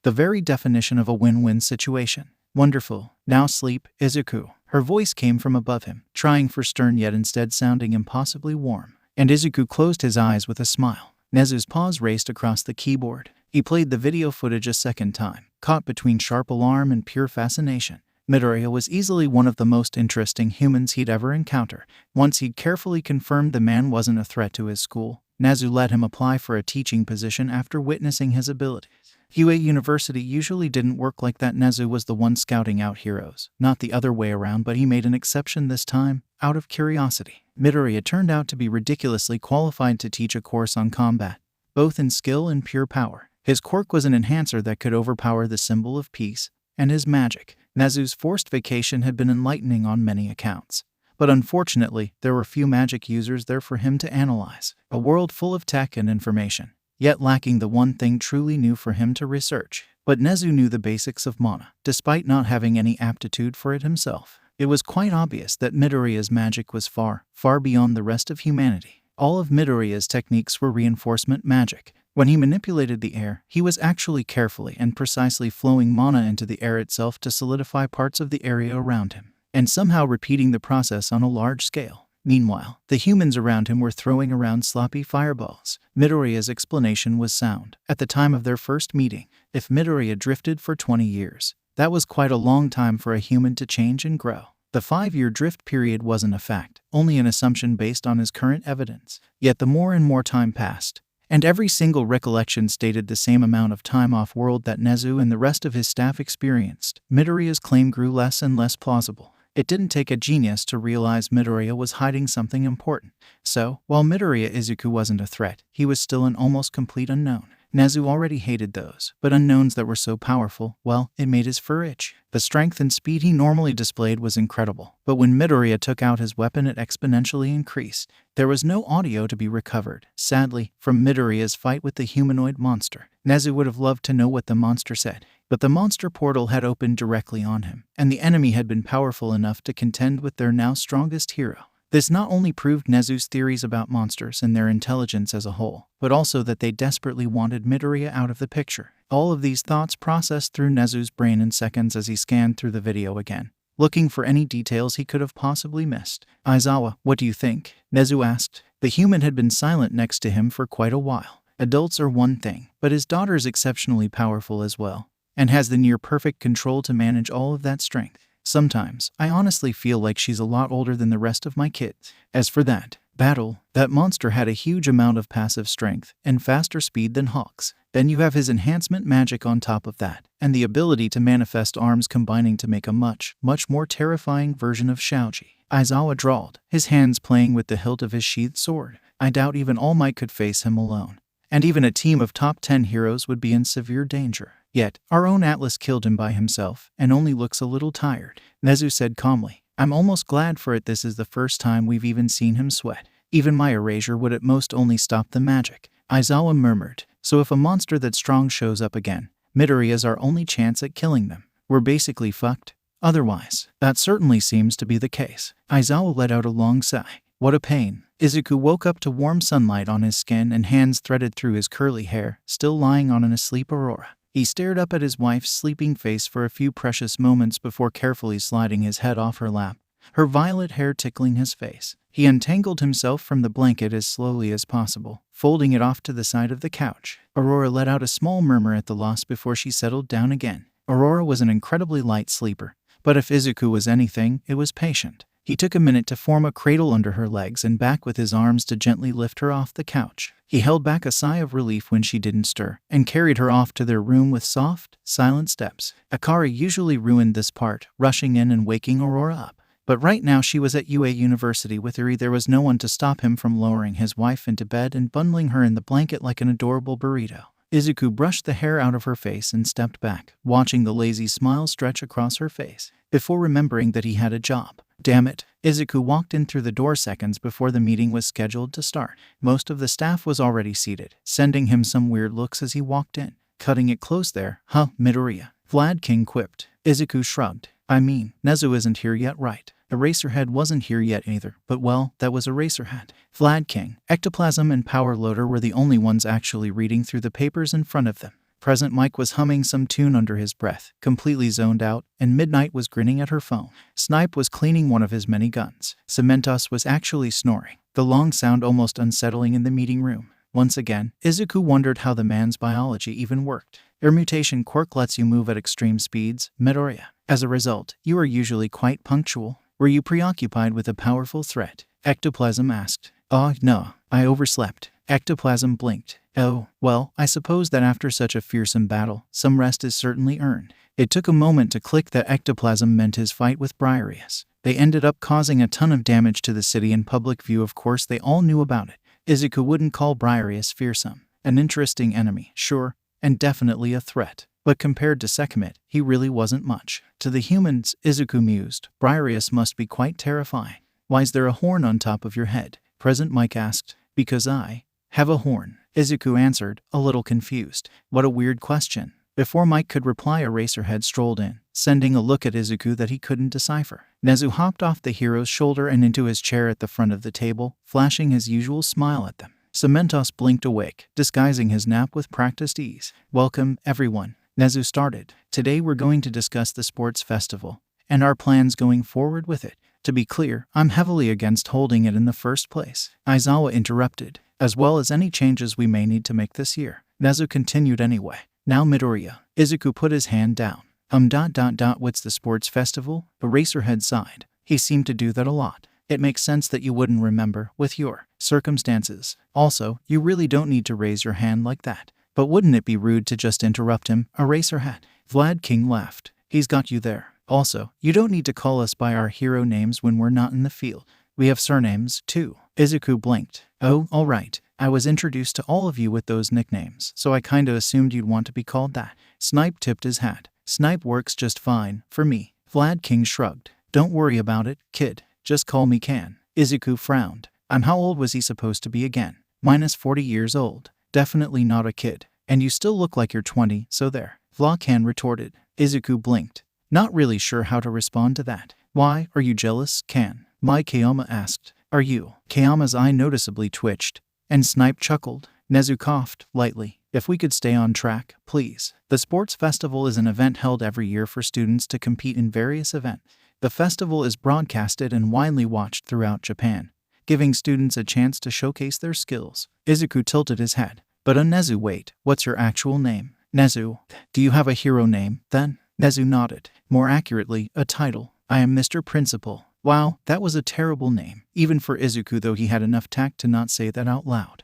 The very definition of a win-win situation. Wonderful. Now sleep, Izuku. Her voice came from above him, trying for stern yet instead sounding impossibly warm. And Izuku closed his eyes with a smile. Nezu's paws raced across the keyboard. He played the video footage a second time, caught between sharp alarm and pure fascination. Midoriya was easily one of the most interesting humans he'd ever encountered. Once he'd carefully confirmed the man wasn't a threat to his school, Nezu let him apply for a teaching position after witnessing his abilities. UA University usually didn't work like that. Nezu was the one scouting out heroes, not the other way around, but he made an exception this time, out of curiosity. Midoriya turned out to be ridiculously qualified to teach a course on combat, both in skill and pure power. His quirk was an enhancer that could overpower the symbol of peace, and his magic. Nezu's forced vacation had been enlightening on many accounts. But unfortunately, there were few magic users there for him to analyze. A world full of tech and information, yet lacking the one thing truly new for him to research. But Nezu knew the basics of mana, despite not having any aptitude for it himself. It was quite obvious that Midoriya's magic was far, far beyond the rest of humanity. All of Midoriya's techniques were reinforcement magic. When he manipulated the air, he was actually carefully and precisely flowing mana into the air itself to solidify parts of the area around him, and somehow repeating the process on a large scale. Meanwhile, the humans around him were throwing around sloppy fireballs. Midoriya's explanation was sound. At the time of their first meeting, if Midoriya drifted for 20 years, that was quite a long time for a human to change and grow. The 5-year drift period wasn't a fact, only an assumption based on his current evidence. Yet the more and more time passed, and every single recollection stated the same amount of time off-world that Nezu and the rest of his staff experienced, Midoriya's claim grew less and less plausible. It didn't take a genius to realize Midoriya was hiding something important. So, while Midoriya Izuku wasn't a threat, he was still an almost complete unknown. Nezu already hated those, but unknowns that were so powerful, well, it made his fur itch. The strength and speed he normally displayed was incredible, but when Midoriya took out his weapon it exponentially increased. There was no audio to be recovered, sadly, from Midoriya's fight with the humanoid monster. Nezu would have loved to know what the monster said, but the monster portal had opened directly on him, and the enemy had been powerful enough to contend with their now strongest hero. This not only proved Nezu's theories about monsters and their intelligence as a whole, but also that they desperately wanted Midoriya out of the picture. All of these thoughts processed through Nezu's brain in seconds as he scanned through the video again, looking for any details he could have possibly missed. "Aizawa, what do you think?" Nezu asked. The human had been silent next to him for quite a while. Adults are one thing, but his daughter is exceptionally powerful as well, and has the near-perfect control to manage all of that strength. Sometimes, I honestly feel like she's a lot older than the rest of my kids. As for that battle, that monster had a huge amount of passive strength and faster speed than Hawk's. Then you have his enhancement magic on top of that, and the ability to manifest arms combining to make a much more terrifying version of Shaoji. Aizawa drawled, his hands playing with the hilt of his sheathed sword. I doubt even All Might could face him alone, and even a team of top 10 heroes would be in severe danger. Yet, our own Atlas killed him by himself, and only looks a little tired. Nezu said calmly, I'm almost glad for it. This is the first time we've even seen him sweat. Even my erasure would at most only stop the magic. Aizawa murmured, so if a monster that strong shows up again, Midoriya's our only chance at killing them. We're basically fucked. Otherwise, that certainly seems to be the case. Aizawa let out a long sigh. What a pain. Izuku woke up to warm sunlight on his skin and hands threaded through his curly hair, still lying on an asleep Aurora. He stared up at his wife's sleeping face for a few precious moments before carefully sliding his head off her lap, her violet hair tickling his face. He untangled himself from the blanket as slowly as possible, folding it off to the side of the couch. Aurora let out a small murmur at the loss before she settled down again. Aurora was an incredibly light sleeper, but if Izuku was anything, it was patient. He took a minute to form a cradle under her legs and back with his arms to gently lift her off the couch. He held back a sigh of relief when she didn't stir, and carried her off to their room with soft, silent steps. Akari usually ruined this part, rushing in and waking Aurora up. But right now she was at UA University with Uri. There was no one to stop him from lowering his wife into bed and bundling her in the blanket like an adorable burrito. Izuku brushed the hair out of her face and stepped back, watching the lazy smile stretch across her face, before remembering that he had a job. Damn it. Izuku walked in through the door seconds before the meeting was scheduled to start. Most of the staff was already seated, sending him some weird looks as he walked in. Cutting it close there, huh, Midoriya? Vlad King quipped. Izuku shrugged. I mean, Nezu isn't here yet, right? Eraserhead wasn't here yet either, but well, that was Eraserhead. Vlad King, Ectoplasm and Power Loader were the only ones actually reading through the papers in front of them. Present Mike was humming some tune under his breath, completely zoned out, and Midnight was grinning at her phone. Snipe was cleaning one of his many guns. Cementos was actually snoring, the long sound almost unsettling in the meeting room. Once again, Izuku wondered how the man's biology even worked. Your mutation quirk lets you move at extreme speeds, Midoriya. As a result, you are usually quite punctual. Were you preoccupied with a powerful threat? Ectoplasm asked. Oh, no, I overslept. Ectoplasm blinked. Oh, well, I suppose that after such a fearsome battle, some rest is certainly earned. It took a moment to click that Ectoplasm meant his fight with Briareus. They ended up causing a ton of damage to the city in public view. Of course, they all knew about it. Izuku wouldn't call Briareus fearsome. An interesting enemy, sure, and definitely a threat. But compared to Sekhmet, he really wasn't much. To the humans, Izuku mused, Briareus must be quite terrifying. Why's there a horn on top of your head? Present Mike asked. Because I have a horn, Izuku answered, a little confused. What a weird question. Before Mike could reply, Eraserhead strolled in, sending a look at Izuku that he couldn't decipher. Nezu hopped off the hero's shoulder and into his chair at the front of the table, flashing his usual smile at them. Cementos blinked awake, disguising his nap with practiced ease. Welcome, everyone. Nezu started. Today we're going to discuss the sports festival, and our plans going forward with it. To be clear, I'm heavily against holding it in the first place. Aizawa interrupted. As well as any changes we may need to make this year. Nezu continued anyway. Now Midoriya. Izuku put his hand down. What's the sports festival? Eraserhead sighed. He seemed to do that a lot. It makes sense that you wouldn't remember with your circumstances. Also, you really don't need to raise your hand like that. But wouldn't it be rude to just interrupt him? Eraserhead. Vlad King laughed. He's got you there. Also, you don't need to call us by our hero names when we're not in the field. We have surnames, too. Izuku blinked. Oh, all right. I was introduced to all of you with those nicknames, so I kinda assumed you'd want to be called that. Snipe tipped his hat. Snipe works just fine, for me. Vlad King shrugged. Don't worry about it, kid. Just call me Can. Izuku frowned. How old was he supposed to be again? Minus 40 years old. Definitely not a kid. And you still look like you're 20, so there. Can retorted. Izuku blinked. Not really sure how to respond to that. Why, are you jealous, Can? Kayama asked. Are you? Kayama's eye noticeably twitched. And Snipe chuckled. Nezu coughed, lightly. If we could stay on track, please. The sports festival is an event held every year for students to compete in various events. The festival is broadcasted and widely watched throughout Japan, giving students a chance to showcase their skills. Izuku tilted his head. But Nezu, wait, what's your actual name? Nezu. Do you have a hero name, then? Nezu nodded. More accurately, a title. I am Mr. Principal. Wow, that was a terrible name, even for Izuku, though he had enough tact to not say that out loud.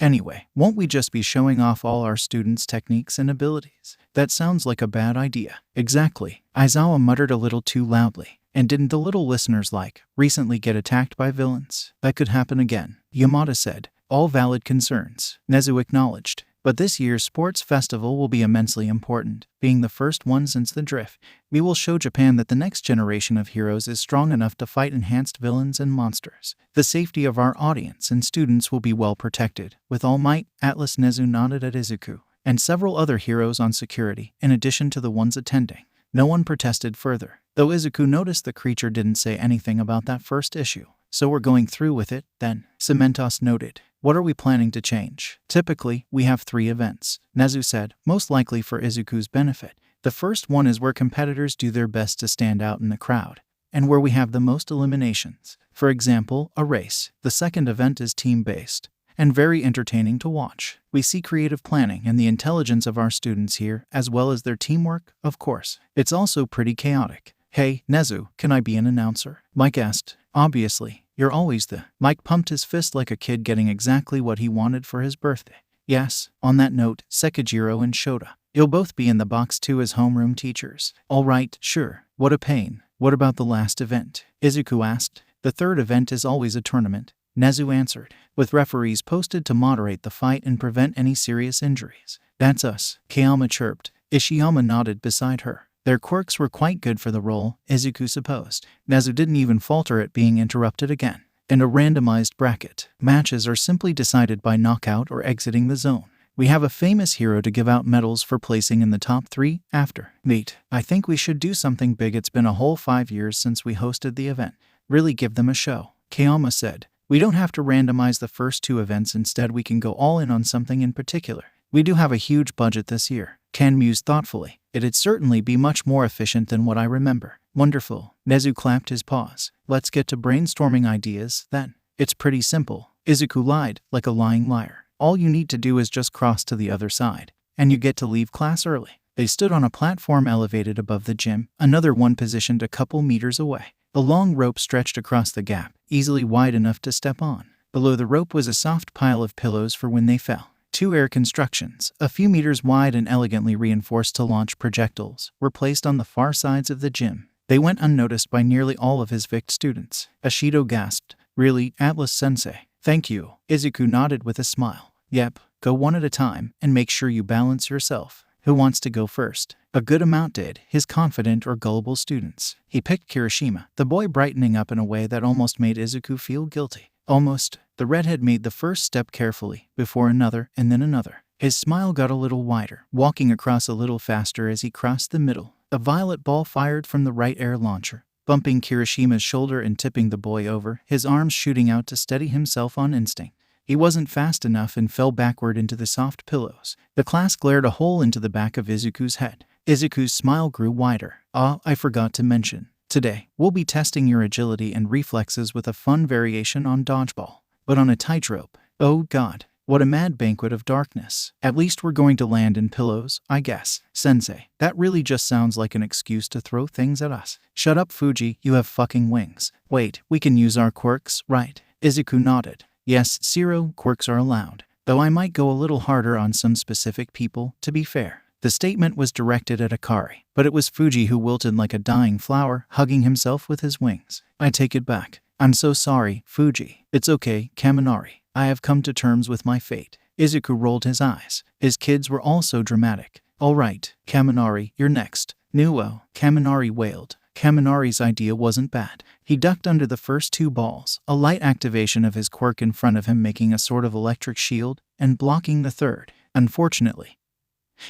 Anyway, won't we just be showing off all our students' techniques and abilities? That sounds like a bad idea. Exactly. Aizawa muttered a little too loudly. And didn't the little listeners recently get attacked by villains? That could happen again. Yamada said. All valid concerns. Nezu acknowledged. But this year's sports festival will be immensely important. Being the first one since the drift, we will show Japan that the next generation of heroes is strong enough to fight enhanced villains and monsters. The safety of our audience and students will be well protected. With all might, Atlas. Nezu nodded at Izuku, and several other heroes on security, in addition to the ones attending. No one protested further, though Izuku noticed the creature didn't say anything about that first issue. So we're going through with it, then, Cementos noted. What are we planning to change? Typically, we have 3 events, Nezu said, most likely for Izuku's benefit. The first one is where competitors do their best to stand out in the crowd, and where we have the most eliminations. For example, a race. The second event is team-based, and very entertaining to watch. We see creative planning and the intelligence of our students here, as well as their teamwork, of course. It's also pretty chaotic. Hey, Nezu, can I be an announcer? Mike asked. Obviously. You're always the... Mike pumped his fist like a kid getting exactly what he wanted for his birthday. Yes, on that note, Sekijiro and Shota. You'll both be in the box too as homeroom teachers. All right, sure. What a pain. What about the last event? Izuku asked. The third event is always a tournament. Nezu answered, with referees posted to moderate the fight and prevent any serious injuries. That's us. Kayama chirped. Ishiyama nodded beside her. Their quirks were quite good for the role, Izuku supposed. Nezu didn't even falter at being interrupted again. In a randomized bracket, matches are simply decided by knockout or exiting the zone. We have a famous hero to give out medals for placing in the top 3 after. Neat. I think we should do something big. It's been a whole 5 years since we hosted the event. Really give them a show. Kayama said. We don't have to randomize the first 2 events. Instead, we can go all in on something in particular. We do have a huge budget this year. Ken mused thoughtfully. It'd certainly be much more efficient than what I remember. Wonderful. Nezu clapped his paws. Let's get to brainstorming ideas, then. It's pretty simple. Izuku lied, like a lying liar. All you need to do is just cross to the other side, and you get to leave class early. They stood on a platform elevated above the gym, another one positioned a couple meters away. A long rope stretched across the gap, easily wide enough to step on. Below the rope was a soft pile of pillows for when they fell. 2 air constructions, a few meters wide and elegantly reinforced to launch projectiles, were placed on the far sides of the gym. They went unnoticed by nearly all of his Vict students. Ashido gasped. Really, Atlas-sensei? Thank you. Izuku nodded with a smile. Yep, go one at a time, and make sure you balance yourself. Who wants to go first? A good amount did, his confident or gullible students. He picked Kirishima, the boy brightening up in a way that almost made Izuku feel guilty. Almost. The redhead made the first step carefully, before another, and then another. His smile got a little wider, walking across a little faster as he crossed the middle. A violet ball fired from the right air launcher, bumping Kirishima's shoulder and tipping the boy over, his arms shooting out to steady himself on instinct. He wasn't fast enough and fell backward into the soft pillows. The class glared a hole into the back of Izuku's head. Izuku's smile grew wider. I forgot to mention. Today, we'll be testing your agility and reflexes with a fun variation on dodgeball. But on a tightrope. Oh God. What a mad banquet of darkness. At least we're going to land in pillows, I guess. Sensei, that really just sounds like an excuse to throw things at us. Shut up, Fuji, you have fucking wings. Wait, we can use our quirks, right? Izuku nodded. Yes, Zero, quirks are allowed. Though I might go a little harder on some specific people, to be fair. The statement was directed at Akari, but it was Fuji who wilted like a dying flower, hugging himself with his wings. I take it back. I'm so sorry, Fuji. It's okay, Kaminari. I have come to terms with my fate. Izuku rolled his eyes. His kids were all so dramatic. All right, Kaminari, you're next. Nuo, Kaminari wailed. Kaminari's idea wasn't bad. He ducked under the first two balls, a light activation of his quirk in front of him making a sort of electric shield, and blocking the third. Unfortunately,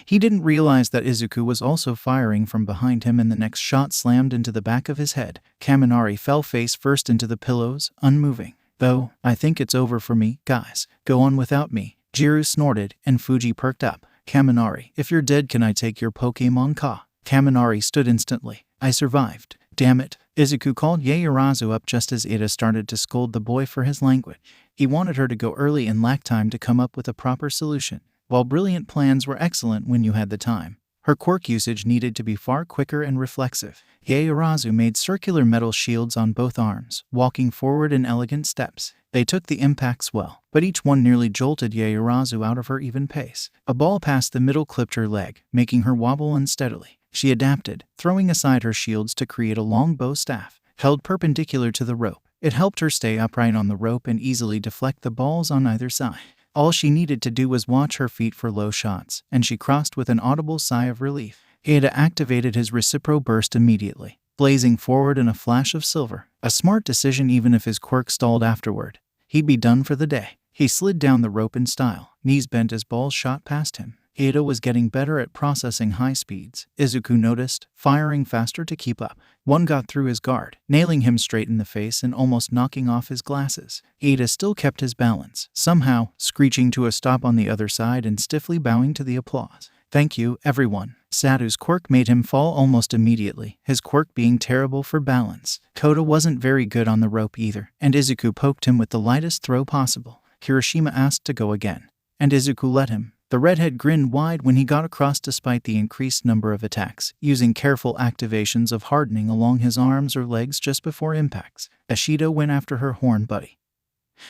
he didn't realize that Izuku was also firing from behind him and the next shot slammed into the back of his head. Kaminari fell face first into the pillows, unmoving. Though, I think it's over for me, guys. Go on without me. Jiru snorted, and Fuji perked up. Kaminari, if you're dead, can I take your Pokemon Ka? Kaminari stood instantly. I survived. Damn it. Izuku called Yaoyorozu up just as Iida started to scold the boy for his language. He wanted her to go early and lacked time to come up with a proper solution. While brilliant plans were excellent when you had the time, her quirk usage needed to be far quicker and reflexive. Yaoyorozu made circular metal shields on both arms, walking forward in elegant steps. They took the impacts well, but each one nearly jolted Yaoyorozu out of her even pace. A ball past the middle clipped her leg, making her wobble unsteadily. She adapted, throwing aside her shields to create a long bow staff, held perpendicular to the rope. It helped her stay upright on the rope and easily deflect the balls on either side. All she needed to do was watch her feet for low shots, and she crossed with an audible sigh of relief. Iida activated his Recipro Burst immediately, blazing forward in a flash of silver. A smart decision even if his quirk stalled afterward. He'd be done for the day. He slid down the rope in style, knees bent as balls shot past him. Iida was getting better at processing high speeds. Izuku noticed, firing faster to keep up. One got through his guard, nailing him straight in the face and almost knocking off his glasses. Iida still kept his balance, somehow, screeching to a stop on the other side and stiffly bowing to the applause. Thank you, everyone. Satu's quirk made him fall almost immediately, his quirk being terrible for balance. Koda wasn't very good on the rope either, and Izuku poked him with the lightest throw possible. Kirishima asked to go again, and Izuku let him. The redhead grinned wide when he got across despite the increased number of attacks, using careful activations of hardening along his arms or legs just before impacts. Ashido went after her horn buddy.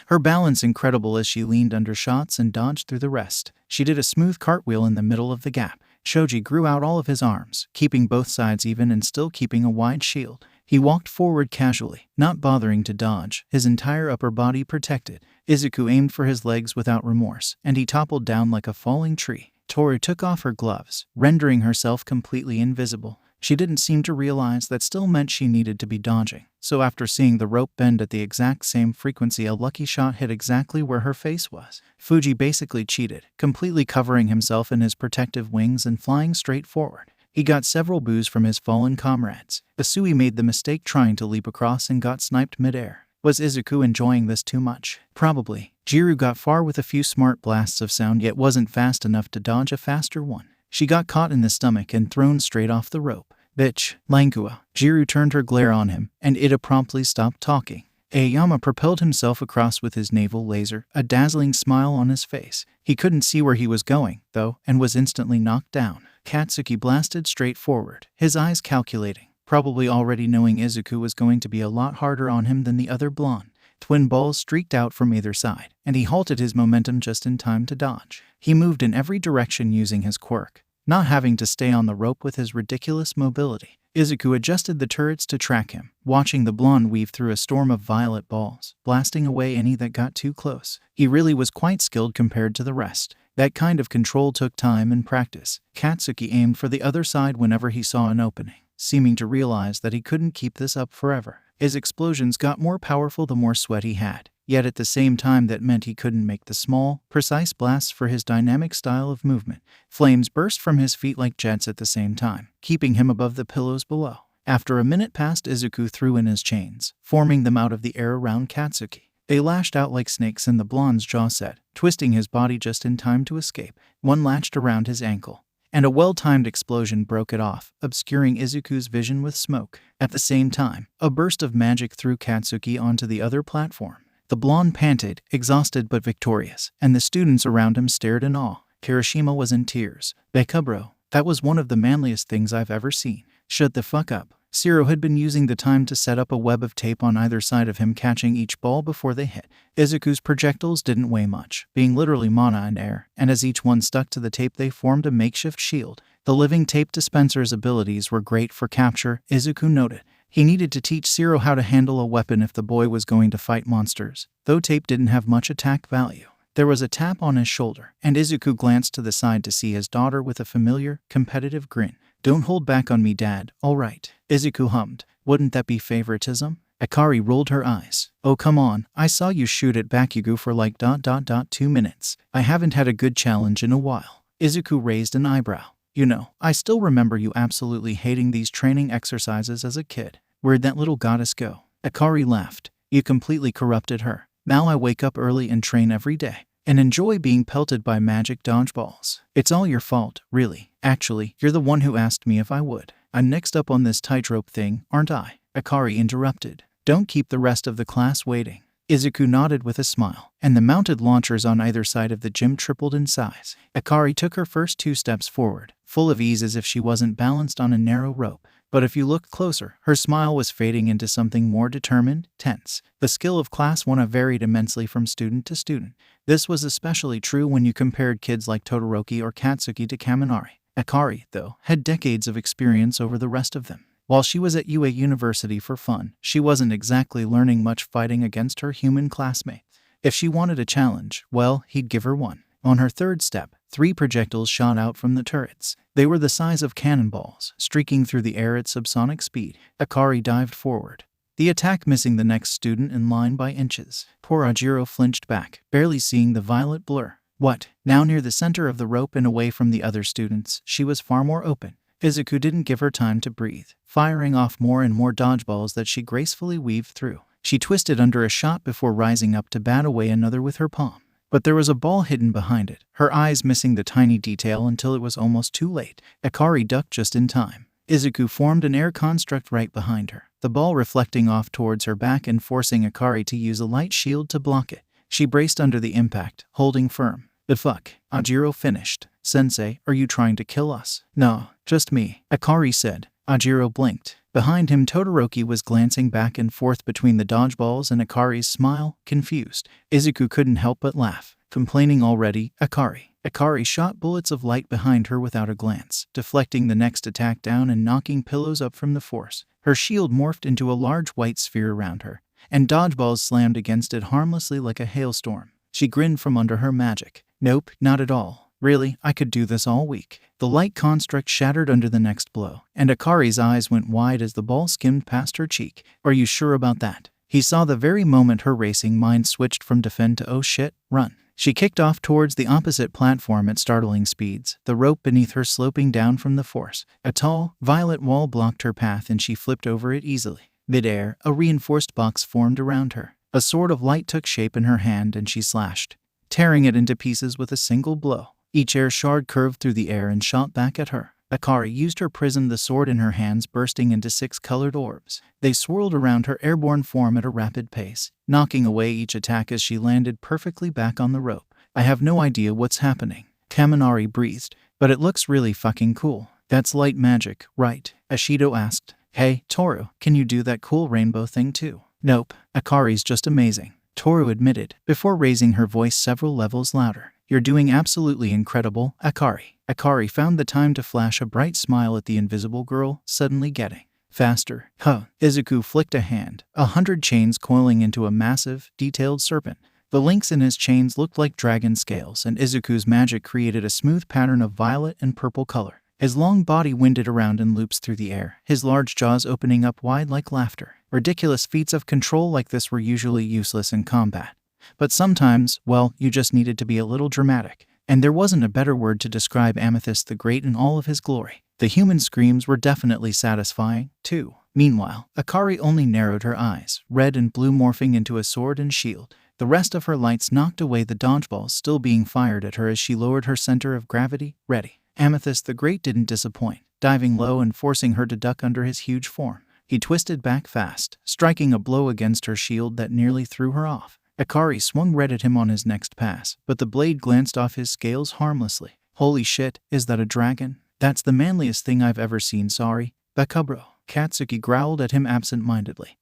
Her balance incredible as she leaned under shots and dodged through the rest. She did a smooth cartwheel in the middle of the gap. Shoji grew out all of his arms, keeping both sides even and still keeping a wide shield. He walked forward casually, not bothering to dodge, his entire upper body protected. Izuku aimed for his legs without remorse, and he toppled down like a falling tree. Toru took off her gloves, rendering herself completely invisible. She didn't seem to realize that still meant she needed to be dodging. So after seeing the rope bend at the exact same frequency, a lucky shot hit exactly where her face was. Fuji basically cheated, completely covering himself in his protective wings and flying straight forward. He got several boos from his fallen comrades. Asui made the mistake trying to leap across and got sniped midair. Was Izuku enjoying this too much? Probably. Jiru got far with a few smart blasts of sound yet wasn't fast enough to dodge a faster one. She got caught in the stomach and thrown straight off the rope. Bitch, Langua. Jiru turned her glare on him, and Iida promptly stopped talking. Aoyama propelled himself across with his naval laser, a dazzling smile on his face. He couldn't see where he was going, though, and was instantly knocked down. Katsuki blasted straight forward, his eyes calculating, probably already knowing Izuku was going to be a lot harder on him than the other blonde. Twin balls streaked out from either side, and he halted his momentum just in time to dodge. He moved in every direction using his quirk, not having to stay on the rope with his ridiculous mobility. Izuku adjusted the turrets to track him, watching the blonde weave through a storm of violet balls, blasting away any that got too close. He really was quite skilled compared to the rest. That kind of control took time and practice. Katsuki aimed for the other side whenever he saw an opening, seeming to realize that he couldn't keep this up forever. His explosions got more powerful the more sweat he had, yet at the same time that meant he couldn't make the small, precise blasts for his dynamic style of movement. Flames burst from his feet like jets at the same time, keeping him above the pillows below. After a minute passed, Izuku threw in his chains, forming them out of the air around Katsuki. They lashed out like snakes and the blonde's jaw set, twisting his body just in time to escape. One latched around his ankle, and a well-timed explosion broke it off, obscuring Izuku's vision with smoke. At the same time, a burst of magic threw Katsuki onto the other platform. The blonde panted, exhausted but victorious, and the students around him stared in awe. Kirishima was in tears. Bekubro, that was one of the manliest things I've ever seen. Shut the fuck up. Zero had been using the time to set up a web of tape on either side of him, catching each ball before they hit. Izuku's projectiles didn't weigh much, being literally mana and air, and as each one stuck to the tape they formed a makeshift shield. The living tape dispenser's abilities were great for capture, Izuku noted. He needed to teach Zero how to handle a weapon if the boy was going to fight monsters, though tape didn't have much attack value. There was a tap on his shoulder, and Izuku glanced to the side to see his daughter with a familiar, competitive grin. Don't hold back on me, Dad, all right, Izuku hummed. Wouldn't that be favoritism? Akari rolled her eyes. Oh come on, I saw you shoot at Bakugous for like 2 minutes. I haven't had a good challenge in a while. Izuku raised an eyebrow. You know, I still remember you absolutely hating these training exercises as a kid. Where'd that little goddess go? Akari laughed. You completely corrupted her. Now I wake up early and train every day, and enjoy being pelted by magic dodgeballs. It's all your fault, really. Actually, you're the one who asked me if I would. I'm next up on this tightrope thing, aren't I? Akari interrupted. Don't keep the rest of the class waiting. Izuku nodded with a smile, and the mounted launchers on either side of the gym tripled in size. Akari took her first 2 steps forward, full of ease as if she wasn't balanced on a narrow rope. But if you looked closer, her smile was fading into something more determined, tense. The skill of Class 1 varied immensely from student to student. This was especially true when you compared kids like Todoroki or Katsuki to Kaminari. Akari, though, had decades of experience over the rest of them. While she was at UA University for fun, she wasn't exactly learning much fighting against her human classmates. If she wanted a challenge, well, he'd give her one. On her third step, 3 projectiles shot out from the turrets. They were the size of cannonballs, streaking through the air at subsonic speed. Akari dived forward, the attack missing the next student in line by inches. Poor Ajiro flinched back, barely seeing the violet blur. What? Now near the center of the rope and away from the other students, she was far more open. Izuku didn't give her time to breathe, firing off more and more dodgeballs that she gracefully weaved through. She twisted under a shot before rising up to bat away another with her palm. But there was a ball hidden behind it, her eyes missing the tiny detail until it was almost too late. Akari ducked just in time. Izuku formed an air construct right behind her, the ball reflecting off towards her back and forcing Akari to use a light shield to block it. She braced under the impact, holding firm. The fuck? Ajiro finished. Sensei, are you trying to kill us? No, just me, Akari said. Ajiro blinked. Behind him, Todoroki was glancing back and forth between the dodgeballs and Akari's smile, confused. Izuku couldn't help but laugh. Complaining already, Akari. Akari shot bullets of light behind her without a glance, deflecting the next attack down and knocking pillows up from the force. Her shield morphed into a large white sphere around her, and dodgeballs slammed against it harmlessly like a hailstorm. She grinned from under her magic. Nope, not at all. Really, I could do this all week. The light construct shattered under the next blow, and Akari's eyes went wide as the ball skimmed past her cheek. Are you sure about that? He saw the very moment her racing mind switched from defend to oh shit, run. She kicked off towards the opposite platform at startling speeds, the rope beneath her sloping down from the force. A tall, violet wall blocked her path and she flipped over it easily. Mid-air, a reinforced box formed around her. A sword of light took shape in her hand and she slashed, tearing it into pieces with a single blow. Each air shard curved through the air and shot back at her. Akari used her prism, the sword in her hands bursting into 6 colored orbs. They swirled around her airborne form at a rapid pace, knocking away each attack as she landed perfectly back on the rope. I have no idea what's happening, Kaminari breathed, but it looks really fucking cool. That's light magic, right? Ashido asked. Hey, Toru, can you do that cool rainbow thing too? Nope, Akari's just amazing, Toru admitted, before raising her voice several levels louder. You're doing absolutely incredible, Akari. Akari found the time to flash a bright smile at the invisible girl, suddenly getting faster. Huh. Izuku flicked a hand, 100 chains coiling into a massive, detailed serpent. The links in his chains looked like dragon scales, and Izuku's magic created a smooth pattern of violet and purple color. His long body winded around in loops through the air, his large jaws opening up wide like laughter. Ridiculous feats of control like this were usually useless in combat. But sometimes, well, you just needed to be a little dramatic. And there wasn't a better word to describe Amethyst the Great in all of his glory. The human screams were definitely satisfying, too. Meanwhile, Akari only narrowed her eyes, red and blue morphing into a sword and shield. The rest of her lights knocked away the dodgeballs still being fired at her as she lowered her center of gravity, ready. Amethyst the Great didn't disappoint, diving low and forcing her to duck under his huge form. He twisted back fast, striking a blow against her shield that nearly threw her off. Akari swung red at him on his next pass, but the blade glanced off his scales harmlessly. Holy shit, is that a dragon? That's the manliest thing I've ever seen, sorry. Bakugous. Katsuki growled at him absent-mindedly,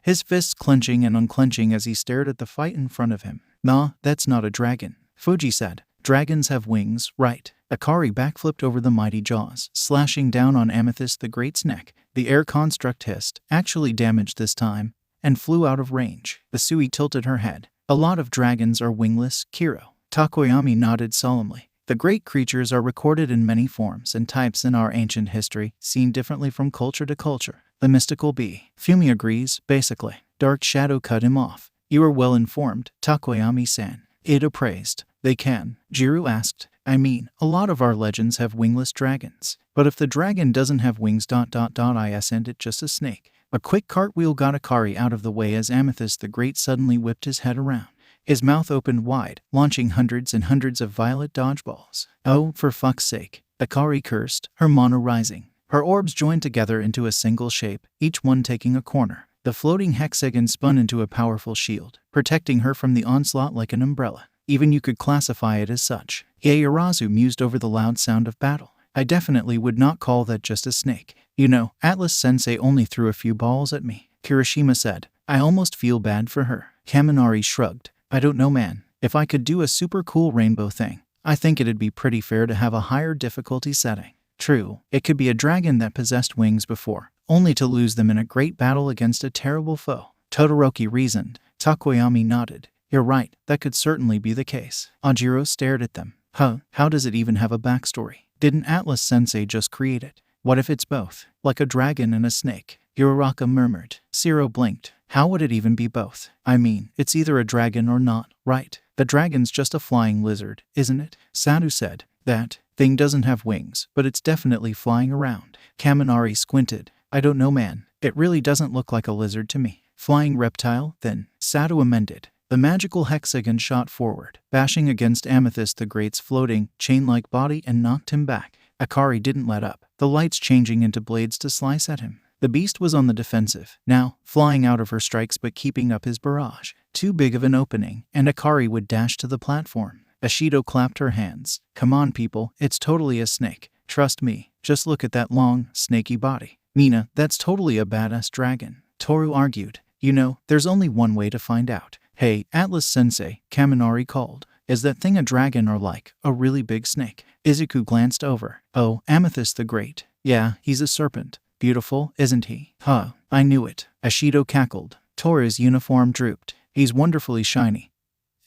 his fists clenching and unclenching as he stared at the fight in front of him. Nah, that's not a dragon, Fuji said. Dragons have wings, right? Akari backflipped over the mighty jaws, slashing down on Amethyst the Great's neck. The air construct hissed, actually damaged this time, and flew out of range. The Sui tilted her head. A lot of dragons are wingless, Kiro. Takoyami nodded solemnly. The great creatures are recorded in many forms and types in our ancient history, seen differently from culture to culture. The mystical bee. Fumi agrees, basically. Dark Shadow cut him off. You are well informed, Takoyami-san. Iida praised. They can, Jiru asked. I mean, a lot of our legends have wingless dragons. But if the dragon doesn't have wings ... isn't it just a snake? A quick cartwheel got Akari out of the way as Amethyst the Great suddenly whipped his head around. His mouth opened wide, launching hundreds and hundreds of violet dodgeballs. Oh, for fuck's sake. Akari cursed, her mana rising. Her orbs joined together into a single shape, each one taking a corner. The floating hexagon spun into a powerful shield, protecting her from the onslaught like an umbrella. Even you could classify it as such. Yaoyorozu mused over the loud sound of battle. I definitely would not call that just a snake. You know, Atlas-sensei only threw a few balls at me, Kirishima said. I almost feel bad for her. Kaminari shrugged. I don't know, man. If I could do a super cool rainbow thing, I think it'd be pretty fair to have a higher difficulty setting. True, it could be a dragon that possessed wings before, only to lose them in a great battle against a terrible foe. Todoroki reasoned. Takoyami nodded. You're right, that could certainly be the case. Ajiro stared at them. Huh, how does it even have a backstory? Didn't Atlas-sensei just create it? What if it's both? Like a dragon and a snake? Uraraka murmured. Zero blinked. How would it even be both? I mean, it's either a dragon or not, right? The dragon's just a flying lizard, isn't it? Sadu said. That thing doesn't have wings, but it's definitely flying around. Kaminari squinted. I don't know, man. It really doesn't look like a lizard to me. Flying reptile, then? Sadu amended. The magical hexagon shot forward, bashing against Amethyst the Great's floating, chain-like body and knocked him back. Akari didn't let up, the lights changing into blades to slice at him. The beast was on the defensive, now, flying out of her strikes but keeping up his barrage. Too big of an opening, and Akari would dash to the platform. Ashido clapped her hands. Come on, people, it's totally a snake. Trust me, just look at that long, snaky body. Mina, that's totally a badass dragon. Toru argued. You know, there's only one way to find out. Hey, Atlas-sensei, Kaminari called. Is that thing a dragon or like a really big snake? Izuku glanced over. Oh, Amethyst the Great. Yeah, he's a serpent. Beautiful, isn't he? Huh, I knew it. Ashido cackled. Toru's uniform drooped. He's wonderfully shiny.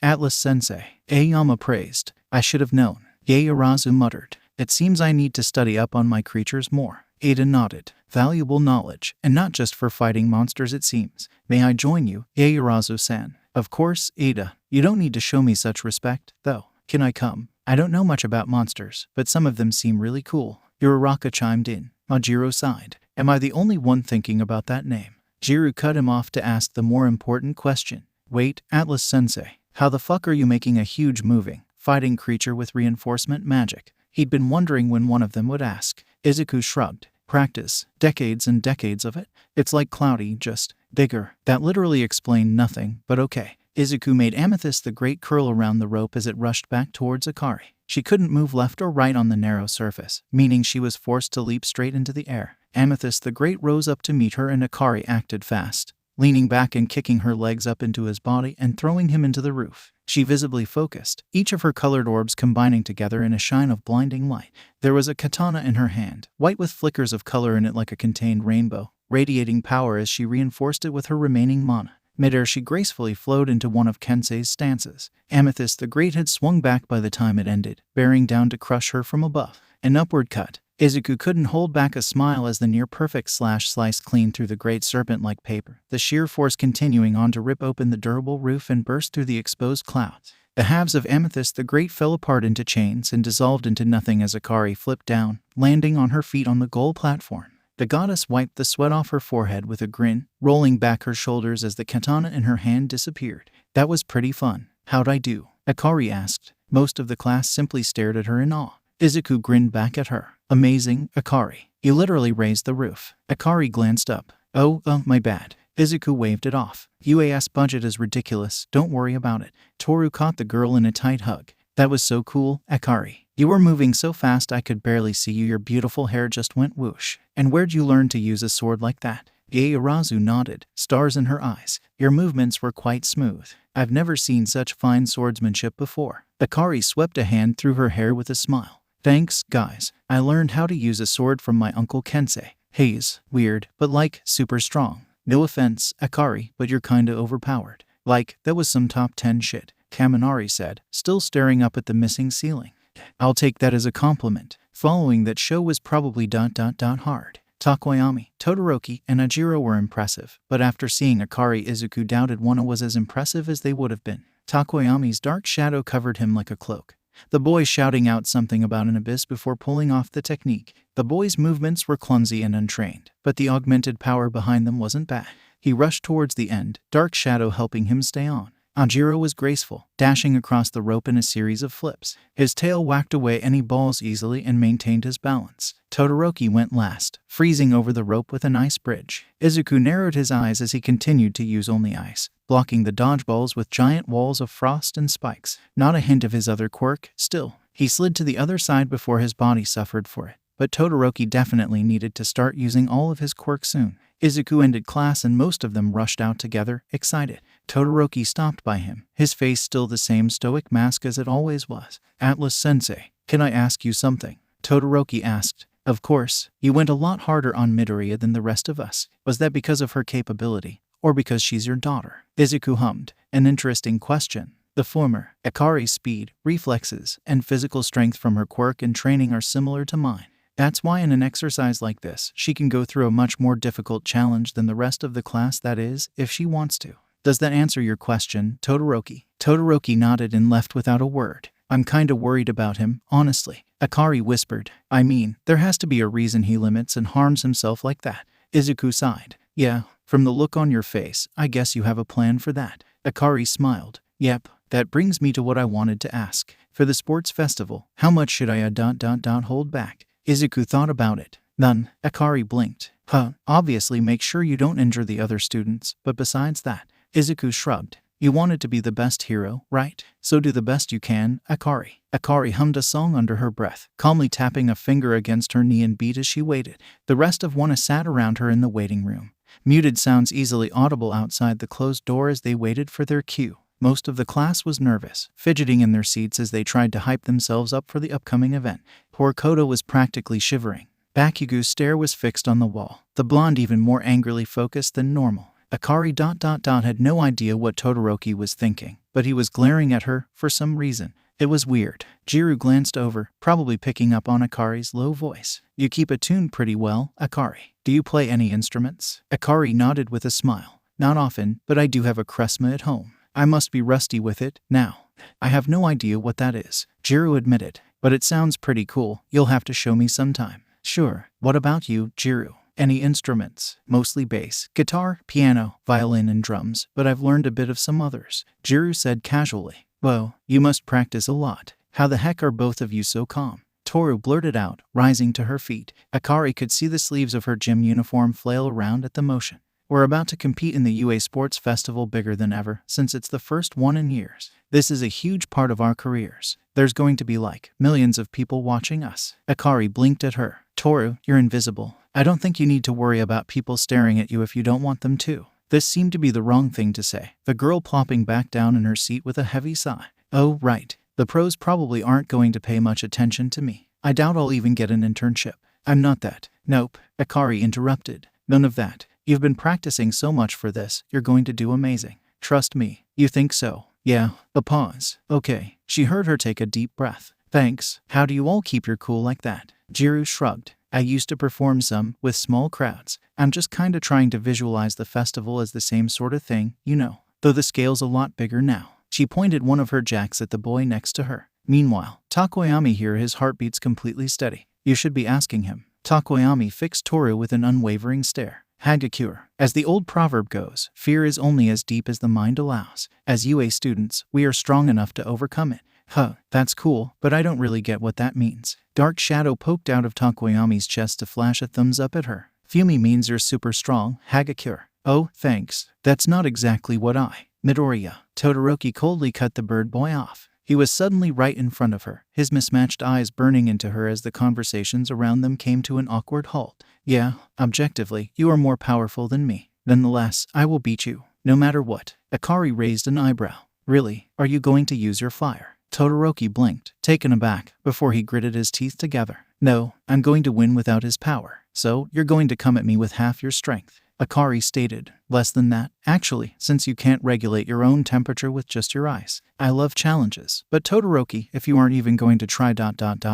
Atlas-sensei. Aoyama praised. I should have known. Yaoyorozu muttered. It seems I need to study up on my creatures more. Iida nodded. Valuable knowledge, and not just for fighting monsters it seems. May I join you, Yaoyorozu-san? Of course, Iida. You don't need to show me such respect, though. Can I come? I don't know much about monsters, but some of them seem really cool. Uraraka chimed in. Majiro sighed. Am I the only one thinking about that name? Jiru cut him off to ask the more important question. Wait, Atlas-sensei. How the fuck are you making a huge moving, fighting creature with reinforcement magic? He'd been wondering when one of them would ask. Izuku shrugged. Practice. Decades and decades of it. It's like Cloudy, just bigger. That literally explained nothing, but okay. Izuku made Amethyst the Great curl around the rope as it rushed back towards Akari. She couldn't move left or right on the narrow surface, meaning she was forced to leap straight into the air. Amethyst the Great rose up to meet her and Akari acted fast, leaning back and kicking her legs up into his body and throwing him into the roof. She visibly focused, each of her colored orbs combining together in a shine of blinding light. There was a katana in her hand, white with flickers of color in it like a contained rainbow, radiating power as she reinforced it with her remaining mana. Midair she gracefully flowed into one of Kensei's stances. Amethyst the Great had swung back by the time it ended, bearing down to crush her from above. An upward cut. Izuku couldn't hold back a smile as the near-perfect slash sliced clean through the great serpent like paper, the sheer force continuing on to rip open the durable roof and burst through the exposed clouds. The halves of Amethyst the Great fell apart into chains and dissolved into nothing as Akari flipped down, landing on her feet on the goal platform. The goddess wiped the sweat off her forehead with a grin, rolling back her shoulders as the katana in her hand disappeared. That was pretty fun. How'd I do? Akari asked. Most of the class simply stared at her in awe. Izuku grinned back at her. Amazing, Akari. You literally raised the roof. Akari glanced up. Oh, my bad. Izuku waved it off. UAS budget is ridiculous, don't worry about it. Toru caught the girl in a tight hug. That was so cool, Akari. You were moving so fast I could barely see you, your beautiful hair just went whoosh. And where'd you learn to use a sword like that? Yaoyorozu nodded, stars in her eyes. Your movements were quite smooth. I've never seen such fine swordsmanship before. Akari swept a hand through her hair with a smile. Thanks, guys. I learned how to use a sword from my uncle Kensei. He's weird, but like, super strong. No offense, Akari, but you're kinda overpowered. Like, that was some top 10 shit, Kaminari said, still staring up at the missing ceiling. I'll take that as a compliment. Following that show was probably ... hard. Takoyami, Todoroki, and Ajiro were impressive, but after seeing Akari, Izuku doubted one was as impressive as they would have been. Takoyami's dark shadow covered him like a cloak. The boy shouting out something about an abyss before pulling off the technique. The boy's movements were clumsy and untrained, but the augmented power behind them wasn't bad. He rushed towards the end, dark shadow helping him stay on. Ajiro was graceful, dashing across the rope in a series of flips. His tail whacked away any balls easily and maintained his balance. Todoroki went last, freezing over the rope with an ice bridge. Izuku narrowed his eyes as he continued to use only ice, blocking the dodgeballs with giant walls of frost and spikes. Not a hint of his other quirk, still. He slid to the other side before his body suffered for it. But Todoroki definitely needed to start using all of his quirks soon. Izuku ended class and most of them rushed out together, excited. Todoroki stopped by him, his face still the same stoic mask as it always was. Atlas-sensei, can I ask you something? Todoroki asked. Of course, you went a lot harder on Midoriya than the rest of us. Was that because of her capability, or because she's your daughter? Izuku hummed. An interesting question. The former, Akari's speed, reflexes, and physical strength from her quirk and training are similar to mine. That's why in an exercise like this, she can go through a much more difficult challenge than the rest of the class, that is, if she wants to. Does that answer your question, Todoroki? Todoroki nodded and left without a word. I'm kinda worried about him, honestly. Akari whispered. I mean, there has to be a reason he limits and harms himself like that. Izuku sighed. Yeah, from the look on your face, I guess you have a plan for that. Akari smiled. Yep, that brings me to what I wanted to ask. For the sports festival, how much should I hold back? Izuku thought about it. None. Akari blinked. Obviously make sure you don't injure the other students, but besides that, Izuku shrugged. You wanted to be the best hero, right? So do the best you can, Akari. Akari hummed a song under her breath, calmly tapping a finger against her knee and beat as she waited. The rest of Wana sat around her in the waiting room. Muted sounds easily audible outside the closed door as they waited for their cue. Most of the class was nervous, fidgeting in their seats as they tried to hype themselves up for the upcoming event. Poor Kodo was practically shivering. Bakugous' stare was fixed on the wall, the blonde even more angrily focused than normal. Akari had no idea what Todoroki was thinking, but he was glaring at her for some reason. It was weird. Jiru glanced over, probably picking up on Akari's low voice. You keep a tune pretty well, Akari. Do you play any instruments? Akari nodded with a smile. Not often, but I do have a kresma at home. I must be rusty with it now. I have no idea what that is, Jiru admitted, but it sounds pretty cool. You'll have to show me sometime. Sure. What about you, Jiru? Any instruments? Mostly bass, guitar, piano, violin, and drums, but I've learned a bit of some others, Jiru said casually. Whoa, you must practice a lot. How the heck are both of you so calm? Toru blurted out, rising to her feet. Akari could see the sleeves of her gym uniform flail around at the motion. We're about to compete in the UA Sports Festival bigger than ever, since it's the first one in years. This is a huge part of our careers. There's going to be millions of people watching us. Akari blinked at her. Toru, you're invisible. I don't think you need to worry about people staring at you if you don't want them to. This seemed to be the wrong thing to say, the girl plopping back down in her seat with a heavy sigh. Oh, right. The pros probably aren't going to pay much attention to me. I doubt I'll even get an internship. I'm not that. Nope. Akari interrupted. None of that. You've been practicing so much for this, you're going to do amazing. Trust me. You think so? Yeah. A pause. Okay. She heard her take a deep breath. Thanks. How do you all keep your cool like that? Jiru shrugged. I used to perform some, with small crowds. I'm just kinda trying to visualize the festival as the same sort of thing, you know. Though the scale's a lot bigger now. She pointed one of her jacks at the boy next to her. Meanwhile, Takoyami here, his heartbeat's completely steady. You should be asking him. Takoyami fixed Toru with an unwavering stare. Hagakure. As the old proverb goes, fear is only as deep as the mind allows. As UA students, we are strong enough to overcome it. That's cool, but I don't really get what that means. Dark shadow poked out of Takoyami's chest to flash a thumbs up at her. Fumi means you're super strong, Hagakure. Oh, thanks. That's not exactly what Midoriya. Todoroki coldly cut the bird boy off. He was suddenly right in front of her, his mismatched eyes burning into her as the conversations around them came to an awkward halt. Yeah, objectively, you are more powerful than me. Nonetheless, I will beat you, no matter what. Akari raised an eyebrow. Really? Are you going to use your fire? Todoroki blinked, taken aback, before he gritted his teeth together. No, I'm going to win without his power. So, you're going to come at me with half your strength. Akari stated. Less than that, actually, since you can't regulate your own temperature with just your eyes. I love challenges. But Todoroki, if you aren't even going to try ...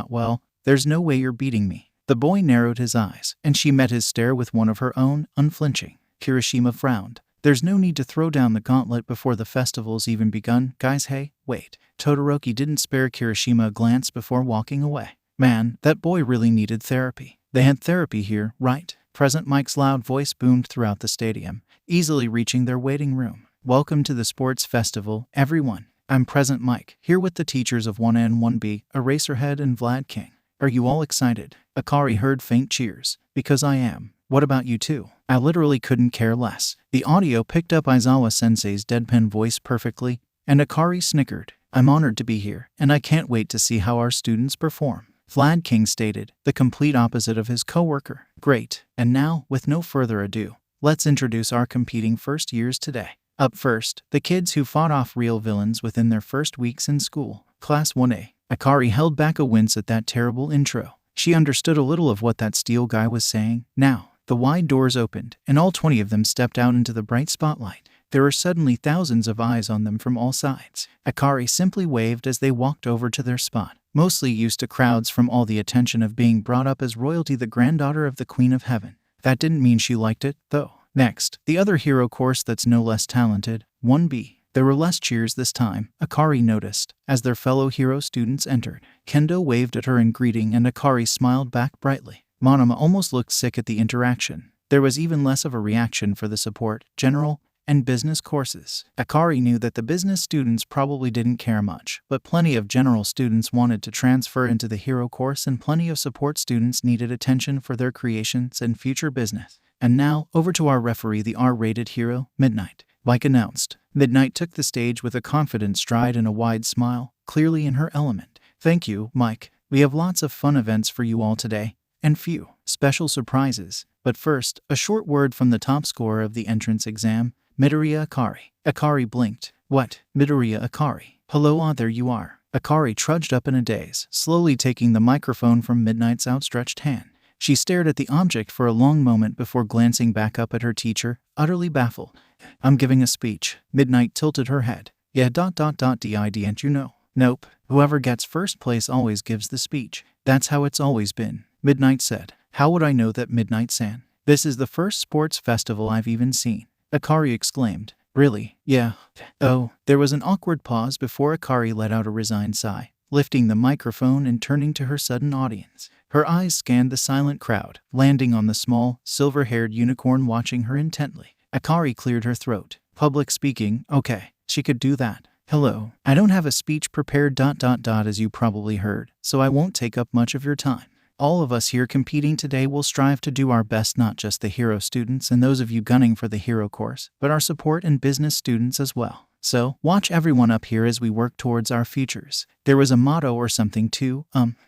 well, there's no way you're beating me. The boy narrowed his eyes, and she met his stare with one of her own, unflinching. Kirishima frowned. There's no need to throw down the gauntlet before the festival's even begun, guys. Hey, wait. Todoroki didn't spare Kirishima a glance before walking away. Man, that boy really needed therapy. They had therapy here, right? Present Mike's loud voice boomed throughout the stadium, easily reaching their waiting room. Welcome to the sports festival, everyone. I'm Present Mike, here with the teachers of 1A and 1B, Eraserhead and Vlad King. Are you all excited? Akari heard faint cheers. Because I am. What about you two? I literally couldn't care less. The audio picked up Aizawa-sensei's deadpan voice perfectly, and Akari snickered. I'm honored to be here, and I can't wait to see how our students perform. Vlad King stated, the complete opposite of his coworker. Great. And now, with no further ado, let's introduce our competing first years today. Up first, the kids who fought off real villains within their first weeks in school. Class 1A. Akari held back a wince at that terrible intro. She understood a little of what that steel guy was saying. Now, the wide doors opened, and all 20 of them stepped out into the bright spotlight. There were suddenly thousands of eyes on them from all sides. Akari simply waved as they walked over to their spot. Mostly used to crowds from all the attention of being brought up as royalty, the granddaughter of the Queen of Heaven. That didn't mean she liked it, though. Next, the other hero course that's no less talented, 1B. There were less cheers this time, Akari noticed, as their fellow hero students entered. Kendo waved at her in greeting and Akari smiled back brightly. Monoma almost looked sick at the interaction. There was even less of a reaction for the support, general, and business courses. Akari knew that the business students probably didn't care much, but plenty of general students wanted to transfer into the hero course and plenty of support students needed attention for their creations and future business. And now, over to our referee, the R-rated hero, Midnight. Like announced, Midnight took the stage with a confident stride and a wide smile, clearly in her element. Thank you, Mike. We have lots of fun events for you all today, and few special surprises. But first, a short word from the top scorer of the entrance exam, Midoriya Akari. Akari blinked. What? Midoriya Akari. Hello, there you are. Akari trudged up in a daze, slowly taking the microphone from Midnight's outstretched hand. She stared at the object for a long moment before glancing back up at her teacher, utterly baffled. I'm giving a speech. Midnight tilted her head. Yeah, didn't you know? Nope. Whoever gets first place always gives the speech. That's how it's always been, Midnight said. How would I know that, Midnight-san? This is the first sports festival I've even seen. Akari exclaimed. Really? Yeah. Oh, there was an awkward pause before Akari let out a resigned sigh, lifting the microphone and turning to her sudden audience. Her eyes scanned the silent crowd, landing on the small, silver-haired unicorn watching her intently. Akari cleared her throat. Public speaking, okay, she could do that. Hello, I don't have a speech prepared ... as you probably heard, so I won't take up much of your time. All of us here competing today will strive to do our best, not just the hero students and those of you gunning for the hero course, but our support and business students as well. So, watch everyone up here as we work towards our futures. There was a motto or something too,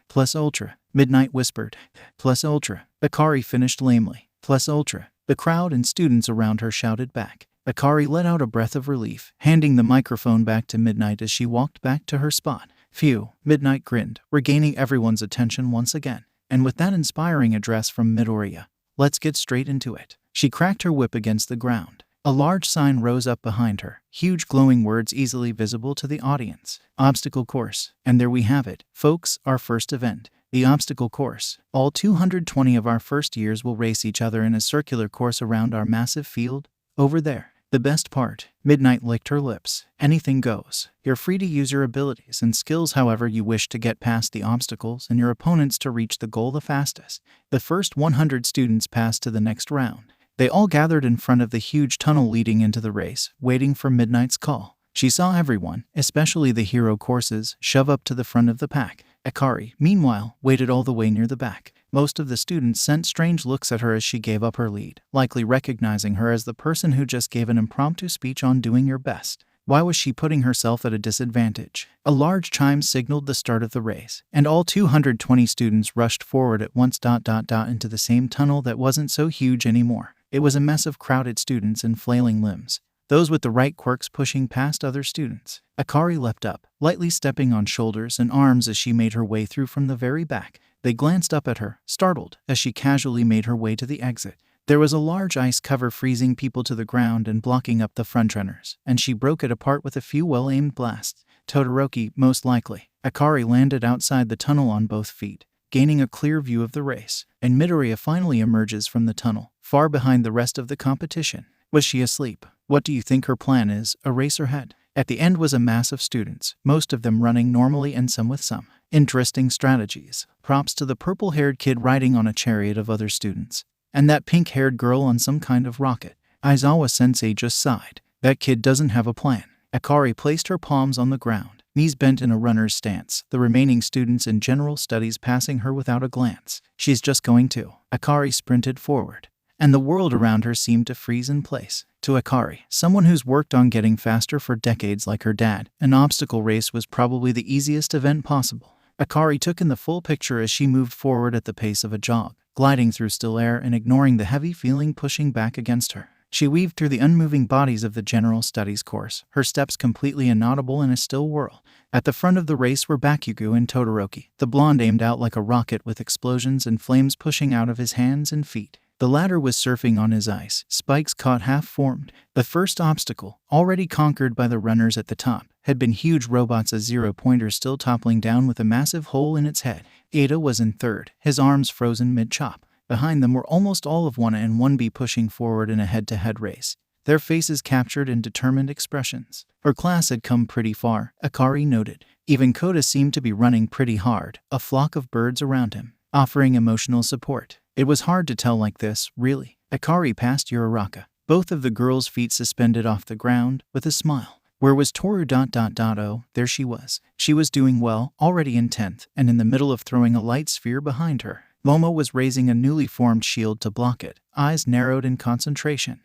plus ultra, Midnight whispered. Plus ultra. Akari finished lamely. Plus ultra. The crowd and students around her shouted back. Akari let out a breath of relief, handing the microphone back to Midnight as she walked back to her spot. Phew, Midnight grinned, regaining everyone's attention once again. And with that inspiring address from Midoriya, let's get straight into it. She cracked her whip against the ground. A large sign rose up behind her, huge glowing words easily visible to the audience. Obstacle course. And there we have it, folks, our first event. The obstacle course. All 220 of our first years will race each other in a circular course around our massive field, over there. The best part, Midnight licked her lips. Anything goes. You're free to use your abilities and skills however you wish to get past the obstacles and your opponents to reach the goal the fastest. The first 100 students passed to the next round. They all gathered in front of the huge tunnel leading into the race, waiting for Midnight's call. She saw everyone, especially the hero courses, shove up to the front of the pack. Akari, meanwhile, waited all the way near the back. Most of the students sent strange looks at her as she gave up her lead, likely recognizing her as the person who just gave an impromptu speech on doing your best. Why was she putting herself at a disadvantage? A large chime signaled the start of the race, and all 220 students rushed forward at once into the same tunnel that wasn't so huge anymore. It was a mess of crowded students and flailing limbs, those with the right quirks pushing past other students. Akari leapt up, lightly stepping on shoulders and arms as she made her way through from the very back. They glanced up at her, startled, as she casually made her way to the exit. There was a large ice cover freezing people to the ground and blocking up the frontrunners, and she broke it apart with a few well-aimed blasts. Todoroki, most likely. Akari landed outside the tunnel on both feet, gaining a clear view of the race, and Midoriya finally emerges from the tunnel, far behind the rest of the competition. Was she asleep? What do you think her plan is? A race or head? At the end was a mass of students, most of them running normally and some with some interesting strategies. Props to the purple-haired kid riding on a chariot of other students, and that pink-haired girl on some kind of rocket. Aizawa-sensei just sighed. That kid doesn't have a plan. Akari placed her palms on the ground, knees bent in a runner's stance, the remaining students in general studies passing her without a glance. She's just going to. Akari sprinted forward, and the world around her seemed to freeze in place. To Akari, someone who's worked on getting faster for decades like her dad, an obstacle race was probably the easiest event possible. Akari took in the full picture as she moved forward at the pace of a jog, gliding through still air and ignoring the heavy feeling pushing back against her. She weaved through the unmoving bodies of the general studies course, her steps completely inaudible in a still whirl. At the front of the race were Bakugous and Todoroki, the blonde aimed out like a rocket with explosions and flames pushing out of his hands and feet. The latter was surfing on his ice, spikes caught half-formed. The first obstacle, already conquered by the runners at the top, had been huge robots, a zero-pointer still toppling down with a massive hole in its head. Iida was in third, his arms frozen mid-chop. Behind them were almost all of 1A and 1B pushing forward in a head-to-head race, their faces captured in determined expressions. Her class had come pretty far, Akari noted. Even Kota seemed to be running pretty hard, a flock of birds around him, offering emotional support. It was hard to tell like this, really. Akari passed Uraraka, both of the girls' feet suspended off the ground, with a smile. Where was Toru? Oh, there she was. She was doing well, already in 10th, and in the middle of throwing a light sphere behind her. Momo was raising a newly formed shield to block it, eyes narrowed in concentration.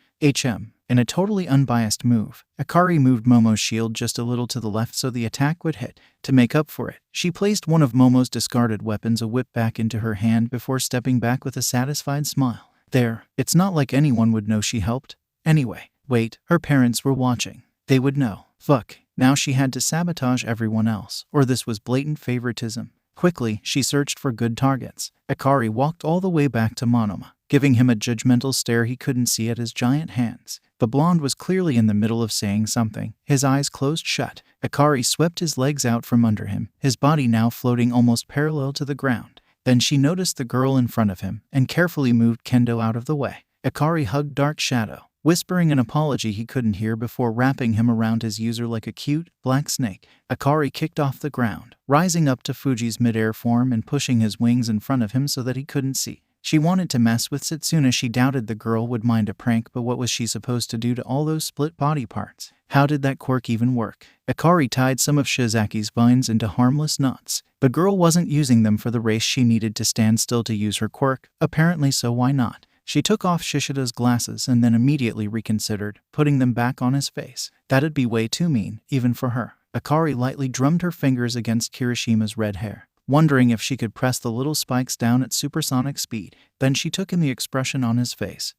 In a totally unbiased move, Akari moved Momo's shield just a little to the left so the attack would hit. To make up for it, she placed one of Momo's discarded weapons, a whip, back into her hand before stepping back with a satisfied smile. There, it's not like anyone would know she helped. Anyway, wait, her parents were watching. They would know. Fuck, now she had to sabotage everyone else, or this was blatant favoritism. Quickly, she searched for good targets. Akari walked all the way back to Monoma, giving him a judgmental stare he couldn't see at his giant hands. The blonde was clearly in the middle of saying something, his eyes closed shut. Akari swept his legs out from under him, his body now floating almost parallel to the ground. Then she noticed the girl in front of him, and carefully moved Kendo out of the way. Akari hugged Dark Shadow, whispering an apology he couldn't hear before wrapping him around his user like a cute, black snake. Akari kicked off the ground, rising up to Fuji's mid-air form and pushing his wings in front of him so that he couldn't see. She wanted to mess with Setsuna. She doubted the girl would mind a prank, but what was she supposed to do to all those split body parts? How did that quirk even work? Akari tied some of Shizaki's vines into harmless knots. The girl wasn't using them for the race. She needed to stand still to use her quirk, apparently, so why not? She took off Shishida's glasses and then immediately reconsidered, putting them back on his face. That'd be way too mean, even for her. Akari lightly drummed her fingers against Kirishima's red hair, wondering if she could press the little spikes down at supersonic speed. Then she took in the expression on his face,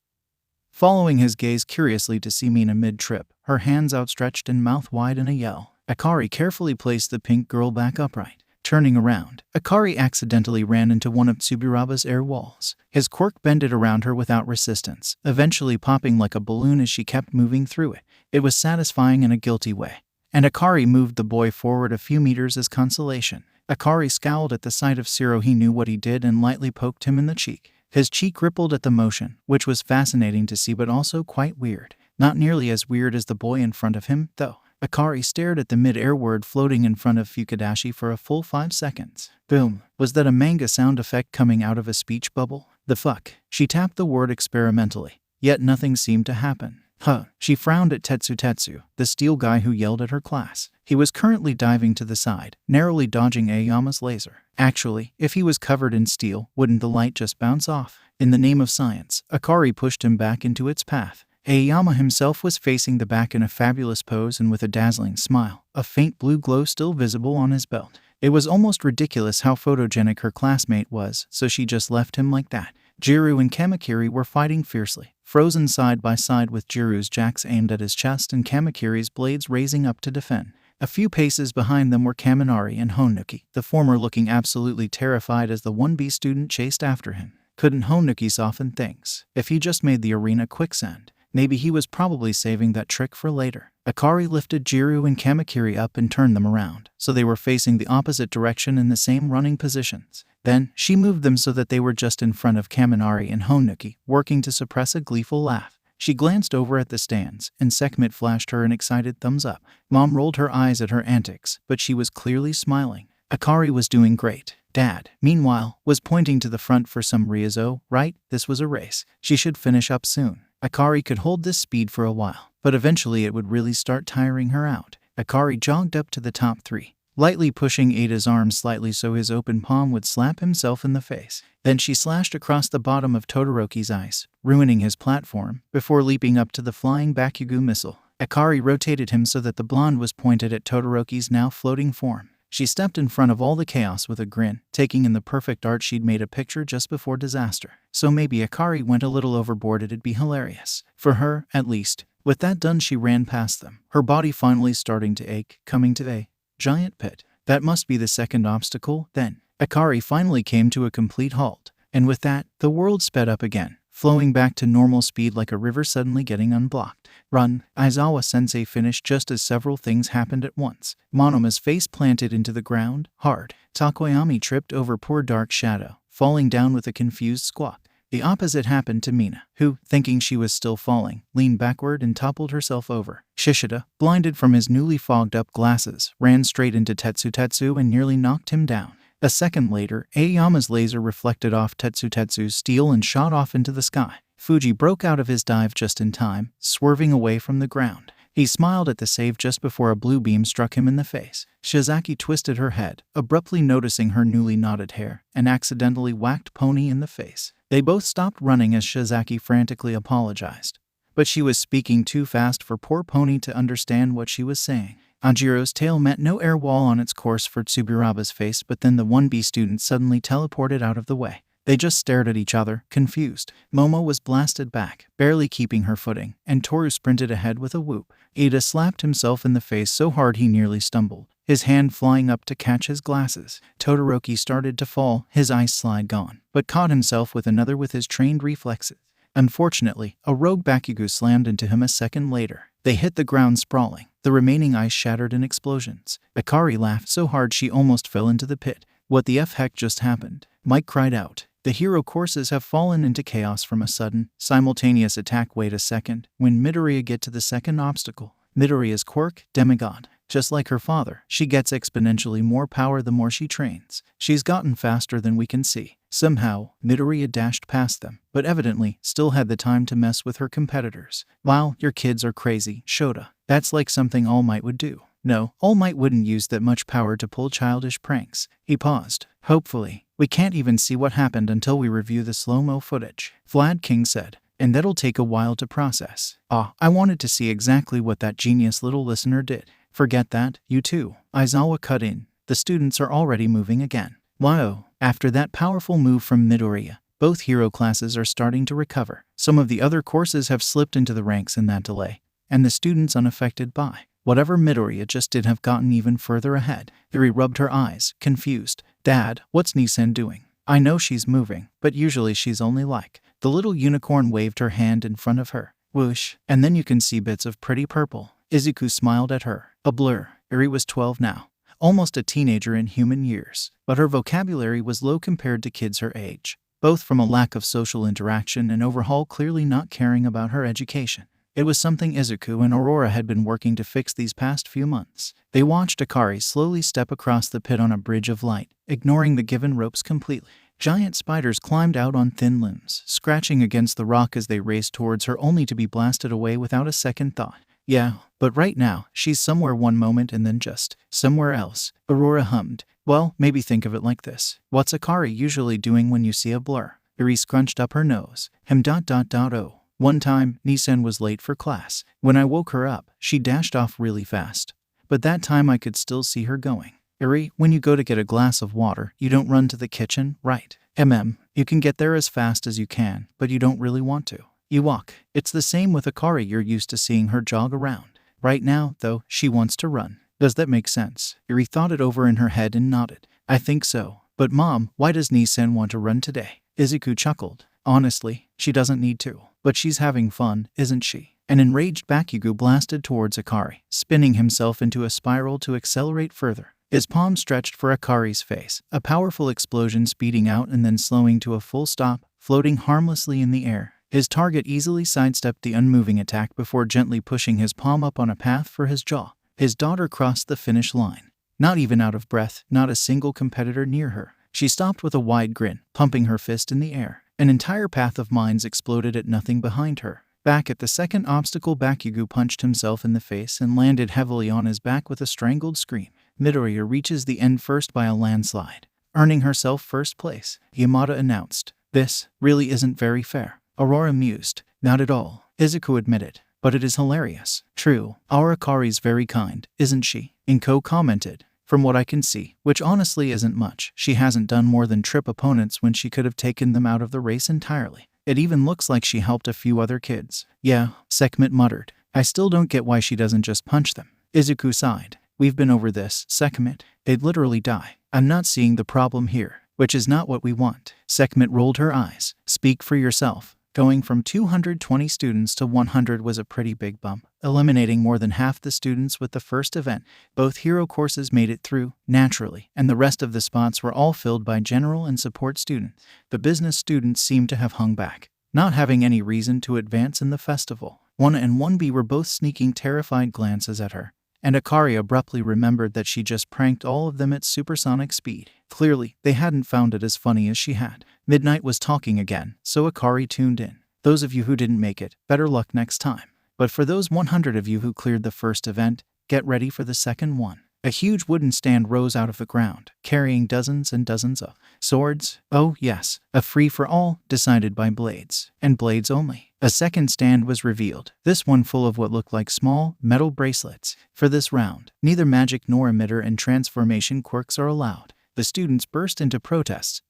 following his gaze curiously to see Mina mid-trip, her hands outstretched and mouth wide in a yell. Akari carefully placed the pink girl back upright. Turning around, Akari accidentally ran into one of Tsuburaba's air walls. His quirk bended around her without resistance, eventually popping like a balloon as she kept moving through it. It was satisfying in a guilty way, and Akari moved the boy forward a few meters as consolation. Akari scowled at the sight of Zero. He knew what he did and lightly poked him in the cheek. His cheek rippled at the motion, which was fascinating to see but also quite weird. Not nearly as weird as the boy in front of him, though. Akari stared at the mid-air word floating in front of Fukadashi for a full 5 seconds. Boom. Was that a manga sound effect coming out of a speech bubble? The fuck? She tapped the word experimentally, yet nothing seemed to happen. Huh. She frowned at Tetsu, the steel guy who yelled at her class. He was currently diving to the side, narrowly dodging Aoyama's laser. Actually, if he was covered in steel, wouldn't the light just bounce off? In the name of science, Akari pushed him back into its path. Aoyama himself was facing the back in a fabulous pose and with a dazzling smile, a faint blue glow still visible on his belt. It was almost ridiculous how photogenic her classmate was, so she just left him like that. Jiru and Kamakiri were fighting fiercely, frozen side by side with Jiru's jacks aimed at his chest and Kamakiri's blades raising up to defend. A few paces behind them were Kaminari and Honuki, the former looking absolutely terrified as the 1B student chased after him. Couldn't Honuki soften things? If he just made the arena quicksand, maybe he was probably saving that trick for later. Akari lifted Jiru and Kamakiri up and turned them around, so they were facing the opposite direction in the same running positions. Then, she moved them so that they were just in front of Kaminari and Honuki, working to suppress a gleeful laugh. She glanced over at the stands, and Sekhmet flashed her an excited thumbs up. Mom rolled her eyes at her antics, but she was clearly smiling. Akari was doing great. Dad, meanwhile, was pointing to the front for some Ryozo, right? This was a race. She should finish up soon. Akari could hold this speed for a while, but eventually it would really start tiring her out. Akari jogged up to the top 3, lightly pushing Iida's arm slightly so his open palm would slap himself in the face. Then she slashed across the bottom of Todoroki's ice, ruining his platform, before leaping up to the flying Bakugous missile. Akari rotated him so that the blonde was pointed at Todoroki's now floating form. She stepped in front of all the chaos with a grin, taking in the perfect art she'd made a picture just before disaster. So maybe Akari went a little overboard, it'd be hilarious. For her, at least. With that done, she ran past them, her body finally starting to ache, coming to a giant pit. That must be the second obstacle, then. Akari finally came to a complete halt, and with that, the world sped up again, flowing back to normal speed like a river suddenly getting unblocked. Run, Aizawa-sensei finished just as several things happened at once. Monoma's face planted into the ground, hard. Takoyami tripped over poor Dark Shadow, falling down with a confused squawk. The opposite happened to Mina, who, thinking she was still falling, leaned backward and toppled herself over. Shishida, blinded from his newly fogged-up glasses, ran straight into Tetsu and nearly knocked him down. A second later, Aoyama's laser reflected off Tetsu's steel and shot off into the sky. Fuji broke out of his dive just in time, swerving away from the ground. He smiled at the save just before a blue beam struck him in the face. Shizaki twisted her head, abruptly noticing her newly knotted hair, and accidentally whacked Pony in the face. They both stopped running as Shizaki frantically apologized. But she was speaking too fast for poor Pony to understand what she was saying. Anjiro's tail met no air wall on its course for Tsuburaba's face, but then the 1B student suddenly teleported out of the way. They just stared at each other, confused. Momo was blasted back, barely keeping her footing, and Toru sprinted ahead with a whoop. Iida slapped himself in the face so hard he nearly stumbled, his hand flying up to catch his glasses. Todoroki started to fall, his ice slide gone, but caught himself with another with his trained reflexes. Unfortunately, a rogue Bakugous slammed into him a second later. They hit the ground sprawling. The remaining ice shattered in explosions. Akari laughed so hard she almost fell into the pit. What the F heck just happened? Mike cried out. The hero courses have fallen into chaos from a sudden, simultaneous attack. Wait a second. When Midoriya get to the second obstacle? Midoriya's quirk, demigod. Just like her father, she gets exponentially more power the more she trains. She's gotten faster than we can see. Somehow, Midoriya dashed past them, but evidently still had the time to mess with her competitors. Wow, your kids are crazy, Shota. That's like something All Might would do. No, All Might wouldn't use that much power to pull childish pranks. He paused. Hopefully. We can't even see what happened until we review the slow-mo footage, Vlad King said. And that'll take a while to process. I wanted to see exactly what that genius little listener did. Forget that, you too. Aizawa cut in. The students are already moving again. Wow. After that powerful move from Midoriya, both hero classes are starting to recover. Some of the other courses have slipped into the ranks in that delay, and the students unaffected by whatever Midoriya just did have gotten even further ahead. Yuri rubbed her eyes, confused. Dad, what's Nisen doing? I know she's moving, but usually she's only like. The little unicorn waved her hand in front of her. Whoosh, and then you can see bits of pretty purple. Izuku smiled at her. A blur. Yuri was 12 now. Almost a teenager in human years, but her vocabulary was low compared to kids her age, both from a lack of social interaction and overhaul clearly not caring about her education. It was something Izuku and Aurora had been working to fix these past few months. They watched Akari slowly step across the pit on a bridge of light, ignoring the given ropes completely. Giant spiders climbed out on thin limbs, scratching against the rock as they raced towards her only to be blasted away without a second thought. Yeah, but right now, she's somewhere one moment and then just somewhere else. Aurora hummed. Well, maybe think of it like this. What's Akari usually doing when you see a blur? Eri scrunched up her nose. Oh. One time, Nisen was late for class. When I woke her up, she dashed off really fast. But that time I could still see her going. Eri, when you go to get a glass of water, you don't run to the kitchen, right? You can get there as fast as you can, but you don't really want to. You walk. It's the same with Akari. You're used to seeing her jog around. Right now, though, she wants to run. Does that make sense? Eri thought it over in her head and nodded. I think so. But Mom, why does Nisen want to run today? Izuku chuckled. Honestly, she doesn't need to. But she's having fun, isn't she? An enraged Bakugous blasted towards Akari, spinning himself into a spiral to accelerate further. His palm stretched for Akari's face, a powerful explosion speeding out and then slowing to a full stop, floating harmlessly in the air. His target easily sidestepped the unmoving attack before gently pushing his palm up on a path for his jaw. His daughter crossed the finish line. Not even out of breath, not a single competitor near her. She stopped with a wide grin, pumping her fist in the air. An entire path of mines exploded at nothing behind her. Back at the second obstacle, Bakugous punched himself in the face and landed heavily on his back with a strangled scream. Midoriya reaches the end first by a landslide, earning herself first place. Yamada announced, "This really isn't very fair." Aurora mused. Not at all, Izuku admitted. But it is hilarious. True, our Akari's very kind, isn't she? Inko commented. From what I can see, which honestly isn't much, she hasn't done more than trip opponents when she could have taken them out of the race entirely. It even looks like she helped a few other kids. Yeah, Sekhmet muttered. I still don't get why she doesn't just punch them. Izuku sighed. We've been over this, Sekhmet. They'd literally die. I'm not seeing the problem here, which is not what we want. Sekhmet rolled her eyes. Speak for yourself. Going from 220 students to 100 was a pretty big bump, eliminating more than half the students with the first event. Both hero courses made it through, naturally, and the rest of the spots were all filled by general and support students. The business students seemed to have hung back, not having any reason to advance in the festival. 1 and 1B were both sneaking terrified glances at her, and Akari abruptly remembered that she just pranked all of them at supersonic speed. Clearly, they hadn't found it as funny as she had. Midnight was talking again, so Akari tuned in. Those of you who didn't make it, better luck next time. But for those 100 of you who cleared the first event, get ready for the second one. A huge wooden stand rose out of the ground, carrying dozens and dozens of swords. Oh yes, a free-for-all, decided by blades, and blades only. A second stand was revealed, this one full of what looked like small, metal bracelets. For this round, neither magic nor emitter and transformation quirks are allowed. The students burst into protests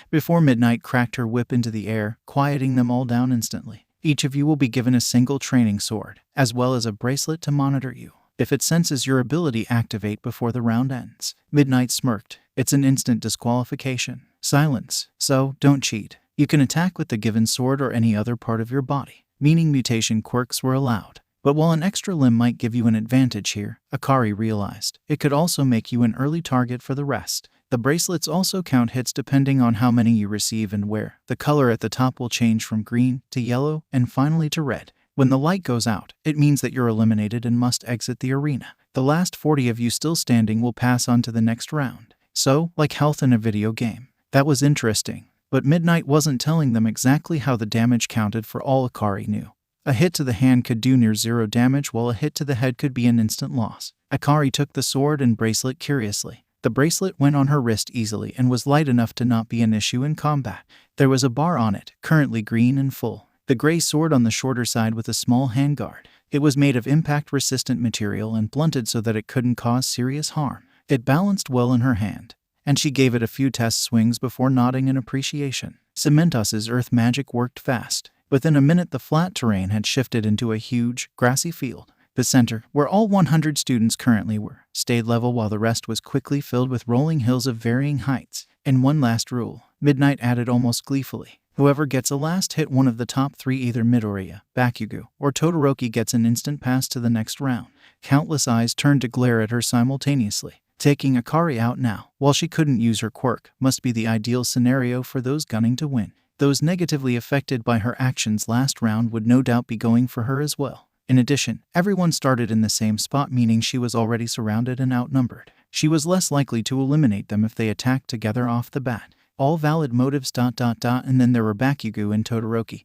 before Midnight cracked her whip into the air, quieting them all down instantly. Each of you will be given a single training sword, as well as a bracelet to monitor you. If it senses your ability, activate before the round ends. Midnight smirked. It's an instant disqualification. Silence. So, don't cheat. You can attack with the given sword or any other part of your body, meaning mutation quirks were allowed. But while an extra limb might give you an advantage here, Akari realized, it could also make you an early target for the rest. The bracelets also count hits depending on how many you receive and where. The color at the top will change from green to yellow and finally to red. When the light goes out, it means that you're eliminated and must exit the arena. The last 40 of you still standing will pass on to the next round. So, like health in a video game. That was interesting. But Midnight wasn't telling them exactly how the damage counted for all Akari knew. A hit to the hand could do near 0 damage, while a hit to the head could be an instant loss. Akari took the sword and bracelet curiously. The bracelet went on her wrist easily and was light enough to not be an issue in combat. There was a bar on it, currently green and full. The gray sword on the shorter side with a small handguard. It was made of impact-resistant material and blunted so that it couldn't cause serious harm. It balanced well in her hand, and she gave it a few test swings before nodding in appreciation. Cementos's earth magic worked fast. Within a minute, the flat terrain had shifted into a huge, grassy field. The center, where all 100 students currently were, stayed level while the rest was quickly filled with rolling hills of varying heights. And one last rule, Midnight added almost gleefully. Whoever gets a last hit one of the top 3, either Midoriya, Bakugous, or Todoroki, gets an instant pass to the next round. Countless eyes turned to glare at her simultaneously. Taking Akari out now, while she couldn't use her quirk, must be the ideal scenario for those gunning to win. Those negatively affected by her actions last round would no doubt be going for her as well. In addition, everyone started in the same spot, meaning she was already surrounded and outnumbered. She was less likely to eliminate them if they attacked together off the bat. all valid motives. And then there were Bakugous and Todoroki,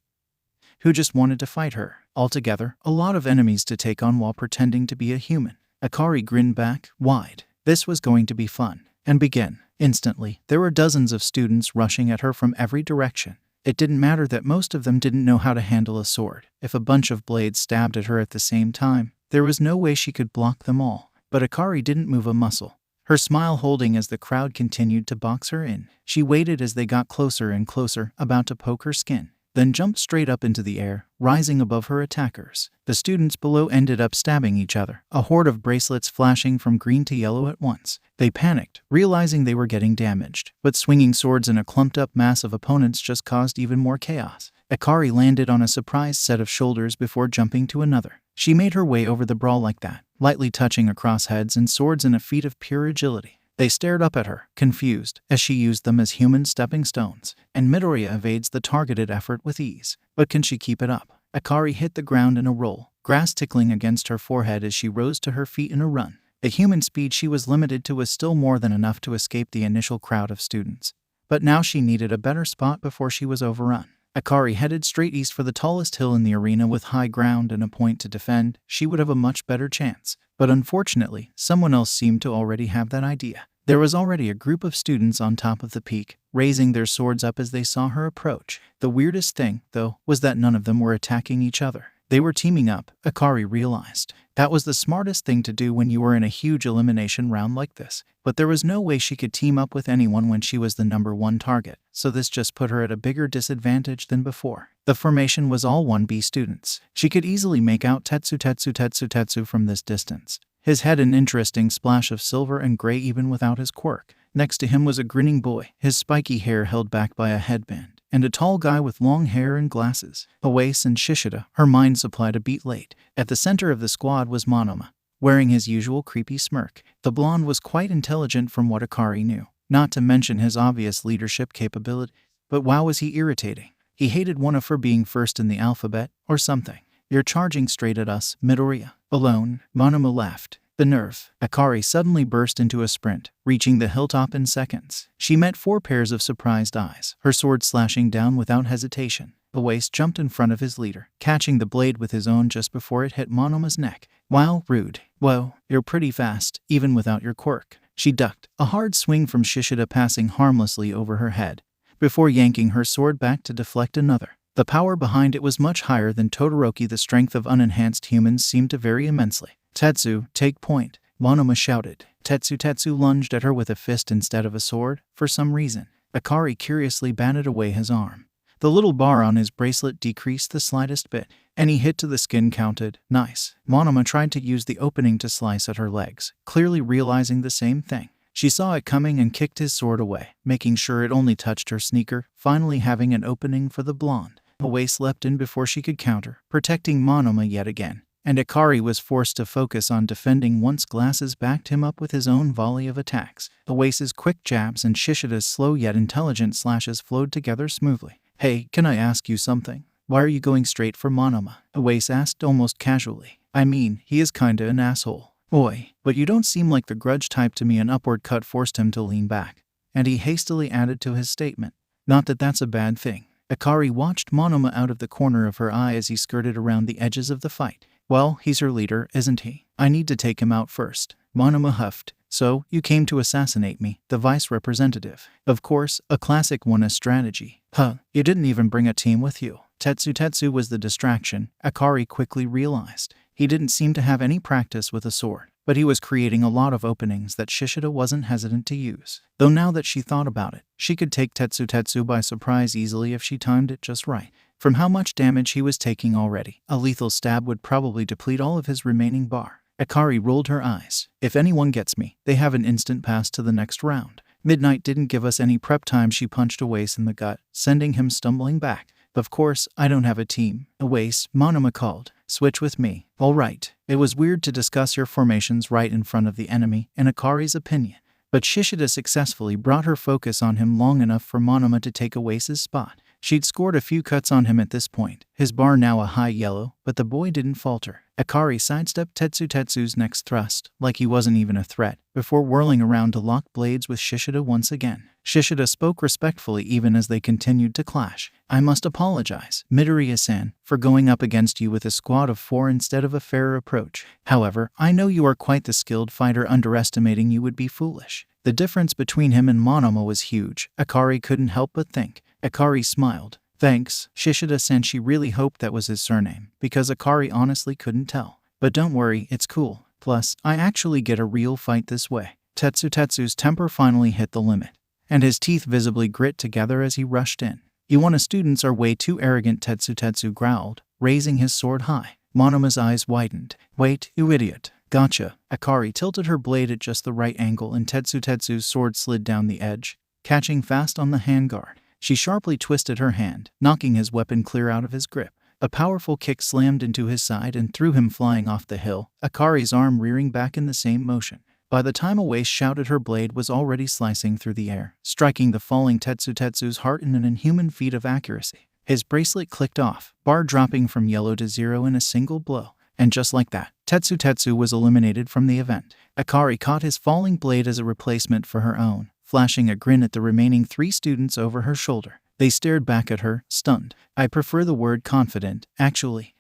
who just wanted to fight her. Altogether, a lot of enemies to take on while pretending to be a human. Akari grinned back, wide. This was going to be fun. And begin. Instantly, there were dozens of students rushing at her from every direction. It didn't matter that most of them didn't know how to handle a sword. If a bunch of blades stabbed at her at the same time, there was no way she could block them all. But Akari didn't move a muscle, her smile holding as the crowd continued to box her in. She waited as they got closer and closer, about to poke her skin, then jumped straight up into the air, rising above her attackers. The students below ended up stabbing each other, a horde of bracelets flashing from green to yellow at once. They panicked, realizing they were getting damaged, but swinging swords in a clumped-up mass of opponents just caused even more chaos. Akari landed on a surprised set of shoulders before jumping to another. She made her way over the brawl like that, lightly touching across heads and swords in a feat of pure agility. They stared up at her, confused, as she used them as human stepping stones, and Midoriya evades the targeted effort with ease. But can she keep it up? Akari hit the ground in a roll, grass tickling against her forehead as she rose to her feet in a run. The human speed she was limited to was still more than enough to escape the initial crowd of students. But now she needed a better spot before she was overrun. Akari headed straight east for the tallest hill in the arena with high ground and a point to defend. She would have a much better chance. But unfortunately, someone else seemed to already have that idea. There was already a group of students on top of the peak, raising their swords up as they saw her approach. The weirdest thing, though, was that none of them were attacking each other. They were teaming up, Akari realized. That was the smartest thing to do when you were in a huge elimination round like this. But there was no way she could team up with anyone when she was the #1 target, so this just put her at a bigger disadvantage than before. The formation was all 1B students. She could easily make out Tetsu from this distance. His head an interesting splash of silver and gray even without his quirk. Next to him was a grinning boy, his spiky hair held back by a headband, and a tall guy with long hair and glasses. Oase and Shishida, her mind supplied a beat late. At the center of the squad was Monoma, wearing his usual creepy smirk. The blonde was quite intelligent from what Akari knew, not to mention his obvious leadership capability. But wow, was he irritating. He hated one of her being first in the alphabet, or something. You're charging straight at us, Midoriya. Alone, Monoma laughed. The nerve. Akari suddenly burst into a sprint, reaching the hilltop in seconds. She met 4 pairs of surprised eyes, her sword slashing down without hesitation. Oase jumped in front of his leader, catching the blade with his own just before it hit Monoma's neck. Wow, rude. Whoa, you're pretty fast, even without your quirk. She ducked, a hard swing from Shishida passing harmlessly over her head, before yanking her sword back to deflect another. The power behind it was much higher than Todoroki. The strength of unenhanced humans seemed to vary immensely. Tetsu, take point, Monoma shouted. Tetsu lunged at her with a fist instead of a sword, for some reason. Akari curiously batted away his arm. The little bar on his bracelet decreased the slightest bit. Any hit to the skin counted. Nice. Monoma tried to use the opening to slice at her legs, clearly realizing the same thing. She saw it coming and kicked his sword away, making sure it only touched her sneaker, finally having an opening for the blonde. Oase leapt in before she could counter, protecting Monoma yet again. And Akari was forced to focus on defending once glasses backed him up with his own volley of attacks. Oase's quick jabs and Shishida's slow yet intelligent slashes flowed together smoothly. Hey, can I ask you something? Why are you going straight for Monoma? Oase asked almost casually. I mean, he is kinda an asshole. Oi, but you don't seem like the grudge type to me. An upward cut forced him to lean back, and he hastily added to his statement. Not that that's a bad thing. Akari watched Monoma out of the corner of her eye as he skirted around the edges of the fight. Well, he's her leader, isn't he? I need to take him out first. Monoma huffed. So, you came to assassinate me, the vice representative. Of course, a classic one, a strategy. Huh, you didn't even bring a team with you. Tetsu was the distraction, Akari quickly realized. He didn't seem to have any practice with a sword, but he was creating a lot of openings that Shishida wasn't hesitant to use. Though now that she thought about it, she could take Tetsu by surprise easily if she timed it just right. From how much damage he was taking already, a lethal stab would probably deplete all of his remaining bar. Akari rolled her eyes. If anyone gets me, they have an instant pass to the next round. Midnight didn't give us any prep time. She punched Oase in the gut, sending him stumbling back. Of course, I don't have a team. Oase, Monoma called. Switch with me. All right. It was weird to discuss your formations right in front of the enemy, in Akari's opinion. But Shishida successfully brought her focus on him long enough for Monoma to take Oase's spot. She'd scored a few cuts on him at this point, his bar now a high yellow, but the boy didn't falter. Akari sidestepped Tetsu's next thrust, like he wasn't even a threat, before whirling around to lock blades with Shishida once again. Shishida spoke respectfully even as they continued to clash. "I must apologize, Midoriya-san, for going up against you with a squad of 4 instead of a fairer approach. However, I know you are quite the skilled fighter. Underestimating you would be foolish." The difference between him and Monoma was huge. Akari couldn't help but think. Akari smiled. "Thanks, Shishida-san." She really hoped that was his surname, because Akari honestly couldn't tell. "But don't worry, it's cool. Plus, I actually get a real fight this way." Tetsu's temper finally hit the limit, and his teeth visibly grit together as he rushed in. "Iwana students are way too arrogant," Tetsu growled, raising his sword high. Monoma's eyes widened. "Wait, you idiot. Gotcha." Akari tilted her blade at just the right angle and Tetsu's sword slid down the edge, catching fast on the handguard. She sharply twisted her hand, knocking his weapon clear out of his grip. A powerful kick slammed into his side and threw him flying off the hill, Akari's arm rearing back in the same motion. By the time a waist shouted, her blade was already slicing through the air, striking the falling Tetsu's heart in an inhuman feat of accuracy. His bracelet clicked off, bar dropping from yellow to 0 in a single blow. And just like that, Tetsu was eliminated from the event. Akari caught his falling blade as a replacement for her own, flashing a grin at the remaining 3 students over her shoulder. They stared back at her, stunned. "I prefer the word confident, actually."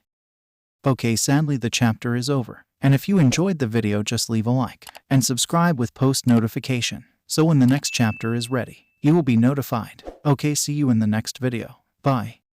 Okay, sadly the chapter is over. And if you enjoyed the video, just leave a like and subscribe with post notification, so when the next chapter is ready, you will be notified. Okay, see you in the next video. Bye.